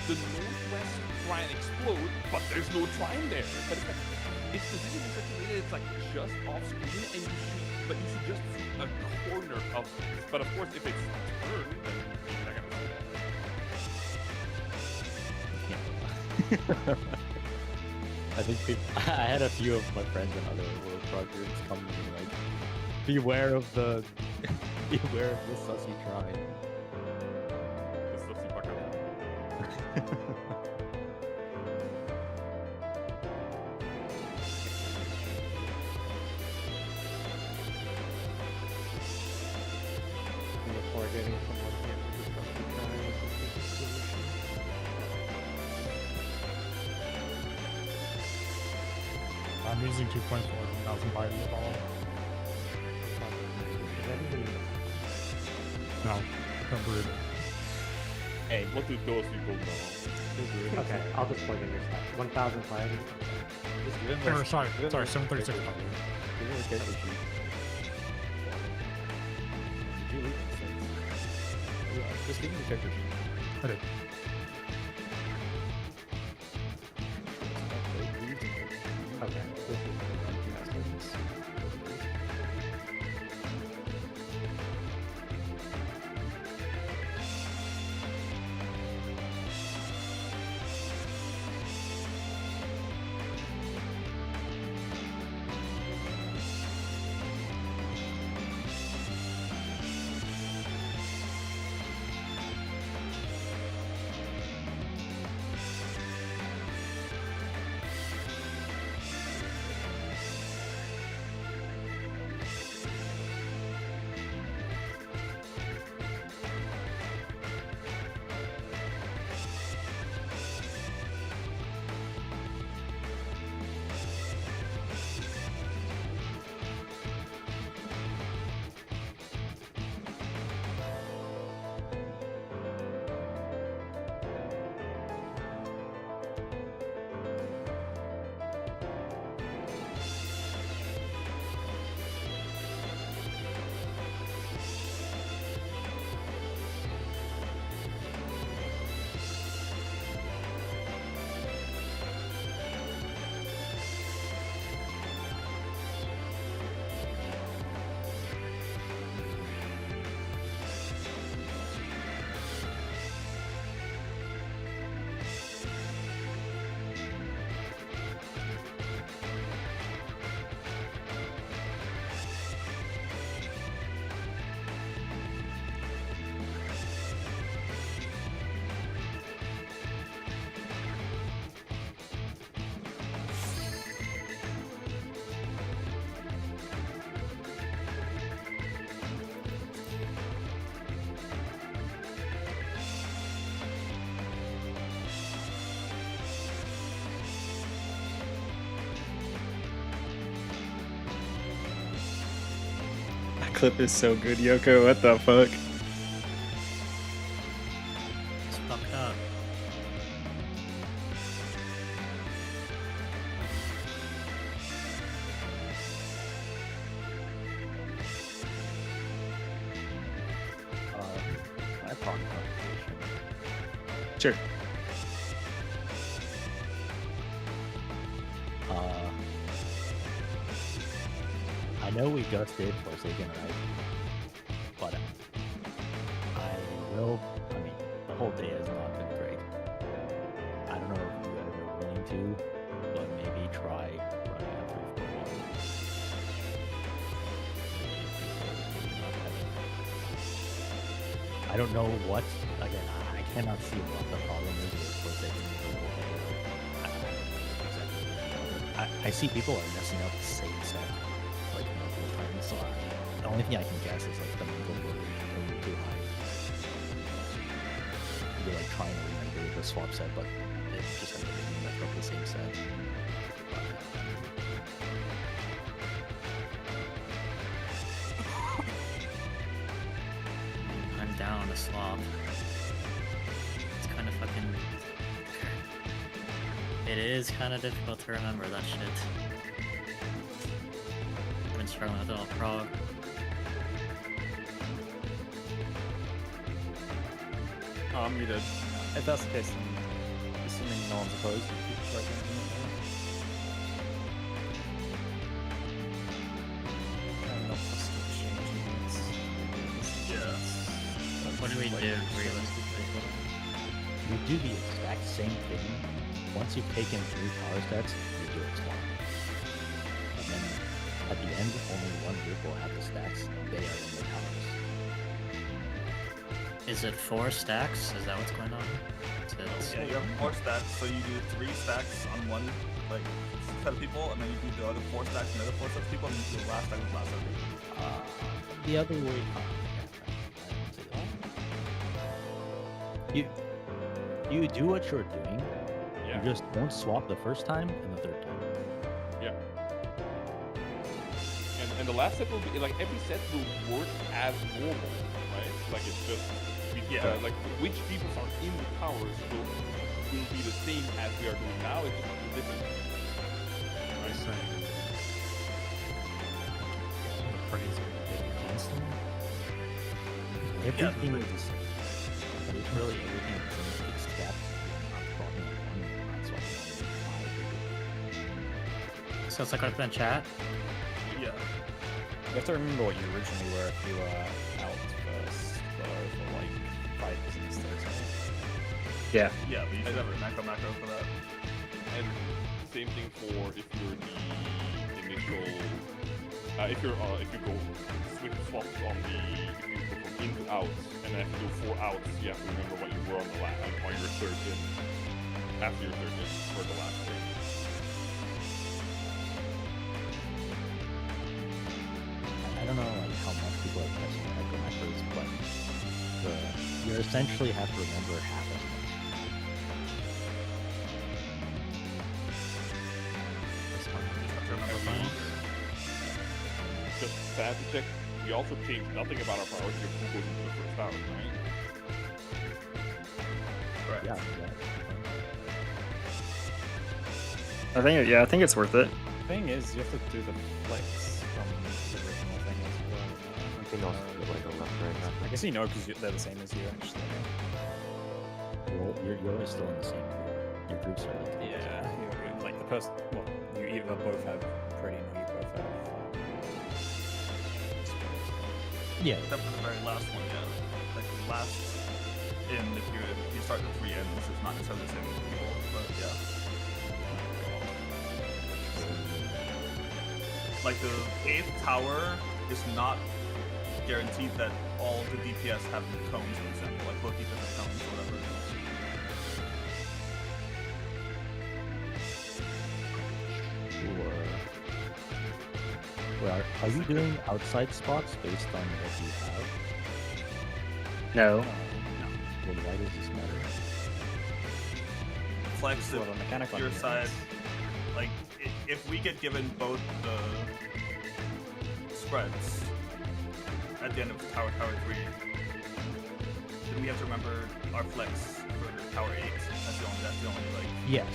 the northwest shrine explode, but there's no shrine there. But it's like it's positioned in such a way that it's like just off screen, and you should just see a corner of it. But of course, if it's turned, then you're not gonna see that. I think I had a few of my friends and other world projects come to me like, beware of the sussy shrine. The sussy bucket. Before getting someone into the sussy shrine with the solution. I'm using 2.4 1,000 by the ball. No, Bird. Hey, what do those people know? Okay, I'll just plug in your stuff. 1,000 piety. Just give him Or, sorry, 736 Give him a character sheet. Did you leave it? Just give him the character sheet. I did. Okay, this is clip is so good, Yoko. What the fuck? It's fucked up. I probably Sure. I know we just did Forsaken, right? But I mean, the whole day has not been great. I don't know if you guys are willing to, but maybe try running a 3-4-1. I don't know what, again, I cannot see what the problem is with Forsaken the whole day. I see people are messing up the same set like multiple times, so the only thing I can guess is like the mental load is too high. You're like trying to remember the swap set, but it just ends up being messed up the same set. I'm down on a swap. It's kind of fucking... It is kind of difficult to remember that shit. I've been struggling with it all prog. Oh, I'm muted. If that's the case, then assuming no one's opposed, you can try to What do we do, realistically? You do the exact same thing. Once you've taken 3 power stats, you do a swap. And then at the end, only one group will have the stacks. They are in the towers. Is it 4 stacks? Is that what's going on? Yeah, you have 4 stacks, so you do 3 stacks on one like set of people, and then you do the other 4 stacks and the other 4 sets of people, and you do the last stack with the last set of people. The other way. You do what you're doing. Yeah. You just don't swap the first time and the third time. Yeah. And the last set will be like every set will work as normal, right? Like it's just like which people are in the towers will be the same as we are doing now. It's just different. Right? Everything is the same. But it's really everything is the same except not swapping one, not swapping one. So it's like I put in chat? Yeah. You have to remember what you originally were if you were out first, though, for like 5 business days. Yeah. Yeah, but you should have a macro for that. And same thing for if you're the initial, if you go switch swaps on the, if you go from in to out, and then if you do 4 outs, you have to remember what you were on the last, on your third in, after your third in for the last thing. I don't know like how much people are testing micro macros, but you essentially have to remember half as much. Just sad to check, we also changed nothing about our priority of who goes into the first tower, right? Right. Yeah. I think it's worth it. The thing is, you have to do the flex from the original thing as well. You can also do like a left right half. I guess you know because they're the same as you actually. You're always still in the same group. Your groups are like You're like the person. Well, you either both have pretty, or you both have. Yeah. Except for the very last one, yeah. Like the last in, if you start the 3 ends, it's not necessarily the same people, but yeah. Like the 8th tower is not guaranteed that all the DPS have cones, for example, like both DPS have cones or whatever. Well, are you doing outside spots based on what you have? No. Well, why does this matter? Flex Well, the mechanic on your your side. Like, if we get given both the spreads, at the end of tower 3, then we have to remember our flex for tower 8. That's the only like Yes.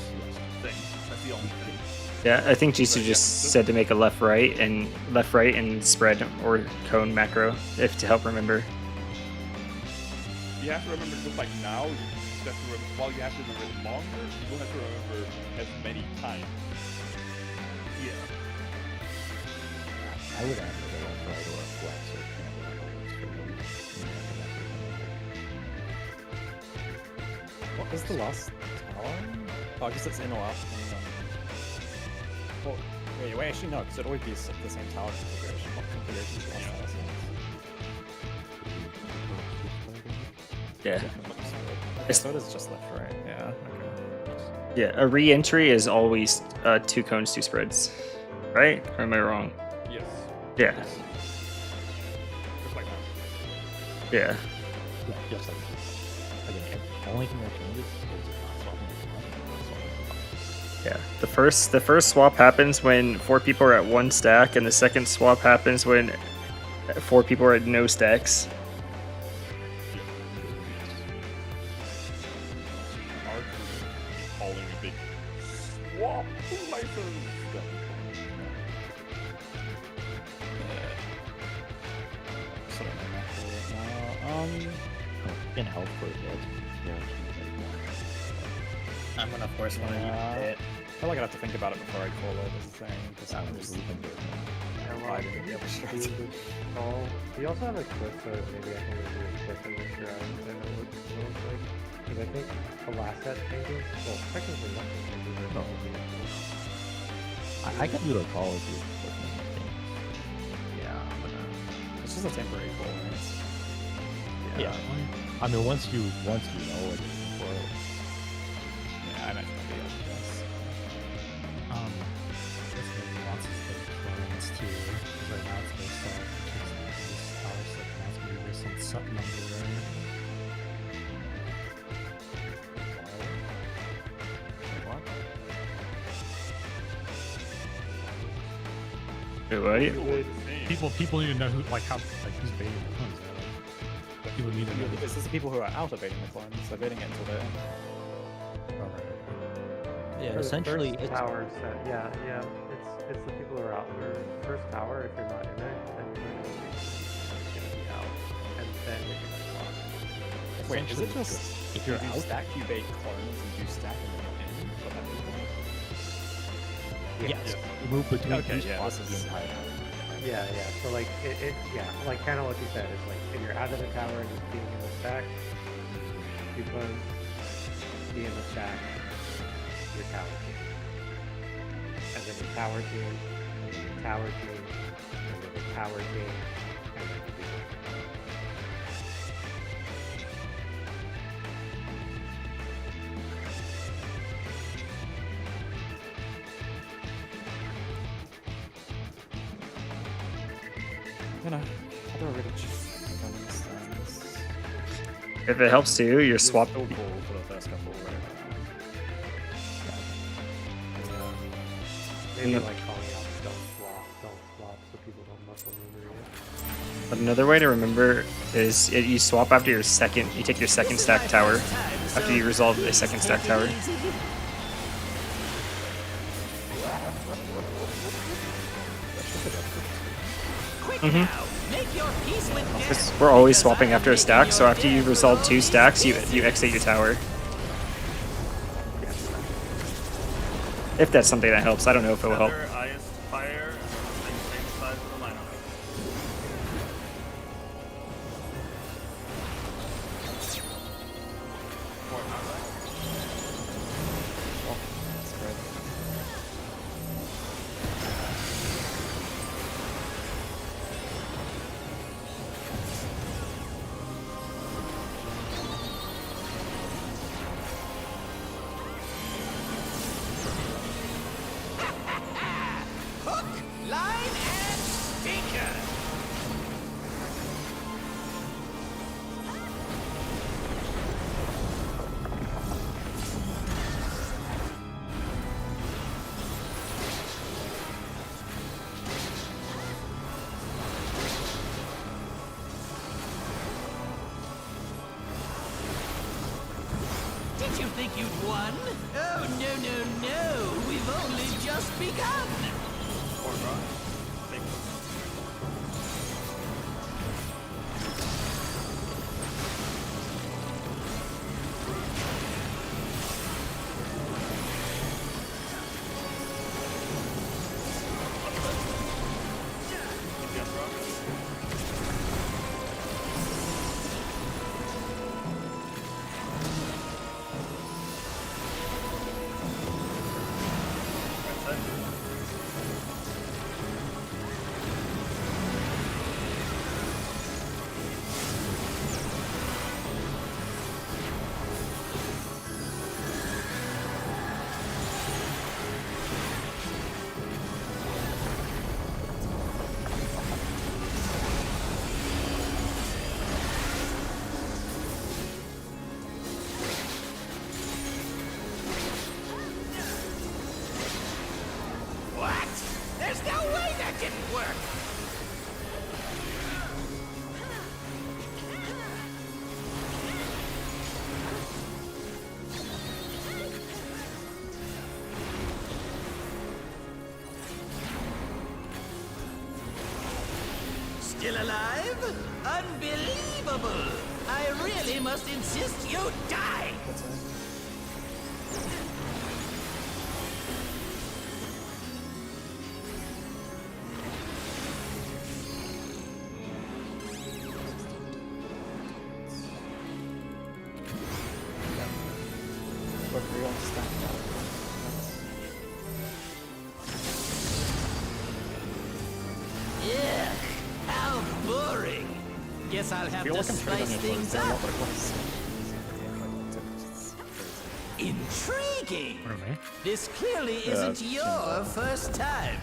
thing. That's the only thing. Yeah, I think Jisoo just said to make a left right and spread or cone macro if to help remember. You have to remember just like now, you just have to remember, while you have to remember it longer, you don't have to remember as many times. Yeah. I would add like a left right or a flex or whatever works for me. What is the last tower? Oh, I guess it's in or out. Well, wait, actually no, because it'd always be the same tower configuration. What configuration is the last tower? Yeah. So it is just left, right? Yeah. Okay. Yeah, a re-entry is always 2 cones, 2 spreads, right? Or am I wrong? Yes. Yeah. Just like that. Yeah. Yeah, just like that. Again, the only thing that changes is not swapping the front and not swapping the back. Yeah. The first swap happens when 4 people are at 1 stack, and the second swap happens when 4 people are at no stacks. Calling a big swap license. Sort of right now. Can help for a bit. Yeah. I'm gonna force one of you to hit. I feel like I'd have to think about it before I call it as a thing. Because I'm just I didn't get we also have a clip, so maybe I can review a clip and make sure I know what it looks like. Because I think the last set changes, well, technically nothing changes. No. I can do the call if you Yeah, I'm gonna... It's just a temporary call, right? Yeah. I mean, once you know what you're looking for. Yeah, I imagine it'll be able to guess. This maybe wants us to clones too, because right now it's based on this tower set, and that's gonna be based on set number, right? Wait, what? People need to know who, like who's baiting the clones. Right? People need to know. It's just the people who are out of baiting the clones. They're baiting it until they're in. Yeah, For the essentially, first it's tower set. Yeah. It's the people who are out. For first tower, if you're not in it, then you're gonna be out, and then you're gonna swap. Wait, is it just if you're you out? stack, you bait clones, and you stack and then you're in? But that Yes. You move between Okay, each yeah, block this of the is- entire tower. Yeah. So like like kind of what you said is like if you're out of the tower and just being in the stack, you clone, be in the stack, your tower team, and then your tower team, and then your tower team, and then your tower team, and then you do it. How do I really just understand this? If it helps too, your It's swap. so cool for the first couple, right? Maybe like calling out don't swap, so people don't muscle memory it. But another way to remember is you swap after your second. You take your second stack tower after you resolve a second stack tower. Because we're always swapping after a stack, so after you resolve 2 stacks, you exit your tower. If that's something that helps, I don't know if it will help. Feather, eyes, fire, same size of the lineup. think you'd won? Oh, no, no, no. We've only just begun. What? There's no way that didn't work! Still alive? Unbelievable! I really must insist you die! Yeah, how boring! Guess I'll have to spice things up. Intriguing! This clearly isn't your first time.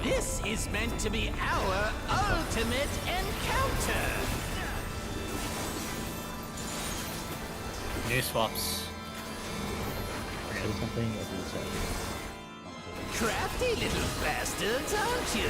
This is meant to be our ultimate encounter! New swaps. Crafty little bastards, aren't you?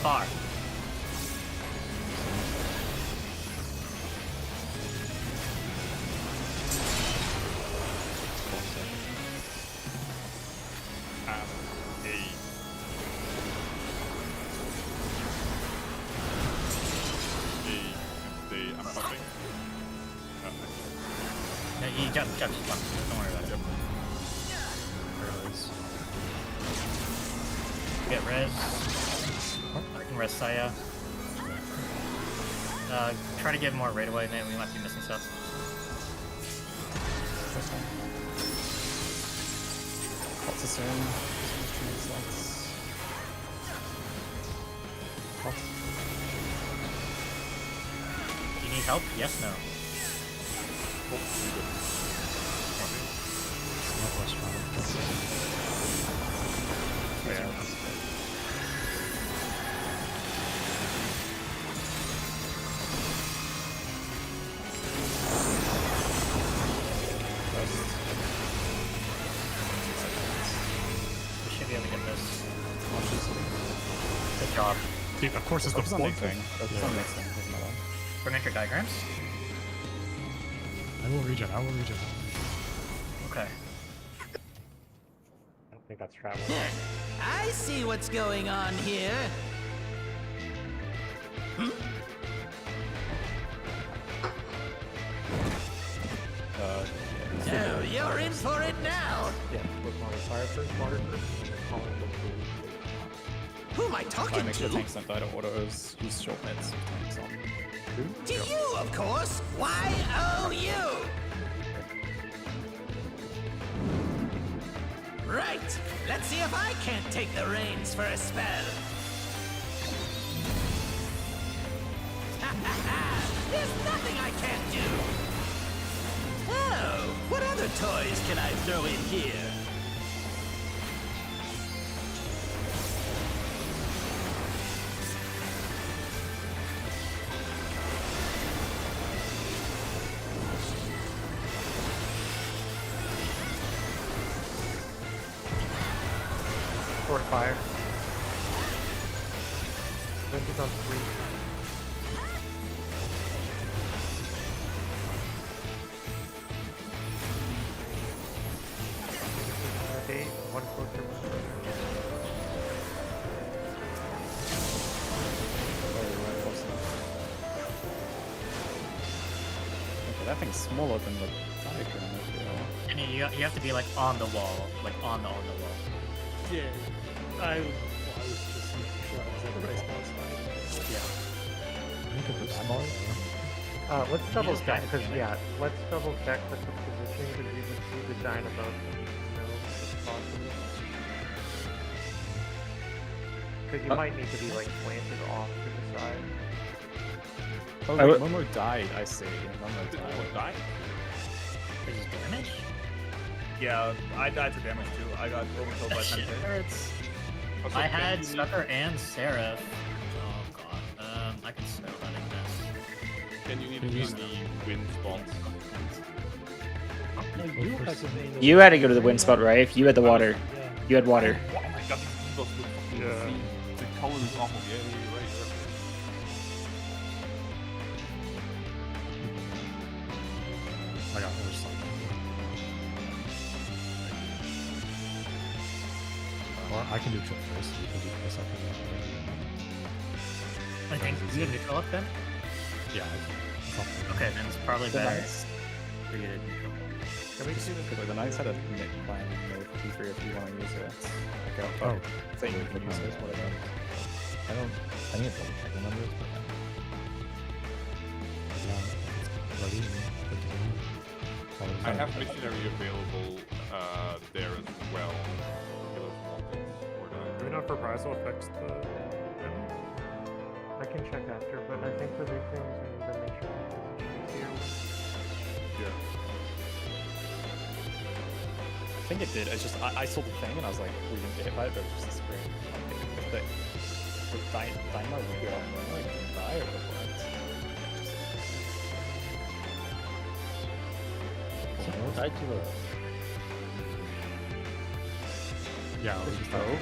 Far. Yeah, you jump. Don't worry about it. Get res. I can res Saya. Try to get more right away, man. We might be missing stuff. What's the same? Do you need help? Yes, no. get this. Watch this. Good job. Dude, of course it's the Focus on floor. mixing. Focus on mixing. Doesn't matter. Bring out your diagrams. I will regen. Okay. I don't think that's travel. I see what's going on here. So you're in for it now. Yeah, look on fire first, water first, and then calling the blue. Who am I If I talking make sure to? tanks don't die to autos, use short meds with tanks on. To you, of course. Why, oh, you. Right. Let's see if I can't take the reins for a spell. There's nothing I can't do. Oh, what other toys can I throw in here? Short fire. Wind is on 3. Okay, 1 closer, 1 closer. Okay, that thing's smaller than the diagram as well. And you have to be like on the wall, like on the wall. Yeah. I was just making sure I was at the right spot. Yeah. Let's double just check, got because, it. yeah, let's double check the position, because we would see the giant above the middle, if possible. Because you might need to be, like, planted off to the side. Oh, I wait, would- Momo died, I see. Momo Did died. Momo die? Is it damage? Yeah, I died to damage too. I got overkilled by Shit 10k. hurts. Also, I Ben, had you need- Sucker and Seraph. Oh god. I can spell that, I guess. Can you need to be in the wind spots? No, you had to be in the You had to go to the wind spot, right? If you had the water. Yeah. You had water. Oh my god, these debuffs look fucking insane. The color is awful. Yeah, you're right. I got there's like. Or I can do trip first. You can do the second. I think you have neutral up then? Yeah. Okay, then it's probably The better Knights- for you to neutral. Can we see this? Wait, the Knights had a mid plan made for P3 if you want to use it. Okay, Oh. thing you can use it, whatever. I need to double check the numbers, but Yeah. It's ready and good to go. I have missionary available there as well. Do we know if reprisal affects the I can check after, but I think for these things we need to make sure the position is here. Yeah. I think it did. It's just I saw the thing and I was like, we didn't get hit by it, but it was just a screen. If the Dynamo would go on, like die or what? so no tied to the. Yeah, we just Oh.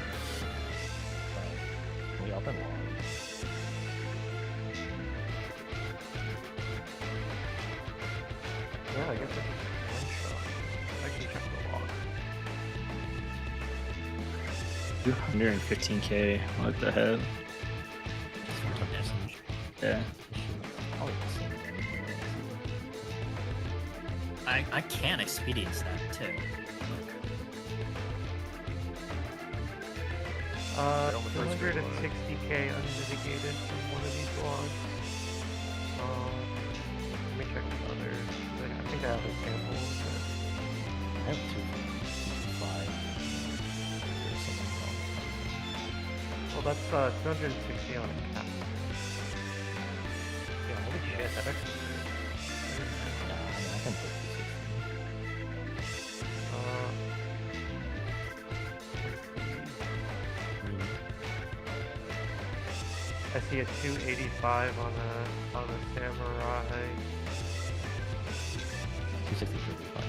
We up and long. Yeah, I guess it's one shot. I can check the log. 215k. What the hell? Yeah. I can expedience that too. 260k unmitigated from one of these logs. Let me check the others. I think I have a sample of it. I have 255. There's something wrong. Well, that's 260 on a cap. Yeah, holy shit, that actually. Yeah, I mean, I can put 260. I see a 285 on a samurai. 260 should be fine.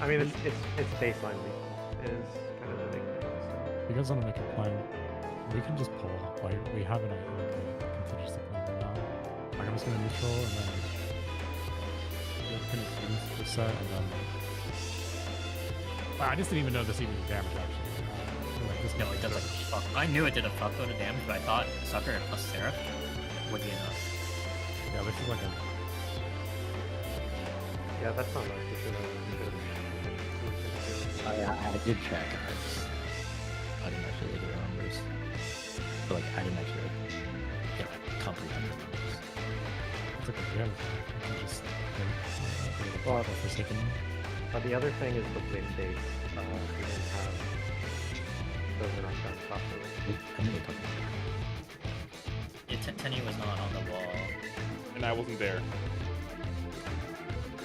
I mean, it's baseline lethal. is kind of the big thing. So. If you guys want to make a plan, we can just pull. Like we have a contingency plan right now. Like I'm just gonna neutral and then you're gonna finish the set and then. Wow, I just didn't even know this even did damage actually. Like, this No, it does like fuck. I knew it did a fuckload of damage, but I thought Sucker plus Seraph would be enough. Yeah, this is like a. Yeah, that's not much. We should have. I did check. I didn't actually look at the numbers. But like, I didn't actually comprehend the numbers. It's okay. Yeah, we can just. Well, for a second. The other thing is the wind base. We didn't have. Those are not done properly. I think we talked about Yeah, Tenny was not on the wall. And I wasn't there.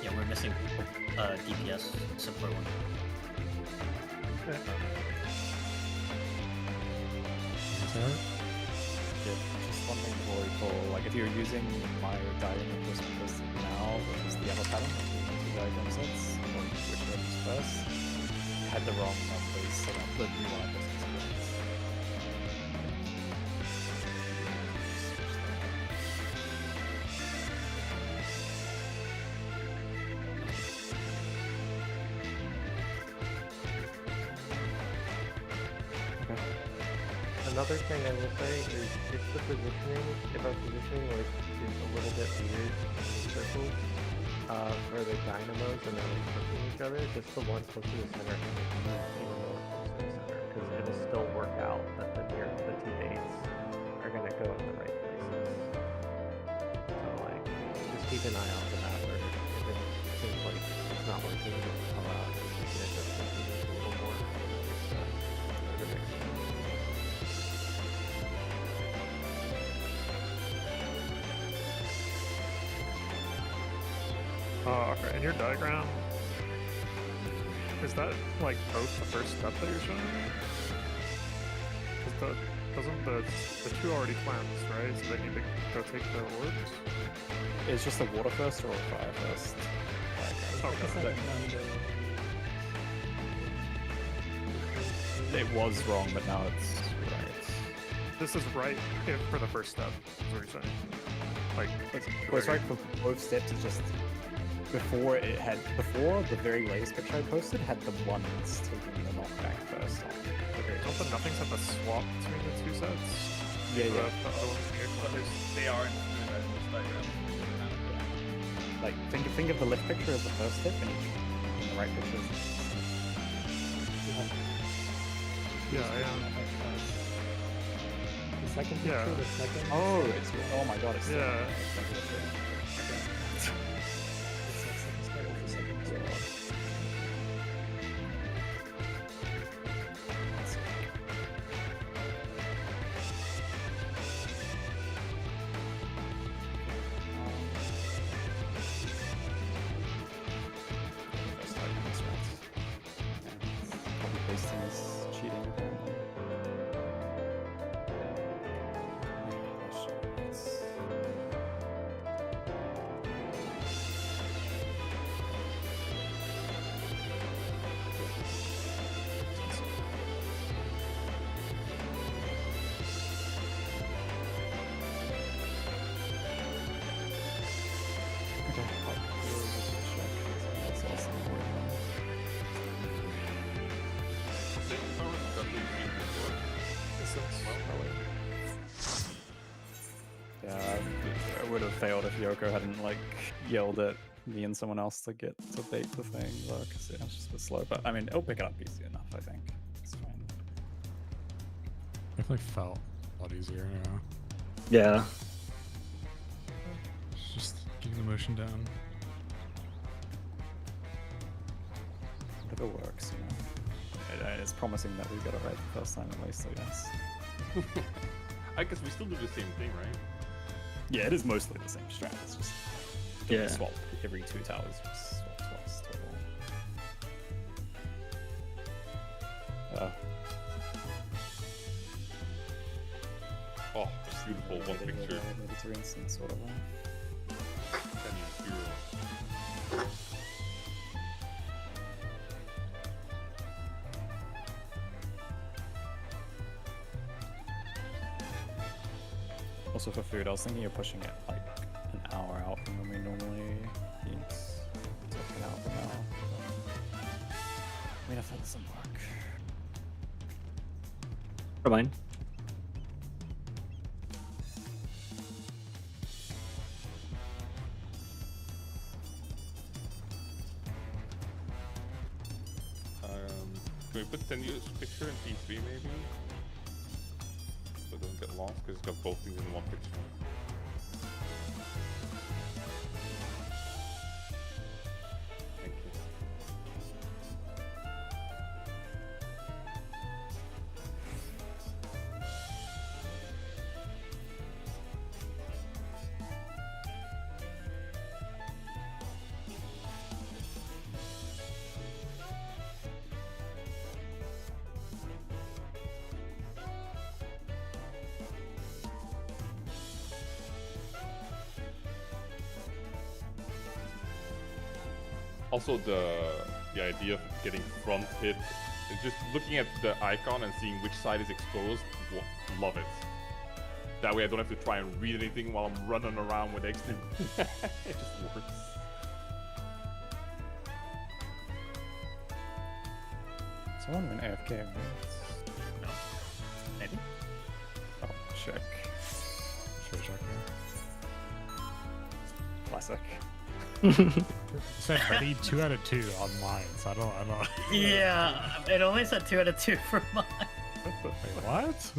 Yeah, we're missing DPS support one. Okay. Yeah, just one thing before we call, like if you're using my diagram just because now versus the other pattern, like using two diagram sets, or which one is first, had the wrong numbers set up, the new one was experience. Another thing I will say is if the positioning, if our positioning like is a little bit weird in these circles, for the dynamos and then like pushing each other, just the one close to the center can make even more close to the center, because it'll still work out that the two dates are gonna go in the right places. So like, just keep an eye out for that, or if it seems like it's not working, just call out and we can adjust the position a little more for the next set. Okay, in your diagram, is that like both the first step that you're showing me? Because doesn't the two already cleansed, right? So they need to go take the orbs? It's just a water first or a fire first? Okay. It was wrong, but now it's right. This is right for the first step, is what you're saying. Like, It's right for both steps. It's just before the very latest picture I posted had the ones taking the knockback first on. Okay, don't the nothings have a swap between the two sets? Yeah, The yeah. other ones here? They are included in this diagram. Like think of the left picture as the first step, and the right picture is Yeah, I am. The second Yeah. picture, the second. Oh, it's oh my god, it's Yeah. Copy pasting is cheating apparently. Yeah, I would have failed if Yoko hadn't like yelled at me and someone else to get to bait the thing though, because yeah, it's just a bit slow. But I mean, it'll pick it up easy enough, I think. It's fine. Definitely felt a lot easier now. Yeah. Just keeping the motion down. Whatever works, you know. It's promising that we got it right the first time at least, so yes. I guess we still do the same thing, right? Yeah, it is mostly the same strat. It's just Yeah. swap every 2 towers, just swap twice total. Oh, beautiful one picture. It's instance, whatever. Ten is zero. Also for food, I was thinking of pushing it like an hour out from when we normally eat. It's like an hour from now. I mean, if that doesn't work. Never mind. Can we put the news picture in P3 maybe? So it doesn't get lost because it's got both things in one picture. Thank you. Also, the idea of getting front hit, just looking at the icon and seeing which side is exposed, love it. That way I don't have to try and read anything while I'm running around with X. It just works. Someone went AFK, right? No. Maybe. Oh, check. Sure, check. Classic. It said ready 2 out of 2 on mine, so I don't. Yeah, it only said 2 out of 2 for mine. Wait, what?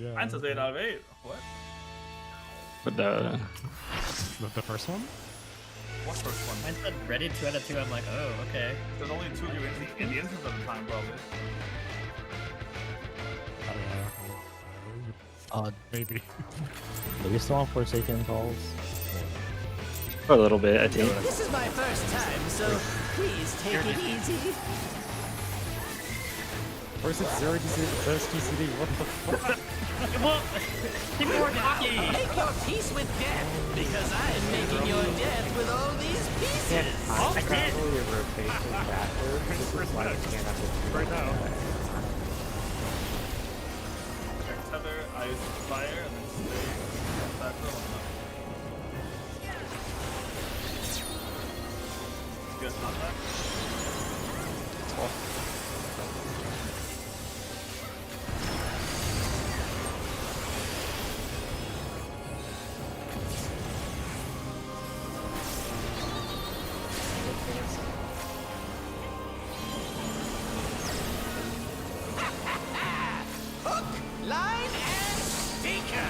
Yeah. Mine says 8 out of 8. What? But the first one? What first one? Mine said ready 2 out of 2. I'm like, oh, okay. There's only 2 of you in the instance at the time, probably. I don't know. Maybe. Are we still on Forsaken calls? For a little bit, I think. This is my first time, so please take it easy. Or is it 0 first GCD? What the fuck? Well, people were talking. Make your peace with death, because I'm making your death with all these pieces. I travel your rotation backwards. This is why you can't have to Right now. Check tether, ice, fire, and then stay back for a long time. You guys not that? Hook, line, and speaker.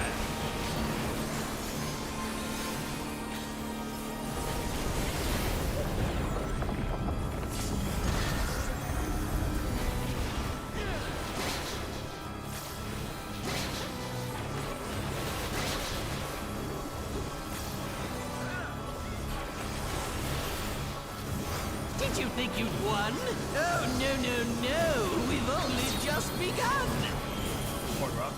Did you think you'd won? Oh, no. We've only just begun. More rock.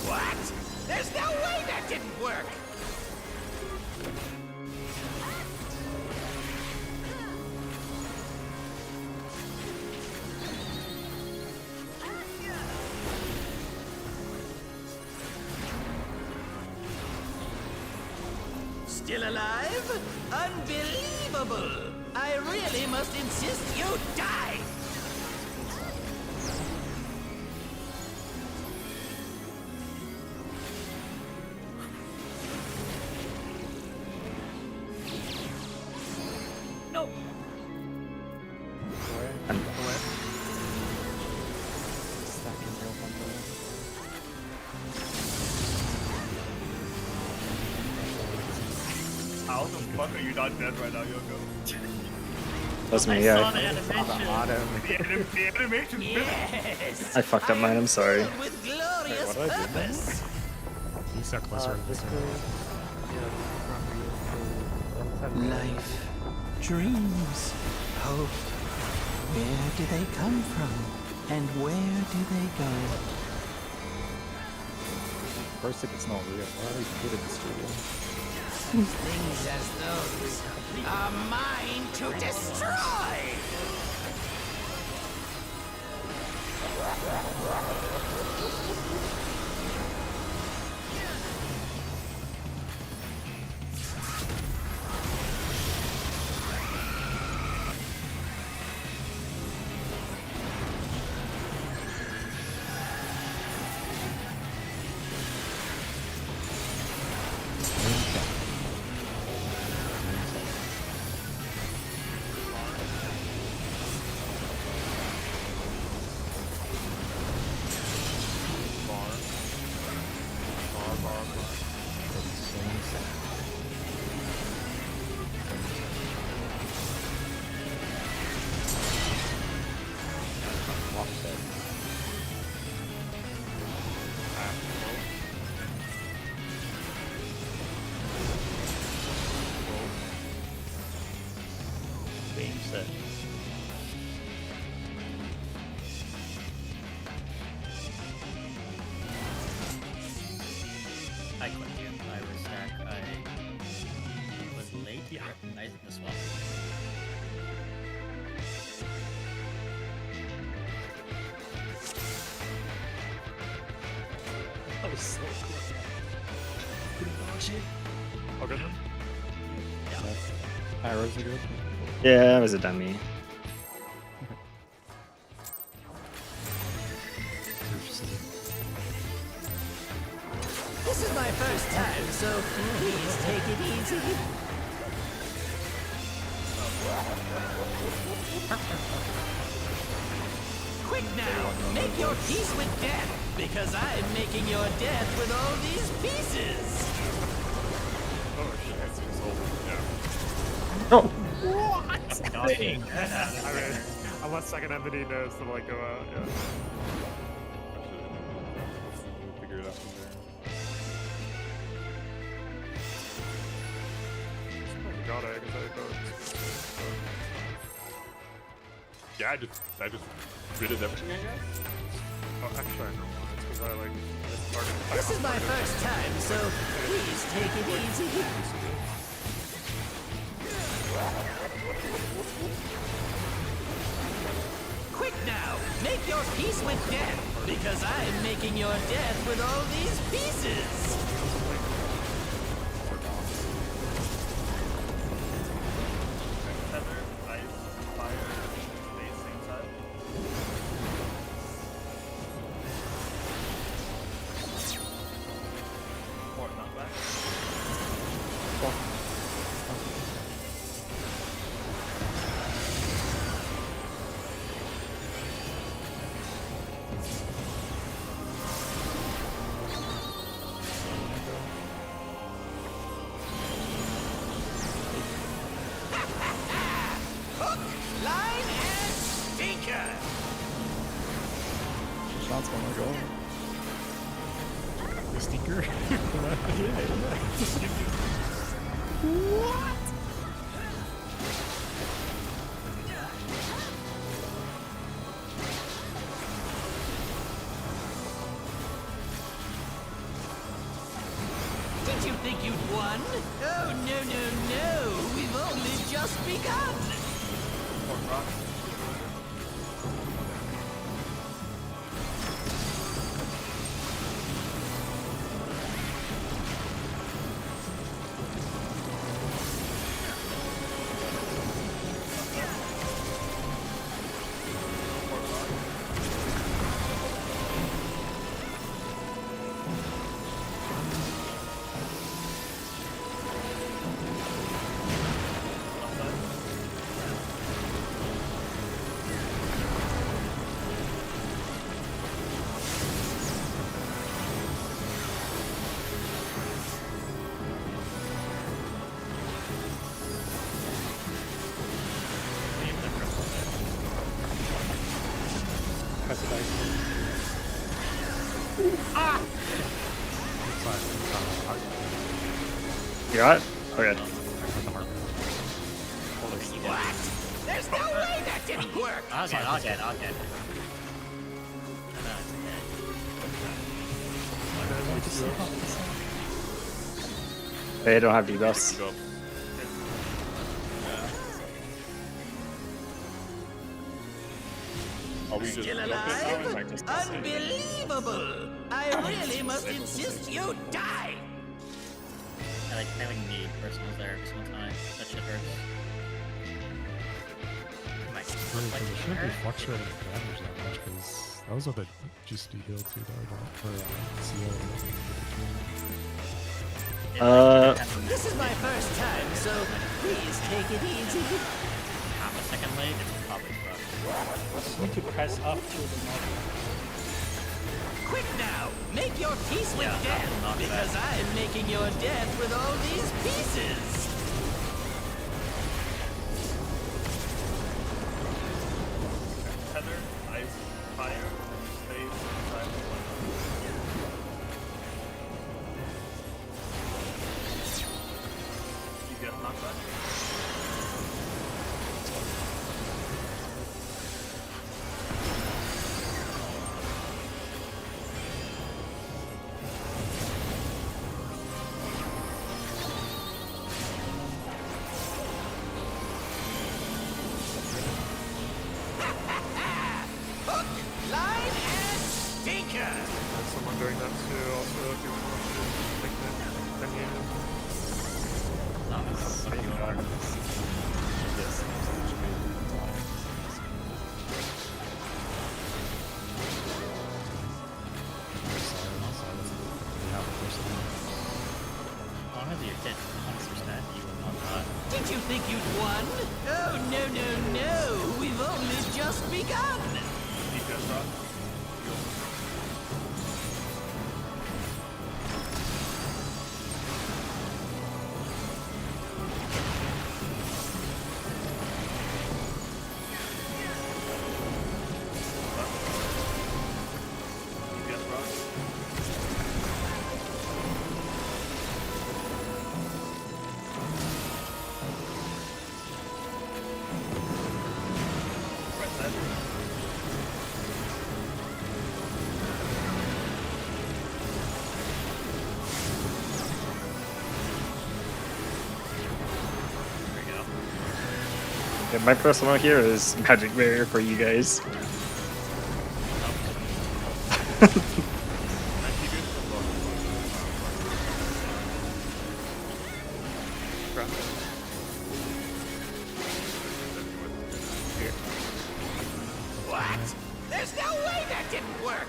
What? There's no way that didn't work. Still alive? Unbelievable! I really must insist you die! attacking real fun. How the fuck are you not dead right now, Yoko? That's me, I yeah. saw the animation. The animation. Yes! I fucked up mine, I'm sorry. Filled with glorious what did I do? purpose. You suck closer to this Life, dreams, hope. Where do they come from? And where do they go? First, if it's not real, why are they put in the studio? Things as those are mine to destroy! Game set. I clicked you. I was stack. I was late recognizing the swap. That was so cool. Pretty much it. All good then? Arrows are good. Yeah, I was a dummy. This is my first time, so please take it easy. Quick now, make your peace with death, because I'm making your death with all these pieces. Oh shit, that's just old. Yeah. Oh! What? I mean, unless second entity knows to like go out, yeah. We'll figure it out from there. Got it, because I thought. Yeah, I just ridded everything, I guess. Oh, actually, I know why. It's because I like started. This is my first time, so please take it easy. Quick now, make your peace with death, because I'm making your death with all these pieces. Tether, ice, fire, space, same side. Port knockback. Hook, line, and stinker. Shots gonna go. The stinker? What? Did you think you'd won? Oh, no, no, no. We've only just begun. Port rock. You got it? Okay. What? There's no way that didn't work! I'll get it. They don't have debuffs. Are we just Still jumping now and alive? like just Unbelievable! I really must insist you die! I need personals there sometimes. That shit hurts. Really, because it shouldn't be fluctuating the damage that much, because that was what the GCD healed to, though, for This is my first time, so please take it easy. Half a second late, it's probably fucked. Just need to press up to the knock. Quick now, make your peace with death, because I'm making your death with all these pieces. Tether, ice, fire, space, inside the one. You get knockback. Hook, line, and stinker. There's someone doing that too. Also, if you want to make the menu. As long as you hit 100%, you will not die. Did you think you'd won? Oh, no. We've only just begun. Defense rock. Defense rock. Right side. There you go. Yeah, my personal here is magic barrier for you guys. What? There's no way that didn't work.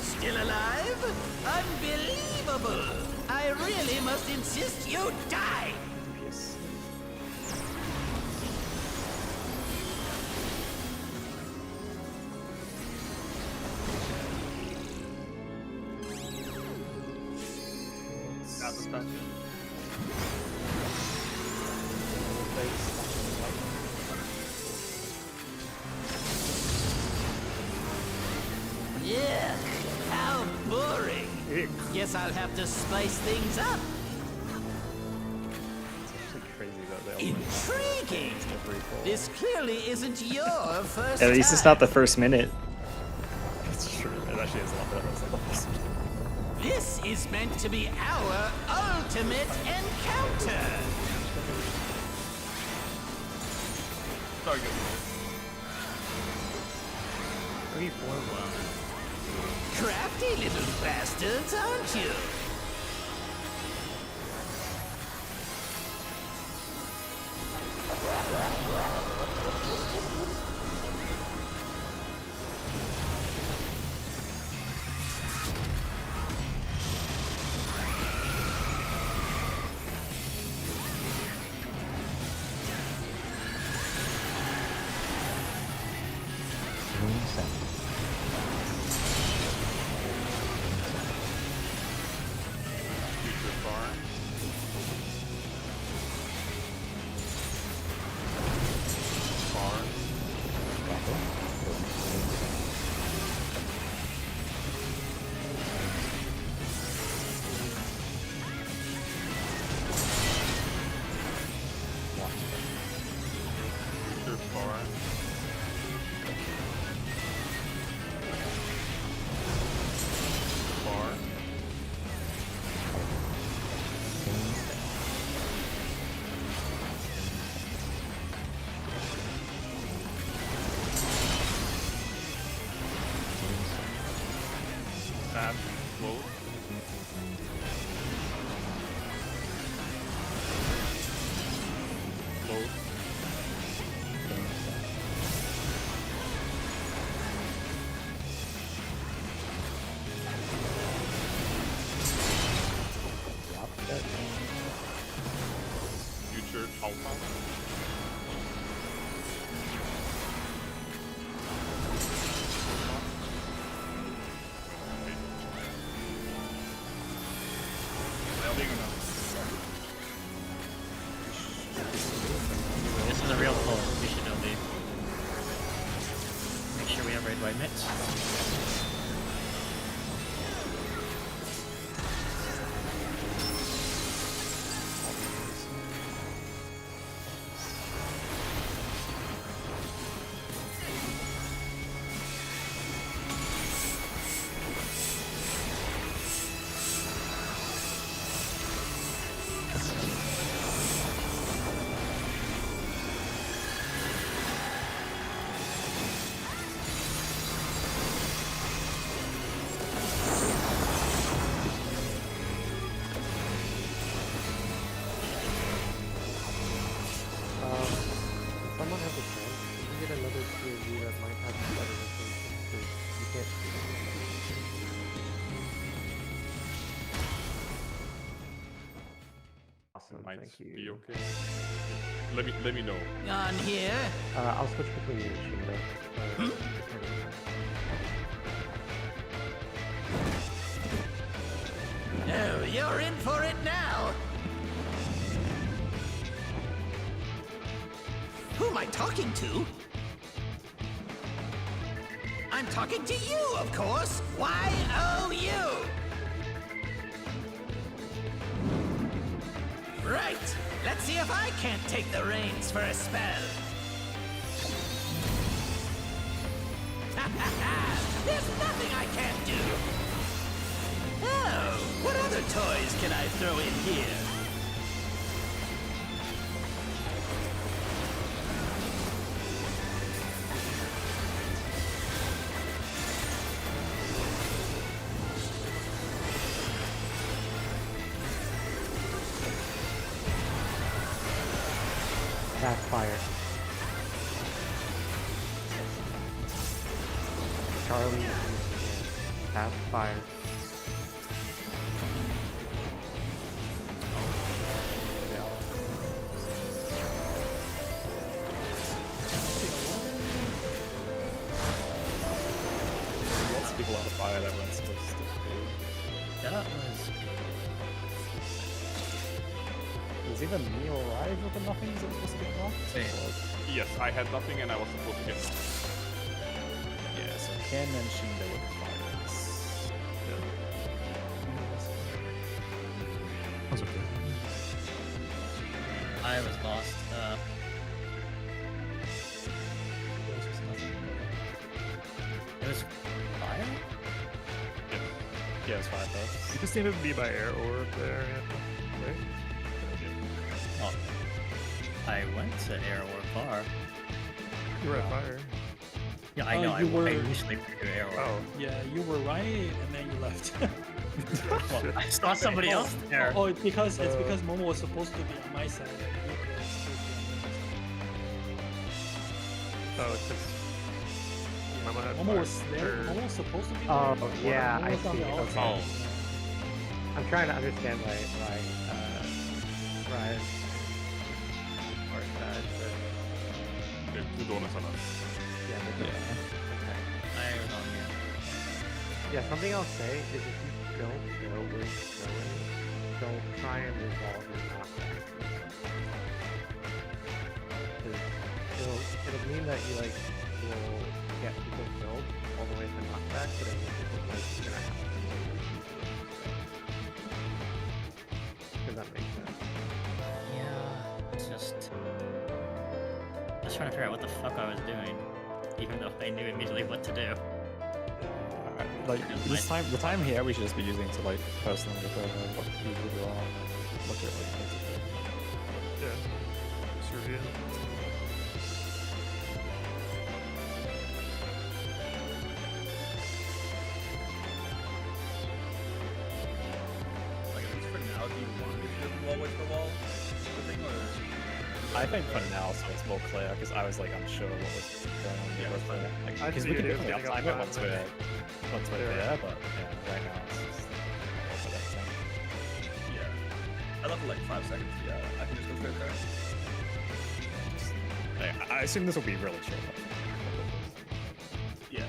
Still alive? Unbelievable! I really must insist you die! Satisfaction. Yeah, how boring. Guess I'll have to spice things up. Intriguing. This clearly isn't your first At least it's not the first minute. That's true. It actually is a lot better than the first one. This is meant to be our ultimate encounter. Sorry, good. 3-4-1. Crafty little bastards, aren't you? fast, slow. Slow. Future alpha. This is a real pull. We should only make sure we have red white mitts. If someone has a chance, you can get another POV that might have better resolution, because you can't see it. Awesome, Might thank you. be okay. Let me know. On here. I'll switch between you and Shinda. Oh, you're in for it now. Who am I talking to? I'm talking to you, of course. Y-O-U. Right. Let's see if I can't take the reins for a spell. There's nothing I can't do. Oh, what other toys can I throw in here? That's fire. Charlie, that's fire. Lots of people out of fire that weren't supposed to be. That was. Was either me or Rise with the nothings that was supposed to get knocked? Wait. Yes, I had nothing and I was supposed to get knocked. Yeah, so Ken and Shinda with the fires. That's okay. I was lost. It was fire? Yeah, it was fire first. You just need to be by air orb there, right? Oh. I went to air or bar. You were at fire. Yeah, I know. I initially went to air or. Oh. Yeah, you were right, and then you left. Well, I saw somebody else there. Oh, it's because Momo was supposed to be on my side. And Yuko was supposed to be on your side. Oh, because Mama had Momo was fire. there. Momo was supposed to be there. Oh, but yeah, Momo I was on see. the outside. Okay. I'm trying to understand why Rise or Okay, 2 donuts on us. yeah, but okay. I was on you. Yeah, something I'll say is if you don't know where he's going, don't try and resolve your knockback. Because it'll mean that you will get people killed all the way to knockback, but it means people you're gonna have to Does that make sense? Yeah, it's just trying to figure out what the fuck I was doing, even though I knew immediately what to do. Like this time, the time here we should just be using to like personally refer what you do wrong and look at like. Yeah. Just review. what was the wall? The thing, or I think for now, so it's more clear because I was like unsure what was going on. Yeah, that's fine. Because we can definitely uptime it once we're there, but yeah, right now it's just for that thing. Yeah, I left for like 5 seconds. Yeah, I can just go straight there. I assume this will be really short. Yeah.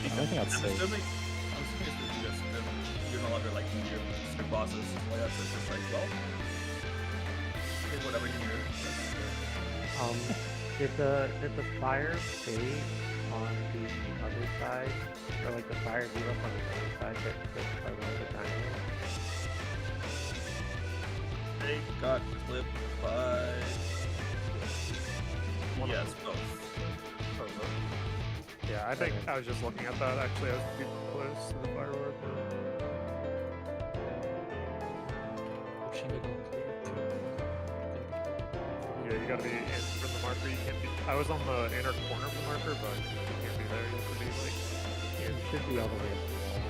The only thing I'd say. I'm assuming it's just you're no longer like your strict bosses. Like that's just like, well, whatever you hear. Did the fire stay on the other side, or like the fire beat up on the other side that by one of the dynamo? They got clipped by. Yes, both. Yeah, I think I was just looking at that. Actually, I was pretty close to the firework. Yeah, you gotta be in from the marker. You can't be. I was on the inner corner of the marker, but you can't be there. You have to be like. It should be all the way up the wall.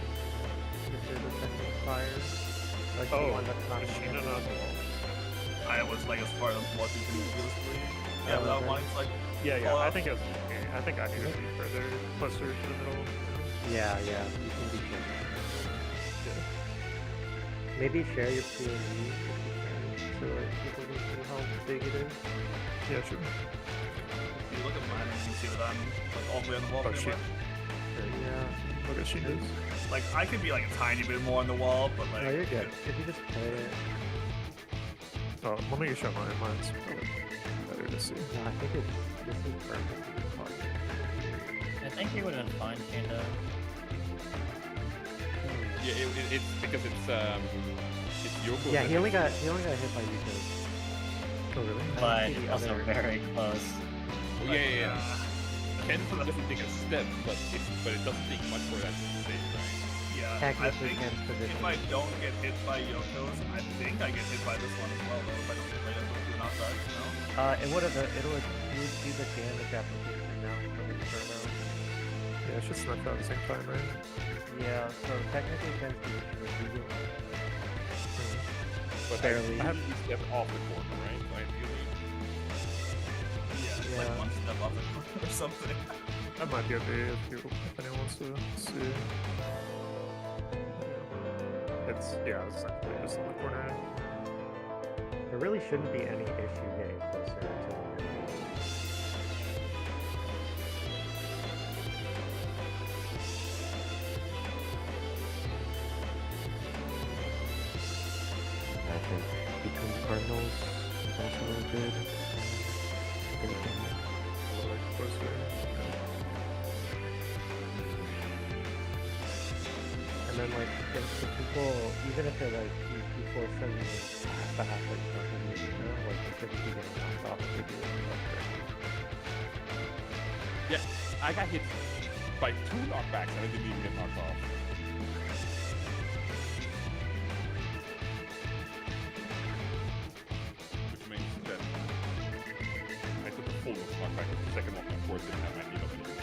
If there's a second fire, like the one that's not machine on the wall. I was like as far as what you can realistically. Yeah, without wanting to like. Yeah. I think it was. I think I need to be further closer to the middle. Yeah, you can be good. Yeah. Maybe share your POV if you can, so that people can see how big it is. Yeah, sure. If you look at mine, you can see that I'm like all the way on the wall. Oh, pretty shit. much. Yeah. Look at she does. Like I could be like a tiny bit more on the wall, but like. No, you're good. If you just play it. Oh, let me show mine. Mine's probably better to see. No, I think this is perfect. I think he would have been fine, kinda. Yeah, it's because it's Yoko. Yeah, he only got hit by Yuko. Oh really? But also very close. Oh, yeah. Ken doesn't take a step, but it doesn't take much for that to save, right? Yeah, I Technically, think Ken's position. if I don't get hit by Yoko's, I think I get hit by this one as well, though. If I don't get by Yoko's to an outside, no? You would see the damage application now for the turbo. Yeah, it should snap out at the same time, right? Yeah, so technically Ken's position is legal. But Barely. I have to step off the corner, right? So ideally. Yeah, like one step off the corner or something. That might be a B if anyone wants to see. It's essentially just on the corner. There really shouldn't be any issue getting closer to the middle. I think between Cardinals is also really good. Anything A little bit closer. And then like if the people, even if they're like you force them past the halfway point in the arena, like they shouldn't be getting knocked off if they do it. Yeah, I got hit by 2 knockbacks and I didn't even get knocked off. Which means that I took a full knockback, but the second one, of course, didn't have my heal up anymore.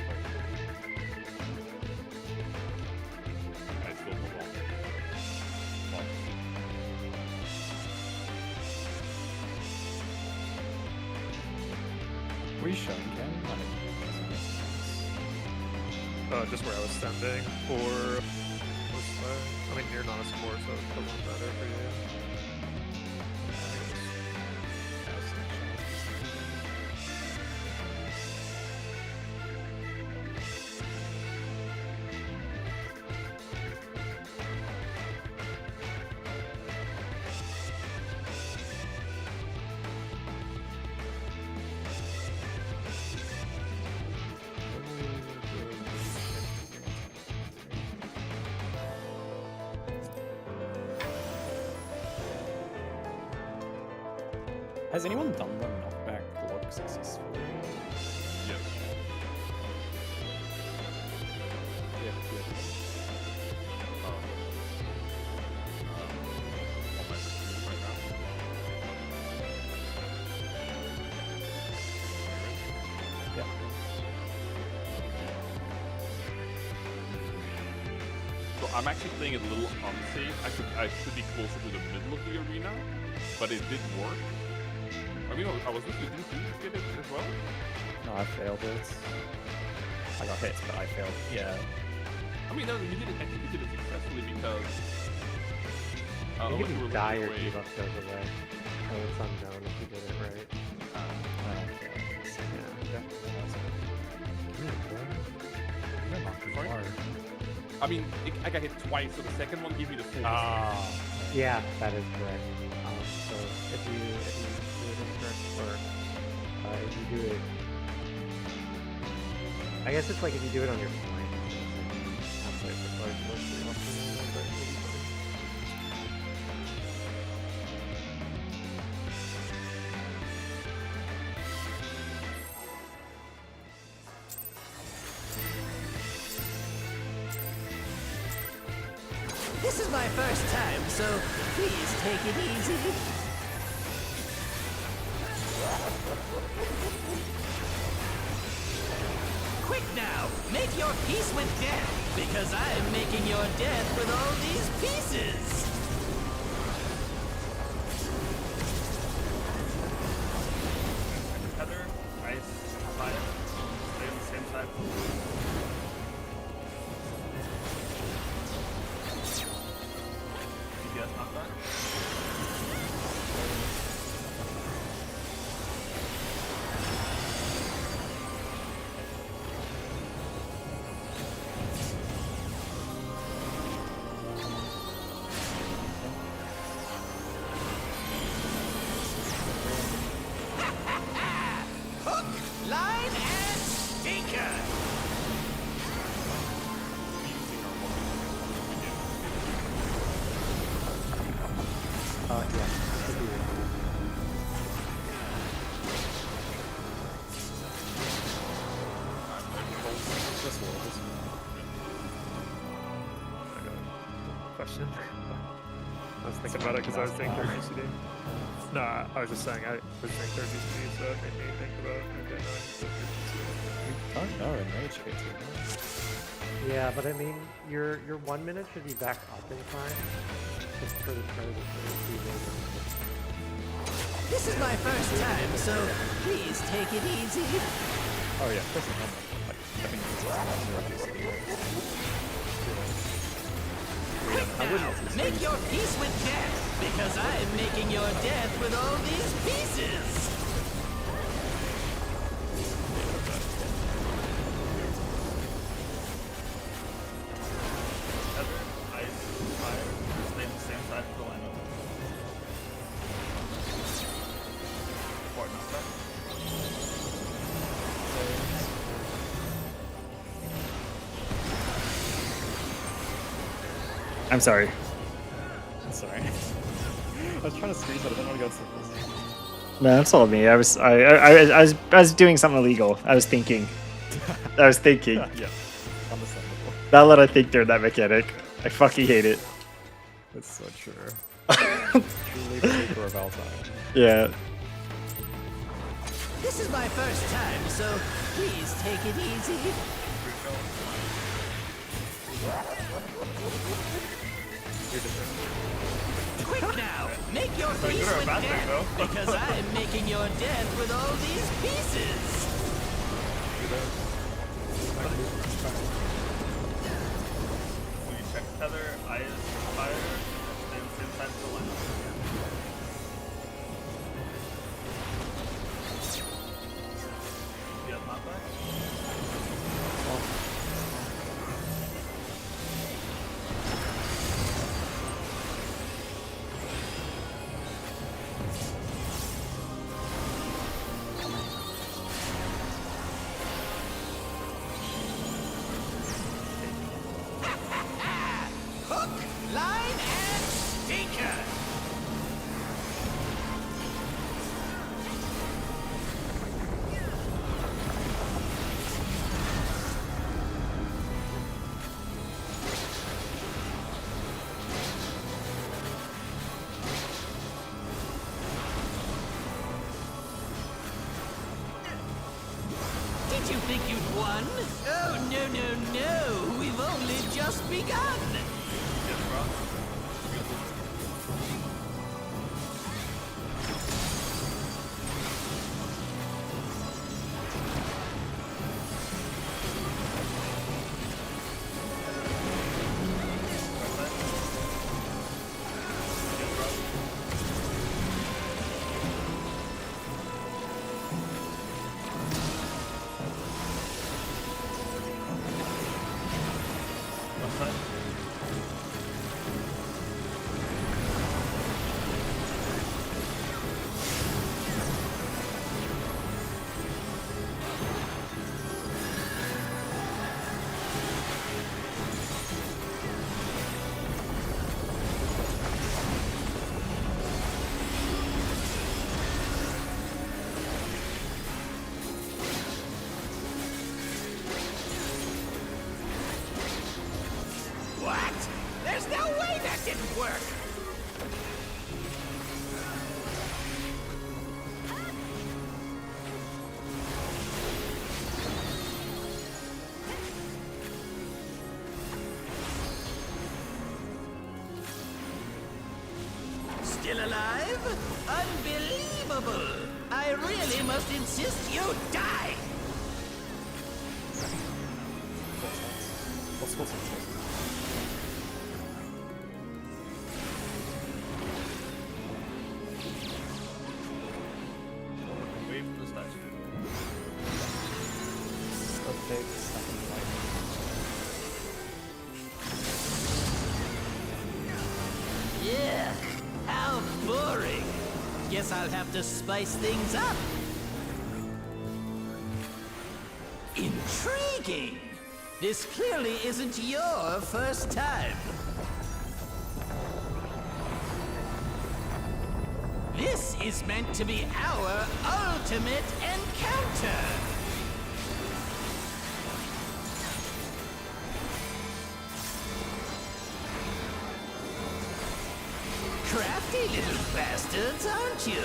I still hold on. Were you showing Ken? Just where I was standing, or I mean, you're not a sport, so it doesn't matter for you. Has anyone done the knockback look successfully? Yes. I'm actually playing it a little unsafe. I should be closer to the middle of the arena, but it did work. I mean, I was listening. Didn't you get it as well? No, I failed it. I got hit, but I failed. Yeah. I mean, no, you did it. I think you did it successfully because. I think unless if you you were die, looking your away. debuff goes away. So it's unknown if you did it right. Sorry? I mean, I got hit twice, so the second one gave me the full. Yeah, that is correct. So if you do it incorrect, or if you do it, I guess it's like if you do it on your flank. That's like mostly optional, but it'll be fine. This is my first time, so please take it easy. Quick now, make your peace with death, because I am making your death with all these pieces. Tether, ice, fire, stay on the same side. DPS knockback. Hook, line, and stinker. Yeah. Should be right. Question. I was thinking about it because I was saying third UCD. Nah, I was just saying I was saying third UCD, so it made me think about I don't know, Rage gets it. Yeah, but I mean, your 1 minute should be back up in time, just for the start of the season. This is my first time, so please take it easy. Oh yeah, first and like, I think it's Quick now, make your peace with death, because I am making your death with all these pieces. Tether, ice, fire, stay on the same side of the lineup. Fort knockback. I'm sorry. I'm sorry. I was trying to screenshot it, I didn't want to go to No, that's all me. I was doing something illegal. I was thinking. yeah, understandable. Not let I think during that mechanic. I fucking hate it. It's so true. Truly the leader of all time. Yeah. This is my first time, so please take it easy. Quick now, make your So peace good or with bad thing, death, though. because I am making your death with all these pieces. We check tether, ice, fire, stay on the same side of the lineup. DPS knockback. Hook, line, and stinker. Did you think you'd won? Oh, no, no, no. We've only just begun. awful! I really must insist you die! What's Wait for the statue. Yeah, how boring! Guess I'll have to spice things up. Intriguing! This clearly isn't your first time. This is meant to be our ultimate encounter! Crafty little bastards, aren't you?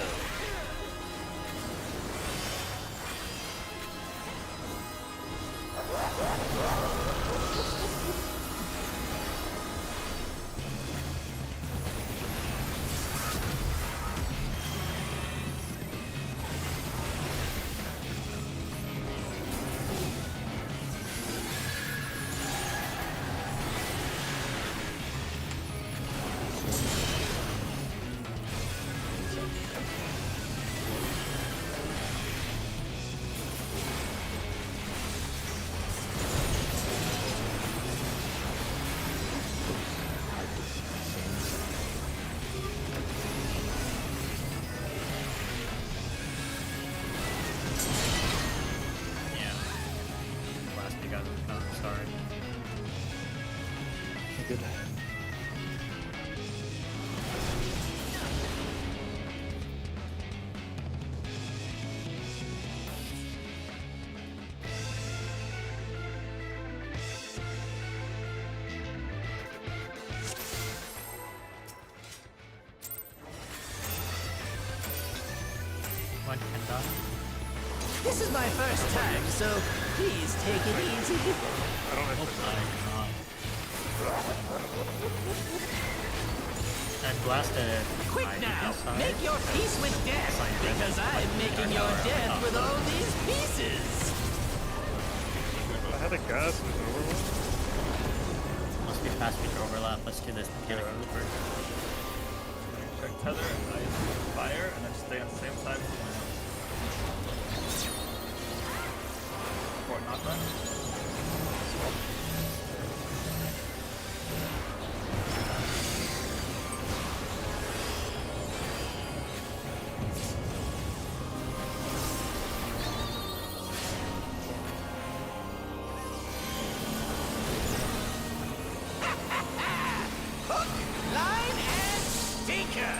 Sorry. Good. One Kenda. This is my first time, so please take it easy. I don't have And blasted. Quick now, make your peace with death, because I'm making your death with all these pieces. I had a guess. Must be fast feature overlap. Let's do this mechanic first. Check tether, ice, fire, and then stay on the same side as the land. Or not done. Hook, line, and sinker.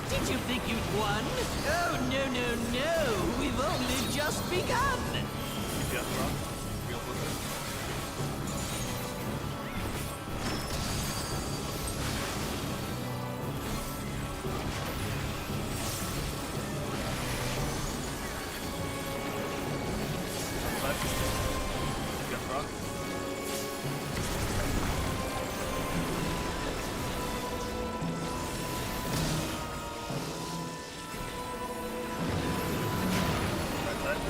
Did you think you'd won? Oh, no, no, no. We've only just begun. DPS drop. Real blizzard. DPS drop. Right side.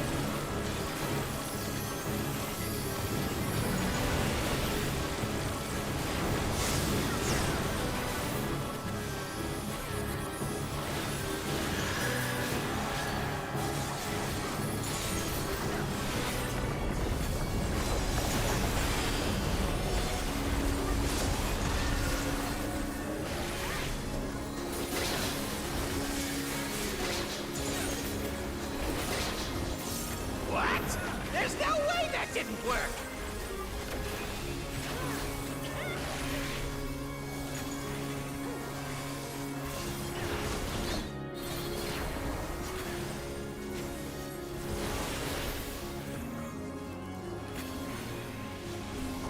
What? There's no way that didn't work.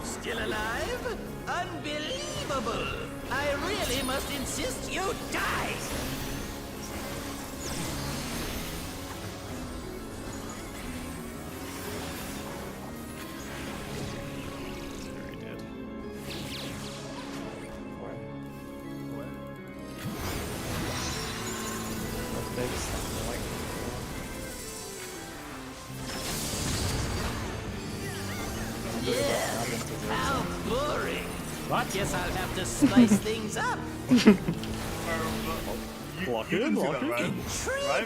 Still alive? Unbelievable! Unbelievable! I really must insist you die! How boring! What? Guess I'll have to spice things up. Block it, block it.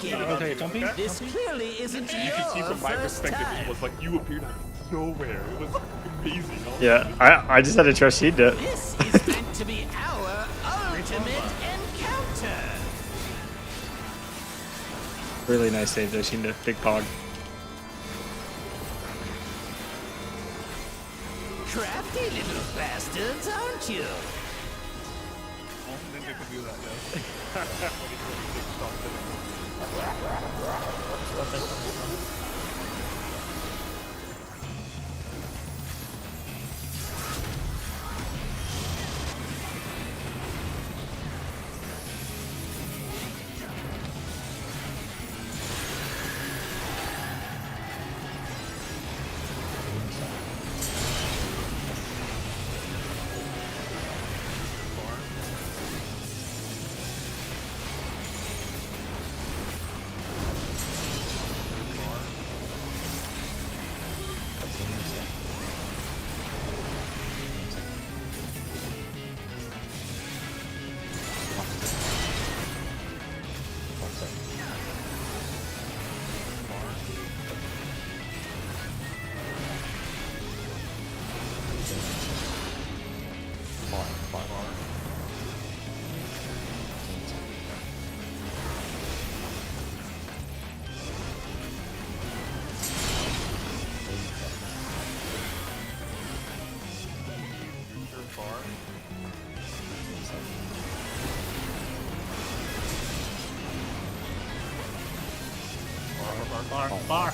Intriguing. This clearly isn't You can see your from my first perspective, time. it was like you appeared out of nowhere. It was amazing. Yeah, I just had to trust he'd do it. This is meant to be our ultimate encounter. Really nice save there, Shinda. Big pog. Crafty little bastards, aren't you? Oh, Ninja could do that, yes.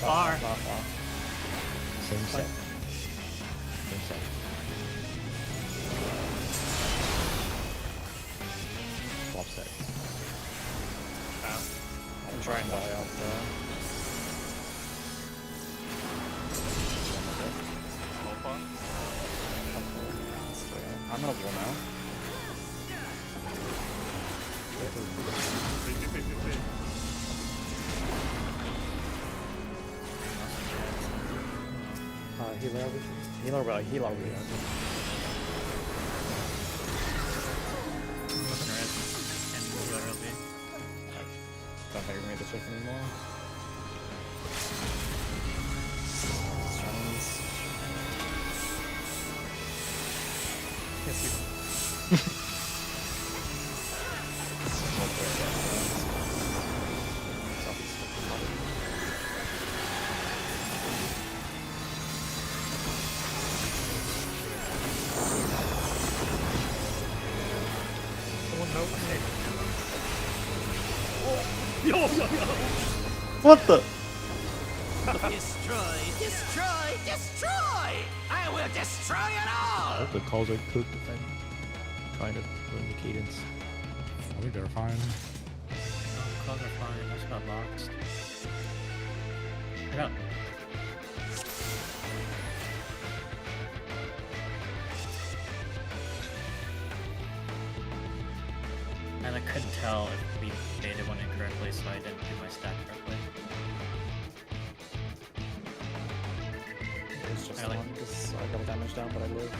Far. Same set. Same set. Swap set. I'm trying to die out there. I'm gonna blow now. Healer. Don't think we made the shift anymore. What the? Destroy! I will destroy it all! I hope the calls are cooked if I'm trying to learn the cadence. I think they're fine. Calls are fine. I just got lost. Get up. And I couldn't tell if we baited one incorrectly, so I didn't do my stack correctly. It was just one because I got damage down, but I lived.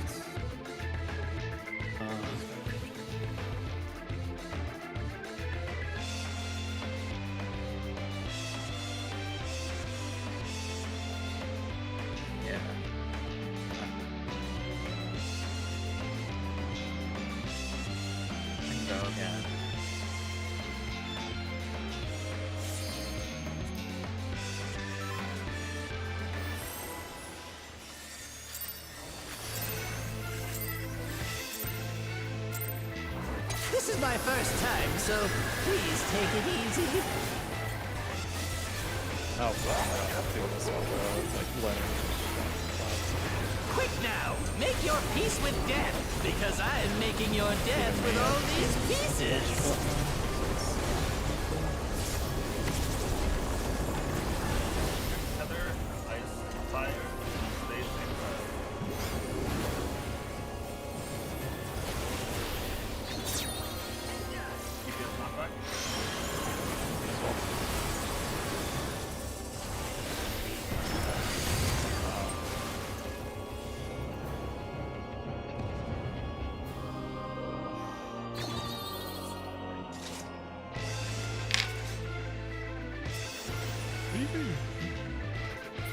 Yeah. I can go again. This is my first time, so please take it easy. Oh, well, I have to do this one, bro. It's like learning. Quick now, make your peace with death, because I'm making your death with all these pieces. Tether, ice, fire, stay same time. DPS knockback.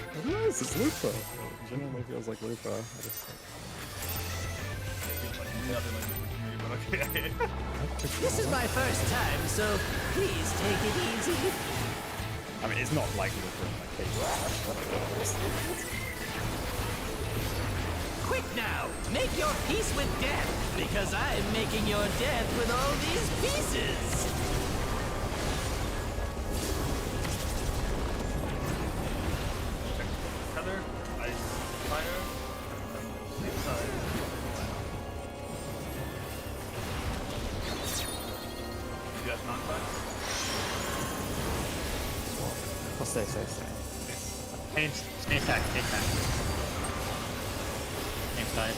I don't know, this is Lupa. It genuinely feels like Lupa. I just This is my first time, so please take it easy. I mean, it's not like Lupa in my case. Quick now, make your peace with death, because I'm making your death with all these pieces. Tether, ice, fire, same time. DPS knockback. I'll stay. Stay stacked. Same side.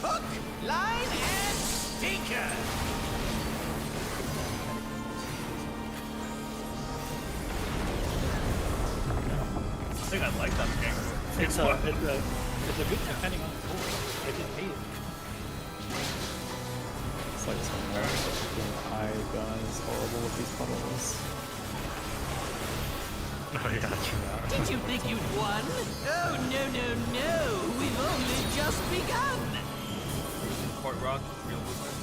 Hook, line, and stinker. I think I like that game. It's a good depending on the board. I didn't hate it. It's like somewhere high gun is horrible with these puddles. Oh yeah, true that. Did you think you'd won? Oh, no. We've only just begun. Port Rock, real movement.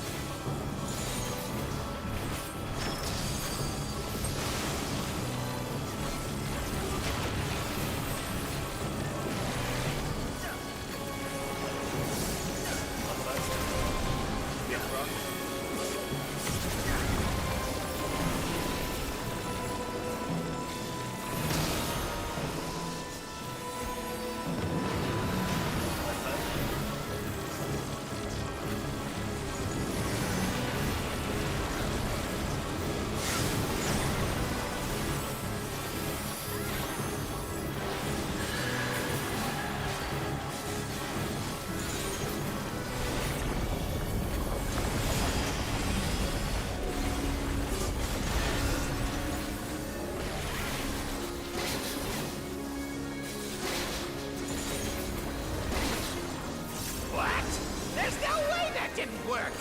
What? There's no way that didn't work.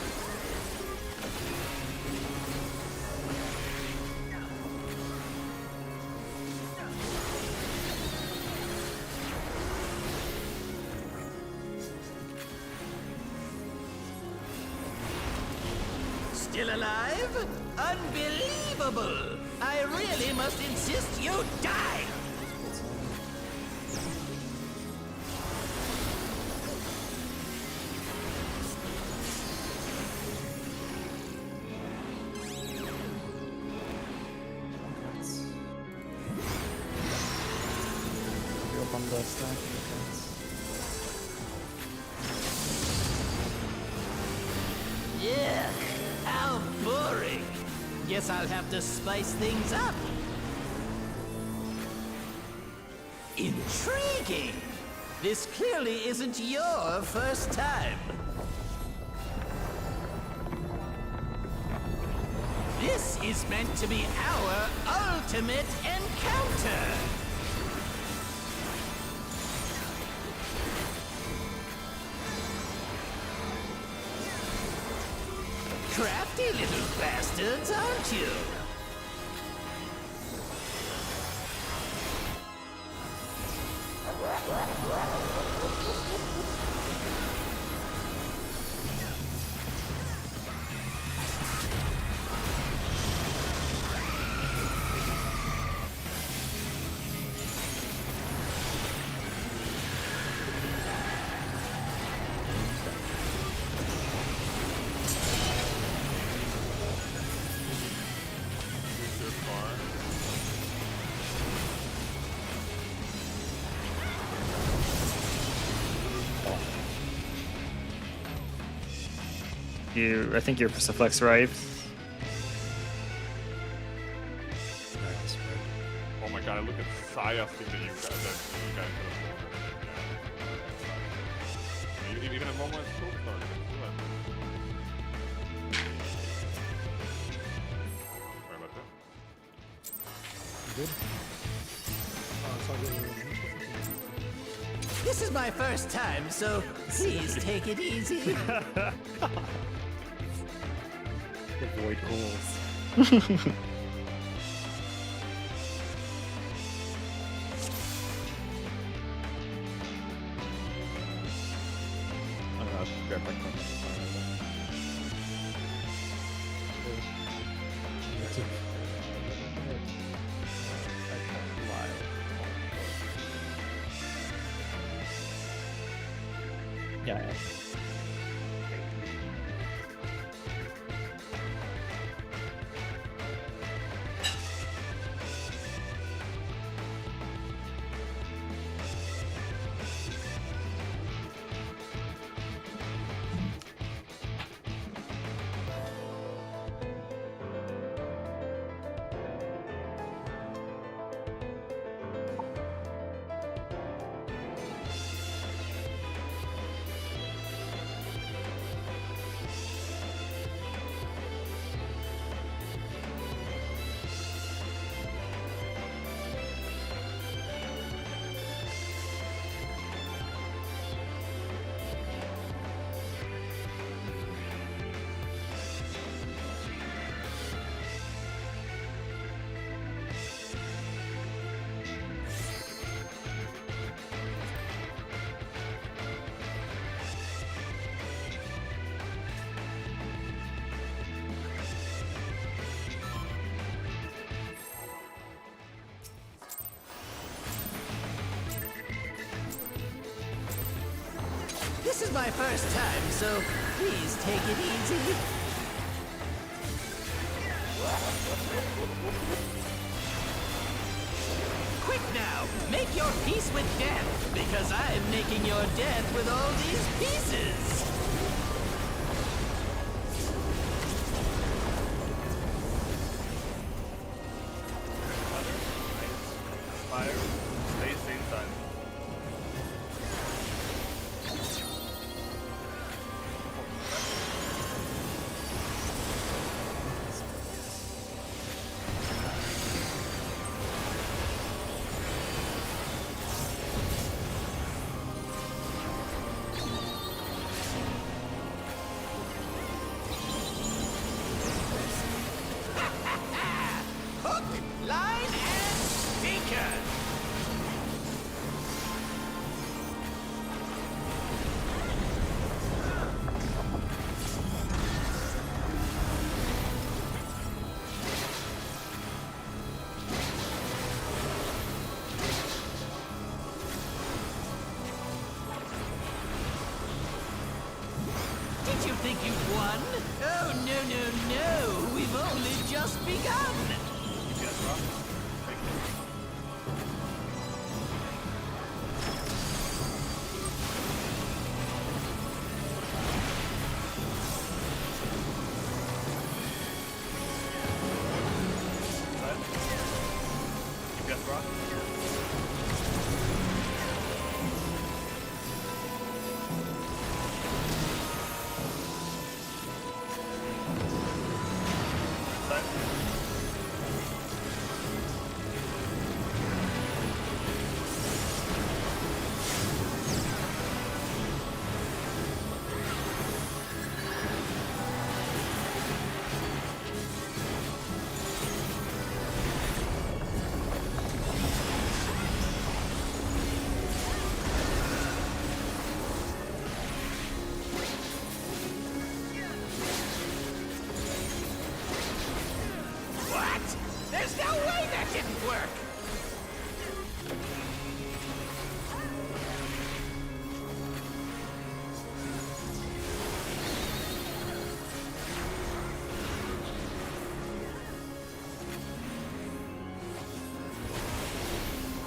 Still alive? Unbelievable! I really must insist you die! Real bundle stack. Yeah, how boring. Guess I'll have to spice things up. Intriguing. This clearly isn't your first time. This is meant to be our ultimate encounter. Crafty little bastards, aren't you? I think you're supposed to flex right. Oh my god, look at Saya's thing that you guys could have pulled. Even a moment still started. Sorry about that. Good. This is my first time, so please take it easy. Avoid goals. I don't know, I should grab my phone. Yeah. This is my first time, so please take it easy. Quick now, make your peace with death, because I'm making your death with all these pieces. Fire. Stay same time. Hook, line, and sinker. Did you think you'd won? Oh, no, no, no. We've only just begun. Yes, Rob. Yes, Rob. What? There's no way that didn't work!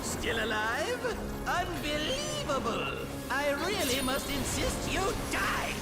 Still alive? Unbelievable! I really must insist you die!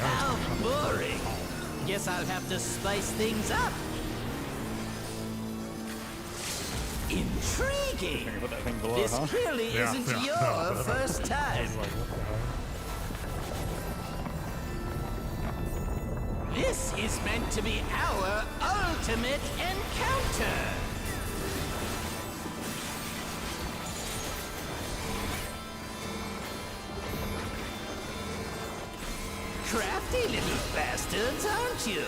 How boring. Guess I'll have to spice things up. Intriguing. Put that thing below, This huh? clearly isn't your first time. This is meant to be our ultimate encounter. Crafty little bastards, aren't you?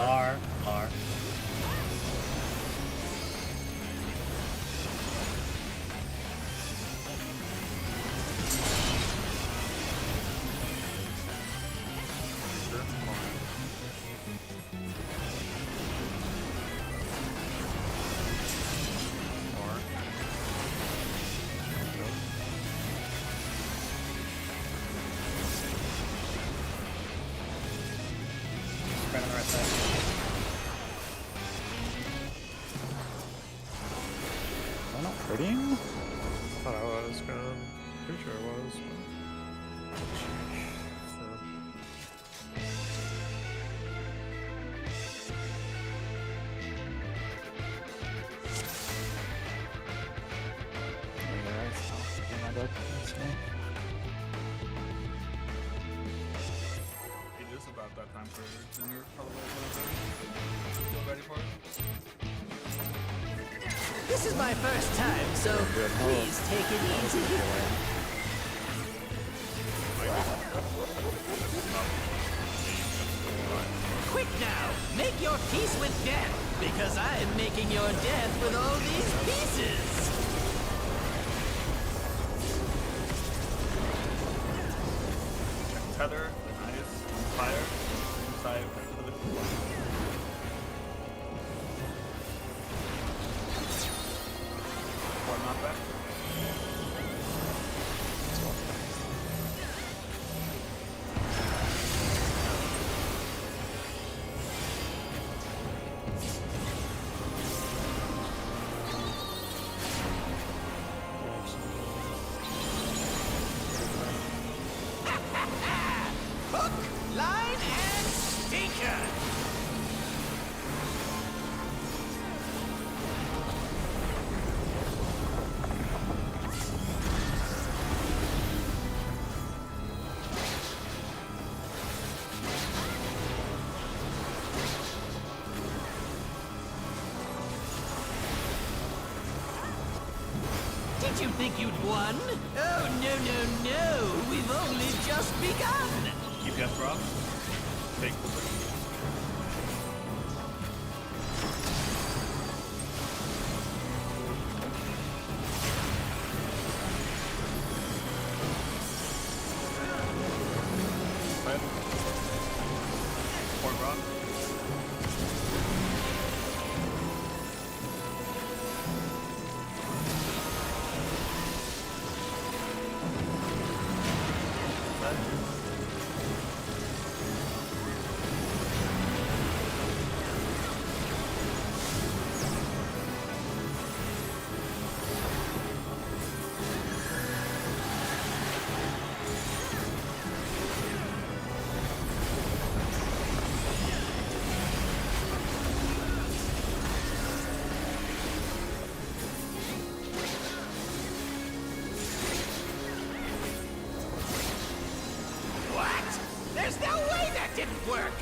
R. Spread on the right side. Am I not critting? Thought I was, man. Pretty sure I was. It is about that time for dinner, probably. Feel ready for it? This is my first time, so please take it easy. Quick now, make your peace with death, because I'm making your death with all these pieces. Tether, nice, fire, inside for the one knockback. Hook, line, and sinker. Did you think you'd won? Oh, no. We've only just begun. Keep death drop. Take the Point rock. There's no way that didn't work!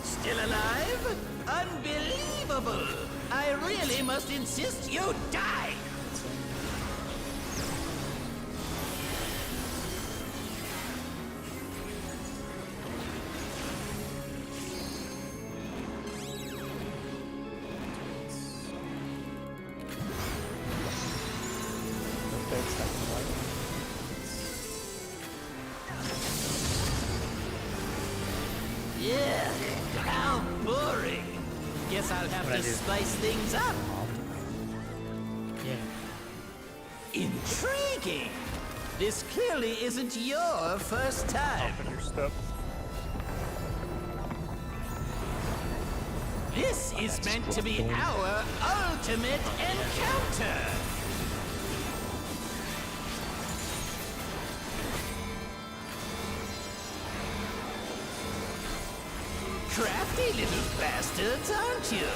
Still alive? Unbelievable! I really must insist you die! Yeah, how boring. Guess I'll have to spice things up. Yeah. Intriguing. This clearly isn't your first time. Off on your step. This is meant to be our ultimate encounter. Crafty little bastards, aren't you?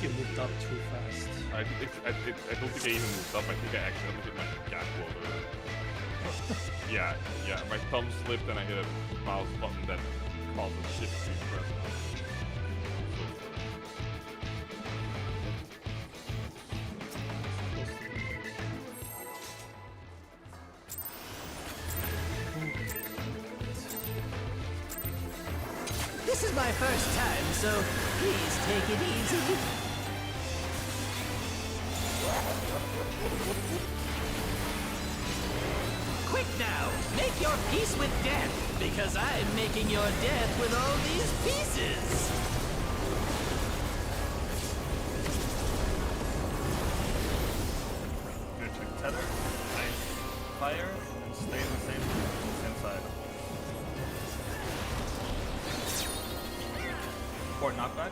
You moved up too fast. I don't think I even moved up. I think I accidentally hit my gas welder. yeah, my thumb slipped and I hit a mouse button that caused a shift to press out. This is my first time, so please take it easy. Quick now, make your peace with death, because I'm making your death with all these pieces. Good to tether, nice fire, and stay in the same side. Port knockback.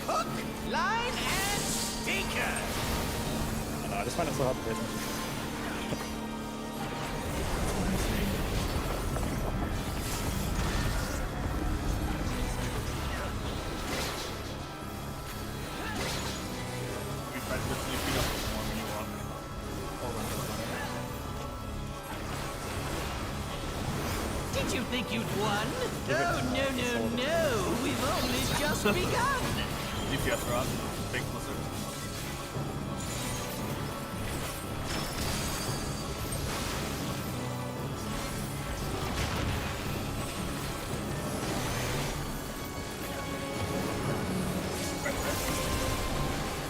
Hook, line, and stinker. I just find it so hard to hit. We tried to lift you up more when you walk. Did you think you'd won? Oh, no. We've only just begun. DPS rod, big blizzard.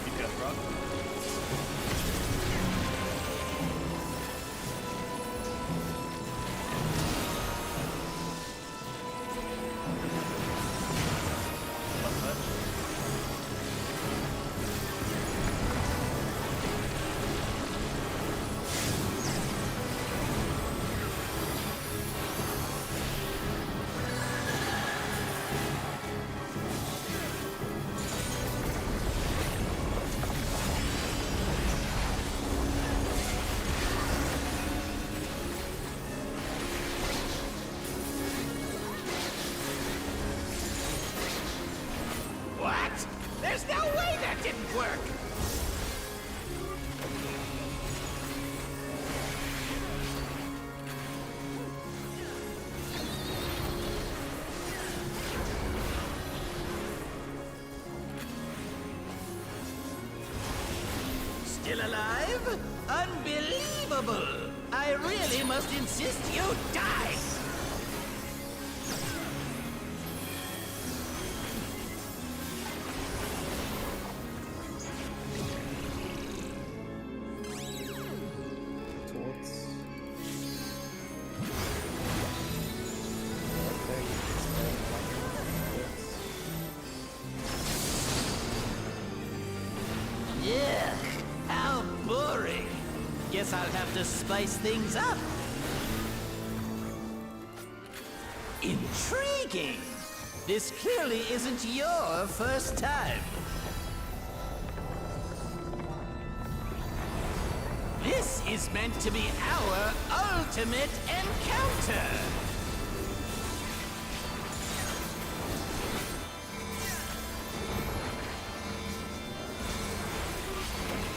DPS rod. Left side. There's no way that didn't work! Still alive? Unbelievable! I really must insist you die! Yeah, how boring. Guess I'll have to spice things up. Intriguing. This clearly isn't your first time. This is meant to be our ultimate encounter.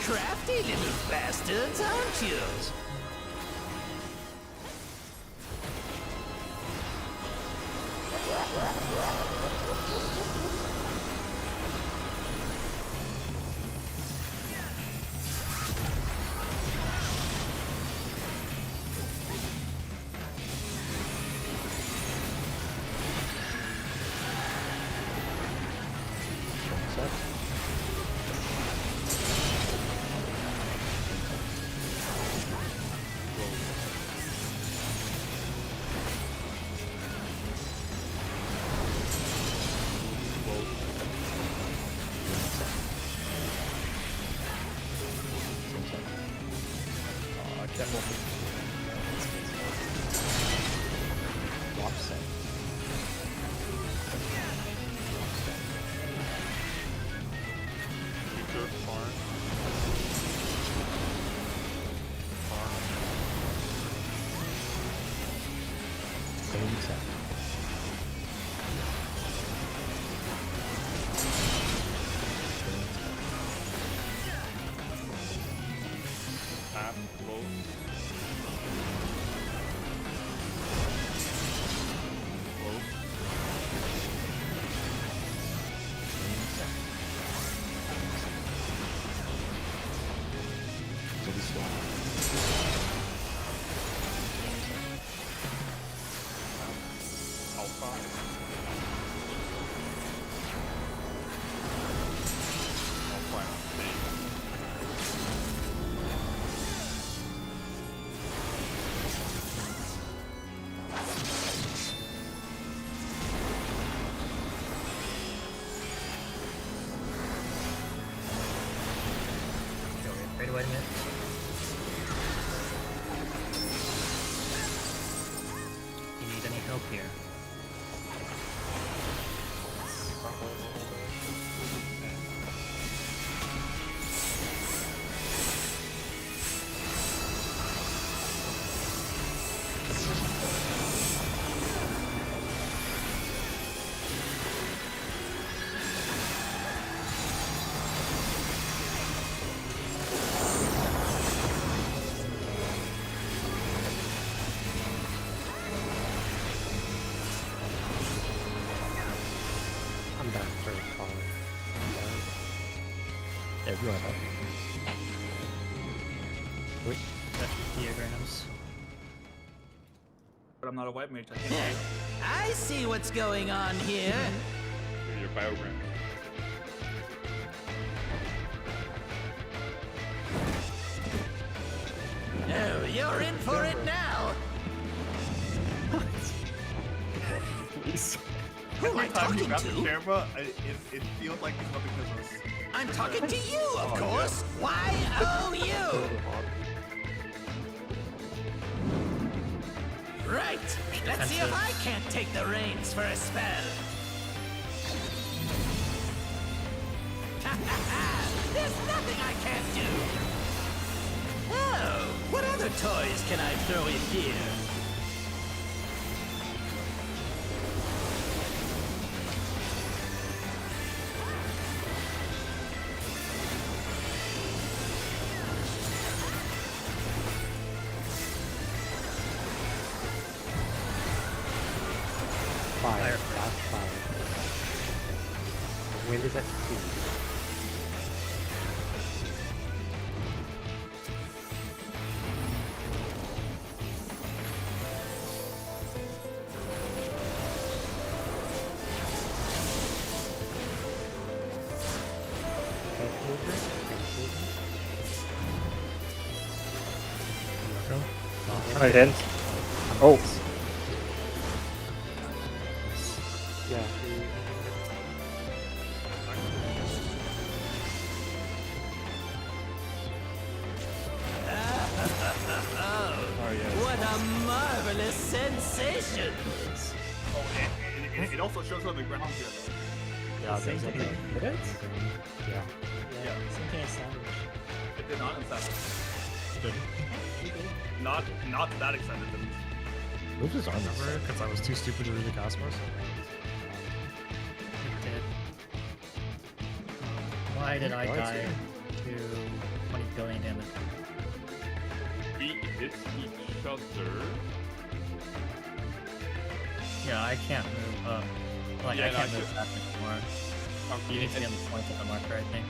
Crafty little bastards, aren't you? Wait a minute. You need any help here? I'm back for a call. Everyone up. Wait. That's diagrams. But I'm not a white mage. I can't. I see what's going on here. Your biogram. Oh, you're in for it now. Please. Who am I Every time you talking grab the to? camera, it feels like it's nothing because of us. I'm talking to you, of Oh, course. Why, oh, you? Right. Let's see if I can't take the reins for a spell. There's nothing I can't do. Oh, what other toys can I throw in here? 5. Last 5. Wind is at 2. Right in. Oh. Yeah. What a marvelous sensation! Oh, and it also shows on the ground here, though. Yeah, same thing. It is? Yeah. Yeah, same thing as sandwich. It did not in Savage. Did Not to that extent, it didn't. Move his arm over because I was too stupid to read the Cosmos. It did. Why did I die to 20 billion damage? We hit each other. Yeah, I can't move up. Like, Yeah, I no, can't I move do. back anymore. You need to be on the point of the marker, I think.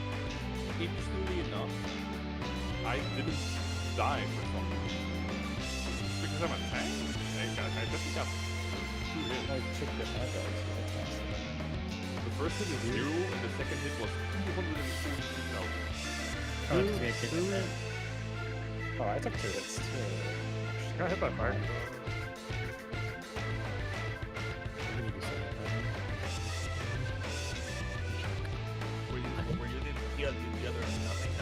Interestingly enough, I didn't die for some reason. Because I'm a tank? I just got 2 hits. I checked your add-ons. The first hit is 0, and the second hit was 240. No. Oh, because we had kicked it. Oh, I took 2 hits too. Got hit by fire. Were you the other nothing?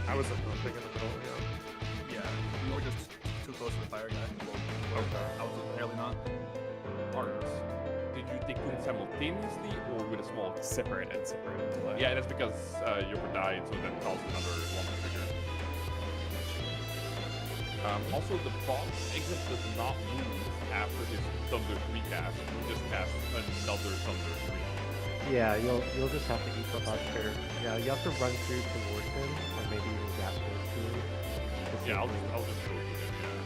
I was nothing in the middle, yeah. Yeah, you were just too close to the fire guy. Well, I was apparently not. Art. Did you take them simultaneously or with a small? Separated. Delay. Yeah, that's because Yoker died, so that caused another one to trigger. Also, the boss exit does not move after his Thunder 3 cast. He just casts another Thunder 3. Yeah, you'll just have to eat the buster. Yeah, you have to run through towards him, or maybe even gap close to him. Yeah, I'll just go with him, yeah.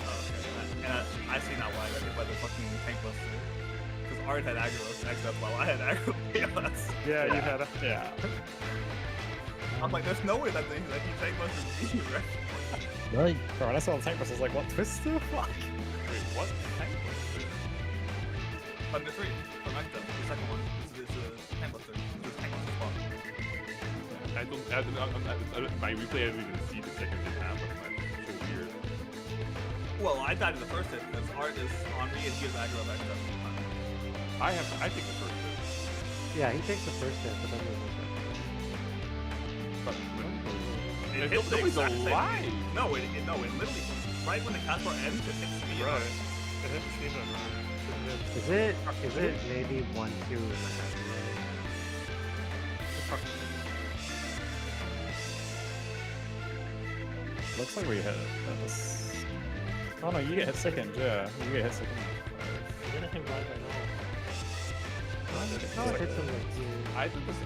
Okay, and I see now why I got hit by the fucking tank buster. Because Art had aggro next up while I had aggro chaos. Yeah, you had a... Yeah. I'm like, there's no way that he tank busted me, right? Right. Bro, when I saw the tank bus, I was like, what Twister? Fuck. Wait, what? Tank buster? Thunder 3 from Ekta, the second one. This is a tank buster. This is tank buster spawn. My replay, I didn't even see the second hit happen. That's so weird. Well, I died in the first hit because Art is on me and he has aggro of Ekta. I take the first hit. Yeah, he takes the first hit, but then there's a second. But It hits the exact same. No, it literally, right when the cast bar ends, it hits me. Right. It hit Steven. Is it maybe 1-2 in the head? Looks like we hit this. Oh no, you get hit second, yeah. You get hit second. You're gonna hit right by now. No, it hits him like here. I think this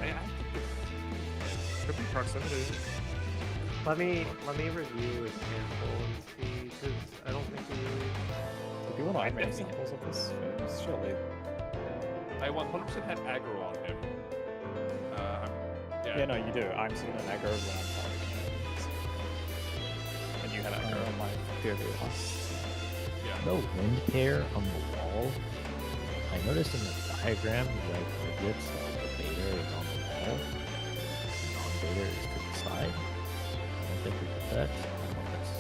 could be proximity. Let me review his sample and see, because I don't think we really... Do you want to make samples of this? Surely. I 100% had aggro on him. Yeah, no, you do. I'm seeing an aggro when I'm targeting him. And you had aggro on my POV last. Yeah. No wind pair on the wall. I noticed in the diagram, like the glitch, the beta is on the wall. The non-beta is to the side. I don't think we did that. I don't know if that's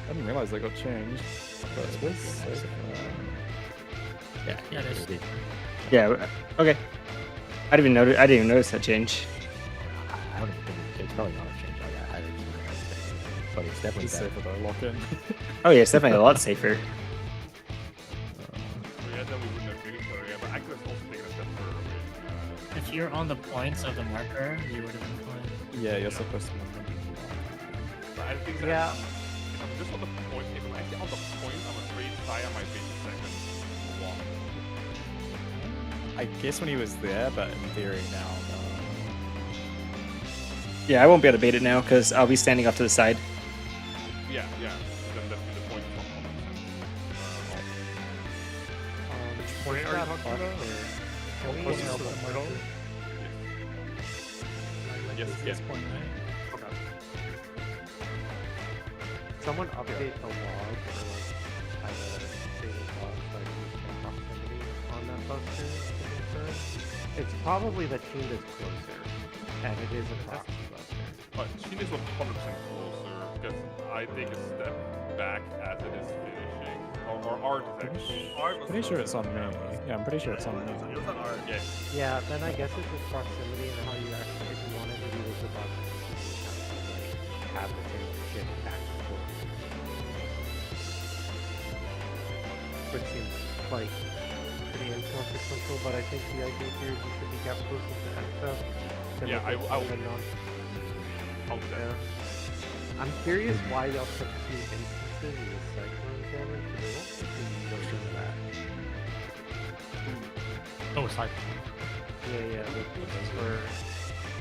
I didn't realize they got changed. But it was yeah, it is. Yeah. Okay. I didn't even notice that change. I don't even think it's probably not a change. I don't know, but it's definitely It's safer though, lock in. Oh yeah, it's definitely a lot safer. Yeah, then we wouldn't have finished her, yeah, but I could have also taken a step further away. If you're on the points of the marker, you would have been fine. Yeah, you're supposed to remember. But I think that Yeah. if I'm just on the point, if I'm actually on the point, I'm afraid Saya might take a second one. I guess when he was there, but in theory now, no. Yeah, I won't be able to bait it now because I'll be standing off to the side. Yeah, yeah. Then that'd be the point of 100%. Which point are you talking about? Can we Closest help to the them middle? Yes, this yeah. point, right? Okay. someone update the log or like have a daily log so I can check proximity on that buster to confirm? It's probably that Sheen is closer, and it is a proxy buster. But Sheen is 100% closer because I take a step back as it is finishing. Or Art is actually. Pretty sure it's on me. Yeah, I'm pretty sure it's on me. It was on Art. Yeah. Yeah, then I guess it's just proximity and how you actually, if you wanted to do this with buster, you have to like have the thing shift back and forth. Which seems like pretty inconsequential, but I think the idea here is you should be kept close to Exo. Yeah, I will. I'll do that. I'm curious why y'all took 2 instances of the cyclone damage, but they won't continue to go that. Oh, cyclone. Yeah, those were...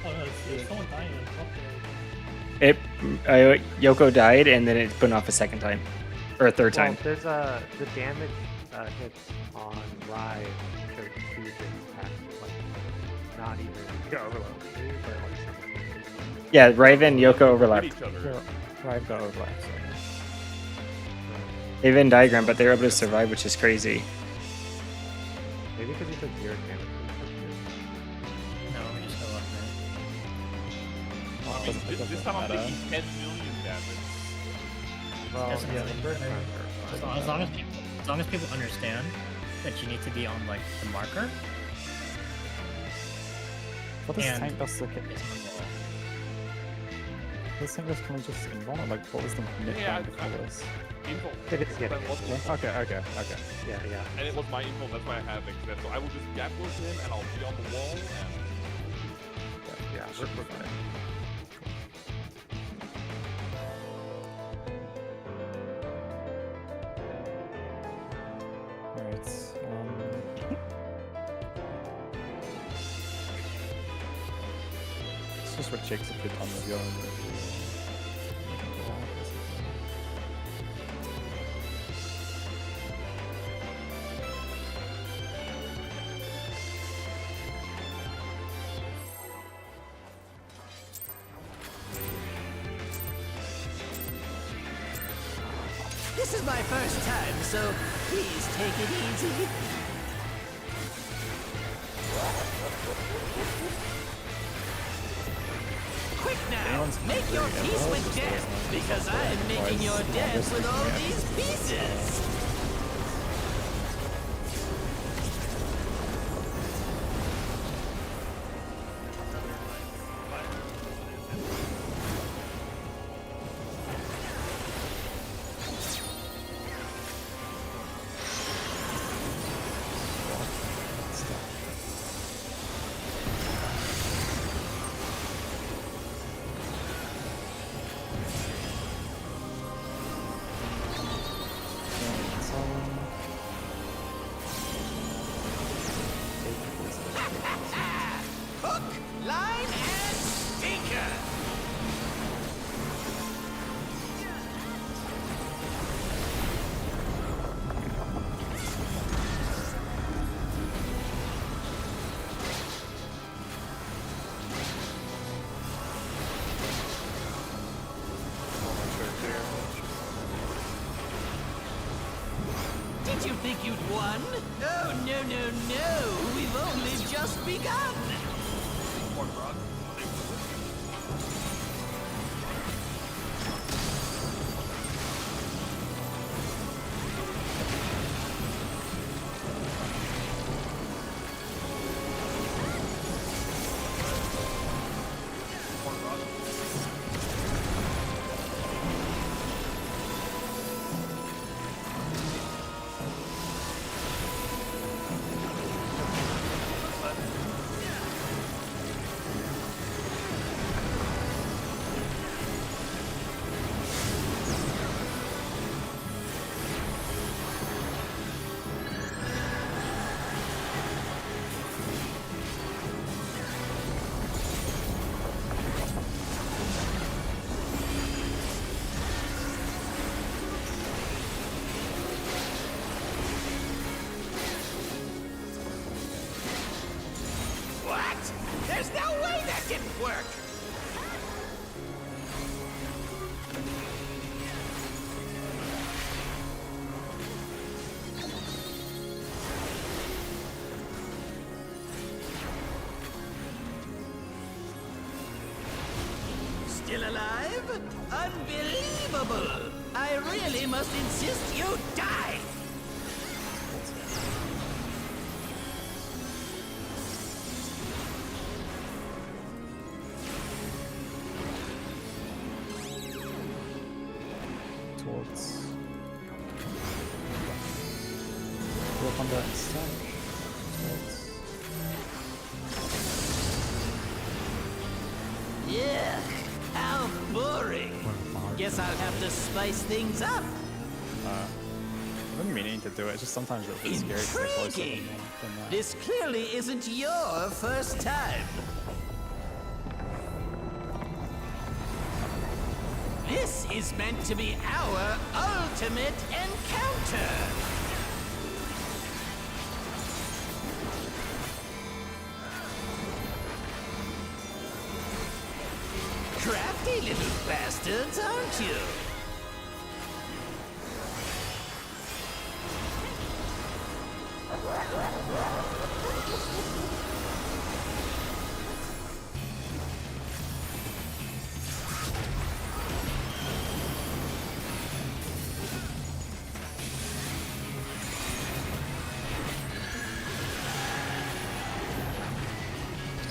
Oh no, it's someone dying on top Yoko died, and then it put off a second time, or a third time. There's the damage hits on Rye showed 2 hits actually, like not even Yeah, overlap. but like something. Yeah, Raven and Yoko overlapped. Right, got overlapped. They have Venn diagram, but they were able to survive, which is crazy. Maybe because he took 0 damage. No, we just go up there. I mean, this time I'm taking 10 million damage. Well, Doesn't yeah, really the first matter. time. As long as people understand that you need to be on like the marker. What does and tank buster get? it's on the wall. This thing just can we just invuln it? Like, what was the mid Yeah, round before this? Info. It is getting That was it. info. Okay. Yeah. And it was my info, that's why I have it. So I will just gap close him and I'll be on the wall and Yeah, we're fine. Alright, let's just what checks a bit on the your This is my first time, so please take it easy. Quick now, make your peace with death, because I am making your death with all these pieces. Hook, line, and sinker. Did you think you'd won? Oh, no. We've only just begun. Unbelievable! I really must insist you die! Towards. Work on that instead. Towards. Yeah, how boring. Guess I'll have to spice things up. I've been meaning to do it, just sometimes it's a bit scary to stay closer Intriguing. than that. This clearly isn't your first time. This is meant to be our ultimate encounter. Crafty little bastards, aren't you?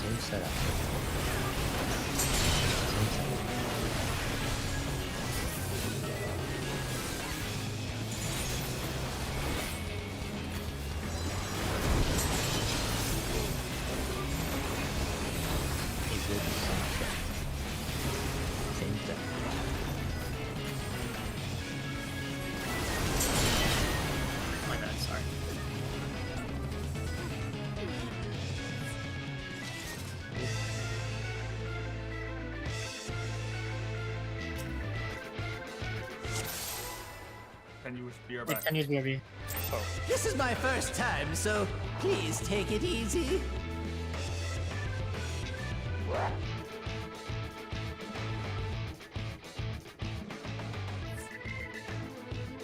Same setup. Same setup. My bad, sorry. Can you be right Yeah, back? can use BRB. This is my first time, so please take it easy.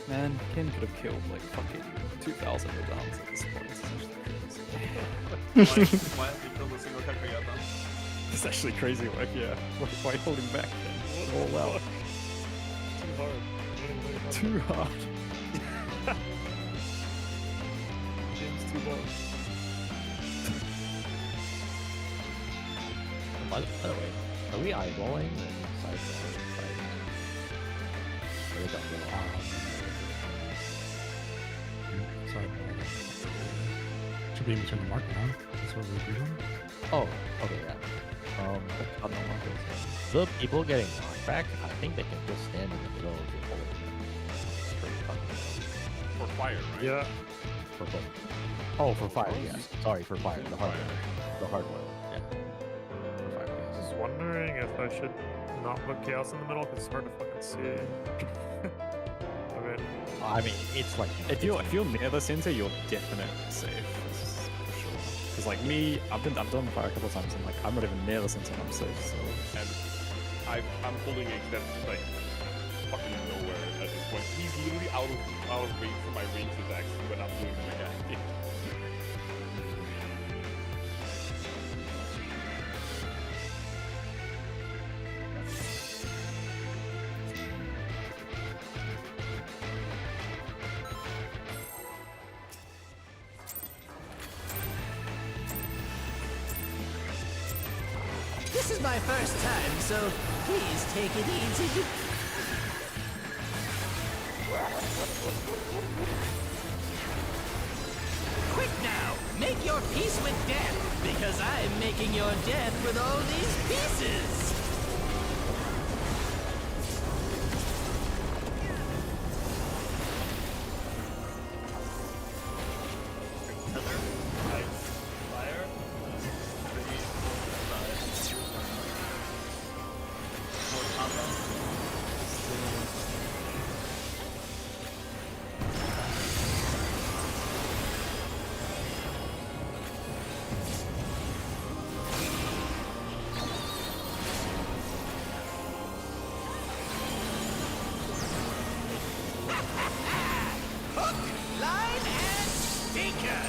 Man, Ken could have killed like fucking 2,000 Rodons at this point. It's actually crazy. Why have you killed a single attack yet then? It's actually crazy work, yeah. Why hold him back then? All out. Too hard. Too hard. Game's too hard. By the way, are we eyeballing the side fight? Or is that little Sorry. Should be in between the mark now. That's what we agreed on. Oh, okay, yeah. The people getting knocked back, I think they can just stand in the middle of the hole. Straight fucking For fire, right? Yeah. for both. Oh, for fire, yes. Sorry, for fire. The hard one. The hard one. Yeah. For fire, I yes. was wondering if I should not put chaos in the middle because it's hard to fucking see. I mean, it's like If you're near the center, you're definitely safe. This is for sure. Because like me, I've done the fire a couple of times, and like I'm not even near the center, and I'm safe. So. And I'm holding a that like fucking nowhere at this point. He's literally out of range for my range attacks when I'm doing the mechanic. This is my first time, so please take it easy. Quick now, make your peace with death, because I'm making your death with all these pieces. Hook, line, and sinker.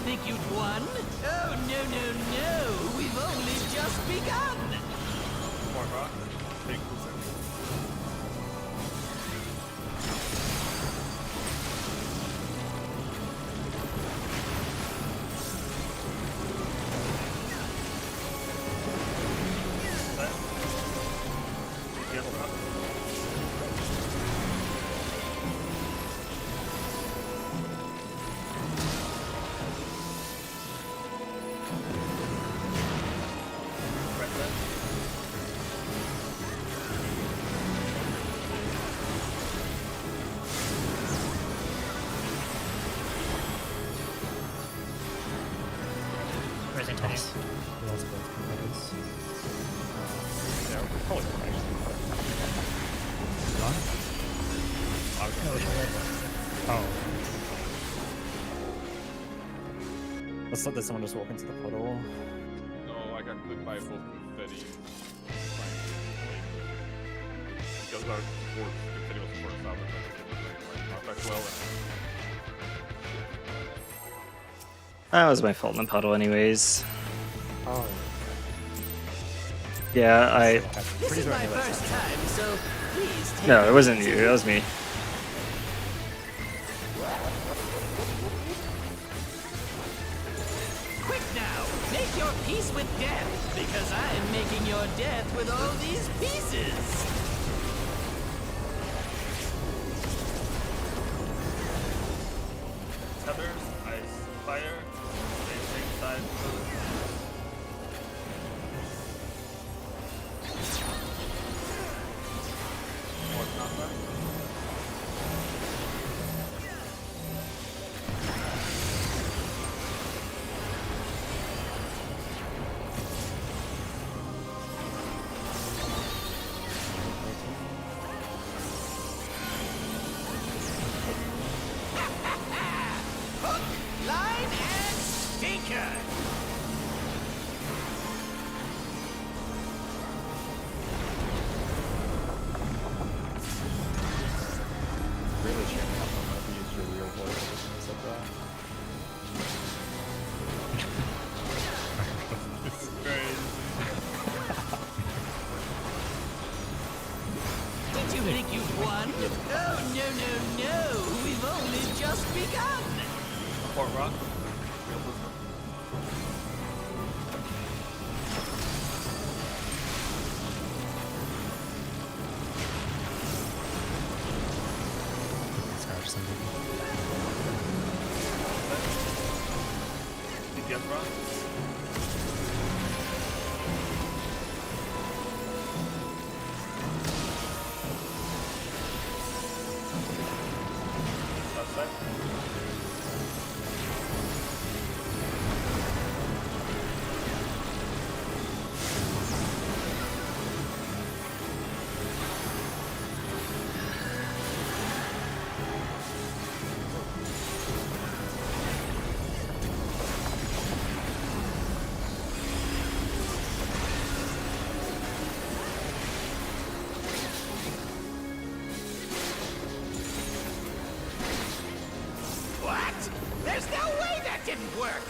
think you'd won? Oh, no, no, no. We've only just begun. More rock. Big Where's Antonio? Yeah, we're probably fine. Oh. Let's let this someone just walk into the puddle. No, I got clipped by both confetti. Because our support, confetti was support south, not back well. That was my fault in the puddle, anyways. Oh. Yeah, I. This is my first time, so please take No, it wasn't you. It was me. Quick now, make your peace with death, because I am making your death with all these pieces. Tethers, ice, fire, same side. More knockback. Hook, line, and sinker. Really cheering up on that. You used your real voice when you said that. Did you think you'd won? Oh, no, no, no. We've only just begun. Port rock. Scratch something. DPS rock. Left side. What? There's no way that didn't work.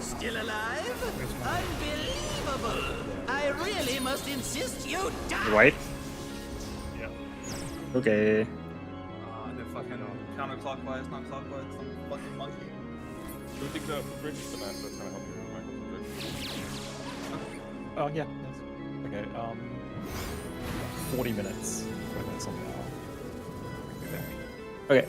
Still alive? Unbelievable! I really must insist you die! White? Yeah. Okay. They're fucking counterclockwise, not clockwise, some fucking monkey. Do you think the bridge is the master that's gonna help you, Michael? The bridge? Oh yeah. Yes. Okay. 40 minutes. 40 minutes on the hour. Okay.